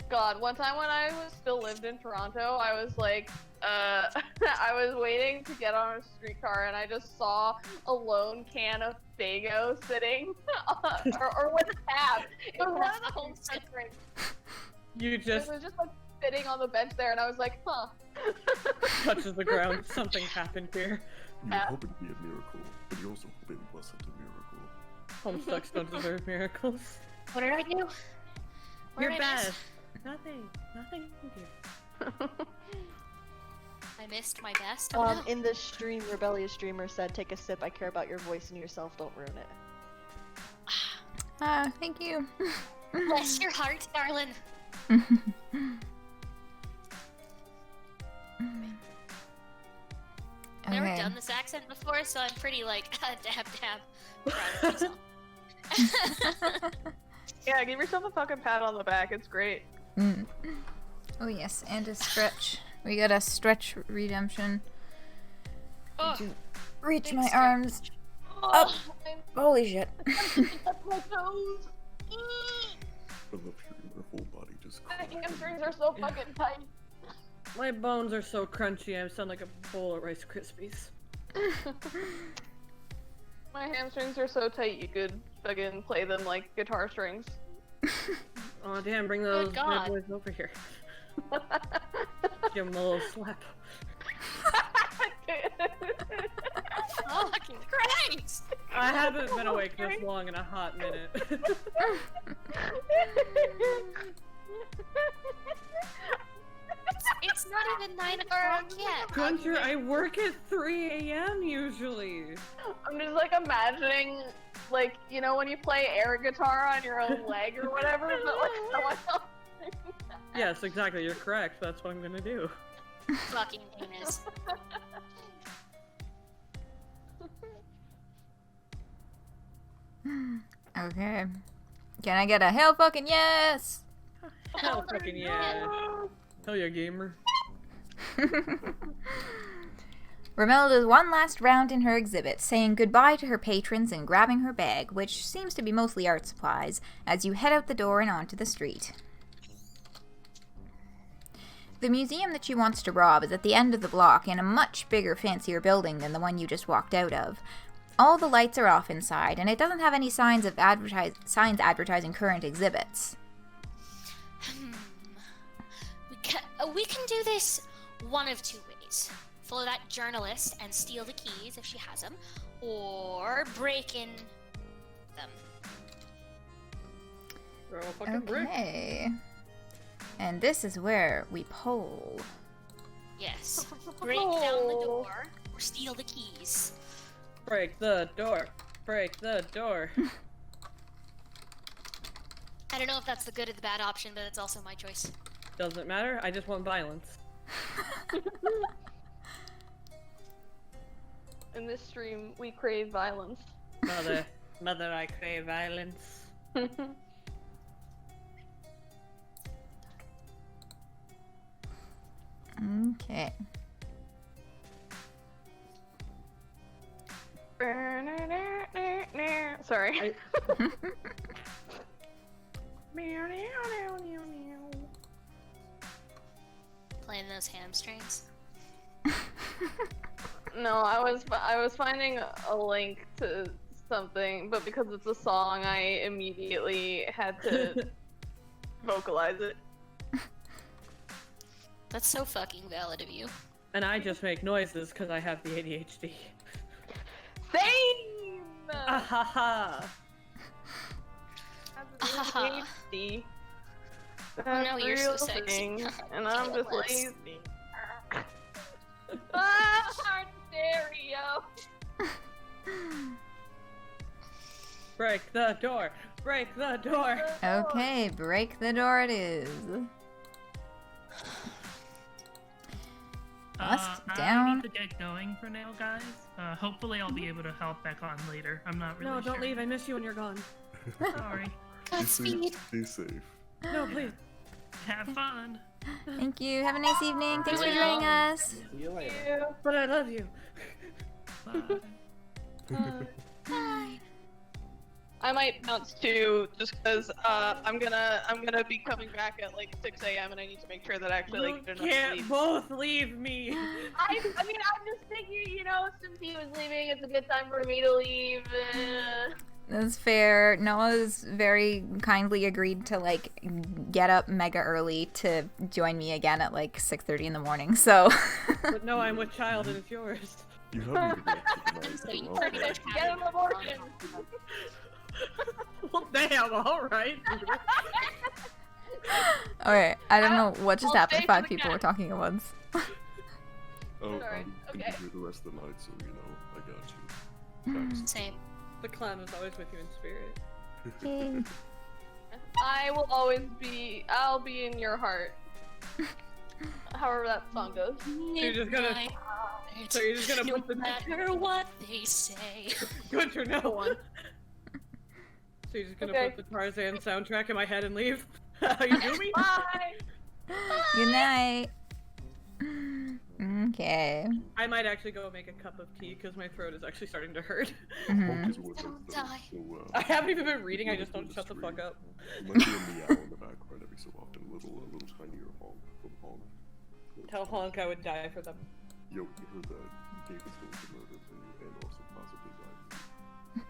God, one time when I still lived in Toronto, I was like, I was waiting to get on a streetcar and I just saw a lone can of Fago sitting, or with a tab. It was one of the Homestuck drinks. You just... It was just like sitting on the bench there and I was like, huh. touches the ground. Something happened here. You hope it'd be a miracle, but you also hope it wasn't a miracle. Homestucks don't deserve miracles. What did I do? Your best. Nothing, dear. I missed my best. Oh, no. In the stream, Rebellious Streamer said, "Take a sip. I care about your voice and yourself. Don't ruin it." Thank you. Bless your heart, darling. I've never done this accent before, so I'm pretty like dab proud of myself. Yeah, give yourself a fucking pat on the back. It's great. Oh yes, and a stretch. We got a stretch redemption. To reach my arms up. Holy shit. My toes. I love hearing your whole body just My hamstrings are so fucking tight. My bones are so crunchy, I sound like a bowl of Rice Krispies. My hamstrings are so tight you could fucking play them like guitar strings. Oh damn, bring those bad boys over here. Give them a little slap. Fucking Christ! I haven't been awake this long in a hot minute. not even 9 o'clock yet. Gunter, I work at 3 a.m. usually. I'm just like imagining, like, you know, when you play air guitar on your own leg or whatever, but like someone else. Yes, exactly. You're correct. That's what I'm gonna do. Fucking penis. Okay. Can I get a hell fucking yes? Hell fucking yeah. Hell yeah, gamer. Remele does one last round in her exhibit, saying goodbye to her patrons and grabbing her bag, which seems to be mostly art supplies, as you head out the door and onto the street. The museum that she wants to rob is at the end of the block in a much bigger, fancier building than the one you just walked out of. All the lights are off inside, and it doesn't have any signs advertising current exhibits. We can do this one of two ways. Follow that journalist and steal the keys if she has them, or break in them. Throw a fucking brick. Okay. And this is where we poll. Yes. Break down the door or steal the keys. Break the door. Break the door. I don't know if that's the good or the bad option, but it's also my choice. Doesn't matter. I just want violence. In this stream, we crave violence. Mother, I crave violence. Okay. Sorry. Playing those hamstrings. No, I was finding a link to something, but because it's a song, I immediately had to vocalize it. That's so fucking valid of you. And I just make noises because I have the ADHD. Same! Ahaha! ADHD. Oh no, you're so sexy. Thing, and I'm just Jealous. lazy. Hard stereo. Break the door! Break the door! Okay, break the door it is. Bust I down. need to get going for now, guys. Hopefully I'll be able to hop back on later. I'm not really No, sure. don't leave. I miss you when you're gone. Sorry. Be safe. No, please. Have fun. Thank you. Have a nice evening. Thanks for joining us. See you later. But I love you. Bye. I might bounce too, just because I'm gonna be coming back at like 6 a.m. and I need to make sure that I actually like get enough Can't sleep. both leave me. I mean, I'm just thinking, you know, since he was leaving, it's a good time for me to leave. That's fair. Noah's very kindly agreed to like get up mega early to join me again at like 6:30 in the morning. So. But no, I'm with child and it's yours. You haven't even recognized the love. Get an abortion. Well, damn. All right. Okay, I don't know what just I'll happened. stay 5 for the people were cat. talking at once. Oh, Sorry, I'm okay. gonna be here the rest of the night, so you know, I got you. Thanks. Same. The clown is always with you in spirit. I will always be. I'll be in your heart. However that song goes. You're just gonna. So you're just gonna No put the. matter what they say. Good to know one. So you're just gonna Okay. put the Tarzan soundtrack in my head and leave? How you do me? Bye. Good night. Okay. I might actually go make a cup of tea because my throat is actually starting to hurt. Mhm. Don't die. I haven't even been reading. I just don't shut the fuck up. Might be a meow in the background every so often. A little tinier honk from honk. Tell Honk I would die for them. Yo, you heard that? David's going to murder you and also possibly die.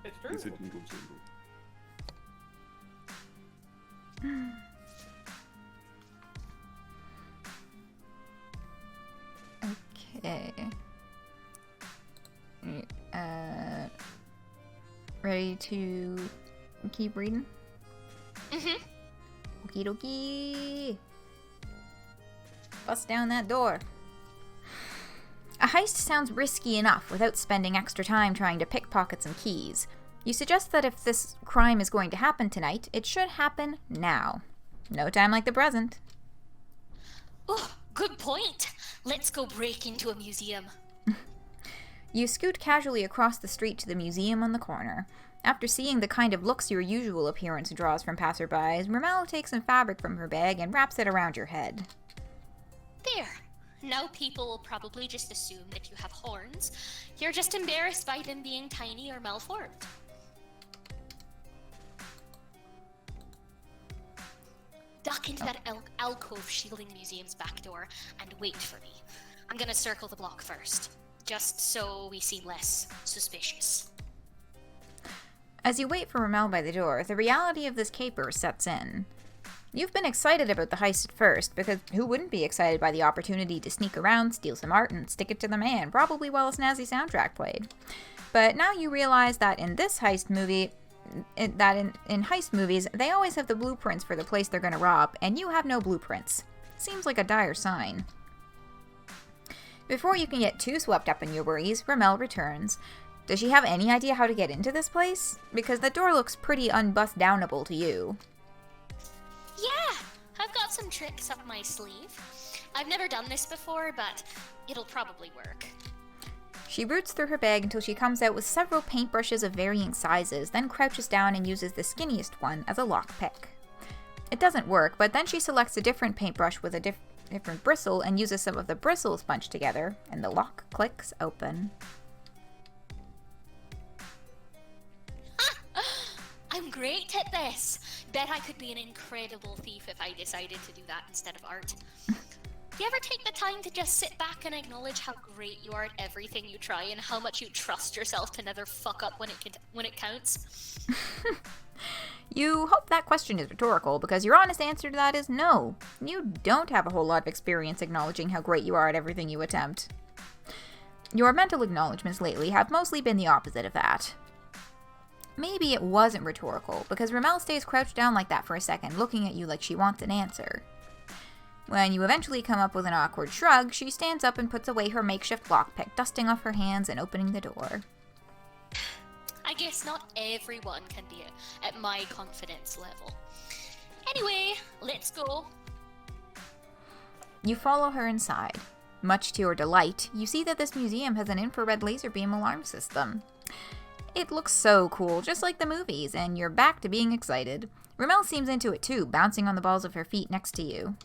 It's true. Is it jingle jingle? Okay. Ready to keep reading? Mhm. Okie dokie. Bust down that door. A heist sounds risky enough without spending extra time trying to pickpocket some keys. You suggest that if this crime is going to happen tonight, it should happen now. No time like the present. Oh, good point. Let's go break into a museum. You scoot casually across the street to the museum on the corner. After seeing the kind of looks your usual appearance draws from passerbys, Remele takes some fabric from her bag and wraps it around your head. There. Now people will probably just assume that you have horns. You're just embarrassed by them being tiny or malformed. Duck into that alcove shielding the museum's back door and wait for me. I'm gonna circle the block first, just so we seem less suspicious. As you wait for Remele by the door, the reality of this caper sets in. You've been excited about the heist at first, because who wouldn't be excited by the opportunity to sneak around, steal some art, and stick it to the man, probably while a snazzy soundtrack played. But now you realize that in this heist movie, in heist movies, they always have the blueprints for the place they're gonna rob, and you have no blueprints. Seems like a dire sign. Before you can get too swept up in your worries, Remele returns. Does she have any idea how to get into this place? Because the door looks pretty unbust-downable to you. Yeah, I've got some tricks up my sleeve. I've never done this before, but it'll probably work. She roots through her bag until she comes out with several paintbrushes of varying sizes, then crouches down and uses the skinniest one as a lockpick. It doesn't work, but then she selects a different paintbrush with a different bristle and uses some of the bristles bunched together, and the lock clicks open. I'm great at this. Bet I could be an incredible thief if I decided to do that instead of art. Do you ever take the time to just sit back and acknowledge how great you are at everything you try and how much you trust yourself to never fuck up when it counts? You hope that question is rhetorical, because your honest answer to that is no. You don't have a whole lot of experience acknowledging how great you are at everything you attempt. Your mental acknowledgments lately have mostly been the opposite of that. Maybe it wasn't rhetorical, because Remele stays crouched down like that for a second, looking at you like she wants an answer. When you eventually come up with an awkward shrug, she stands up and puts away her makeshift lockpick, dusting off her hands and opening the door. I guess not everyone can be at my confidence level. Anyway, let's go. You follow her inside. Much to your delight, you see that this museum has an infrared laser beam alarm system. It looks so cool, just like the movies, and you're back to being excited. Remele seems into it too, bouncing on the balls of her feet next to you.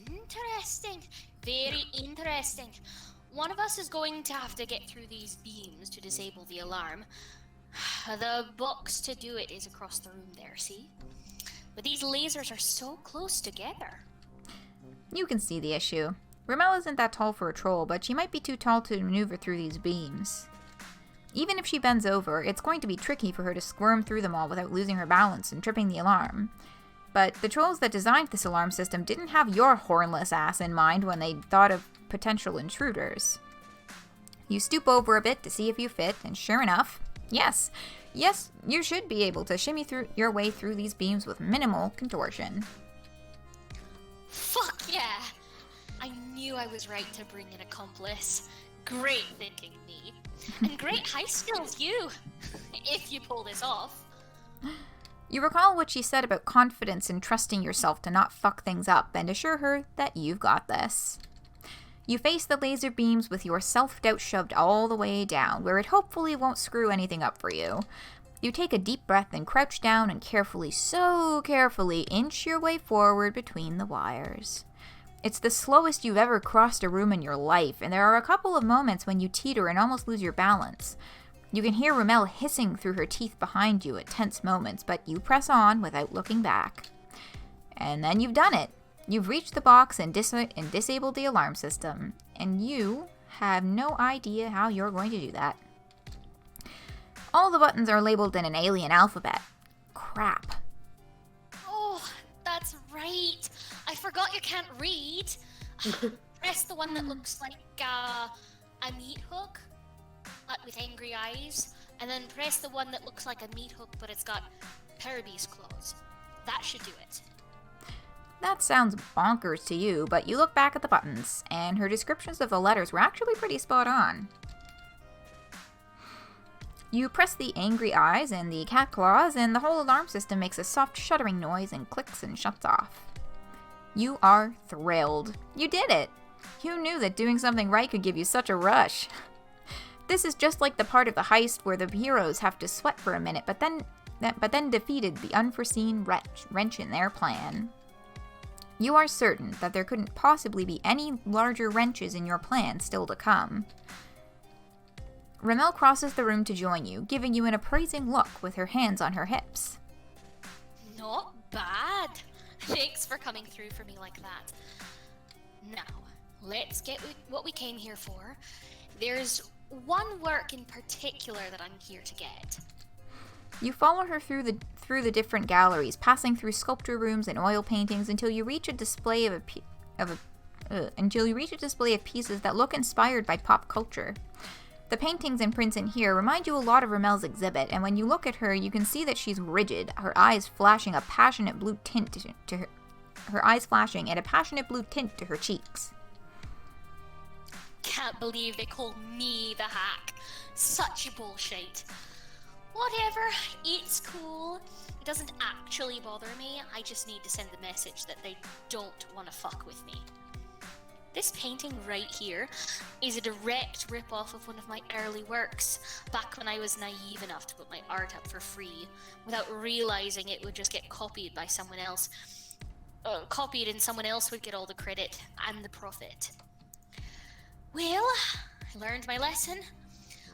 Interesting. Very interesting. One of us is going to have to get through these beams to disable the alarm. The box to do it is across the room there, see? But these lasers are so close together. You can see the issue. Remele isn't that tall for a troll, but she might be too tall to maneuver through these beams. Even if she bends over, it's going to be tricky for her to squirm through them all without losing her balance and tripping the alarm. But the trolls that designed this alarm system didn't have your hornless ass in mind when they thought of potential intruders. You stoop over a bit to see if you fit, and sure enough, yes, you should be able to shimmy through your way through these beams with minimal contortion. Fuck yeah! I knew I was right to bring an accomplice. Great thinking, me. And great high skills, you! If you pull this off. You recall what she said about confidence and trusting yourself to not fuck things up, and assure her that you've got this. You face the laser beams with your self-doubt shoved all the way down, where it hopefully won't screw anything up for you. You take a deep breath and crouch down and carefully, so carefully, inch your way forward between the wires. It's the slowest you've ever crossed a room in your life, and there are a couple of moments when you teeter and almost lose your balance. You can hear Remele hissing through her teeth behind you at tense moments, but you press on without looking back. And then you've done it. You've reached the box and disabled the alarm system, and you have no idea how you're going to do that. All the buttons are labeled in an alien alphabet. Crap. Oh, that's right. I forgot you can't read. Press the one that looks like a meat hook, but with angry eyes. And then press the one that looks like a meat hook, but it's got Parabee's claws. That should do it. That sounds bonkers to you, but you look back at the buttons, and her descriptions of the letters were actually pretty spot on. You press the angry eyes and the cat claws, and the whole alarm system makes a soft shuddering noise and clicks and shuts off. You are thrilled. You did it! Who knew that doing something right could give you such a rush? This is just like the part of the heist where the heroes have to sweat for a minute, but then defeated the unforeseen wrench in their plan. You are certain that there couldn't possibly be any larger wrenches in your plan still to come. Remele crosses the room to join you, giving you an appraising look with her hands on her hips. Not bad. Thanks for coming through for me like that. Now, let's get what we came here for. There's one work in particular that I'm here to get. You follow her through the different galleries, passing through sculpture rooms and oil paintings until you reach a display of pieces that look inspired by pop culture. The paintings and prints in here remind you a lot of Remele's exhibit, and when you look at her, you can see that she's rigid, her eyes flashing a passionate blue tint to her cheeks. Can't believe they call me the hack. Such bullshit. Whatever, it's cool. It doesn't actually bother me, I just need to send the message that they don't want to fuck with me. This painting right here is a direct rip-off of one of my early works, back when I was naive enough to put my art up for free, without realizing it would just get copied by someone else. Copied and someone else would get all the credit and the profit. Well, I learned my lesson.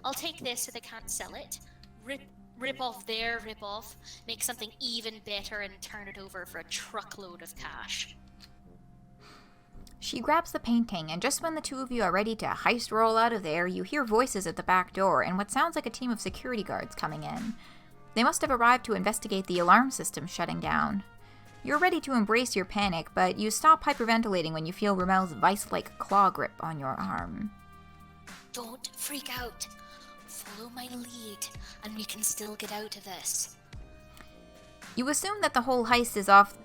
I'll take this so they can't sell it, rip off their rip-off, make something even better and turn it over for a truckload of cash. She grabs the painting, and just when the two of you are ready to heist roll out of there, you hear voices at the back door and what sounds like a team of security guards coming in. They must have arrived to investigate the alarm system shutting down. You're ready to embrace your panic, but you stop hyperventilating when you feel Remele's vice-like claw grip on your arm. Don't freak out. Follow my lead, and we can still get out of this. You assume that the whole heist is off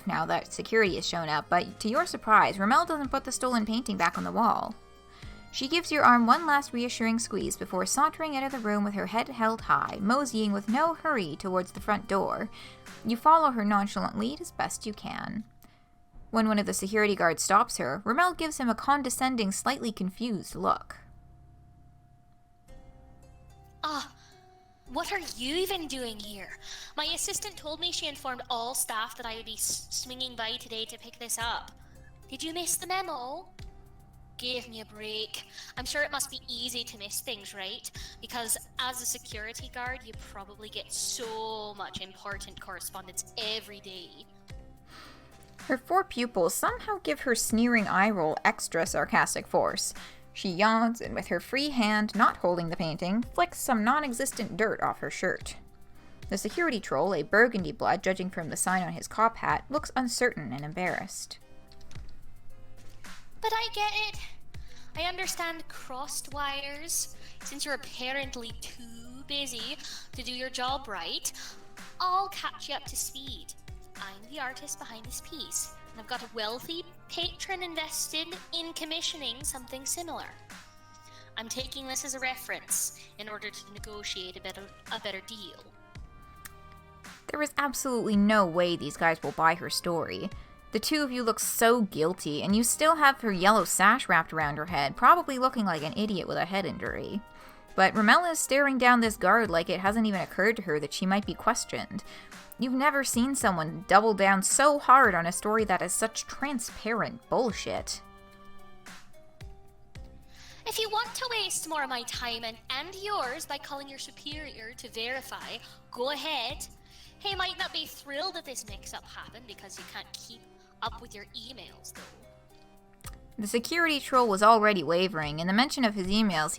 now that security has shown up, but to your surprise, Remele doesn't put the stolen painting back on the wall. She gives your arm one last reassuring squeeze before sauntering out of the room with her head held high, moseying with no hurry towards the front door. You follow her nonchalant lead as best you can. When one of the security guards stops her, Remele gives him a condescending, slightly confused look. What are you even doing here? My assistant told me she informed all staff that I would be swinging by today to pick this up. Did you miss the memo? Give me a break. I'm sure it must be easy to miss things, right? Because as a security guard, you probably get so much important correspondence every day. Her 4 pupils somehow give her sneering eye roll extra sarcastic force. She yawns and with her free hand, not holding the painting, flicks some non-existent dirt off her shirt. The security troll, a burgundy blood judging from the sign on his cop hat, looks uncertain and embarrassed. But I get it. I understand crossed wires. Since you're apparently too busy to do your job right, I'll catch you up to speed. I'm the artist behind this piece, and I've got a wealthy patron invested in commissioning something similar. I'm taking this as a reference in order to negotiate a better deal. There is absolutely no way these guys will buy her story. The two of you look so guilty, and you still have her yellow sash wrapped around her head, probably looking like an idiot with a head injury. But Remele is staring down this guard like it hasn't even occurred to her that she might be questioned. You've never seen someone double down so hard on a story that is such transparent bullshit. If you want to waste more of my time and yours by calling your superior to verify, go ahead. He might not be thrilled that this mix-up happened because you can't keep up with your emails, though. The security troll was already wavering, and at the mention of his emails,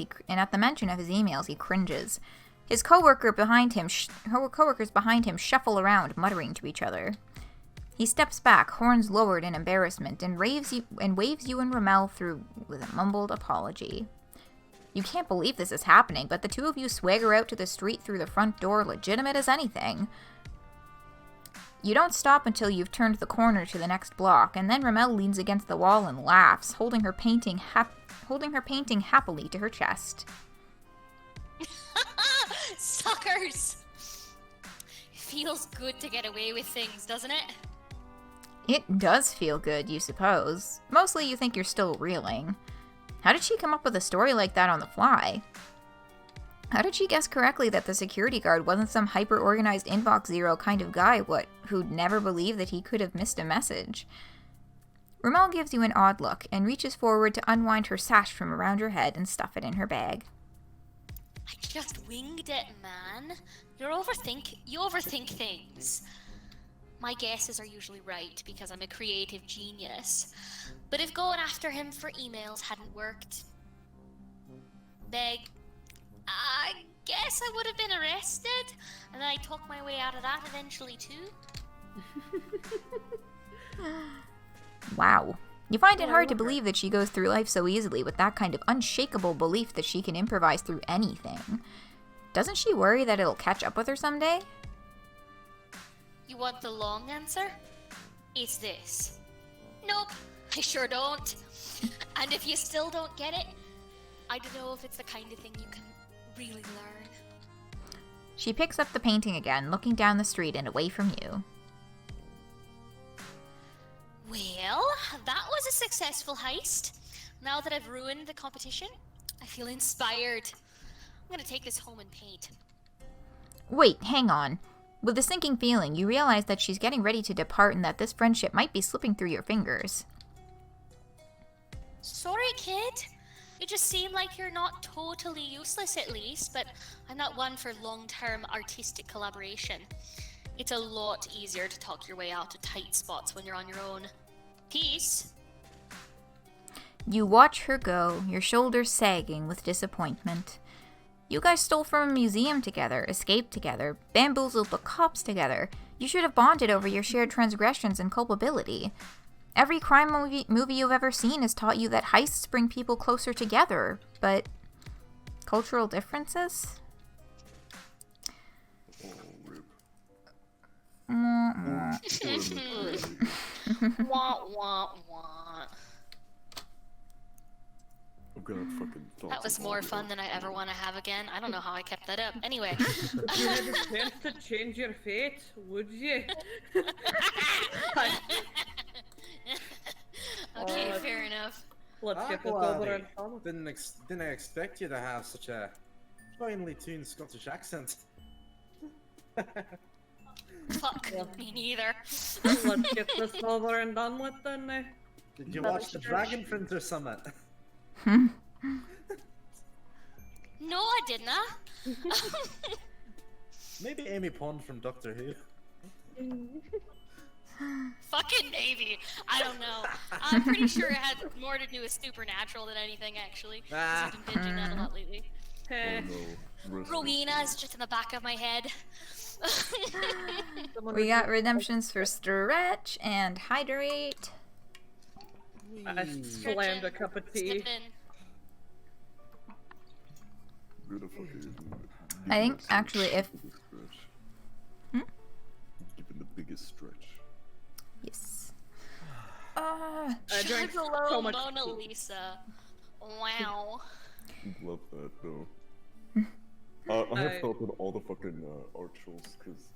he cringes. His coworkers behind him shuffle around, muttering to each other. He steps back, horns lowered in embarrassment, and waves you and Remele through with a mumbled apology. You can't believe this is happening, but the two of you swagger out to the street through the front door, legitimate as anything. You don't stop until you've turned the corner to the next block, and then Remele leans against the wall and laughs, holding her painting happily to her chest. Suckers! Feels good to get away with things, doesn't it? It does feel good, you suppose. Mostly you think you're still reeling. How did she come up with a story like that on the fly? How did she guess correctly that the security guard wasn't some hyper-organized inbox zero kind of guy who'd never believe that he could have missed a message? Remele gives you an odd look and reaches forward to unwind her sash from around her head and stuff it in her bag. I just winged it, man. You overthink things. My guesses are usually right because I'm a creative genius. But if going after him for emails hadn't worked, I guess I would have been arrested, and I talked my way out of that eventually too. Wow. You find it hard to believe that she goes through life so easily with that kind of unshakable belief that she can improvise through anything. Doesn't she worry that it'll catch up with her someday? You want the long answer? It's this. Nope, I sure don't. And if you still don't get it, I don't know if it's the kind of thing you can really learn. She picks up the painting again, looking down the street and away from you. Well, that was a successful heist. Now that I've ruined the competition, I feel inspired. I'm gonna take this home and paint. Wait, hang on. With a sinking feeling, you realize that she's getting ready to depart and that this friendship might be slipping through your fingers. Sorry, kid. You just seem like you're not totally useless at least, but I'm not one for long-term artistic collaboration. It's a lot easier to talk your way out of tight spots when you're on your own. Peace. You watch her go, your shoulders sagging with disappointment. You guys stole from a museum together, escaped together, bamboozled the cops together. You should have bonded over your shared transgressions and culpability. Every crime movie you've ever seen has taught you that heists bring people closer together, but cultural differences? Wah, wah, wah. That was more fun than I ever want to have again. I don't know how I kept that up. Anyway. If you had a chance to change your fate, would you? Okay, fair enough. Let's get this Well, over and done. didn't expect you to have such a finely tuned Scottish accent. Fuck, me neither. Let's get this over and done with then. Did you watch the Dragon Prince or something? No, I didn't. Maybe Amy Pond from Doctor Who. Fucking maybe. I don't know. I'm pretty sure it had more to do with Supernatural than anything, actually. 'Cause I've been binging that a lot lately. Rowena is just in the back of my head. We got redemptions for Stretch and Hydrate. I slammed a cup of tea. I think, actually, if... Given the biggest stretch. Yes. Juggalo so much Mona Lisa. Wow. Love that, though. I have felt with all the fucking art trolls, because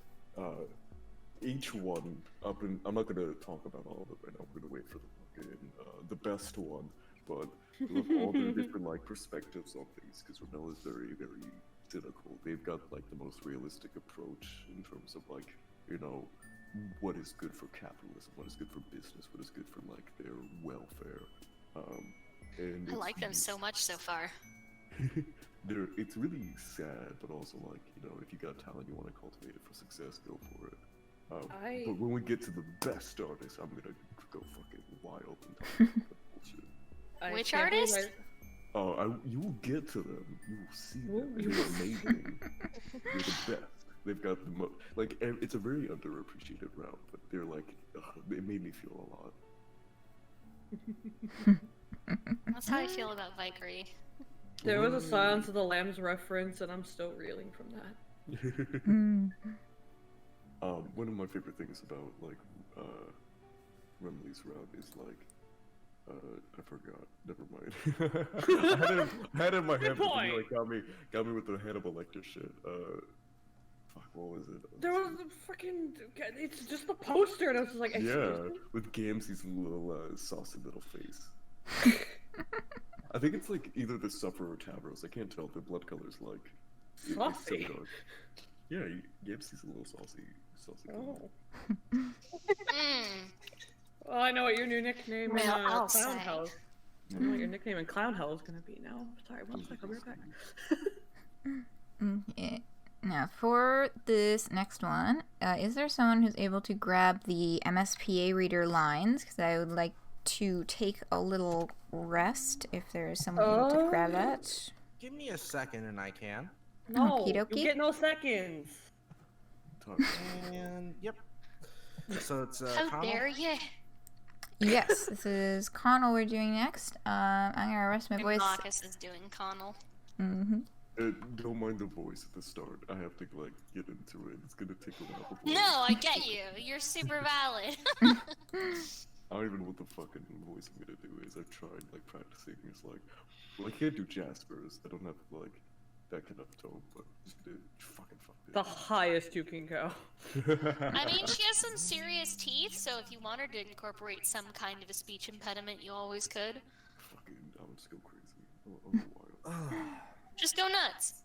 each one, I'm not gonna talk about all of it right now, I'm gonna wait for the fucking, the best one, but with all their different, like, perspectives on things, because Remele is very, very cynical. They've got, like, the most realistic approach in terms of, like, you know, what is good for capitalism, what is good for business, what is good for, like, their welfare. And I like them so much so far. It's really sad, but also, like, you know, if you got talent, you want to cultivate it for success, go for it. But when we get to the best artists, I'm gonna go fucking wild and talk about that bullshit. Which artist? You will get to them. You will see them. They're amazing. They're the best. They've got the most. Like, it's a very underappreciated round, but they're like, it made me feel a lot. That's how I feel about Vikare. There was a Silence of the Lambs reference, and I'm still reeling from that. One of my favorite things about like Remele's route is like I forgot. Never mind. I had it in my head, but then, like, got me with the Hannibal Lecter shit. Fuck, what was it? There was the freaking. It's just the poster, and I was just like, yeah, with Gamzee's little saucy little face. I think it's like either the Sufferer or Tavros. I can't tell. The blood color's like. Saucy. So dark. Yeah, Gamzee's a little saucy. Oh. Well, I know what your new nickname in Clown House. I know what your nickname in Clown Hell is gonna be now. Sorry, one sec, I'll be right back. Yeah. Now, for this next one, is there someone who's able to grab the MSPA reader lines? Because I would like to take a little rest if there is someone able to grab that. Give me a second and I can. No, Okie you dokie. get no seconds. And yep. So it's How Konyyl? dare you? Yes, this is Konyyl we're doing next. I'm gonna rest my voice. Marcus is doing Konyyl. Don't mind the voice at the start. I have to like get into it. It's gonna take a while before. No, I get you. You're super valid. I don't even know what the fucking voice I'm gonna do is. I've tried like practicing. It's like, well, I can't do Jaspers. I don't have like that kind of tone, but just fucking fuck it. The highest you can go. I mean, she has some serious teeth, so if you wanted to incorporate some kind of a speech impediment, you always could. Fucking, I'll just go crazy. Oh, Just go nuts.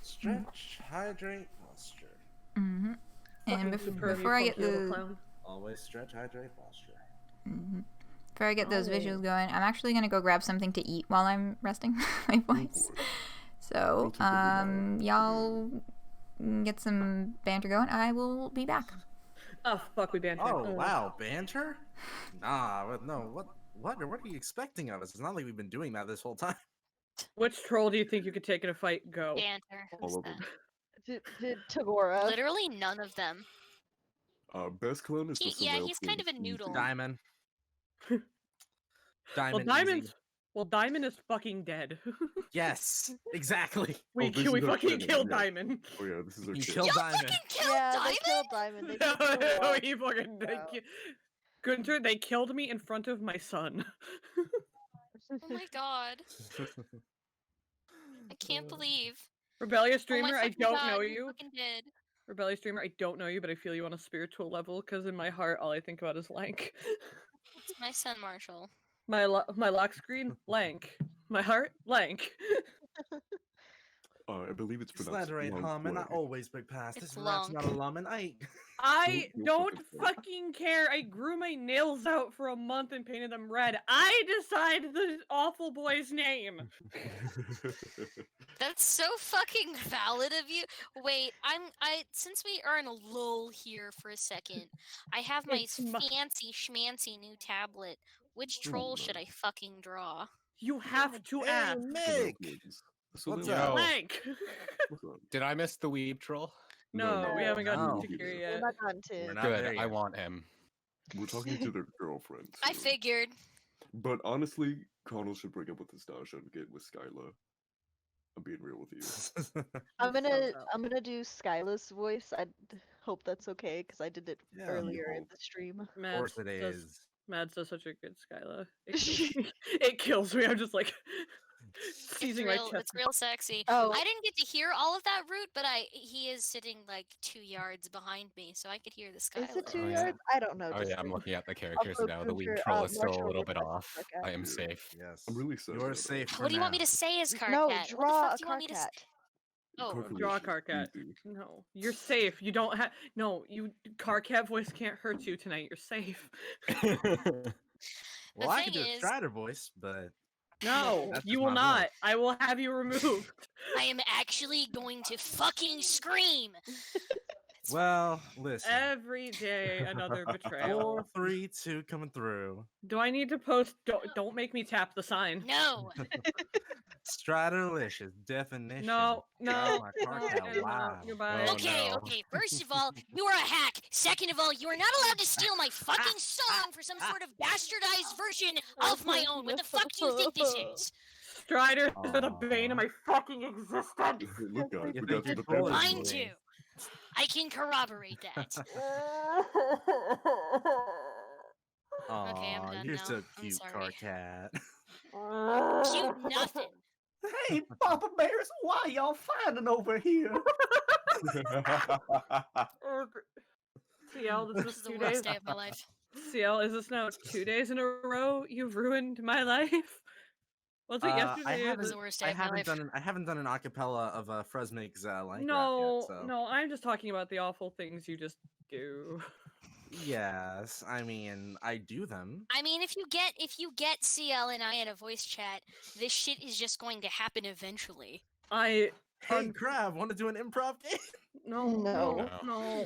Stretch, hydrate, posture. And before I get the Always stretch, hydrate, posture. before I get those visuals going, I'm actually gonna go grab something to eat while I'm resting my voice. So, y'all get some banter going. I will be back. Oh fuck, we banter. Oh wow, banter? Nah, no. What are you expecting of us? It's not like we've been doing that this whole time. Which troll do you think you could take in a fight? Go. Banter. All of them. Did Tagora? Literally none of them. Best clone is the Yeah, he's kind of a noodle. Diamond. Well, Diamond. Diamond is fucking dead. Yes, exactly. We fucking killed Diamond. Oh yeah, this is our You shit. killed Diamond. They killed Diamond. They No, killed no, he fucking. Gunter, they killed me in front of my son. Oh my god. I can't believe. Rebellious Oh my Dreamer, I fucking don't god, know you you. fucking did. Rebellious Dreamer, I don't know you, but I feel you on a spiritual level, because in my heart, all I think about is Lank. It's my son, Marshall. My lock screen, Lank. My heart, Lank. I believe it's pronounced Slatterate hum, and I Lonkway. always big past. It's This rat's not a long. lum, and I. I You'll don't fucking fucking care. I grew my nails out for a month and painted them red. I decide the awful boy's name. That's so fucking valid of you. Wait, since we are in a lull here for a second, I have my fancy schmancy new tablet. Which troll should I fucking draw? You have to ask. Nick! What's up? Lank! Did I miss the weeb troll? No, we haven't gotten No. to Tegiri We're yet. not on to. We're not Good, there I yet. want him. We're talking to their girlfriend. I so- figured. But honestly, Konyyl should break up with Azdaja and get with Skylla. I'm being real with you. I'm gonna do Skyla's voice. I hope that's okay because I did it Yeah, earlier in the stream. Of course it is. Mads does such a good Skylla. It kills me. I'm just like seizing my chest. It's real sexy. Oh. I didn't get to hear all of that root, but he is sitting like 2 yards behind me, so I could hear the Skyla. Is it 2 Oh, yeah. yards? I don't know. Oh just yeah, I'm like- looking at the characters go now. The through, weeb troll is still Marshall a little would bit like to off. check I out. am safe. Yes. I'm really sad. You're about safe. that. For What do you want now. me to say as Carcat? No, What the draw fuck a do you want me to say? Carcat. Oh, Carcat. Draw a Carcat. Easy. No, you're safe. You don't have. No, you Carcat voice can't hurt you tonight. You're safe. Well, I thing can do a is- Strider voice, but No, That's you just will my not. voice. I will have you removed. I am actually going to fucking scream. well, listen. Every day another betrayal. 4, 3, 2 coming through. Do I need to post? Don't make me tap the sign. No. Striderlicious definition. No, Draw no, my no, Carcat. no, Wow. goodbye. Oh, Okay, no. okay. First of all, you are a hack. Second of all, you are not allowed to steal my fucking song for some sort of bastardized version of my own. What the fuck do you think this is? Strider is the bane of my fucking existence. Look, guys, You we think got to you're the cool? best. Mine too. I can corroborate that. Okay, I'm Aw, done you're now. so I'm cute, sorry. car cat. Cute nothing. Hey, Papa Bears, why y'all fighting over here? CL, this This is is the 2 worst days. day of my life. CL, is this now 2 days in a row you've ruined my life? Was it yesterday? I or haven't. the- worst day I of my haven't life. done. I haven't done an acapella of Fresmig's like No, rap yet. So no, I'm just talking about the awful things you just do. yes, I mean I do them. I mean, if you get CL and I in a voice chat, this shit is just going to happen eventually. Hey, Crab, want to do an improv game? No,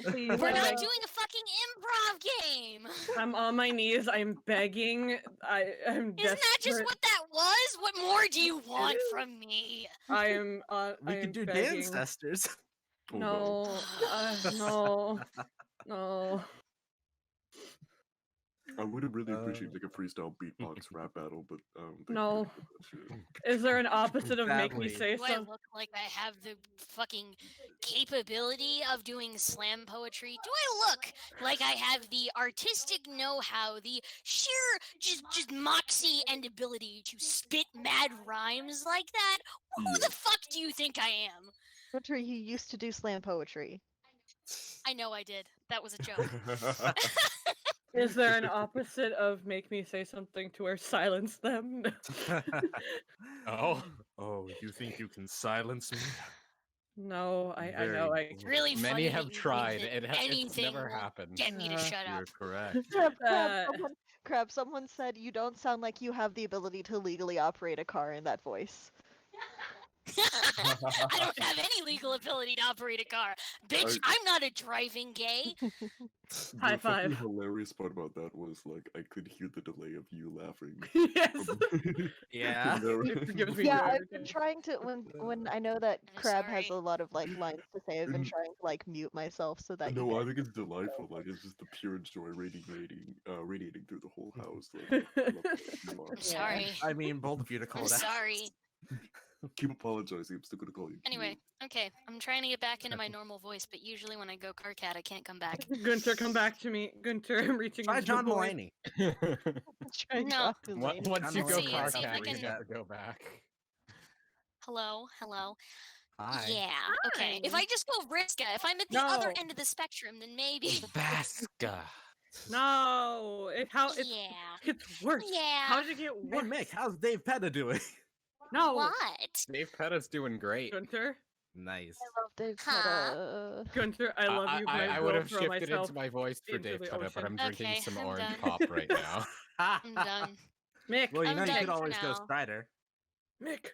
please. We're not doing a fucking improv game. I'm on my knees. I'm begging. I'm Isn't that just what that was? What more do you want from me? I am. We could do begging. Dancestors. No, no, no. I would have really appreciated like a freestyle beatbox rap battle, but No. Is there an opposite of make me say Do I something? look like I have the fucking capability of doing slam poetry? Do I look like I have the artistic know-how, the sheer just moxie and ability to spit mad rhymes like that? Who the fuck do you think I am? Hunter, you used to do slam poetry. I know I did. That was a joke. Is there an opposite of make me say something to where silence them? Oh, you think you can silence me? No, I know. Very I really Many funny that have you think tried. that It's anything never will happened. get me to shut You're up. correct. Crab, someone said you don't sound like you have the ability to legally operate a car in that voice. I don't have any legal ability to operate a car. Bitch, I'm not a driving gay. High The fucking five. hilarious part about that was like I could hear the delay of you laughing. Yeah. Yeah, I've been trying to when I know that Crab has a lot of like lines to say, I've been trying to like mute myself so that No, you I guys... think it's delightful. Like it's just the pure joy radiating through the whole house. Like, I love it. You are. I'm sorry. I mean, bold of you to call I'm it out. sorry. Keep apologizing. I'm still gonna call you. Anyway, okay, I'm trying to get back into my normal voice, but usually when I go car cat, I can't come back. Gunter, come back to me. Gunter, I'm reaching. Try into John the void. Mulaney. No. Once you go See car if I cat, we can- gotta go back. Hello, hello. Hi. Yeah. Okay. If I just go Vriska, if I'm at the other end of the spectrum, then maybe. Vaska. No, it's worse. Yeah. How did it get worse? Hey Mick, how's Dave Petta doing? No. What? Dave Petta's doing great. Gunter. Nice. I love Dave Petta. Gunter, I love you. But I will would have throw shifted myself into my voice for into Dave the Petta, but I'm ocean. drinking Okay, some I'm orange done. pop right now. I'm done. Mick. Well, you I'm know you done could for always go now. Strider. Mick.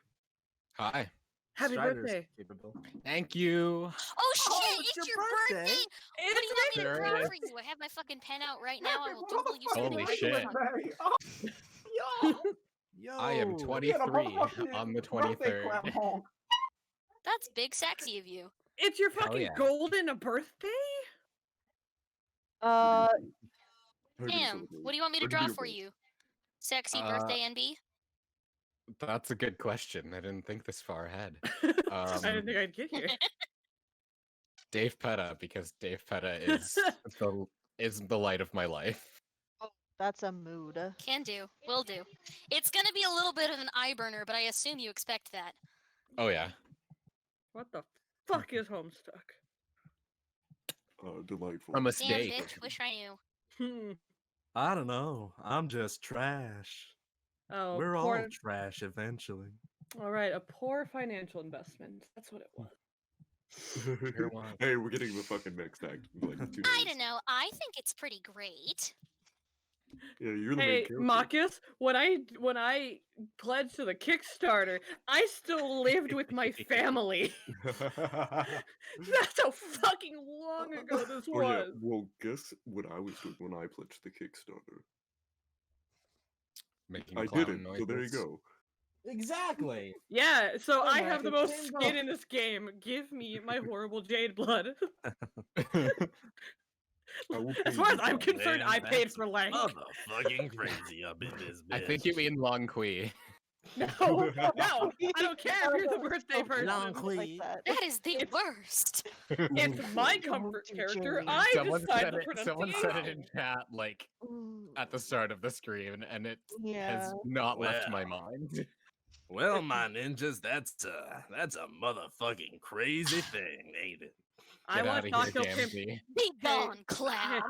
Hi. Happy Strider's birthday. capable. Thank you. Oh shit! it's It's your your birthday. birthday. What do you want me to Sure draw is. for you? I have my fucking pen out right now. I will doodle you Holy something. shit. Yo. I am 23 on the 23rd. That's big sexy of you. It's your Hell fucking yeah. golden a birthday? Damn. What do you want me to draw for you? Sexy birthday NB? That's a good question. I didn't think this far ahead. I didn't think I'd get here. Dave Petta, because Dave Petta is the light of my life. That's a mood. Can do. Will do. It's gonna be a little bit of an eye burner, but I assume you expect that. Oh yeah. What the fuck is Homestuck? Delightful. A Damn, mistake. bitch. Wish I knew. I don't know. I'm just trash. Oh, We're all poor... trash eventually. All right, a poor financial investment. That's what it was. Hey, we're getting the fucking next act. In like 2 I days. don't know. I think it's pretty great. Yeah, you're the Hey, main character. Marcus, when I pledged to the Kickstarter, I still lived with my family. That's how fucking long ago this Oh yeah. was. Well, guess what I was doing when I pledged the Kickstarter. Making I clown didn't. noises. So there you go. Exactly. Yeah, so Oh, I have the Marcus, most same skin boat. in this game. Give me my horrible jade blood. As far as I'm concerned, I paid for Lang. Motherfucking crazy up in this bitch. I think you mean Longqui. No, no, I don't care if you're the birthday person. That is the worst. It's my comfort character. I Someone decide said the it. Someone pronunciation. said it in chat, like at the start of the screen, and it has Yeah. not left my Well. mind. Well, my ninjas, that's a motherfucking crazy thing, ain't it? I want Taco Pimp. Be gone, clown.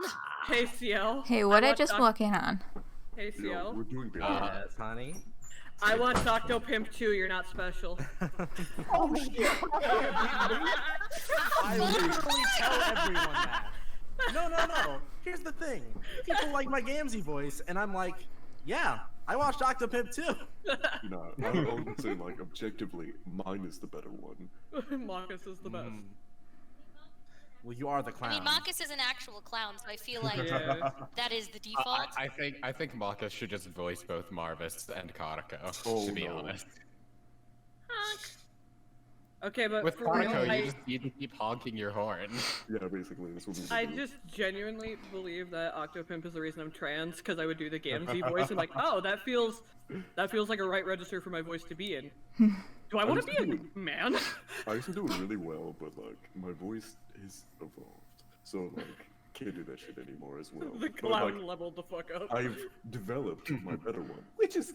Hey, CL. Hey, what I want just Taco- walk in on? Hey, CL. We're doing good. Yes, honey. I want Taco Pimp too. You're not special. Oh shit! I literally tell everyone that. No. Here's the thing. People like my Gamzee voice, and I'm like, yeah, I watched Octopimp too. No, I would say like objectively, mine is the better one. Marcus is the best. Well, you are the I clown. mean, Marcus is an actual clown, so I feel like Yeah. that is the default. I think Marcus should just voice both Marvis and Karako, to be honest. Okay, but With for real, Karako, you just need to keep honking your horn. Yeah, basically, this will be. I just genuinely believe that Octopimp is the reason I'm trans, because I would do the Gamzee voice and like, oh, that feels like a right register for my voice to be in. Do I want to be a man? I used to do it really well, but like my voice is evolved, so like can't do that shit anymore as well. The But, clown like, leveled the fuck up. I've developed my better one, Which is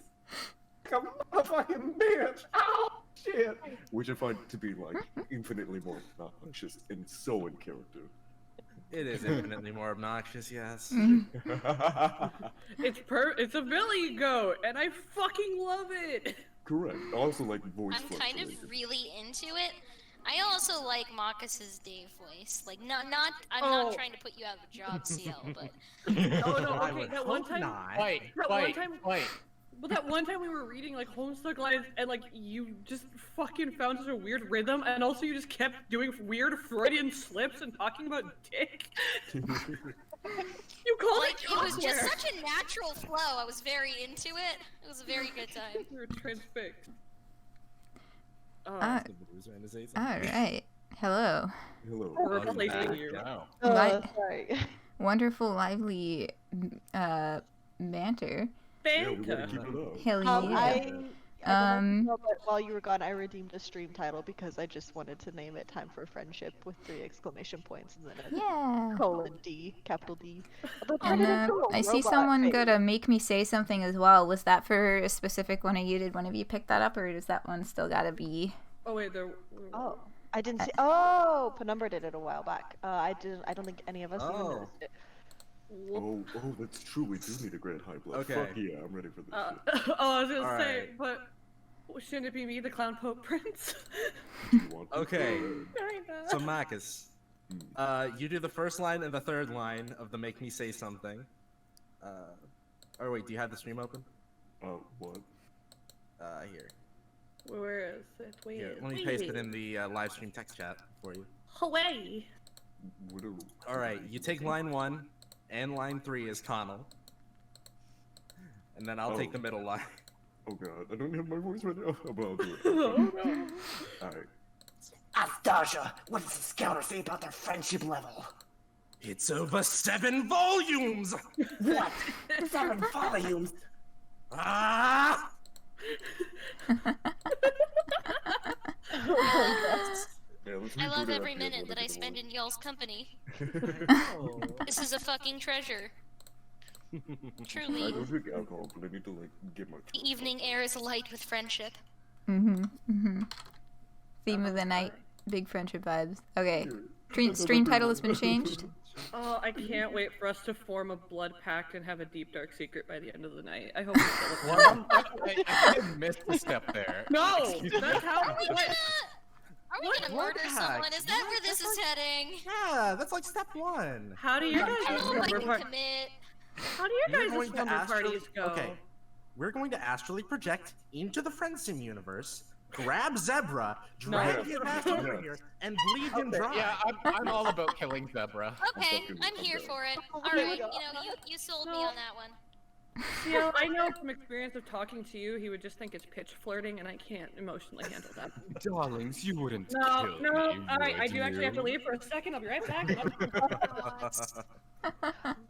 a motherfucking bitch. Oh shit! which I find to be like infinitely more obnoxious and so in character. It is infinitely more obnoxious, yes. It's a Billy Goat, and I fucking love it. Correct. Also like voice I'm kind of fluctuating. really into it. I also like Marcus's Dave voice. Like, I'm not Oh. trying to put you out of a job, CL, but No, I okay, would that one hope time. not. But that one time we were reading like Homestuck lines, and like you just fucking found such a weird rhythm, and also you just kept doing weird Freudian slips and talking about dick. You called like, it it was just cockwear. such a natural flow. I was very into it. It was a very good time. You were transfixed. Alright. Hello. Hello. We're replacing you. Sorry. Wonderful, lively banter. Yeah, we gotta keep it up. Hell yeah. I don't know, but while you were gone, I redeemed a stream title because I just wanted to name it "Time for Friendship" with 3 exclamation points and then a :D, capital D. And I see someone go to make me say something as well. Was that for a specific one of you? Did one of you pick that up, or does that one still gotta be? Oh wait, there. Oh, I didn't see. Oh, Penumbra did it a while back. I didn't. I don't think any of us even noticed it. Oh, that's true. We do need a Grand High Blood. Okay. Fuck yeah, I'm ready for this shit. I was gonna All say, right. but shouldn't it be me, the Clown Pope Prince? Okay. Kinda. So Marcus, you do the first line and the third line of the "Make Me Say Something." Or wait, do you have the stream open? What? Here. Where is it? Wait. Here, let me paste it in the live stream text chat for you. Hawaii. All right, you take line 1 and line 3 as Konnyl, and then I'll take the middle line. Oh god, I don't have my voice right now. But I'll do it. Oh no. Alright. Azdaja, what does the scouter say about their friendship level? It's over 7 volumes! What? 7 volumes? Ah! I love every minute that I spend in y'all's company. This is a fucking treasure. I Truly. don't drink alcohol, but I need to like get my. The evening air is alight with friendship. Theme of the night, big friendship vibes. Okay. Stream title has been changed. Oh, I can't wait for us to form a blood pact and have a deep dark secret by the end of the night. I hope we still have I missed a step there. No! Excuse me. That's how Are we gonna murder someone? Is that where this is heading? Yeah, that's like step 1. How do you guys I don't know if I slumber can par- commit. How do you We're guys' going to slumber astrally- parties go? Okay, we're going to astrally project into the Friendsim universe, grab Zebruh, drag his ass over here, and bleed him dry. Yeah, I'm all about killing Zebruh. Okay, I'm here for it. Alright, you know, you sold me on that one. Yeah, I know from experience of talking to you, he would just think it's pitch flirting, and I can't emotionally handle that. Darlings, you wouldn't No, kill no. me, Alright, I would do actually have to you? leave for a second. I'll be right back.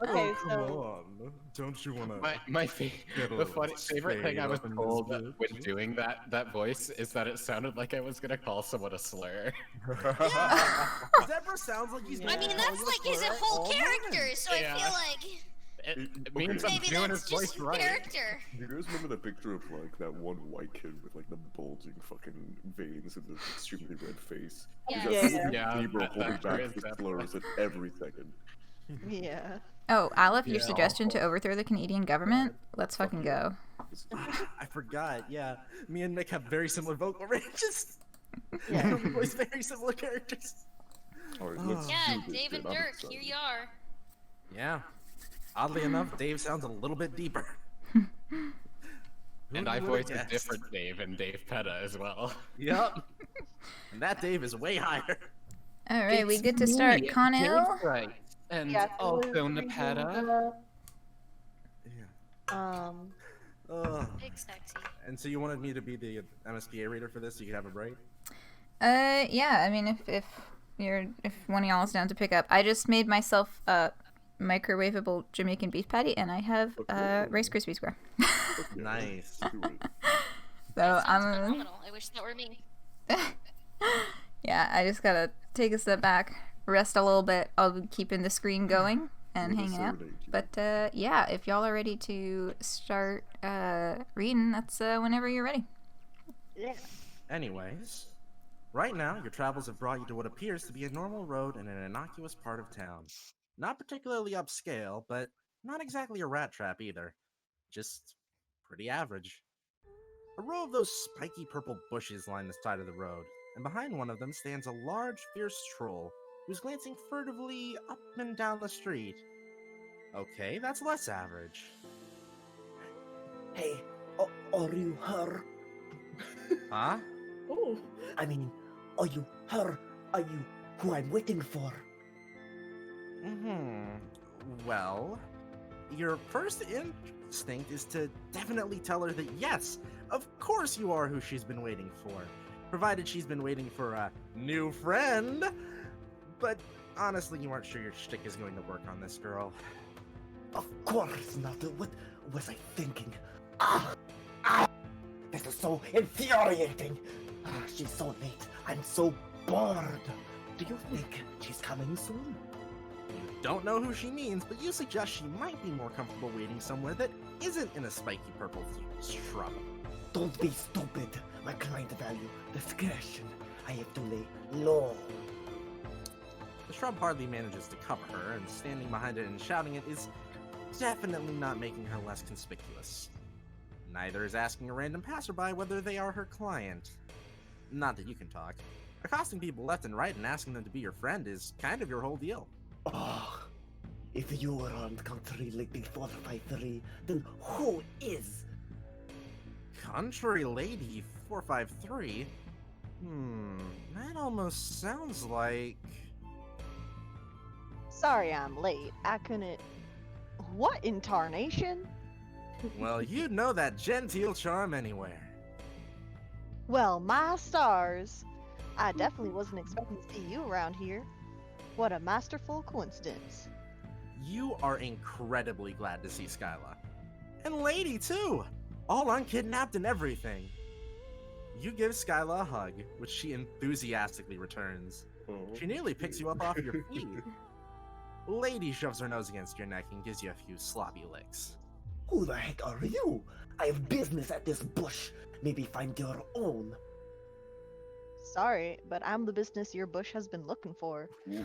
Okay, Come on. Don't you want to? Favorite thing I was told when doing that voice is that it sounded like I was gonna call someone a slur. Zebruh sounds like he's. I mean, that's like his whole character, so I feel like It means I'm maybe doing that's his just voice right. character. Do you guys remember that picture of like that one white kid with like the bulging fucking veins and the extremely red face? Yeah. You got Yeah, Zebruh that holding sure back is his that slurs at every second. Yeah. Oh, Aleph, your Yeah. suggestion to overthrow the Canadian government? Let's fucking go. I forgot. Yeah, me and Mick have very similar vocal ranges. Yeah. We voice very similar characters. Alright, let's Yeah, do this Dave and shit. I'm Dirk, excited. here you are. Yeah. Oddly enough, Dave sounds a little bit deeper. And I Who voiced would've a guessed? different Dave and Dave Petta as well. Yep. And that Dave is way higher. Alright, we get to start Konyyl. Right. And Yeah, also so Nepeta. Um, Big sexy. And so you wanted me to be the MSPA reader for this so you could have a break? Yeah, I mean, if one of y'all is down to pick up, I just made myself a microwavable Jamaican beef patty, and I have Rice Krispie square. Nice. So I'm Phenomenal. I wish that were me. yeah, I just gotta take a step back, rest a little bit. I'll be keeping the screen going and hanging out. But yeah, if y'all are ready to start reading, that's whenever you're ready. yeah. Anyways, right now your travels have brought you to what appears to be a normal road in an innocuous part of town. Not particularly upscale, but not exactly a rat trap either. Just pretty average. A row of those spiky purple bushes line the side of the road, and behind one of them stands a large, fierce troll who's glancing furtively up and down the street. Okay, that's less average. Hey, are you her? Huh? Oh. I mean, are you her? Are you who I'm waiting for? Well, your first instinct is to definitely tell her that yes, of course you are who she's been waiting for. Provided she's been waiting for a new friend. But honestly, you aren't sure your shtick is going to work on this girl. Of course not. What was I thinking? This is so infuriating. She's so late. I'm so bored. Do you think she's coming soon? You don't know who she means, but you suggest she might be more comfortable waiting somewhere that isn't in a spiky purple shrub. Don't be stupid. My client value discretion. I have to lay low. The shrub hardly manages to cover her, and standing behind it and shouting it is definitely not making her less conspicuous. Neither is asking a random passerby whether they are her client. Not that you can talk. Accosting people left and right and asking them to be your friend is kind of your whole deal. Oh, if you aren't Country Lady 453, then who is? Country Lady 453? That almost sounds like... Sorry I'm late. I couldn't... What in tarnation? Well, you'd know that genteel charm anywhere. Well, my stars. I definitely wasn't expecting to see you around here. What a masterful coincidence. You are incredibly glad to see Skylla. And Lady, too! All unkidnapped and everything. You give Skylla a hug, which she enthusiastically returns. She nearly picks you up off your feet. Lady shoves her nose against your neck and gives you a few sloppy licks. Who the heck are you? I have business at this bush. Maybe find your own. Sorry, but I'm the business your bush has been looking for. Wait.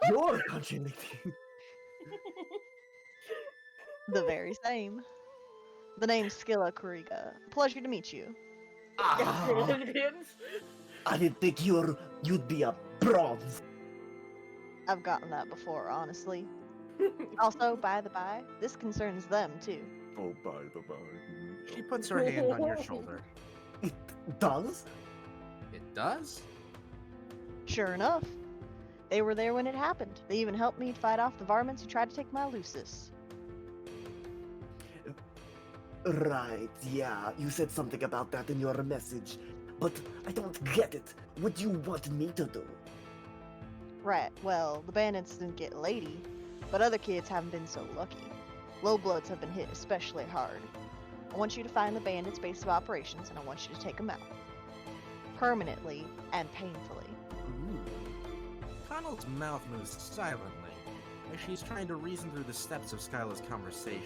You're Country Lady. The very same. The name's Skylla Koriga. Pleasure to meet you. I didn't think you'd be a bronze. I've gotten that before, honestly. Also, by the by, this concerns them too. Oh, by the by. She puts her hand on your shoulder. It does? It does? Sure enough. They were there when it happened. They even helped me fight off the varmints who tried to take my Lucis. Right, yeah, you said something about that in your message, but I don't get it. What do you want me to do? Right, well, the bandits didn't get Lady, but other kids haven't been so lucky. Lowbloods have been hit especially hard. I want you to find the bandits' base of operations, and I want you to take them out. Permanently and painfully. Connell's mouth moves silently, as she's trying to reason through the steps of Skylla's conversation.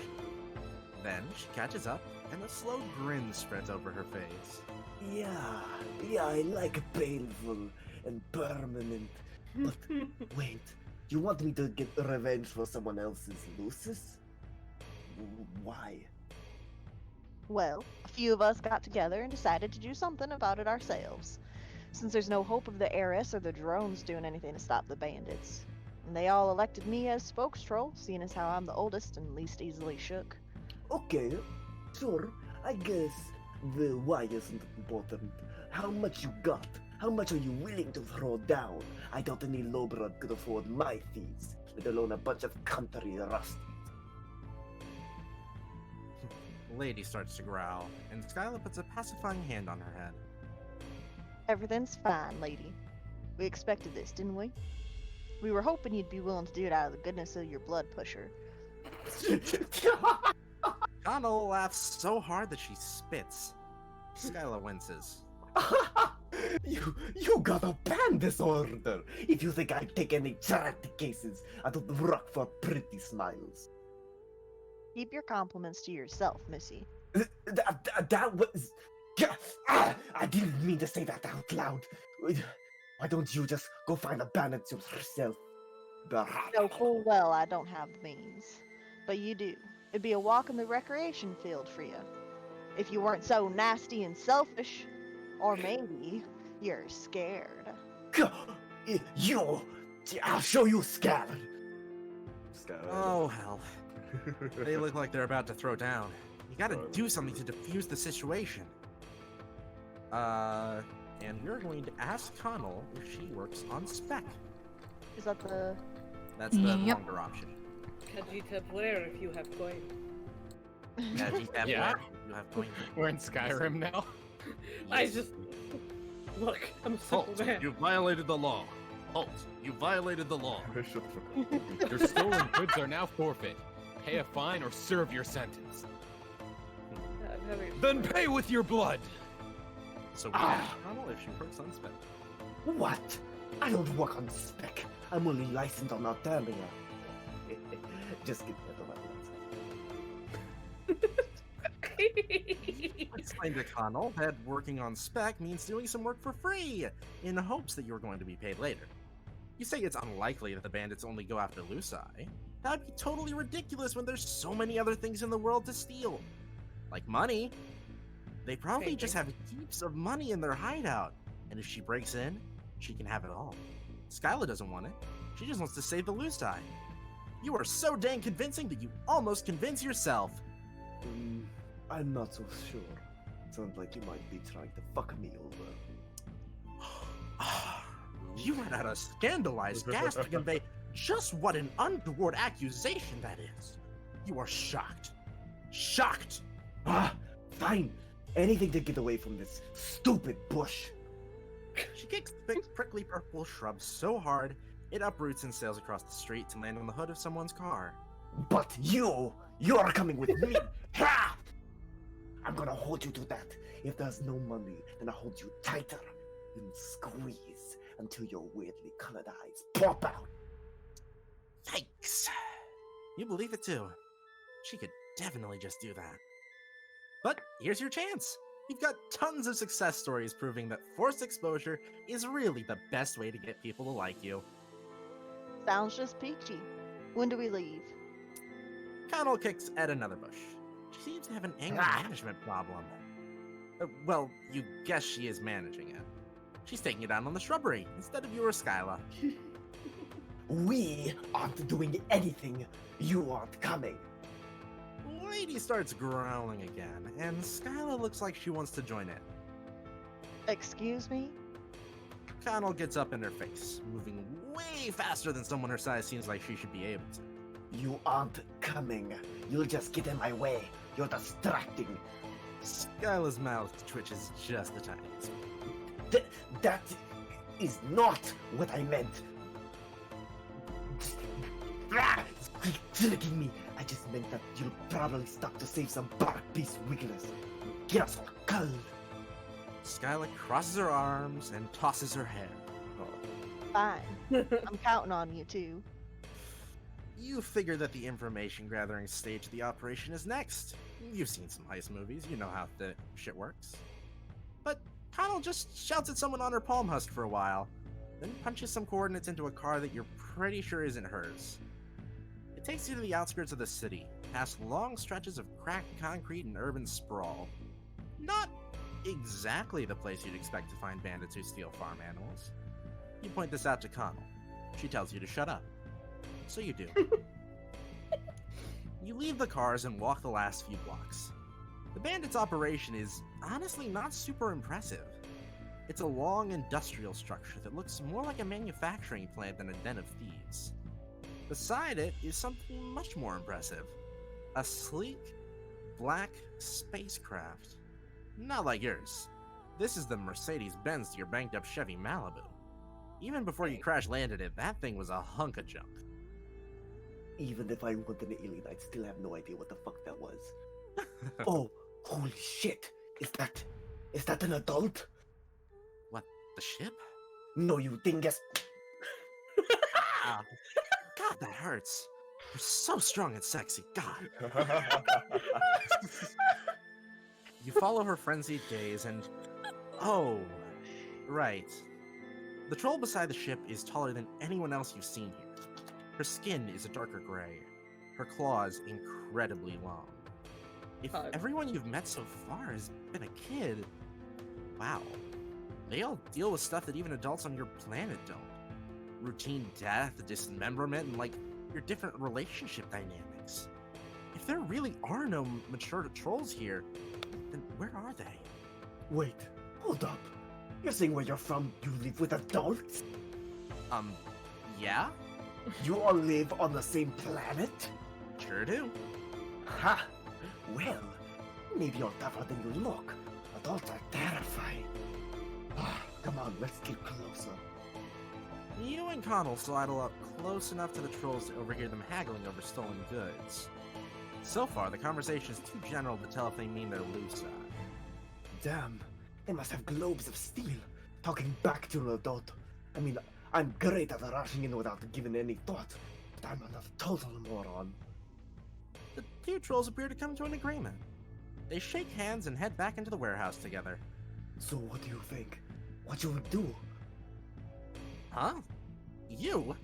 Then she catches up, and a slow grin spreads over her face. Yeah, I like painful and permanent. But wait, you want me to get revenge for someone else's Lucis? Why? Well, a few of us got together and decided to do something about it ourselves, since there's no hope of the heiress or the drones doing anything to stop the bandits. And they all elected me as spokestroll, seeing as how I'm the oldest and least easily shook. Okay, sure, I guess the why isn't important. How much you got? How much are you willing to throw down? I doubt any lowbrood could afford my fees, let alone a bunch of country rusties. Lady starts to growl, and Skylla puts a pacifying hand on her head. Everything's fine, lady. We expected this, didn't we? We were hoping you'd be willing to do it out of the goodness of your blood pusher. Konnyl laughs so hard that she spits. Skylla winces. You got a ban disorder! If you think I take any charity cases, I don't rock for pretty smiles. Keep your compliments to yourself, Missy. That was... I didn't mean to say that out loud. Why don't you just go find a bandit yourself? No, full well I don't have the means. But you do. It'd be a walk in the recreation field for you. If you weren't so nasty and selfish. Or maybe you're scared. I'll show you scared. Oh, hell. They look like they're about to throw down. You gotta do something to defuse the situation. And we're going to ask Konnyl if she works on spec. Is that the... That's the longer option. Kajita Blair if you have coin. Kajita Yeah. Blair if you have coin. We're in Skyrim now. I just... Look, I'm a simple Halt, man. you violated the law. Halt, you violated the law. Your stolen goods are now forfeit. Pay a fine or serve your sentence. Then pay with your blood. So we asked Konnyl if she works on spec. What? I don't work on spec. I'm only licensed on Artemia. Just kidding, I don't have I explained to Konnyl that working on spec means doing some work for free, in hopes that you're going to be paid later. You say it's unlikely that the bandits only go after Luci. That'd be totally ridiculous when there's so many other things in the world to steal. Like money. They probably just have heaps of money in their hideout, and if she breaks in, she can have it all. Skylla doesn't want it. She just wants to save the Luci. You are so dang convincing that you almost convince yourself. I'm not so sure. Sounds like you might be trying to fuck me over. You ran out of scandalized gas to convey just what an untoward accusation that is. You are shocked. Shocked! Fine. Anything to get away from this stupid bush. She kicks the prickly purple shrub so hard, it uproots and sails across the street to land on the hood of someone's car. But you're coming with me. Ha! I'm gonna hold you to that. If there's no money, then I'll hold you tighter and squeeze until your weirdly colored eyes pop out. Yikes. You believe it too. She could definitely just do that. But here's your chance. You've got tons of success stories proving that forced exposure is really the best way to get people to like you. Sounds just peachy. When do we leave? Konnyl kicks at another bush. She seems to have an anger management problem. Well, you guess she is managing it. She's taking it out on the shrubbery instead of you or Skylla. We aren't doing anything. You aren't coming. Lady starts growling again, and Skylla looks like she wants to join in. Excuse me? Konnyl gets up in her face, moving way faster than someone her size seems like she should be able to. You aren't coming. You'll just get in my way. You're distracting. Skylla's mouth twitches just the tiniest. That is not what I meant. Quit tricking me. I just meant that you'll probably stop to save some bark piece weakness. Get us all killed. Skylla crosses her arms and tosses her head. Fine. I'm counting on you too. You figure that the information gathering stage of the operation is next. You've seen some heist movies, you know how the shit works. But Konnyl just shouts at someone on her palm husk for a while, then punches some coordinates into a car that you're pretty sure isn't hers. It takes you to the outskirts of the city, past long stretches of cracked concrete and urban sprawl. Not exactly the place you'd expect to find bandits who steal farm animals. You point this out to Konnyl. She tells you to shut up. So you do. You leave the cars and walk the last few blocks. The bandits' operation is honestly not super impressive. It's a long industrial structure that looks more like a manufacturing plant than a den of thieves. Beside it is something much more impressive. A sleek, black spacecraft. Not like yours. This is the Mercedes-Benz to your banked-up Chevy Malibu. Even before you crash-landed it, that thing was a hunk of junk. Even if I want an alien, I'd still have no idea what the fuck that was. Oh, holy shit! Is that an adult? What, the ship? No, you dingus. God, that hurts. You're so strong and sexy, God. You follow her frenzied gaze and... Oh, right. The troll beside the ship is taller than anyone else you've seen here. Her skin is a darker gray, her claws incredibly long. If everyone you've met so far has been a kid, wow. They all deal with stuff that even adults on your planet don't. Routine death, dismemberment, and your different relationship dynamics. If there really are no mature trolls here, then where are they? Wait, hold up. You're saying where you're from, you live with adults? Yeah? You all live on the same planet? Sure do. Ha! Well, maybe you're tougher than you look. Adults are terrifying. Come on, let's get closer. You and Konnyl sidle up close enough to the trolls to overhear them haggling over stolen goods. So far, the conversation is too general to tell if they mean they're loose. Damn, they must have globes of steel. Talking back to an adult. I mean, I'm great at rushing in without giving any thought, but I'm a total moron. The two trolls appear to come to an agreement. They shake hands and head back into the warehouse together. So what do you think? What you would do? Huh? You?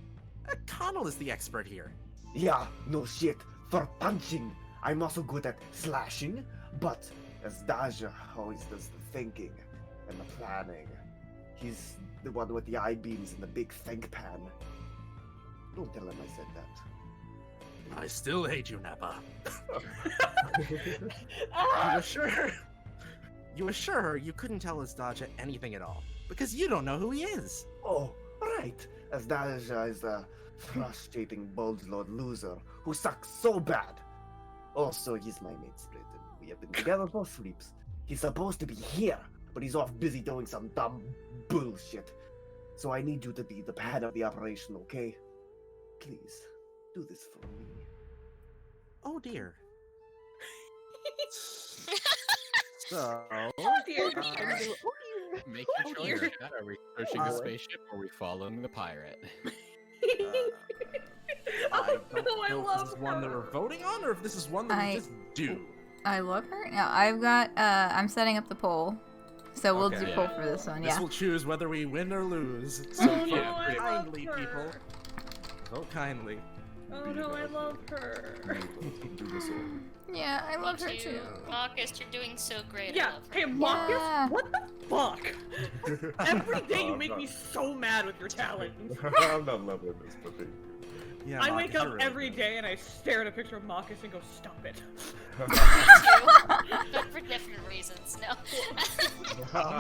Konnyl is the expert here. Yeah, no shit. For punching, I'm also good at slashing, but Azdaja always does the thinking and the planning. He's the one with the eye beams and the big think pan. Don't tell him I said that. I still hate you, Nappa. You assure her you couldn't tell Azdaja anything at all, because you don't know who he is. Oh, right. Azdaja is a frustrating bald-lord loser who sucks so bad. Also, he's my mate split, and we have been together for sleeps. He's supposed to be here, but he's off busy doing some dumb bullshit. So I need you to be the head of the operation, okay? Please, do this for me. Oh dear. So, Make your choice. Are we pushing a spaceship or are we following the pirate? I don't know if this is one that we're voting on or if this is one that we just do. I love her. No, I've got, I'm setting up the poll. So we'll do poll for this one, This will choose whether we win or lose. So vote kindly, people. Vote kindly. Oh no, I love her. Yeah, I love her too. Marcus, you're doing so great. Yeah, I love her. hey Marcus, what the fuck? Every day you make me so mad with your talent. I'm not loving this, but thank you. Yeah, I Marcus, wake up you're really every day and I stare at a picture of Marcus and go, stop it. But for different reasons, no.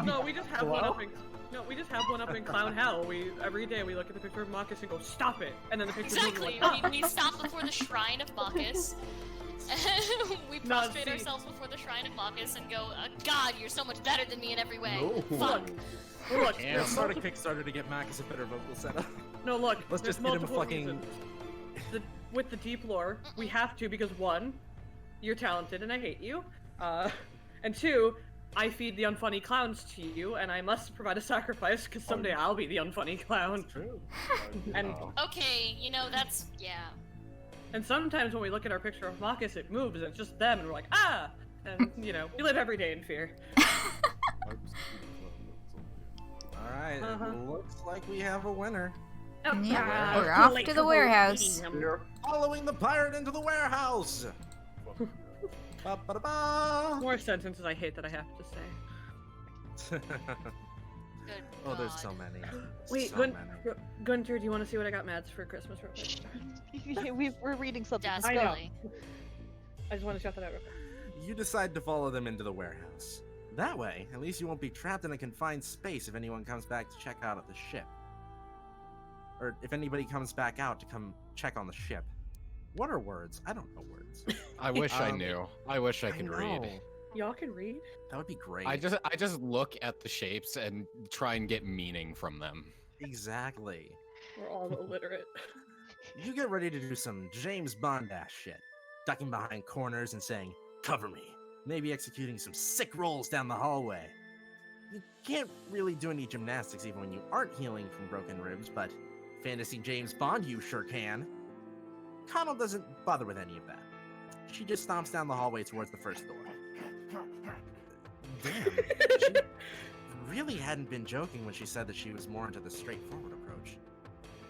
No, we just have one up in. No, we just have one up in Clown Hell. Every day we look at the picture of Marcus and go, stop it, and then the picture Exactly. like, We stop before the shrine of Bacchus. We prostrate ourselves before the shrine of Bacchus and go, God, you're so much better than me in every way. Fuck. Look, Let's start a Kickstarter to get Marcus a better vocal setup. No, look. Let's there's just get him a multiple fucking. reasons. With the deep lore, we have to because one, you're talented and I hate you, and two, I feed the unfunny clowns to you, and I must provide a sacrifice because someday I'll be the unfunny clown. That's true. And Okay, that's, yeah. and sometimes when we look at our picture of Marcus, it moves and it's just them, and we're like, ah, and we live every day in fear. Alright, it looks like we have a winner. Yeah, we're off to the warehouse. We're following the pirate into the warehouse! Ba-ba-da-ba! More sentences I hate that I have to say. Oh, there's so many. Wait, so many. Gunter, do you want to see what I got Mads for Christmas real quick? We're reading something. I know. I just want to shout that out real quick. You decide to follow them into the warehouse. That way, at least you won't be trapped in a confined space if anyone comes back to check out at the ship. Or if anybody comes back out to come check on the ship. What are words? I don't know words. I wish I knew. I wish I could read. Y'all can read? That would be great. I just look at the shapes and try and get meaning from them. Exactly. We're all illiterate. You get ready to do some James Bond-ass shit. Ducking behind corners and saying, cover me. Maybe executing some sick rolls down the hallway. You can't really do any gymnastics even when you aren't healing from broken ribs, but fantasy James Bond you sure can. Konnyl doesn't bother with any of that. She just stomps down the hallway towards the first door. Damn, she really hadn't been joking when she said that she was more into the straightforward approach.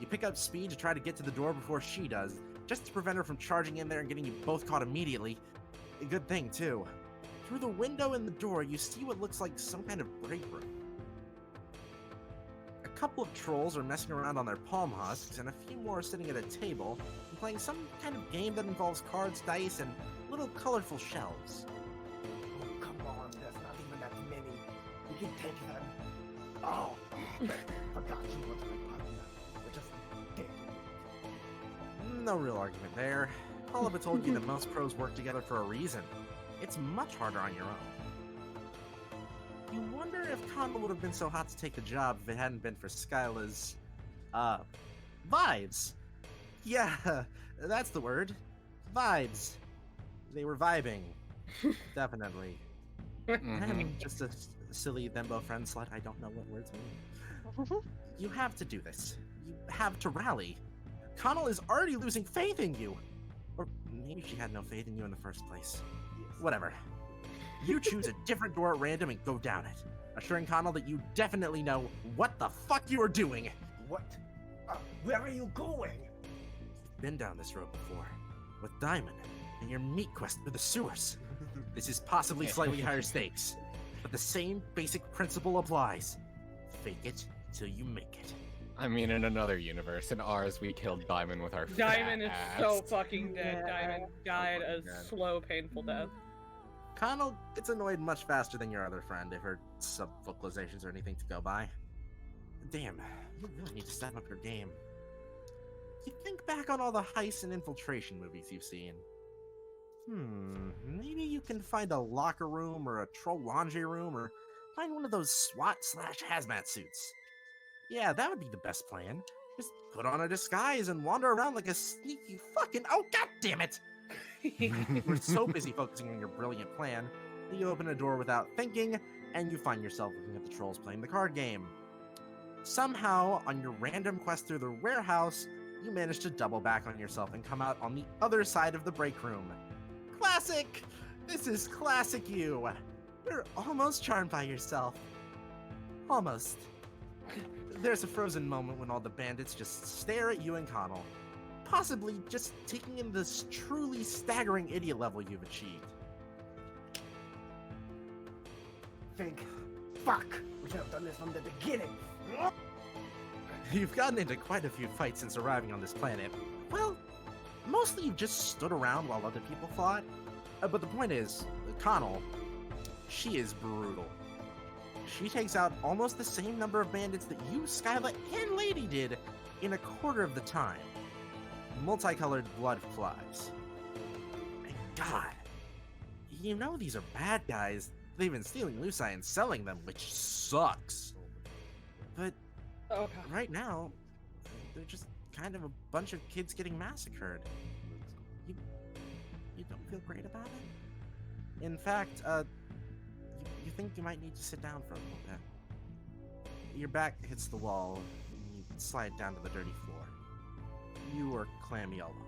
You pick up speed to try to get to the door before she does, just to prevent her from charging in there and getting you both caught immediately. A good thing, too. Through the window in the door, you see what looks like some kind of break room. A couple of trolls are messing around on their palm husks, and a few more are sitting at a table and playing some kind of game that involves cards, dice, and little colorful shells. Oh, come on, there's not even that many. You can take them. Oh, forgot you was my partner. We're just dead. No real argument there. Polypa told you that most pros work together for a reason. It's much harder on your own. You wonder if Konnyl would have been so hot to take the job if it hadn't been for Skylla's, vibes. Yeah, that's the word. Vibes. They were vibing. Definitely. I'm just a silly thembo friend slut. I don't know what words mean. You have to do this. You have to rally. Konnyl is already losing faith in you. Or maybe she had no faith in you in the first place. Whatever. You choose a different door at random and go down it, assuring Konnyl that you definitely know what the fuck you are doing. What? Where are you going? You've been down this road before, with Diemen, and your meat quest for the sewers. This is possibly slightly higher stakes, but the same basic principle applies. Fake it till you make it. I mean, in another universe, in ours, we killed Diemen with our Diemen is fat so ass. fucking dead. Diemen died a slow, painful death. Konnyl gets annoyed much faster than your other friend if her sub-vocalizations are anything to go by. Damn, you really need to step up your game. You think back on all the heists and infiltration movies you've seen. Maybe you can find a locker room or a troll laundry room or find one of those SWAT/hazmat suits. Yeah, that would be the best plan. Just put on a disguise and wander around like a sneaky fucking— oh, god damn it! We're so busy focusing on your brilliant plan that you open a door without thinking, and you find yourself looking at the trolls playing the card game. Somehow, on your random quest through the warehouse, you manage to double back on yourself and come out on the other side of the break room. Classic! This is classic you! You're almost charmed by yourself. Almost. There's a frozen moment when all the bandits just stare at you and Konnyl, possibly just taking in this truly staggering idiot level you've achieved. Fuck! We should have done this from the beginning. You've gotten into quite a few fights since arriving on this planet. Well, mostly you've just stood around while other people fought. But the point is, Konnyl, she is brutal. She takes out almost the same number of bandits that you, Skylla, and Lady did in a quarter of the time. Multicolored blood flies. And God, you know these are bad guys. They've been stealing lucite and selling them, which sucks. But right now, they're just kind of a bunch of kids getting massacred. You don't feel great about it? In fact, you think you might need to sit down for a little bit. Your back hits the wall, and you slide down to the dirty floor. You are clammy all over.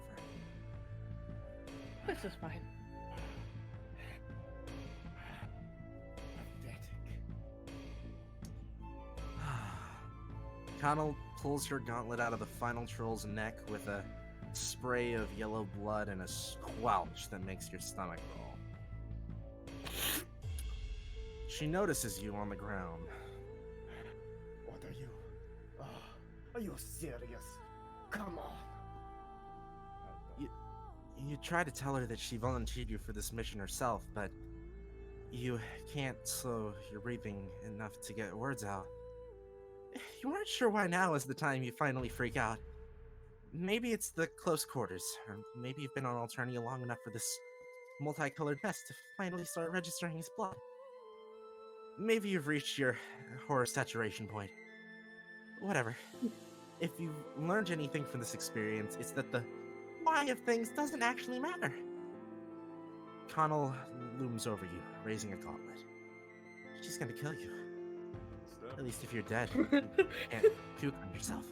This is fine. Konnyl pulls her gauntlet out of the final troll's neck with a spray of yellow blood and a squelch that makes your stomach roll. She notices you on the ground. What are you? Are you serious? Come on. You try to tell her that she volunteered you for this mission herself, but you can't slow your breathing enough to get words out. You aren't sure why now is the time you finally freak out. Maybe it's the close quarters, or maybe you've been on Alternia long enough for this multicolored mess to finally start registering his blood. Maybe you've reached your horror saturation point. Whatever. If you've learned anything from this experience, it's that the why of things doesn't actually matter. Konnyl looms over you, raising a gauntlet. She's gonna kill you. At least if you're dead, you can't puke on yourself.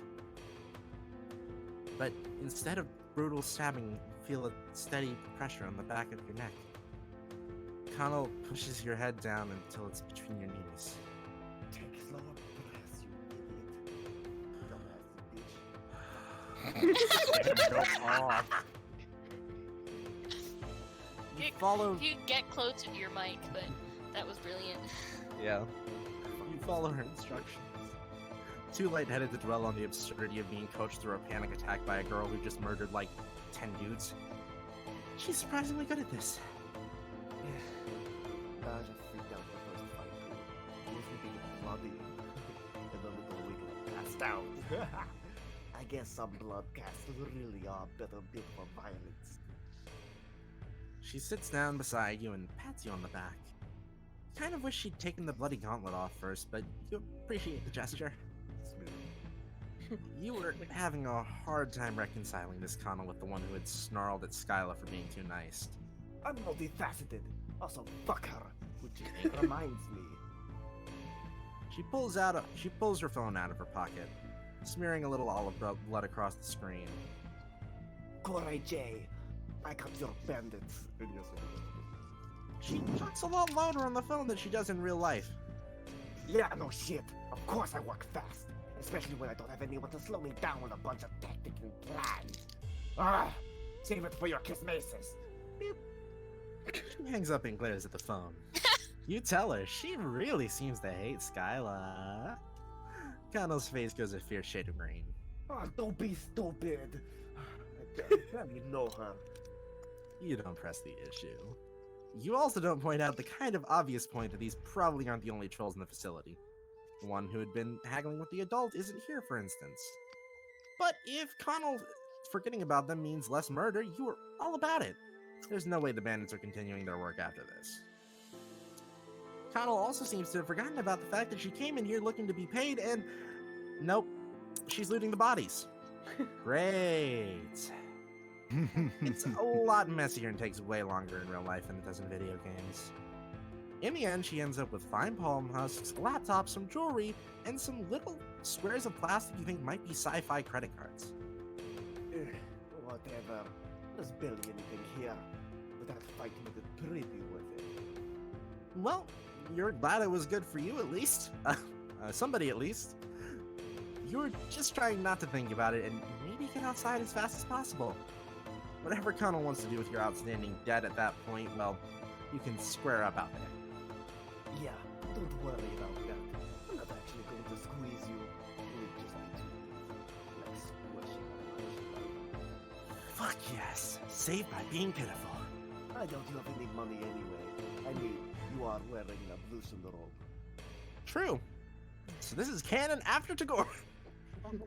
But instead of brutal stabbing, feel a steady pressure on the back of your neck. Konnyl pushes your head down until it's between your knees. Take slower breaths, you idiot. Go off. You get close to your mic, but that was brilliant. Yeah. You follow her instructions. Too lightheaded to dwell on the absurdity of being coached through a panic attack by a girl who just murdered like 10 dudes. She's surprisingly good at this. I just freaked out the first fight. It was being bloody. And the little wiggle passed out. I guess some bloodcasts really are better built for violence. She sits down beside you and pats you on the back. Kind of wish she'd taken the bloody gauntlet off first, but you appreciate the gesture. You were having a hard time reconciling this Konnyl with the one who had snarled at Skylla for being too nice. I'm multifaceted. Also, fuck her. Which reminds me. She pulls her phone out of her pocket, smearing a little olive blood across the screen. Gorjek, I got your bandits. She talks a lot louder on the phone than she does in real life. Yeah, no shit. Of course I work fast. Especially when I don't have anyone to slow me down with a bunch of tactics and plans. Save it for your kiss maces. She hangs up and glares at the phone. You tell her, she really seems to hate Skylla. Konnyl's face goes a fierce shade of green. Don't be stupid. I barely know her. You don't press the issue. You also don't point out the kind of obvious point that these probably aren't the only trolls in the facility. One who had been haggling with the adult isn't here, for instance. But if Konnyl forgetting about them means less murder, you are all about it. There's no way the bandits are continuing their work after this. Konnyl also seems to have forgotten about the fact that she came in here looking to be paid and... Nope. She's looting the bodies. Great. It's a lot messier and takes way longer in real life than it does in video games. In the end, she ends up with fine palm husks, laptops, some jewelry, and some little squares of plastic you think might be sci-fi credit cards. Whatever. There's barely anything here. But that fight made it pretty worth it. Well, you're glad it was good for you, at least. Somebody, at least. You're just trying not to think about it and maybe get outside as fast as possible. Whatever Konnyl wants to do with your outstanding debt at that point, well, you can square up out there. Yeah, don't worry about that. I'm not actually going to squeeze you. We'll just be too like squishing on Fuck yes. Save by being pitiful. I don't have any money anyway. I mean, you are wearing a blue robe. True. So this is canon after Tagora.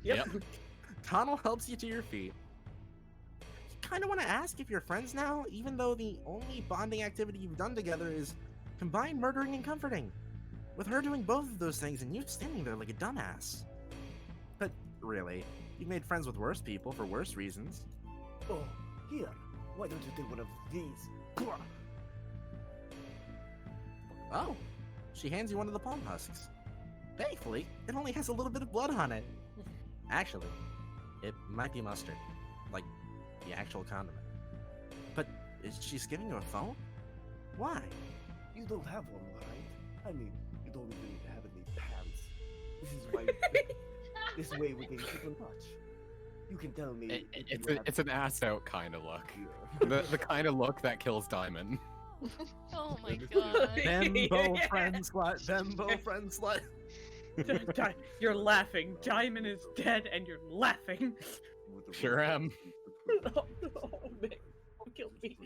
Yep. Konnyl helps you to your feet. You kind of want to ask if you're friends now, even though the only bonding activity you've done together is combined murdering and comforting. With her doing both of those things and you standing there like a dumbass. But really, you've made friends with worse people for worse reasons. Oh, here. Why don't you take one of these? Oh, she hands you one of the palm husks. Thankfully, it only has a little bit of blood on it. Actually, it might be mustard. Like, the actual condiment. But is she giving you a phone? Why? You don't have one, right? I mean, you don't even have any pants. This is why. This way we can keep in touch. You can tell me. It's an ass out kind of look. The kind of look that kills Diemen. Oh my god. Bembo friend slut. Bembo friend slut. You're laughing. Diemen is dead, and you're laughing. Sure am. Oh, man. Don't kill me.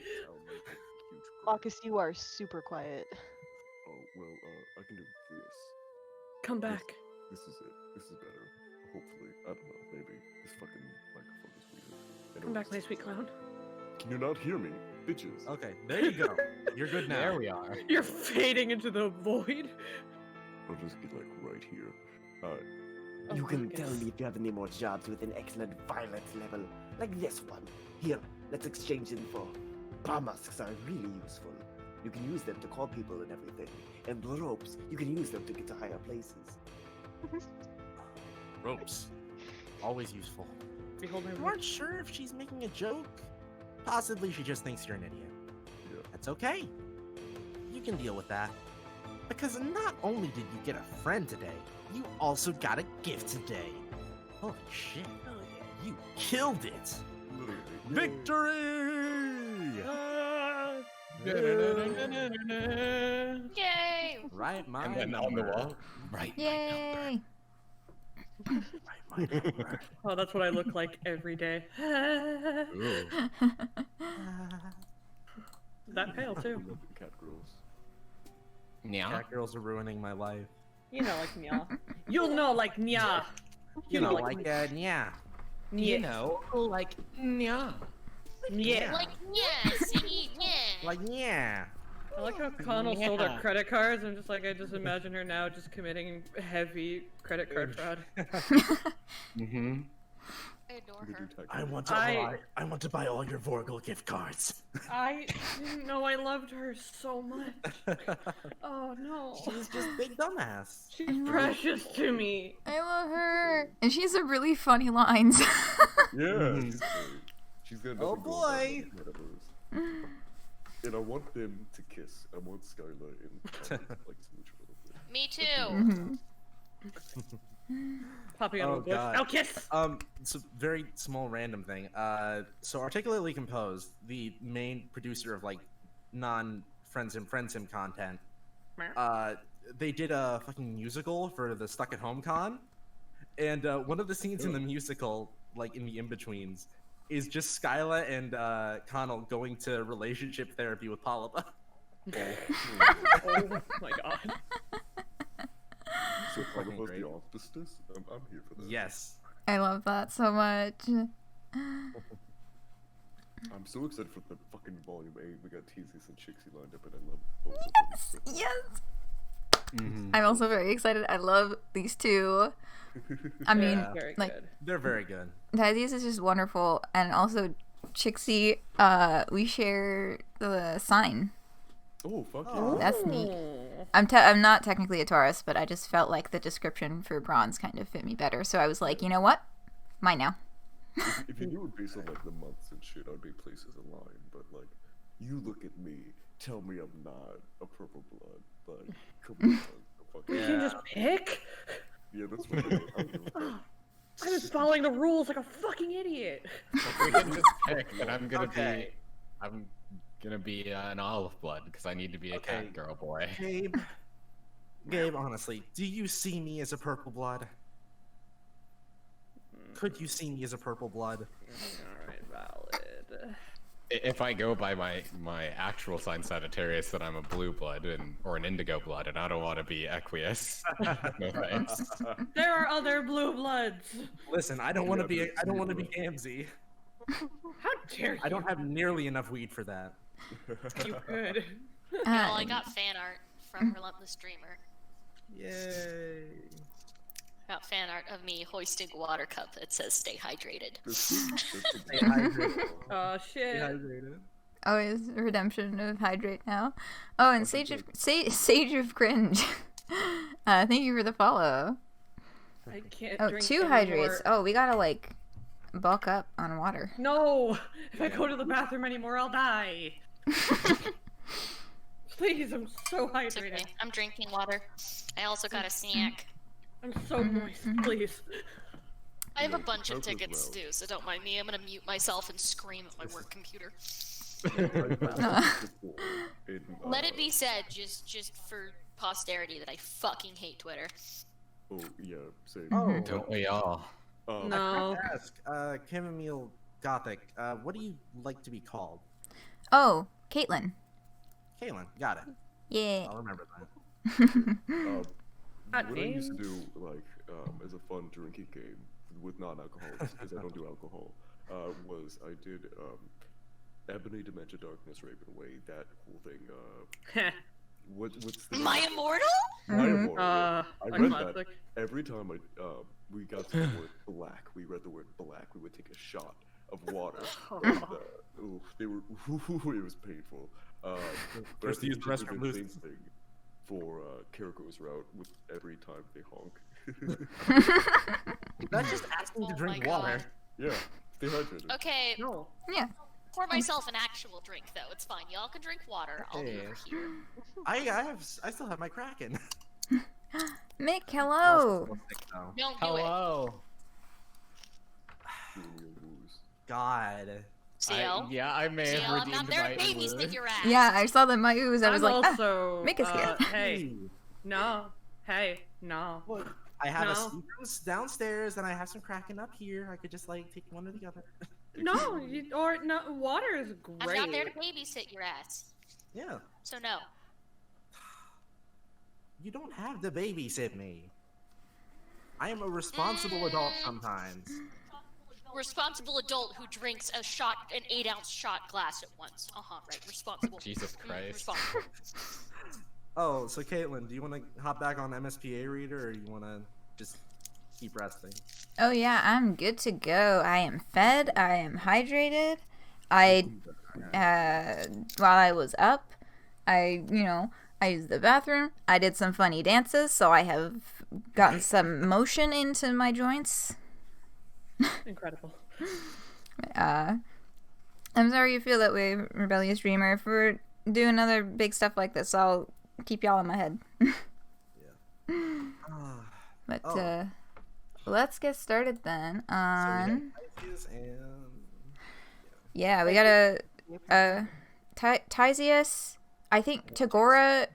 Marcus, you are super quiet. Oh, well, I can do this. Come back. This is it. This is better. Hopefully. I don't know. Maybe. This fucking microphone is weird. Come back, my sweet clown. Can you not hear me? Bitches. Okay, there you go. You're good now. There we are. You're fading into the void. I'll just get, like, right here. You can tell me if you have any more jobs with an excellent violence level, like this one. Here, let's exchange info. Palm husks are really useful. You can use them to call people and everything. And the ropes, you can use them to get to higher places. Ropes. Always useful. Behold my You aren't sure if she's making a joke? Possibly she just thinks you're an idiot. Yeah. That's okay. You can deal with that. Because not only did you get a friend today, you also got a gift today. Holy shit. Oh, You killed it. Victory! Yay! Right, my And then on the wall. Right. Yay! Oh, that's what I look like every day. That pale too. Cat girls. Yeah. Cat girls are ruining my life. You know, like nya. You'll know, like nya. You know, like yeah. You know, like yeah. Yeah. Like, yeah, see, yeah. Like yeah. I like how Konnyl sold her credit cards. I'm just like, I just imagine her now just committing heavy credit card fraud. Mm-hmm. I adore her. I want to buy all your Vorgel gift cards. I didn't know I loved her so much. Oh no. She's just big dumbass. She's precious to me. I love her. And she has some really funny lines. Yeah. She's got Oh nothing going boy. on with whatever. And I want them to kiss. I want Skylla and like smooch a little bit. Me too. Popping out of a bush. God. Oh, kiss! It's a very small random thing. So Articulately Composed, the main producer of like non-Friendsim content, they did a fucking musical for the Stuck at Home Con, and one of the scenes in the musical, like in the in-betweens, is just Skylla and Konnyl going to relationship therapy with Polypa. Oh my god. So Polypa's the auspicious? I'm here for that. Yes. I love that so much. I'm so excited for the fucking volume 8. We got Tyzias and Chixie lined up, and I love both of them. Yes! I'm also very excited. I love these two. I mean, Very like, good. They're very good. Tyzias is just wonderful. And also, Chixie, we share the sign. Oh, fuck yeah. That's neat. I'm not technically a Taurus, but I just felt like the description for bronze kind of fit me better. So I was like, you know what? Mine now. If you knew it based on like the months and shit, I'd be places aligned. But like, you look at me, tell me I'm not a purple blood. Like, come on. You can just pick? Yeah, that's what I do. I've been following the rules like a fucking idiot. We can just pick, but I'm gonna be an olive blood because I need to be a cat girl boy. Gabe, honestly, do you see me as a purple blood? Could you see me as a purple blood? Alright, valid. If I go by my actual sign Sagittarius, then I'm a blue blood or an indigo blood, and I don't want to be Equius. No thanks. There are other blue bloods. Listen, I don't want to be Amzie. How dare you? I don't have nearly enough weed for that. You could. Well, I got fan art from Relentless Dreamer. Yay. Got fan art of me hoisting a water cup that says "Stay hydrated." Stay hydrated. Oh shit. Stay hydrated. Oh, it's Redemption of Hydrate now. Oh, and Sage of Cringe. Thank you for the follow. I can't Oh, drink 2 anymore. hydrates. Oh, we gotta like bulk up on water. No! If I go to the bathroom anymore, I'll die. Please, I'm so It's hydrated. okay. I'm drinking water. I also got a snack. I'm so moist, please. I have a bunch of tickets to do, so don't mind me. I'm gonna mute myself and scream at my work computer. Let it be said, just for posterity, that I fucking hate Twitter. Oh yeah, same. Oh, Don't we all? No. I forgot to ask, chamomileGothic, what do you like to be called? Oh, Caitlin. Caitlin, got it. Yeah. I'll remember that. What I used to do, like, as a fun drinking game with non-alcoholics, because I don't do alcohol, was I did Ebony, Dementia, Darkness, Raven Away, that whole thing. What's the My Immortal? My Immortal. Yeah. I read classic. that every time we got to the word black. We read the word black. We would take a shot of water. And, oof, they were. It was painful. But First I use think the it's a restroom, good lose. thing for Kiriko's route with every time they honk. That's just asking to drink water. Yeah, stay hydrated. Okay. No. Yeah. Pour myself an actual drink, though. It's fine. Y'all can drink water. I'll be Hey. over here. I still have my Kraken. Mick, hello. Don't do it. God. CL? Yeah, I may have CL, I'm not redeemed there my to babysit your ass. Yeah, I saw the my ooze. I was I'm like, also, Mick is here. Hey. No. Hey. No. Look, I have No. a sleep room downstairs, and I have some Kraken up here. I could just like take one or the other. No, no. Water is I'm great. not there to babysit your ass. Yeah. So no. You don't have to babysit me. I am a responsible adult sometimes. Responsible adult who drinks an 8-ounce shot glass at once. Right. Responsible. Jesus Christ. Responsible. Oh, so Caitlin, do you want to hop back on MSPA reader, or do you want to just keep resting? Oh yeah, I'm good to go. I am fed. I am hydrated. While I was up, I used the bathroom. I did some funny dances, so I have gotten some motion into my joints. Incredible. I'm sorry you feel that way, Rebellious Dreamer. If we're doing another big stuff like this, I'll keep y'all in my head. But let's get started then on... Yeah, we got Tyzias. I think Tagora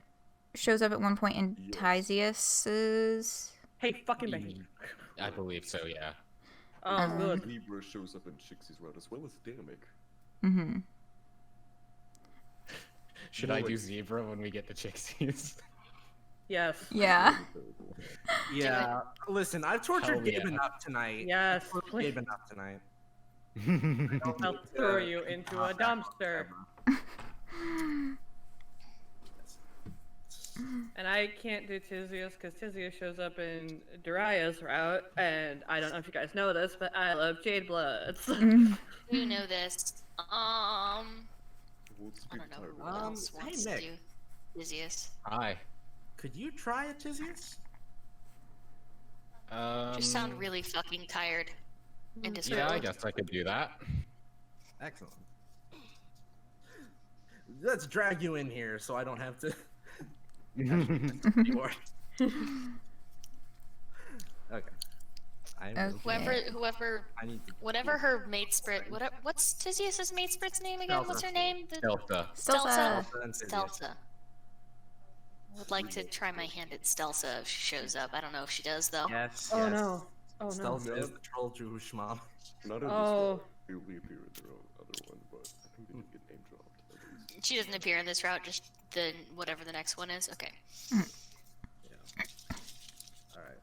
shows up at one point in Tyzias's... Hey, fucking Becky. I believe so, yeah. Oh, good. Zebruh shows up in Chixie's route as well as Diemen. Mm-hmm. Should I do Zebra when we get to Chixies? Yes. Yeah. Yeah. Listen, I've tortured Hell Gabe yeah. enough tonight. Yes. I've tortured Gabe enough tonight. I'll throw you into a dumpster. And I can't do Tyzias because Tyzias shows up in Daria's route, and I don't know if you guys know this, but I love Jade Bloods. You know this. I don't know who else hey, wants to Nick. do Tyzias. Hi. Could you try a Tyzias? Just sound really fucking tired and Yeah, disgruntled. I guess I could do that. Excellent. Let's drag you in here so I don't have to. Anymore. Okay. Whoever, I need to... whatever her mate spirit, what's Tyzias's mate spirit's name again? Stelsa. What's her name? Stelsa. Stelsa. Stelsa. Stelsa. I would like to try my hand at Stelsa if she shows up. I don't know if she does though. Yes. Oh yes. no. Oh no. Stelsa is the troll Jewish mom. Not in Oh. this round. They only appear in their own other one, but I'm gonna get name dropped at least. She doesn't appear in this route, just the whatever the next one is. Okay. Alright.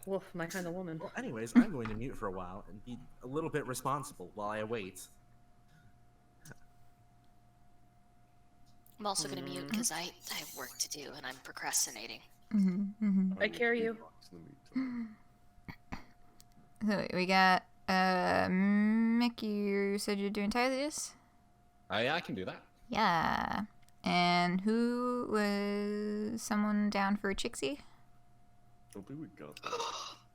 Woof, my kind of woman. Well, anyways, I'm going to mute for a while and be a little bit responsible while I await. I'm also gonna mute because I have work to do and I'm procrastinating. I carry you. So we got Mick, you said you're doing Tyzias? Yeah, I can do that. Yeah. And who was someone down for Chixie? I think we got that.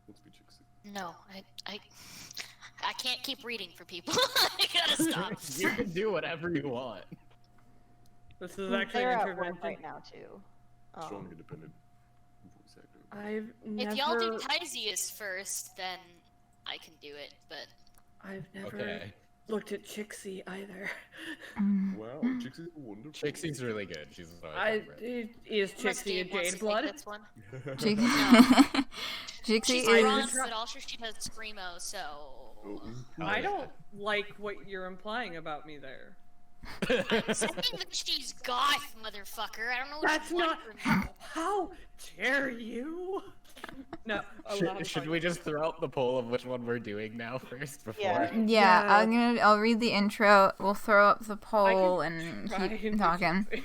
Let's be Chixie. No, I can't keep reading for people. I gotta stop. You can do whatever you want. This is actually They're an at work intervention. right now too. Strong, independent voice actor. I've never. If y'all do Tyzias first, then I can do it. But I've never looked at Chixie either. Wow, Chixie's wonderful. Chixie's really good. She's Is Chixie a Jade Blood? Chixie she's is. bronze, but also she does screamo. So I don't like what you're implying about me there. I'm saying that she's goth, motherfucker. I don't know what That's you want not. from me. How dare you? No. Should we just throw out the poll of which one we're doing now first before? Yeah, I'll read the intro. We'll throw up the poll and keep talking. Do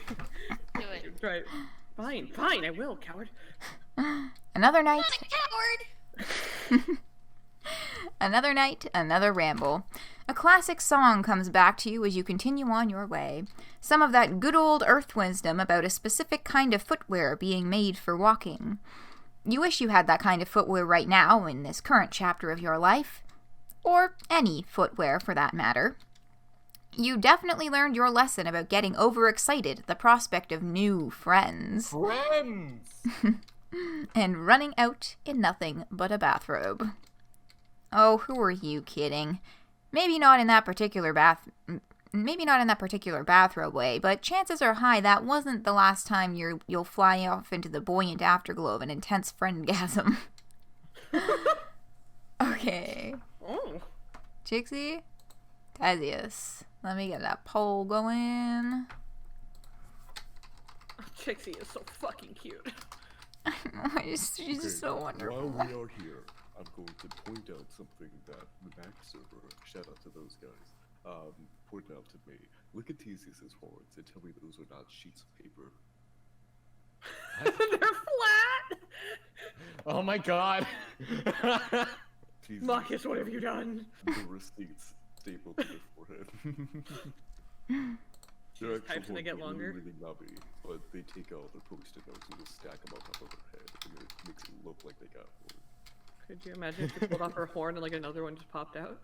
it. Right. Fine, I will, coward. Another night. Not a coward. Another night, another ramble. A classic song comes back to you as you continue on your way. Some of that good old earth wisdom about a specific kind of footwear being made for walking. You wish you had that kind of footwear right now in this current chapter of your life. Or any footwear for that matter. You definitely learned your lesson about getting overexcited at the prospect of new friends. Friends! And running out in nothing but a bathrobe. Oh, who are you kidding? Maybe not in that particular bathrobe way, but chances are high that wasn't the last time you'll fly off into the buoyant afterglow of an intense friendgasm. Okay. Oh. Chixie? Tyzias. Let me get that poll going. Chixie is so fucking cute. She's just so wonderful. While we are here, I'm going to point out something that the back server, shout out to those guys, pointed out to me. Look at Tyzias' horns and tell me those are not sheets of paper. They're flat! Oh my god! Marcus, what have you done? The receipts stapled to their forehead. Their actual Types gonna get horns are longer. really nubby, but they take out their post-it notes and just stack them on top of their head, and it makes it look like they got horns. Could you imagine if she pulled off her horn and like another one just popped out?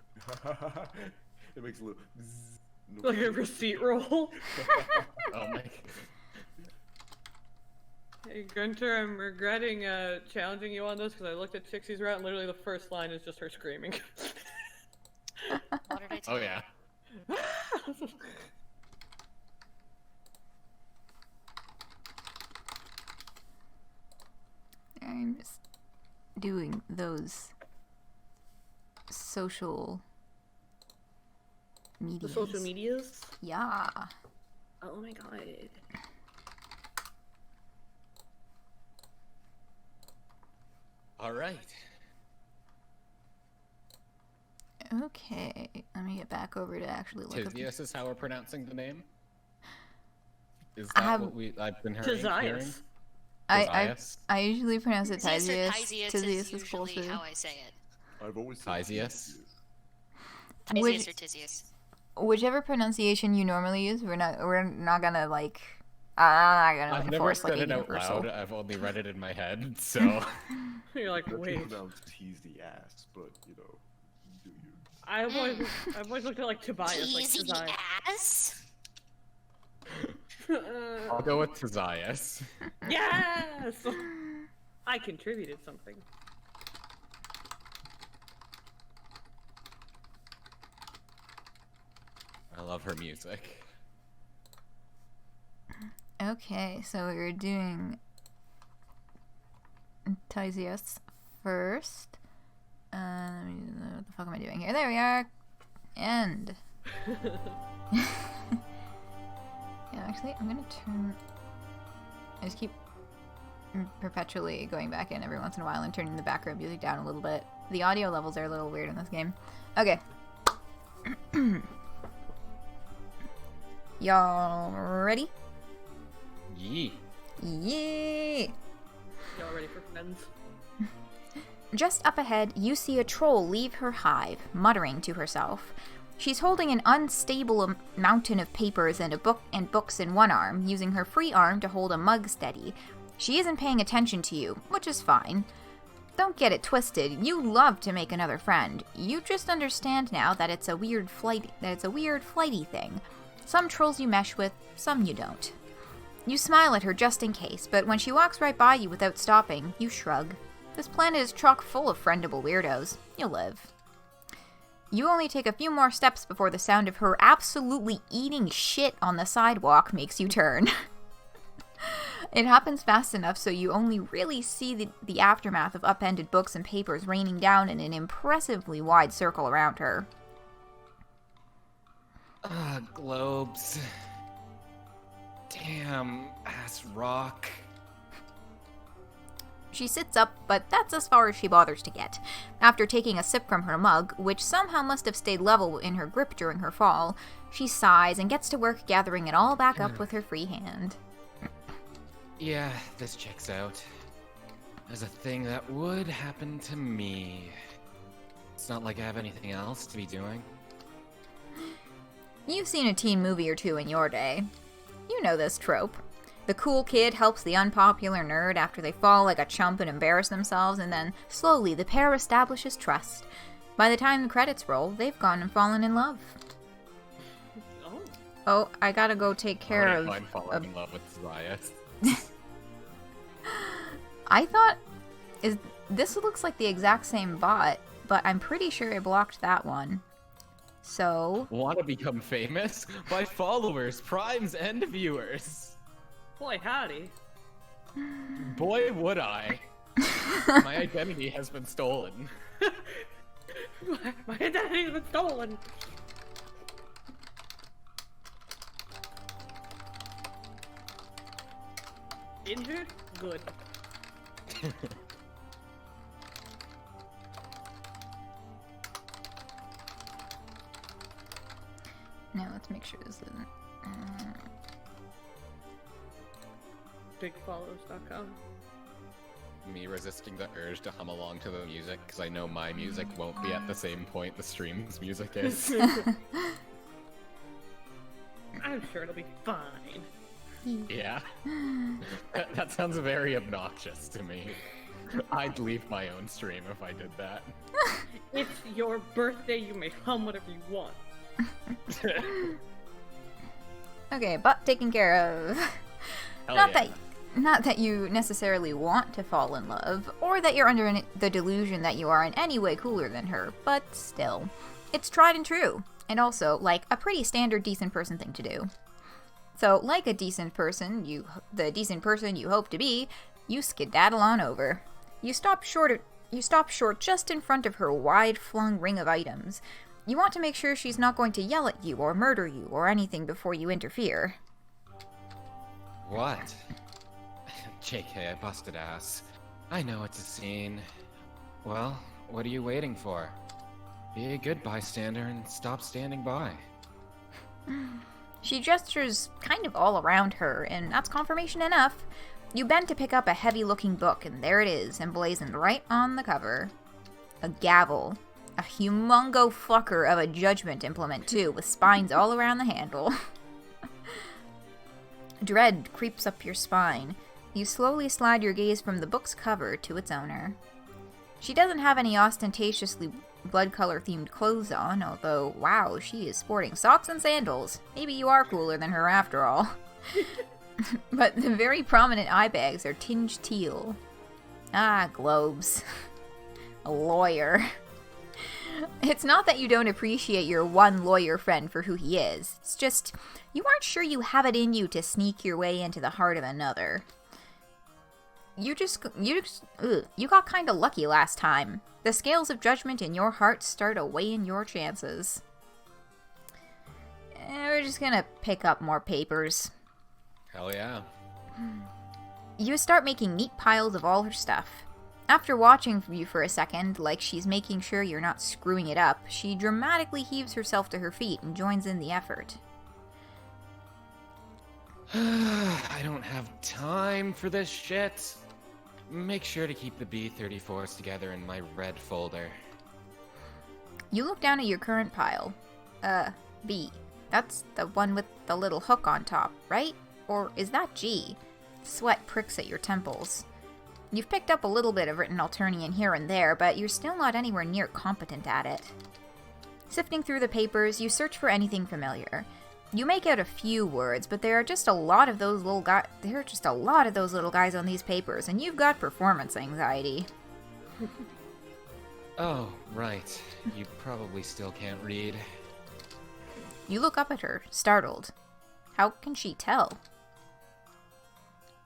It makes a little bzzz. Like a receipt roll? Oh my. Hey Gunter, I'm regretting challenging you on this because I looked at Chixie's route and literally the first line is just her screaming. What did I tell Oh yeah. I'm just doing those social medias. The social medias? Yeah. Oh my god. Alright. Okay, let me get back over to actually look up. Tyzias is how we're pronouncing the name? Is I that have- what I've been hearing? Tyzias. I usually pronounce it Tyzias or Tyzias. Tyzias Tyzias is is closer. usually how I say it. I've always said Tyzias. Tyzias or Tyzias. Whichever pronunciation you normally use, we're not gonna like. I'm not gonna I've like, never force said like a it out universal. loud. I've only read it in my head, so. You're like, That's wait. pronounced teasy ass, but you know, do you? I've always looked at like Tobias, like Easy Tobias. ass. I'll go with Tyzias. Yes! I contributed something. I love her music. Okay, so we're doing Tyzias first. What the fuck am I doing here? There we are. And Yeah, actually, I'm gonna turn... I just keep perpetually going back in every once in a while and turning the background music down a little bit. The audio levels are a little weird in this game. Okay. Y'all ready? Yee. Yeah! Y'all ready for friends? Just up ahead, you see a troll leave her hive, muttering to herself. She's holding an unstable mountain of papers and books in one arm, using her free arm to hold a mug steady. She isn't paying attention to you, which is fine. Don't get it twisted. You love to make another friend. You just understand now that it's a weird flighty thing. Some trolls you mesh with, some you don't. You smile at her just in case, but when she walks right by you without stopping, you shrug. This planet is chock full of friendable weirdos. You'll live. You only take a few more steps before the sound of her absolutely eating shit on the sidewalk makes you turn. It happens fast enough so you only really see the aftermath of upended books and papers raining down in an impressively wide circle around her. Globes. Damn, ass rock. She sits up, but that's as far as she bothers to get. After taking a sip from her mug, which somehow must have stayed level in her grip during her fall, she sighs and gets to work gathering it all back up with her free hand. Yeah, this checks out. As a thing that would happen to me. It's not like I have anything else to be doing. You've seen a teen movie or two in your day. You know this trope. The cool kid helps the unpopular nerd after they fall like a chump and embarrass themselves, and then, slowly, the pair establishes trust. By the time the credits roll, they've gone and fallen in love. Oh, I gotta go take care of... I'm falling in love with Tyzias. I thought... This looks like the exact same bot, but I'm pretty sure I blocked that one. So... Want to become famous? By followers, primes, and viewers. Boy, howdy. Boy, would I. My identity has been stolen. My identity has been stolen. Injured? Good. Now let's make sure this isn't... Bigfollows.com. Me resisting the urge to hum along to the music, because I know my music won't be at the same point the stream's music is. I'm sure it'll be fine. Yeah. That sounds very obnoxious to me. I'd leave my own stream if I did that. It's your birthday, you may hum whatever you want. Okay, butt taken care of. Not that you necessarily want to fall in love, or that you're under the delusion that you are in any way cooler than her, but still. It's tried and true, and also, like, a pretty standard decent person thing to do. So, like a decent person, the decent person you hope to be, you skedaddle on over. You stop short just in front of her wide-flung ring of items. You want to make sure she's not going to yell at you or murder you or anything before you interfere. What? JK, I busted ass. I know it's a scene. Well, what are you waiting for? Be a good bystander and stop standing by. She gestures kind of all around her, and that's confirmation enough. You bend to pick up a heavy-looking book, and there it is, emblazoned right on the cover. A gavel. A humongo fucker of a judgment implement, too, with spines all around the handle. Dread creeps up your spine. You slowly slide your gaze from the book's cover to its owner. She doesn't have any ostentatiously blood-color-themed clothes on, although, wow, she is sporting socks and sandals. Maybe you are cooler than her after all. But the very prominent eye bags are tinged teal. Ah, globes. A lawyer. It's not that you don't appreciate your one lawyer friend for who he is. It's just, you aren't sure you have it in you to sneak your way into the heart of another. You got kinda lucky last time. The scales of judgment in your heart start weighing your chances. We're just gonna pick up more papers. Hell yeah. You start making neat piles of all her stuff. After watching you for a second, like she's making sure you're not screwing it up, she dramatically heaves herself to her feet and joins in the effort. I don't have time for this shit. Make sure to keep the B-34s together in my red folder. You look down at your current pile. B. That's the one with the little hook on top, right? Or is that G? Sweat pricks at your temples. You've picked up a little bit of written Alternian here and there, but you're still not anywhere near competent at it. Sifting through the papers, you search for anything familiar. You make out a few words, but there are just a lot of those little guys. There are just a lot of those little guys on these papers, and you've got performance anxiety. Oh, right. You probably still can't read. You look up at her, startled. How can she tell?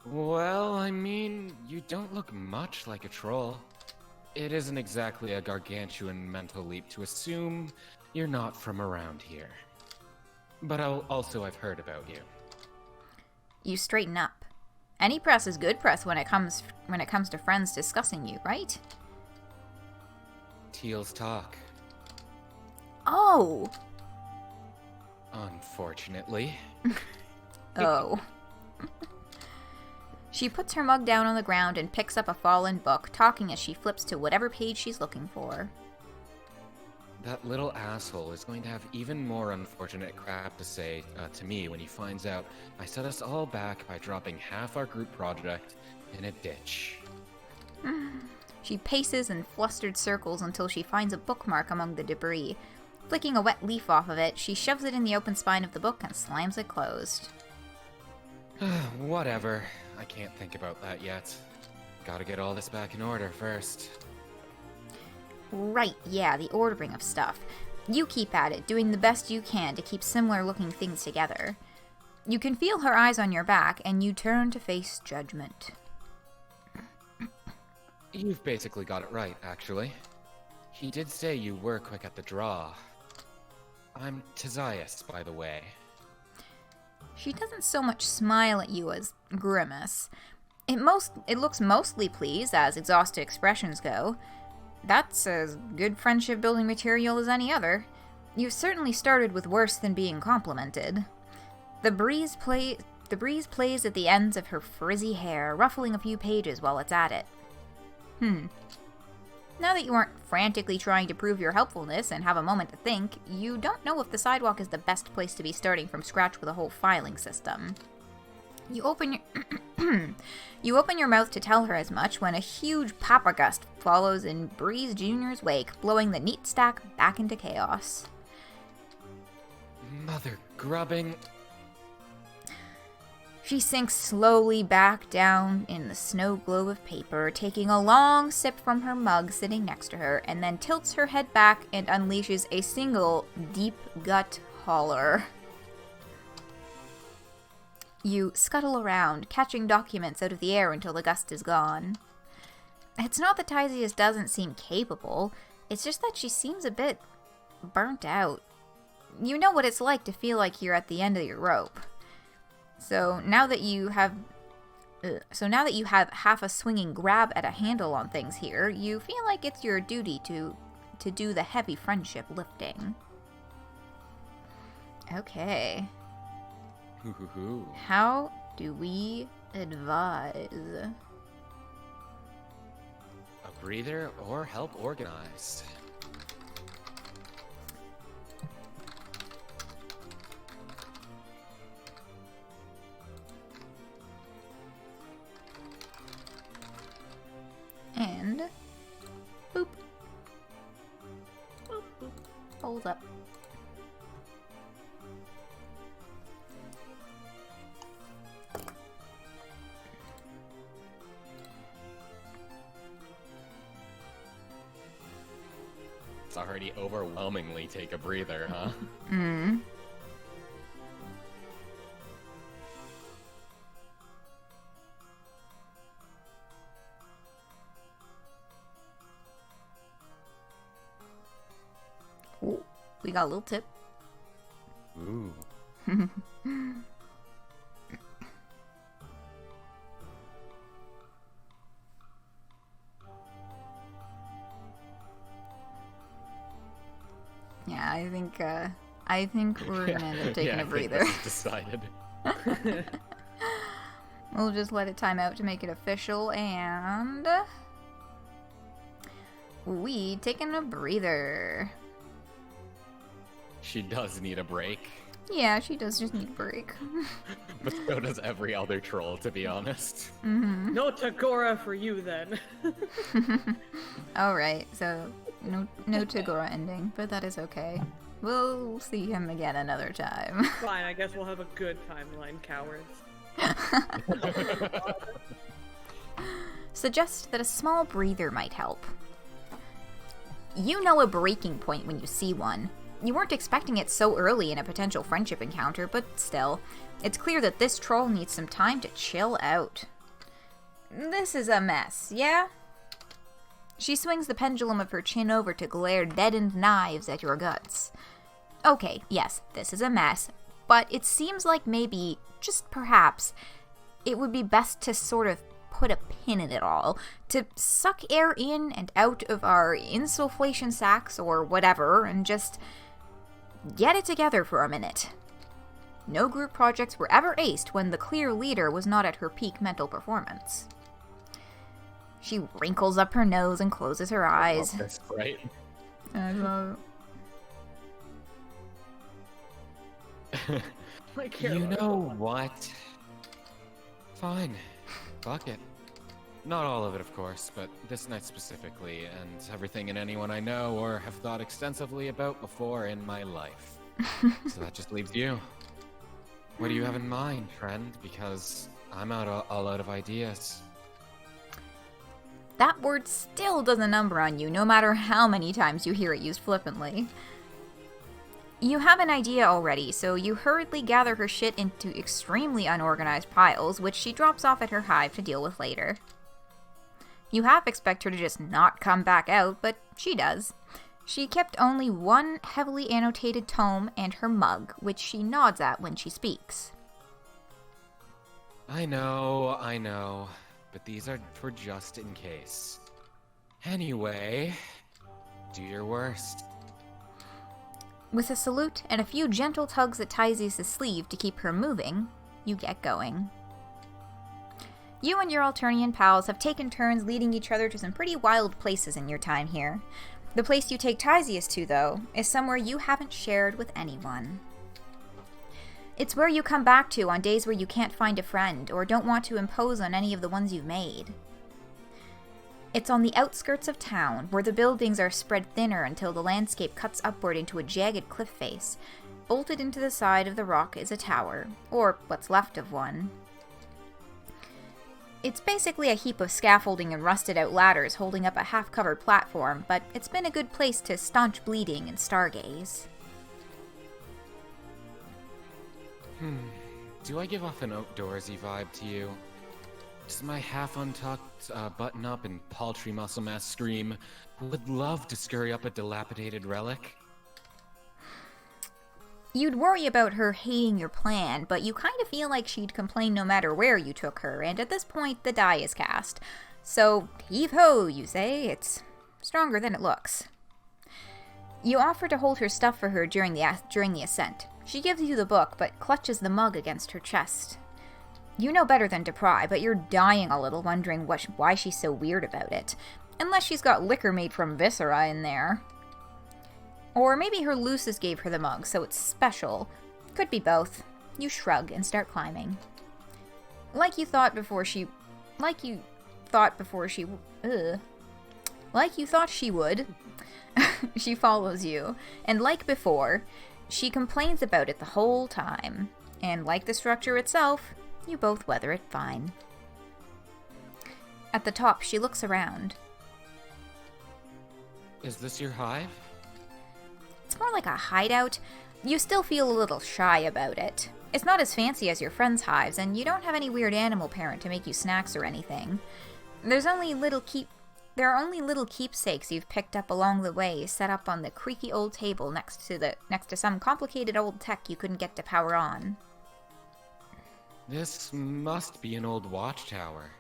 Well, I mean, you don't look much like a troll. It isn't exactly a gargantuan mental leap to assume you're not from around here. But I've heard about you. You straighten up. Any press is good press when it comes to friends discussing you, right? Teals talk. Oh! Unfortunately. Oh. She puts her mug down on the ground and picks up a fallen book, talking as she flips to whatever page she's looking for. That little asshole is going to have even more unfortunate crap to say to me when he finds out I set us all back by dropping half our group project in a ditch. She paces in flustered circles until she finds a bookmark among the debris. Flicking a wet leaf off of it, she shoves it in the open spine of the book and slams it closed. Whatever. I can't think about that yet. Gotta get all this back in order first. Right, yeah, the ordering of stuff. You keep at it, doing the best you can to keep similar-looking things together. You can feel her eyes on your back, and you turn to face judgment. You've basically got it right, actually. He did say you were quick at the draw. I'm Tyzias, by the way. She doesn't so much smile at you as grimace. It looks mostly pleased, as exhausted expressions go. That's as good friendship-building material as any other. You've certainly started with worse than being complimented. The breeze plays at the ends of her frizzy hair, ruffling a few pages while it's at it. Now that you aren't frantically trying to prove your helpfulness and have a moment to think, you don't know if the sidewalk is the best place to be starting from scratch with a whole filing system. You open your mouth to tell her as much when a huge papa gust follows in Breeze Jr.'s wake, blowing the neat stack back into chaos. Mother grubbing. She sinks slowly back down in the snow globe of paper, taking a long sip from her mug sitting next to her, and then tilts her head back and unleashes a single deep gut holler. You scuttle around, catching documents out of the air until the gust is gone. It's not that Tyzias doesn't seem capable, it's just that she seems a bit burnt out. You know what it's like to feel like you're at the end of your rope. So now that you have half a swinging grab at a handle on things here, you feel like it's your duty to do the heavy friendship lifting. Okay. How do we advise? A breather or help organized. And boop. Boop, boop. Holds up. It's already overwhelmingly take a breather, huh? Ooh, we got a little tip. Ooh. Yeah, I think we're gonna end up taking a breather. I think this is decided. We'll just let it time out to make it official, and we taking a breather. She does need a break. Yeah, she does just need a break. But so does every other troll, to be honest. Mm-hmm. No Tagora for you then. Alright, so no Tagora ending, but that is okay. We'll see him again another time. Fine, I guess we'll have a good timeline, cowards. Suggest that a small breather might help. You know a breaking point when you see one. You weren't expecting it so early in a potential friendship encounter, but still, it's clear that this troll needs some time to chill out. This is a mess, yeah? She swings the pendulum of her chin over to glare deadened knives at your guts. Okay, yes, this is a mess, but it seems like maybe, just perhaps, it would be best to sort of put a pin in it all, to suck air in and out of our insufflation sacs or whatever, and just get it together for a minute. No group projects were ever aced when the clear leader was not at her peak mental performance. She wrinkles up her nose and closes her eyes. That's right. I love You know what? Fine. Fuck it. Not all of it, of course, but this night specifically, and everything and anyone I know or have thought extensively about before in my life. So that just leaves you. What do you have in mind, friend? Because I'm all out of ideas. That word still does a number on you, no matter how many times you hear it used flippantly. You have an idea already, so you hurriedly gather her shit into extremely unorganized piles, which she drops off at her hive to deal with later. You half expect her to just not come back out, but she does. She kept only one heavily annotated tome and her mug, which she nods at when she speaks. I know, but these are for just in case. Anyway, do your worst. With a salute and a few gentle tugs at Tyzias' sleeve to keep her moving, you get going. You and your Alternian pals have taken turns leading each other to some pretty wild places in your time here. The place you take Tyzias to, though, is somewhere you haven't shared with anyone. It's where you come back to on days where you can't find a friend or don't want to impose on any of the ones you've made. It's on the outskirts of town, where the buildings are spread thinner until the landscape cuts upward into a jagged cliff face. Bolted into the side of the rock is a tower, or what's left of one. It's basically a heap of scaffolding and rusted-out ladders holding up a half-covered platform, but it's been a good place to staunch bleeding and stargaze. Do I give off an outdoorsy vibe to you? Does my half-untucked button-up and paltry muscle mass scream, would love to scurry up a dilapidated relic? You'd worry about her hating your plan, but you kind of feel like she'd complain no matter where you took her, and at this point the die is cast. So, heave-ho, you say. It's stronger than it looks. You offer to hold her stuff for her during the ascent. She gives you the book, but clutches the mug against her chest. You know better than to pry, but you're dying a little wondering why she's so weird about it. Unless she's got liquor made from viscera in there. Or maybe her luces gave her the mug, so it's special. Could be both. You shrug and start climbing. Like you thought she would. She follows you, and like before, she complains about it the whole time. And like the structure itself, you both weather it fine. At the top, she looks around. Is this your hive? It's more like a hideout. You still feel a little shy about it. It's not as fancy as your friends' hives, and you don't have any weird animal parent to make you snacks or anything. There's There are only little keepsakes you've picked up along the way, set up on the creaky old table next to some complicated old tech you couldn't get to power on. This must be an old watchtower.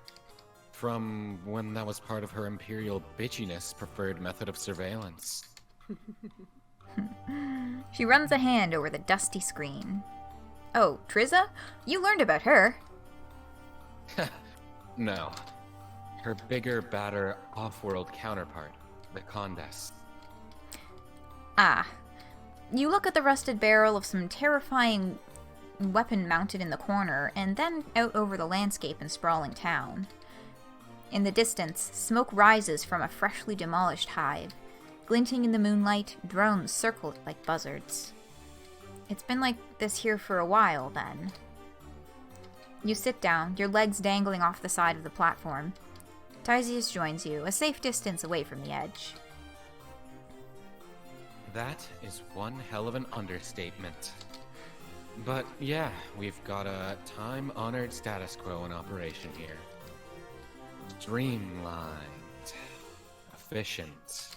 From when that was part of her imperial bitchiness preferred method of surveillance. She runs a hand over the dusty screen. Oh, Trizza? You learned about her. No. Her bigger, badder, off-world counterpart, the Condess. Ah. You look at the rusted barrel of some terrifying weapon mounted in the corner, and then out over the landscape and sprawling town. In the distance, smoke rises from a freshly demolished hive. Glinting in the moonlight, drones circle it like buzzards. It's been like this here for a while, then. You sit down, your legs dangling off the side of the platform. Tyzias joins you, a safe distance away from the edge. That is one hell of an understatement. But yeah, we've got a time-honored status quo in operation here. Streamlined, efficient,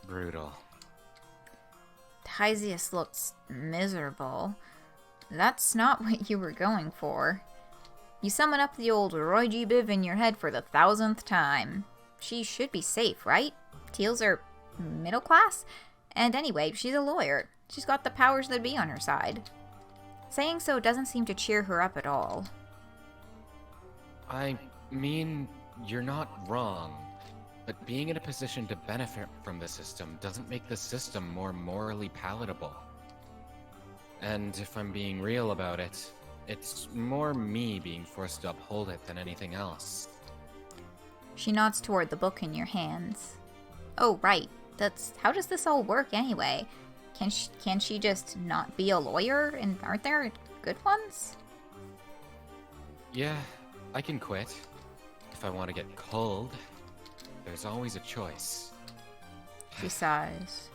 brutal. Tyzias looks miserable. That's not what you were going for. You summon up the old Roy G. Biv in your head for the 1000th time. She should be safe, right? Teals are middle class? And anyway, she's a lawyer. She's got the powers that be on her side. Saying so doesn't seem to cheer her up at all. I mean, you're not wrong. But being in a position to benefit from the system doesn't make the system more morally palatable. And if I'm being real about it, it's more me being forced to uphold it than anything else. She nods toward the book in your hands. Oh, right. How does this all work anyway? Can she just not be a lawyer? And aren't there good ones? Yeah, I can quit. If I want to get cold, there's always a choice. She sighs.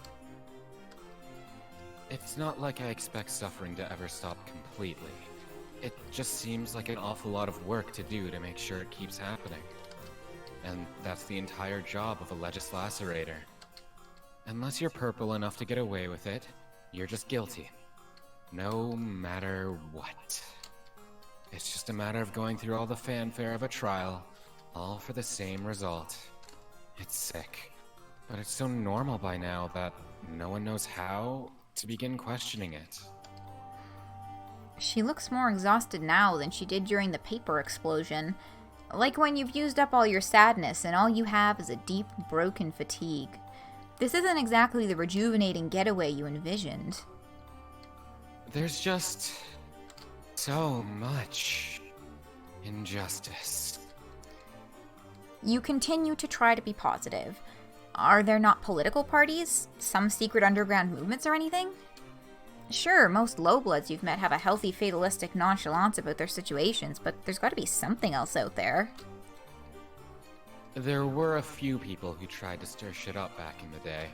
It's not like I expect suffering to ever stop completely. It just seems like an awful lot of work to do to make sure it keeps happening. And that's the entire job of a legislacerator. Unless you're purple enough to get away with it, you're just guilty. No matter what. It's just a matter of going through all the fanfare of a trial, all for the same result. It's sick, but it's so normal by now that no one knows how to begin questioning it. She looks more exhausted now than she did during the paper explosion. Like when you've used up all your sadness and all you have is a deep, broken fatigue. This isn't exactly the rejuvenating getaway you envisioned. There's just so much injustice. You continue to try to be positive. Are there not political parties? Some secret underground movements or anything? Sure, most lowbloods you've met have a healthy fatalistic nonchalance about their situations, but there's gotta be something else out there. There were a few people who tried to stir shit up back in the day.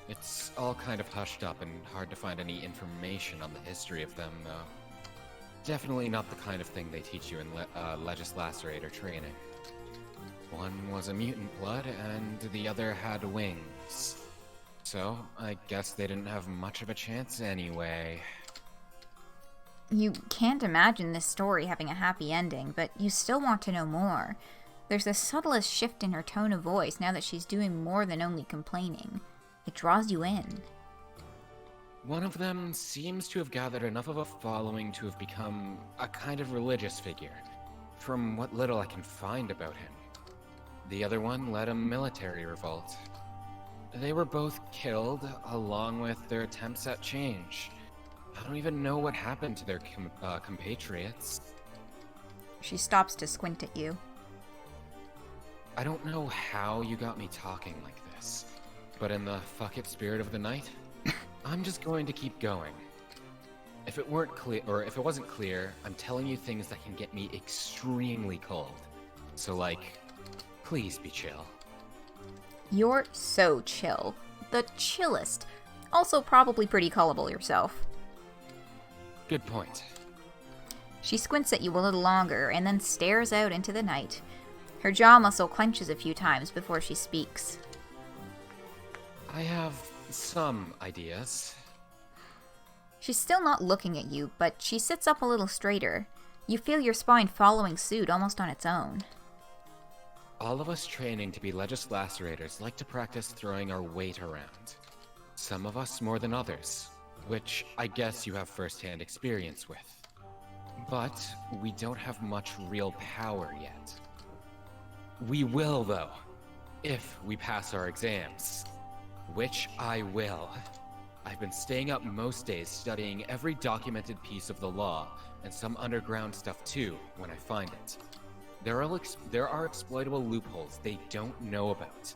It's all kind of hushed up and hard to find any information on the history of them, though. Definitely not the kind of thing they teach you in legislacerator training. One was a mutant blood, and the other had wings. So, I guess they didn't have much of a chance anyway. You can't imagine this story having a happy ending, but you still want to know more. There's the subtlest shift in her tone of voice now that she's doing more than only complaining. It draws you in. One of them seems to have gathered enough of a following to have become a kind of religious figure, from what little I can find about him. The other one led a military revolt. They were both killed, along with their attempts at change. I don't even know what happened to their compatriots. She stops to squint at you. I don't know how you got me talking like this, but in the fuck it spirit of the night, I'm just going to keep going. If it wasn't clear, I'm telling you things that can get me extremely cold. So like, please be chill. You're so chill. The chillest. Also probably pretty gullible yourself. Good point. She squints at you a little longer and then stares out into the night. Her jaw muscle clenches a few times before she speaks. I have some ideas. She's still not looking at you, but she sits up a little straighter. You feel your spine following suit almost on its own. All of us training to be legislaculators like to practice throwing our weight around. Some of us more than others, which I guess you have first-hand experience with. But we don't have much real power yet. We will, though, if we pass our exams. Which I will. I've been staying up most days studying every documented piece of the law, and some underground stuff too, when I find it. There are exploitable loopholes they don't know about.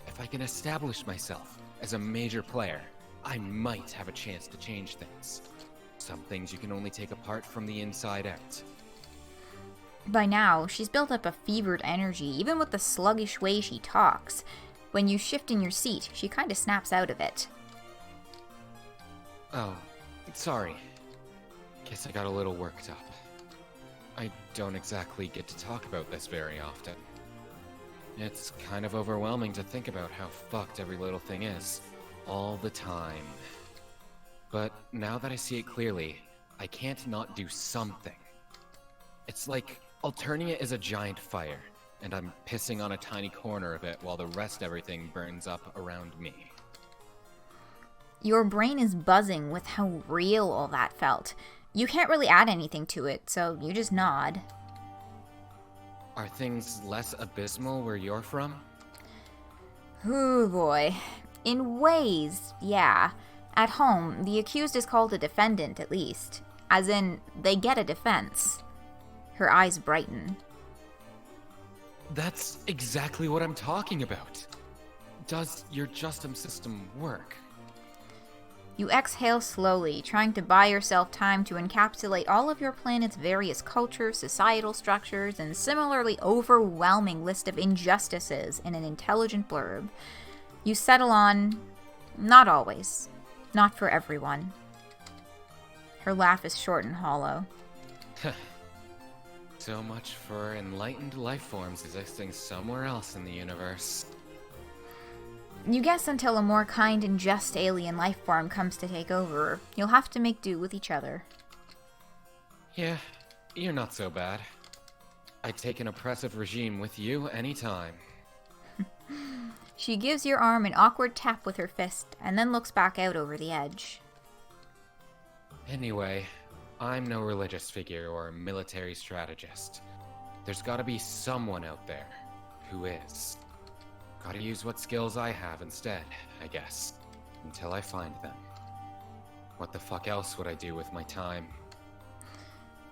If I can establish myself as a major player, I might have a chance to change things. Some things you can only take apart from the inside out. By now, she's built up a fevered energy, even with the sluggish way she talks. When you shift in your seat, she kinda snaps out of it. Oh, sorry. Guess I got a little worked up. I don't exactly get to talk about this very often. It's kind of overwhelming to think about how fucked every little thing is, all the time. But now that I see it clearly, I can't not do something. It's like Alternia is a giant fire, and I'm pissing on a tiny corner of it while the rest of everything burns up around me. Your brain is buzzing with how real all that felt. You can't really add anything to it, so you just nod. Are things less abysmal where you're from? Ooh boy. In ways, yeah. At home, the accused is called a defendant, at least. As in, they get a defense. Her eyes brighten. That's exactly what I'm talking about. Does your justice system work? You exhale slowly, trying to buy yourself time to encapsulate all of your planet's various cultures, societal structures, and similarly overwhelming list of injustices in an intelligent blurb. You settle on, not always, not for everyone. Her laugh is short and hollow. So much for enlightened life forms existing somewhere else in the universe. You guess until a more kind and just alien life form comes to take over, you'll have to make do with each other. Yeah, you're not so bad. I'd take an oppressive regime with you anytime. She gives your arm an awkward tap with her fist, and then looks back out over the edge. Anyway, I'm no religious figure or military strategist. There's gotta be someone out there who is. Gotta use what skills I have instead, I guess, until I find them. What the fuck else would I do with my time?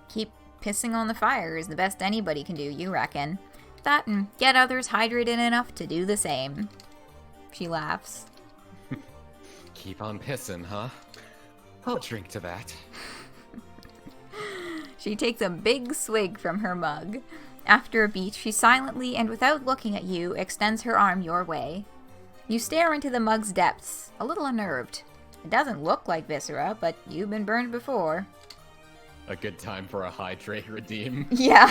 Keep pissing on the fire is the best anybody can do, you reckon. That and get others hydrated enough to do the same. She laughs. Keep on pissing, huh? I'll drink to that. She takes a big swig from her mug. After a beat, she silently and without looking at you extends her arm your way. You stare into the mug's depths, a little unnerved. It doesn't look like viscera, but you've been burned before. A good time for a hydrate redeem. Yeah.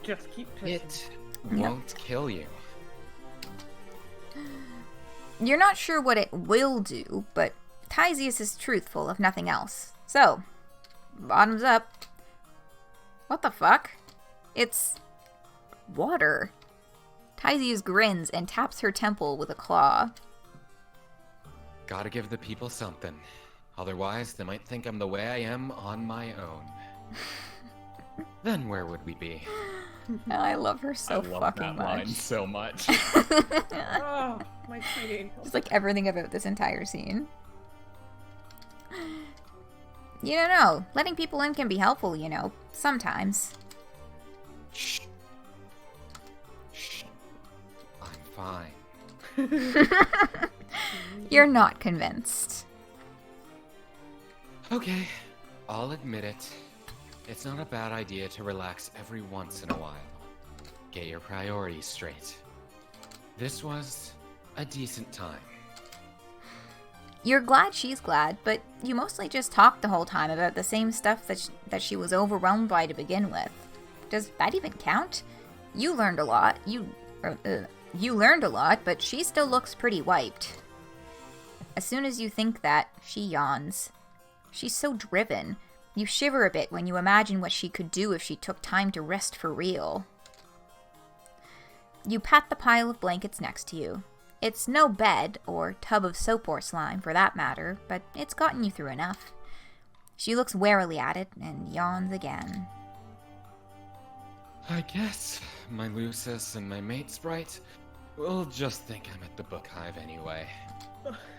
Just keep pissing. It won't kill you. You're not sure what it will do, but Tyzias is truthful, if nothing else. So, bottoms up. What the fuck? It's water. Tyzias grins and taps her temple with a claw. Gotta give the people something. Otherwise, they might think I'm the way I am on my own. Then where would we be? I love her so I love fucking that line much. so much. Oh, my sweetie. Just like everything about this entire scene. You don't know. Letting people in can be helpful, you know. Sometimes. Shh. Shh. I'm fine. You're not convinced. Okay, I'll admit it. It's not a bad idea to relax every once in a while. Get your priorities straight. This was a decent time. You're glad she's glad, but you mostly just talked the whole time about the same stuff that she was overwhelmed by to begin with. Does that even count? You learned a lot. You learned a lot, but she still looks pretty wiped. As soon as you think that, she yawns. She's so driven. You shiver a bit when you imagine what she could do if she took time to rest for real. You pat the pile of blankets next to you. It's no bed, or tub of soap or slime for that matter, but it's gotten you through enough. She looks warily at it and yawns again. I guess my Lucis and my mate Sprite will just think I'm at the book hive anyway.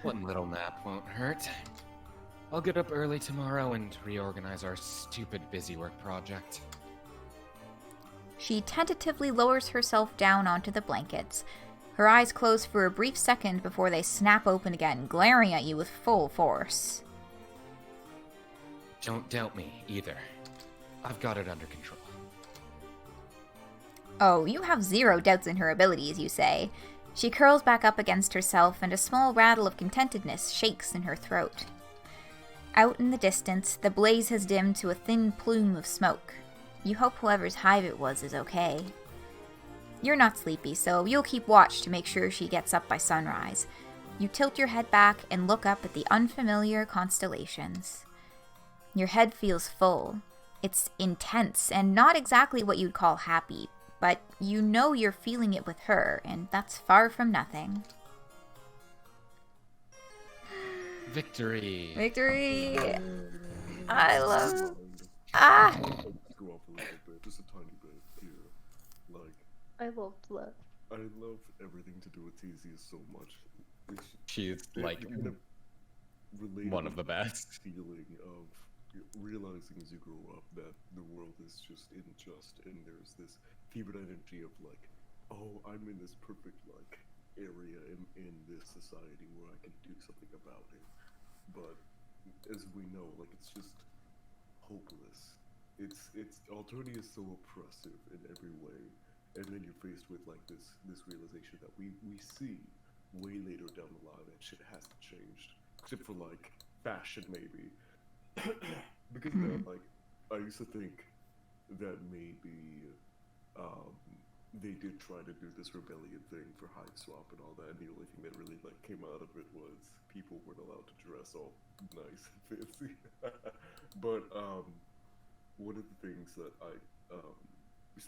One little nap won't hurt. I'll get up early tomorrow and reorganize our stupid busy work project. She tentatively lowers herself down onto the blankets. Her eyes close for a brief second before they snap open again, glaring at you with full force. Don't doubt me, either. I've got it under control. Oh, you have zero doubts in her abilities, you say. She curls back up against herself, and a small rattle of contentedness shakes in her throat. Out in the distance, the blaze has dimmed to a thin plume of smoke. You hope whoever's hive it was is okay. You're not sleepy, so you'll keep watch to make sure she gets up by sunrise. You tilt your head back and look up at the unfamiliar constellations. Your head feels full. It's intense, and not exactly what you'd call happy, but you know you're feeling it with her, and that's far from nothing. Victory! Victory! I love... Ah! Go off a little bit, just a tiny bit here. Like, I love blood. I love everything to do with Tyzias so much. She's like one of the best. Feeling of realizing as you grow up that the world is just unjust, and there's this fevered energy of like, oh, I'm in this perfect like area in this society where I can do something about it. But as we know, like, it's just hopeless. It's Alternia is so oppressive in every way, and then you're faced with like this realization that we see way later down the line that shit hasn't changed, except for like fashion maybe. Because like I used to think that maybe they did try to do this rebellion thing for Hiveswap and all that, and the only thing that really like came out of it was people weren't allowed to dress all nice and fancy. But one of the things that I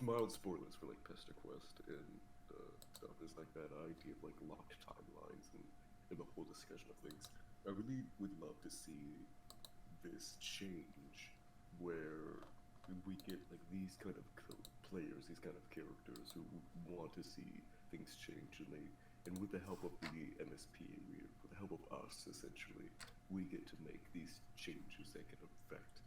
mild spoilers for like Pesta Quest and stuff is like that idea of like locked timelines and the whole discussion of things. I really would love to see this change where we get like these kind of players, these kind of characters who want to see things change, and with the help of the MSP, with the help of us, essentially, we get to make these changes that can affect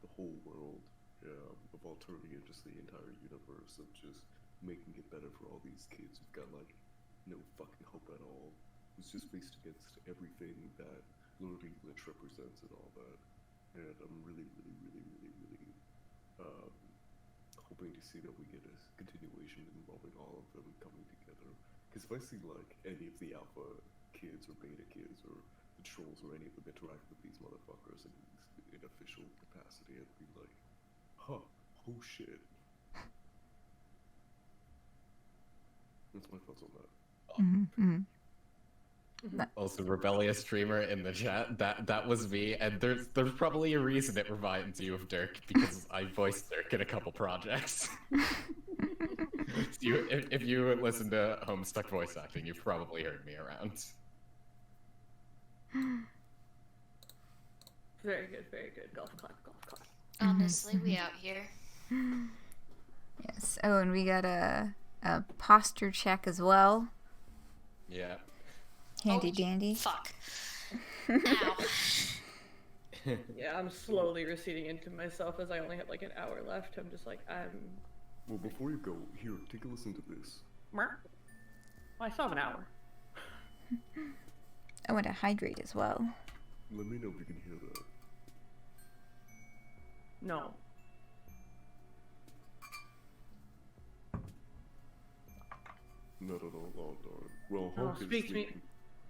the whole world of Alternia, just the entire universe, of just making it better for all these kids who've got like no fucking hope at all, who's just faced against everything that Lord English represents and all that. And I'm really hoping to see that we get a continuation involving all of them coming together. Because if I see like any of the alpha kids or beta kids or the trolls or any of them interact with these motherfuckers in official capacity, I'd be like, huh, oh shit. That's my thoughts on that. Mm-hmm. Also, rebellious streamer in the chat. That was me, and there's probably a reason it reminds you of Dirk, because I voiced Dirk in a couple projects. If you listen to Homestuck voice acting, you've probably heard me around. Very good, very good. Golf clap, golf clap. Honestly, we out here. Yes. Oh, and we got a posture check as well. Yeah. Handy dandy. Fuck. Yeah, I'm slowly receding into myself as I only have like an hour left. I'm just like, Well, before you go, here, take a listen to this. Well, I still have an hour. I want to hydrate as well. Let me know if you can hear that. No. Not at all. Oh, darn. Well, Oh, Hulk is speak to me. sleeping.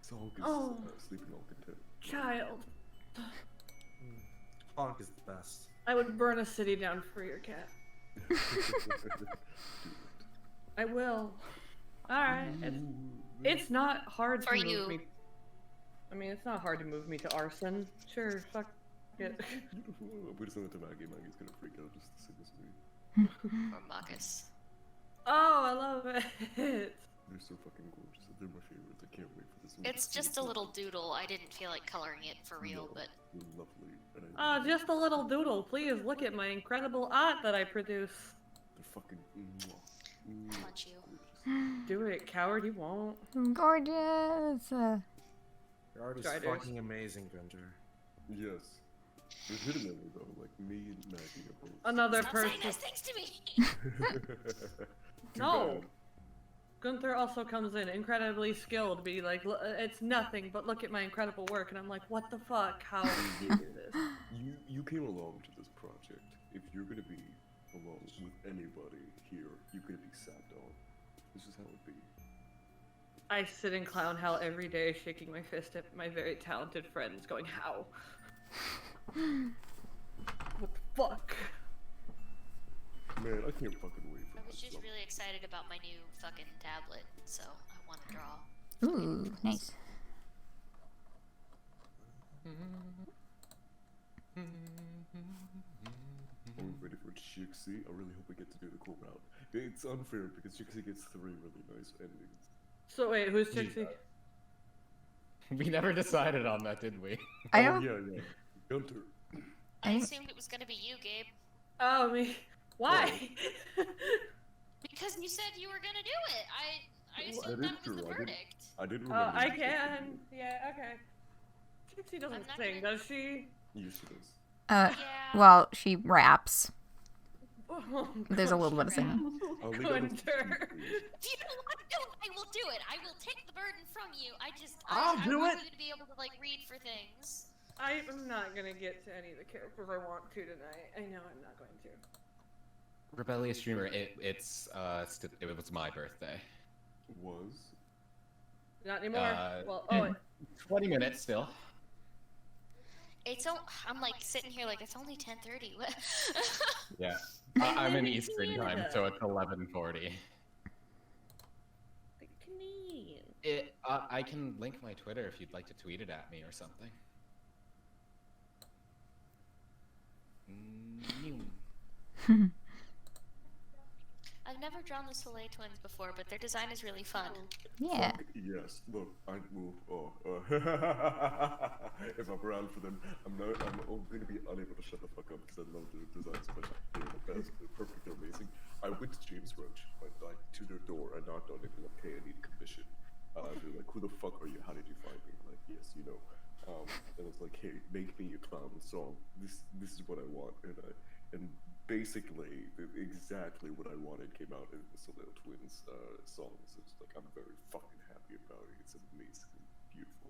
So Hulk is sleeping all content. child. Honk is the best. I would burn a city down for your cat. I will. Alright. It's not hard to move me. I mean, it's not hard to move me to arson. Sure, fuck it. We just send it to Maggie. Maggie's gonna freak out just to see this movie. Or Marcus. Oh, I love it. They're so fucking gorgeous. They're my favorites. I can't wait for this movie. It's just a little doodle. I didn't feel like coloring it for real, but... They're lovely. Oh, just a little doodle. Please look at my incredible art that I produce. They're fucking... I want you. Do it, coward, you won't. Gorgeous! Your art is fucking amazing, Gunter. Yes. Legitimately though, like me and Maggie are both. Another Stop person. saying those things to me! No! Gunther also comes in incredibly skilled, be like, it's nothing, but look at my incredible work, and I'm like, what the fuck? How did you do this? You came along to this project. If you're gonna be along with anybody here, you're gonna be sat on. This is how it be. I sit in clown hell every day, shaking my fist at my very talented friends, going, how? What the fuck? Man, I can't fucking wait for I was just really excited about my new fucking tablet, so I want to draw. Ooh, nice. I'm ready for Chixie. I really hope we get to do the cool route. It's unfair because Chixie gets 3 really nice endings. So wait, who's Chixie? We never decided on that, did we? I don't... Yeah. Gunter. I assumed it was gonna be you, Gabe. Oh, me. Why? Because you said you were gonna do it. I assumed That that is was the true. verdict. I did Oh, remember. I can. Yeah, okay. Chixie doesn't sing, does she? Yes, she does. Well, she raps. Oh, There's a little bit of singing. Gunter. Do you know what? No, I will do it. I will take the burden from you. I want you to be able to like read for things. I'm not gonna get to any of the characters I want to tonight. I know I'm not going to. Rebellious Streamer, it was my birthday. Was? Not anymore. Well, 20 minutes still. I'm like sitting here like it's only 10:30. Yeah. I'm in Eastern time, so it's 11:40. I can link my Twitter if you'd like to tweet it at me or something. I've never drawn the Soleil twins before, but their design is really fun. Yeah. Yes. Look, if I'm around for them, I'm going to be unable to shut the fuck up because I love their designs so much. They're the best. They're perfect. They're amazing. I went to James Roach, went like to their door. I knocked on it and like, hey, I need a commission. They're like, who the fuck are you? How did you find me? I'm like, yes, you know. And I was like, hey, make me a clown song. This is what I want. And basically, exactly what I wanted came out in the Soleil Twins songs. It's like, I'm very fucking happy about it. It's amazing, beautiful.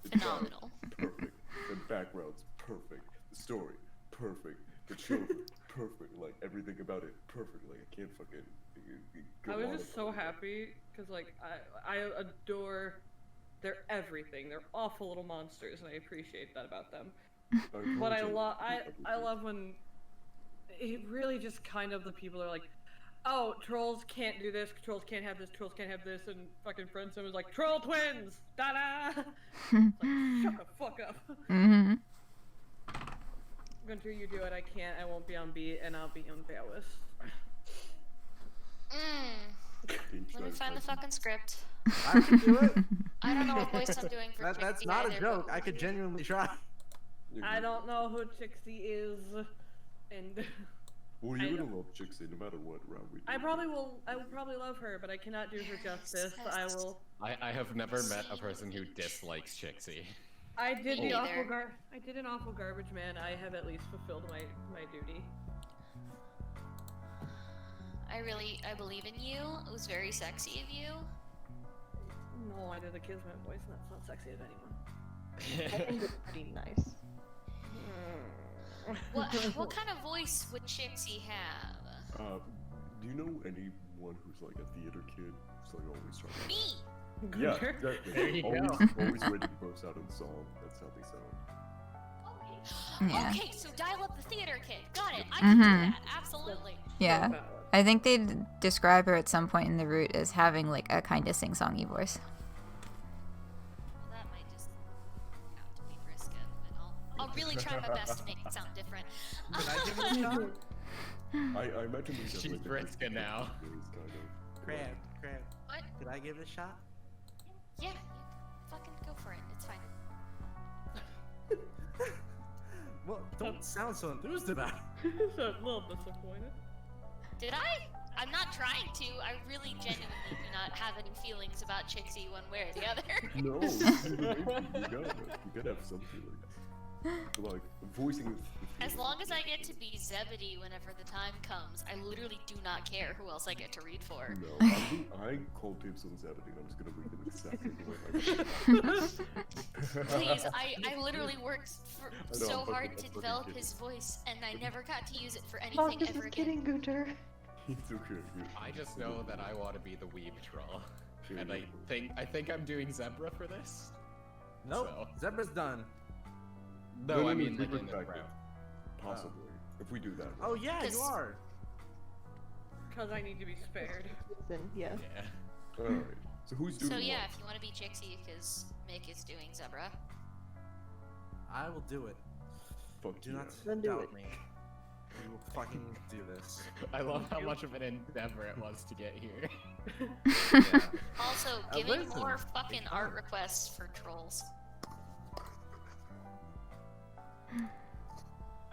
The Phenomenal. Perfect. The background's perfect. The story, perfect. The children, perfect. Like, everything about it, perfect. Like, I can't fucking go I was on just so happy, because, like, I adore their everything. They're awful little monsters, and I appreciate that about them. But I love when it really just kind of the people are like, oh, trolls can't do this, trolls can't have this, trolls can't have this, and fucking Friendsim was like, troll twins! Da-da! Like, shut the fuck up. Mm-hmm. Gunter, you do it, I can't, I won't be on beat, and I'll be on Beowis. Let me find the fucking script. I can do it. I don't know what voice I'm doing for That's Chixie not either, a joke. I could genuinely try. I don't know who Chixie is, and Well, you're gonna love Chixie no matter what round we do. I will probably love her, but I cannot do her justice. I have never met a person who dislikes Chixie. I did Me the neither. I did an awful garbage man. I have at least fulfilled my duty. I believe in you. It was very sexy of you. No, I did the Kismet voice, and that's not sexy of anyone. I think it's pretty nice. What kind of voice would Chixie have? Do you know anyone who's like a theater kid? So like always trying to... Me! Yeah, Gunter. exactly. There you always, go. always ready to burst out in song. That's how they sound. Yeah. Okay, so dial up the theater kid. Got it. I can do that. Absolutely. Yeah. I think they describe her at some point in the route as having like a kind of sing-songy voice. Well, that might just have to be brisket, but I'll really try my best to make it sound different. Can I give it a shot? I imagine we She's Briska now. Crab. What? Could I give it a shot? Yeah, you fucking go for it. It's fine. Well, don't sound so enthused about it. So a little disappointed. Did I? I'm not trying to. I really genuinely do not have any feelings about Chixie one way or the other. No, you gotta have some feelings. Like, voicing with As long as I get to be Zebedee whenever the time comes, I literally do not care who else I get to read for. No, I call dibs on Zebedee, and I'm just gonna read them exactly the way Please, I literally worked so hard to I'm develop fucking his voice, and I never got to use it for anything Marcus ever is again. kidding, Gunter. It's okay. I just know that I want to be the weeb troll, and I think I'm doing Zebra for this. Nope, So. Zebra's done. No, I mean like Zebra in the back round. Possibly, if we do that. Oh yeah, you are. Because I need to be spared. Yeah. Yeah. Alright, so who's doing So yeah, what? if you want to be Chixie, because Mick is doing Zebra. I will do it. Fuck Do yeah. not Then do doubt it. me. We will fucking do this. I love how much of an endeavor it was to get here. Yeah. Also, give it listen, more fucking it's art fun. requests for trolls.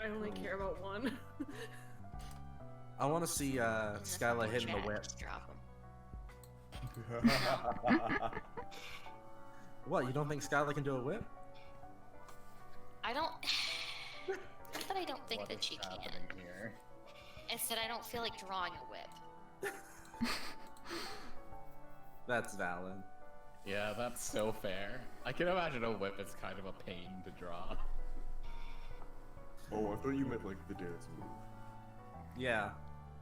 I only care about one. I want to see Skylla hitting the Chat, whip. just drop 'em. What? You don't think Skylla can do a whip? I don't. Not that I don't think What that is she can. happening here? It's that I don't feel like drawing a whip. That's valid. Yeah, that's so fair. I can imagine a whip is kind of a pain to draw. Oh, I thought you meant like the dance move. Yeah,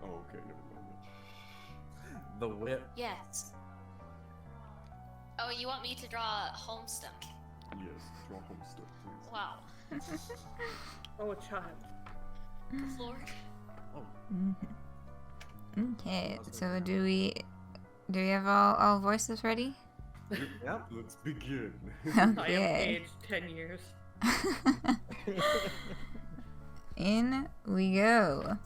Oh, okay, never mind. the whip. Yes. Oh, you want me to draw Homestuck? Yes, draw Homestuck, please. Wow. Oh, a child. Lord. Okay, so do we have all voices ready? Yep. Let's begin. I am Okay. aged 10 years. In we go.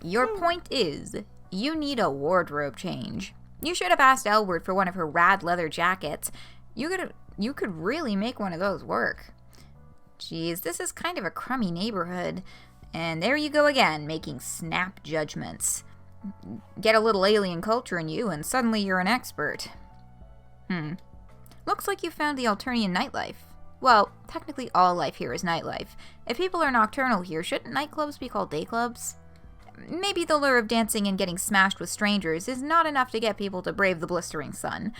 Your point is, you need a wardrobe change. You should have asked Elwurd for one of her rad leather jackets. You could really make one of those work. Geez, this is kind of a crummy neighborhood. And there you go again, making snap judgments. Get a little alien culture in you, and suddenly you're an expert. Looks like you found the Alternian nightlife. Well, technically all life here is nightlife. If people are nocturnal here, shouldn't nightclubs be called day clubs? Maybe the lure of dancing and getting smashed with strangers is not enough to get people to brave the blistering sun.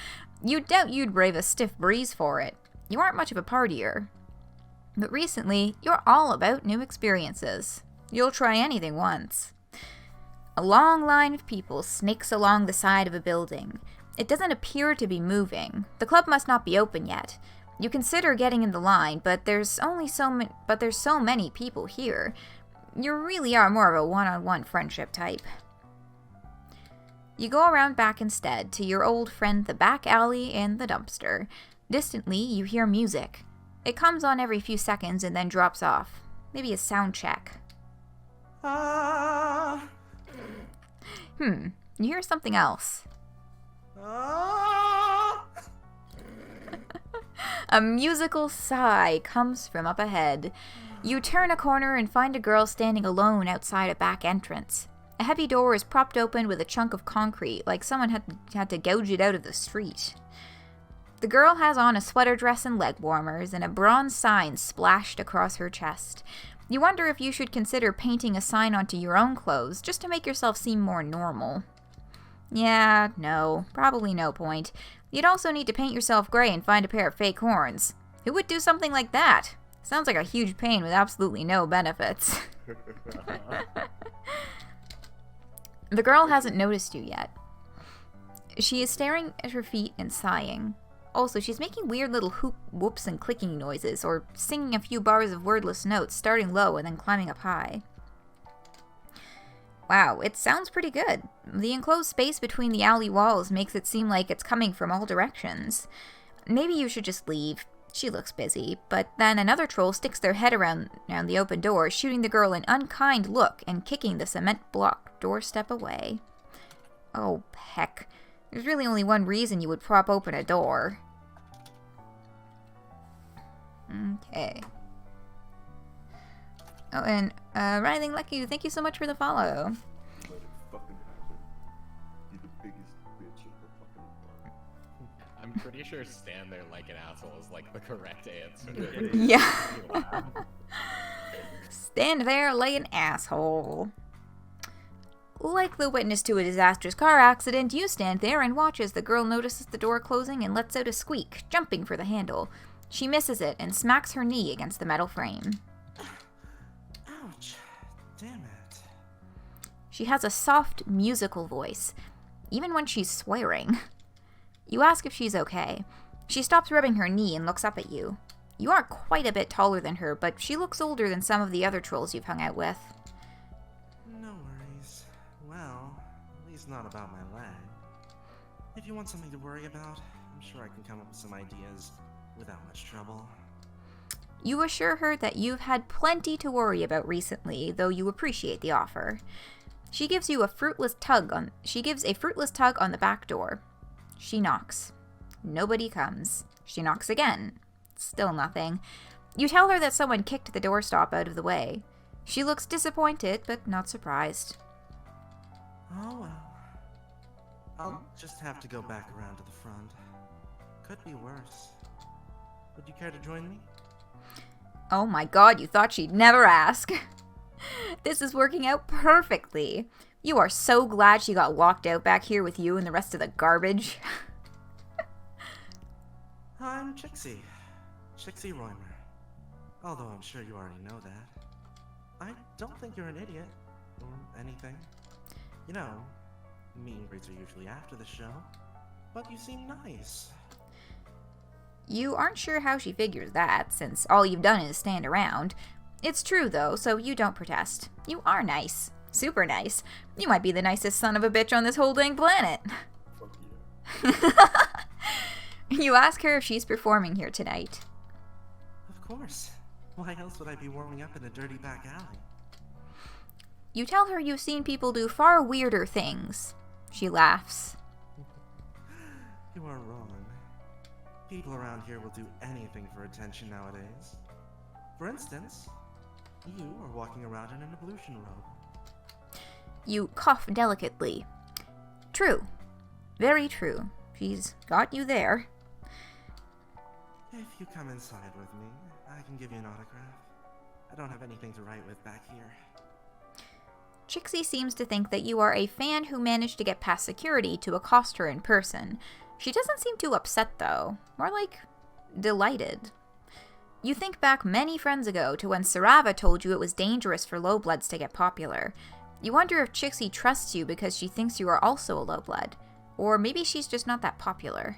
You'd doubt you'd brave a stiff breeze for it. You aren't much of a partier. But recently, you're all about new experiences. You'll try anything once. A long line of people snakes along the side of a building. It doesn't appear to be moving. The club must not be open yet. You consider getting in the line, but there's so many people here. You really are more of a one-on-one friendship type. You go around back instead to your old friend the back alley and the dumpster. Distantly, you hear music. It comes on every few seconds and then drops off. Maybe a sound check. You hear something else. A musical sigh comes from up ahead. You turn a corner and find a girl standing alone outside a back entrance. A heavy door is propped open with a chunk of concrete, like someone had to gouge it out of the street. The girl has on a sweater dress and leg warmers, and a bronze sign splashed across her chest. You wonder if you should consider painting a sign onto your own clothes, just to make yourself seem more normal. Yeah, no, probably no point. You'd also need to paint yourself gray and find a pair of fake horns. Who would do something like that? Sounds like a huge pain with absolutely no benefits. The girl hasn't noticed you yet. She is staring at her feet and sighing. Also, she's making weird little whoops and clicking noises, or singing a few bars of wordless notes, starting low and then climbing up high. Wow, it sounds pretty good. The enclosed space between the alley walls makes it seem like it's coming from all directions. Maybe you should just leave. She looks busy, but then another troll sticks their head around the open door, shooting the girl an unkind look and kicking the cement block doorstep away. Oh, heck. There's really only one reason you would prop open a door. Okay. Oh, and, Rising Lucky, thank you so much for the follow. I'm pretty sure stand there like an asshole is like the correct answer. Yeah. Stand there like an asshole. Like the witness to a disastrous car accident, you stand there and watch as the girl notices the door closing and lets out a squeak, jumping for the handle. She misses it and smacks her knee against the metal frame. Ouch. Damn it. She has a soft, musical voice, even when she's swearing. You ask if she's okay. She stops rubbing her knee and looks up at you. You are quite a bit taller than her, but she looks older than some of the other trolls you've hung out with. No worries. Well, at least not about my leg. If you want something to worry about, I'm sure I can come up with some ideas without much trouble. You assure her that you've had plenty to worry about recently, though you appreciate the offer. She gives a fruitless tug on the back door. She knocks. Nobody comes. She knocks again. Still nothing. You tell her that someone kicked the doorstop out of the way. She looks disappointed, but not surprised. Oh well. I'll just have to go back around to the front. Could be worse. Would you care to join me? Oh my god, you thought she'd never ask. This is working out perfectly. You are so glad she got locked out back here with you and the rest of the garbage. I'm Chixie Roixmr. Although I'm sure you already know that. I don't think you're an idiot, or anything. You know, meet and greets are usually after the show, but you seem nice. You aren't sure how she figures that, since all you've done is stand around. It's true, though, so you don't protest. You are nice. Super nice. You might be the nicest son of a bitch on this whole dang planet. You ask her if she's performing here tonight. Of course. Why else would I be warming up in a dirty back alley? You tell her you've seen people do far weirder things. She laughs. You are wrong. People around here will do anything for attention nowadays. For instance, you are walking around in an ablution robe. You cough delicately. True. Very true. She's got you there. If you come inside with me, I can give you an autograph. I don't have anything to write with back here. Chixie seems to think that you are a fan who managed to get past security to accost her in person. She doesn't seem too upset, though. More like delighted. You think back many friends ago to when Cirava told you it was dangerous for lowbloods to get popular. You wonder if Chixie trusts you because she thinks you are also a lowblood. Or maybe she's just not that popular.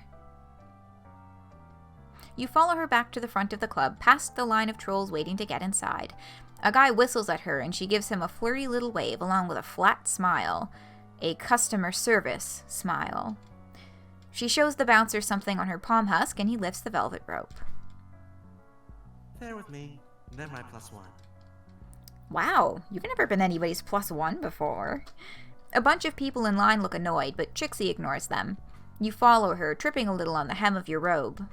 You follow her back to the front of the club, past the line of trolls waiting to get inside. A guy whistles at her and she gives him a flirty little wave along with a flat smile. A customer service smile. She shows the bouncer something on her palm husk and he lifts the velvet rope. There with me, they're my +1. Wow, you've never been anybody's +1 before. A bunch of people in line look annoyed, but Chixie ignores them. You follow her, tripping a little on the hem of your robe.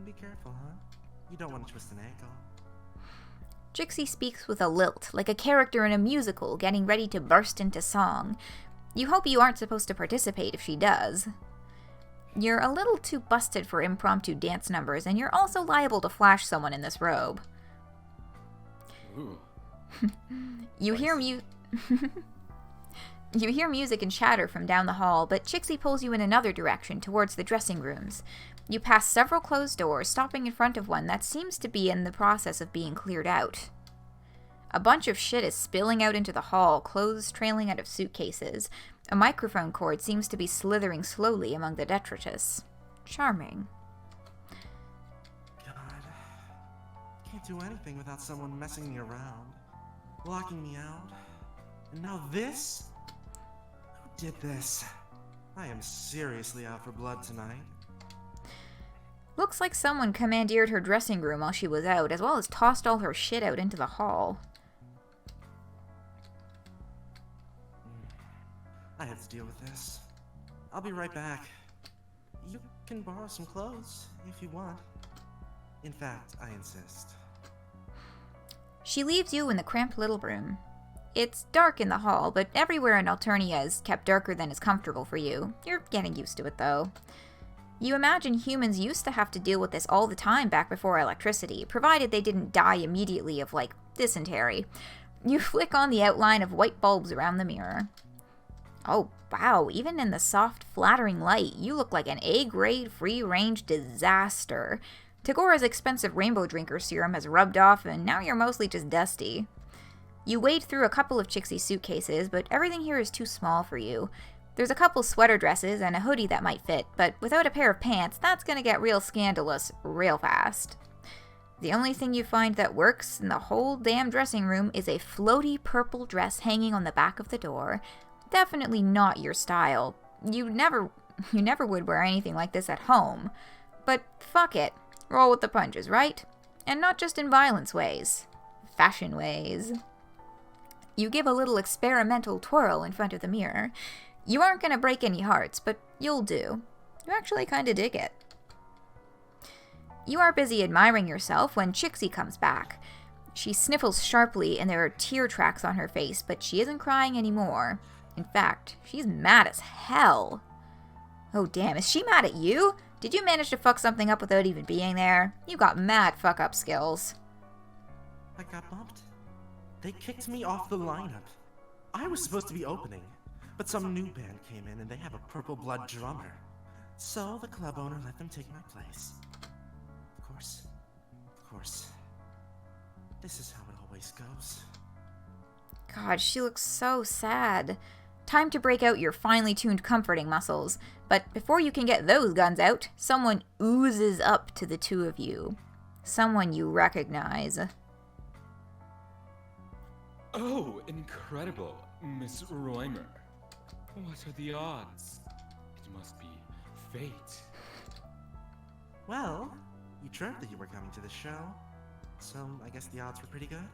Be careful, huh? You don't want to twist an ankle. Chixie speaks with a lilt, like a character in a musical getting ready to burst into song. You hope you aren't supposed to participate if she does. You're a little too busted for impromptu dance numbers, and you're also liable to flash someone in this robe. Ooh. You hear music and chatter from down the hall, but Chixie pulls you in another direction, towards the dressing rooms. You pass several closed doors, stopping in front of one that seems to be in the process of being cleared out. A bunch of shit is spilling out into the hall, clothes trailing out of suitcases. A microphone cord seems to be slithering slowly among the detritus. Charming. Can't do anything without someone messing me around, locking me out. And now this? Who did this? I am seriously out for blood tonight. Looks like someone commandeered her dressing room while she was out, as well as tossed all her shit out into the hall. I have to deal with this. I'll be right back. You can borrow some clothes if you want. In fact, I insist. She leaves you in the cramped little room. It's dark in the hall, but everywhere in Alternia is kept darker than is comfortable for you. You're getting used to it, though. You imagine humans used to have to deal with this all the time back before electricity, provided they didn't die immediately of, like, dysentery. You flick on the outline of white bulbs around the mirror. Oh, wow, even in the soft, flattering light, you look like an A-grade, free-range disaster. Tagora's expensive rainbow drinker serum has rubbed off, and now you're mostly just dusty. You wade through a couple of Chixie's suitcases, but everything here is too small for you. There's a couple sweater dresses and a hoodie that might fit, but without a pair of pants, that's gonna get real scandalous real fast. The only thing you find that works in the whole damn dressing room is a floaty purple dress hanging on the back of the door. Definitely not your style. You never would wear anything like this at home. But fuck it. Roll with the punches, right? And not just in violence ways. Fashion ways. You give a little experimental twirl in front of the mirror. You aren't gonna break any hearts, but you'll do. You actually kinda dig it. You are busy admiring yourself when Chixie comes back. She sniffles sharply and there are tear tracks on her face, but she isn't crying anymore. In fact, she's mad as hell. Oh damn, is she mad at you? Did you manage to fuck something up without even being there? You got mad fuck-up skills. I got bumped. They kicked me off the lineup. I was supposed to be opening, but some new band came in and they have a purple blood drummer. So the club owner let them take my place. Of course. This is how it always goes. God, she looks so sad. Time to break out your finely tuned comforting muscles. But before you can get those guns out, someone oozes up to the two of you. Someone you recognize. Oh, incredible, Miss Roixmr. What are the odds? It must be fate. Well, you dreamt that you were coming to the show, so I guess the odds were pretty good.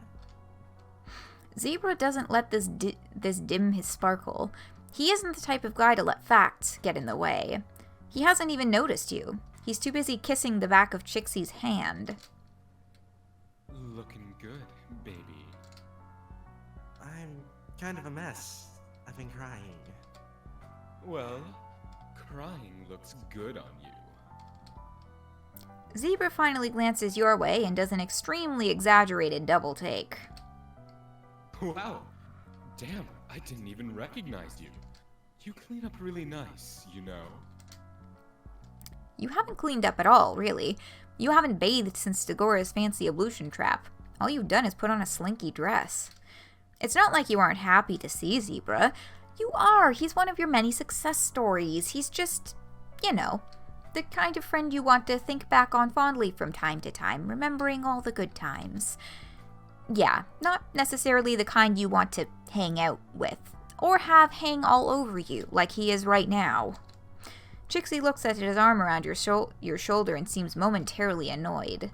Zebruh doesn't let this dim his sparkle. He isn't the type of guy to let facts get in the way. He hasn't even noticed you. He's too busy kissing the back of Chixie's hand. Looking good, baby. I'm kind of a mess. I've been crying. Well, crying looks good on you. Zebruh finally glances your way and does an extremely exaggerated double take. Wow. Damn, I didn't even recognize you. You clean up really nice, you know. You haven't cleaned up at all, really. You haven't bathed since Tagora's fancy ablution trap. All you've done is put on a slinky dress. It's not like you aren't happy to see Zebruh. You are. He's one of your many success stories. He's just, you know, the kind of friend you want to think back on fondly from time to time, remembering all the good times. Yeah, not necessarily the kind you want to hang out with, or have hang all over you, like he is right now. Chixie looks at his arm around your shoulder and seems momentarily annoyed.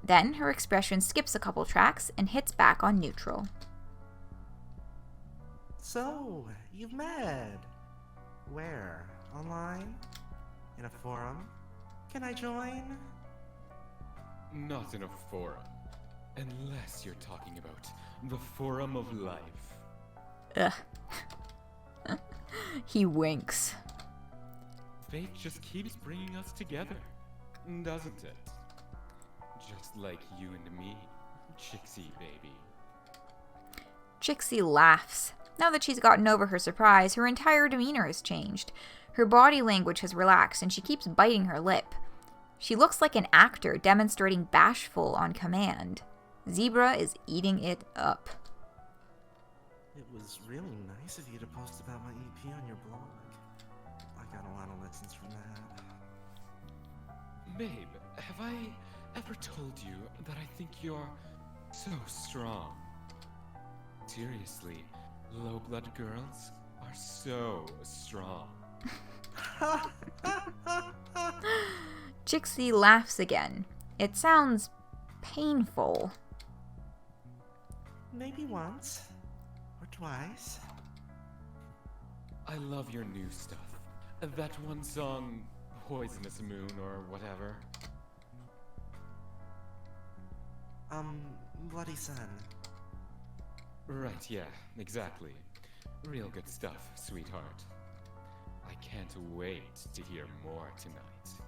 Then her expression skips a couple tracks and hits back on neutral. So, you've met. Where? Online? In a forum? Can I join? Not in a forum. Unless you're talking about the Forum of Life. Ugh. He winks. Fate just keeps bringing us together, doesn't it? Just like you and me, Chixie baby. Chixie laughs. Now that she's gotten over her surprise, her entire demeanor has changed. Her body language has relaxed and she keeps biting her lip. She looks like an actor demonstrating bashful on command. Zebruh is eating it up. It was really nice of you to post about my EP on your blog. I got a lot of lessons from that. Babe, have I ever told you that I think you're so strong? Seriously, low-blood girls are so strong. Chixie laughs again. It sounds painful. Maybe once. Or twice. I love your new stuff. That one song, Poisonous Moon or whatever. Bloody Sun. Right, yeah, exactly. Real good stuff, sweetheart. I can't wait to hear more tonight.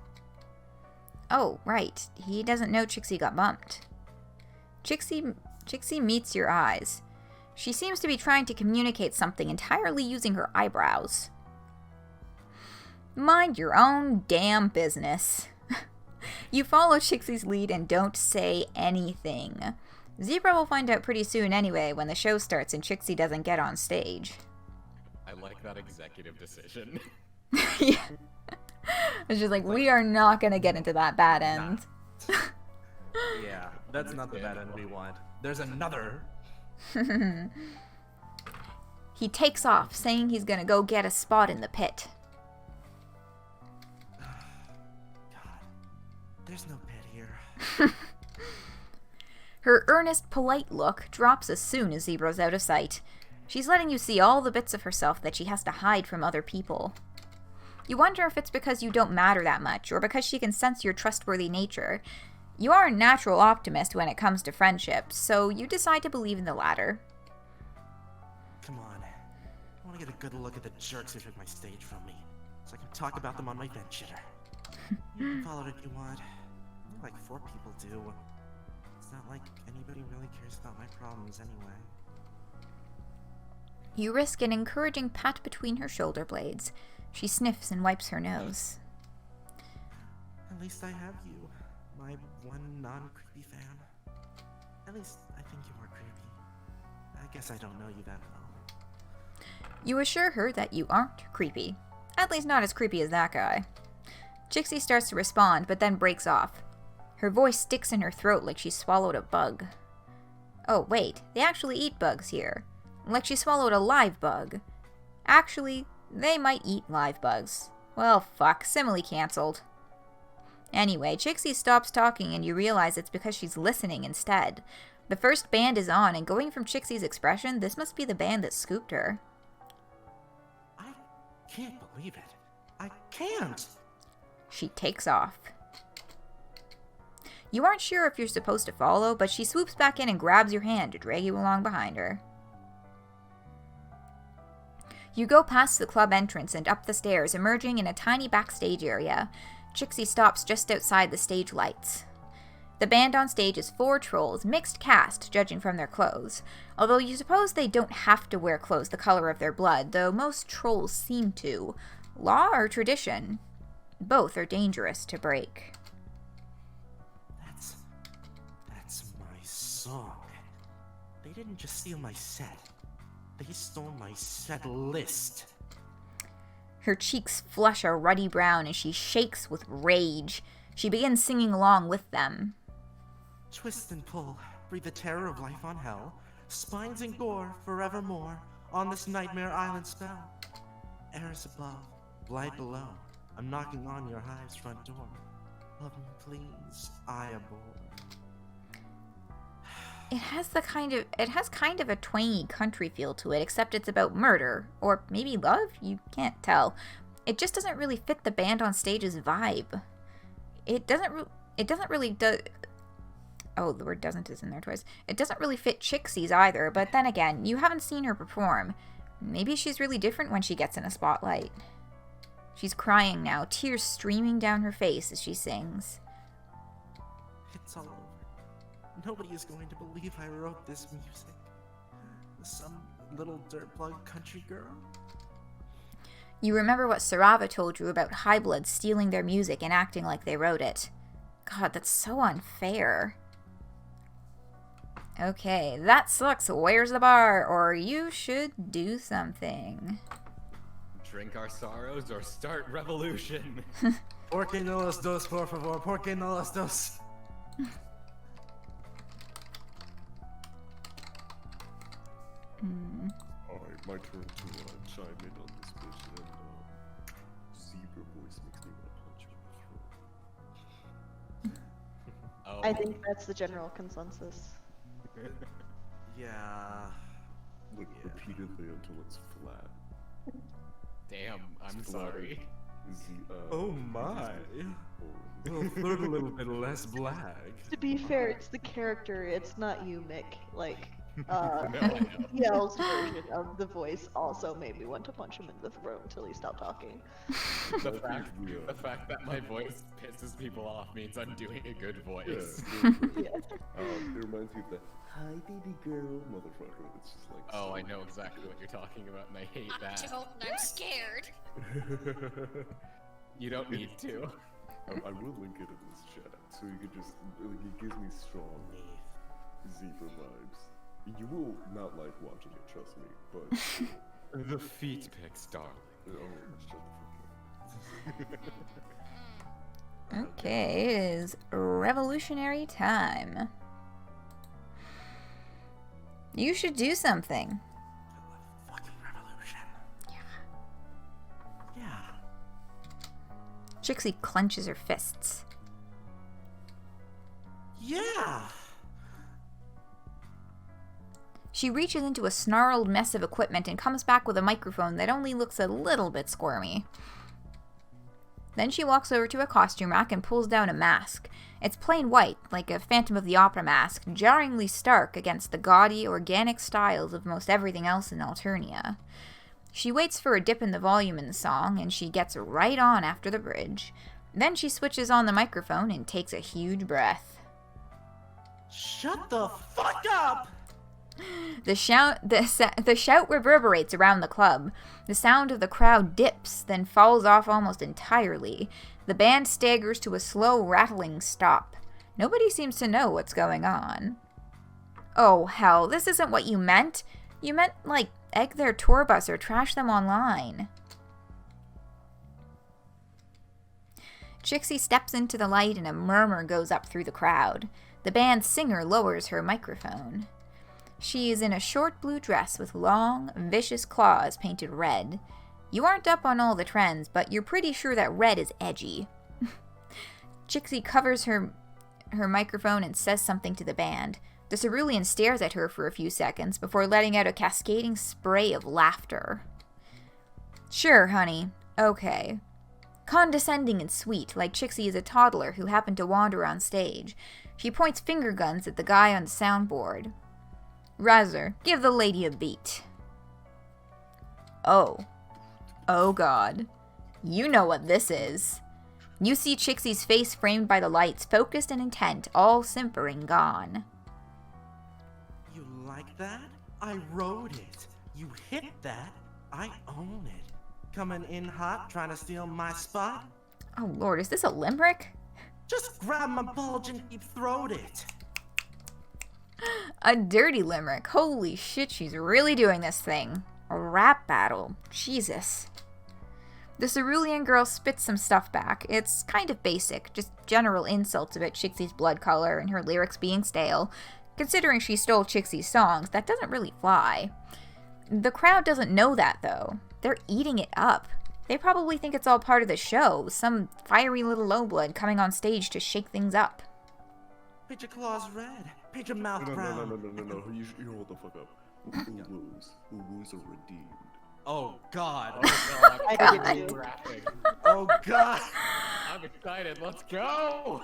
Oh, right. He doesn't know Chixie got bumped. Chixie meets your eyes. She seems to be trying to communicate something entirely using her eyebrows. Mind your own damn business. You follow Chixie's lead and don't say anything. Zebra will find out pretty soon anyway when the show starts and Chixie doesn't get on stage. I like that executive decision. Yeah. It's just like, we are not going to get into that bad end. Yeah, that's not the bad end we want. There's another. He takes off, saying he's going to go get a spot in the pit. There's no pit here. Her earnest, polite look drops as soon as Zebra's out of sight. She's letting you see all the bits of herself that she has to hide from other people. You wonder if it's because you don't matter that much, or because she can sense your trustworthy nature. You are a natural optimist when it comes to friendships, so you decide to believe in the latter. Come on. I want to get a good look at the jerks who took my stage from me, so I can talk about them on my vent shitter. You can follow it if you want. Like 4 people do. It's not like anybody really cares about my problems anyway. You risk an encouraging pat between her shoulder blades. She sniffs and wipes her nose. At least I have you, my one non-creepy fan. At least I think you are creepy. I guess I don't know you that well. You assure her that you aren't creepy. At least not as creepy as that guy. Chixie starts to respond, but then breaks off. Her voice sticks in her throat like she swallowed a bug. Oh, wait, they actually eat bugs here. Like she swallowed a live bug. Actually, they might eat live bugs. Well, fuck, simile cancelled. Anyway, Chixie stops talking and you realize it's because she's listening instead. The first band is on, and going from Chixie's expression, this must be the band that scooped her. I can't believe it. I can't! She takes off. You aren't sure if you're supposed to follow, but she swoops back in and grabs your hand to drag you along behind her. You go past the club entrance and up the stairs, emerging in a tiny backstage area. Chixie stops just outside the stage lights. The band on stage is 4 trolls, mixed cast, judging from their clothes. Although you suppose they don't have to wear clothes the color of their blood, though most trolls seem to. Law or tradition? Both are dangerous to break. That's my song. They didn't just steal my set. They stole my set list. Her cheeks flush a ruddy brown and she shakes with rage. She begins singing along with them. Twist and pull, breathe the terror of life on hell. Spines and gore forevermore on this nightmare island spell. Airs above, blight below. I'm knocking on your hive's front door. Love me, please. I abhor. It has kind of a twangy country feel to it, except it's about murder or maybe love. You can't tell. It just doesn't really fit the band on stage's vibe. It doesn't really. Oh, the word "doesn't" is in there twice. It doesn't really fit Chixie's either. But then again, you haven't seen her perform. Maybe she's really different when she gets in a spotlight. She's crying now, tears streaming down her face as she sings. It's all over. Nobody is going to believe I wrote this music. Some little dirtbag country girl. You remember what Cirava told you about Highbloods stealing their music and acting like they wrote it. God, that's so unfair. Okay, that sucks. Where's the bar? Or you should do something. Drink our sorrows or start revolution. Porque no los dos, por favor. Porque no los dos. Alright, my turn to chime in on this bitch, and Zebruh voice makes me want to punch you in the throat. I think that's the general consensus. Yeah. Like, repeatedly until it's flat. Damn, I'm It's sorry. Oh my. We'll flirt a little bit less black. To be fair, it's the character, it's not you, Mick. Like, No, Yell's version of the voice also made me want to punch him in the throat until he stopped talking. the fact that my voice pisses people off means I'm doing a good voice. It reminds me of the hi baby girl motherfucker. It's just like. Oh, I know exactly what you're talking about, and I hate that. I'm scared. You don't need to. I will link it in this chat, so you could just, like, it gives me strong Zebruh vibes. You will not like watching it, trust me, but... The feet pics, darling. Oh, shut the fuck up. Okay, it is revolutionary time. You should do something. Fucking revolution. Yeah. Chixie clenches her fists. Yeah. She reaches into a snarled mess of equipment and comes back with a microphone that only looks a little bit squirmy. Then she walks over to a costume rack and pulls down a mask. It's plain white, like a Phantom of the Opera mask, jarringly stark against the gaudy, organic styles of most everything else in Alternia. She waits for a dip in the volume in the song, and she gets right on after the bridge. Then she switches on the microphone and takes a huge breath. Shut the fuck up! The shout reverberates around the club. The sound of the crowd dips, then falls off almost entirely. The band staggers to a slow, rattling stop. Nobody seems to know what's going on. Oh, hell, this isn't what you meant. You meant, like, egg their tour bus or trash them online. Chixie steps into the light and a murmur goes up through the crowd. The band's singer lowers her microphone. She is in a short blue dress with long, vicious claws painted red. You aren't up on all the trends, but you're pretty sure that red is edgy. Chixie covers her microphone and says something to the band. The cerulean stares at her for a few seconds before letting out a cascading spray of laughter. Sure, honey. Okay. Condescending and sweet, like Chixie is a toddler who happened to wander on stage. She points finger guns at the guy on the soundboard. Razor, give the lady a beat. Oh. Oh god. You know what this is. You see Chixie's face framed by the lights, focused and intent, all simpering gone. You like that? I wrote it. You hit that? I own it. Coming in hot, trying to steal my spot? Oh lord, is this a limerick? Just grab my bulge and deep-throat it. A dirty limerick. Holy shit, she's really doing this thing. A rap battle. Jesus. The cerulean girl spits some stuff back. It's kind of basic, just general insults about Chixie's blood color and her lyrics being stale. Considering she stole Chixie's songs, that doesn't really fly. The crowd doesn't know that, though. They're eating it up. They probably think it's all part of the show, some fiery little lowblood coming on stage to shake things up. Paint your claws red. Paint your mouth brown. No. You hold the fuck up. Uwus are redeemed. Oh god. Oh god. I I'm did too. rapping. Oh god. I'm excited. Let's go.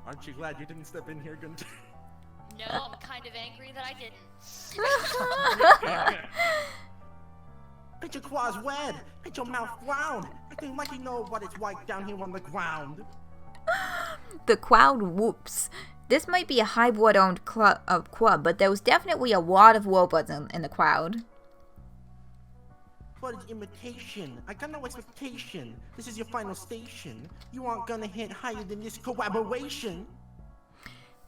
Aren't you glad you didn't step in here, Gunter? No, I'm kind of angry that I didn't. Paint your claws red. Paint your mouth brown. Acting like you know what it's like down here on the ground. The crowd whoops. This might be a Hiveswap club, but there was definitely a wad of Wobbuds in the crowd. but it's imitation. I got no expectation. This is your final station. You aren't gonna hit higher than this collaboration.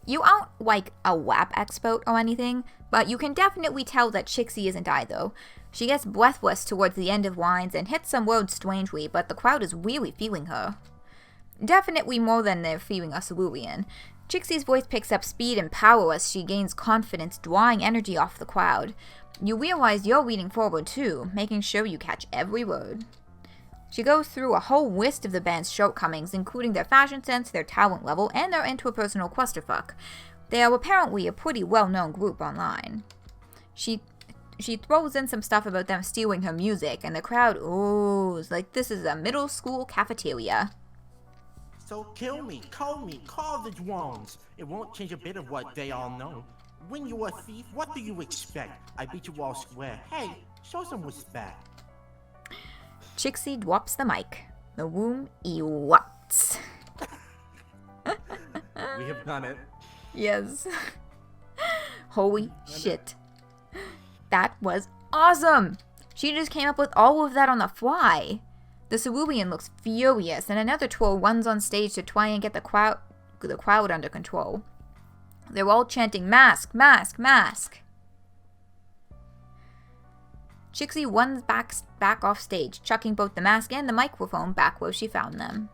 You aren't like a WAP expert or anything, but you can definitely tell that Chixie isn't either. She gets breathless towards the end of lines and hits some words strangely, but the crowd is really feeling her. Definitely more than they're feeling a Cerulean. Chixie's voice picks up speed and power as she gains confidence, drawing energy off the crowd. You realize you're reading forward too, making sure you catch every word. She goes through a whole list of the band's shortcomings, including their fashion sense, their talent level, and their interpersonal clusterfuck. They are apparently a pretty well-known group online. She throws in some stuff about them stealing her music, and the crowd oohs like this is a middle school cafeteria. So kill me, call the drones. It won't change a bit of what they all know. When you're a thief, what do you expect? I beat you all square. Hey, show some respect. Chixie drops the mic. The room erupts. We have done it. Yes. Holy shit. That was awesome! She just came up with all of that on the fly. The Cerulean looks furious, and another troll runs on stage to try and get the crowd under control. They're all chanting, "Mask, mask, mask!" Chixie runs back off stage, chucking both the mask and the microphone back where she found them.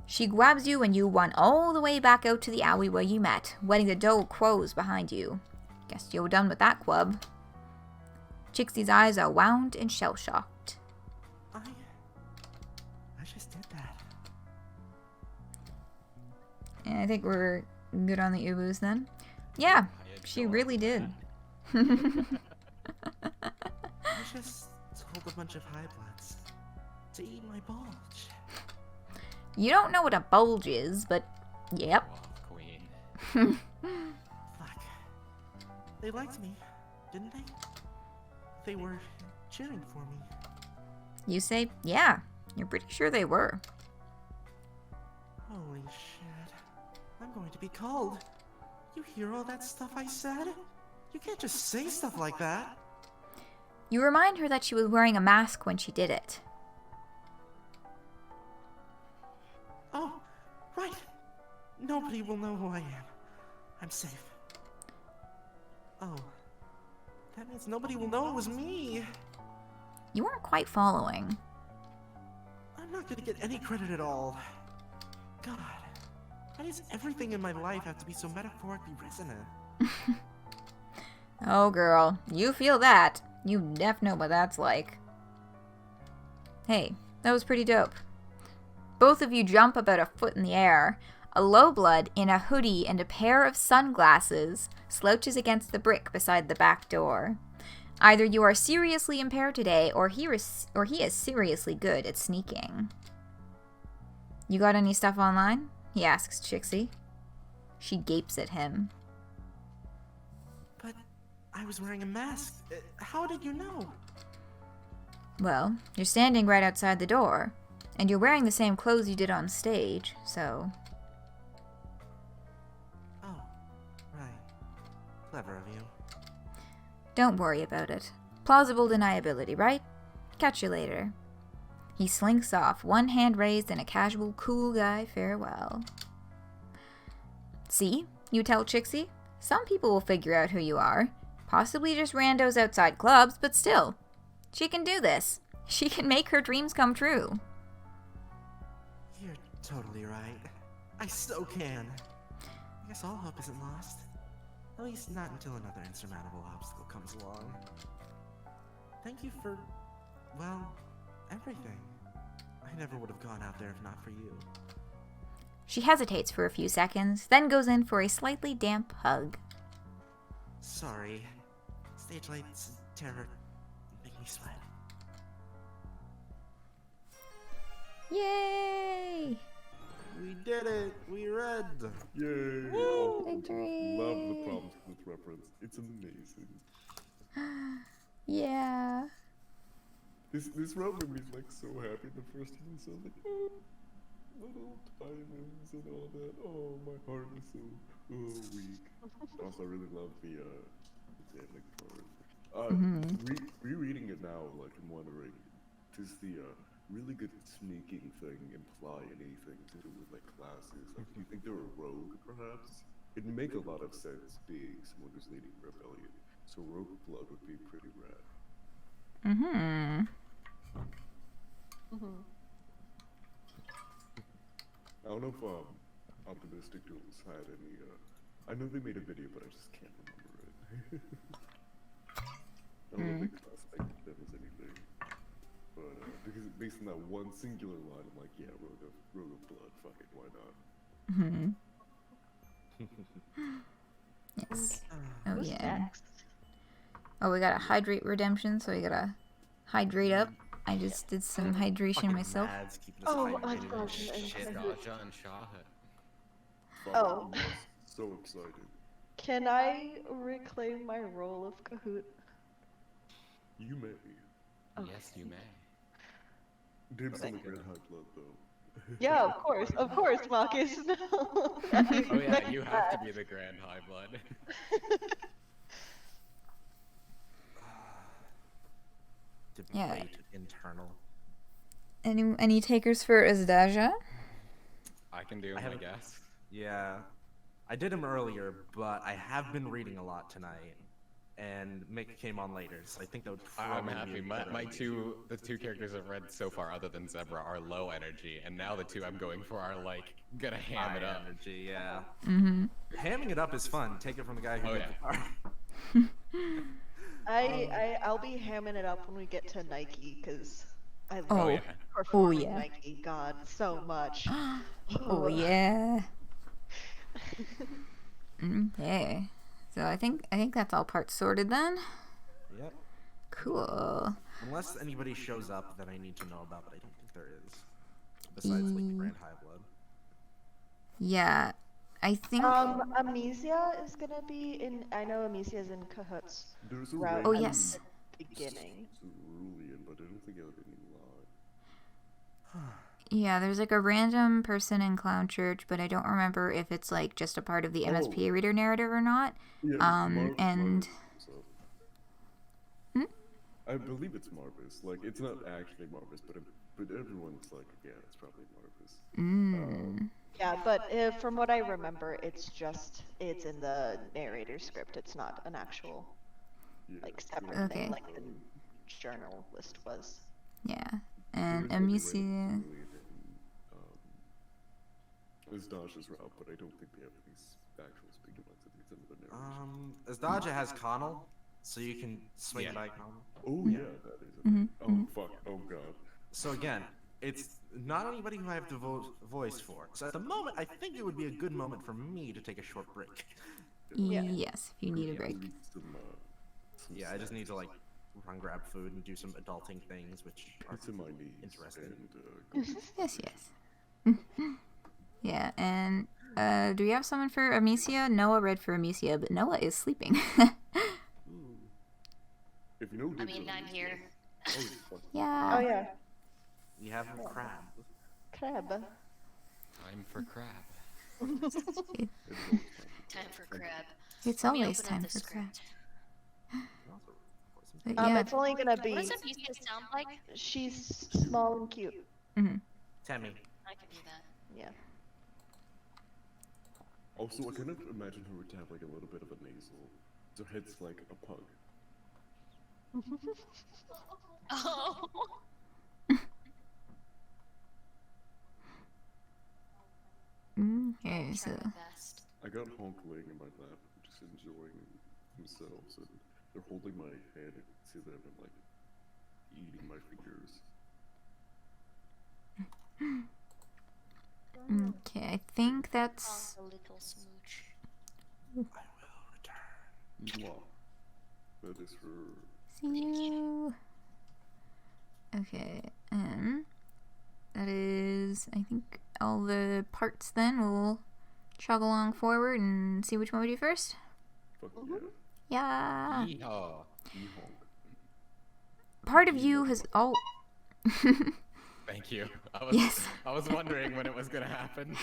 She grabs you and you run all the way back out to the alley where you met, letting the door close behind you. Guess you're done with that club. Chixie's eyes are wound and shell-shocked. I just did that. And I think we're good on the Ubus then. Yeah, she really did. I just told a bunch of high bloods to eat my bulge. You don't know what a bulge is, but yep. Fuck. They liked me, didn't they? They were cheering for me. You say, yeah, you're pretty sure they were. Holy shit. I'm going to be called. You hear all that stuff I said? You can't just say stuff like that. You remind her that she was wearing a mask when she did it. Oh, right. Nobody will know who I am. I'm safe. Oh, that means nobody will know it was me. You weren't quite following. I'm not gonna get any credit at all. God, why does everything in my life have to be so metaphorically resonant? Oh girl, you feel that. You def know what that's like. Hey, that was pretty dope. Both of you jump about a foot in the air. A lowblood in a hoodie and a pair of sunglasses slouches against the brick beside the back door. Either you are seriously impaired today, or he is seriously good at sneaking. You got any stuff online? He asks Chixie. She gapes at him. But I was wearing a mask. How did you know? Well, you're standing right outside the door, and you're wearing the same clothes you did on stage, so... Oh, right. Clever of you. Don't worry about it. Plausible deniability, right? Catch you later. He slinks off, one hand raised in a casual, cool guy farewell. See? You tell Chixie? Some people will figure out who you are. Possibly just randos outside clubs, but still. She can do this. She can make her dreams come true. You're totally right. I so can. I guess all hope isn't lost. At least not until another insurmountable obstacle comes along. Thank you for, well, everything. I never would have gone out there if not for you. She hesitates for a few seconds, then goes in for a slightly damp hug. Sorry. Stage lights and terror make me sweat. Yay! We did it! We read! Yay! Woo! Victory! Love the Prompts with reference. It's amazing. Yeah. This round made me like so happy the first time. So like, oh, little diamonds and all that. Oh, my heart is so weak. Also, I really love the Xanax part. Rereading it now, like I'm wondering, does the really good sneaking thing imply anything to do with like classes? Like, do you think they're a rogue, perhaps? It'd make a lot of sense being someone who's leading rebellion. So rogue blood would be pretty rad. I don't know if Optimistic Duels had any. I know they made a video, but I just can't remember it. I don't know if they classified them as anything. But because based on that one singular line, I'm like, yeah, rogue of blood, fuck it, why not? Yes. Oh yeah. Oh, we got a hydrate redemption, so we gotta hydrate up. I just did some hydration myself. Oh, my gosh. Azdaja and Chahut. Oh. So excited. Can I reclaim my role of Chahut? You may. Yes, you may. Dibs on the Grand High Blood, though. Yeah, of course, Marcus. No. Oh yeah, you have to be the Grand High Blood. Yeah. Internal. Any takers for Azdaja? I can do him, I guess. Yeah. I did him earlier, but I have been reading a lot tonight. And Mick came on later, so I think that would I'm probably happy. The two characters I've read so far, other than Zebra, are low energy, and now the two I'm going for are like gonna ham it up. Energy, yeah. Hamming it up is fun. Take it from the guy who did the I'll be hamming it up when we get to Nike, because I love performing Nike, God, so much. Oh yeah. Okay. So I think that's all parts sorted then. Yep. Cool. Unless anybody shows up that I need to know about, but I don't think there is. Besides like the Grand High Blood. Yeah. I think Amisia is gonna be in. I know Amisia's in Chahut's route. Oh yes. Beginning. Cerulean, but I don't think it would be live. Yeah, there's like a random person in Clown Church, but I don't remember if it's like just a part of the MSP reader narrative or not. Yeah, I believe it's Marvis. Like, it's not actually Marvis, but everyone's like, yeah, it's probably Marvis. Yeah, but from what I remember, it's in the narrator script. It's not an actual like separate thing like the journal list was. Yeah, and Amisia. Azdaja's route, but I don't think they have these actual speaking ones. I think some of the narrators. Azdaja has Konnyl, so you can swing by Konnyl. Oh yeah, that is. Oh fuck. Oh god. So again, it's not anybody who I have to voice for. So at the moment, I think it would be a good moment for me to take a short break. Yes, if you need a break. Yeah, I just need to like run grab food and do some adulting things, which are interesting. Yes. Yeah, and do we have someone for Amisia? Noah read for Amisia, but Noah is sleeping. If you know, I mean, I'm here. Yeah. Oh yeah. You have a crab. Crab. Time for crab. Time for crab. It's always time for crab. But it's only gonna be. What does Amisia sound like? She's small and cute. Mm-hmm. Tammy. I can do that. Yeah. Also, I kind of imagine her to have like a little bit of a nasal. So head's like a pug. Oh. Okay, so. I got Honk laying in my lap, just enjoying themselves, and they're holding my head. I can see them and like eating my fingers. Okay, I think that's. A little smooch. I will return. Mwah. That is her. See you. Okay, that is, I think, all the parts then. We'll chug along forward and see which one we do first. Fuck yeah. Yeehaw. Part of you has all. Thank you. Yes. I was wondering when it was gonna happen.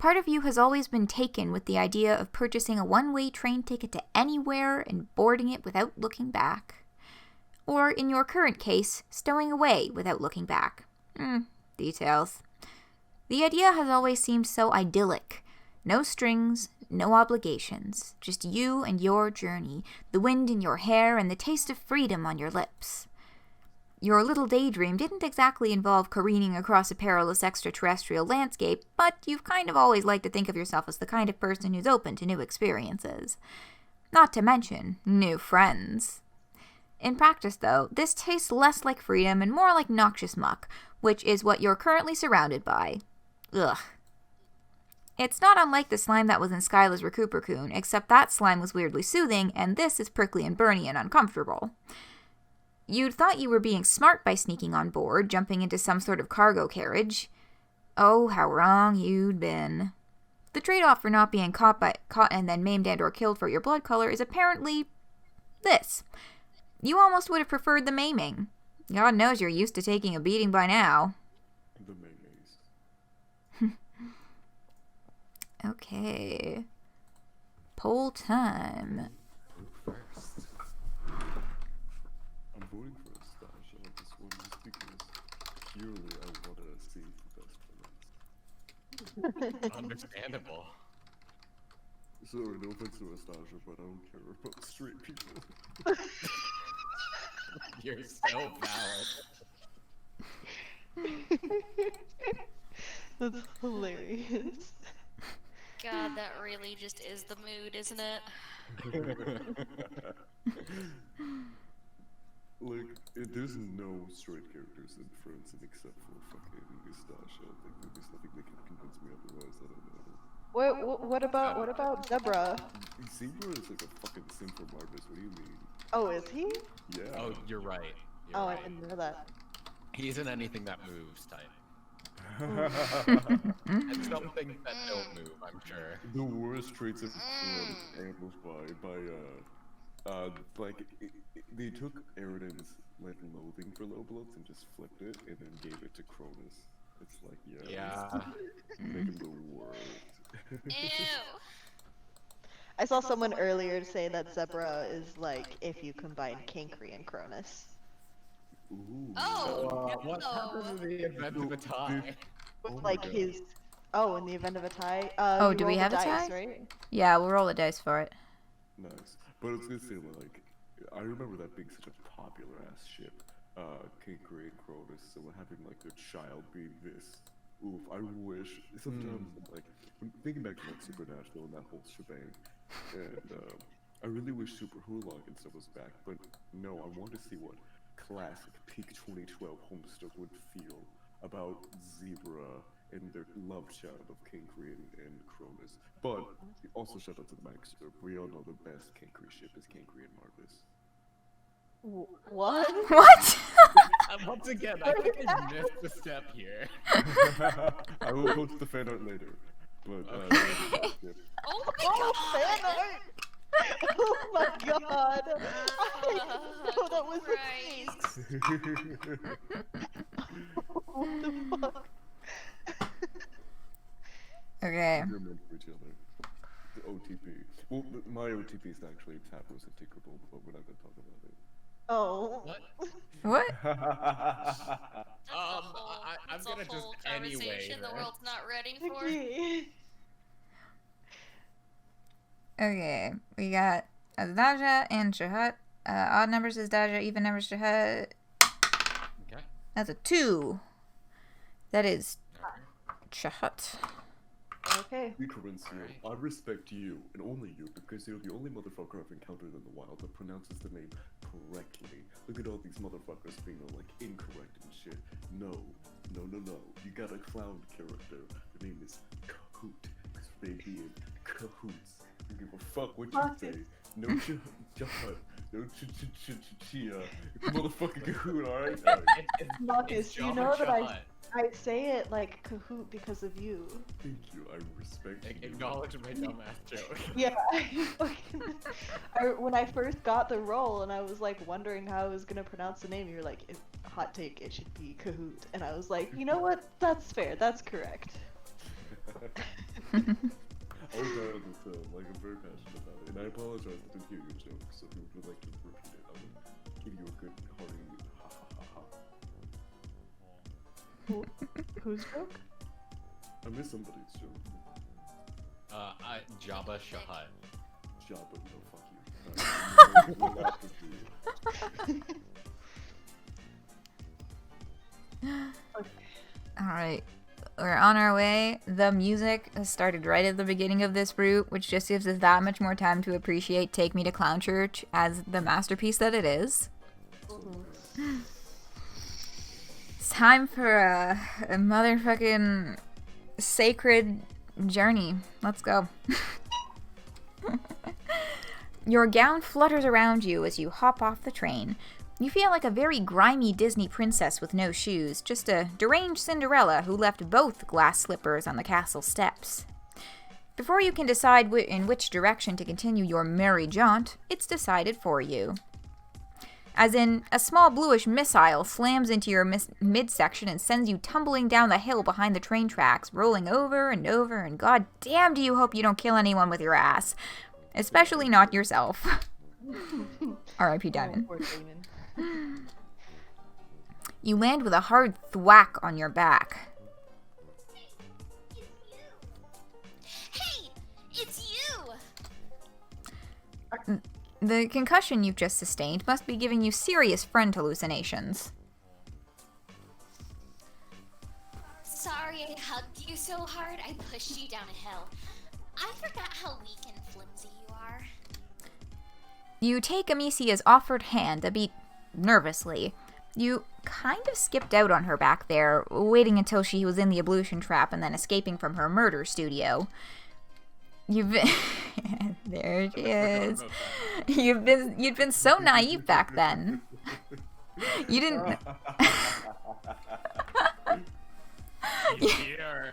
Part of you has always been taken with the idea of purchasing a one-way train ticket to anywhere and boarding it without looking back. Or, in your current case, stowing away without looking back. Details. The idea has always seemed so idyllic. No strings, no obligations, just you and your journey, the wind in your hair and the taste of freedom on your lips. Your little daydream didn't exactly involve careening across a perilous extraterrestrial landscape, but you've kind of always liked to think of yourself as the kind of person who's open to new experiences. Not to mention, new friends. In practice, though, this tastes less like freedom and more like noxious muck, which is what you're currently surrounded by. Ugh. It's not unlike the slime that was in Skylla's Recuperacoon, except that slime was weirdly soothing, and this is prickly and burny and uncomfortable. You'd thought you were being smart by sneaking on board, jumping into some sort of cargo carriage. Oh, how wrong you'd been. The trade-off for not being caught and then maimed and or killed for your blood color is apparently this. You almost would have preferred the maiming. God knows you're used to taking a beating by now. The mayonnaise. Okay. Poll time. First. I'm voting for Azdaja on this one just because purely I want to see the best for us. Understandable. Sorry, no offense to Azdaja, but I don't care about straight people. You're so valid. That's hilarious. God, that really just is the mood, isn't it? Like, there's no straight characters in Friendsim except for fucking Azdaja. Like, there's nothing that can convince me otherwise. I don't know. What about Zebruh? Zebruh is like a fucking simp for Marcus. What do you mean? Oh, is he? Yeah. Oh, you're right. Oh, I didn't know that. He isn't anything that moves type. And something that don't move, I'm sure. The worst traits of amplified by they took Eridan's like loathing for low bloods and just flipped it and then gave it to Cronus. It's like yeah. Make him the worst. Ew. I saw someone earlier say that Zebruh is like if you combine Kinkri and Cronus. Ooh. Oh, what happens in the event of a tie? Like his. Oh, in the event of a tie. Oh, do we roll have the a dice, tie? right? Yeah, we'll roll the dice for it. Nice. But I was gonna say like I remember that being such a popular ass ship. Kinkri and Cronus, so having like their child be this. Oof, I wish sometimes like thinking back to like Supernatural and that whole shebang, and I really wish Super Hulag and stuff was back, but no, I want to see what classic peak 2012 Homestuck would feel about Zebruh and their love child of Kinkri and Cronus. But also shout out to the Maxlol. We all know the best Kinkri ship is Kinkri and Marcus. What? What? Once again, I think I missed a step here. I will post the fan art later. But Oh my god! Fan art! Oh my god! I didn't know that was the case. What the fuck? Okay. You're meant for each other. The OTP. Well, my OTP is actually Tapos and Tinkerbell, but we're not gonna talk about it. Oh. What? I'm gonna just anyway. The world's not ready for. Okay, we got Azdaja and Chahut. Odd numbers Azdaja, even numbers Chahut. Okay. That's a 2. That is Chahut. Okay. I respect you, and only you, because you're the only motherfucker I've encountered in the wild that pronounces the name correctly. Look at all these motherfuckers being all, like, incorrect and shit. No. You got a clown character. Her name is Chahut, because they be in cahoots. You give a fuck what you say. No Chahut. No Chia. Motherfucking Cahoot, alright? Marcus, you know that I say it like Cahoot because of you. Thank you, I respect you. Acknowledge my dumbass joke. Yeah, when I first got the role and I was like wondering how I was gonna pronounce the name, you were like, hot take, it should be Cahoot. And I was like, you know what? That's fair, that's correct. All down the film, like I'm very passionate about it, and I apologize I didn't hear your joke, so if you would like to repeat it, I would give you a good hearty ha ha ha ha. Whose joke? I missed somebody's joke. Jabba Chahut. Jabba, no, fuck you. Alright, we're on our way. The music has started right at the beginning of this route, which just gives us that much more time to appreciate Take Me to Clown Church as the masterpiece that it is. It's time for a motherfucking sacred journey. Let's go. Your gown flutters around you as you hop off the train. You feel like a very grimy Disney princess with no shoes, just a deranged Cinderella who left both glass slippers on the castle steps. Before you can decide in which direction to continue your merry jaunt, it's decided for you. As in, a small bluish missile slams into your midsection and sends you tumbling down the hill behind the train tracks, rolling over and over, and goddamn do you hope you don't kill anyone with your ass. Especially not yourself. R.I.P. Diamond. Poor Damon. You land with a hard thwack on your back. Hey, it's you! The concussion you've just sustained must be giving you serious friend hallucinations. Sorry I hugged you so hard I pushed you down a hill. I forgot how weak and flimsy you are. You take Amisia's offered hand a bit nervously. You kind of skipped out on her back there, waiting until she was in the ablution trap and then escaping from her murder studio. You've been... There she is. You'd been so naive back then. You didn't...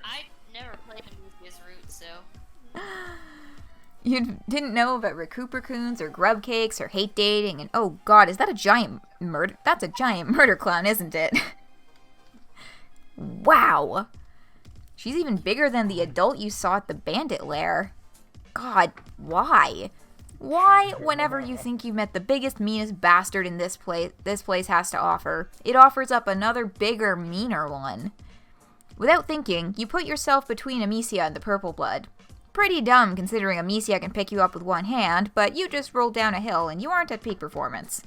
I never played Amisia's route, so... You didn't know about Recuperacoons or grub cakes or hate dating, and oh god, is that a giant murder? That's a giant murder clown, isn't it? Wow! She's even bigger than the adult you saw at the bandit lair. God, why? Why, whenever you think you've met the biggest, meanest bastard in this place has to offer, it offers up another bigger, meaner one? Without thinking, you put yourself between Amisia and the purple blood. Pretty dumb considering Amisia can pick you up with one hand, but you just rolled down a hill and you aren't at peak performance.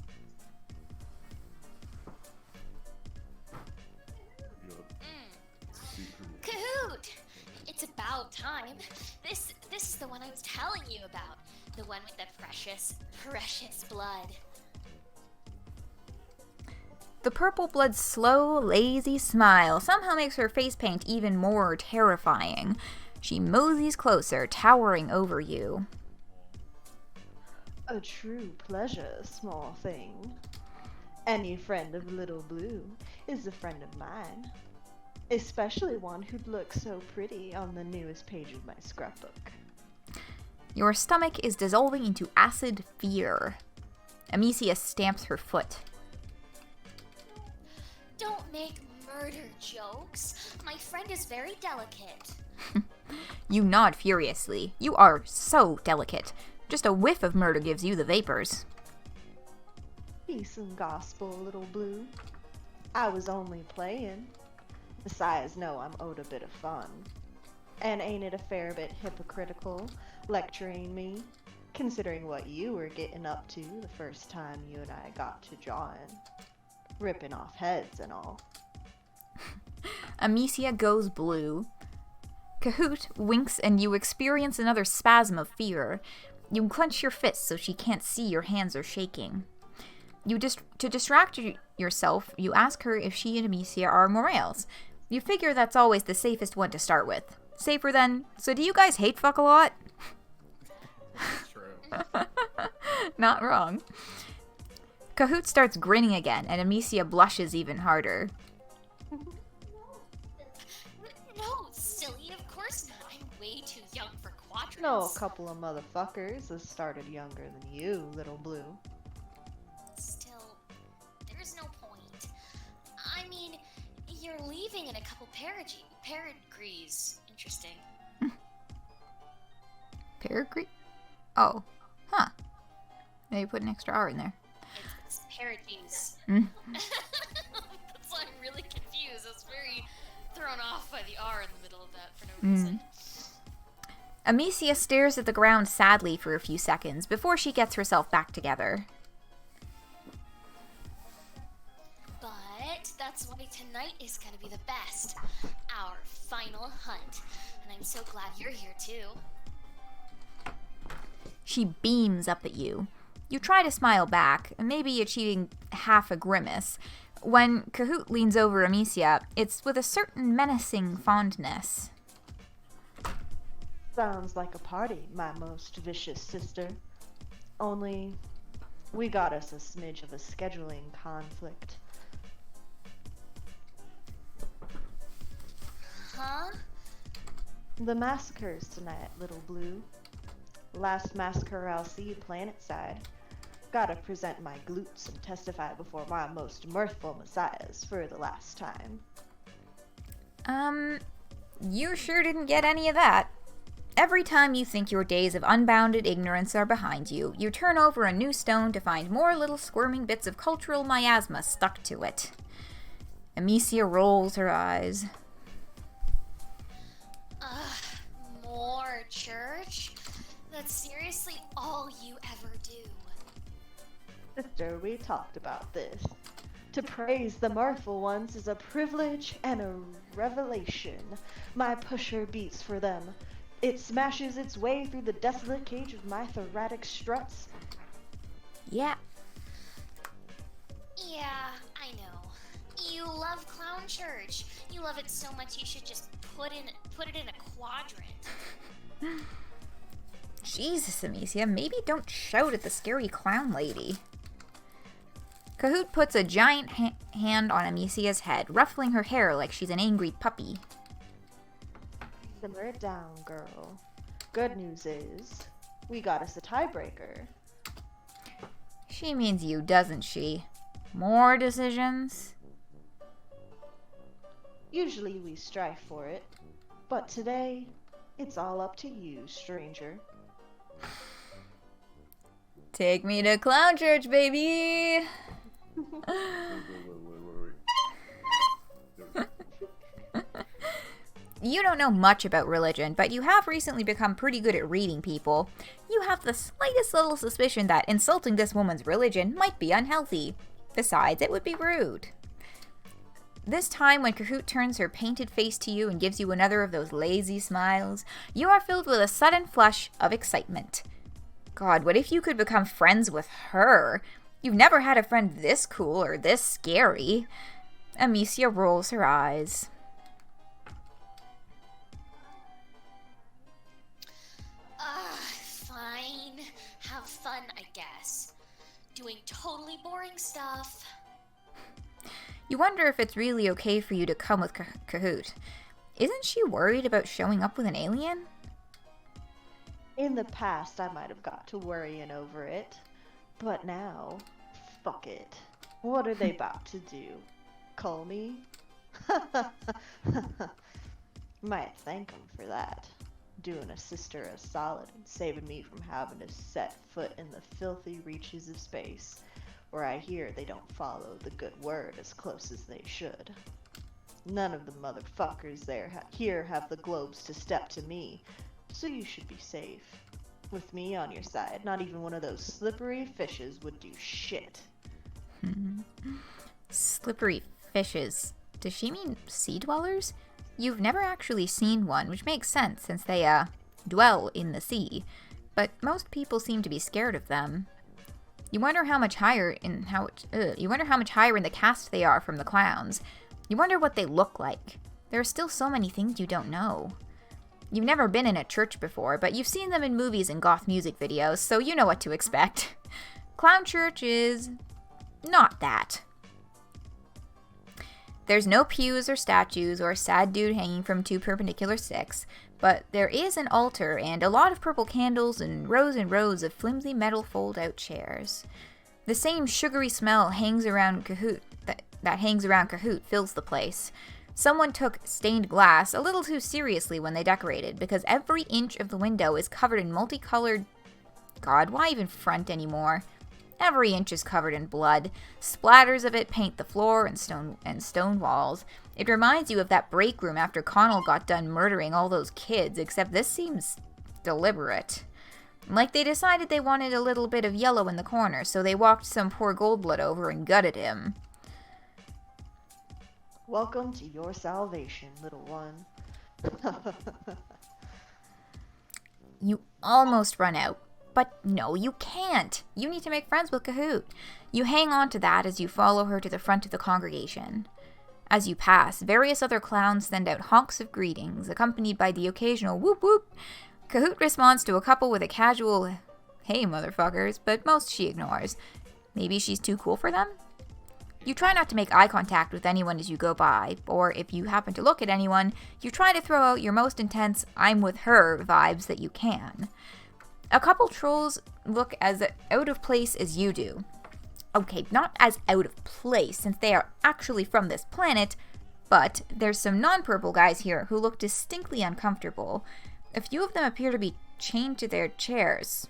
Chahut! It's about time. This is the one I was telling you about. The one with the precious, precious blood. The purple blood's slow, lazy smile somehow makes her face paint even more terrifying. She moseys closer, towering over you. A true pleasure, small thing. Any friend of Little Blue is a friend of mine. Especially one who'd look so pretty on the newest page of my scrapbook. Your stomach is dissolving into acid fear. Amisia stamps her foot. Don't make murder jokes. My friend is very delicate. You nod furiously. You are so delicate. Just a whiff of murder gives you the vapors. Peace and gospel, Little Blue. I was only playing. Besides, no, I'm owed a bit of fun. And ain't it a fair bit hypocritical, lecturing me, considering what you were getting up to the first time you and I got to jawing? Ripping off heads and all. Amisia goes blue. Chahut winks and you experience another spasm of fear. You clench your fists so she can't see your hands are shaking. To distract yourself, you ask her if she and Amisia are Morales. You figure that's always the safest one to start with. Safer than, so do you guys hate fuck a lot? True. Not wrong. Chahut starts grinning again, and Amisia blushes even harder. No, silly, of course not. I'm way too young for quadrants. No, a couple of motherfuckers has started younger than you, Little Blue. Still, there's no point. I mean, you're leaving in a couple pedigrees. Interesting. Peregrine? Oh. Huh. Maybe put an extra R in there. It's Perigines. Mm. That's why I'm really confused. I was very thrown off by the R in the middle of that for no reason. Amisia stares at the ground sadly for a few seconds before she gets herself back together. But that's why tonight is gonna be the best. Our final hunt. And I'm so glad you're here too. She beams up at you. You try to smile back, maybe achieving half a grimace. When Chahut leans over Amisia, it's with a certain menacing fondness. Sounds like a party, my most vicious sister. Only, we got us a smidge of a scheduling conflict. Huh? The massacres tonight, Little Blue. Last massacre I'll see planet-side. Gotta present my glutes and testify before my most mirthful messiahs for the last time. You sure didn't get any of that. Every time you think your days of unbounded ignorance are behind you, you turn over a new stone to find more little squirming bits of cultural miasma stuck to it. Amisia rolls her eyes. More church? That's seriously all you ever do. Sister, we talked about this. To praise the mirthful ones is a privilege and a revelation. My pusher beats for them. It smashes its way through the desolate cage of my thoracic struts. Yeah. Yeah, I know. You love clown church. You love it so much you should just put it in a quadrant. Jesus, Amisia, maybe don't shout at the scary clown lady. Chahut puts a giant hand on Amisia's head, ruffling her hair like she's an angry puppy. Simmer it down, girl. Good news is, we got us a tiebreaker. She means you, doesn't she? More decisions? Usually we strive for it, but today, it's all up to you, stranger. Take me to clown church, baby! You don't know much about religion, but you have recently become pretty good at reading people. You have the slightest little suspicion that insulting this woman's religion might be unhealthy. Besides, it would be rude. This time, when Chahut turns her painted face to you and gives you another of those lazy smiles, you are filled with a sudden flush of excitement. God, what if you could become friends with her? You've never had a friend this cool or this scary. Amisia rolls her eyes. Fine. Have fun, I guess. Doing totally boring stuff. You wonder if it's really okay for you to come with Chahut. Isn't she worried about showing up with an alien? In the past, I might have got to worrying over it. But now, fuck it. What are they about to do? Call me? Might thank them for that. Doing a sister a solid and saving me from having to set foot in the filthy reaches of space, where I hear they don't follow the good word as close as they should. None of the motherfuckers here have the globes to step to me, so you should be safe. With me on your side, not even one of those slippery fishes would do shit. Slippery fishes. Does she mean sea dwellers? You've never actually seen one, which makes sense since they, dwell in the sea. But most people seem to be scared of them. You wonder how much higher in the caste they are from the clowns. You wonder what they look like. There are still so many things you don't know. You've never been in a church before, but you've seen them in movies and goth music videos, so you know what to expect. Clown church is not that. There's no pews or statues or a sad dude hanging from 2 perpendicular sticks, but there is an altar and a lot of purple candles and rows of flimsy metal fold-out chairs. The same sugary smell hangs around Chahut that hangs around Chahut fills the place. Someone took stained glass a little too seriously when they decorated, because every inch of the window is covered in multicolored... God, why even front anymore? Every inch is covered in blood. Splatters of it paint the floor and stone walls. It reminds you of that break room after Konyyl got done murdering all those kids, except this seems deliberate. Like they decided they wanted a little bit of yellow in the corner, so they walked some poor Goldblood over and gutted him. Welcome to your salvation, little one. You almost run out. But no, you can't. You need to make friends with Chahut. You hang on to that as you follow her to the front of the congregation. As you pass, various other clowns send out honks of greetings, accompanied by the occasional whoop whoop. Chahut responds to a couple with a casual, hey motherfuckers, but most she ignores. Maybe she's too cool for them? You try not to make eye contact with anyone as you go by, or if you happen to look at anyone, you try to throw out your most intense I'm with her vibes that you can. A couple trolls look as out of place as you do. Okay, not as out of place, since they are actually from this planet, but there's some non-purple guys here who look distinctly uncomfortable. A few of them appear to be chained to their chairs.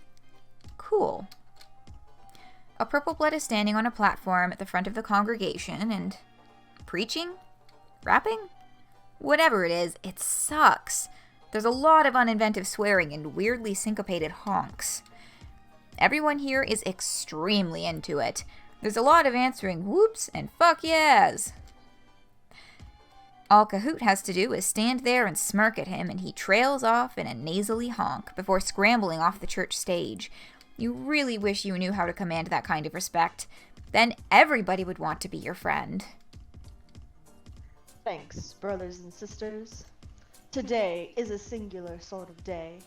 Cool. A purple blood is standing on a platform at the front of the congregation and... preaching? Rapping? Whatever it is, it sucks. There's a lot of uninventive swearing and weirdly syncopated honks. Everyone here is extremely into it. There's a lot of answering whoops and fuck yes. All Chahut has to do is stand there and smirk at him, and he trails off in a nasally honk before scrambling off the church stage. You really wish you knew how to command that kind of respect. Then everybody would want to be your friend. Thanks, brothers and sisters. Today is a singular sort of day.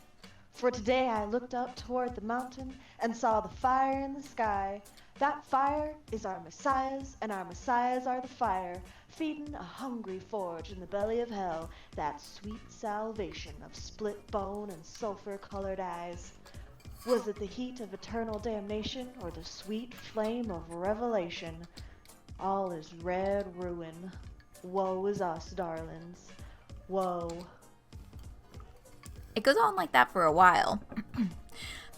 For today I looked up toward the mountain and saw the fire in the sky. That fire is our messiahs, and our messiahs are the fire, feeding a hungry forge in the belly of hell, that sweet salvation of split bone and sulfur-colored eyes. Was it the heat of eternal damnation, or the sweet flame of revelation? All is red ruin. Woe is us, darlings. Woe. It goes on like that for a while.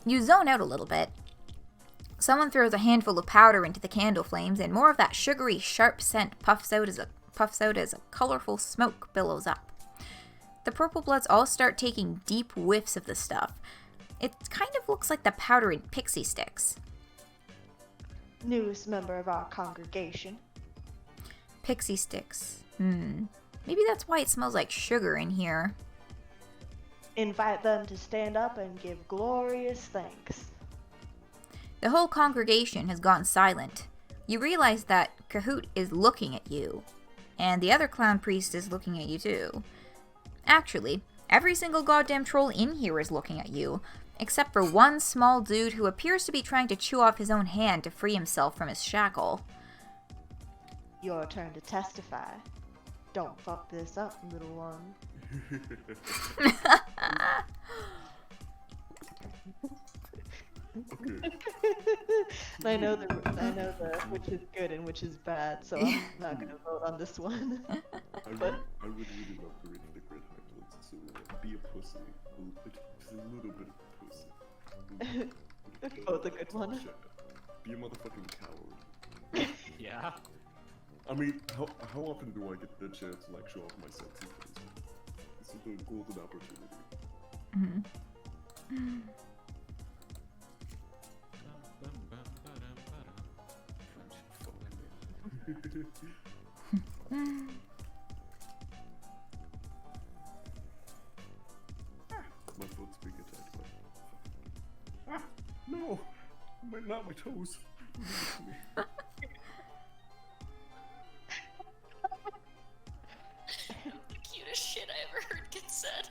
You zone out a little bit. Someone throws a handful of powder into the candle flames, and more of that sugary, sharp scent puffs out as a colorful smoke billows up. The purple bloods all start taking deep whiffs of the stuff. It kind of looks like the powder in pixie sticks. Newest member of our congregation. Pixie sticks. Maybe that's why it smells like sugar in here. Invite them to stand up and give glorious thanks. The whole congregation has gone silent. You realize that Chahut is looking at you, and the other clown priest is looking at you too. Actually, every single goddamn troll in here is looking at you, except for one small dude who appears to be trying to chew off his own hand to free himself from his shackle. Your turn to testify. Don't fuck this up, little one. I know the which is good and which is bad, so I'm not gonna vote on this one. I would really love to read the great highlights, so be a pussy. Just a little bit of pussy. Vote the good one. Be a motherfucking coward. Yeah. I mean, how often do I get the chance to like show off my sexy face? This is a golden opportunity. My foot's being attacked by... Ah! No! Not my toes! The cutest shit I ever heard get said.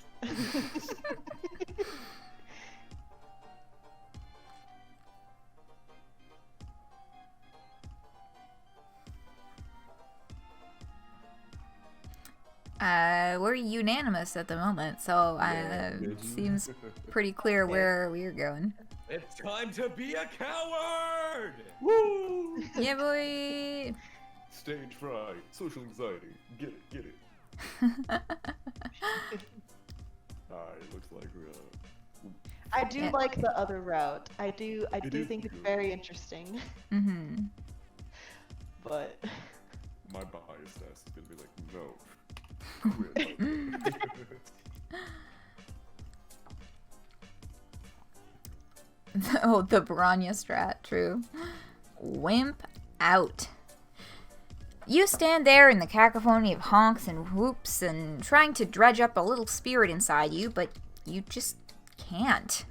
We're unanimous at the moment, so it seems pretty clear where we're going. It's time to be a coward! Woo! Yeah, boy! Stage fright, social anxiety, get it. It looks like I do Yeah. like the other route. I do It is think it's good. very interesting. Mm-hmm. But my biased ass is gonna be like, no. We're not doing it. Oh, the Bronya strat, true. Wimp out. You stand there in the cacophony of honks and whoops and trying to dredge up a little spirit inside you, but you just can't.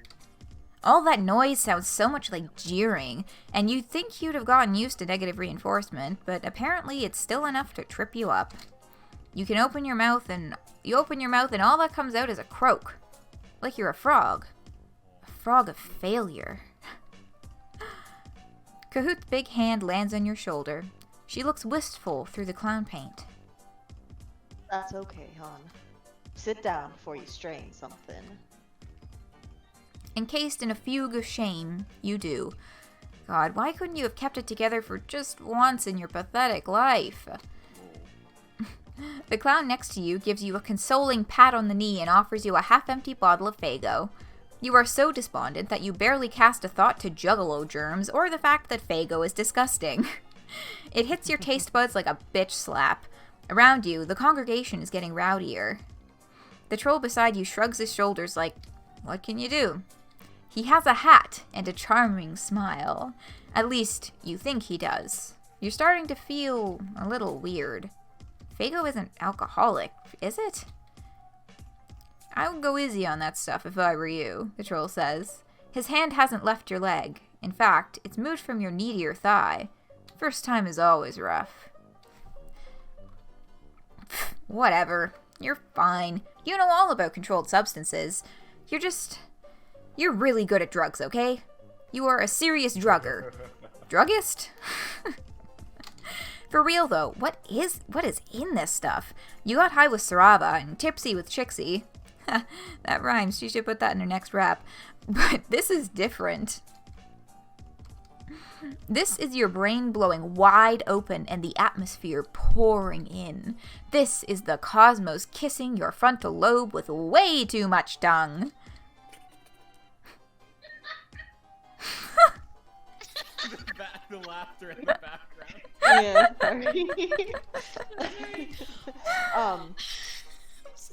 All that noise sounds so much like jeering, and you'd think you'd have gotten used to negative reinforcement, but apparently it's still enough to trip you up. You can open your mouth and all that comes out is a croak. Like you're a frog. A frog of failure. Chahut's big hand lands on your shoulder. She looks wistful through the clown paint. that's okay, hon. Sit down before you strain something. Encased in a fugue of shame, you do. God, why couldn't you have kept it together for just once in your pathetic life? The clown next to you gives you a consoling pat on the knee and offers you a half-empty bottle of Faygo. You are so despondent that you barely cast a thought to juggalo germs or the fact that Faygo is disgusting. It hits your taste buds like a bitch slap. Around you, the congregation is getting rowdier. The troll beside you shrugs his shoulders like, what can you do? He has a hat and a charming smile. At least, you think he does. You're starting to feel a little weird. Faygo isn't alcoholic, is it? I would go easy on that stuff if I were you, the troll says. His hand hasn't left your leg. In fact, it's moved from your knee to your thigh. First time is always rough. Whatever. You're fine. You know all about controlled substances. You're really good at drugs, okay? You are a serious drugger. Druggist? For real though, what is in this stuff? You got high with Cirava and tipsy with Chixie. That rhymes. She should put that in her next rap. But this is different. This is your brain blowing wide open and the atmosphere pouring in. This is the cosmos kissing your frontal lobe with way too much tongue. The laughter in the background. Yeah, sorry.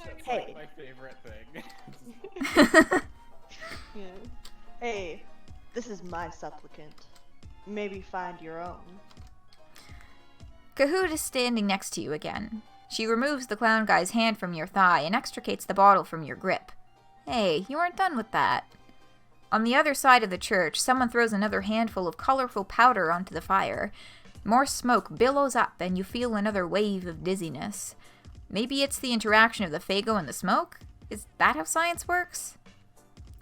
It's Hey. like my favorite thing. Yeah. Hey, this is my supplicant. Maybe find your own. Chahut is standing next to you again. She removes the clown guy's hand from your thigh and extricates the bottle from your grip. Hey, you aren't done with that. On the other side of the church, someone throws another handful of colorful powder onto the fire. More smoke billows up and you feel another wave of dizziness. Maybe it's the interaction of the Faygo and the smoke? Is that how science works?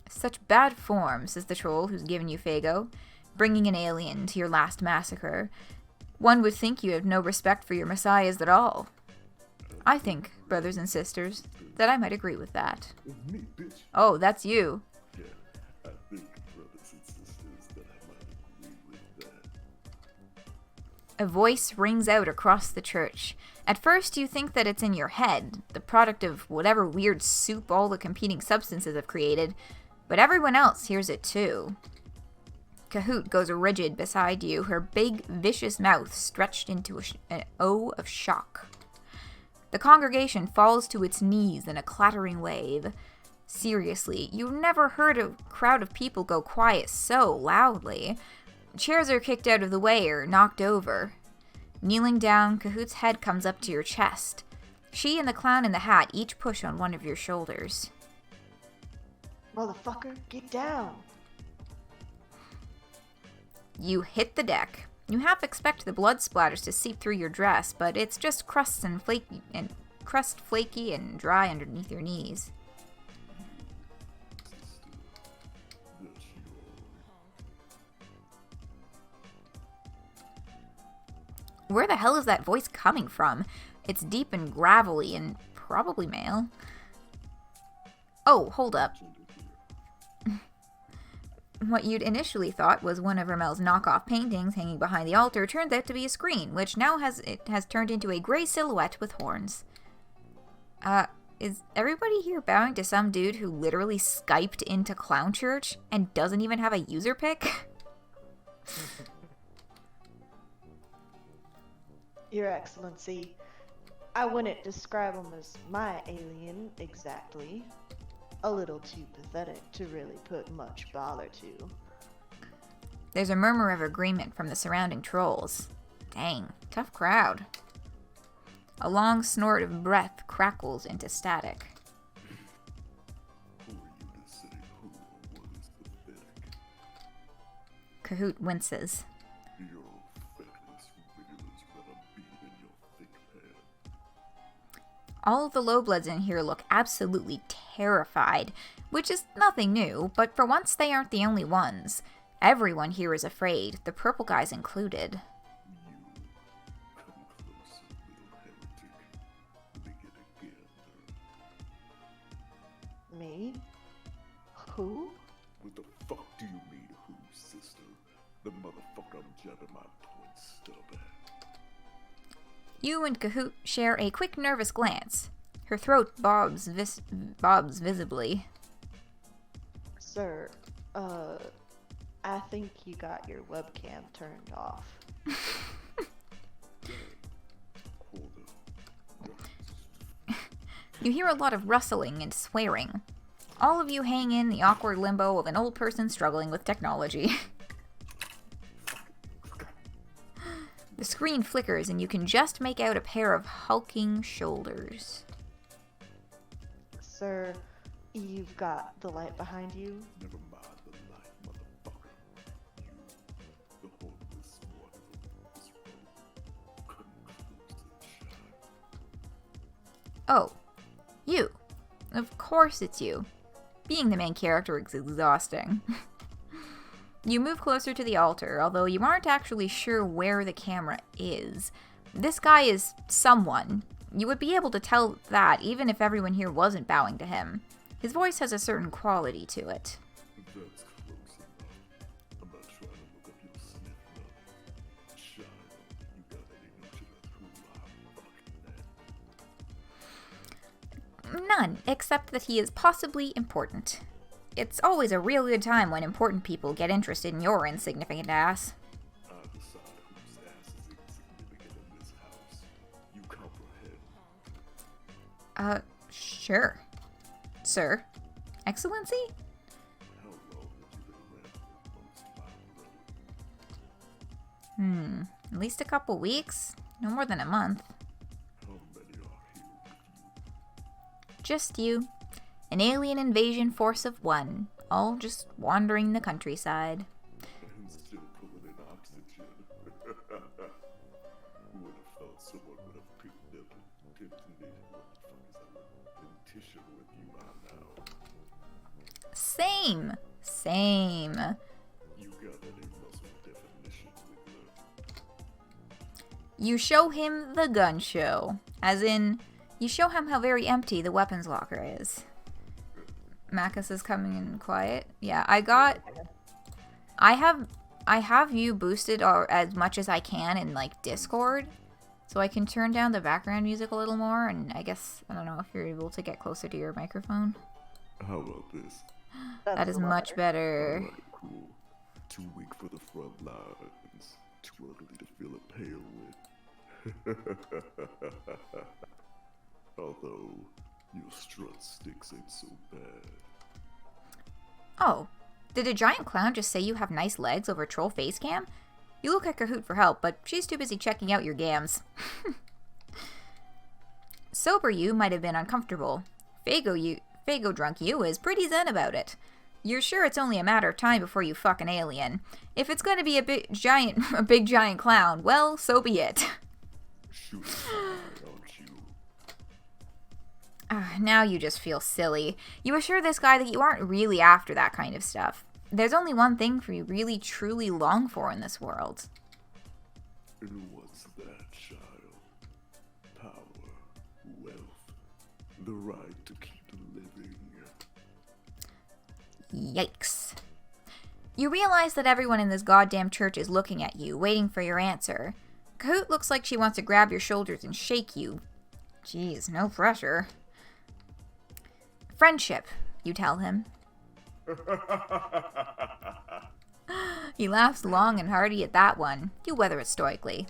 Such bad form, says the troll who's given you Faygo, bringing an alien to your last massacre. One would think you have no respect for your messiahs at all. I think, brothers and sisters, that I might agree with that. Me, bitch. Oh, that's you. Yeah, I think, brothers and sisters, that I might agree with that. A voice rings out across the church. At first you think that it's in your head, the product of whatever weird soup all the competing substances have created, but everyone else hears it too. Chahut goes rigid beside you, her big, vicious mouth stretched into an O of shock. The congregation falls to its knees in a clattering wave. Seriously, you've never heard a crowd of people go quiet so loudly. Chairs are kicked out of the way or knocked over. Kneeling down, Chahut's head comes up to your chest. She and the clown in the hat each push on one of your shoulders. Motherfucker, get down. You hit the deck. You half expect the blood splatters to seep through your dress, but it's just crust flaky and dry underneath your knees. Where the hell is that voice coming from? It's deep and gravelly and probably male. Oh, hold up. What you'd initially thought was one of Remel's knockoff paintings hanging behind the altar turns out to be a screen, which now has turned into a gray silhouette with horns. Is everybody here bowing to some dude who literally Skyped into Clown Church and doesn't even have a user pick? Your Excellency, I wouldn't describe him as my alien exactly. A little too pathetic to really put much bother to. There's a murmur of agreement from the surrounding trolls. Dang, tough crowd. A long snort of breath crackles into static. Chahut winces. All of the lowbloods in here look absolutely terrified, which is nothing new, but for once they aren't the only ones. Everyone here is afraid, the purple guys included. Me? Who? What the fuck do you mean, who, sister? The motherfucker I'm jabbing my point stub at. You and Chahut share a quick nervous glance. Her throat bobs visibly. Sir, I think you got your webcam turned off. You hear a lot of rustling and swearing. All of you hang in the awkward limbo of an old person struggling with technology. The screen flickers and you can just make out a pair of hulking shoulders. Sir, you've got the light behind you. Never mind the light, motherfucker. You, the homeless one of this road, come close and shine. Oh, you. Of course it's you. Being the main character is exhausting. You move closer to the altar, although you aren't actually sure where the camera is. This guy is someone. You would be able to tell that even if everyone here wasn't bowing to him. His voice has a certain quality to it. That's close enough. I'm not trying to look up your sniff love. Child, you got any notion of who I'm fucking at? None, except that he is possibly important. It's always a real good time when important people get interested in your insignificant ass. I decide whose ass is insignificant in this house. You comprehend? Sure. Sir? Excellency? How long have you been around amongst my road? At least a couple weeks. No more than a month. How many are here with you? Just you. An alien invasion force of one, all just wandering the countryside. And still pulling in oxygen. Who would have thought someone would have picked up and detonated motherfuckers that were in tissue with you by now? Same. You got any muscle definition, Wiggler? You show him the gun show. As in, you show him how very empty the weapons locker is. Macus is coming in quiet. Yeah, I have you boosted or as much as I can in like Discord, so I can turn down the background music a little more, and I guess, I don't know if you're able to get closer to your microphone. How about this? That is much better. Alright, cool. Too weak for the front lines. Too ugly to feel a pair with. Although, your strut sticks ain't so bad. Oh, did a giant clown just say you have nice legs over troll face cam? You look at Chahut for help, but she's too busy checking out your gams. Sober you might have been uncomfortable. Fago drunk you is pretty zen about it. You're sure it's only a matter of time before you fuck an alien. If it's gonna be a big giant clown, well, so be it. Shoot, aren't you? Now you just feel silly. You assure this guy that you aren't really after that kind of stuff. There's only one thing for you really truly long for in this world. And what's that, child? Power, wealth, the right to keep living. Yikes. You realize that everyone in this goddamn church is looking at you, waiting for your answer. Chahut looks like she wants to grab your shoulders and shake you. Jeez, no pressure. Friendship, you tell him. He laughs long and hearty at that one. You weather it stoically.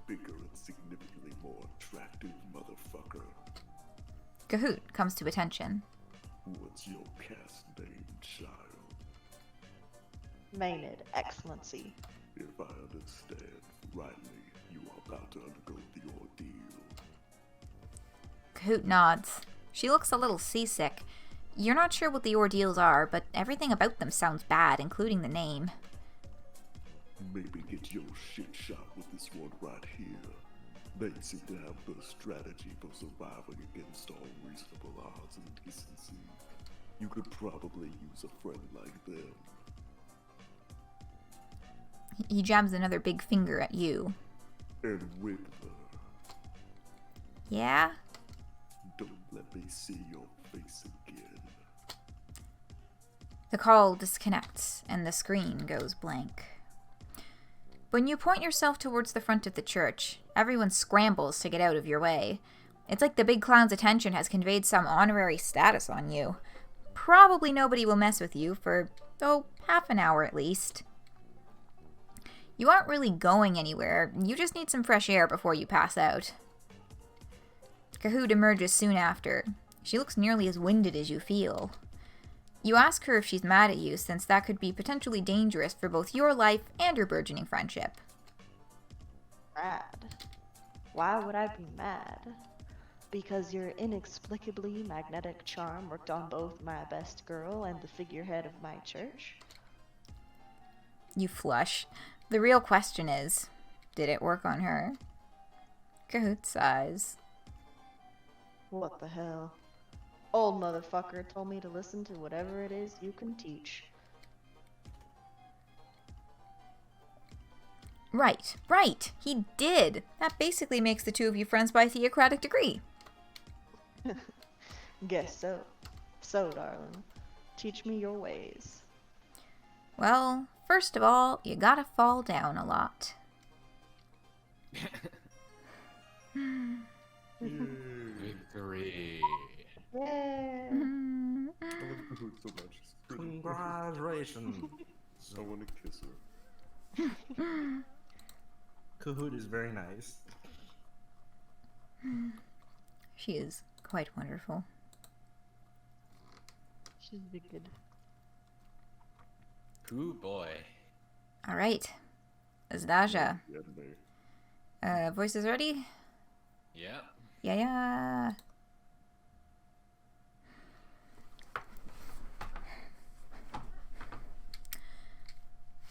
Bigger and significantly more attractive motherfucker. Chahut comes to attention. What's your cast name, child? Maenad, Excellency. If I understand rightly, you are about to undergo the ordeal. Chahut nods. She looks a little seasick. You're not sure what the ordeals are, but everything about them sounds bad, including the name. Maybe get your shit shot with this one right here. They seem to have the strategy for surviving against all reasonable odds and decency. You could probably use a friend like them. He jabs another big finger at you. And with her. Yeah? Don't let me see your face again. The call disconnects, and the screen goes blank. When you point yourself towards the front of the church, everyone scrambles to get out of your way. It's like the big clown's attention has conveyed some honorary status on you. Probably nobody will mess with you for, half an hour at least. You aren't really going anywhere, you just need some fresh air before you pass out. Chahut emerges soon after. She looks nearly as winded as you feel. You ask her if she's mad at you, since that could be potentially dangerous for both your life and your burgeoning friendship. Mad? Why would I be mad? Because your inexplicably magnetic charm worked on both my best girl and the figurehead of my church? You flush. The real question is, did it work on her? Chahut sighs. What the hell? Old motherfucker told me to listen to whatever it is you can teach. Right. He did. That basically makes the two of you friends by theocratic degree. Guess so. So, darling, teach me your ways. Well, first of all, you gotta fall down a lot. Victory. Yay! I love Chahut so much. Congratulations. I want to kiss her. Chahut is very nice. She is quite wonderful. She's wicked. Ooh boy. Alright. Azdaja. Voices ready? Yeah. Yeah.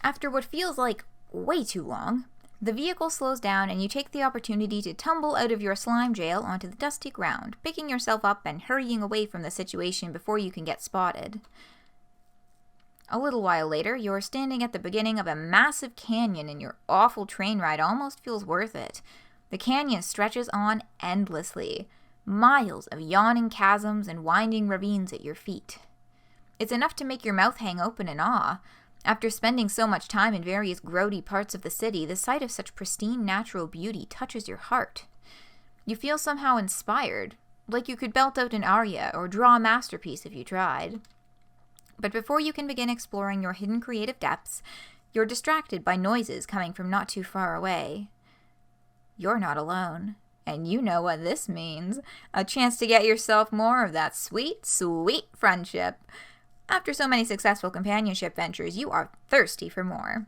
After what feels like way too long, the vehicle slows down and you take the opportunity to tumble out of your slime jail onto the dusty ground, picking yourself up and hurrying away from the situation before you can get spotted. A little while later, you're standing at the beginning of a massive canyon and your awful train ride almost feels worth it. The canyon stretches on endlessly, miles of yawning chasms and winding ravines at your feet. It's enough to make your mouth hang open in awe. After spending so much time in various grody parts of the city, the sight of such pristine natural beauty touches your heart. You feel somehow inspired, like you could belt out an aria or draw a masterpiece if you tried. But before you can begin exploring your hidden creative depths, you're distracted by noises coming from not too far away. You're not alone, and you know what this means. A chance to get yourself more of that sweet, sweet friendship. After so many successful companionship ventures, you are thirsty for more.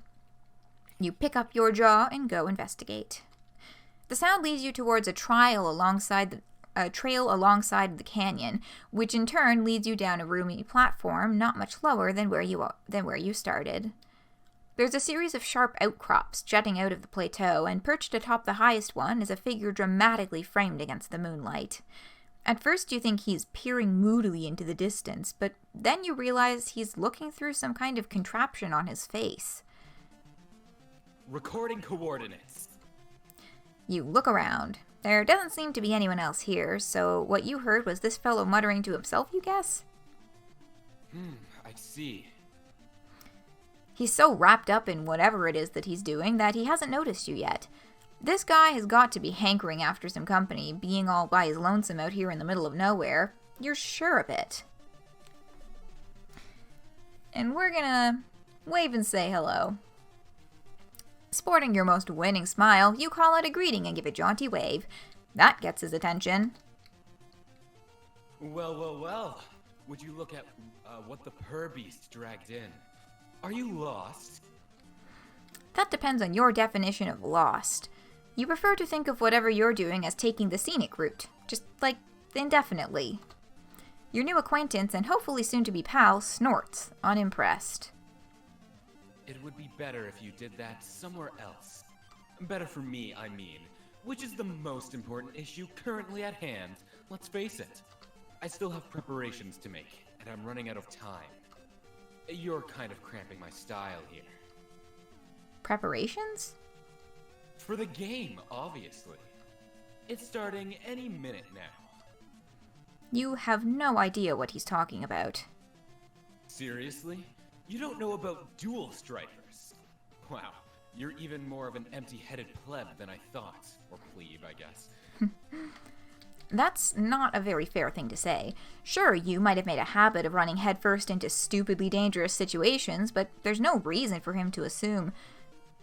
You pick up your jaw and go investigate. The sound leads you towards a trail alongside the canyon, which in turn leads you down a roomy platform not much lower than where you started. There's a series of sharp outcrops jutting out of the plateau, and perched atop the highest one is a figure dramatically framed against the moonlight. At first you think he's peering moodily into the distance, but then you realize he's looking through some kind of contraption on his face. Recording coordinates. You look around. There doesn't seem to be anyone else here, so what you heard was this fellow muttering to himself, you guess? I see. He's so wrapped up in whatever it is that he's doing that he hasn't noticed you yet. This guy has got to be hankering after some company, being all by his lonesome out here in the middle of nowhere. You're sure of it. And we're gonna wave and say hello. Sporting your most winning smile, you call out a greeting and give a jaunty wave. That gets his attention. Well, well, well. Would you look at what the Purr-beast dragged in? Are you lost? That depends on your definition of lost. You prefer to think of whatever you're doing as taking the scenic route, just like indefinitely. Your new acquaintance, and hopefully soon to be pal, snorts, unimpressed. It would be better if you did that somewhere else. Better for me, I mean. Which is the most important issue currently at hand. Let's face it. I still have preparations to make, and I'm running out of time. You're kind of cramping my style here. Preparations? For the game, obviously. It's starting any minute now. You have no idea what he's talking about. Seriously? You don't know about dual strikers? Wow, you're even more of an empty-headed pleb than I thought. Or plebe, I guess. That's not a very fair thing to say. Sure, you might have made a habit of running headfirst into stupidly dangerous situations, but there's no reason for him to assume.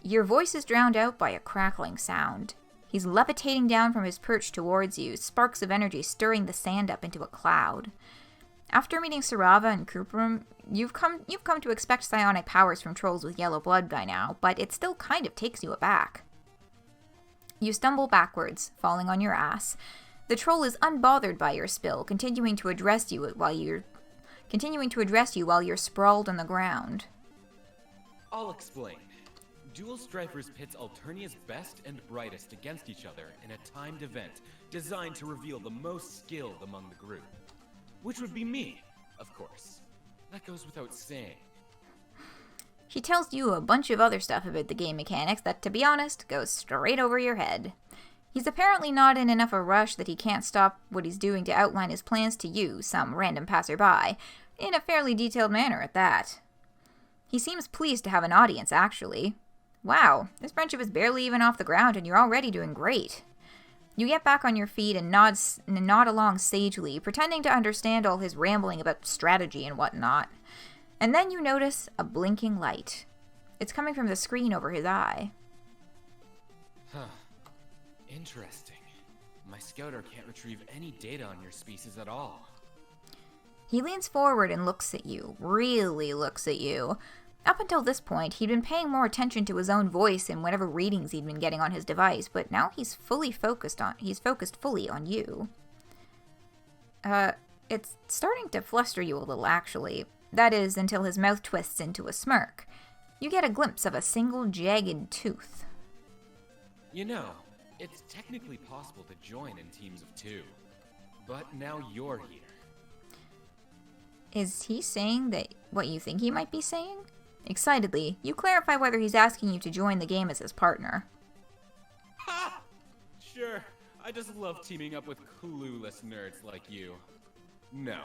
Your voice is drowned out by a crackling sound. He's levitating down from his perch towards you, sparks of energy stirring the sand up into a cloud. After meeting Cirava and Kuprum, you've come to expect psionic powers from trolls with yellow blood by now, but it still kind of takes you aback. You stumble backwards, falling on your ass. The troll is unbothered by your spill, continuing to address you while you're sprawled on the ground. I'll explain. Dual Strifers pits Alternia's best and brightest against each other in a timed event designed to reveal the most skilled among the group. Which would be me, of course. That goes without saying. He tells you a bunch of other stuff about the game mechanics that, to be honest, goes straight over your head. He's apparently not in enough a rush that he can't stop what he's doing to outline his plans to you, some random passerby, in a fairly detailed manner at that. He seems pleased to have an audience, actually. Wow, this friendship is barely even off the ground and you're already doing great. You get back on your feet and nod along sagely, pretending to understand all his rambling about strategy and whatnot. And then you notice a blinking light. It's coming from the screen over his eye. Huh. Interesting. My scouter can't retrieve any data on your species at all. He leans forward and looks at you, really looks at you. Up until this point, he'd been paying more attention to his own voice and whatever readings he'd been getting on his device, but now he's focused fully on you. It's starting to fluster you a little, actually. That is, until his mouth twists into a smirk. You get a glimpse of a single jagged tooth. You know, it's technically possible to join in teams of 2. But now you're here. Is he saying that what you think he might be saying? Excitedly, you clarify whether he's asking you to join the game as his partner. Ha! Sure, I just love teaming up with clueless nerds like you. No.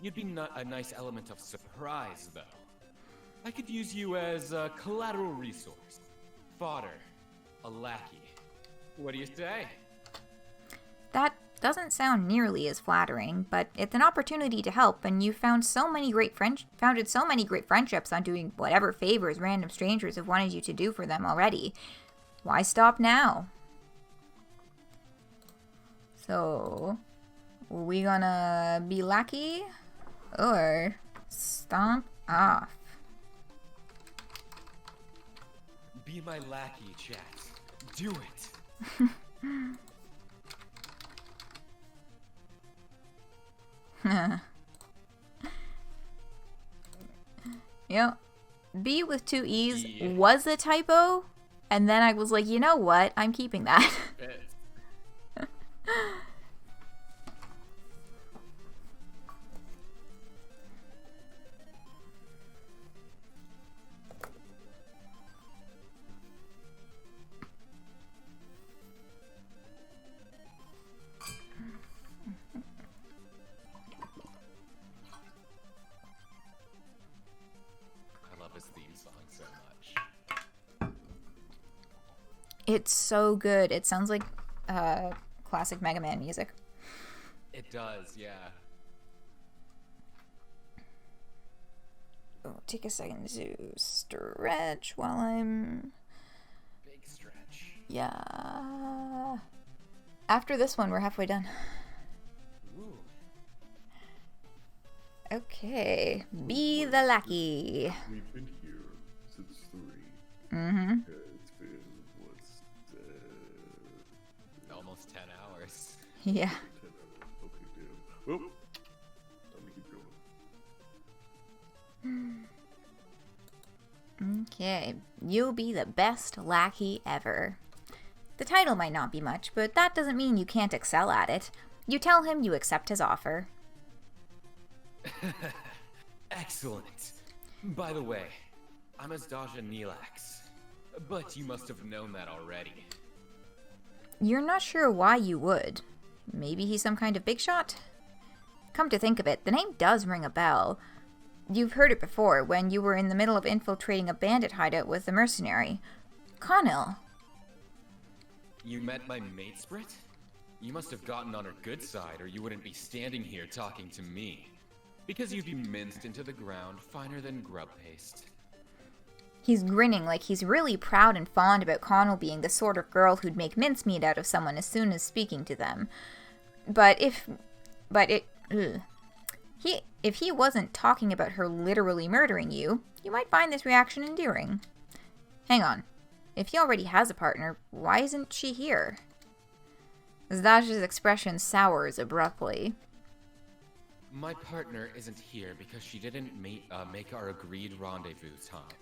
You'd be a nice element of surprise, though. I could use you as a collateral resource. Fodder. A lackey. What do you say? That doesn't sound nearly as flattering, but it's an opportunity to help, and you've founded so many great friendships on doing whatever favors random strangers have wanted you to do for them already. Why stop now? So, are we gonna be lucky or stomp off? Be my lackey, chat. Do it. Yep. B with 2 E's was a typo, and then I was like, you know what? I'm keeping that. It's so good. It sounds like classic Mega Man music. It does, yeah. Oh, take a second to stretch while I'm... Big stretch. Yeah. After this one, we're halfway done. Ooh. Okay. Be the lackey. We've been here since 3. Mm-hmm. It's been, Almost 10 hours. Yeah. 10 hours. Okay, damn. Well, let me keep going. Okay. You'll be the best lackey ever. The title might not be much, but that doesn't mean you can't excel at it. You tell him you accept his offer. Excellent. By the way, I'm Azdaja Knelax. But you must have known that already. You're not sure why you would. Maybe he's some kind of big shot? Come to think of it, the name does ring a bell. You've heard it before, when you were in the middle of infiltrating a bandit hideout with the mercenary. Konyyl. You met my matesprit? You must have gotten on her good side, or you wouldn't be standing here talking to me. Because you'd be minced into the ground finer than grub paste. He's grinning like he's really proud and fond about Konyyl being the sort of girl who'd make mincemeat out of someone as soon as speaking to them. If he wasn't talking about her literally murdering you, you might find this reaction endearing. Hang on. If he already has a partner, why isn't she here? Azdaja's expression sours abruptly. My partner isn't here because she didn't make our agreed rendezvous time.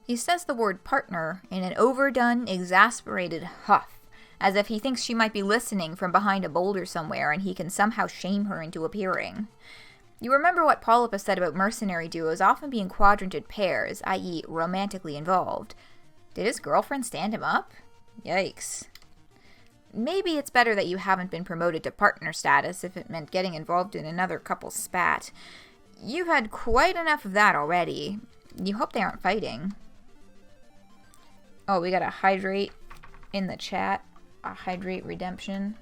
He says the word partner in an overdone, exasperated huff, as if he thinks she might be listening from behind a boulder somewhere and he can somehow shame her into appearing. You remember what Polypa said about mercenary duos often being quadranted pairs, i.e. romantically involved. Did his girlfriend stand him up? Yikes. Maybe it's better that you haven't been promoted to partner status if it meant getting involved in another couple's spat. You've had quite enough of that already. You hope they aren't fighting. Oh, we got a hydrate in the chat. A hydrate redemption.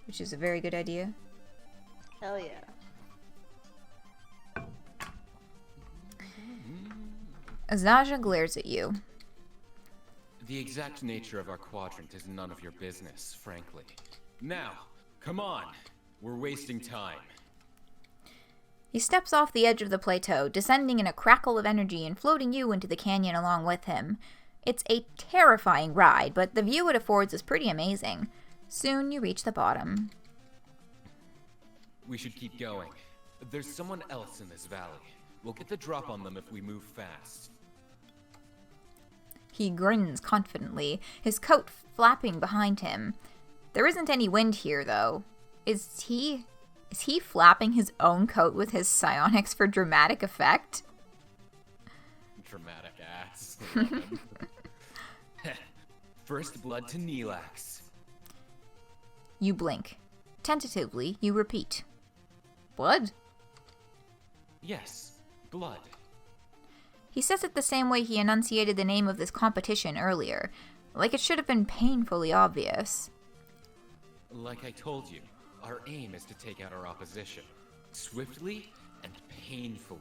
Which is a very good idea. Hell yeah. Azdaja glares at you. The exact nature of our quadrant is none of your business, frankly. Now, come on. We're wasting time. He steps off the edge of the plateau, descending in a crackle of energy and floating you into the canyon along with him. It's a terrifying ride, but the view it affords is pretty amazing. Soon you reach the bottom. We should keep going. There's someone else in this valley. We'll get the drop on them if we move fast. He grins confidently, his coat flapping behind him. There isn't any wind here, though. Is he flapping his own coat with his psionics for dramatic effect? Dramatic ass. First blood to Knelax. You blink. Tentatively, you repeat. Blood? Yes, blood. He says it the same way he enunciated the name of this competition earlier, like it should have been painfully obvious. Like I told you, our aim is to take out our opposition, swiftly and painfully.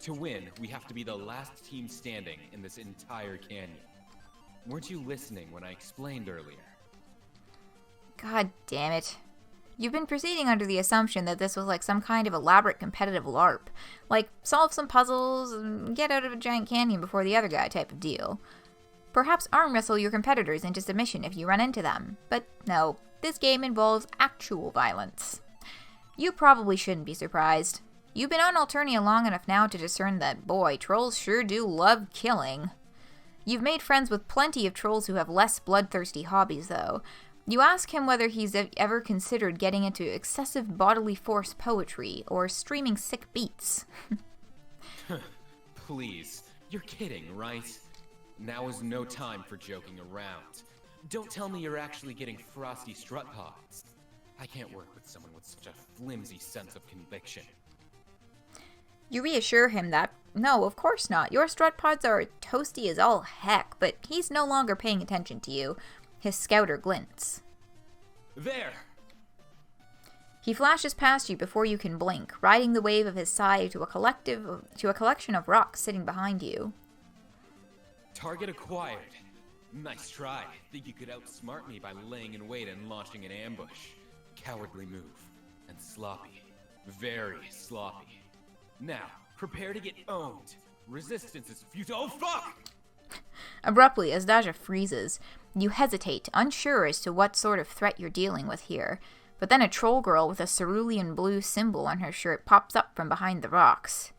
To win, we have to be the last team standing in this entire canyon. Weren't you listening when I explained earlier? God damn it. You've been proceeding under the assumption that this was like some kind of elaborate competitive LARP. Like, solve some puzzles and get out of a giant canyon before the other guy type of deal. Perhaps arm wrestle your competitors into submission if you run into them. But no, this game involves actual violence. You probably shouldn't be surprised. You've been on Alternia long enough now to discern that, boy, trolls sure do love killing. You've made friends with plenty of trolls who have less bloodthirsty hobbies, though. You ask him whether he's ever considered getting into excessive bodily force poetry or streaming sick beats. Please, you're kidding, right? Now is no time for joking around. Don't tell me you're actually getting frosty strut pods. I can't work with someone with such a flimsy sense of conviction. You reassure him that, no, of course not. Your strut pods are toasty as all heck, but he's no longer paying attention to you. His scouter glints. There! He flashes past you before you can blink, riding the wave of his scythe to a collection of rocks sitting behind you. Target acquired. Nice try. Think you could outsmart me by laying in wait and launching an ambush. Cowardly move. And sloppy. Very sloppy. Now, prepare to get owned. Resistance is futile. Oh, fuck! Abruptly, Azdaja freezes. You hesitate, unsure as to what sort of threat you're dealing with here. But then a troll girl with a cerulean blue symbol on her shirt pops up from behind the rocks.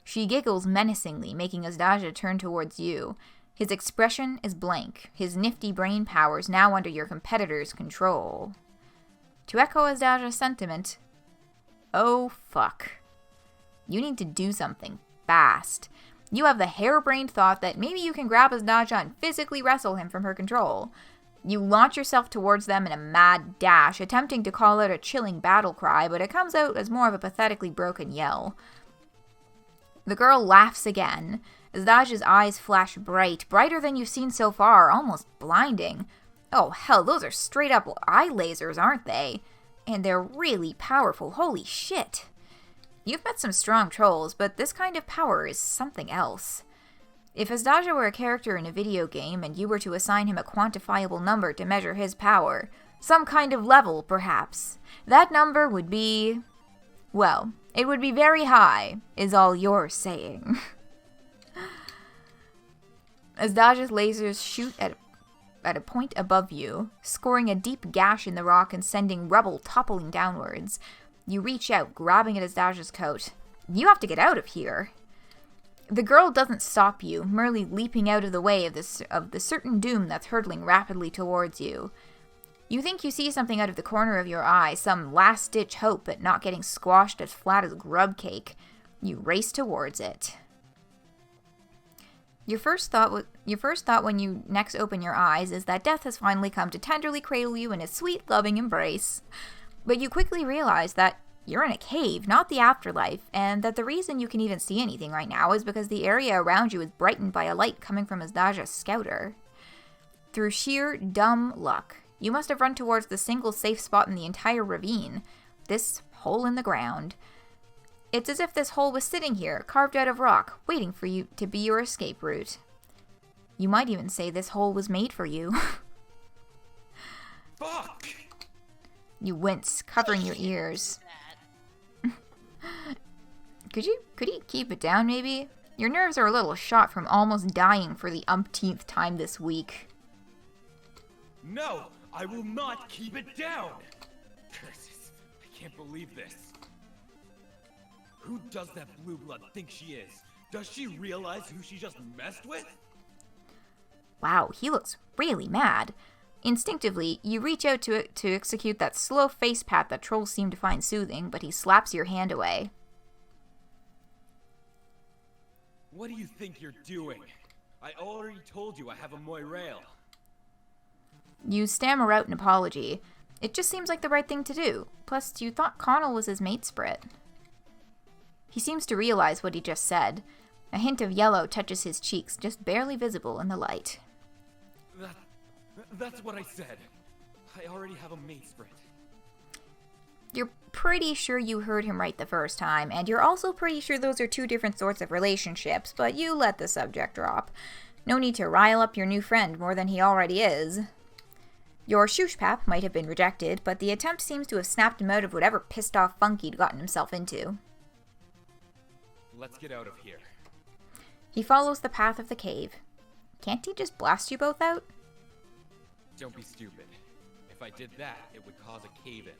She giggles menacingly, making Azdaja turn towards you. His expression is blank, his nifty brain powers now under your competitor's control. To echo Azdaja's sentiment, oh fuck. You need to do something fast. You have the harebrained thought that maybe you can grab Azdaja and physically wrestle him from her control. You launch yourself towards them in a mad dash, attempting to call out a chilling battle cry, but it comes out as more of a pathetically broken yell. The girl laughs again. Azdaja's eyes flash bright, brighter than you've seen so far, almost blinding. Oh hell, those are straight up eye lasers, aren't they? And they're really powerful, holy shit. You've met some strong trolls, but this kind of power is something else. If Azdaja were a character in a video game and you were to assign him a quantifiable number to measure his power, some kind of level, perhaps, that number would be... well, it would be very high, is all you're saying. Azdaja's lasers shoot at a point above you, scoring a deep gash in the rock and sending rubble toppling downwards. You reach out, grabbing at Azdaja's coat. You have to get out of here. The girl doesn't stop you, merely leaping out of the way of the certain doom that's hurtling rapidly towards you. You think you see something out of the corner of your eye, some last-ditch hope at not getting squashed as flat as grub cake. You race towards it. Your first thought when you next open your eyes is that death has finally come to tenderly cradle you in a sweet, loving embrace. But you quickly realize that you're in a cave, not the afterlife, and that the reason you can even see anything right now is because the area around you is brightened by a light coming from Azdaja's scouter. Through sheer dumb luck, you must have run towards the single safe spot in the entire ravine, this hole in the ground. It's as if this hole was sitting here, carved out of rock, waiting for you to be your escape route. You might even say this hole was made for you. Fuck! You wince, covering your ears. Could you keep it down, maybe? Your nerves are a little shot from almost dying for the umpteenth time this week. No! I will not keep it down! Curses. I can't believe this. Who does that blue blood think she is? Does she realize who she just messed with? Wow, he looks really mad. Instinctively, you reach out to execute that slow face pat that trolls seem to find soothing, but he slaps your hand away. What do you think you're doing? I already told you I have a Moirail. You stammer out an apology. It just seems like the right thing to do. Plus, you thought Konnyl was his mate sprit. He seems to realize what he just said. A hint of yellow touches his cheeks, just barely visible in the light. That's what I said. I already have a mate sprit. You're pretty sure you heard him right the first time, and you're also pretty sure those are two different sorts of relationships, but you let the subject drop. No need to rile up your new friend more than he already is. Your shooshpap might have been rejected, but the attempt seems to have snapped him out of whatever pissed-off funk he'd gotten himself into. Let's get out of here. He follows the path of the cave. Can't he just blast you both out? Don't be stupid. If I did that, it would cause a cave-in.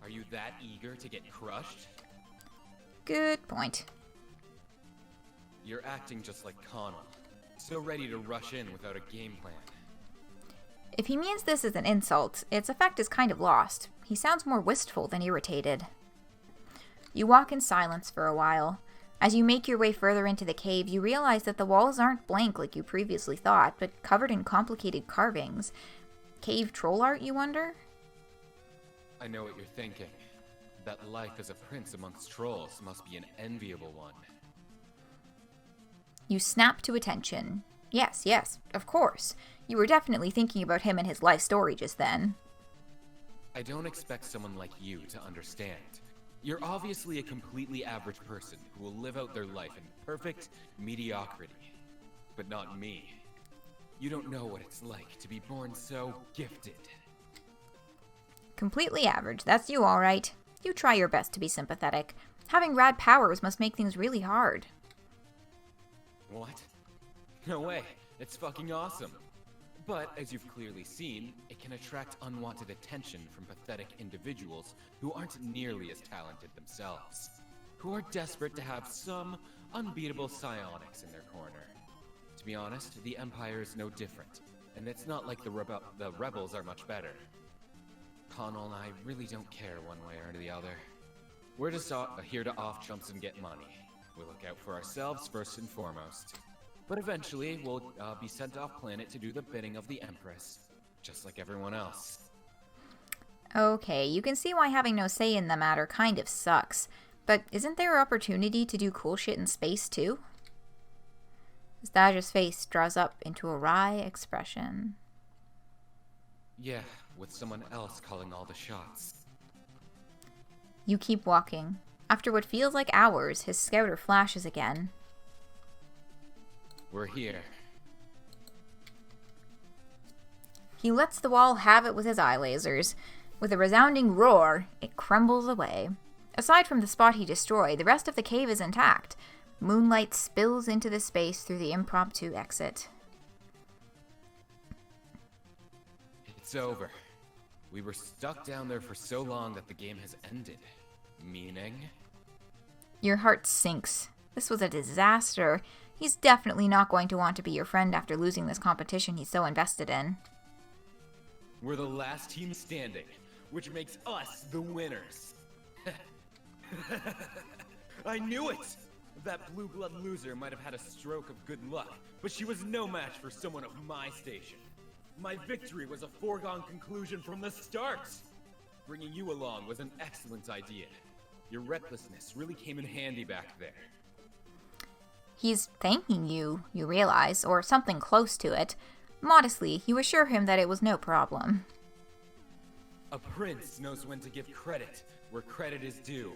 Are you that eager to get crushed? Good point. You're acting just like Konnyl. So ready to rush in without a game plan. If he means this as an insult, its effect is kind of lost. He sounds more wistful than irritated. You walk in silence for a while. As you make your way further into the cave, you realize that the walls aren't blank like you previously thought, but covered in complicated carvings. Cave troll art, you wonder? I know what you're thinking. that life as a prince amongst trolls must be an enviable one. You snap to attention. Yes, yes, of course. You were definitely thinking about him and his life story just then. I don't expect someone like you to understand. You're obviously a completely average person who will live out their life in perfect mediocrity. But not me. You don't know what it's like to be born so gifted. Completely average, that's you alright. You try your best to be sympathetic. Having rad powers must make things really hard. What? No way. It's fucking awesome. But, as you've clearly seen, it can attract unwanted attention from pathetic individuals who aren't nearly as talented themselves. Who are desperate to have some unbeatable psionics in their corner. To be honest, the Empire is no different. And it's not like the rebels are much better. Konyyl and I really don't care one way or the other. We're just here to off-chumps and get money. We look out for ourselves first and foremost. But eventually, we'll be sent off planet to do the bidding of the Empress, just like everyone else. Okay, you can see why having no say in the matter kind of sucks. But isn't there an opportunity to do cool shit in space, too? Azdaja's face draws up into a wry expression. Yeah, with someone else calling all the shots. You keep walking. After what feels like hours, his scouter flashes again. We're here. He lets the wall have it with his eye lasers. With a resounding roar, it crumbles away. Aside from the spot he destroyed, the rest of the cave is intact. Moonlight spills into the space through the impromptu exit. It's over. We were stuck down there for so long that the game has ended. Meaning? Your heart sinks. This was a disaster. He's definitely not going to want to be your friend after losing this competition he's so invested in. We're the last team standing, which makes us the winners. I knew it! That blue blood loser might have had a stroke of good luck, but she was no match for someone of my station. My victory was a foregone conclusion from the start! Bringing you along was an excellent idea. Your recklessness really came in handy back there. He's thanking you, you realize, or something close to it. Modestly, you assure him that it was no problem. A prince knows when to give credit where credit is due.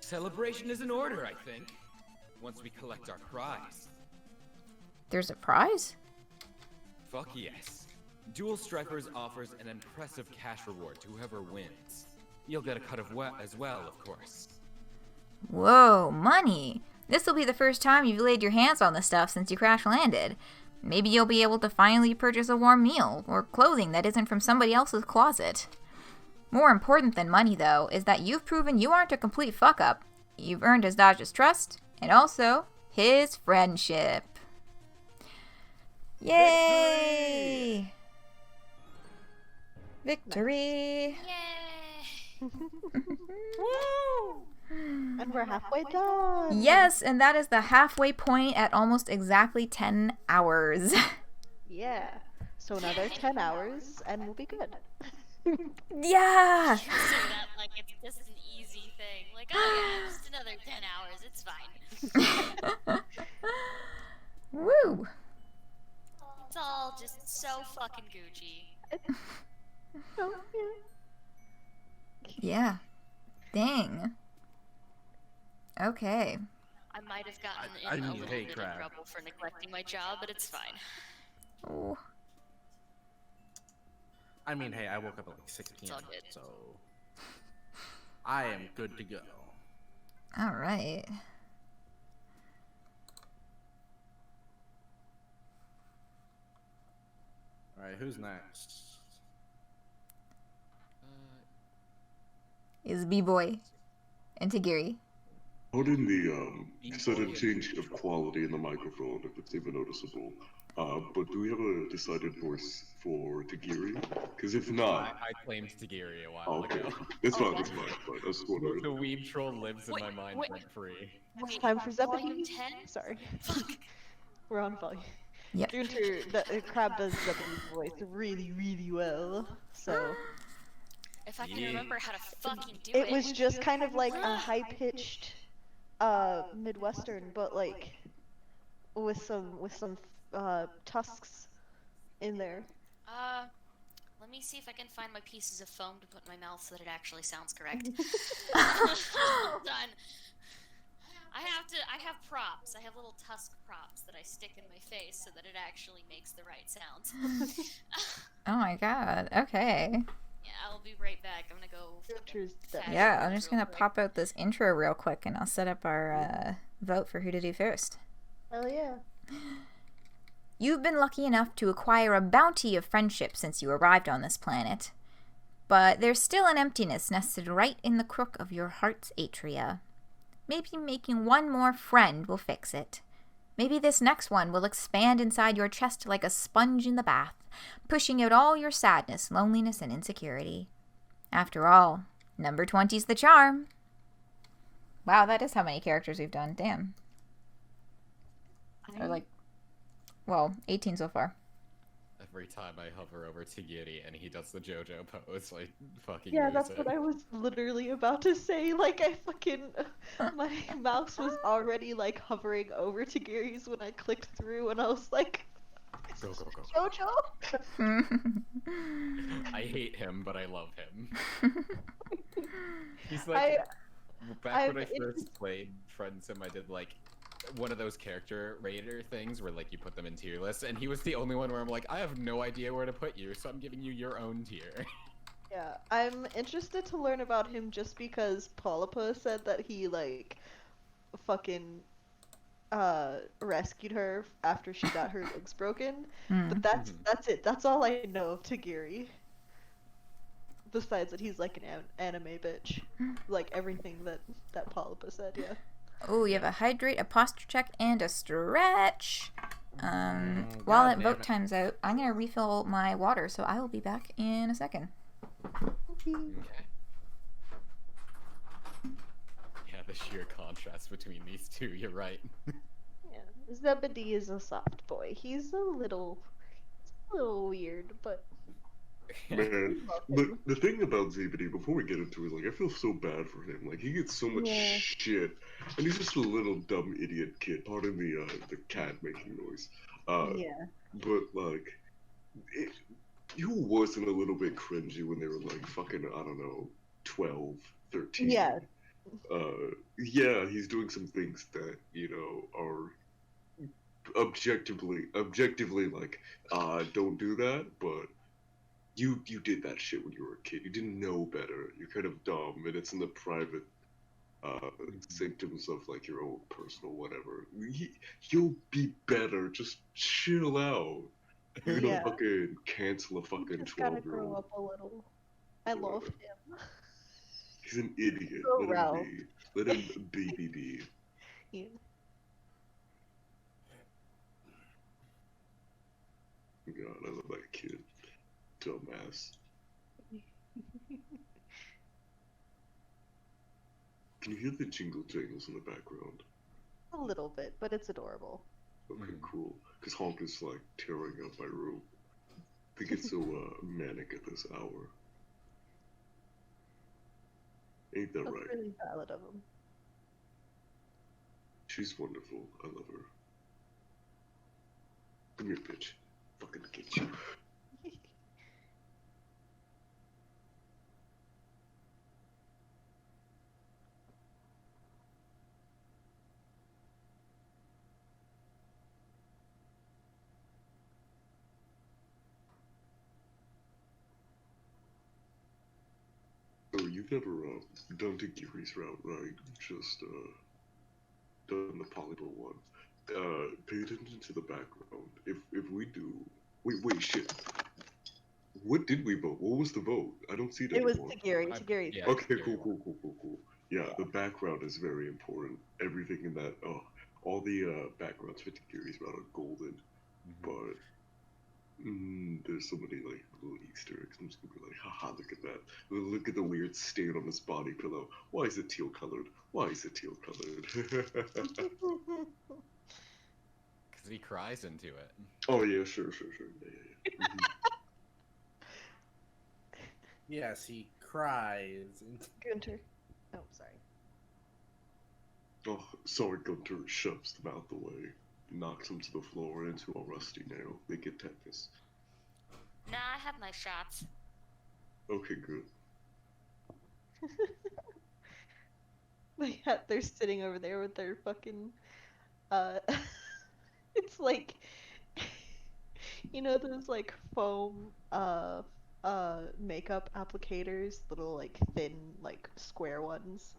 Celebration is in order, I think. Once we collect our prize. There's a prize? Fuck yes. Dual Stripers offers an impressive cash reward to whoever wins. You'll get a cut of as well, of course. Whoa, money! This will be the first time you've laid your hands on the stuff since you crash-landed. Maybe you'll be able to finally purchase a warm meal, or clothing that isn't from somebody else's closet. More important than money, though, is that you've proven you aren't a complete fuck-up. You've earned Azdaja's trust, and also his friendship. Yay! Victory! Woo! And we're halfway done! Yes, and that is the halfway point at almost exactly 10 hours. Yeah. So another 10 hours, and we'll be good. Yeah! You say that like it's just an easy thing. Like, oh yeah, just another 10 hours, it's fine. Woo! It's all just so fucking Gucci. Oh, Yeah. Dang. Okay. I might have gotten I in a mean, little hey, bit crap. of trouble for neglecting my job, but it's fine. Oh. I mean, hey, I woke up at like 6 It's all p.m., good. so I am good to go. Alright. Alright, who's next? Is B-Boy and Tegiri. Pardon the sudden change of quality in the microphone, if it's even noticeable. But do we have a decided voice for Tegiri? Because if not... I claimed Tegiri a while okay. ago. That's fine, that's fine. I just The wondered. weeb troll lives in my mind rent-free. It's time for Volume Zebedee. 10? Sorry. We're on volume. Yep. The crab does Zebedee's voice really, really well. So. If I can remember how to fucking do It was just kind of like a high-pitched Midwestern, but like with some tusks in there. Let me see if I can find my pieces of foam to put in my mouth so that it actually sounds correct. Hold on. I have props. I have little tusk props that I stick in my face so that it actually makes the right sounds. Oh my god. Okay. Yeah, I'll be right back. I'm gonna go. Yeah, I'm just gonna pop out this intro real quick and I'll set up our vote for who to do first. Hell yeah. You've been lucky enough to acquire a bounty of friendship since you arrived on this planet. But there's still an emptiness nested right in the crook of your heart's atria. Maybe making one more friend will fix it. Maybe this next one will expand inside your chest like a sponge in the bath, pushing out all your sadness, loneliness, and insecurity. After all, number 20's the charm. Wow, that is how many characters we've done. Damn. Or like, well, 18 so far. Every time I hover over Tegiri and he does the JoJo pose, like, fucking Yeah, lose that's it. what I was literally about to say. Like, I fucking... my mouse was already, like, hovering over Tegiri's when I clicked through, and I was like... Go, go, go. JoJo? I hate him, but I love him. He's like... Back when I first played Friendsim, I did, like, one of those character rater things where like you put them in tier lists, and he was the only one where I'm like, I have no idea where to put you, so I'm giving you your own tier. Yeah, I'm interested to learn about him just because Polypa said that he like fucking rescued her after she got her legs broken. But that's it. That's all I know of Tegiri. Besides that he's like an anime bitch. Like everything that Polypa said, yeah. Oh, you have a hydrate, a posture check, and a stretch. While that vote time's out, I'm going to refill my water, so I will be back in a second. Okay. Yeah, the sheer contrast between these two, you're right. Yeah, Zebede is a soft boy. He's a little weird, but... Man, look, the thing about Zebede, before we get into it, like, I feel so bad for him. Like, he gets so much shit, and he's just a little dumb idiot kid. Pardon the cat making noise. But, like, you wasn't a little bit cringy when they were, like, fucking, I don't know, 12, 13. Yeah. Yeah, he's doing some things that, you know, are objectively, like, don't do that, but you did that shit when you were a kid. You didn't know better. You're kind of dumb, and it's in the private symptoms of, like, your own personal whatever. You'll be better. Just chill out. You're gonna fucking cancel a fucking 12-year-old. Gotta grow up a little. I love him. He's an idiot. Let him be. Yeah. God, I love that kid. Dumbass. Can you hear the jingle jangles in the background? A little bit, but it's adorable. Okay, cool. Because Honk is like tearing up my room. They get so manic at this hour. Ain't that right? That's really valid of him. She's wonderful. I love her. Come here, bitch. Fucking get you. So you've never done Tegiri's route, right? Just done the Polypa one. Pay attention to the background. If we do, wait, shit. What did we vote? What was the vote? I don't see it anymore. It was Tegiri. Yeah, okay, cool. Yeah, the background is very important. Everything in that, all the backgrounds for Tegiri's route are golden, but there's so many like little Easter eggs. I'm just gonna be like, haha, look at that. Look at the weird stain on his body pillow. Why is it teal colored? Because he cries into it. Oh yeah, sure. Yeah. Yes, he cries. Gunter. Oh, sorry. Oh, sorry, Gunter shoves them out the way, knocks them to the floor into a rusty nail. They get tetanus. Nah, I have my shots. Okay, good. Yeah, they're sitting over there with their fucking, it's like, you know those, like, foam, makeup applicators? Little, like, thin, like, square ones?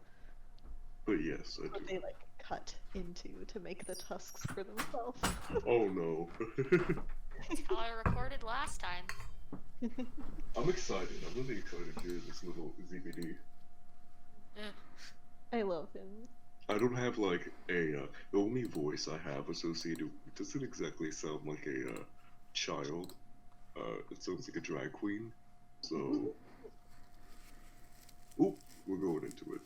But yes, I What do. they, like, cut into to make the tusks for themselves. Oh no. That's how I recorded last time. I'm excited. I'm really excited to hear this little ZBD. I love him. I don't have like a the only voice I have associated it doesn't exactly sound like a child. It sounds like a drag queen. So oop, we're going into it.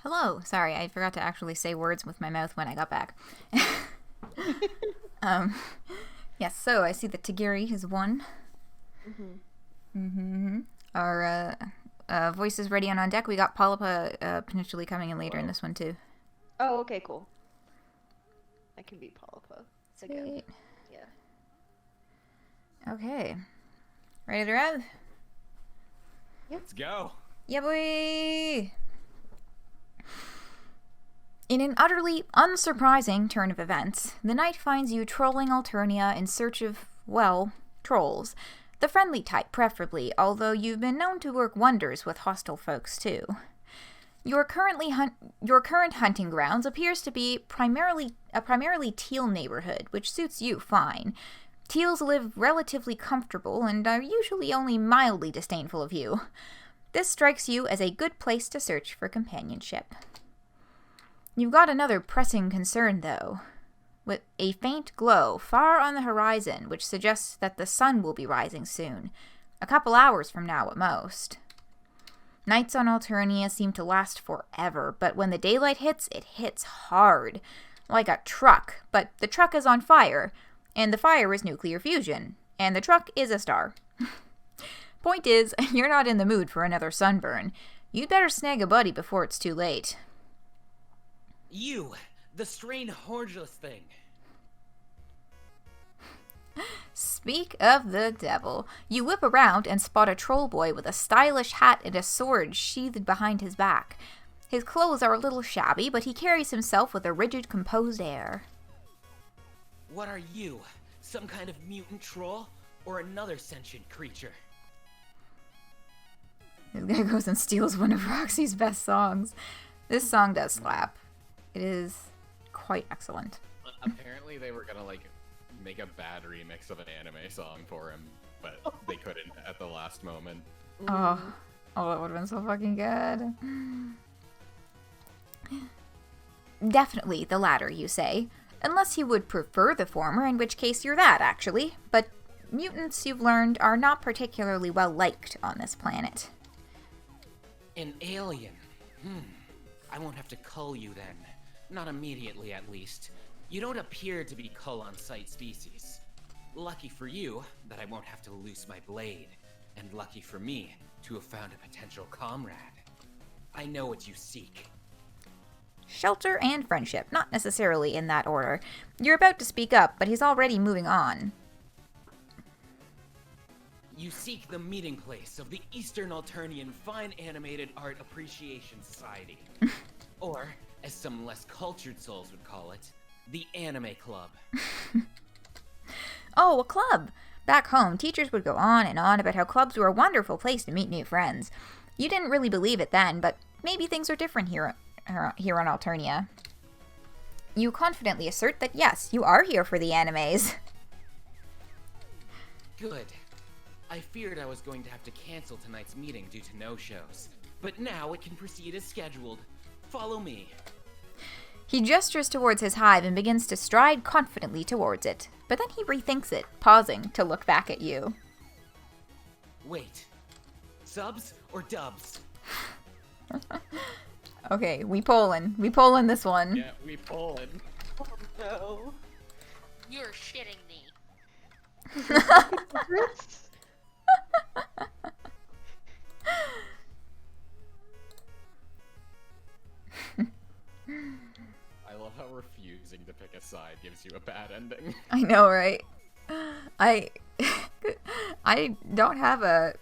Hello. Sorry, I forgot to actually say words with my mouth when I got back. Yes, so I see that Tegiri is won. Our voice is ready and on deck. We got Polypa potentially coming in later in this one too. Oh, okay, cool. I can be Polypa. Again. Sweet. Yeah. Okay. Ready to rev? Let's go. Yeah, boy! In an utterly unsurprising turn of events, the night finds you trolling Alternia in search of, well, trolls. The friendly type, preferably, although you've been known to work wonders with hostile folks, too. Your current hunting grounds appears to be a primarily teal neighborhood, which suits you fine. Teals live relatively comfortable and are usually only mildly disdainful of you. This strikes you as a good place to search for companionship. You've got another pressing concern, though, with a faint glow far on the horizon which suggests that the sun will be rising soon, a couple hours from now at most. Nights on Alternia seem to last forever, but when the daylight hits, it hits hard, like a truck, but the truck is on fire, and the fire is nuclear fusion, and the truck is a star. Point is, you're not in the mood for another sunburn. You'd better snag a buddy before it's too late. You, the strange horgeless thing. Speak of the devil. You whip around and spot a troll boy with a stylish hat and a sword sheathed behind his back. His clothes are a little shabby, but he carries himself with a rigid, composed air. What are you? Some kind of mutant troll? Or another sentient creature? This guy goes and steals one of Roxy's best songs. This song does slap. It is quite excellent. Apparently they were gonna, like, make a bad remix of an anime song for him, but they couldn't at the last moment. Oh, that would have been so fucking good. Definitely the latter, you say. Unless you would prefer the former, in which case you're that, actually. But mutants, you've learned, are not particularly well liked on this planet. An alien? I won't have to cull you then. Not immediately, at least. You don't appear to be cull-on-sight species. Lucky for you that I won't have to loose my blade. And lucky for me to have found a potential comrade. I know what you seek. Shelter and friendship, not necessarily in that order. You're about to speak up, but he's already moving on. You seek the meeting place of the Eastern Alternian Fine Animated Art Appreciation Society. Or, as some less cultured souls would call it, the Anime Club. Oh, a club! Back home, teachers would go on and on about how clubs were a wonderful place to meet new friends. You didn't really believe it then, but maybe things are different here on Alternia. You confidently assert that yes, you are here for the animes. Good. I feared I was going to have to cancel tonight's meeting due to no-shows. But now it can proceed as scheduled. Follow me. He gestures towards his hive and begins to stride confidently towards it, but then he rethinks it, pausing to look back at you. Wait. Subs or dubs? Okay, we pollin'. We pollin' this one. Yeah, we pollin'. Oh no. You're shitting me. love how refusing to pick a side gives you a bad ending. I know, right? I don't have a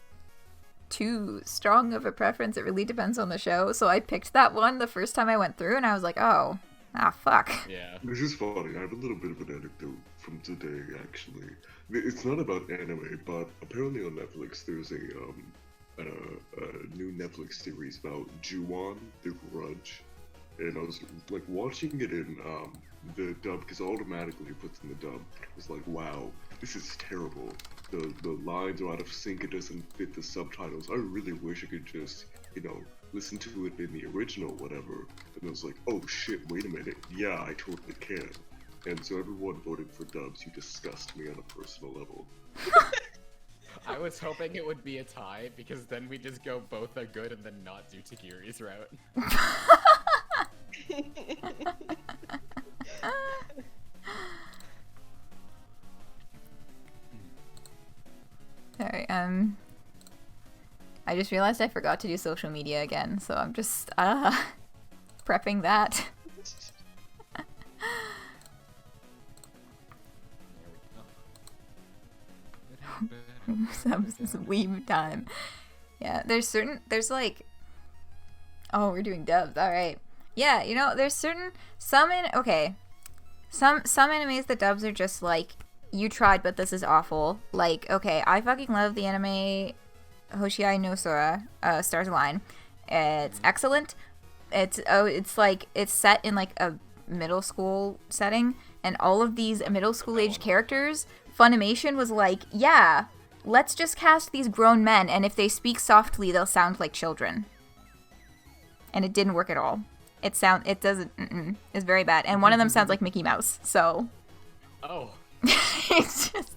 too strong of a preference. It really depends on the show. So I picked that one the first time I went through, and I was like, fuck. Yeah. This is funny. I have a little bit of an anecdote from today, actually. It's not about anime, but apparently on Netflix there's a new Netflix series about Ju-on, The Grudge, and I was like watching it in the dub because automatically puts in the dub. I was like, wow, this is terrible. The lines are out of sync. It doesn't fit the subtitles. I really wish I could just, listen to it in the original, whatever. And I was like, oh shit, wait a minute. Yeah, I totally can. And so everyone voted for dubs. You disgust me on a personal level. I was hoping it would be a tie, because then we just go both are good and then not do Tegiri's route. Alright, I just realized I forgot to do social media again, so I'm just, prepping that. Some weave time. Yeah, there's like, oh, we're doing dubs, alright. Yeah, there's some animes that dubs are just like, you tried, but this is awful. Like, okay, I fucking love the anime Hoshiai no Sora, Stars Align. It's excellent. It's set in like a middle school setting, and all of these middle school age characters, Funimation was like, yeah, let's just cast these grown men, and if they speak softly, they'll sound like children. And it didn't work at all. It's very bad. And one of them sounds like Mickey Mouse, so. Oh. It's just,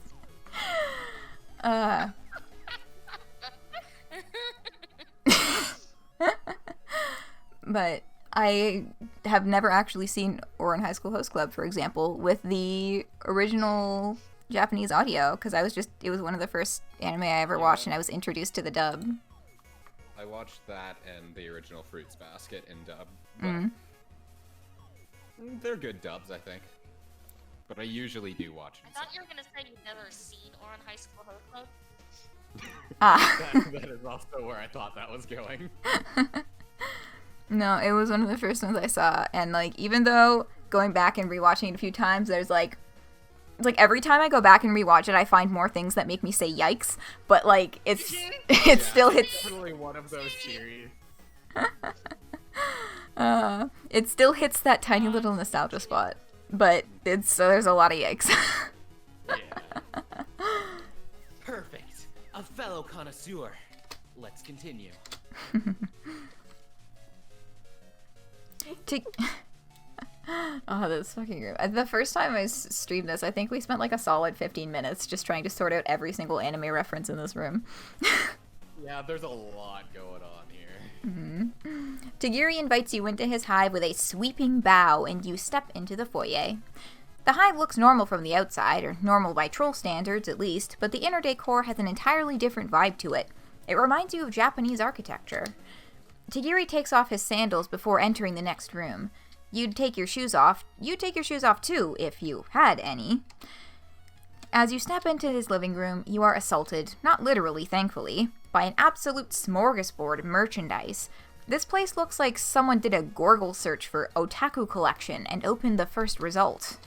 but I have never actually seen Ouran High School Host Club, for example, with the original Japanese audio, because it was one of the first anime I ever watched, and I was introduced to the dub. I watched that and the original Fruits Basket in dub. They're good dubs, I think. But I usually do watch. I thought you were gonna say you've never seen Ouran High School Host Club. That is also where I thought that was going. No, it was one of the first ones I saw, and like, even though going back and rewatching it a few times, there's like, it's like every time I go back and rewatch it, I find more things that make me say yikes, but like, it still hits. It's definitely one of those series. It still hits that tiny little nostalgia spot, but there's a lot of yikes. Yeah. Perfect. A fellow connoisseur. Let's continue. Oh, that's fucking great. The first time I streamed this, I think we spent like a solid 15 minutes just trying to sort out every single anime reference in this room. Yeah, there's a lot going on here. Tegiri invites you into his hive with a sweeping bow, and you step into the foyer. The hive looks normal from the outside, or normal by troll standards at least, but the inner decor has an entirely different vibe to it. It reminds you of Japanese architecture. Tegiri takes off his sandals before entering the next room. You'd take your shoes off too, if you had any. As you step into his living room, you are assaulted, not literally thankfully, by an absolute smorgasbord of merchandise. This place looks like someone did a Google search for otaku collection and opened the first result.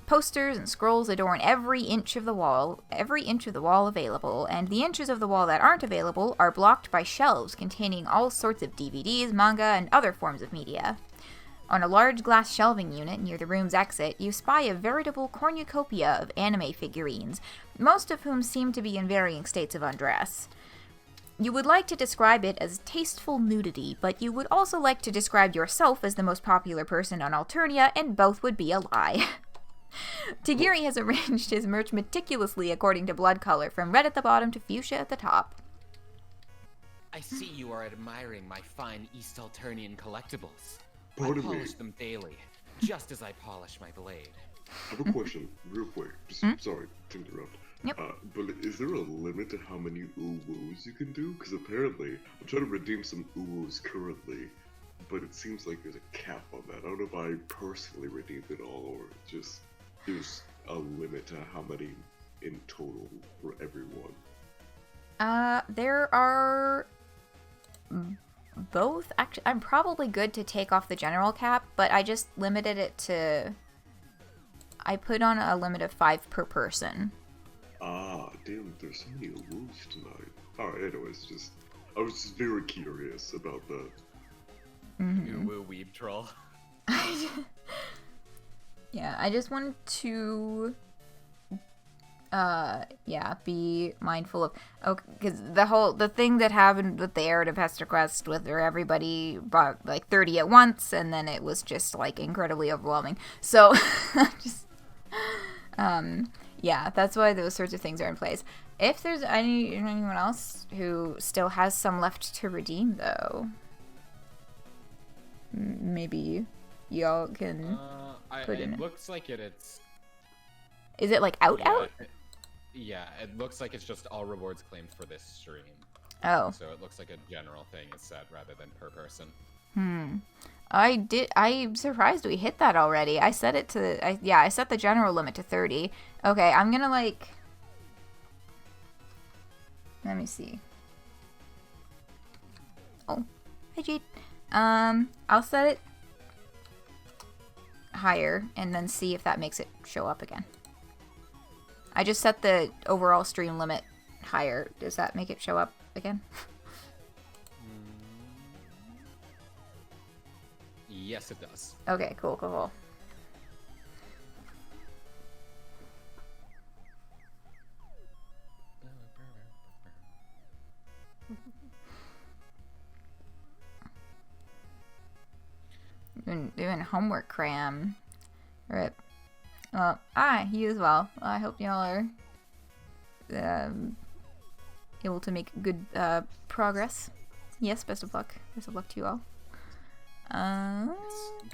Posters and scrolls adorn every inch of the wall available, and the inches of the wall that aren't available are blocked by shelves containing all sorts of DVDs, manga, and other forms of media. On a large glass shelving unit near the room's exit, you spy a veritable cornucopia of anime figurines, most of whom seem to be in varying states of undress. You would like to describe it as tasteful nudity, but you would also like to describe yourself as the most popular person on Alternia, and both would be a lie. Tegiri has arranged his merch meticulously according to blood color, from red at the bottom to fuchsia at the top. I see you are admiring my fine East Alternian collectibles. Pardon I me. polish them daily, just as I polish my blade. I have a question, real quick. Just, sorry to interrupt. Yep. But is there a limit to how many uwus you can do? Because apparently, I'm trying to redeem some uwus currently, but it seems like there's a cap on that. I don't know if I personally redeemed it all, or just there's a limit to how many in total for everyone. There are both. Actually, I'm probably good to take off the general cap, but I just limited it to... I put on a limit of 5 per person. Ah, damn, there's so many rules tonight. Alright, anyways, I was just very curious about that. Woo weeb troll. Yeah, I just wanted to... be mindful of, because the thing that happened with the Heir of Hester quest, where everybody bought like 30 at once, and then it was just like incredibly overwhelming. So, yeah, that's why those sorts of things are in place. If there's anyone else who still has some left to redeem, though, maybe y'all can put in. It looks like it's. Is it like out? Yeah, it looks like it's just all rewards claimed for this stream. Oh. So it looks like a general thing is set rather than per person. I'm surprised we hit that already. I set it to, I set the general limit to 30. Okay, I'm gonna like, let me see. Oh, hi Jade. I'll set it higher and then see if that makes it show up again. I just set the overall stream limit higher. Does that make it show up again? Yes, it does. Okay, cool. Doing homework cram. Rip. Well, you as well. I hope y'all are able to make good progress. Yes, best of luck. Best of luck to you all.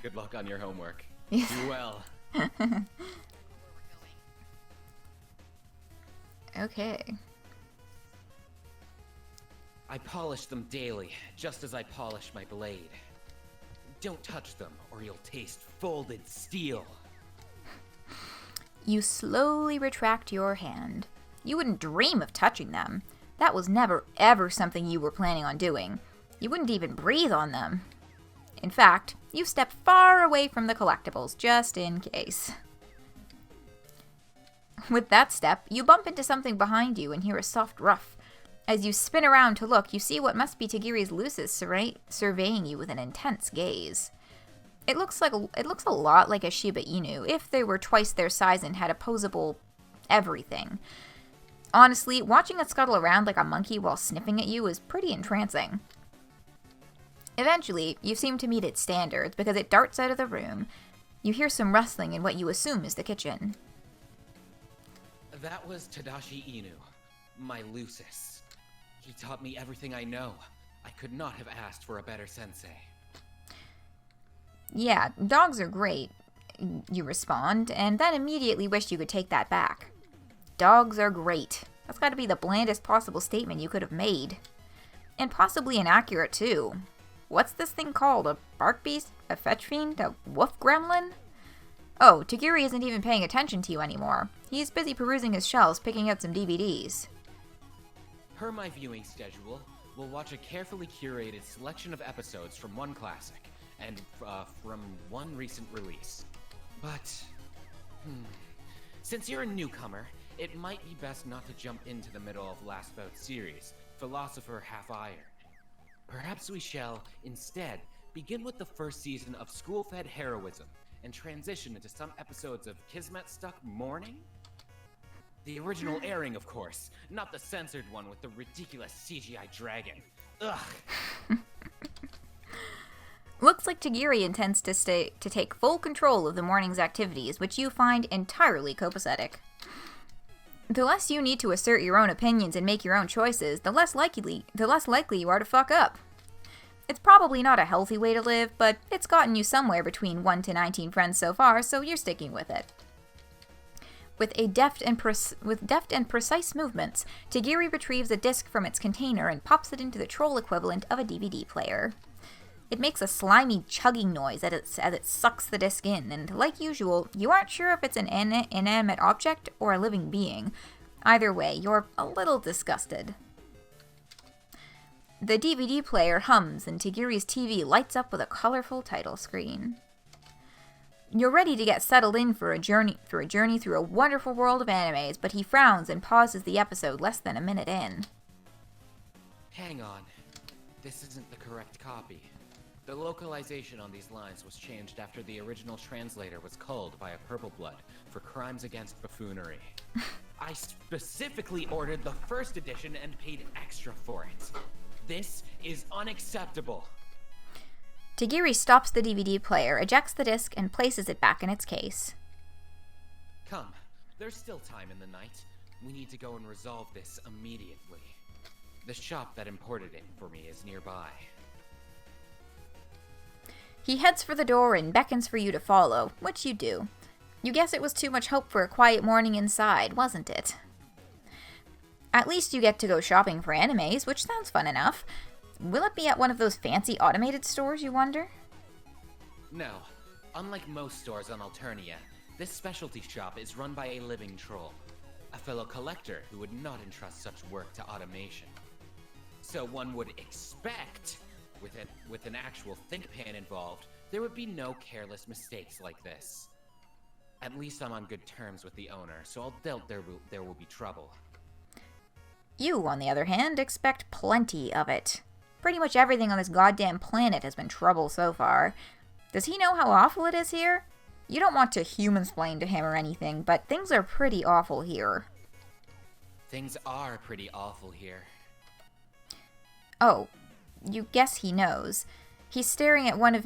Good luck on your homework. Yes. Do well. Okay. I polish them daily, just as I polish my blade. Don't touch them, or you'll taste folded steel. You slowly retract your hand. You wouldn't dream of touching them. That was never ever something you were planning on doing. You wouldn't even breathe on them. In fact, you step far away from the collectibles, just in case. With that step, you bump into something behind you and hear a soft ruff. As you spin around to look, you see what must be Tegiri's Lucis surveying you with an intense gaze. It looks a lot like a Shiba Inu, if they were twice their size and had opposable everything. Honestly, watching it scuttle around like a monkey while sniffing at you is pretty entrancing. Eventually, you seem to meet its standards because it darts out of the room. You hear some rustling in what you assume is the kitchen. That was Tadashi Inu, my Lucis. He taught me everything I know. I could not have asked for a better sensei. Yeah, dogs are great, you respond, and then immediately wish you could take that back. Dogs are great. That's gotta be the blandest possible statement you could have made. And possibly inaccurate, too. What's this thing called? A bark beast? A fetch fiend? A wolf gremlin? Oh, Tegiri isn't even paying attention to you anymore. He's busy perusing his shelves, picking out some DVDs. Per my viewing schedule, we'll watch a carefully curated selection of episodes from one classic, and from one recent release. But, since you're a newcomer, it might be best not to jump into the middle of Last Bout series, Philosopher Half Iron. Perhaps we shall, instead, begin with the first season of School-Fed Heroism, and transition into some episodes of Kismet-Stuck Morning? The original airing, of course, not the censored one with the ridiculous CGI dragon. Ugh. Looks like Tegiri intends to take full control of the morning's activities, which you find entirely copacetic. The less you need to assert your own opinions and make your own choices, the less likely you are to fuck up. It's probably not a healthy way to live, but it's gotten you somewhere between 1 to 19 friends so far, so you're sticking with it. With deft and precise movements, Tegiri retrieves a disc from its container and pops it into the troll equivalent of a DVD player. It makes a slimy chugging noise as it sucks the disc in, and like usual, you aren't sure if it's an inanimate object or a living being. Either way, you're a little disgusted. The DVD player hums and Tegiri's TV lights up with a colorful title screen. You're ready to get settled in for a journey through a wonderful world of animes, but he frowns and pauses the episode less than a minute in. Hang on. This isn't the correct copy. The localization on these lines was changed after the original translator was culled by a Purple Blood for crimes against buffoonery. I specifically ordered the first edition and paid extra for it. This is unacceptable. Tegiri stops the DVD player, ejects the disc, and places it back in its case. Come, there's still time in the night. We need to go and resolve this immediately. The shop that imported it for me is nearby. He heads for the door and beckons for you to follow, which you do. You guess it was too much hope for a quiet morning inside, wasn't it? At least you get to go shopping for animes, which sounds fun enough. Will it be at one of those fancy automated stores, you wonder? No. Unlike most stores on Alternia, this specialty shop is run by a living troll. A fellow collector who would not entrust such work to automation. So one would expect, with an actual think pan involved, there would be no careless mistakes like this. At least I'm on good terms with the owner, so I'll doubt there will be trouble. You, on the other hand, expect plenty of it. Pretty much everything on this goddamn planet has been trouble so far. Does he know how awful it is here? You don't want to human-splain to him or anything, but things are pretty awful here. Things are pretty awful here. Oh, you guess he knows. He's staring at one of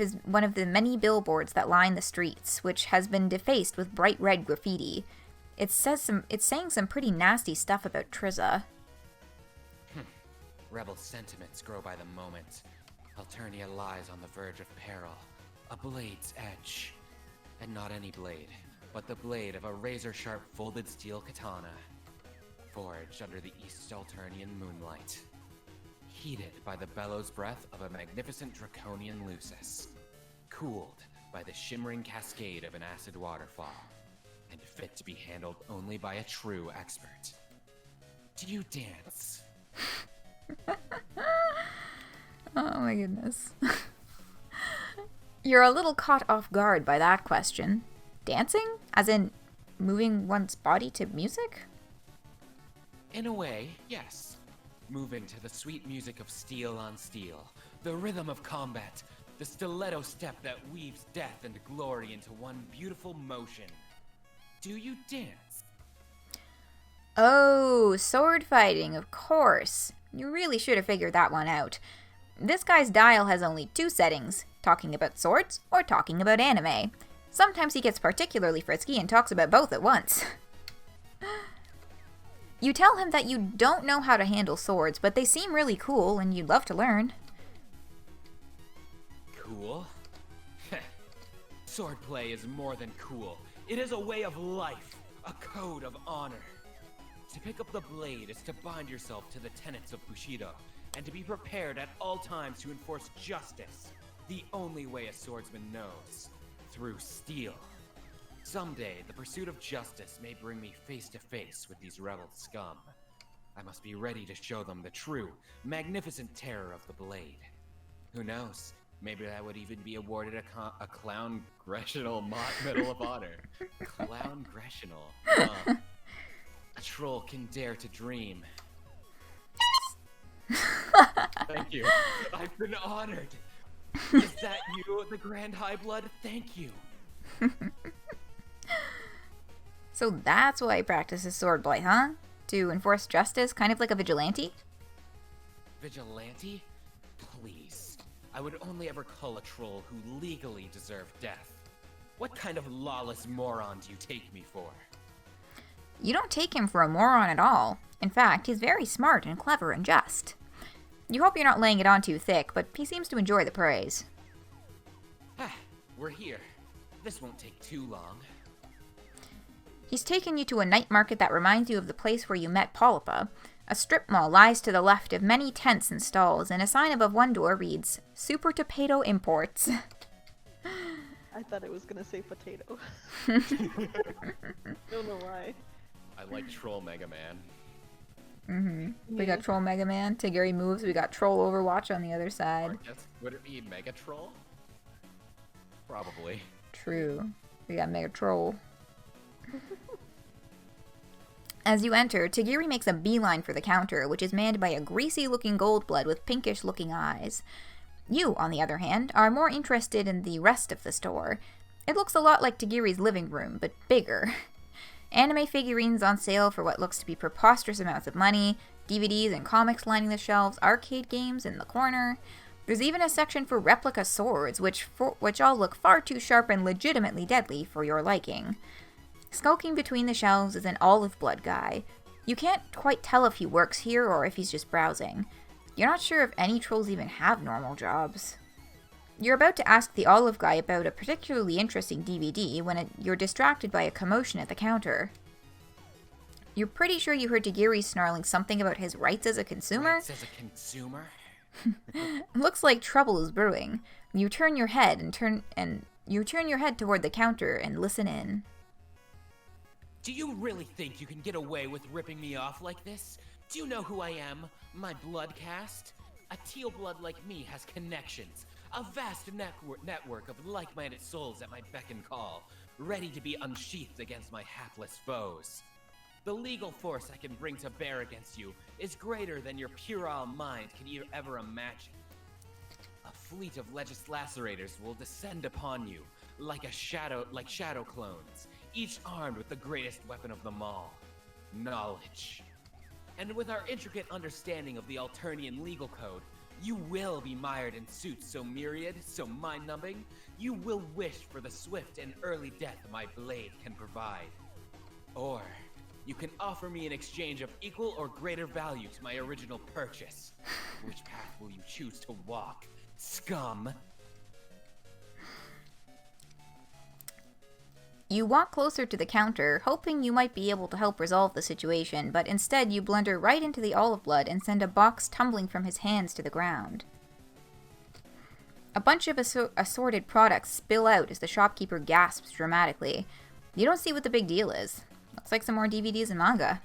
the many billboards that line the streets, which has been defaced with bright red graffiti. It's saying some pretty nasty stuff about Triza. Rebel sentiments grow by the moment. Alternia lies on the verge of peril. A blade's edge. And not any blade, but the blade of a razor-sharp folded steel katana. Forged under the East Alternian moonlight. Heated by the bellows breath of a magnificent draconian Lucis. Cooled by the shimmering cascade of an acid waterfall. And fit to be handled only by a true expert. Do you dance? Oh my goodness. You're a little caught off guard by that question. Dancing? As in, moving one's body to music? In a way, yes. Moving to the sweet music of steel on steel, the rhythm of combat, the stiletto step that weaves death and glory into one beautiful motion. Do you dance? Oh, sword fighting, of course. You really should have figured that one out. This guy's dial has only 2 settings, talking about swords or talking about anime. Sometimes he gets particularly frisky and talks about both at once. You tell him that you don't know how to handle swords, but they seem really cool and you'd love to learn. Cool? Swordplay is more than cool. It is a way of life, a code of honor. To pick up the blade is to bind yourself to the tenets of Bushido, and to be prepared at all times to enforce justice, the only way a swordsman knows, through steel. Someday, the pursuit of justice may bring me face to face with these rebel scum. I must be ready to show them the true, magnificent terror of the blade. Who knows? Maybe I would even be awarded a Clown Gressional Medal of Honor. Clown Gressional. A troll can dare to dream. Thank you. I've been honored. Is that you, the Grand High Blood? Thank you. So that's why he practices swordplay, huh? To enforce justice, kind of like a vigilante? Vigilante? Please. I would only ever cull a troll who legally deserved death. What kind of lawless moron do you take me for? You don't take him for a moron at all. In fact, he's very smart and clever and just. You hope you're not laying it on too thick, but he seems to enjoy the praise. We're here. This won't take too long. He's taken you to a night market that reminds you of the place where you met Polypa. A strip mall lies to the left of many tents and stalls, and a sign above one door reads, Super Tomato Imports. I thought it was gonna say potato. Don't know why. I like Troll Mega Man. We got Troll Mega Man, Tegiri moves, we got Troll Overwatch on the other side. Would it be Mega Troll? Probably. True. We got Mega Troll. As you enter, Tegiri makes a beeline for the counter, which is manned by a greasy-looking Goldblood with pinkish-looking eyes. You, on the other hand, are more interested in the rest of the store. It looks a lot like Tegiri's living room, but bigger. Anime figurines on sale for what looks to be preposterous amounts of money, DVDs and comics lining the shelves, arcade games in the corner. There's even a section for replica swords, which all look far too sharp and legitimately deadly for your liking. Skulking between the shelves is an olive blood guy. You can't quite tell if he works here or if he's just browsing. You're not sure if any trolls even have normal jobs. You're about to ask the olive guy about a particularly interesting DVD when you're distracted by a commotion at the counter. You're pretty sure you heard Tegiri snarling something about his rights as a consumer? Rights as a consumer? Looks like trouble is brewing. You turn your head toward the counter and listen in. Do you really think you can get away with ripping me off like this? Do you know who I am? My blood caste? A teal blood like me has connections. A vast network of like-minded souls at my beck and call, ready to be unsheathed against my hapless foes. The legal force I can bring to bear against you is greater than your puerile mind can ever imagine. A fleet of legislaturators will descend upon you like shadow clones, each armed with the greatest weapon of them all, knowledge. And with our intricate understanding of the Alternian legal code, you will be mired in suits so myriad, so mind-numbing, you will wish for the swift and early death my blade can provide. Or you can offer me an exchange of equal or greater value to my original purchase. Which path will you choose to walk, scum? You walk closer to the counter, hoping you might be able to help resolve the situation, but instead you blunder right into the olive blood and send a box tumbling from his hands to the ground. A bunch of assorted products spill out as the shopkeeper gasps dramatically. You don't see what the big deal is. Looks like some more DVDs and manga.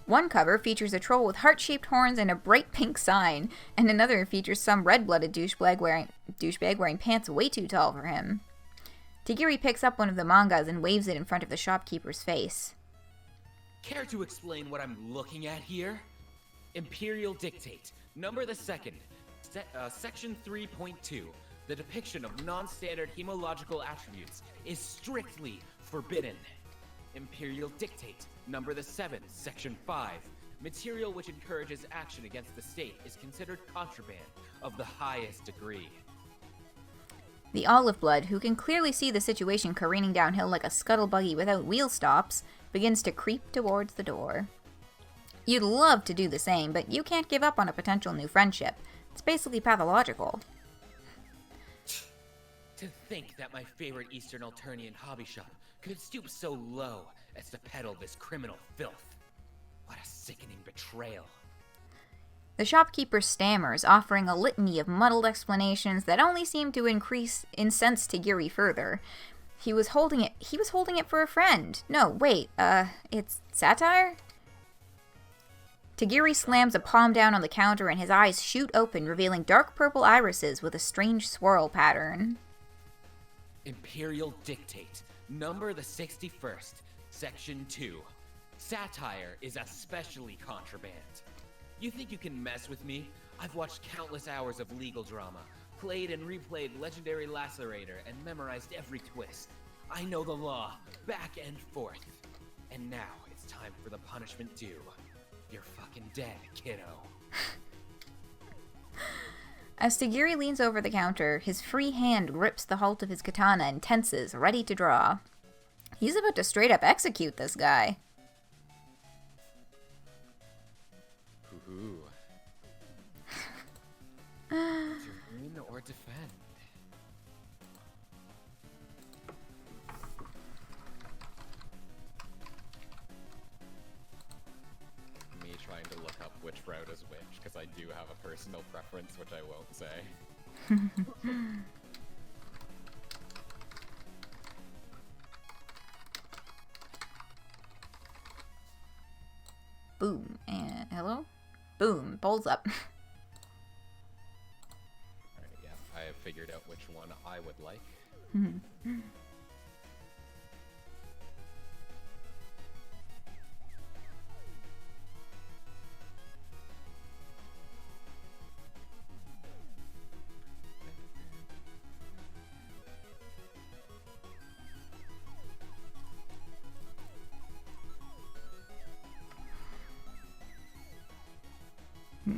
One cover features a troll with heart-shaped horns and a bright pink sign, and another features some red-blooded douchebag wearing pants way too tall for him. Tegiri picks up one of the mangas and waves it in front of the shopkeeper's face. Care to explain what I'm looking at here? Imperial Dictate, number the 2nd, section 3.2. The depiction of non-standard hemological attributes is strictly forbidden. Imperial Dictate, number the 7th, section 5. Material which encourages action against the state is considered contraband of the highest degree. The olive blood, who can clearly see the situation careening downhill like a scuttle buggy without wheel stops, begins to creep towards the door. You'd love to do the same, but you can't give up on a potential new friendship. It's basically pathological. To think that my favorite Eastern Alternian hobby shop could stoop so low as to peddle this criminal filth. What a sickening betrayal. The shopkeeper stammers, offering a litany of muddled explanations that only seem to incense Tegiri further. He was holding it for a friend. No, wait, it's satire? Tegiri slams a palm down on the counter and his eyes shoot open, revealing dark purple irises with a strange swirl pattern. Imperial Dictate, number the 61st, section 2. Satire is especially contraband. You think you can mess with me? I've watched countless hours of legal drama, played and replayed Legendary Lacerator, and memorized every twist. I know the law, back and forth. And now it's time for the punishment due. You're fucking dead, kiddo. As Tegiri leans over the counter, his free hand grips the hilt of his katana and tenses, ready to draw. He's about to straight up execute this guy. Ooh. Win or defend? Me trying to look do have a personal preference, which I won't say. Boom. And hello? Boom. Bowls up. Alright, yeah, I have figured out which one I would like.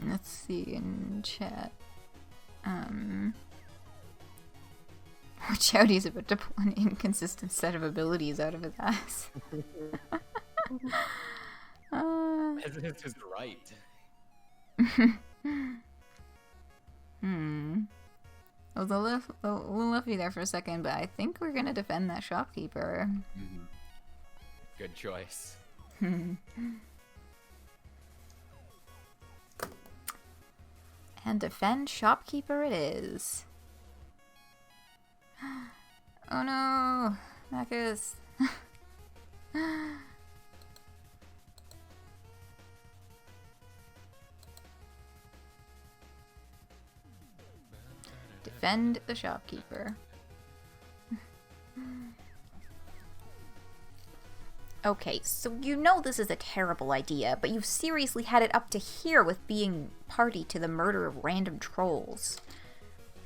Let's see in chat. Chowdy's about to pull an inconsistent set of abilities out of his ass. This is right. I was a little iffy there for a second, but I think we're gonna defend that shopkeeper. Good choice. And defend shopkeeper it is. Oh no, Marcus. Defend the shopkeeper. Okay, so you know this is a terrible idea, but you've seriously had it up to here with being party to the murder of random trolls.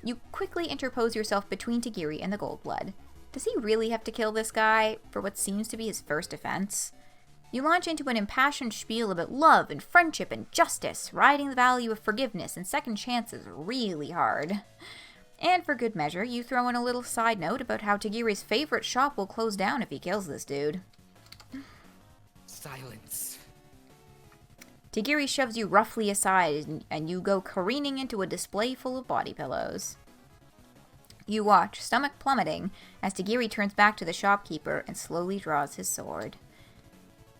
You quickly interpose yourself between Tegiri and the Goldblood. Does he really have to kill this guy for what seems to be his first offense? You launch into an impassioned spiel about love and friendship and justice, riding the value of forgiveness and second chances really hard. And for good measure, you throw in a little side note about how Tegiri's favorite shop will close down if he kills this dude. Silence. Tegiri shoves you roughly aside, and you go careening into a display full of body pillows. You watch, stomach plummeting, as Tegiri turns back to the shopkeeper and slowly draws his sword.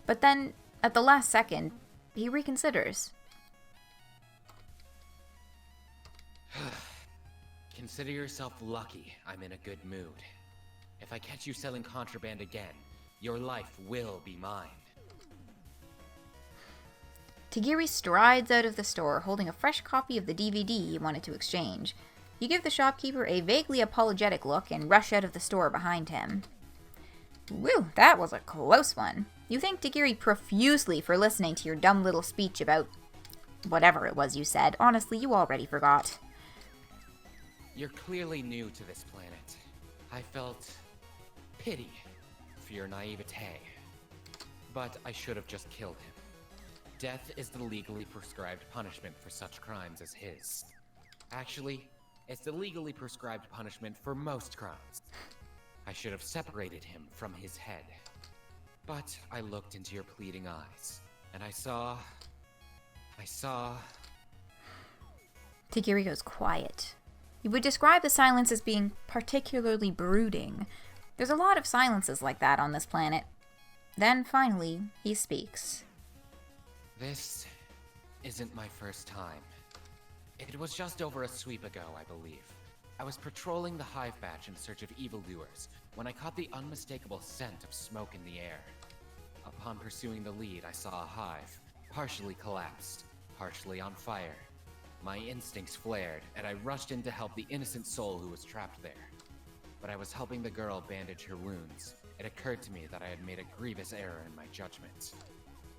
But then, at the last second, he reconsiders. Consider yourself lucky I'm in a good mood. If I catch you selling contraband again, your life will be mine. Tegiri strides out of the store, holding a fresh copy of the DVD he wanted to exchange. You give the shopkeeper a vaguely apologetic look and rush out of the store behind him. Whew, that was a close one. You thank Tegiri profusely for listening to your dumb little speech about whatever it was you said. Honestly, you already forgot. You're clearly new to this planet. I felt pity for your naivete. But I should have just killed him. Death is the legally prescribed punishment for such crimes as his. Actually, it's the legally prescribed punishment for most crimes. I should have separated him from his head. But I looked into your pleading eyes, and I saw... Tegiri goes quiet. You would describe the silence as being particularly brooding. There's a lot of silences like that on this planet. Then, finally, he speaks. This isn't my first time. It was just over a sweep ago, I believe. I was patrolling the Hive Batch in search of evildoers when I caught the unmistakable scent of smoke in the air. Upon pursuing the lead, I saw a hive, partially collapsed, partially on fire. My instincts flared, and I rushed in to help the innocent soul who was trapped there. But I was helping the girl bandage her wounds. It occurred to me that I had made a grievous error in my judgment.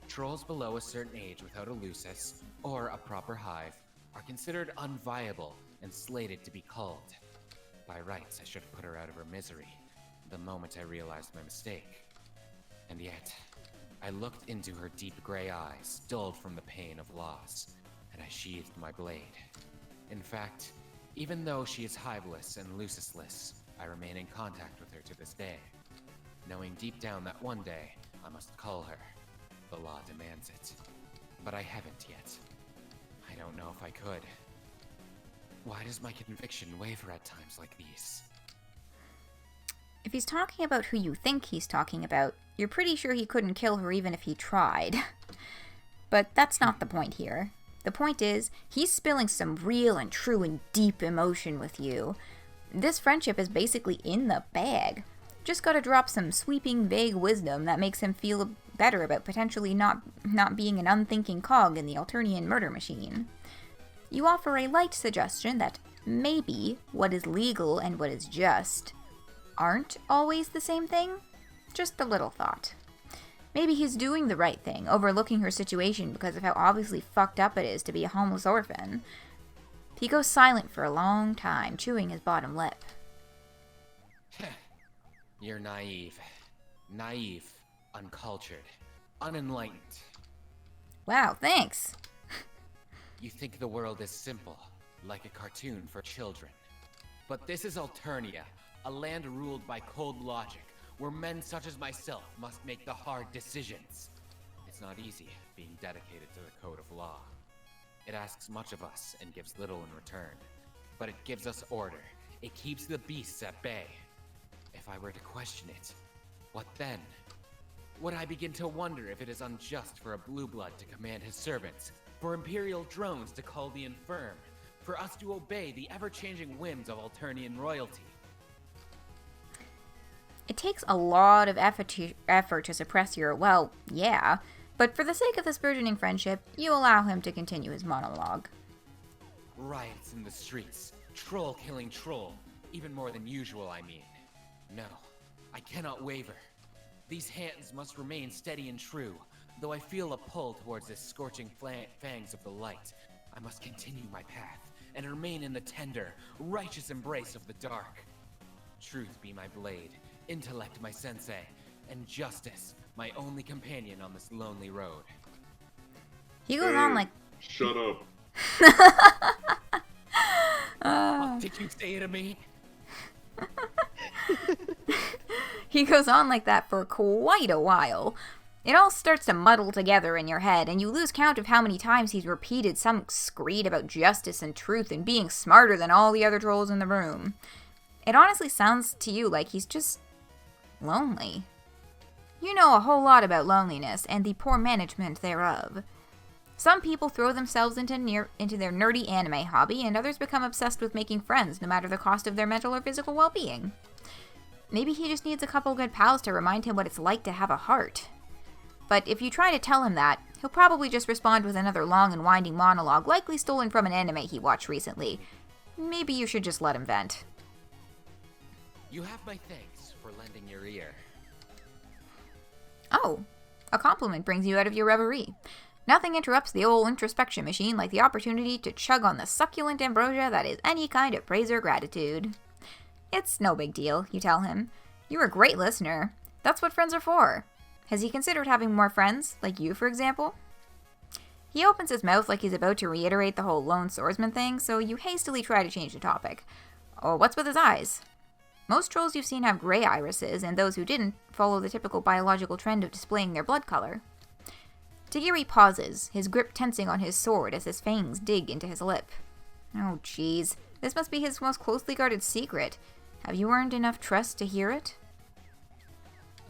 Trolls below a certain age without a lusus, or a proper hive, are considered unviable and slated to be culled. By rights, I should have put her out of her misery, the moment I realized my mistake. And yet, I looked into her deep gray eyes, dulled from the pain of loss, and I sheathed my blade. In fact, even though she is hiveless and lususless, I remain in contact with her to this day, knowing deep down that one day I must cull her. The law demands it. But I haven't yet. I don't know if I could. Why does my conviction waver at times like these? If he's talking about who you think he's talking about, you're pretty sure he couldn't kill her even if he tried. But that's not the point here. The point is, he's spilling some real and true and deep emotion with you. This friendship is basically in the bag. Just gotta drop some sweeping, vague wisdom that makes him feel better about potentially not being an unthinking cog in the Alternian murder machine. You offer a light suggestion that maybe what is legal and what is just aren't always the same thing. Just a little thought. Maybe he's doing the right thing, overlooking her situation because of how obviously fucked up it is to be a homeless orphan. He goes silent for a long time, chewing his bottom lip. You're naive. Naive, uncultured, unenlightened. Wow, thanks. You think the world is simple, like a cartoon for children. But this is Alternia, a land ruled by cold logic, where men such as myself must make the hard decisions. It's not easy being dedicated to the code of law. It asks much of us and gives little in return. But it gives us order. It keeps the beasts at bay. If I were to question it, what then? Would I begin to wonder if it is unjust for a blue blood to command his servants, for Imperial drones to call the infirm, for us to obey the ever-changing whims of Alternian royalty? It takes a lot of effort to suppress your, well, yeah, but for the sake of this burgeoning friendship, you allow him to continue his monologue. Riots in the streets, troll killing troll, even more than usual, I mean. No, I cannot waver. These hands must remain steady and true, though I feel a pull towards this scorching fangs of the light. I must continue my path, and remain in the tender, righteous embrace of the dark. Truth be my blade, intellect my sensei, and justice my only companion on this lonely road. He goes on like... Shut up. What did you say to me? He goes on like that for quite a while. It all starts to muddle together in your head, and you lose count of how many times he's repeated some screed about justice and truth and being smarter than all the other trolls in the room. It honestly sounds to you like he's just lonely. You know a whole lot about loneliness and the poor management thereof. Some people throw themselves into their nerdy anime hobby, and others become obsessed with making friends, no matter the cost of their mental or physical well-being. Maybe he just needs a couple good pals to remind him what it's like to have a heart. But if you try to tell him that, he'll probably just respond with another long and winding monologue, likely stolen from an anime he watched recently. Maybe you should just let him vent. You have my thanks for lending your ear. Oh, a compliment brings you out of your reverie. Nothing interrupts the old introspection machine like the opportunity to chug on the succulent ambrosia that is any kind of praise or gratitude. It's no big deal, you tell him. You're a great listener. That's what friends are for. Has he considered having more friends, like you, for example? He opens his mouth like he's about to reiterate the whole lone swordsman thing, so you hastily try to change the topic. Oh, what's with his eyes? Most trolls you've seen have gray irises, and those who didn't follow the typical biological trend of displaying their blood color. Tegiri pauses, his grip tensing on his sword as his fangs dig into his lip. Oh, jeez. This must be his most closely guarded secret. Have you earned enough trust to hear it?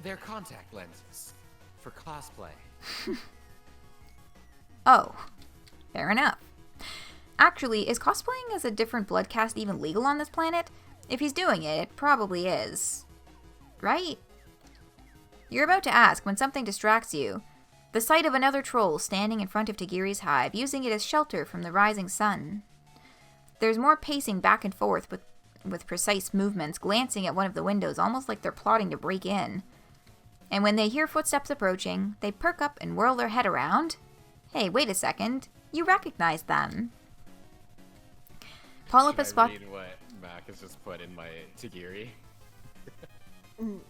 They're contact lenses. For cosplay. Oh. Fair enough. Actually, is cosplaying as a different blood caste even legal on this planet? If he's doing it, it probably is. Right? You're about to ask when something distracts you. The sight of another troll standing in front of Tegiri's hive, using it as shelter from the rising sun. There's more pacing back and forth with precise movements, glancing at one of the windows almost like they're plotting to break in. And when they hear footsteps approaching, they perk up and whirl their head around. Hey, wait a second. You recognize them. Polypa spot... Should I read what Mac has just put in my Tegiri?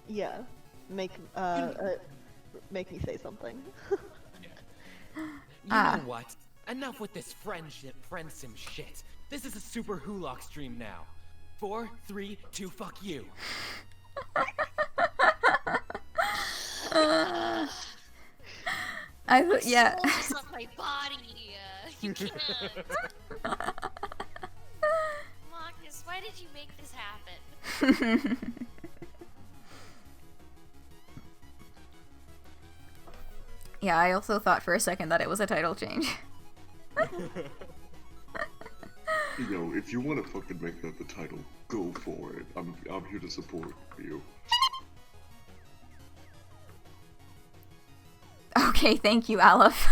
Yeah. Make me say something. You know what? Enough with this friendsim shit. This is a super Hulock stream now. 4, 3, 2, fuck you. Yeah. Souls of my body. You can't. Marcus, why did you make this happen? Yeah, I also thought for a second that it was a title change. You know, if you want to fucking make that the title, go for it. I'm here to support you. Okay, thank you, Aleph.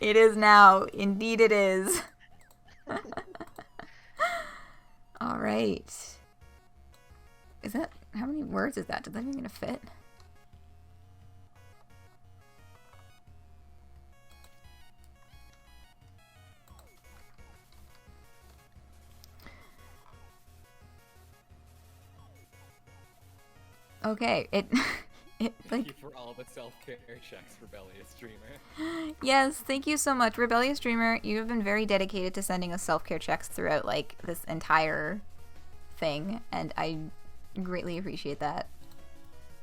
It is now. Indeed it is. Alright. Is that... how many words is that? Does that even gonna fit? Okay, it Thank you for all the self-care checks, Rebellious Streamer. Yes, thank you so much, Rebellious Streamer. You have been very dedicated to sending us self-care checks throughout, like, this entire thing, and I greatly appreciate that.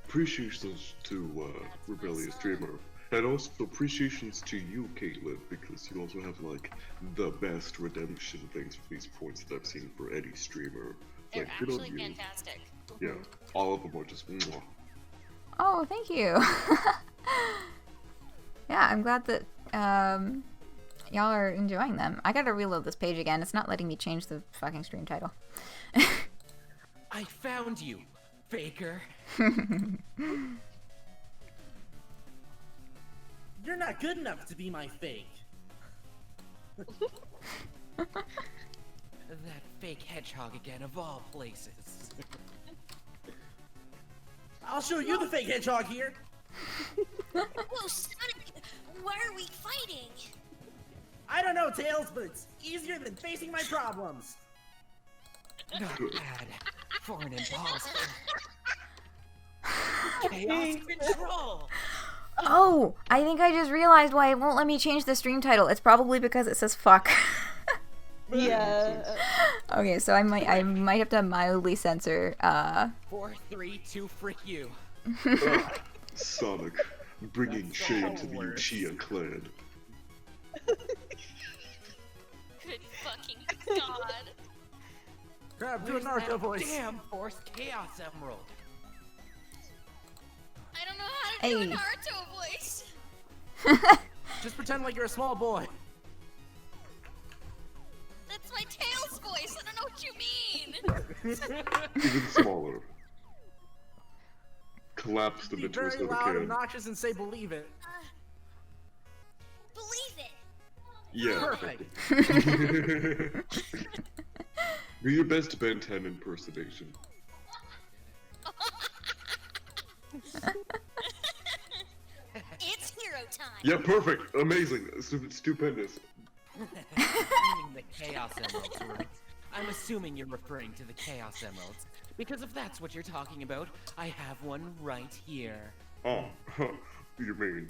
Appreciations to Rebellious Dreamer. And also appreciations to you, Caitlin, because you also have, like, the best redemption things for these points that I've seen for any streamer. They're Like, good on actually you. fantastic. Yeah, all of them are just mwah. Oh, thank you. Yeah, I'm glad that y'all are enjoying them. I gotta reload this page again. It's not letting me change the fucking stream title. I found you, faker. You're not good enough to be my fake. That fake hedgehog again, of all places. I'll show you the fake hedgehog here. Whoa, Sonic! Why are we fighting? I don't know, Tails, but it's easier than facing my problems. Not bad for an imposter. Chaos control. Oh, I think I just realized why it won't let me change the stream title. It's probably because it says fuck. Yeah. Okay, so I might have to mildly censor 4, 3, 2, frick you. Sonic, bringing shame to the Uchiha clan. Good fucking god. Crab, do a Where's narco that voice. Damn forced chaos emerald. I don't know how to do a Hey. Naruto voice. Just pretend like you're a small boy. That's my Tails voice. I don't know what you mean. Even smaller. Collapse them Be into a very soda loud, can. obnoxious, and say believe it. Believe it. Yeah. Perfect. Do your best Ben 10 impersonation. It's hero time. Yeah, perfect. Amazing. Stupendous. Meaning the chaos emeralds, right? I'm assuming you're referring to the chaos emeralds. Because if that's what you're talking about, I have one right here. Oh, you mean,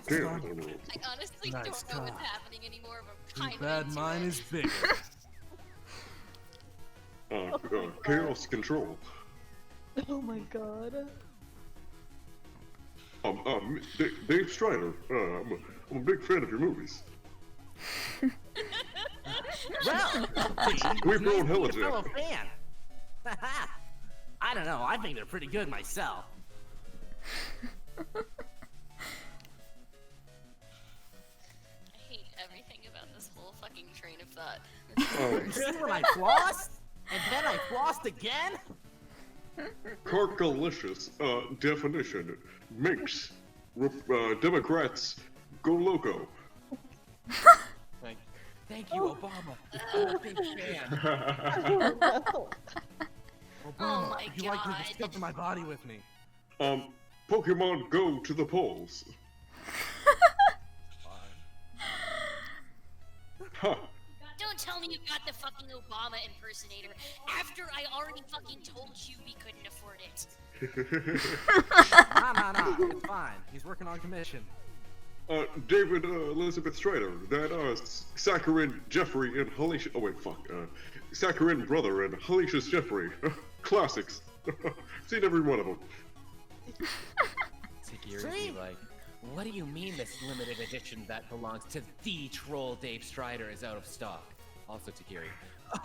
Chaos Emeralds. I honestly Nice don't know what's try. happening anymore, but I'm Too kind bad of into mine it. is bigger. Chaos Control. Oh my god. Dave Strider. I'm a big fan of your movies. Well, We've grown nice hella to be a fellow jacked. fan. I don't know. I think they're pretty good myself. I hate everything about this whole fucking train of thought. See when I flossed? And then I flossed again? Carcalicious. Definition. Minks. Democrats. Go loco. Thank you, Obama. I'm a big fan. Obama, Oh my you like to God. discover my body with me. Pokemon Go to the polls. Huh. Don't tell me you got the fucking Obama impersonator after I already fucking told you we couldn't afford it. No, it's fine. He's working on commission. David Elizabeth Strider, that Saccharin Jeffrey and Halicia. Oh wait, fuck. Saccharin brother and Halicious Jeffrey. Classics. Seen every one of them. Tegiri would be like, what do you mean this limited edition that belongs to the troll Dave Strider is out of stock? Also Tegiri.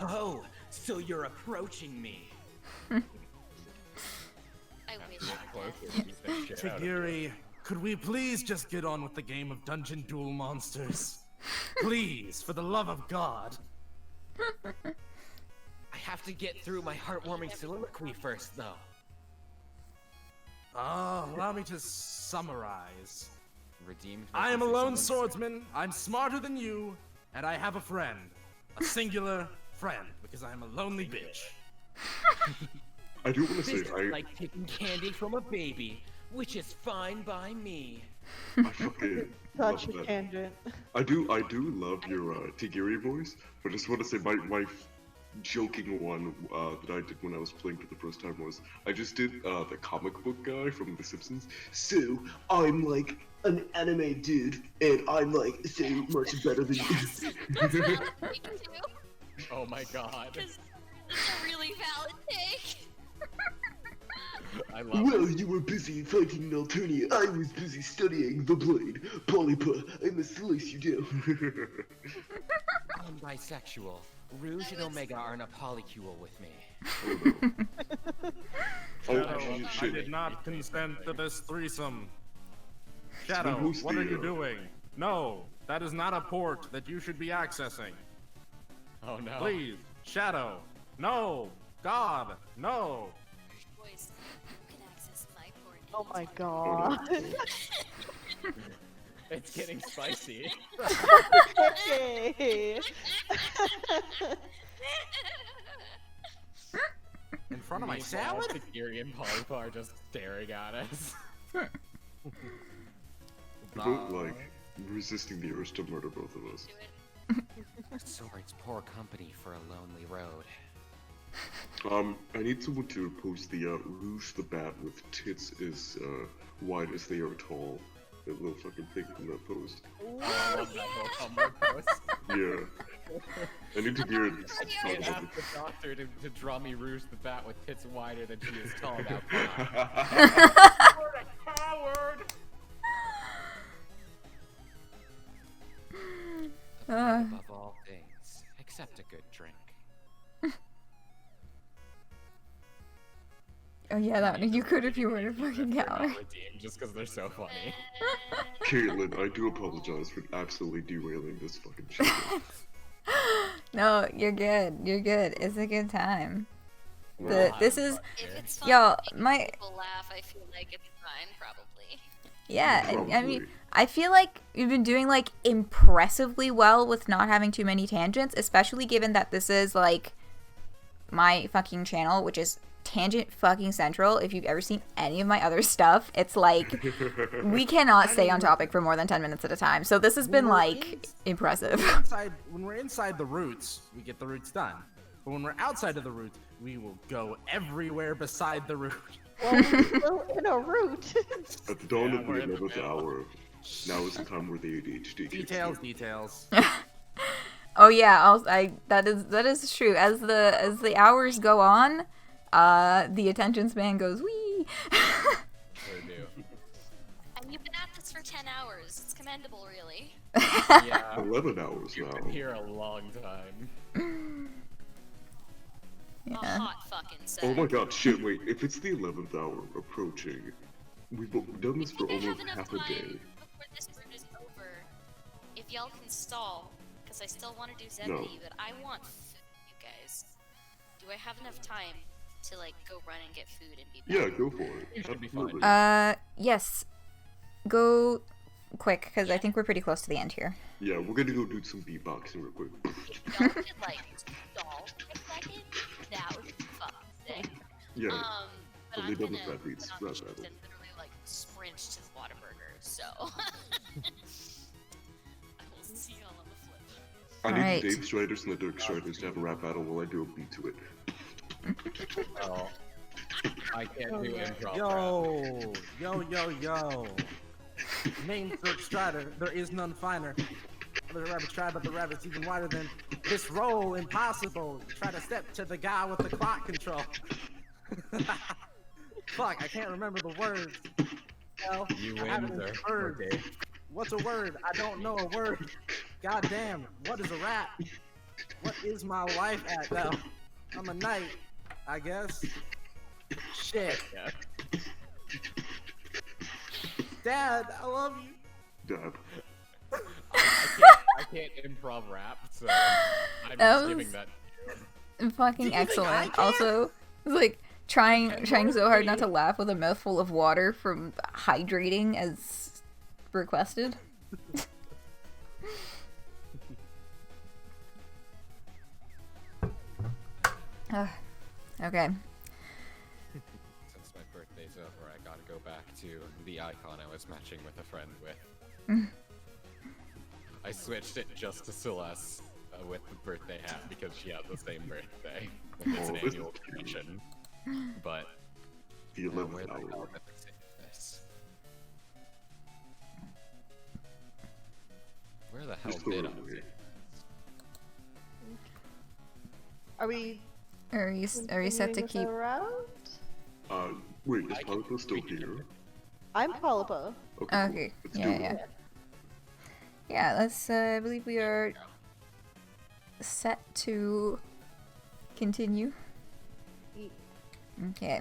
Oh, so you're approaching me. I wish. Tegiri, could we please just get on with the game of Dungeon Duel Monsters? Please, for the love of God. I have to get through my heartwarming soliloquy first, though. Allow me to summarize. Redeemed. I am a lone swordsman, I'm smarter than you, and I have a friend. A singular friend, because I am a lonely bitch. I do want to say, This is like taking candy from a baby, which is fine by me. I fucking Such love a that. tangent. I do love your Tegiri voice, but I just want to say my joking one that I did when I was playing for the first time was I just did the comic book guy from The Simpsons. So I'm like an anime dude, and I'm like so much better than you. Oh my god. That's a really valid take. I love Well, it. you were busy fighting Nalturnia. I was busy studying the blade. Polypa, I must slice you down. I'm bisexual. Rouge and Omega aren't a polycule with me. Shadow, I shit. did not consent to this threesome. Shadow, who's what are the, you doing? No, that is not a port that you should be accessing. Oh no. Please, Shadow, no, God, no. Boys, you can access my port. Oh my god. It's getting spicy. Okay. In front of my Meanwhile, salad? Tegiri and Polypa are just staring at us. Both like resisting the urge to murder both of us. Swords, poor company for a lonely road. I need someone to post the Rouge the Bat with tits as wide as they are tall. That little fucking thing from that post. Oh, I love that little Tumblr post. Yeah. I need to hear it. I can't ask the doctor to draw me Rouge the Bat with tits wider than she is tall now. You're a coward! Above all things, except a good drink. Oh yeah, that one. You could if you weren't a fucking coward. Redeemed just because they're so funny. Caitlin, I do apologize for absolutely derailing this fucking shit. No, you're good. You're good. It's a good time. Well, This is, If it's fun y'all. to make My people laugh, I feel like it's fine, probably. yeah. I Probably. mean, I feel like you've been doing like impressively well with not having too many tangents, especially given that this is like my fucking channel, which is tangent fucking central. If you've ever seen any of my other stuff, it's like we cannot stay on topic for more than 10 minutes at a time. So this has been like impressive. When we're inside the roots, we get the roots done. But when we're outside of the roots, we will go everywhere beside the root. Well, we're still in a root. At the dawn of the we're in the 11th hour, now is the time where the ADHD kicks in. Details. Oh yeah, that is true. As the hours go on, the attention span goes wee. Sure do. And you've been at this for 10 hours. It's commendable, really. Yeah. 11 hours You've now. been here a long time. A hot fucking set. Oh my god, shit, wait. If it's the 11th hour approaching, we've done this for I have almost enough half a time day. before this route is over. If y'all can stall, because I still want to do Zebedee, No. but I want food, you guys. Do I have enough time to like go run and get food and be back? Yeah, go for it. You should be fine. Yes. Go quick, because I think we're pretty close to the end here. Yeah, we're gonna go do some beatboxing real quick. If y'all could like stall for a second, that would be fucking sick. Yeah. But But I'm they done gonna with that beats, run rap and battle. literally like sprint to the Whataburger, so I will see y'all on the flip. I need Alright. the Dave Striders and the Dirk Striders to have a rap battle while I do a beat to it. Oh. I can't do improv. Yo. Named Dirk Strider, there is none finer. The rabbit tried, but the rabbit's even wider than this roll. Impossible. Try to step to the guy with the clock control. Fuck, I can't remember the words. Well, You I win, haven't sir. heard. Okay. What's a word? I don't know a word. God damn, what is a rap? What is my life at though? I'm a knight, I guess. Shit. Yeah. Dad, I love you. Dab. I can't improv rap, so I'm That just giving was- that. Fucking excellent. Also, like trying so hard not to laugh with a mouthful of water from hydrating as requested. Okay. Since my birthday's over, I gotta go back to the icon I was matching with a friend with. I switched it just to Celeste with the birthday hat because she has the same birthday. And it's an annual tradition. But The 11th where the hour. hell did I say this? Where the hell Just did I totally. say? Are we? Are you set to continuing with keep? our round? Wait, is Polypa still here? I'm Polypa. Okay. Let's Yeah, do yeah. it. Yeah, let's, I believe we are set to continue. Okay.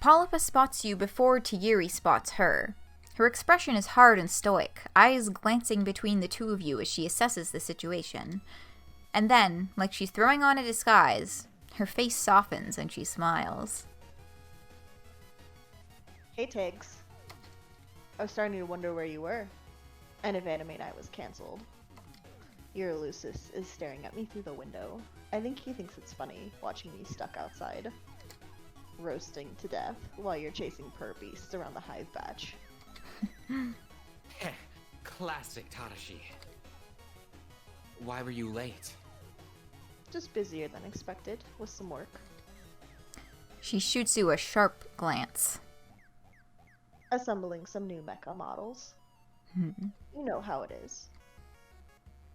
Polypa spots you before Tegiri spots her. Her expression is hard and stoic, eyes glancing between the two of you as she assesses the situation. And then, like she's throwing on a disguise, her face softens and she smiles. Hey, Tiggs. I was starting to wonder where you were, and if Anime Night was cancelled. Your Lucis is staring at me through the window. I think he thinks it's funny watching me stuck outside, roasting to death while you're chasing purr beasts around the hive batch. Classic Tadashi. Why were you late? Just busier than expected with some work. She shoots you a sharp glance. Assembling some new mecha models. You know how it is.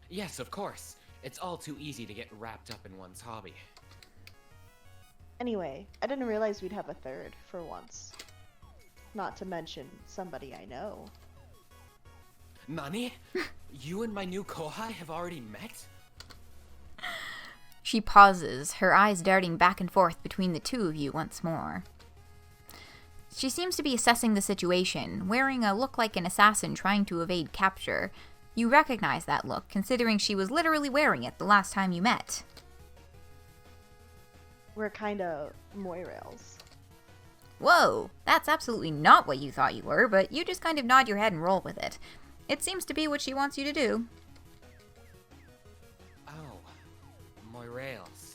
Yes, of course. It's all too easy to get wrapped up in one's hobby. Anyway, I didn't realize we'd have a third for once. Not to mention somebody I know. Nani? You and my new kohai have already met? She pauses, her eyes darting back and forth between the two of you once more. She seems to be assessing the situation, wearing a look like an assassin trying to evade capture. You recognize that look, considering she was literally wearing it the last time you met. We're kinda Moirails. Whoa, that's absolutely not what you thought you were, but you just kind of nod your head and roll with it. It seems to be what she wants you to do. Oh, Moirails.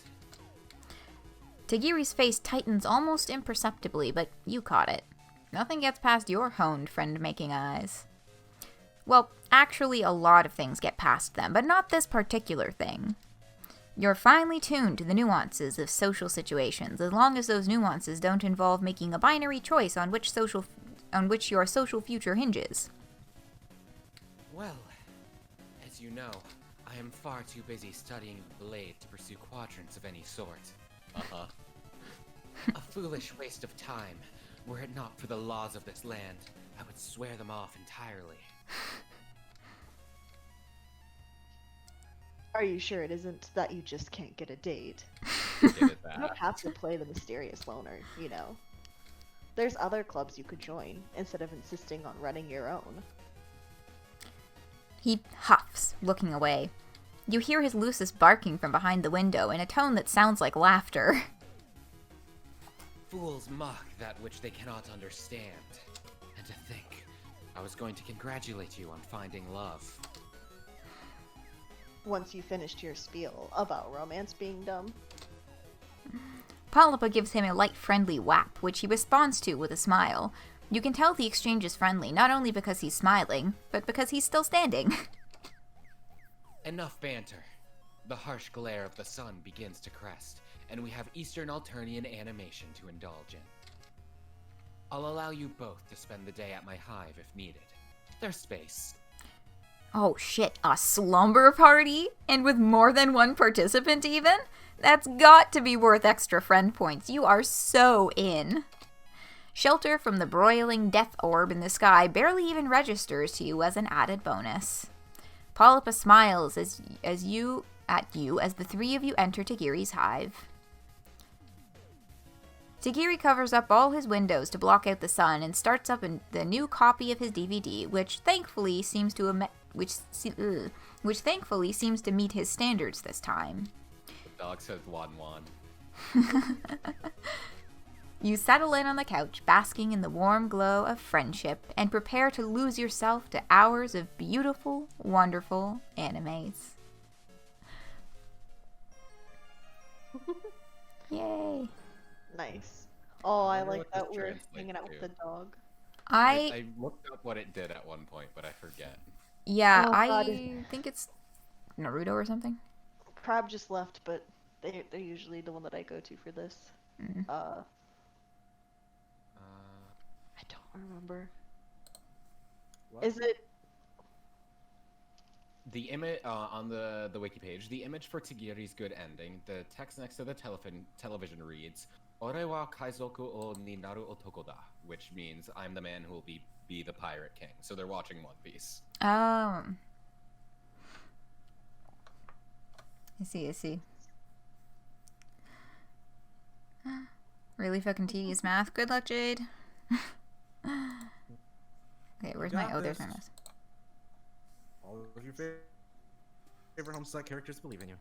Tegiri's face tightens almost imperceptibly, but you caught it. Nothing gets past your honed friend-making eyes. Well, actually a lot of things get past them, but not this particular thing. You're finely tuned to the nuances of social situations, as long as those nuances don't involve making a binary choice on which your social future hinges. Well, as you know, I am far too busy studying the blade to pursue quadrants of any sort. Uh-huh. A foolish waste of time. Were it not for the laws of this land, I would swear them off entirely. Are you sure it isn't that you just can't get a date? Did You that. don't have to play the mysterious loner, you know. There's other clubs you could join, instead of insisting on running your own. He huffs, looking away. You hear his Lucis barking from behind the window in a tone that sounds like laughter. Fools mock that which they cannot understand. And to think, I was going to congratulate you on finding love. Once you finished your spiel about romance being dumb. Polypa gives him a light friendly whap, which he responds to with a smile. You can tell the exchange is friendly, not only because he's smiling, but because he's still standing. Enough banter. The harsh glare of the sun begins to crest, and we have Eastern Alternian animation to indulge in. I'll allow you both to spend the day at my hive if needed. There's space. Oh shit, a slumber party? And with more than one participant even? That's got to be worth extra friend points. You are so in. Shelter from the broiling death orb in the sky barely even registers to you as an added bonus. Polypa smiles as the three of you enter Tegiri's hive. Tegiri covers up all his windows to block out the sun and starts up the new copy of his DVD, which thankfully seems to thankfully seems to meet his standards this time. The dog says "wan wan." You settle in on the couch, basking in the warm glow of friendship, and prepare to lose yourself to hours of beautiful, wonderful animes. Yay. Nice. Oh, I wonder like what this that we're translates hanging out with to. the dog. I looked up what it did at one point, but I forget. Yeah, Oh, God. I think it's Naruto or something. Crab just left, but they're usually the one that I go to for this. I don't remember. What? Is it? The image on the wiki page, the image for Tegiri's good ending, the text next to the television reads, "Ore wa kaizoku o ni naru otoko da," which means I'm the man who will be the pirate king. So they're watching One Piece. I see. Really fucking tedious math. Good luck, Jade. Okay, where's my... Oh, there's my mouse. All of your favorite Homestuck characters believe in you.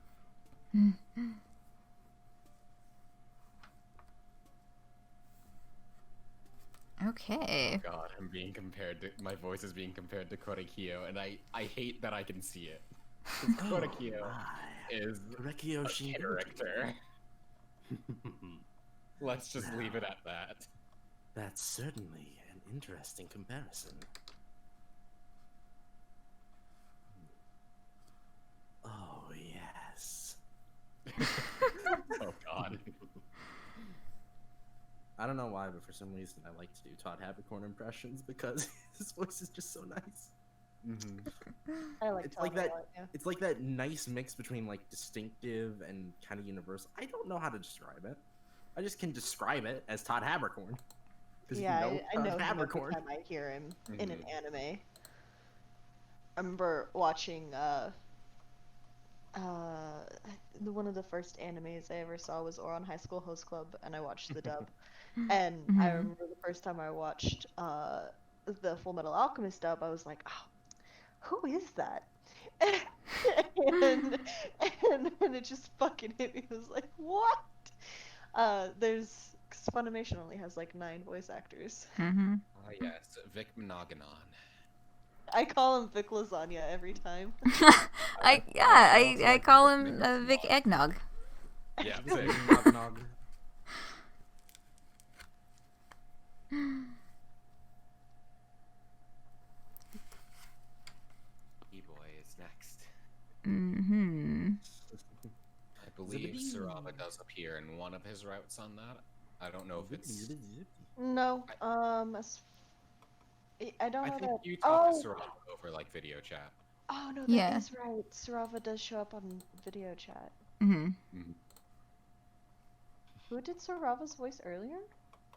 Okay. Oh God, I'm being compared to... My voice is being compared to Korekio, and I hate that I can see it. Korekio is Korekio a character. Let's just leave it at that. That's certainly an interesting comparison. Oh, yes. Oh, God. I don't know why, but for some reason I like to do Todd Habercorn impressions because his voice is just so nice. I like It's Todd like a that. lot, yeah. It's like that nice mix between like distinctive and kind of universal. I don't know how to describe it. I just can describe it as Todd Habercorn. Yeah, I know Todd him every Habercorn. time I hear him in an anime. I remember watching one of the first animes I ever saw was Ouran High School Host Club, and I watched the dub. And I remember the first time I watched the Full Metal Alchemist dub, I was like, oh, who is that? and it just fucking hit me. I was like, what? Cause Funimation only has like 9 voice actors. Ah, yes, Vic Monoghanon. I call him Vic Lasagna every time. I call him Vic Eggnog. Yeah, Vic. E-Boy is next. I believe Cirava does appear in one of his routes on that. I don't know if it's... No, I don't I know think that. you talked to Cirava over like video chat. Oh no, that is right. Cirava does show up on video chat. Who did Cirava's voice earlier?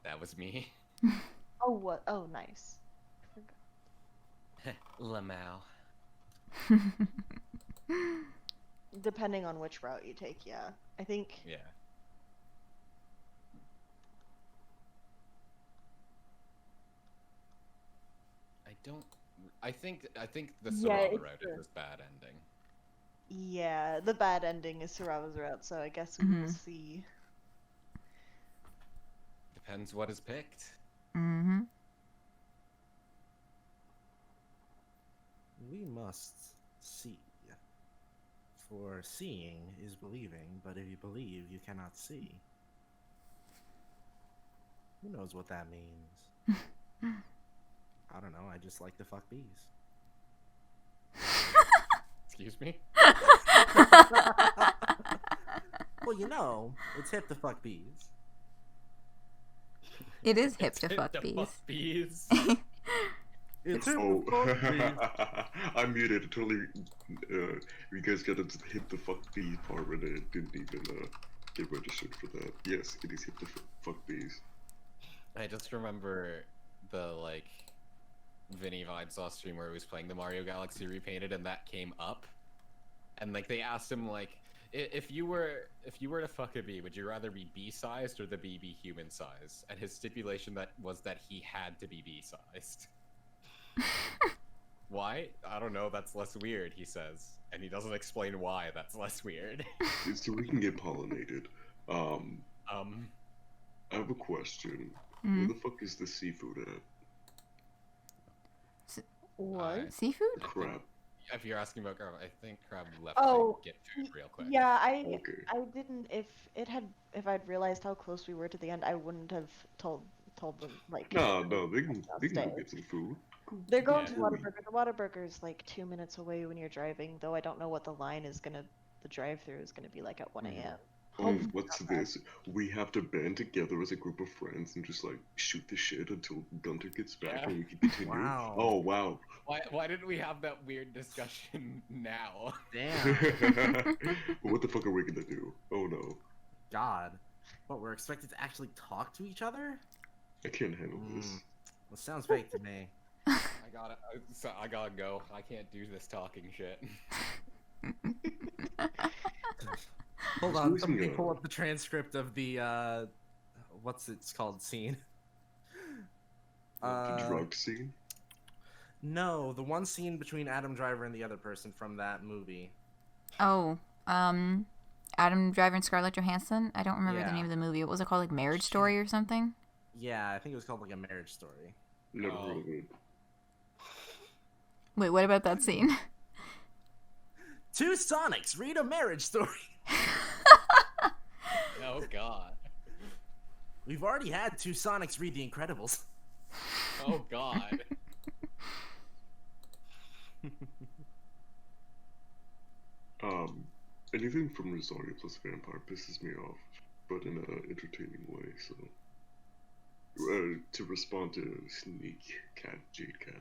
That was me. Oh, what? Oh, nice. Lamau. Depending on which route you take, yeah. I think. Yeah. I think the Cirava route is his bad ending. Yeah, the bad ending is Cirava's route, so I guess we will see. Depends what is picked. We must see. For seeing is believing, but if you believe, you cannot see. Who knows what that means? I don't know, I just like to fuck bees. Excuse me? Well, you know, it's hip to fuck bees. It is hip to fuck bees. It's hip Oh, to fuck bees. I muted. Totally. You guys got into the hip the fuck bee part where they didn't even get registered for that. Yes, it is hip to fuck bees. I just remember the like Vinny Vinesaw stream where he was playing the Mario Galaxy Repainted and that came up. And like they asked him like, If you were to fuck a bee, would you rather be bee-sized or the bee be human-sized? And his stipulation was that he had to be bee-sized. Why? I don't know. That's less weird, he says, and he doesn't explain why that's less weird. So we can get pollinated. I have a question. Where the fuck is the seafood at? What? Seafood? Crab. If you're asking about crab, I think crab left Oh, to get food real quick. yeah, I didn't. If I'd realized how close we were to the end, I wouldn't have told them like. No, they can go get some food. They're going to Whataburger. The Whataburger's like 2 minutes away when you're driving, though I don't know what the drive-through is gonna be like at 1 a.m. Oh, what's this? We have to band together as a group of friends and just like shoot the shit until Gunter gets back and we can continue. Wow. Oh wow. Why didn't we have that weird discussion now? Damn. What the fuck are we gonna do? Oh no. God. What, we're expected to actually talk to each other? I can't handle this. Well, sounds fake to me. I gotta go. I can't do this talking shit. Hold on, let me pull up the transcript of the what's it's called scene. The drug scene? No, the one scene between Adam Driver and the other person from that movie. Oh, Adam Driver and Scarlett Johansson. I don't remember the name of the movie. What was it called? Like Marriage Story or something? Yeah, I think it was called like a Marriage Story. Never heard of it. Wait, what about that scene? Two Sonics read a marriage story. Oh god. We've already had two Sonics read The Incredibles. Oh god. Anything from Rosario plus Vampire pisses me off, but in an entertaining way, so... to respond to Sneak Cat, Jade Cat.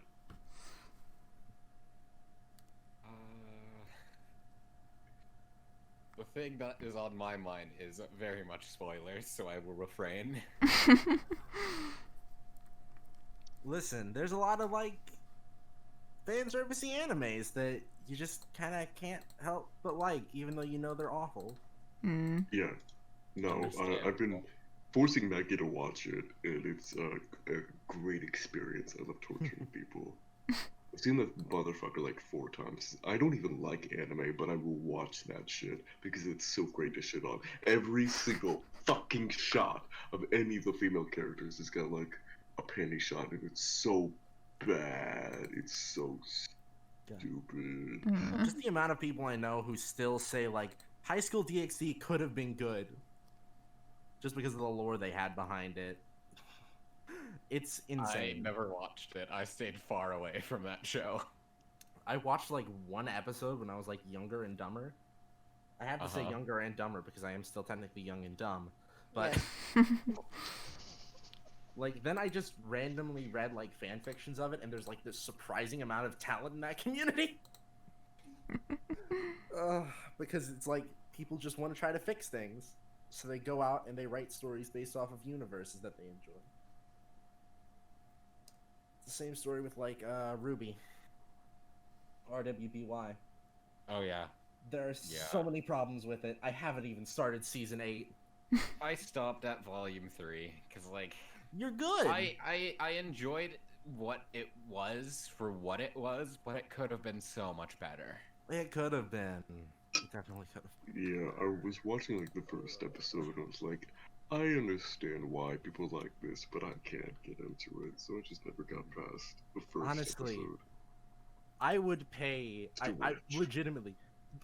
The thing that is on my mind is very much spoilers, so I will refrain. Listen, there's a lot of like fan servicey animes that you just kind of can't help but like, even though you know they're awful. Yeah. No, I've been forcing Maggie to watch it, and it's a great experience. I love torturing people. I've seen that motherfucker like 4 times. I don't even like anime, but I will watch that shit because it's so great to shit on. Every single fucking shot of any of the female characters has got like a panty shot, and it's so bad. It's so stupid. Just the amount of people I know who still say like High School DxD could have been good, just because of the lore they had behind it. It's insane. I never watched it. I stayed far away from that show. I watched like 1 episode when I was like younger and dumber. I have to say younger and dumber because I am still technically young and dumb. But like then I just randomly read like fan fictions of it, and there's like this surprising amount of talent in that community. Because it's like people just want to try to fix things, so they go out and they write stories based off of universes that they enjoy. The same story with like Ruby, RWBY. Oh yeah. There are so many problems with it. I haven't even started season 8. I stopped at volume 3 because like you're good. I enjoyed what it was for what it was, but it could have been so much better. It could have been. It definitely could have. Yeah, I was watching like the first episode, and I was like, I understand why people like this, but I can't get into it, so I just never got past the first episode. I would pay, I legitimately,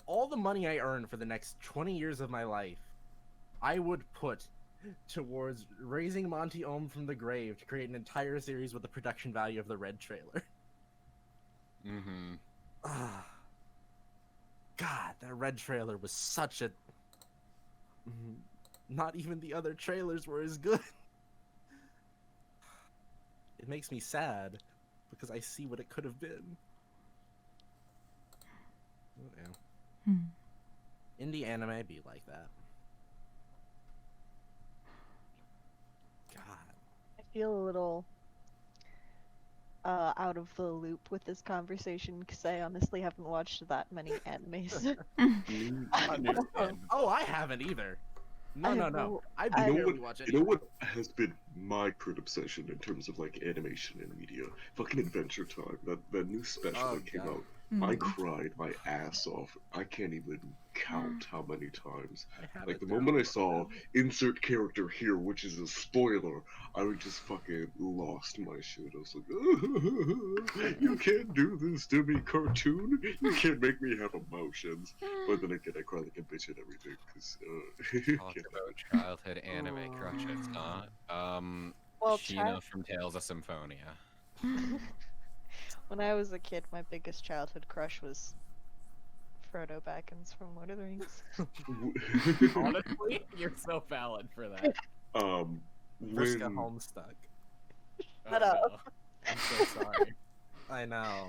all the money I earn for the next 20 years of my life, I would put towards raising Monty Ohm from the grave to create an entire series with the production value of the Red trailer. God, that Red trailer was such a... Not even the other trailers were as good. It makes me sad because I see what it could have been. Oh, yeah. Indie anime be like that. God. I feel a little out of the loop with this conversation because I honestly haven't watched that many animes. Oh, I haven't either. No. I barely watch it. You know what has been my current obsession in terms of like animation and media? Fucking Adventure Time. That new special that came out. I cried my ass off. I can't even count how many times. Like the moment I saw insert character here, which is a spoiler, I just fucking lost my shit. I was like, you can't do this to me, cartoon. You can't make me have emotions. But then again, I cry like a bitch at everything. Cause, Talk about childhood anime crushes, huh? Well, Sheena from Tales of Symphonia. When I was a kid, my biggest childhood crush was Frodo Baggins from Lord of the Rings. Honestly, you're so valid for that. Vriska Homestuck. Shut up. No. I'm so sorry. I know.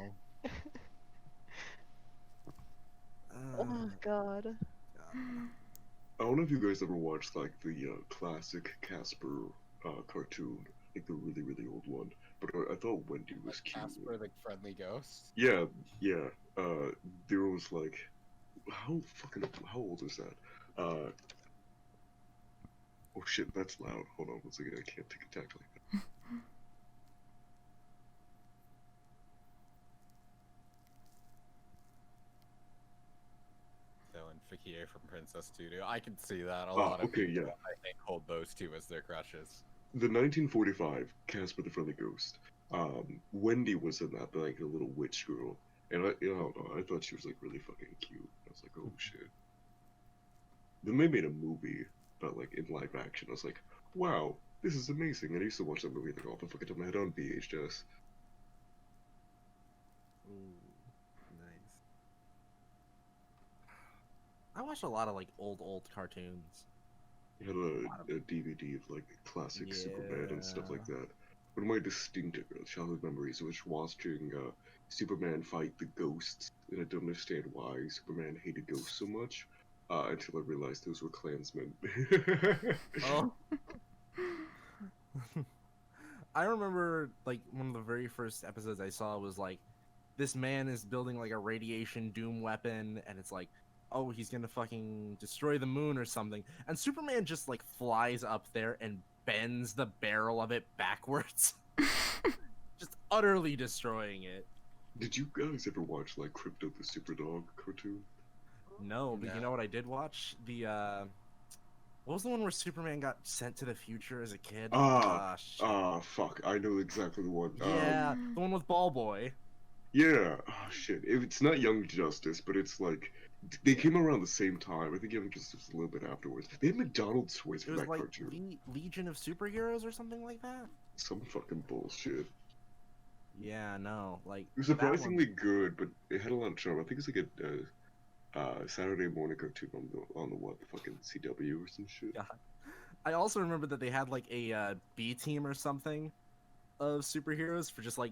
Oh god. I don't know if you guys ever watched like the classic Casper cartoon, like the really old one. But I thought Wendy was cute. Casper the Friendly Ghost? Yeah. There was like, how old is that? Oh shit, that's loud. Hold on one second, I can't take a tack like that. And Vikare from Princess Tutu. I can see that. A lot of people, I think, hold those two as their crushes. The 1945 Casper the Friendly Ghost. Wendy was in that, like a little witch girl, and I don't know, I thought she was like really fucking cute. I was like, oh shit. Then they made a movie about like in live action. I was like, wow, this is amazing. And I used to watch that movie like all the fucking time. I had it on VHS. Ooh, nice. I watched a lot of like old cartoons. I had a DVD of like classic Superman and stuff like that. One of my distinct childhood memories was watching Superman fight the ghosts, and I don't understand why Superman hated ghosts so much until I realized those were Klansmen. Oh. I remember like one of the very first episodes I saw was like this man is building like a radiation doom weapon, and it's like, oh, he's gonna fucking destroy the moon or something, and Superman just like flies up there and bends the barrel of it backwards. Just utterly destroying it. Did you guys ever watch like Crypto the Superdog cartoon? No, but you know what I did watch? The what was the one where Superman got sent to the future as a kid? Fuck, I know exactly the one. Yeah, the one with Ball Boy. Yeah, shit. It's not Young Justice, but it's like they came around the same time. I think Young Justice was a little bit afterwards. They had McDonald's toys for It was that like cartoon. Legion of Superheroes or something like that. Some fucking bullshit. Yeah, no, like It was surprisingly good, but it had a lot of charm. I think it's like a Saturday morning cartoon on the what, the fucking CW or some shit. God. I also remember that they had like a B team or something of superheroes for just like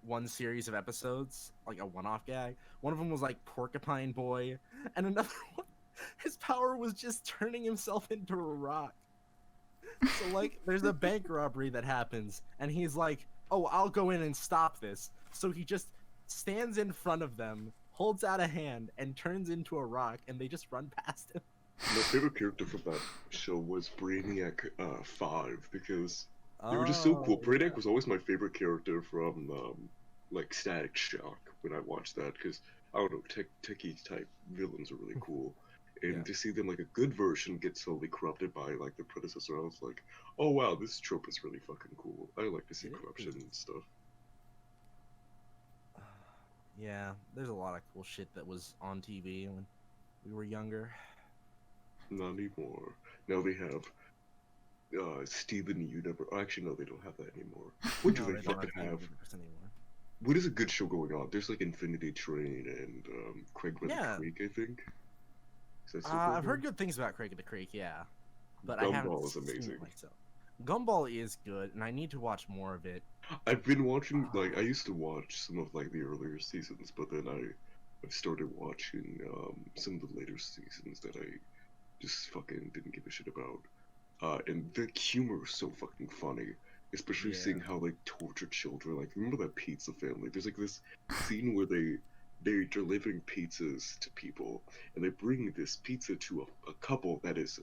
one series of episodes, like a one-off gag. One of them was like Porcupine Boy, and another one, his power was just turning himself into a rock. So like, there's a bank robbery that happens, and he's like, "Oh, I'll go in and stop this." So he just stands in front of them, holds out a hand, and turns into a rock, and they just run past him. My favorite character from that show was Brainiac 5 because they were just so cool. Brainiac was always my favorite character from like Static Shock when I watched that because I don't know, techie type villains are really cool. And to see them like a good version get slowly corrupted by like the predecessor, I was like, oh wow, this trope is really fucking cool. I like to see corruption and stuff. Yeah, there's a lot of cool shit that was on TV when we were younger. Not anymore. Now they have Steven Universe. Actually, no, they don't have that anymore. What do they fucking have? Anymore. What is a good show going on? There's like Infinity Train and Craig the Creek, I think. I've heard good things about Craig the Creek, yeah. But Gumball I haven't is amazing. seen it myself. Gumball is good, and I need to watch more of it. I've been watching, like, I used to watch some of like the earlier seasons, but then I've started watching some of the later seasons that I just fucking didn't give a shit about. And the humor is so fucking funny. especially Yeah. seeing how they torture children. Like, remember that pizza family? There's like this scene where they're delivering pizzas to people, and they bring this pizza to a couple that is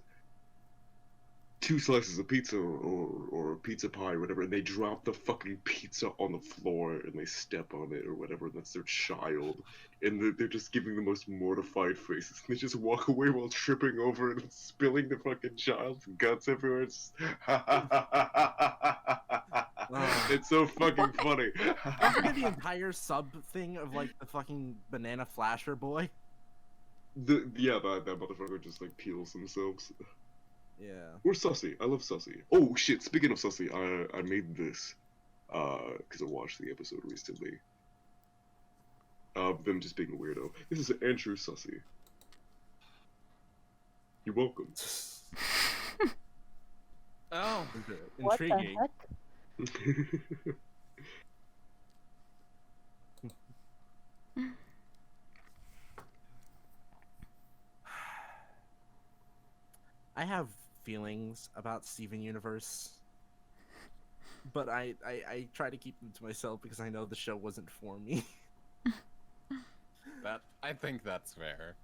2 slices of pizza or a pizza pie or whatever, and they drop the fucking pizza on the floor and they step on it or whatever, and that's their child. And they're just giving the most mortified faces, and they just walk away while tripping over it and spilling the fucking child's guts everywhere. It's it's so fucking funny. Remember the entire sub thing of like the fucking banana flasher boy? Yeah, that motherfucker just like peels themselves. Yeah. Or Sussy. I love Sussy. Oh shit, speaking of Sussy, I made this because I watched the episode recently. Them just being a weirdo. This is Andrew Sussy. You're welcome. Oh, What the intriguing. heck? I have feelings about Steven Universe, but I try to keep them to myself because I know the show wasn't for me. I think that's fair.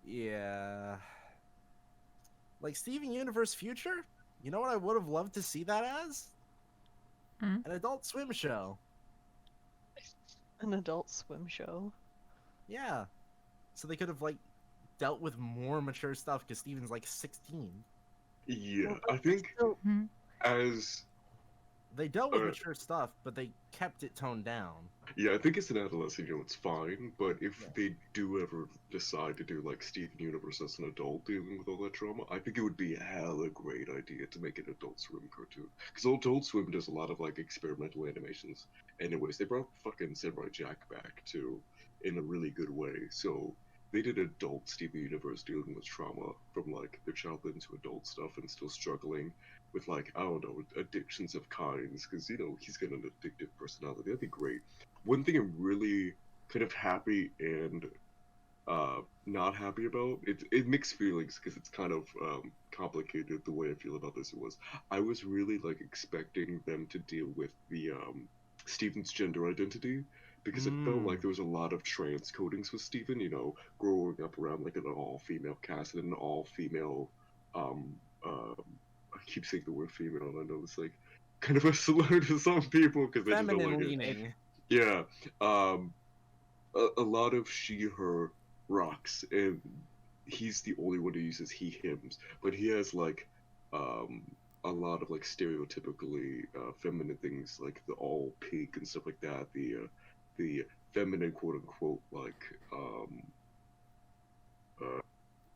Yeah. Like Steven Universe Future? You know what I would have loved to see that as? An Adult Swim show. An Adult Swim show. Yeah. So they could have like dealt with more mature stuff because Steven's like 16. Yeah, I think as they dealt with mature stuff, but they kept it toned down. Yeah, I think as an adolescent, it's fine. But if they do ever decide to do like Steven Universe as an adult dealing with all that trauma, I think it would be a hella great idea to make an Adult Swim cartoon. Because Adult Swim does a lot of like experimental animations. Anyways, they brought fucking Samurai Jack back too, in a really good way. So they did adult Steven Universe dealing with trauma from like their childhood into adult stuff and still struggling with like, I don't know, addictions of kinds, because you know he's got an addictive personality. That'd be great. One thing I'm really kind of happy and not happy about, it mixed feelings because it's kind of complicated the way I feel about this. I was really like expecting them to deal with the Steven's gender identity, because it felt like there was a lot of transcodings with Steven, you know, growing up around like an all-female cast and an all-female I keep saying the word female, and I know it's like kind of a slur to some people because they just don't like leaning. it. Yeah, a lot of she, her rocks, and he's the only one who uses he, hims, but he has like a lot of like stereotypically feminine things, like the all pink and stuff like that. The feminine quote unquote like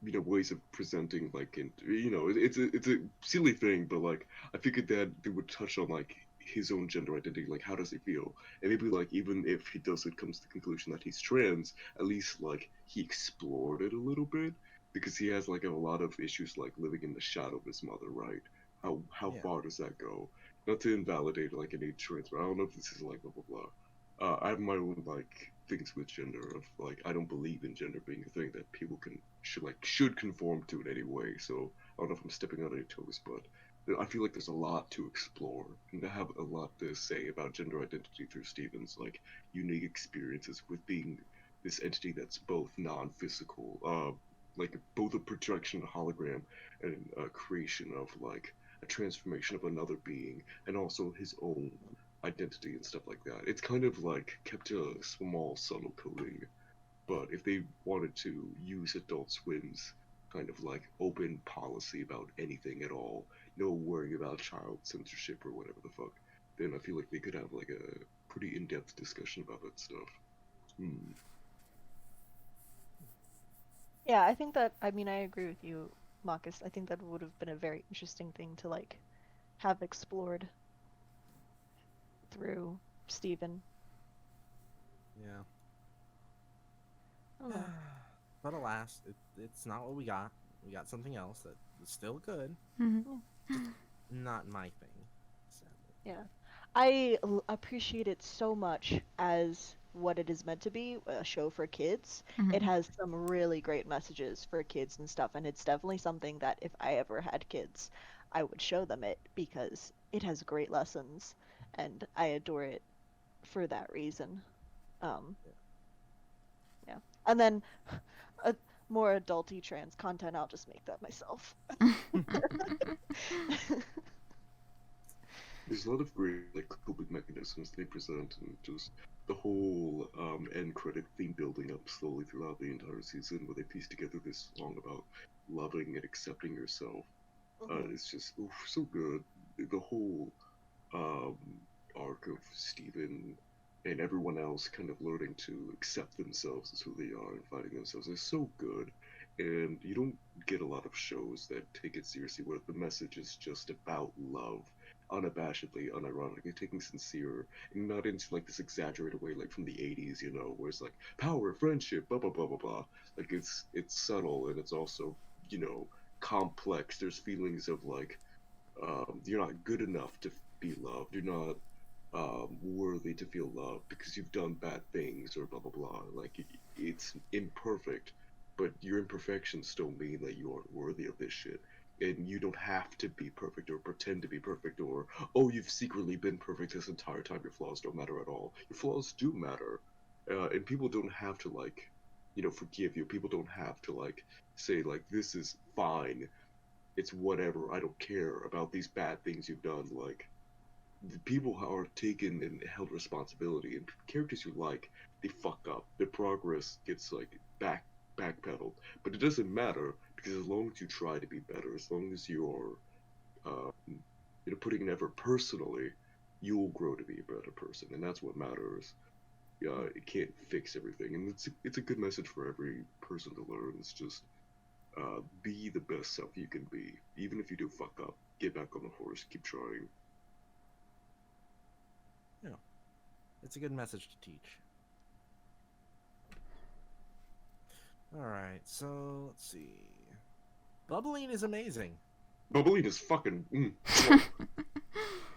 you know, ways of presenting, like, in, you know, it's a silly thing, but like I figured that they would touch on like his own gender identity, like how does he feel, and maybe like even if he doesn't come to the conclusion that he's trans, at least like he explored it a little bit, because he has like a lot of issues like living in the shadow of his mother, right? How far does that go? Not to invalidate like any trans, but I don't know if this is like blah blah blah. I have my own like things with gender of like I don't believe in gender being a thing that people should conform to in any way. So I don't know if I'm stepping on any toes, but I feel like there's a lot to explore and to have a lot to say about gender identity through Steven's like unique experiences with being this entity that's both non-physical, like both a projection, a hologram, and a creation of like a transformation of another being, and also his own identity and stuff like that. It's kind of like kept a small subtle coding, but if they wanted to use Adult Swim's kind of like open policy about anything at all, no worrying about child censorship or whatever the fuck, then I feel like they could have like a pretty in-depth discussion about that stuff. Yeah, I think that, I mean, I agree with you, Marcus. I think that would have been a very interesting thing to like have explored through Steven. Yeah. I don't know. But alas, it's not what we got. We got something else that is still good. Just not my thing, sadly. Yeah. I appreciate it so much as what it is meant to be, a show for kids. It has some really great messages for kids and stuff, and it's definitely something that if I ever had kids, I would show them it because it has great lessons, and I adore it for that reason. Yeah. And then more adulty trans content, I'll just make that myself. There's a lot of great like coping mechanisms they present, and just the whole end credit theme building up slowly throughout the entire season, where they piece together this song about loving and accepting yourself. It's just so good. The whole arc of Steven and everyone else kind of learning to accept themselves as who they are and finding themselves is so good. And you don't get a lot of shows that take it seriously, where the message is just about love, unabashedly, unironically, taking sincere, and not into like this exaggerated way, like from the 80s, you know, where it's like power, friendship, blah blah blah blah blah. Like it's subtle, and it's also, you know, complex. There's feelings of like you're not good enough to be loved. You're not worthy to feel loved because you've done bad things or blah blah blah. Like it's imperfect, but your imperfections still mean that you aren't worthy of this shit. And you don't have to be perfect or pretend to be perfect, or oh, you've secretly been perfect this entire time. Your flaws don't matter at all. Your flaws do matter, and people don't have to like, you know, forgive you. People don't have to like say like this is fine. It's whatever. I don't care about these bad things you've done. Like, the people are taken and held responsibility, and characters you like, they fuck up. Their progress gets like backpedaled, but it doesn't matter because as long as you try to be better, as long as you're, you know, putting in effort personally, you will grow to be a better person, and that's what matters. It can't fix everything, and it's a good message for every person to learn. It's just be the best self you can be, even if you do fuck up. Get back on the horse, keep trying. Yeah, it's a good message to teach. Alright, so let's see. Bubbling is amazing. Bubbling is fucking.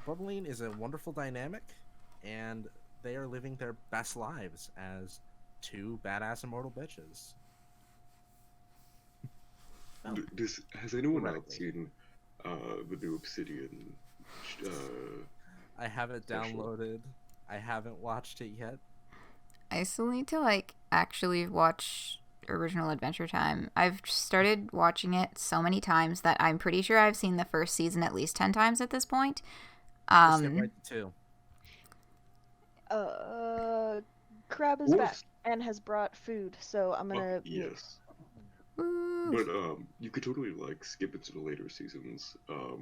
Bubbling is a wonderful dynamic, and they are living their best lives as two badass immortal bitches. Has anyone else seen the new Obsidian? I haven't downloaded. I haven't watched it yet. I still need to like actually watch Original Adventure Time. I've started watching it so many times that I'm pretty sure I've seen the first season at least 10 times at this point. Crab is back and has brought food, so I'm gonna yes. But you could totally like skip it to the later seasons. A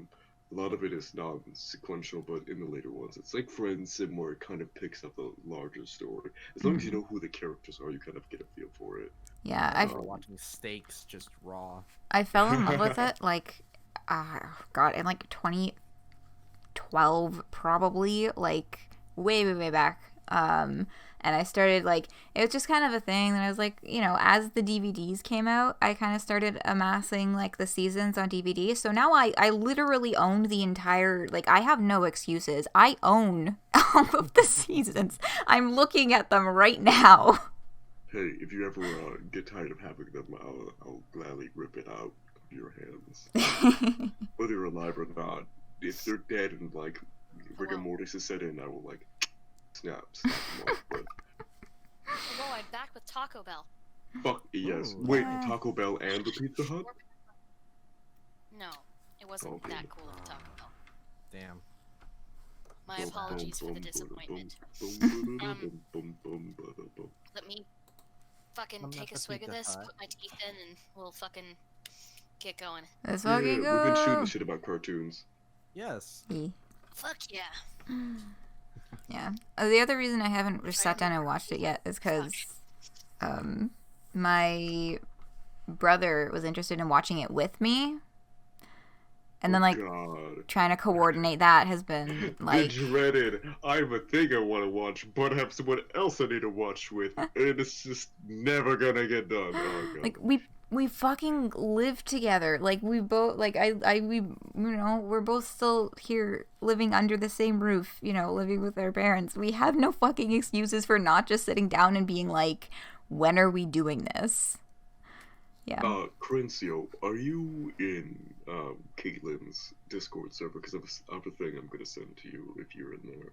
lot of it is non-sequential, but in the later ones, it's like Friendsim, where it kind of picks up a larger story. As long as you know who the characters are, you kind of get a feel for it. Yeah, I've watching steaks just raw. I fell in love with it like, God, in like 2012 probably, like way back. And I started like, it was just kind of a thing that I was like, you know, as the DVDs came out, I kind of started amassing like the seasons on DVD. So now I literally own the entire, like, I have no excuses. I own all of the seasons. I'm looking at them right now. Hey, if you ever get tired of having them, I'll gladly rip it out of your hands. Whether you're alive or not. If they're dead and like rigor mortis is set in, I will like snap them off. But Although I'm back with Taco Bell. fuck yes. Ooh. Wait, Taco Bell and the Pizza Hut? No, it wasn't Okay. that cool of Taco Bell. Damn. My apologies for the disappointment. Let me fucking I'm take not a swig of the this, Pizza put my teeth in, and we'll fucking get going. Let's Yeah, fucking we've go. been shooting shit about cartoons. Yes. Fuck yeah. Yeah. The other reason I haven't just sat down and watched it yet is because my brother was interested in watching it with me. And then, like, trying to coordinate that has been, like... The dreaded, I have a thing I want to watch, but I have someone else I need to watch with, and it's just never gonna get done. Oh, God. Like, we fucking live together. Like, we both, like, we, you know, we're both still here living under the same roof, you know, living with our parents. We have no fucking excuses for not just sitting down and being like, when are we doing this? Yeah. Crencio, are you in Caitlin's Discord server? Because I have a thing I'm gonna send to you if you're in there.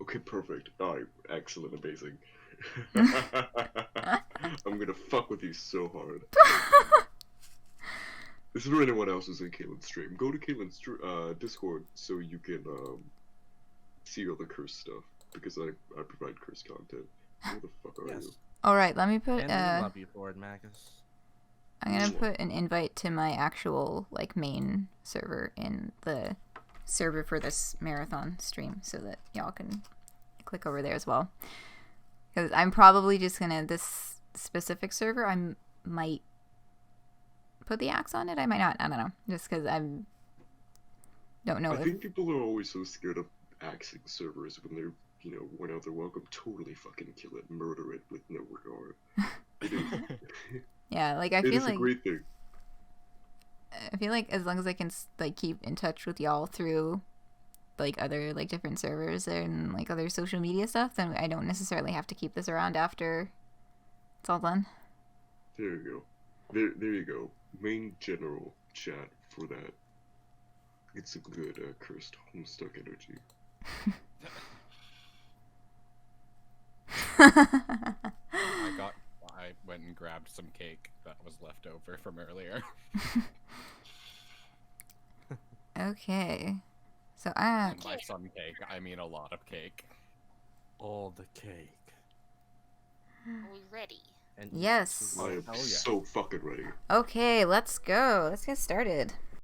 Okay, perfect. Alright, excellent, amazing. I'm gonna fuck with you so hard. This is for anyone else who's in Caitlin's stream. Go to Caitlin's Discord so you can see all the curse stuff, because I provide curse content. Who the fuck are you? Alright, let me put And we love you for it, Marcus. I'm gonna put an invite to my actual like main server in the server for this marathon stream so that y'all can click over there as well. Because I'm probably just gonna, this specific server, I might put the axe on it, I might not, I don't know. Just because I don't know I think people are always so scared of axing servers when they're, you know, when out there welcome, totally fucking kill it, murder it with no regard. It is, yeah, like I it feel is like a great thing. I feel like as long as I can like keep in touch with y'all through like other like different servers and like other social media stuff, then I don't necessarily have to keep this around after it's all done. There you go. There you go. Main general chat for that. It's a good cursed Homestuck energy. I went and grabbed some cake that was left over from earlier. Okay. So And by some cake, I mean a lot of cake. All the cake. Are we ready? Yes. I am so fucking ready. Okay, let's go. Let's get started.